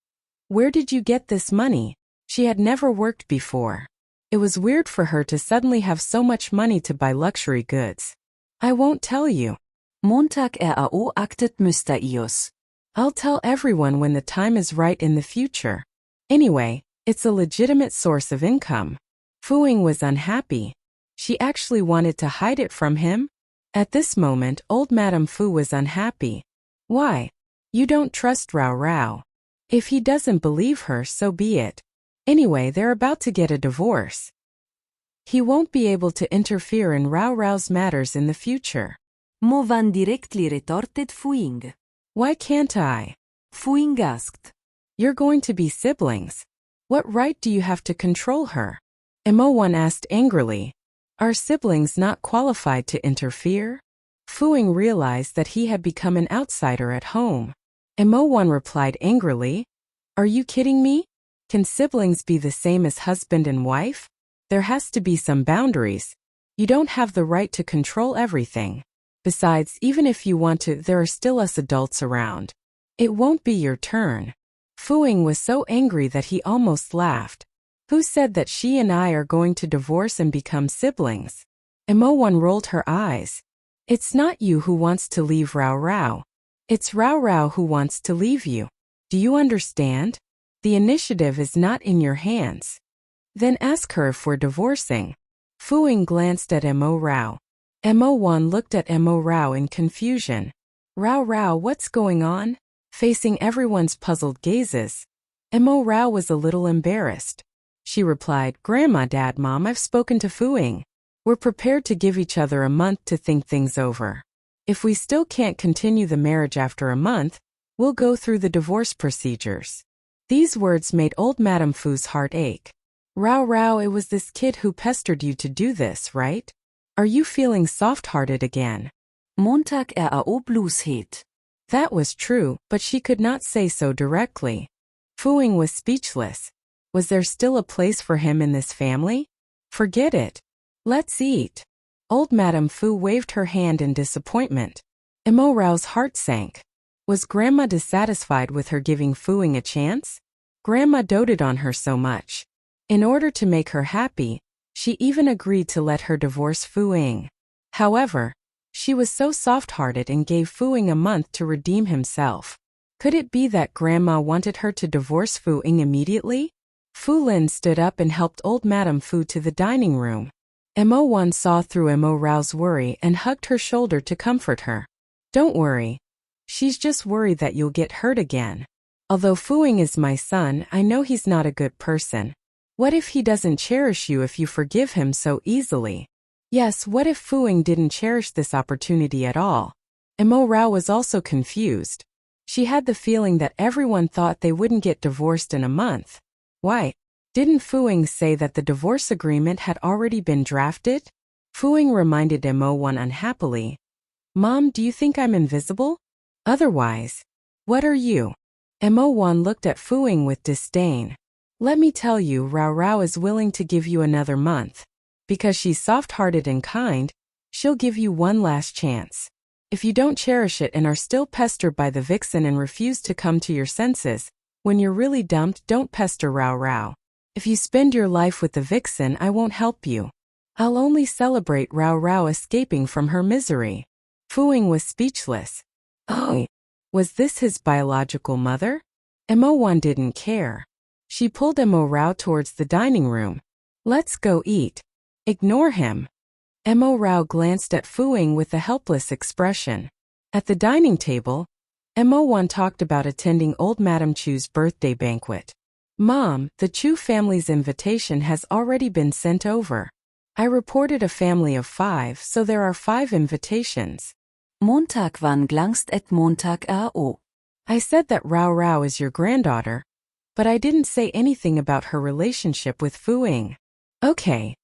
Where did you get this money? She had never worked before. It was weird for her to suddenly have so much money to buy luxury goods. I won't tell you. Montag aktet mysteriös. I'll tell everyone when the time is right in the future. Anyway, it's a legitimate source of income. Fu Ying was unhappy. She actually wanted to hide it from him. At this moment, old Madame Fu was unhappy. Why? You don't trust Rao Rao. If he doesn't believe her, so be it. Anyway, they're about to get a divorce. He won't be able to interfere in Rao Rao's matters in the future. Mo Van directly retorted Fu Ying. Why can't I? Fu Ying asked. You're going to be siblings. What right do you have to control her? Mo Wan asked angrily. Are siblings not qualified to interfere? Fu Ying realized that he had become an outsider at home. Mo Wan replied angrily. Are you kidding me? Can siblings be the same as husband and wife? There has to be some boundaries. You don't have the right to control everything. Besides, even if you want to, there are still us adults around. It won't be your turn. Fu Ying was so angry that he almost laughed. Who said that she and I are going to divorce and become siblings? Mo Wan rolled her eyes. It's not you who wants to leave Rao Rao. It's Rao Rao who wants to leave you. Do you understand? The initiative is not in your hands. Then ask her if we're divorcing. Fu Ying glanced at Mo Rao. Mo Wan looked at Mo Rao in confusion. Rao Rao, what's going on? Facing everyone's puzzled gazes, Mo Rao was a little embarrassed. She replied, "Grandma, Dad, Mom, I've spoken to Fuing. We're prepared to give each other a month to think things over. If we still can't continue the marriage after a month, we'll go through the divorce procedures." These words made old Madame Fu's heart ache. "Rao Rao, it was this kid who pestered you to do this, right? Are you feeling soft-hearted again?" Montag RAO Blueshead. That was true, but she could not say so directly. Fuing was speechless. Was there still a place for him in this family? Forget it. Let's eat. Old Madame Fu waved her hand in disappointment. Mo Rao's heart sank. Was Grandma dissatisfied with her giving Fuing a chance? Grandma doted on her so much. In order to make her happy, she even agreed to let her divorce Fuing. However, she was so soft-hearted and gave Fuing a month to redeem himself. Could it be that Grandma wanted her to divorce Fuing immediately? Fu Lin stood up and helped old Madame Fu to the dining room. Mo Wan saw through Mo Rao's worry and hugged her shoulder to comfort her. "Don't worry. She's just worried that you'll get hurt again. Although Fuing is my son, I know he's not a good person. What if he doesn't cherish you if you forgive him so easily? Yes, what if Fuing didn't cherish this opportunity at all?" Mo Rao was also confused. She had the feeling that everyone thought they wouldn't get divorced in a month. Why? Didn't Fuing say that the divorce agreement had already been drafted? Fuing reminded Mo Wan unhappily. "Mom, do you think I'm invisible? Otherwise, what are you?" Mo Wan looked at Fuing with disdain. "Let me tell you, Rao Rao is willing to give you another month. Because she's soft-hearted and kind, she'll give you one last chance. If you don't cherish it and are still pestered by the vixen and refuse to come to your senses, when you're really dumped, don't pester Rao Rao. If you spend your life with the vixen, I won't help you. I'll only celebrate Rao Rao escaping from her misery." Fuing was speechless. Oh, was this his biological mother? Mo Wan didn't care. She pulled Mo Rao towards the dining room. "Let's go eat." "Ignore him." Mo Rao glanced at Fuing with a helpless expression. At the dining table, Mo Wan talked about attending old Madame Chu's birthday banquet. "Mom, the Chu family's invitation has already been sent over. I reported a family of 5, so there are 5 invitations." Montag wann glangst et Montag RAO. "I said that Rao Rao is your granddaughter, but I didn't say anything about her relationship with Fuing." "Okay."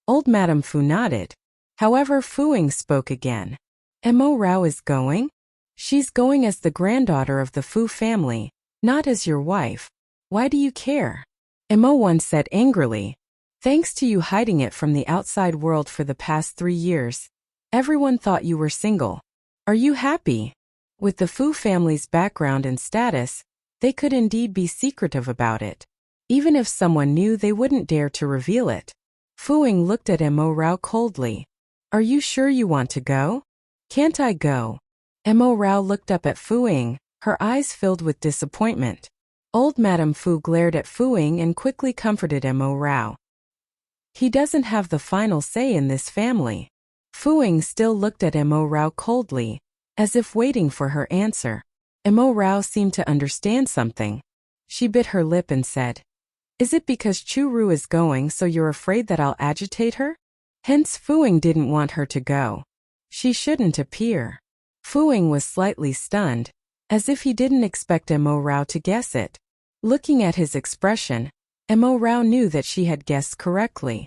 Old Madame Fu nodded. However, Fuing spoke again. "Mo Rao is going? She's going as the granddaughter of the Fu family, not as your wife. Why do you care?" Mo Wan said angrily. "Thanks to you hiding it from the outside world for the past 3 years, everyone thought you were single. Are you happy?" With the Fu family's background and status, they could indeed be secretive about it. Even if someone knew, they wouldn't dare to reveal it. Fuing looked at Mo Rao coldly. "Are you sure you want to go? Can't I go?" Mo Rao looked up at Fuing, her eyes filled with disappointment. Old Madame Fu glared at Fuing and quickly comforted Mo Rao. "He doesn't have the final say in this family." Fuing still looked at Mo Rao coldly, as if waiting for her answer. Mo Rao seemed to understand something. She bit her lip and said, "Is it because Chu Ru is going so you're afraid that I'll agitate her?" Hence Fuing didn't want her to go. She shouldn't appear. Fuing was slightly stunned, as if he didn't expect Mo Rao to guess it. Looking at his expression, Mo Rao knew that she had guessed correctly.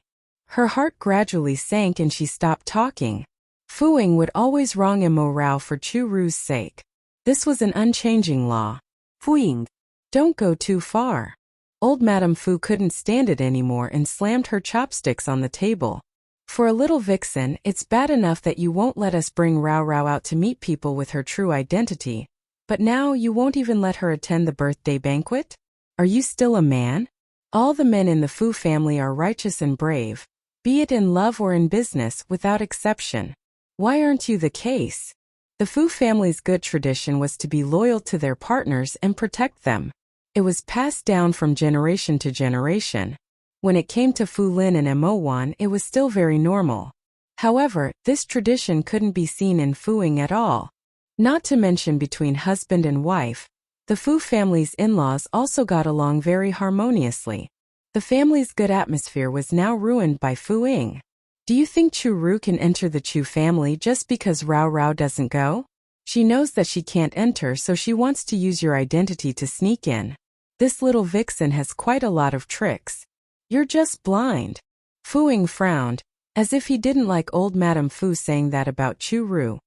Her heart gradually sank and she stopped talking. Fuing would always wrong Mo Rao for Chu Ru's sake. This was an unchanging law. "Fuing, don't go too far." Old Madame Fu couldn't stand it anymore and slammed her chopsticks on the table. "For a little vixen, it's bad enough that you won't let us bring Rao Rao out to meet people with her true identity. But now you won't even let her attend the birthday banquet? Are you still a man? All the men in the Fu family are righteous and brave, be it in love or in business, without exception. Why aren't you the case?" The Fu family's good tradition was to be loyal to their partners and protect them. It was passed down from generation to generation. When it came to Fu Lin and Mo Wan, it was still very normal. However, this tradition couldn't be seen in Fuing at all. Not to mention between husband and wife, The Fu family's in-laws also got along very harmoniously. The family's good atmosphere was now ruined by Fu Ying. Do you think Chu Ru can enter the Chu family just because Rao Rao doesn't go? She knows that she can't enter, so she wants to use your identity to sneak in. This little vixen has quite a lot of tricks. You're just blind. Fu Ying frowned, as if he didn't like old Madame Fu saying that about Chu Ru.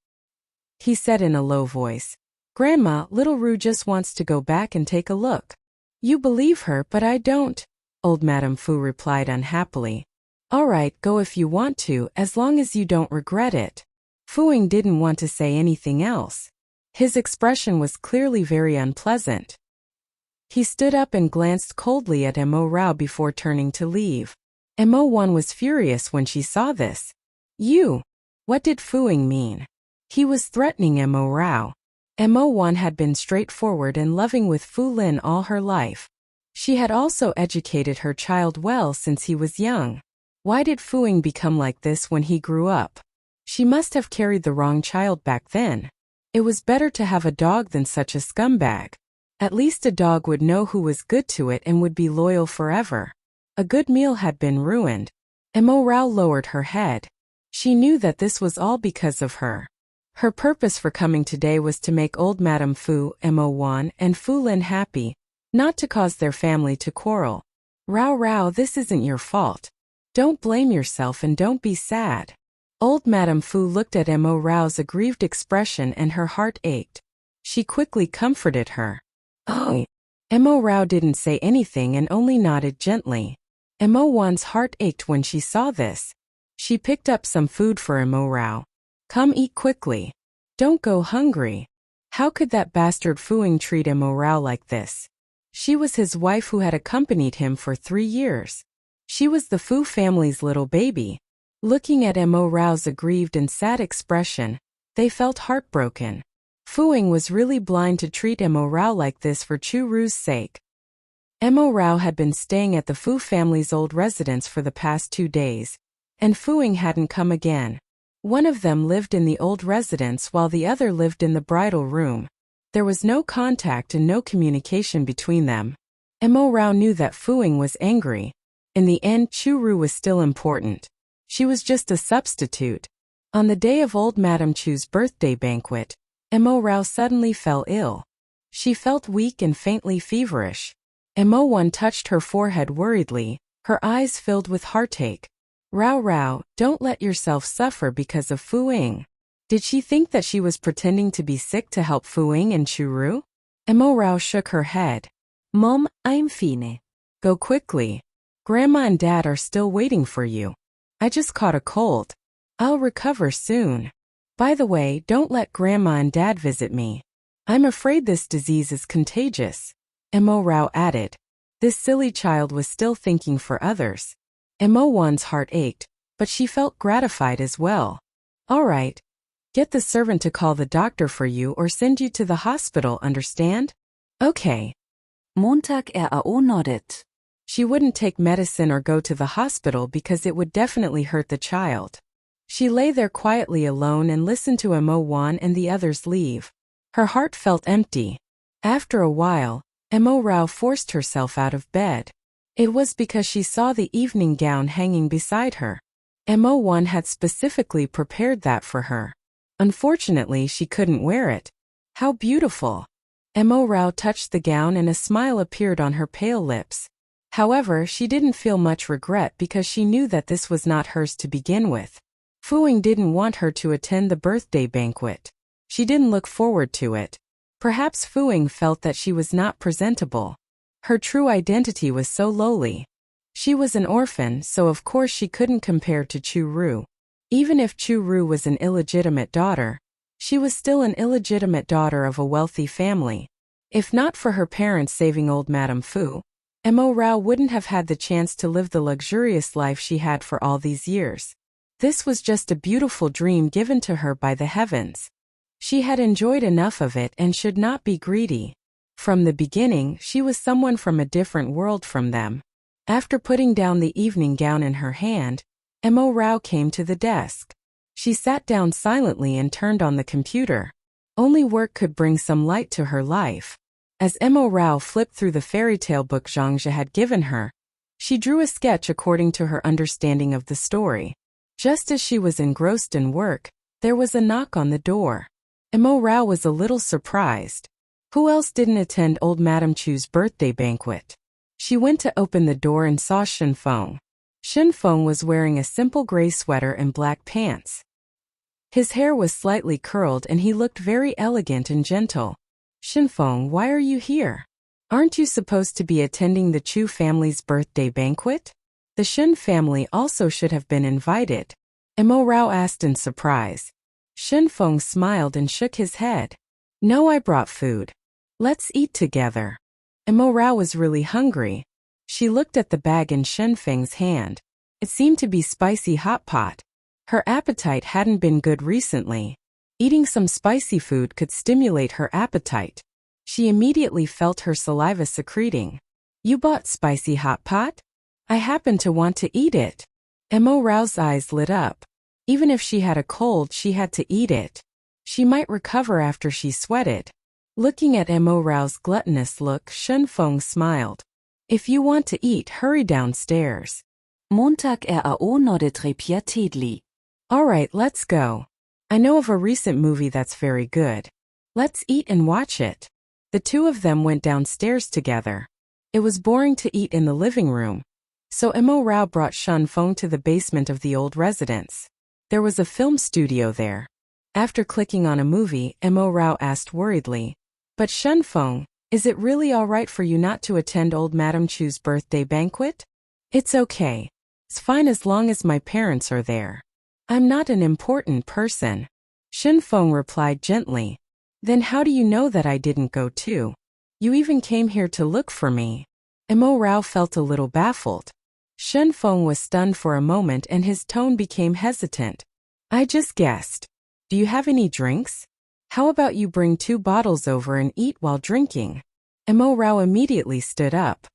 He said in a low voice, "Grandma, little Ru just wants to go back and take a look." "You believe her, but I don't," old Madame Fu replied unhappily. "All right, go if you want to, as long as you don't regret it." Fu Ying didn't want to say anything else. His expression was clearly very unpleasant. He stood up and glanced coldly at Mo Rao before turning to leave. Mo Wan was furious when she saw this. "You!" What did Fu Ying mean? He was threatening Mo Rao. Mo Wan had been straightforward and loving with Fu Lin all her life. She had also educated her child well since he was young. Why did Fu Ying become like this when he grew up? She must have carried the wrong child back then. It was better to have a dog than such a scumbag. At least a dog would know who was good to it and would be loyal forever. A good meal had been ruined. Mo Rao lowered her head. She knew that this was all because of her. Her purpose for coming today was to make old Madame Fu, Mo Wan, and Fu Lin happy, not to cause their family to quarrel. "Rao Rao, this isn't your fault. Don't blame yourself and don't be sad." Old Madame Fu looked at Mo Rao's aggrieved expression and her heart ached. She quickly comforted her. "Oh." Mo Rao didn't say anything and only nodded gently. Mo Wan's heart ached when she saw this. She picked up some food for Mo Rao. "Come eat quickly. Don't go hungry." How could that bastard Fu Ying treat Mo Rao like this? She was his wife who had accompanied him for 3 years. She was the Fu family's little baby. Looking at Mo Rao's aggrieved and sad expression, they felt heartbroken. Fu Ying was really blind to treat Mo Rao like this for Chu Ru's sake. Mo Rao had been staying at the Fu family's old residence for the past 2 days, and Fu Ying hadn't come again. One of them lived in the old residence while the other lived in the bridal room. There was no contact and no communication between them. Mo Rao knew that Fu Ying was angry. In the end, Chu Ru was still important. She was just a substitute. On the day of old Madame Chu's birthday banquet, Mo Rao suddenly fell ill. She felt weak and faintly feverish. Mo Wan touched her forehead worriedly, her eyes filled with heartache. "Rao Rao, don't let yourself suffer because of Fu Ying." Did she think that she was pretending to be sick to help Fu Ying and Chu Ru? Mo Rao shook her head. "Mom, I'm fine." "Go quickly. Grandma and Dad are still waiting for you. I just caught a cold. I'll recover soon. By the way, don't let Grandma and Dad visit me. I'm afraid this disease is contagious." Mo Rao added. This silly child was still thinking for others. Mo Wan's heart ached, but she felt gratified as well. "All right. Get the servant to call the doctor for you or send you to the hospital, understand?" "Okay." Montag RAO nodded. She wouldn't take medicine or go to the hospital because it would definitely hurt the child. She lay there quietly alone and listened to Mo Wan and the others leave. Her heart felt empty. After a while, Mo Rao forced herself out of bed. It was because she saw the evening gown hanging beside her. Mo Wan had specifically prepared that for her. Unfortunately, she couldn't wear it. How beautiful! Mo Rao touched the gown and a smile appeared on her pale lips. However, she didn't feel much regret because she knew that this was not hers to begin with. Fu Ying didn't want her to attend the birthday banquet. She didn't look forward to it. Perhaps Fu Ying felt that she was not presentable. Her true identity was so lowly. She was an orphan, so of course she couldn't compare to Chu Ru. Even if Chu Ru was an illegitimate daughter, she was still an illegitimate daughter of a wealthy family. If not for her parents saving old Madame Fu, Mo Rao wouldn't have had the chance to live the luxurious life she had for all these years. This was just a beautiful dream given to her by the heavens. She had enjoyed enough of it and should not be greedy. From the beginning, she was someone from a different world from them. After putting down the evening gown in her hand, Mo Rao came to the desk. She sat down silently and turned on the computer. Only work could bring some light to her life. As Mo Rao flipped through the fairy tale book Zhangzhe had given her, she drew a sketch according to her understanding of the story. Just as she was engrossed in work, there was a knock on the door. Mo Rao was a little surprised. Who else didn't attend old Madame Chu's birthday banquet? She went to open the door and saw Shenfeng. Shenfeng was wearing a simple gray sweater and black pants. His hair was slightly curled and he looked very elegant and gentle. Shenfeng, why are you here? Aren't you supposed to be attending the Chu family's birthday banquet? The Shen family also should have been invited. Mo Rao asked in surprise. Shenfeng smiled and shook his head. No, I brought food. Let's eat together. Mo Rao was really hungry. She looked at the bag in Shenfeng's hand. It seemed to be spicy hot pot. Her appetite hadn't been good recently. Eating some spicy food could stimulate her appetite. She immediately felt her saliva secreting. You bought spicy hot pot? I happen to want to eat it. Mo Rao's eyes lit up. Even if she had a cold, she had to eat it. She might recover after she sweated. Looking at Mo Rao's gluttonous look, Shenfeng smiled. If you want to eat, hurry downstairs. Montag audionovel tidlig. Alright, let's go. I know of a recent movie that's very good. Let's eat and watch it. The two of them went downstairs together. It was boring to eat in the living room, so Mo Rao brought Shenfeng to the basement of the old residence. There was a film studio there. After clicking on a movie, Mo Rao asked worriedly, But Shenfeng, is it really alright for you not to attend old Madame Chu's birthday banquet? It's okay. It's fine as long as my parents are there. I'm not an important person. Shenfeng replied gently. Then how do you know that I didn't go too? You even came here to look for me. Mo Rao felt a little baffled. Shenfeng was stunned for a moment and his tone became hesitant. I just guessed. Do you have any drinks? How about you bring 2 bottles over and eat while drinking? Mo Rao immediately stood up.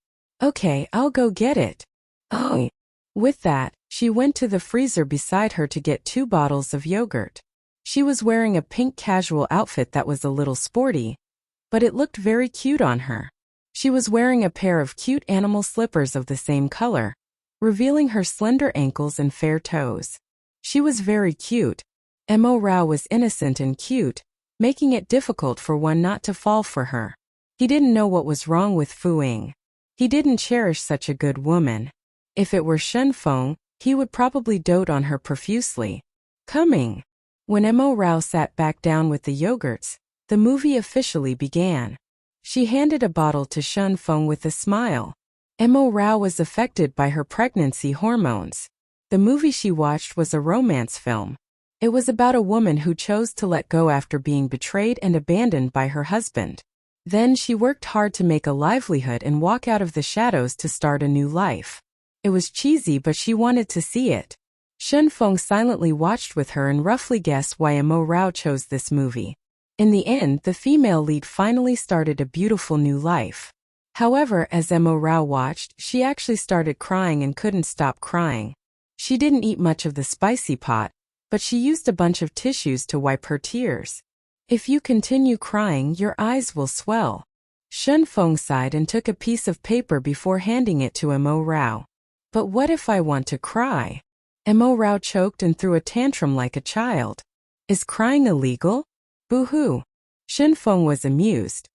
Okay, I'll go get it. Oh. With that, she went to the freezer beside her to get 2 bottles of yogurt. She was wearing a pink casual outfit that was a little sporty, but it looked very cute on her. She was wearing a pair of cute animal slippers of the same color, revealing her slender ankles and fair toes. She was very cute. Mo Rao was innocent and cute, making it difficult for one not to fall for her. He didn't know what was wrong with Fu Ying. He didn't cherish such a good woman. If it were Shenfeng, he would probably dote on her profusely. Coming. When Mo Rao sat back down with the yogurts, the movie officially began. She handed a bottle to Shenfeng with a smile. Mo Rao was affected by her pregnancy hormones. The movie she watched was a romance film. It was about a woman who chose to let go after being betrayed and abandoned by her husband. Then she worked hard to make a livelihood and walk out of the shadows to start a new life. It was cheesy, but she wanted to see it. Shenfeng silently watched with her and roughly guessed why Mo Rao chose this movie. In the end, the female lead finally started a beautiful new life. However, as Mo Rao watched, she actually started crying and couldn't stop crying. She didn't eat much of the spicy pot, but she used a bunch of tissues to wipe her tears. If you continue crying, your eyes will swell. Shenfeng sighed and took a piece of paper before handing it to Mo Rao. But what if I want to cry? Mo Rao choked and threw a tantrum like a child. Is crying illegal? Boo-hoo. Shenfeng was amused.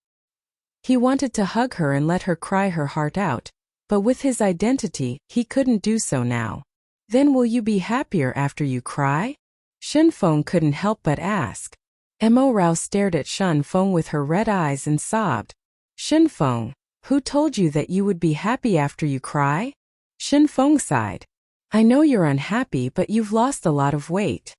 He wanted to hug her and let her cry her heart out, but with his identity, he couldn't do so now. Then will you be happier after you cry? Shenfeng couldn't help but ask. Mo Rao stared at Shenfeng with her red eyes and sobbed. Shenfeng, who told you that you would be happy after you cry? Shenfeng sighed. I know you're unhappy, but you've lost a lot of weight.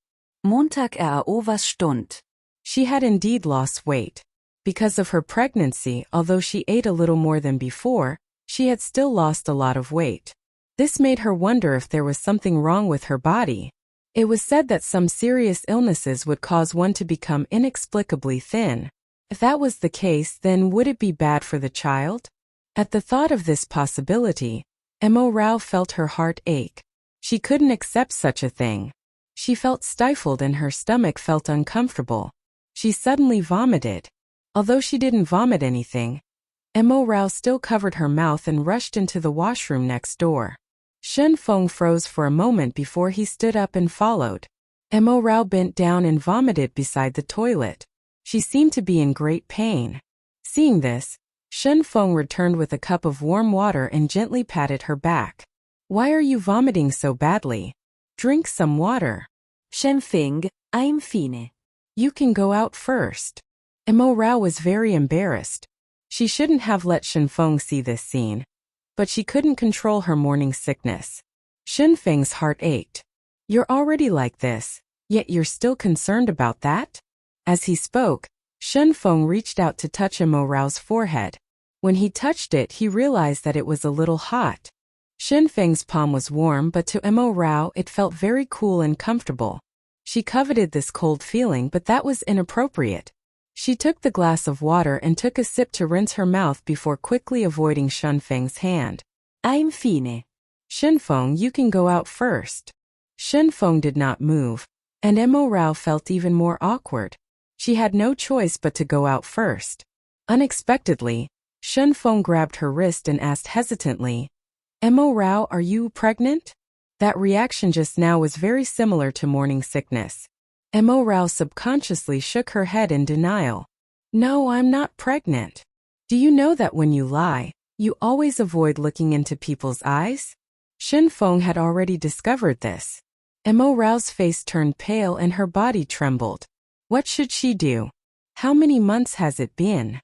Montag was Stund. She had indeed lost weight. Because of her pregnancy, although she ate a little more than before, she had still lost a lot of weight. This made her wonder if there was something wrong with her body. It was said that some serious illnesses would cause one to become inexplicably thin. If that was the case, then would it be bad for the child? At the thought of this possibility, Mo Rao felt her heart ache. She couldn't accept such a thing. She felt stifled and her stomach felt uncomfortable. She suddenly vomited. Although she didn't vomit anything, Mo Rao still covered her mouth and rushed into the washroom next door. Shen Feng froze for a moment before he stood up and followed. Mo Rao bent down and vomited beside the toilet. She seemed to be in great pain. Seeing this, Shen Feng returned with a cup of warm water and gently patted her back. Why are you vomiting so badly? Drink some water. Shen Feng, I'm fine. You can go out first. Mo Rao was very embarrassed. She shouldn't have let Shen Feng see this scene. But she couldn't control her morning sickness. Shen Feng's heart ached. You're already like this, yet you're still concerned about that? As he spoke, Shen Feng reached out to touch Mo Rao's forehead. When he touched it, he realized that it was a little hot. Shen Feng's palm was warm, but to Mo Rao it felt very cool and comfortable. She coveted this cold feeling, but that was inappropriate. She took the glass of water and took a sip to rinse her mouth before quickly avoiding Shen Feng's hand. I'm fine. Shen Feng, you can go out first. Shen Feng did not move, and Mo Rao felt even more awkward. She had no choice but to go out first. Unexpectedly, Shen Feng grabbed her wrist and asked hesitantly, Mo Rao, are you pregnant? That reaction just now was very similar to morning sickness. Mo Rao subconsciously shook her head in denial. No, I'm not pregnant. Do you know that when you lie, you always avoid looking into people's eyes? Shen Feng had already discovered this. Mo Rao's face turned pale and her body trembled. What should she do? How many months has it been?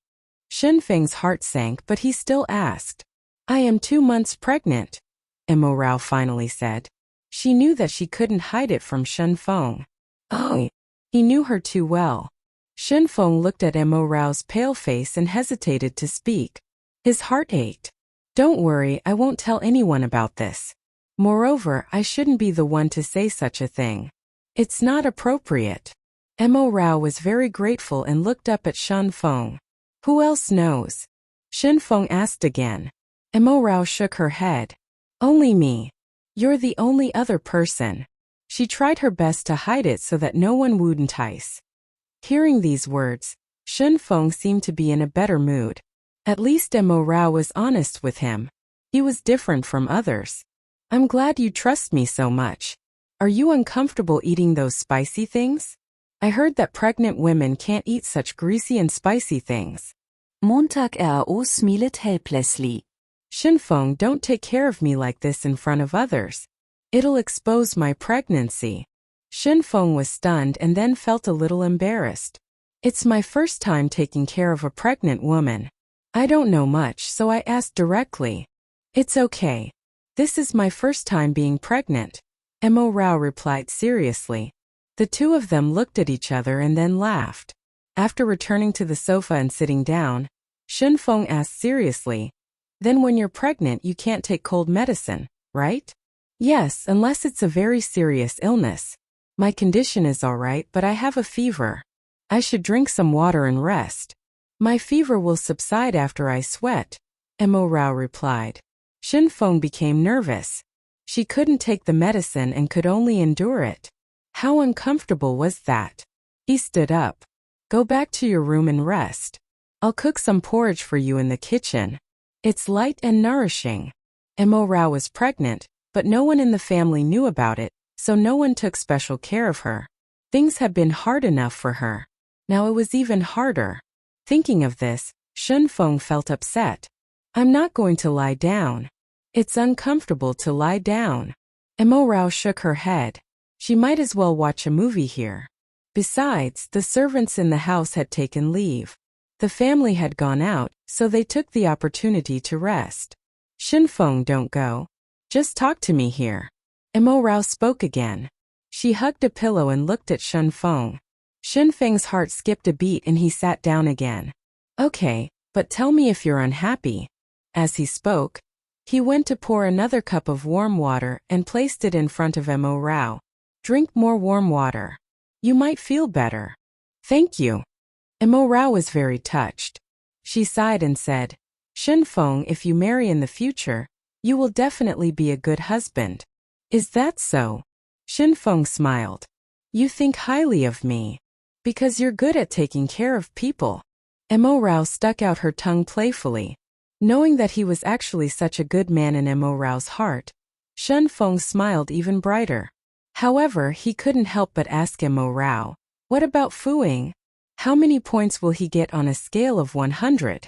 Shen Feng's heart sank, but he still asked. I am 2 months pregnant, Mo Rao finally said. She knew that she couldn't hide it from Shen Feng. Oh, he knew her too well. Shen Feng looked at Mo Rao's pale face and hesitated to speak. His heart ached. Don't worry, I won't tell anyone about this. Moreover, I shouldn't be the one to say such a thing. It's not appropriate. Mo Rao was very grateful and looked up at Shen Feng. Who else knows? Shen Feng asked again. Mo Rao shook her head. Only me. You're the only other person. She tried her best to hide it so that no one would entice. Hearing these words, Shen Feng seemed to be in a better mood. At least Mo Rao was honest with him. He was different from others. I'm glad you trust me so much. Are you uncomfortable eating those spicy things? I heard that pregnant women can't eat such greasy and spicy things. Montag RAO smilet helplessly. Shen Feng, don't take care of me like this in front of others. It'll expose my pregnancy. Shen Feng was stunned and then felt a little embarrassed. It's my first time taking care of a pregnant woman. I don't know much, so I asked directly. It's okay. This is my first time being pregnant, Mo Rao replied seriously. The two of them looked at each other and then laughed. After returning to the sofa and sitting down, Shen Feng asked seriously, Then when you're pregnant you can't take cold medicine, right? Yes, unless it's a very serious illness. My condition is alright, but I have a fever. I should drink some water and rest. My fever will subside after I sweat, Mo Rao replied. Shen Feng became nervous. She couldn't take the medicine and could only endure it. How uncomfortable was that? He stood up. Go back to your room and rest. I'll cook some porridge for you in the kitchen. It's light and nourishing. Mo Rao was pregnant, but no one in the family knew about it, so no one took special care of her. Things had been hard enough for her. Now it was even harder. Thinking of this, Shen Feng felt upset. I'm not going to lie down. It's uncomfortable to lie down. Mo Rao shook her head. She might as well watch a movie here. Besides, the servants in the house had taken leave. The family had gone out, so they took the opportunity to rest. Shen Feng, don't go. Just talk to me here. Mo Rao spoke again. She hugged a pillow and looked at Shen Feng. Shen Feng's heart skipped a beat and he sat down again. Okay, but tell me if you're unhappy. As he spoke, he went to pour another cup of warm water and placed it in front of Mo Rao. Drink more warm water. You might feel better. Thank you. Mo Rao was very touched. She sighed and said, Shen Feng, if you marry in the future, you will definitely be a good husband. Is that so? Shen Feng smiled. You think highly of me. Because you're good at taking care of people. Mo Rao stuck out her tongue playfully. Knowing that he was actually such a good man in Mo Rao's heart, Shen Feng smiled even brighter. However, he couldn't help but ask Mo Rao, "What about Fu Ying? How many points will he get on a scale of 100?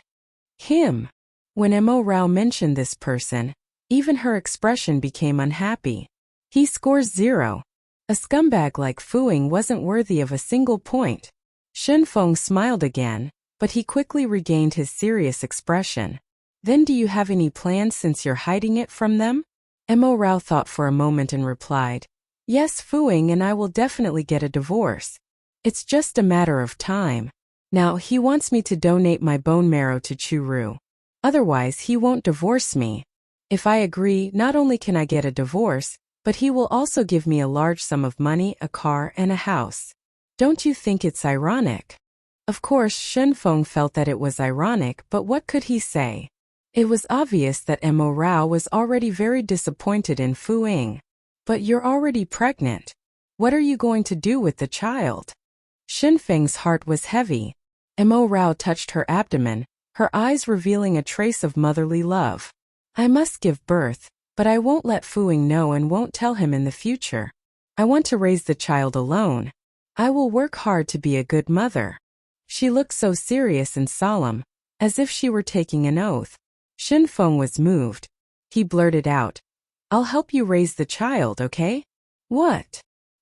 Him." When Mo Rao mentioned this person, even her expression became unhappy. "He scores 0. A scumbag like Fu Ying wasn't worthy of a single point." Shen Feng smiled again, but he quickly regained his serious expression. "Then do you have any plans since you're hiding it from them?" Mo Rao thought for a moment and replied, "Yes, Fu Ying and I will definitely get a divorce. It's just a matter of time. Now, he wants me to donate my bone marrow to Chu Ru. Otherwise, he won't divorce me. If I agree, not only can I get a divorce, but he will also give me a large sum of money, a car, and a house. Don't you think it's ironic?" Of course, Shen Feng felt that it was ironic, but what could he say? It was obvious that Mo Rao was already very disappointed in Fu Ying. "But you're already pregnant. What are you going to do with the child?" Shen Feng's heart was heavy. Mo Rao touched her abdomen, her eyes revealing a trace of motherly love. "I must give birth, but I won't let Fu Ying know and won't tell him in the future. I want to raise the child alone. I will work hard to be a good mother." She looked so serious and solemn, as if she were taking an oath. Shen Feng was moved. He blurted out, "I'll help you raise the child, okay?" "What?"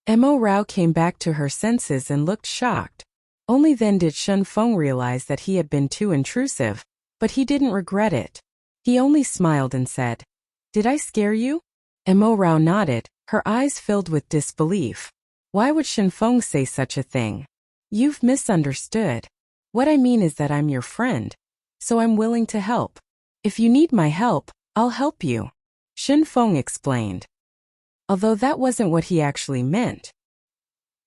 Mo Rao came back to her senses and looked shocked. Only then did Shen Feng realize that he had been too intrusive, but he didn't regret it. He only smiled and said, "Did I scare you?" Mo Rao nodded, her eyes filled with disbelief. Why would Shen Feng say such a thing? "You've misunderstood. What I mean is that I'm your friend, so I'm willing to help. If you need my help, I'll help you," Shen Feng explained. Although that wasn't what he actually meant.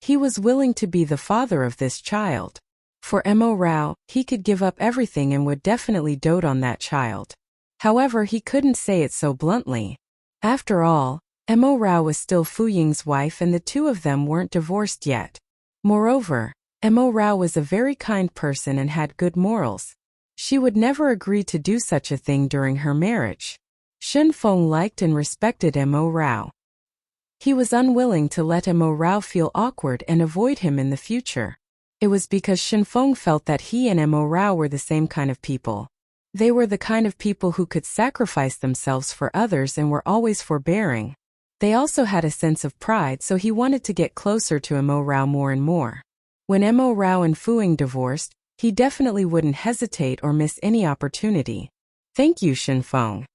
He was willing to be the father of this child. For Mo Rao, he could give up everything and would definitely dote on that child. However, he couldn't say it so bluntly. After all, Mo Rao was still Fu Ying's wife and the two of them weren't divorced yet. Moreover, Mo Rao was a very kind person and had good morals. She would never agree to do such a thing during her marriage. Shen Feng liked and respected Mo Rao. He was unwilling to let Mo Rao feel awkward and avoid him in the future. It was because Shen Feng felt that he and Mo Rao were the same kind of people. They were the kind of people who could sacrifice themselves for others and were always forbearing. They also had a sense of pride, so he wanted to get closer to Mo Rao more and more. When Mo Rao and Fu Ying divorced, he definitely wouldn't hesitate or miss any opportunity. "Thank you, Shen Feng."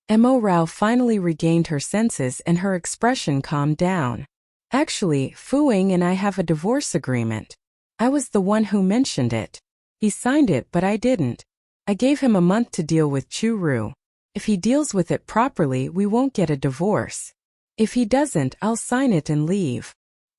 Mo Rao finally regained her senses and her expression calmed down. "Actually, Fu Ying and I have a divorce agreement. I was the one who mentioned it. He signed it, but I didn't. I gave him a month to deal with Chu Ru. If he deals with it properly, we won't get a divorce. If he doesn't, I'll sign it and leave.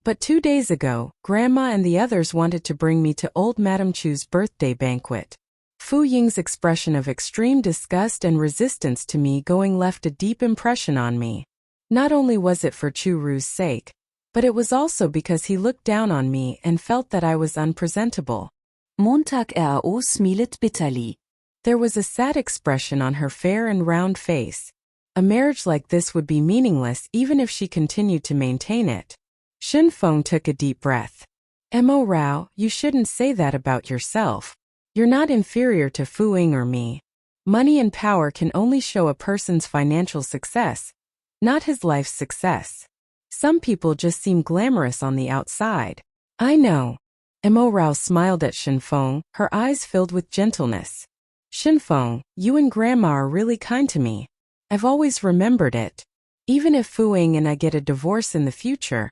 But 2 days ago, Grandma and the others wanted to bring me to old Madame Chu's birthday banquet." Fu Ying's expression of extreme disgust and resistance to me going left a deep impression on me. Not only was it for Chu Ru's sake, but it was also because he looked down on me and felt that I was unpresentable. Montag RAO smilet bitterly. There was a sad expression on her fair and round face. A marriage like this would be meaningless even if she continued to maintain it. Shen Feng took a deep breath. "Mo Rao, you shouldn't say that about yourself. You're not inferior to Fu Ying or me. Money and power can only show a person's financial success, not his life's success. Some people just seem glamorous on the outside." "I know." Mo Rao smiled at Shen Feng, her eyes filled with gentleness. "Shen Feng, you and Grandma are really kind to me. I've always remembered it. Even if Fu Ying and I get a divorce in the future,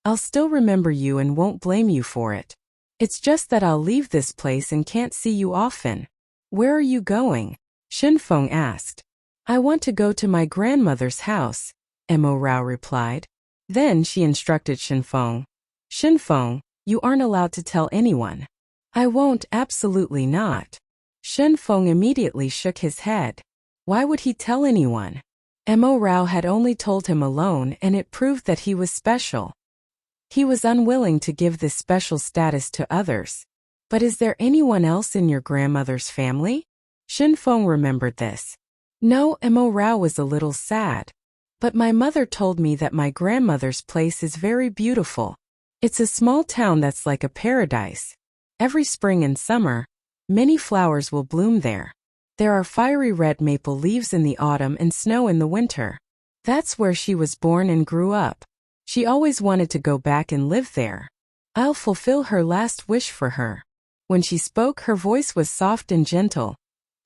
I'll still remember you and won't blame you for it. It's just that I'll leave this place and can't see you often." "Where are you going?" Shen Feng asked. "I want to go to my grandmother's house," Mo Rao replied. Then she instructed Shen Feng. "Shen Feng, you aren't allowed to tell anyone." "I won't, absolutely not." Shen Feng immediately shook his head. Why would he tell anyone? Mo Rao had only told him alone and it proved that he was special. He was unwilling to give this special status to others. "But is there anyone else in your grandmother's family?" Shin Feng remembered this. No, Mo Rao was a little sad. But my mother told me that my grandmother's place is very beautiful. It's a small town that's like a paradise. Every spring and summer, many flowers will bloom there. There are fiery red maple leaves in the autumn and snow in the winter. That's where she was born and grew up. She always wanted to go back and live there. I'll fulfill her last wish for her. When she spoke, her voice was soft and gentle,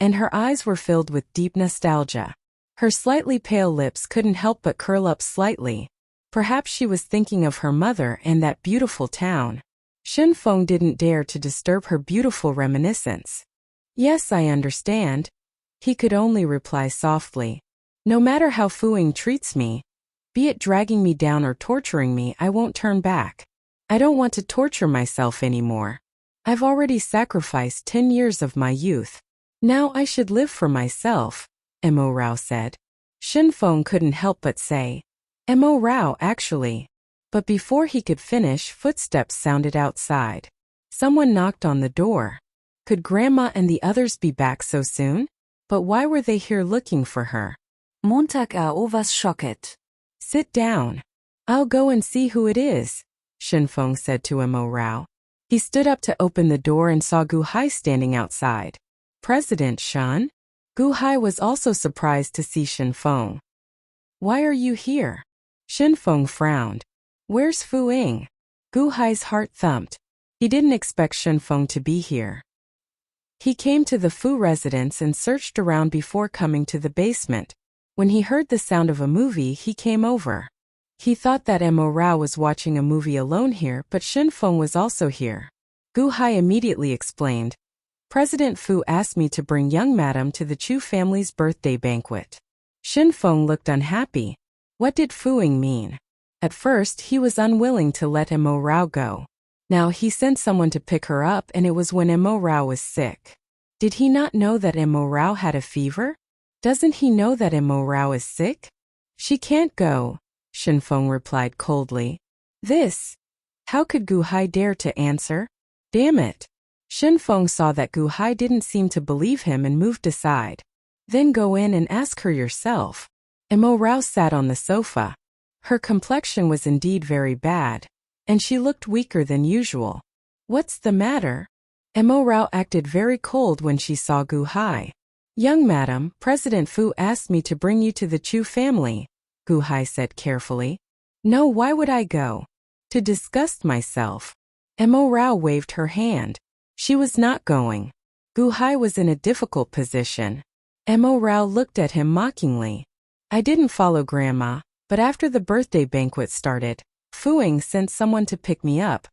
and her eyes were filled with deep nostalgia. Her slightly pale lips couldn't help but curl up slightly. Perhaps she was thinking of her mother and that beautiful town. Shin Feng didn't dare to disturb her beautiful reminiscence. Yes, I understand. He could only reply softly. No matter how Fu Ying treats me, be it dragging me down or torturing me, I won't turn back. I don't want to torture myself anymore. I've already sacrificed 10 years of my youth. Now I should live for myself, Mo Rao said. Shin Feng couldn't help but say, Mo Rao, actually. But before he could finish, footsteps sounded outside. Someone knocked on the door. Could Grandma and the others be back so soon? But why were they here looking for her? Montag was shocked. Sit down. I'll go and see who it is, Shin Feng said to Mo Rao. He stood up to open the door and saw Gu Hai standing outside. President Shan? Gu Hai was also surprised to see Shin Feng. Why are you here? Shin Feng frowned. Where's Fu Ying? Gu Hai's heart thumped. He didn't expect Shin Feng to be here. He came to the Fu residence and searched around before coming to the basement. When he heard the sound of a movie, he came over. He thought that Mo Rao was watching a movie alone here, but Shin Feng was also here. Gu Hai immediately explained. President Fu asked me to bring young madam to the Chu family's birthday banquet. Shin Feng looked unhappy. What did Fu Ying mean? At first, he was unwilling to let Mo Rao go. Now he sent someone to pick her up, and it was when Mo Rao was sick. Did he not know that Mo Rao had a fever? Doesn't he know that Mo Rao is sick? She can't go, Shin Feng replied coldly. This? How could Gu Hai dare to answer? Damn it. Shin Feng saw that Gu Hai didn't seem to believe him and moved aside. Then go in and ask her yourself. Mo Rao sat on the sofa. Her complexion was indeed very bad, and she looked weaker than usual. What's the matter? Mo Rao acted very cold when she saw Gu Hai. Young madam, President Fu asked me to bring you to the Chu family, Gu Hai said carefully. No, why would I go? To disgust myself. Mo Rao waved her hand. She was not going. Gu Hai was in a difficult position. Mo Rao looked at him mockingly. I didn't follow Grandma, but after the birthday banquet started, Fu Ying sent someone to pick me up,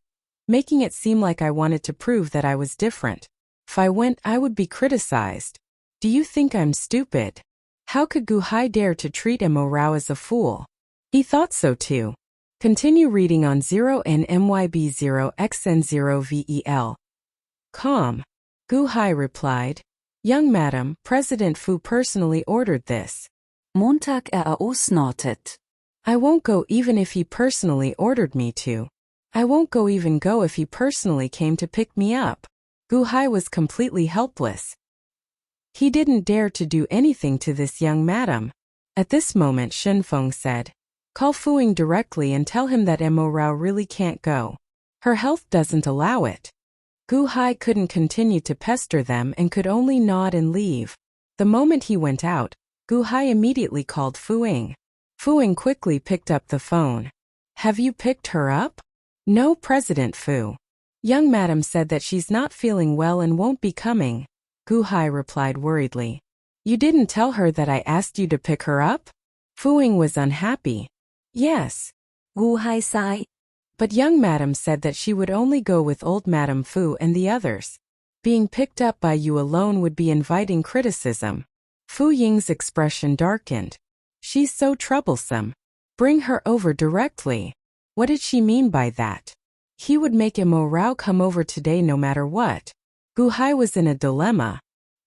making it seem like I wanted to prove that I was different. If I went, I would be criticized. Do you think I'm stupid? How could Gu Hai dare to treat Mo Rao as a fool? He thought so too. Continue reading on 0NMYB0XN0VEL. Calm. Gu Hai replied. Young madam, President Fu personally ordered this. Montag snorted. I won't go even if he personally ordered me to. I won't go even go if he personally came to pick me up. Gu Hai was completely helpless. He didn't dare to do anything to this young madam. At this moment Shin Feng said, call Fu Ying directly and tell him that Mo Rao really can't go. Her health doesn't allow it. Gu Hai couldn't continue to pester them and could only nod and leave. The moment he went out, Gu Hai immediately called Fu Ying. Fu Ying quickly picked up the phone. Have you picked her up? No, President Fu. Young madam said that she's not feeling well and won't be coming. Gu Hai replied worriedly. You didn't tell her that I asked you to pick her up? Fu Ying was unhappy. Yes. Gu Hai sighed. But young madam said that she would only go with old Madam Fu and the others. Being picked up by you alone would be inviting criticism. Fu Ying's expression darkened. She's so troublesome. Bring her over directly. What did she mean by that? He would make Mo Rao come over today no matter what. Gu Hai was in a dilemma.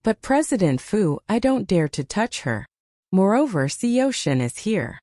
But President Fu, I don't dare to touch her. Moreover, Xiao Shan is here.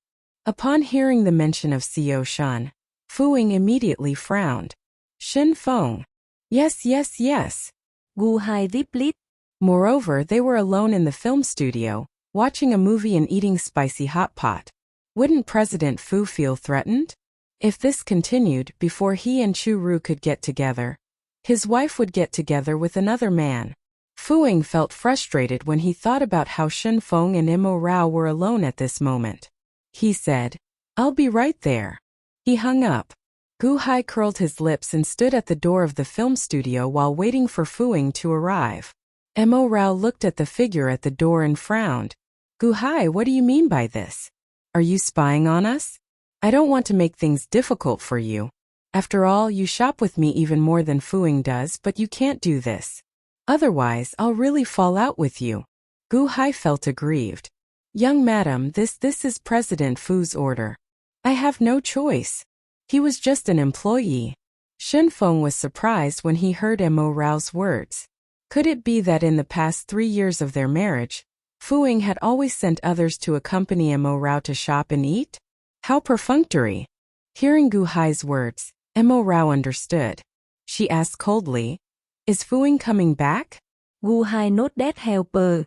Upon hearing the mention of Xiao Shan, Fu Ying immediately frowned. Shin Feng. Yes. Gu Hai deeply. Moreover, they were alone in the film studio, watching a movie and eating spicy hot pot. Wouldn't President Fu feel threatened? If this continued, before he and Chu Ru could get together, his wife would get together with another man. Fu Ying felt frustrated when he thought about how Shen Feng and Imo Rao were alone at this moment. He said, "I'll be right there." He hung up. Gu Hai curled his lips and stood at the door of the film studio while waiting for Fu Ying to arrive. Imo Rao looked at the figure at the door and frowned. "Gu Hai, what do you mean by this? Are you spying on us? I don't want to make things difficult for you. After all, you shop with me even more than Fu Ying does, but you can't do this. Otherwise, I'll really fall out with you." Gu Hai felt aggrieved. "Young madam, this is President Fu's order. I have no choice. He was just an employee." Shen Feng was surprised when he heard Imo Rao's words. Could it be that in the past 3 years of their marriage, Fu Ying had always sent others to accompany Imo Rao to shop and eat? How perfunctory! Hearing Gu Hai's words, Imo Rao understood. She asked coldly, "Is Fu Ying coming back?" Gu Hai nốt đét helper.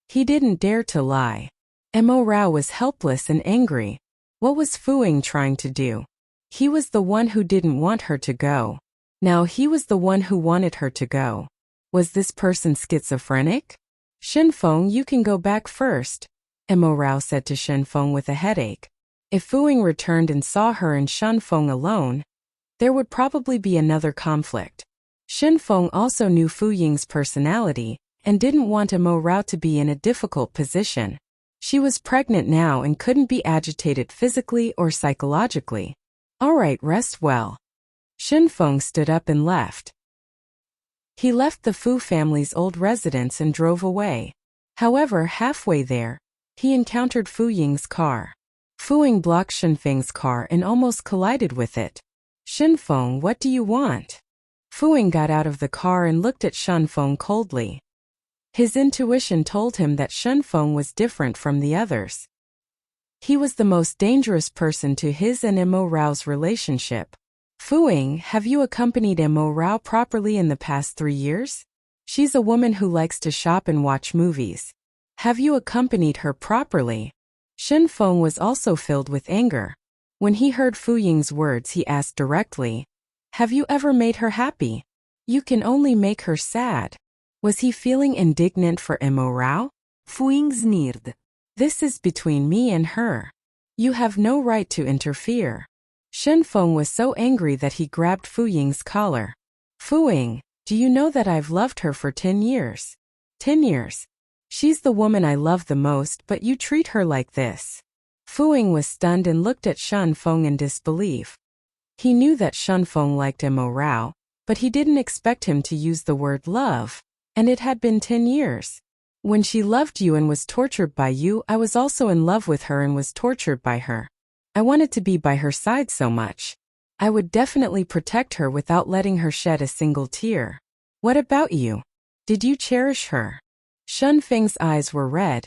He didn't dare to lie. Imo Rao was helpless and angry. What was Fu Ying trying to do? He was the one who didn't want her to go. Now he was the one who wanted her to go. Was this person schizophrenic? "Shen Feng, you can go back first," Imo Rao said to Shen Feng with a headache. If Fu Ying returned and saw her and Shen Feng alone, there would probably be another conflict. Shen Feng also knew Fu Ying's personality and didn't want Imo Rao to be in a difficult position. She was pregnant now and couldn't be agitated physically or psychologically. "All right, rest well." Shen Feng stood up and left. He left the Fu family's old residence and drove away. However, halfway there, he encountered Fu Ying's car. Fu Ying blocked Shen Feng's car and almost collided with it. "Shen Feng, what do you want?" Fu Ying got out of the car and looked at Shen Feng coldly. His intuition told him that Shen Feng was different from the others. He was the most dangerous person to his and Imo Rao's relationship. "Fu Ying, have you accompanied Imo Rao properly in the past 3 years? She's a woman who likes to shop and watch movies. Have you accompanied her properly?" Shen Feng was also filled with anger. When he heard Fu Ying's words, he asked directly, "Have you ever made her happy? You can only make her sad." Was he feeling indignant for Imo Rao? Fu Ying sneered. "This is between me and her. You have no right to interfere." Shen Feng was so angry that he grabbed Fu Ying's collar. "Fu Ying, do you know that I've loved her for 10 years? 10 years. She's the woman I love the most, but you treat her like this." Fu Ying was stunned and looked at Shen Feng in disbelief. He knew that Shen Feng liked Imo Rao, but he didn't expect him to use the word love, and it had been 10 years. "When she loved you and was tortured by you, I was also in love with her and was tortured by her. I wanted to be by her side so much. I would definitely protect her without letting her shed a single tear. What about you? Did you cherish her?" Shen Feng's eyes were red,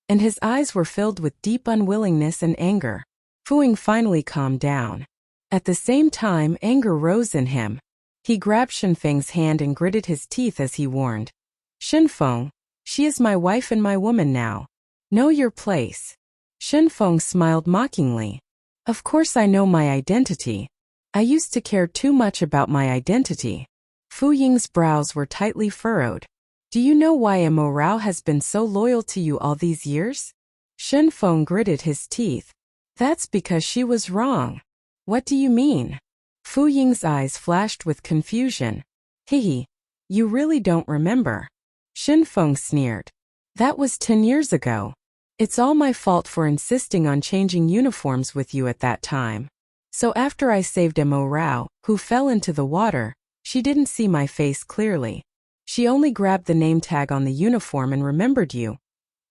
and his eyes were filled with deep unwillingness and anger. Fu Ying finally calmed down. At the same time, anger rose in him. He grabbed Shen Feng's hand and gritted his teeth as he warned, "Shen Feng, she is my wife and my woman now. Know your place." Shen Feng smiled mockingly. "Of course I know my identity. I used to care too much about my identity." Fu Ying's brows were tightly furrowed. "Do you know why Imo Rao has been so loyal to you all these years?" Shen Feng gritted his teeth. "That's because she was wrong." "What do you mean?" Fu Ying's eyes flashed with confusion. "Hehe, you really don't remember." Shen Feng sneered. "That was 10 years ago. It's all my fault for insisting on changing uniforms with you at that time. So after I saved Imo Rao, who fell into the water, she didn't see my face clearly. She only grabbed the name tag on the uniform and remembered you.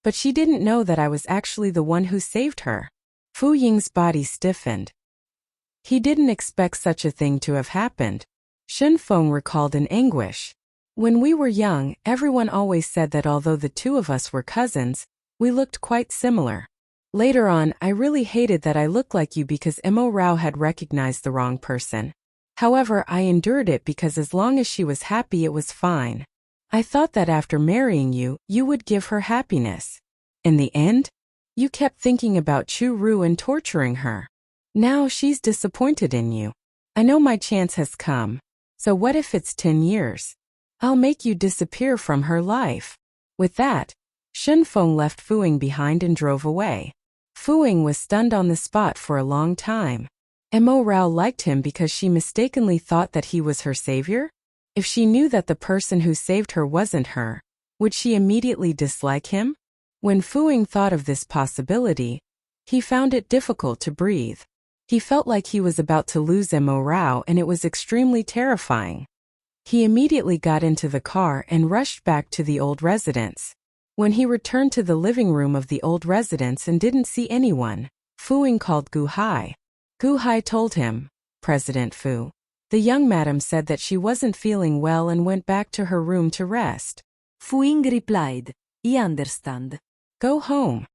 But she didn't know that I was actually the one who saved her." Fu Ying's body stiffened. He didn't expect such a thing to have happened. Shen Feng recalled in anguish. "When we were young, everyone always said that although the two of us were cousins, we looked quite similar. Later on, I really hated that I looked like you because Imo Rao had recognized the wrong person. However, I endured it because as long as she was happy it was fine. I thought that after marrying you, you would give her happiness. In the end, you kept thinking about Chu-Ru and torturing her. Now she's disappointed in you. I know my chance has come. So what if it's 10 years? I'll make you disappear from her life. With that, Shunfeng left Fu-ying behind and drove away. Fu-ying was stunned on the spot for a long time. Mo Rao liked him because she mistakenly thought that he was her savior? If she knew that the person who saved her wasn't her, would she immediately dislike him? When Fu-ying thought of this possibility, he found it difficult to breathe. He felt like he was about to lose Mo Rao, and it was extremely terrifying. He immediately got into the car and rushed back to the old residence. When he returned to the living room of the old residence and didn't see anyone, Fu-ying called Gu Hai. Gu Hai told him, "President Fu, the young madam said that she wasn't feeling well and went back to her room to rest." Fu-ying replied, "I understand. Go home."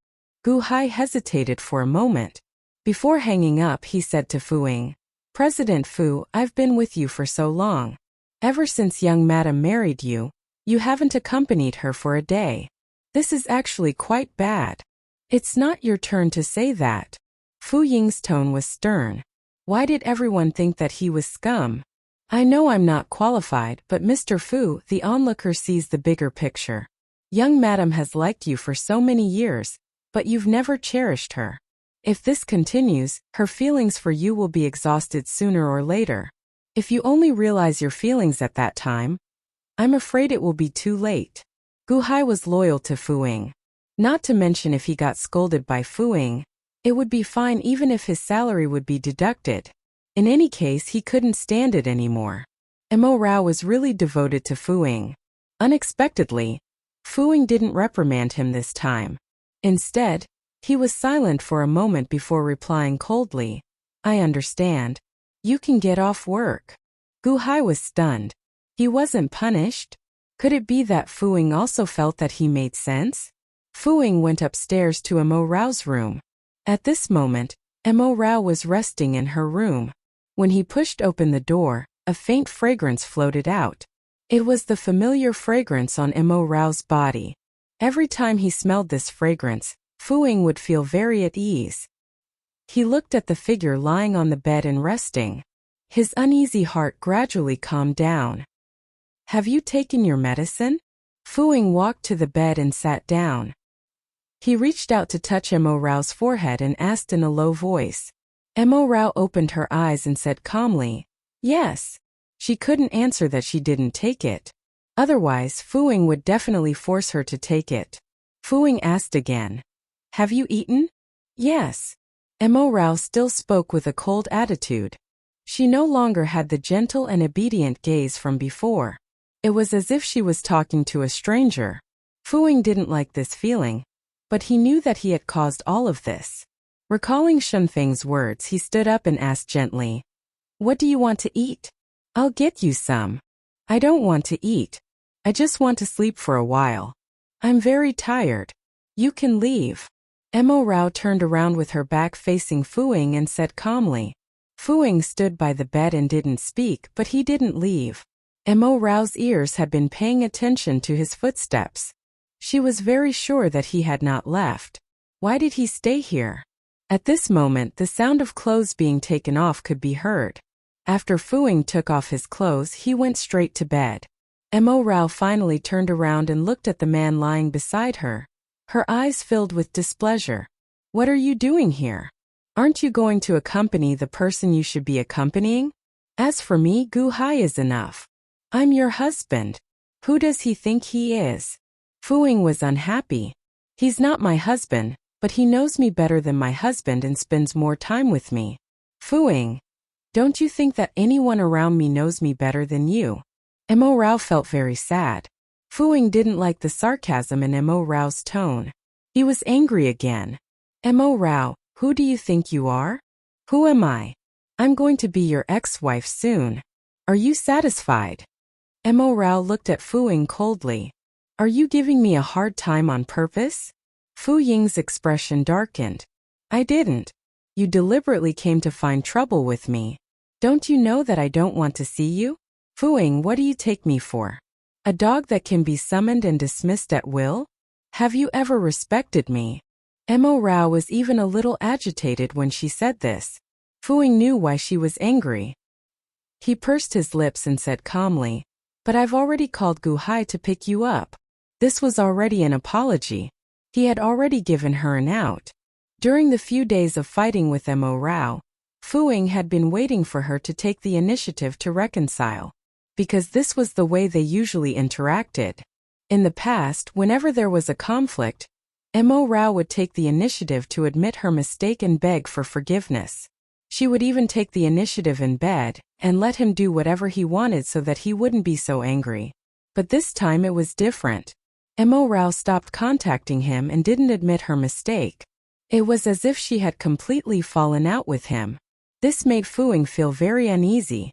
Gu Hai hesitated for a moment. Before hanging up, he said to Fu-ying, "President Fu, I've been with you for so long. Ever since young madam married you, you haven't accompanied her for a day. This is actually quite bad. It's not your turn to say that." Fu-ying's tone was stern. Why did everyone think that he was scum? I know I'm not qualified, but Mr. Fu, the onlooker sees the bigger picture. Young madam has liked you for so many years, but you've never cherished her. If this continues, her feelings for you will be exhausted sooner or later. If you only realize your feelings at that time, I'm afraid it will be too late. Gu Hai was loyal to Fu-ying. Not to mention if he got scolded by Fu-ying, it would be fine even if his salary would be deducted. In any case, he couldn't stand it anymore. Mo Rao was really devoted to Fu-ying. Unexpectedly, Fu-ying didn't reprimand him this time. Instead, he was silent for a moment before replying coldly, "I understand. You can get off work." Gu Hai was stunned. He wasn't punished. Could it be that Fu-ying also felt that he made sense? Fu-ying went upstairs to Mo Rao's room. At this moment, Mo Rao was resting in her room. When he pushed open the door, a faint fragrance floated out. It was the familiar fragrance on Mo Rao's body. Every time he smelled this fragrance, Fu-ying would feel very at ease. He looked at the figure lying on the bed and resting. His uneasy heart gradually calmed down. "Have you taken your medicine?" Fu-ying walked to the bed and sat down. He reached out to touch Mo Rao's forehead and asked in a low voice. Mo Rao opened her eyes and said calmly, "Yes." She couldn't answer that she didn't take it. Otherwise, Fu-ying would definitely force her to take it. Fu-ying asked again, "Have you eaten?" "Yes." Mo Rao still spoke with a cold attitude. She no longer had the gentle and obedient gaze from before. It was as if she was talking to a stranger. Fu-ying didn't like this feeling, but he knew that he had caused all of this. Recalling Shunfeng's words, he stood up and asked gently, "What do you want to eat? I'll get you some." "I don't want to eat. I just want to sleep for a while. I'm very tired. You can leave." Mo Rao turned around with her back facing Fu-ying and said calmly. Fu-ying stood by the bed and didn't speak, but he didn't leave. Mo Rao's ears had been paying attention to his footsteps. She was very sure that he had not left. Why did he stay here? At this moment, the sound of clothes being taken off could be heard. After Fu-ying took off his clothes, he went straight to bed. Mo Rao finally turned around and looked at the man lying beside her. Her eyes filled with displeasure. "What are you doing here? Aren't you going to accompany the person you should be accompanying? As for me, Gu Hai is enough. I'm your husband. Who does he think he is?" Fu-ying was unhappy. "He's not my husband, but he knows me better than my husband and spends more time with me." "Fu-ying, don't you think that anyone around me knows me better than you?" Mo Rao felt very sad. Fu-ying didn't like the sarcasm in Mo Rao's tone. He was angry again. "Mo Rao, who do you think you are? Who am I? I'm going to be your ex-wife soon. Are you satisfied?" Mo Rao looked at Fu-ying coldly. "Are you giving me a hard time on purpose?" Fu-ying's expression darkened. "I didn't. You deliberately came to find trouble with me. Don't you know that I don't want to see you?" "Fu-ying, what do you take me for? A dog that can be summoned and dismissed at will? Have you ever respected me? Mo Rao was even a little agitated when she said this. Fu-ying knew why she was angry. He pursed his lips and said calmly, "But I've already called Gu Hai to pick you up." This was already an apology. He had already given her an out. During the few days of fighting with Mo Rao, Fu-ying had been waiting for her to take the initiative to reconcile, because this was the way they usually interacted. In the past, whenever there was a conflict, Mo Rao would take the initiative to admit her mistake and beg for forgiveness. She would even take the initiative in bed and let him do whatever he wanted so that he wouldn't be so angry. But this time it was different. Mo Rao stopped contacting him and didn't admit her mistake. It was as if she had completely fallen out with him. This made Fu-ying feel very uneasy.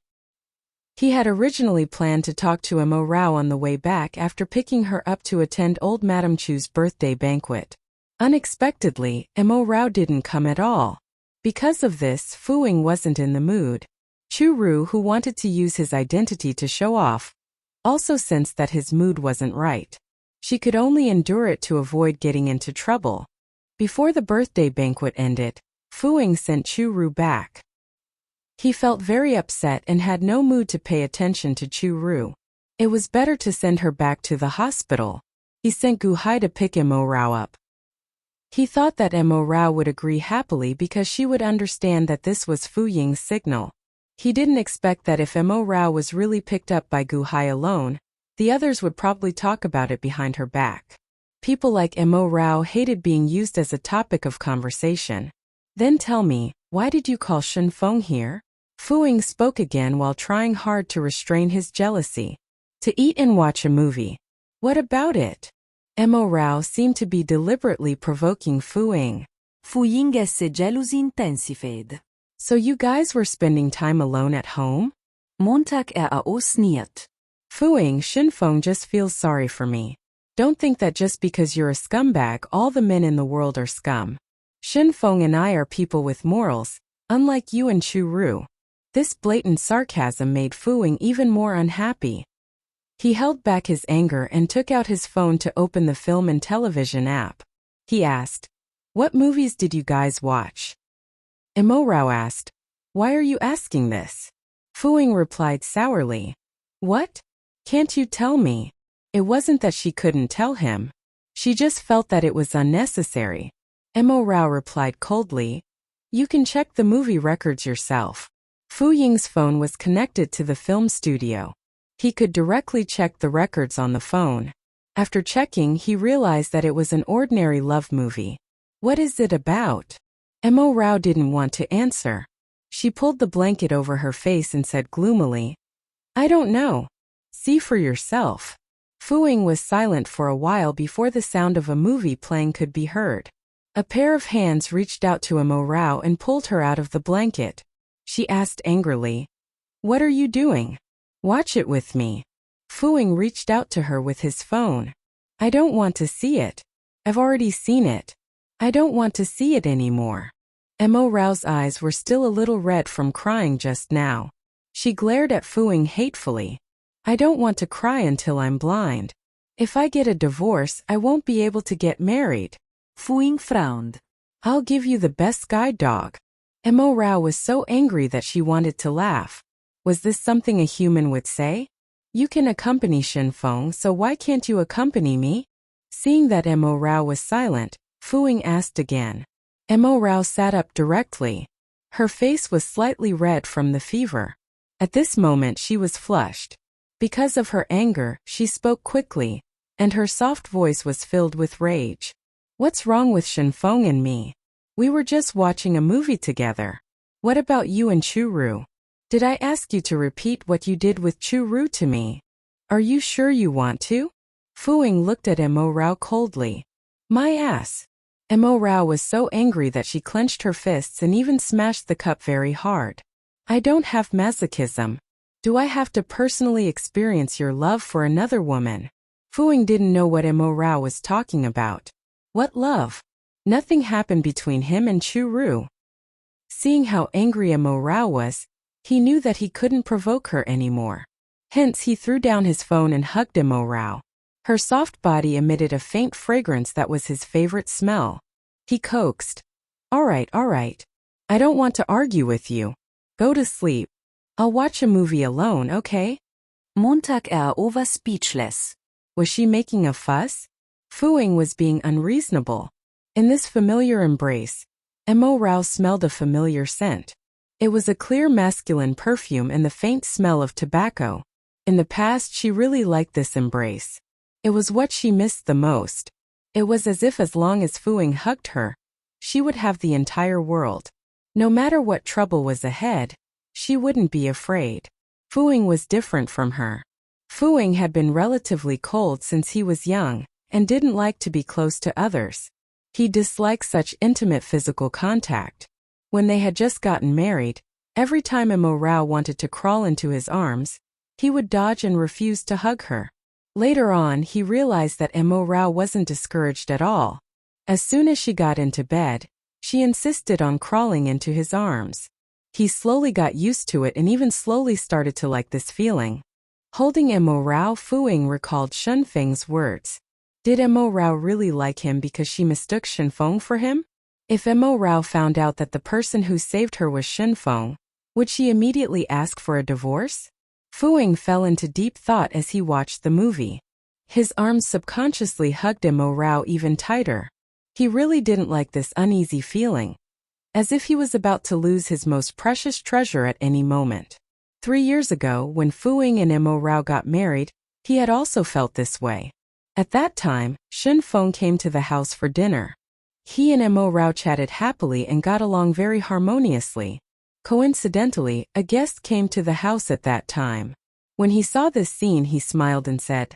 He had originally planned to talk to Mo Rao on the way back after picking her up to attend old Madame Chu's birthday banquet. Unexpectedly, Mo Rao didn't come at all. Because of this, Fu-ying wasn't in the mood. Chu Ru, who wanted to use his identity to show off, also sensed that his mood wasn't right. She could only endure it to avoid getting into trouble. Before the birthday banquet ended, Fu-ying sent Chu Ru back. He felt very upset and had no mood to pay attention to Chu Ru. It was better to send her back to the hospital. He sent Gu Hai to pick Mo Rao up. He thought that Mo Rao would agree happily because she would understand that this was Fu-ying's signal. He didn't expect that if Mo Rao was really picked up by Gu Hai alone, the others would probably talk about it behind her back. People like Mo Rao hated being used as a topic of conversation. "Then tell me, why did you call Shen Feng here?" Fu-ying spoke again while trying hard to restrain his jealousy. "To eat and watch a movie." "What about it?" Mo Rao seemed to be deliberately provoking Fu-ying. Fu-ying esse gelosi intensifed. "So you guys were spending time alone at home?" Montag sniert. "Fu-ying, Shen Feng just feels sorry for me. Don't think that just because you're a scumbag all the men in the world are scum. Shen Feng and I are people with morals, unlike you and Chu Ru." This blatant sarcasm made Fu-ying even more unhappy. He held back his anger and took out his phone to open the film and television app. He asked, "What movies did you guys watch?" Mo Rao asked, "Why are you asking this?" Fu-ying replied sourly, "What? Can't you tell me?" It wasn't that she couldn't tell him. She just felt that it was unnecessary. Mo Rao replied coldly, "You can check the movie records yourself." Fu-ying's phone was connected to the film studio. He could directly check the records on the phone. After checking, he realized that it was an ordinary love movie. "What is it about?" Mo Rao didn't want to answer. She pulled the blanket over her face and said gloomily, "I don't know. See for yourself." Fu-ying was silent for a while before the sound of a movie playing could be heard. A pair of hands reached out to Mo Rao and pulled her out of the blanket. She asked angrily, "What are you doing? Watch it with me." Fu-ying reached out to her with his phone. "I don't want to see it. I've already seen it. I don't want to see it anymore." Mo Rao's eyes were still a little red from crying just now. She glared at Fu-ying hatefully. "I don't want to cry until I'm blind. If I get a divorce, I won't be able to get married." Fu-ying frowned. "I'll give you the best guide dog." Mo Rao was so angry that she wanted to laugh. Was this something a human would say? "You can accompany Shen Feng, so why can't you accompany me?" Seeing that Mo Rao was silent, Fu-ying asked again. Mo Rao sat up directly. Her face was slightly red from the fever. At this moment she was flushed. Because of her anger, she spoke quickly, and her soft voice was filled with rage. "What's wrong with Shen Feng and me? We were just watching a movie together. What about you and Chu Ru? Did I ask you to repeat what you did with Chu Ru to me? Are you sure you want to?" Fu-ying looked at Mo Rao coldly. "My ass." Mo Rao was so angry that she clenched her fists and even smashed the cup very hard. "I don't have masochism. Do I have to personally experience your love for another woman?" Fu-ying didn't know what Mo Rao was talking about. What love? Nothing happened between him and Chu Ru. Seeing how angry Mo Rao was, he knew that he couldn't provoke her anymore. Hence he threw down his phone and hugged Emo Rao. Her soft body emitted a faint fragrance that was his favorite smell. He coaxed. All right. I don't want to argue with you. Go to sleep. I'll watch a movie alone, okay? Montag over speechless. Was she making a fuss? Fu-ying was being unreasonable. In this familiar embrace, Emo Rao smelled a familiar scent. It was a clear masculine perfume and the faint smell of tobacco. In the past she really liked this embrace. It was what she missed the most. It was as if as long as Fu-ying hugged her, she would have the entire world. No matter what trouble was ahead, she wouldn't be afraid. Fu-ying was different from her. Fu-ying had been relatively cold since he was young, and didn't like to be close to others. He disliked such intimate physical contact. When they had just gotten married, every time Emo Rao wanted to crawl into his arms, he would dodge and refuse to hug her. Later on, he realized that Emo Rao wasn't discouraged at all. As soon as she got into bed, she insisted on crawling into his arms. He slowly got used to it and even slowly started to like this feeling. Holding Emo Rao, Fu-ying recalled Shen Feng's words. Did Emo Rao really like him because she mistook Shen Feng for him? If Emo Rao found out that the person who saved her was Shen Feng, would she immediately ask for a divorce? Fu-ying fell into deep thought as he watched the movie. His arms subconsciously hugged Emo Rao even tighter. He really didn't like this uneasy feeling, as if he was about to lose his most precious treasure at any moment. 3 years ago, when Fu-ying and Emo Rao got married, he had also felt this way. At that time, Shen Feng came to the house for dinner. He and Emo Rao chatted happily and got along very harmoniously. Coincidentally, a guest came to the house at that time. When he saw this scene, he smiled and said,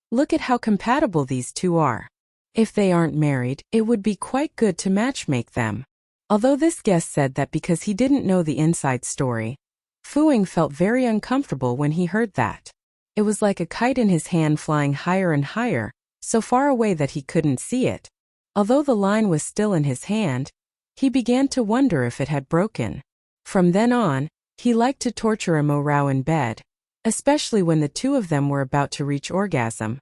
"Look at how compatible these two are. If they aren't married, it would be quite good to matchmake them." Although this guest said that because he didn't know the inside story, Fu-ying felt very uncomfortable when he heard that. It was like a kite in his hand flying higher and higher, so far away that he couldn't see it. Although the line was still in his hand, he began to wonder if it had broken. From then on, he liked to torture Emo Rao in bed, especially when the two of them were about to reach orgasm.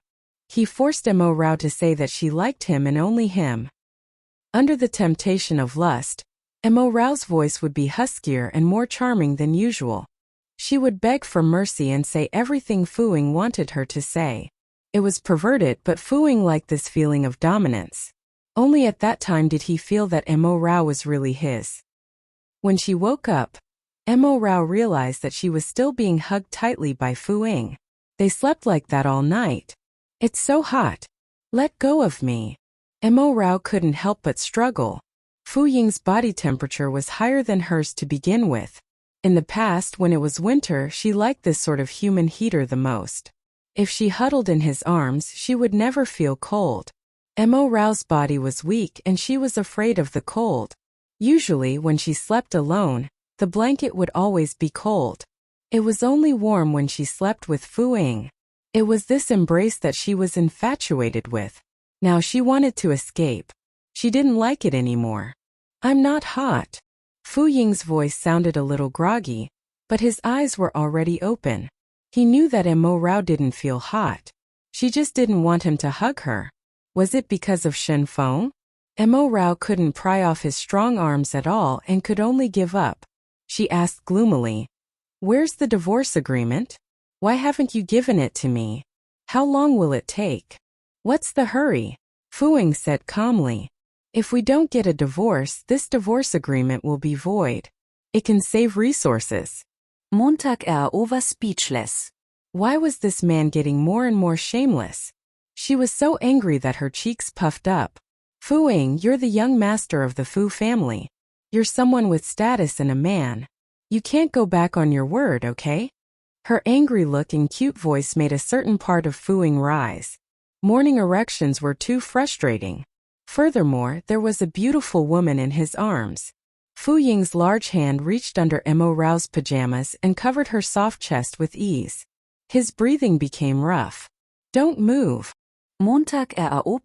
He forced Emo Rao to say that she liked him and only him. Under the temptation of lust, Emo Rao's voice would be huskier and more charming than usual. She would beg for mercy and say everything Fu-ying wanted her to say. It was perverted, but Fu-ying liked this feeling of dominance. Only at that time did he feel that Emo Rao was really his. When she woke up, Emo Rao realized that she was still being hugged tightly by Fu-ying. They slept like that all night. "It's so hot. Let go of me." Emo Rao couldn't help but struggle. Fu-ying's body temperature was higher than hers to begin with. In the past, when it was winter, she liked this sort of human heater the most. If she huddled in his arms, she would never feel cold. Emo Rao's body was weak and she was afraid of the cold. Usually, when she slept alone, the blanket would always be cold. It was only warm when she slept with Fu-ying. It was this embrace that she was infatuated with. Now she wanted to escape. She didn't like it anymore. "I'm not hot." Fu-ying's voice sounded a little groggy, but his eyes were already open. He knew that Emo Rao didn't feel hot. She just didn't want him to hug her. Was it because of Shen Feng? Emo Rao couldn't pry off his strong arms at all and could only give up. She asked gloomily, "Where's the divorce agreement? Why haven't you given it to me? How long will it take? What's the hurry?" Fu-ying said calmly, "If we don't get a divorce, this divorce agreement will be void. It can save resources." Montag over speechless. Why was this man getting more and more shameless? She was so angry that her cheeks puffed up. "Fu-ying, you're the young master of the Fu family. You're someone with status and a man. You can't go back on your word, okay?" Her angry look and cute voice made a certain part of Fu-ying rise. Morning erections were too frustrating. Furthermore, there was a beautiful woman in his arms. Fu-ying's large hand reached under Emo Rao's pajamas and covered her soft chest with ease. His breathing became rough. "Don't move." Montag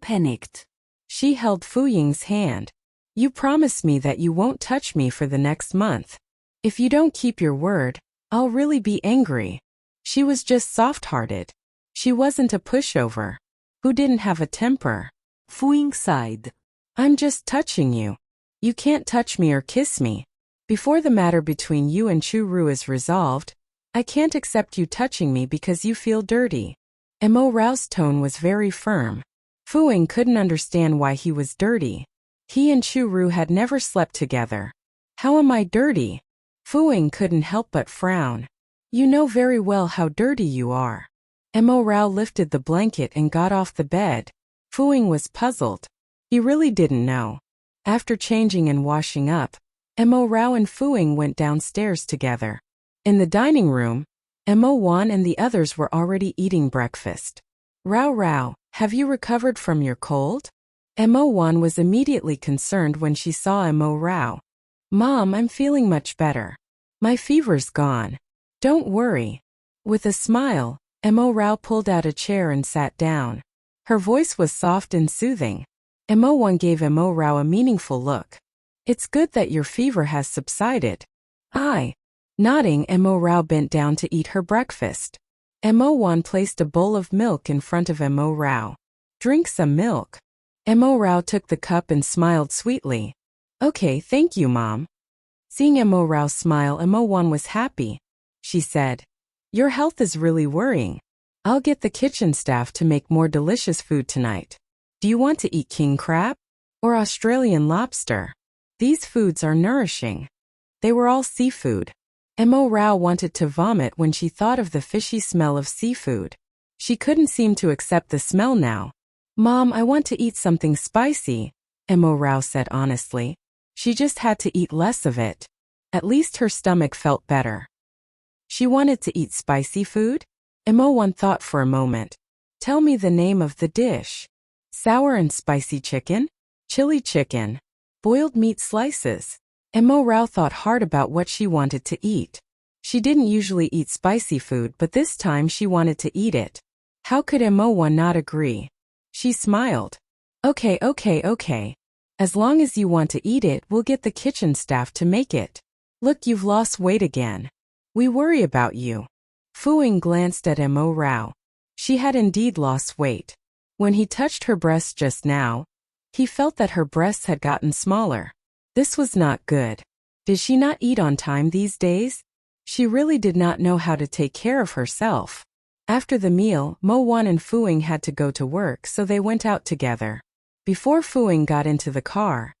panicked. She held Fu-ying's hand. "You promise me that you won't touch me for the next month. If you don't keep your word, I'll really be angry." She was just soft-hearted. She wasn't a pushover. Who didn't have a temper? Fuing sighed. I'm just touching you. You can't touch me or kiss me. Before the matter between you and Chu-Ru is resolved, I can't accept you touching me because you feel dirty. Mo Rao's tone was very firm. Fuing couldn't understand why he was dirty. He and Chu-Ru had never slept together. How am I dirty? Fuing couldn't help but frown. You know very well how dirty you are. Mo Rao lifted the blanket and got off the bed. Fuing was puzzled. He really didn't know. After changing and washing up, Mo Rao and Fuing went downstairs together. In the dining room, Mo Wan and the others were already eating breakfast. Rao, have you recovered from your cold? Mo Wan was immediately concerned when she saw Mo Rao. Mom, I'm feeling much better. My fever's gone. Don't worry. With a smile, Mo Rao pulled out a chair and sat down. Her voice was soft and soothing. Mo Wan gave Mo Rao a meaningful look. It's good that your fever has subsided. Nodding, Mo Rao bent down to eat her breakfast. Mo Wan placed a bowl of milk in front of Mo Rao. Drink some milk. Mo Rao took the cup and smiled sweetly. Okay, thank you, Mom. Seeing Mo Rao smile, Mo Wan was happy. She said, your health is really worrying. I'll get the kitchen staff to make more delicious food tonight. Do you want to eat king crab? Or Australian lobster? These foods are nourishing. They were all seafood. Mo Rao wanted to vomit when she thought of the fishy smell of seafood. She couldn't seem to accept the smell now. Mom, I want to eat something spicy, Mo Rao said honestly. She just had to eat less of it. At least her stomach felt better. She wanted to eat spicy food? Mo Wan thought for a moment. Tell me the name of the dish. Sour and spicy chicken? Chili chicken? Boiled meat slices? Mo Rao thought hard about what she wanted to eat. She didn't usually eat spicy food, but this time she wanted to eat it. How could Mo Wan not agree? She smiled. Okay. As long as you want to eat it, we'll get the kitchen staff to make it. Look, you've lost weight again. We worry about you. Fuing glanced at Mo Rao. She had indeed lost weight. When he touched her breasts just now, he felt that her breasts had gotten smaller. This was not good. Did she not eat on time these days? She really did not know how to take care of herself. After the meal, Mo Wan and Fuing had to go to work, so they went out together. Before Fuing got into the car,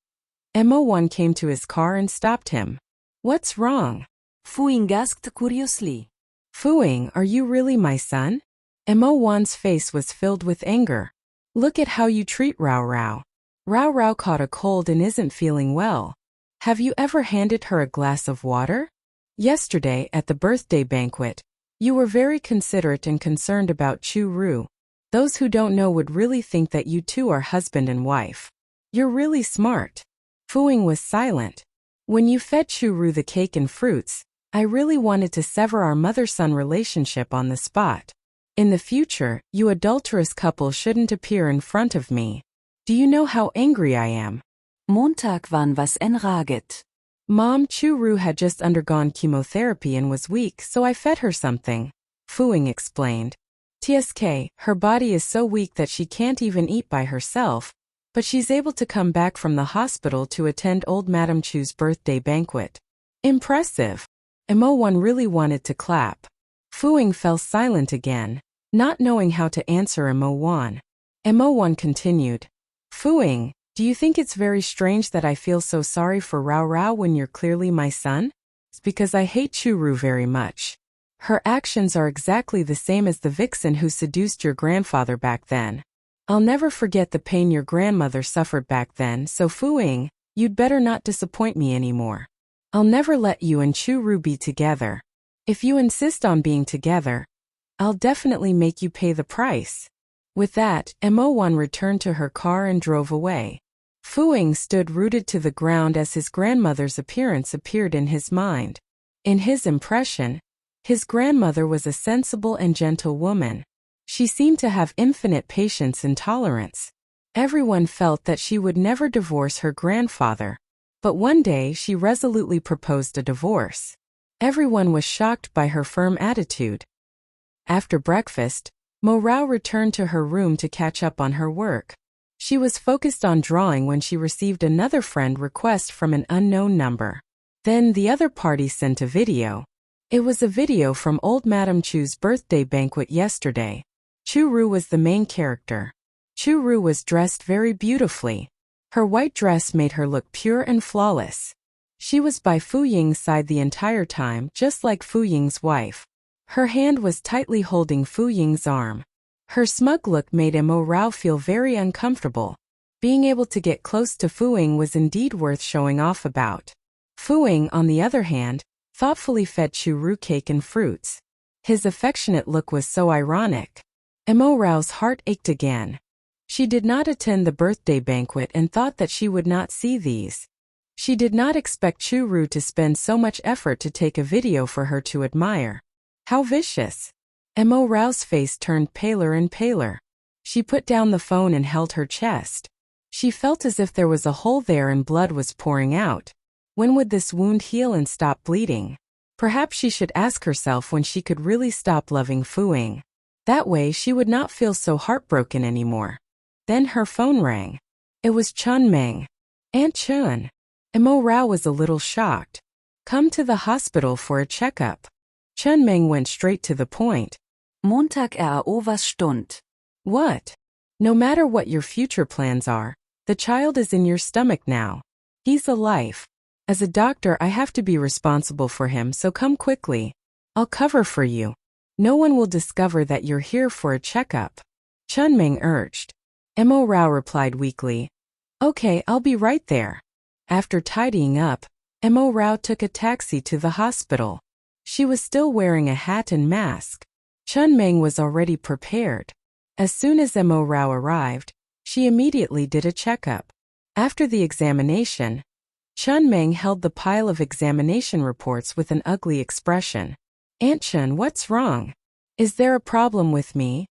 Mo Wan came to his car and stopped him. What's wrong? Fuing asked curiously. Fuing, are you really my son? Mo Wan's face was filled with anger. Look at how you treat Rao Rao. Rao Rao caught a cold and isn't feeling well. Have you ever handed her a glass of water? Yesterday, at the birthday banquet, you were very considerate and concerned about Chu-Ru. Those who don't know would really think that you two are husband and wife. You're really smart. Fuing was silent. When you fed Chu-Ru the cake and fruits, I really wanted to sever our mother-son relationship on the spot. In the future, you adulterous couple shouldn't appear in front of me. Do you know how angry I am? Montag waren was enraget. Mom, Chu-Ru had just undergone chemotherapy and was weak, so I fed her something. Fuing explained. TSK, her body is so weak that she can't even eat by herself, but she's able to come back from the hospital to attend old Madame Chu's birthday banquet. Impressive. Mo Wan really wanted to clap. Fuing fell silent again, not knowing how to answer Mo Wan. Mo Wan continued. Fuing, do you think it's very strange that I feel so sorry for Rao Rao when you're clearly my son? It's because I hate Chu-Ru very much. Her actions are exactly the same as the vixen who seduced your grandfather back then. I'll never forget the pain your grandmother suffered back then, so Fuing, you'd better not disappoint me anymore. I'll never let you and Chu-Ru be together. If you insist on being together, I'll definitely make you pay the price. With that, Mo Wan returned to her car and drove away. Fuing stood rooted to the ground as his grandmother's appearance appeared in his mind. In his impression, his grandmother was a sensible and gentle woman. She seemed to have infinite patience and tolerance. Everyone felt that she would never divorce her grandfather. But one day she resolutely proposed a divorce. Everyone was shocked by her firm attitude. After breakfast, Mo Rao returned to her room to catch up on her work. She was focused on drawing when she received another friend request from an unknown number. Then the other party sent a video. It was a video from old Madame Chu's birthday banquet yesterday. Chu Ru was the main character. Chu Ru was dressed very beautifully. Her white dress made her look pure and flawless. She was by Fu Ying's side the entire time, just like Fu Ying's wife. Her hand was tightly holding Fu Ying's arm. Her smug look made Mo Rao feel very uncomfortable. Being able to get close to Fu Ying was indeed worth showing off about. Fu Ying, on the other hand, thoughtfully fed Chu Ru cake and fruits. His affectionate look was so ironic. Mo Rao's heart ached again. She did not attend the birthday banquet and thought that she would not see these. She did not expect Chu Ru to spend so much effort to take a video for her to admire. How vicious! Mo Rao's face turned paler and paler. She put down the phone and held her chest. She felt as if there was a hole there and blood was pouring out. When would this wound heal and stop bleeding? Perhaps she should ask herself when she could really stop loving Fu Ying. That way she would not feel so heartbroken anymore. Then her phone rang. It was Chun Meng. Aunt Chun. Mo Rao was a little shocked. Come to the hospital for a checkup. Chun Meng went straight to the point. Montag was stund. What? No matter what your future plans are, the child is in your stomach now. He's alive. As a doctor, I have to be responsible for him, so come quickly. I'll cover for you. No one will discover that you're here for a checkup. Chun Meng urged. Mo Rao replied weakly. Okay, I'll be right there. After tidying up, Mo Rao took a taxi to the hospital. She was still wearing a hat and mask. Chun Meng was already prepared. As soon as Mo Rao arrived, she immediately did a checkup. After the examination, Chun Meng held the pile of examination reports with an ugly expression. Aunt Chun, what's wrong? Is there a problem with me?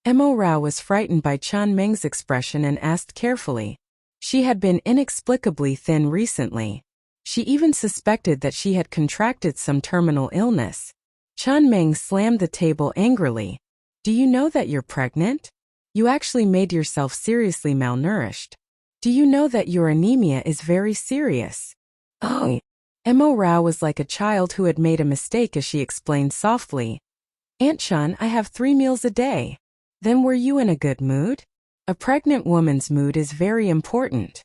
Mo Rao was frightened by Chun Meng's expression and asked carefully. She had been inexplicably thin recently. She even suspected that she had contracted some terminal illness. Chun Meng slammed the table angrily. Do you know that you're pregnant? You actually made yourself seriously malnourished. Do you know that your anemia is very serious? Oh. Mo Rao was like a child who had made a mistake as she explained softly. Aunt Chun, I have 3 meals a day. Then were you in a good mood? A pregnant woman's mood is very important.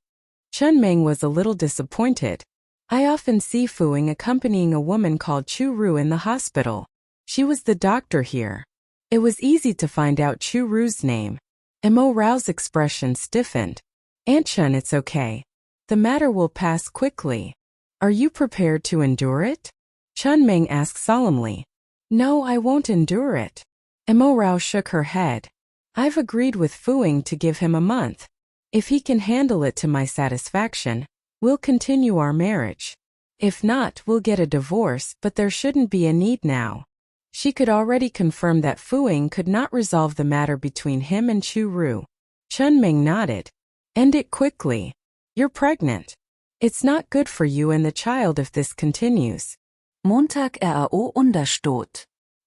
Chun Meng was a little disappointed. I often see Fu Ying accompanying a woman called Chu Ru in the hospital. She was the doctor here. It was easy to find out Chu Ru's name. Mo Rao's expression stiffened. Aunt Chun, it's okay. The matter will pass quickly. Are you prepared to endure it? Chun Meng asked solemnly. No, I won't endure it. Mo Rao shook her head. I've agreed with Fu Ying to give him a month. If he can handle it to my satisfaction, we'll continue our marriage. If not, we'll get a divorce, but there shouldn't be a need now. She could already confirm that Fu Ying could not resolve the matter between him and Chu Ru. Chun Meng nodded. End it quickly. You're pregnant. It's not good for you and the child if this continues. Montag understood.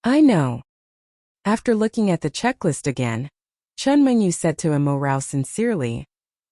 I know. After looking at the checklist again, Chun Meng said to Mo Rao sincerely,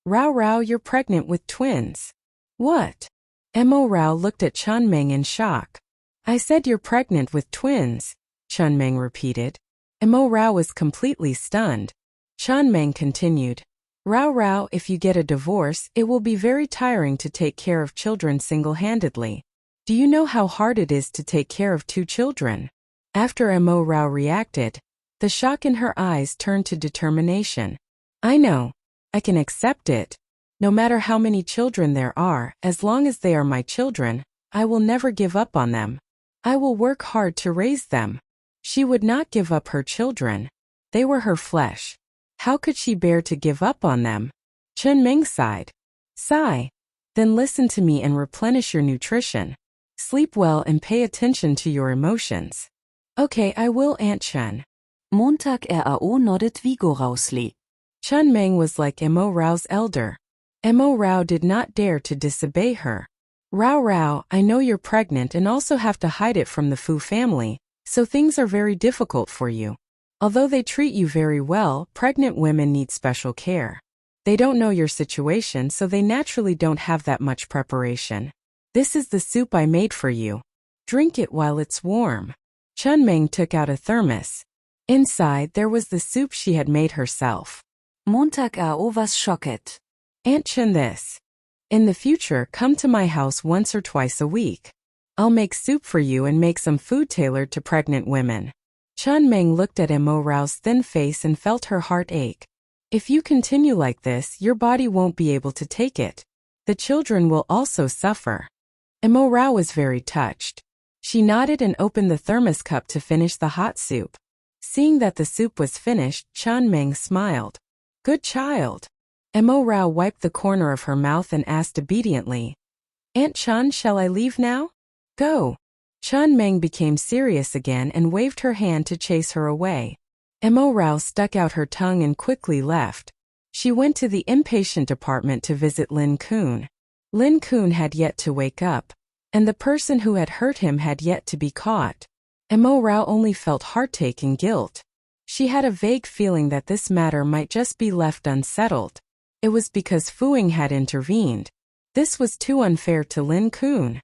Rao Rao, you're pregnant with twins. What? Mo Rao looked at Chun Meng in shock. I said you're pregnant with twins, Chun Meng repeated. Mo Rao was completely stunned. Chun Meng continued, Rao Rao, if you get a divorce, it will be very tiring to take care of children single-handedly. Do you know how hard it is to take care of 2 children? After Mo Rao reacted, the shock in her eyes turned to determination. I know. I can accept it. No matter how many children there are, as long as they are my children, I will never give up on them. I will work hard to raise them. She would not give up her children. They were her flesh. How could she bear to give up on them? Chun Meng sighed. Sigh. Then listen to me and replenish your nutrition. Sleep well and pay attention to your emotions. Okay, I will, Aunt Chun. Montag nodded vigorously. Chun Meng was like Mo Rao's elder. Mo Rao did not dare to disobey her. Rao Rao, I know you're pregnant and also have to hide it from the Fu family, So things are very difficult for you. Although they treat you very well, pregnant women need special care. They don't know your situation, so they naturally don't have that much preparation. This is the soup I made for you. Drink it while it's warm. Chunming took out a thermos. Inside there was the soup she had made herself. Montag AO was schocket. Aunt Chun this. In the future, come to my house once or twice a week. I'll make soup for you and make some food tailored to pregnant women. Chunming looked at Mo Rao's thin face and felt her heart ache. If you continue like this, your body won't be able to take it. The children will also suffer. Mo Rao was very touched. She nodded and opened the thermos cup to finish the hot soup. Seeing that the soup was finished, Chunming smiled. Good child. Mo Rao wiped the corner of her mouth and asked obediently, Aunt Chun, shall I leave now? Go. Chunming became serious again and waved her hand to chase her away. Mo Rao stuck out her tongue and quickly left. She went to the inpatient department to visit Lin Kun. Lin Kun had yet to wake up, and the person who had hurt him had yet to be caught. Mo Rao only felt heartache and guilt. She had a vague feeling that this matter might just be left unsettled. It was because Fuing had intervened. This was too unfair to Lin Kun.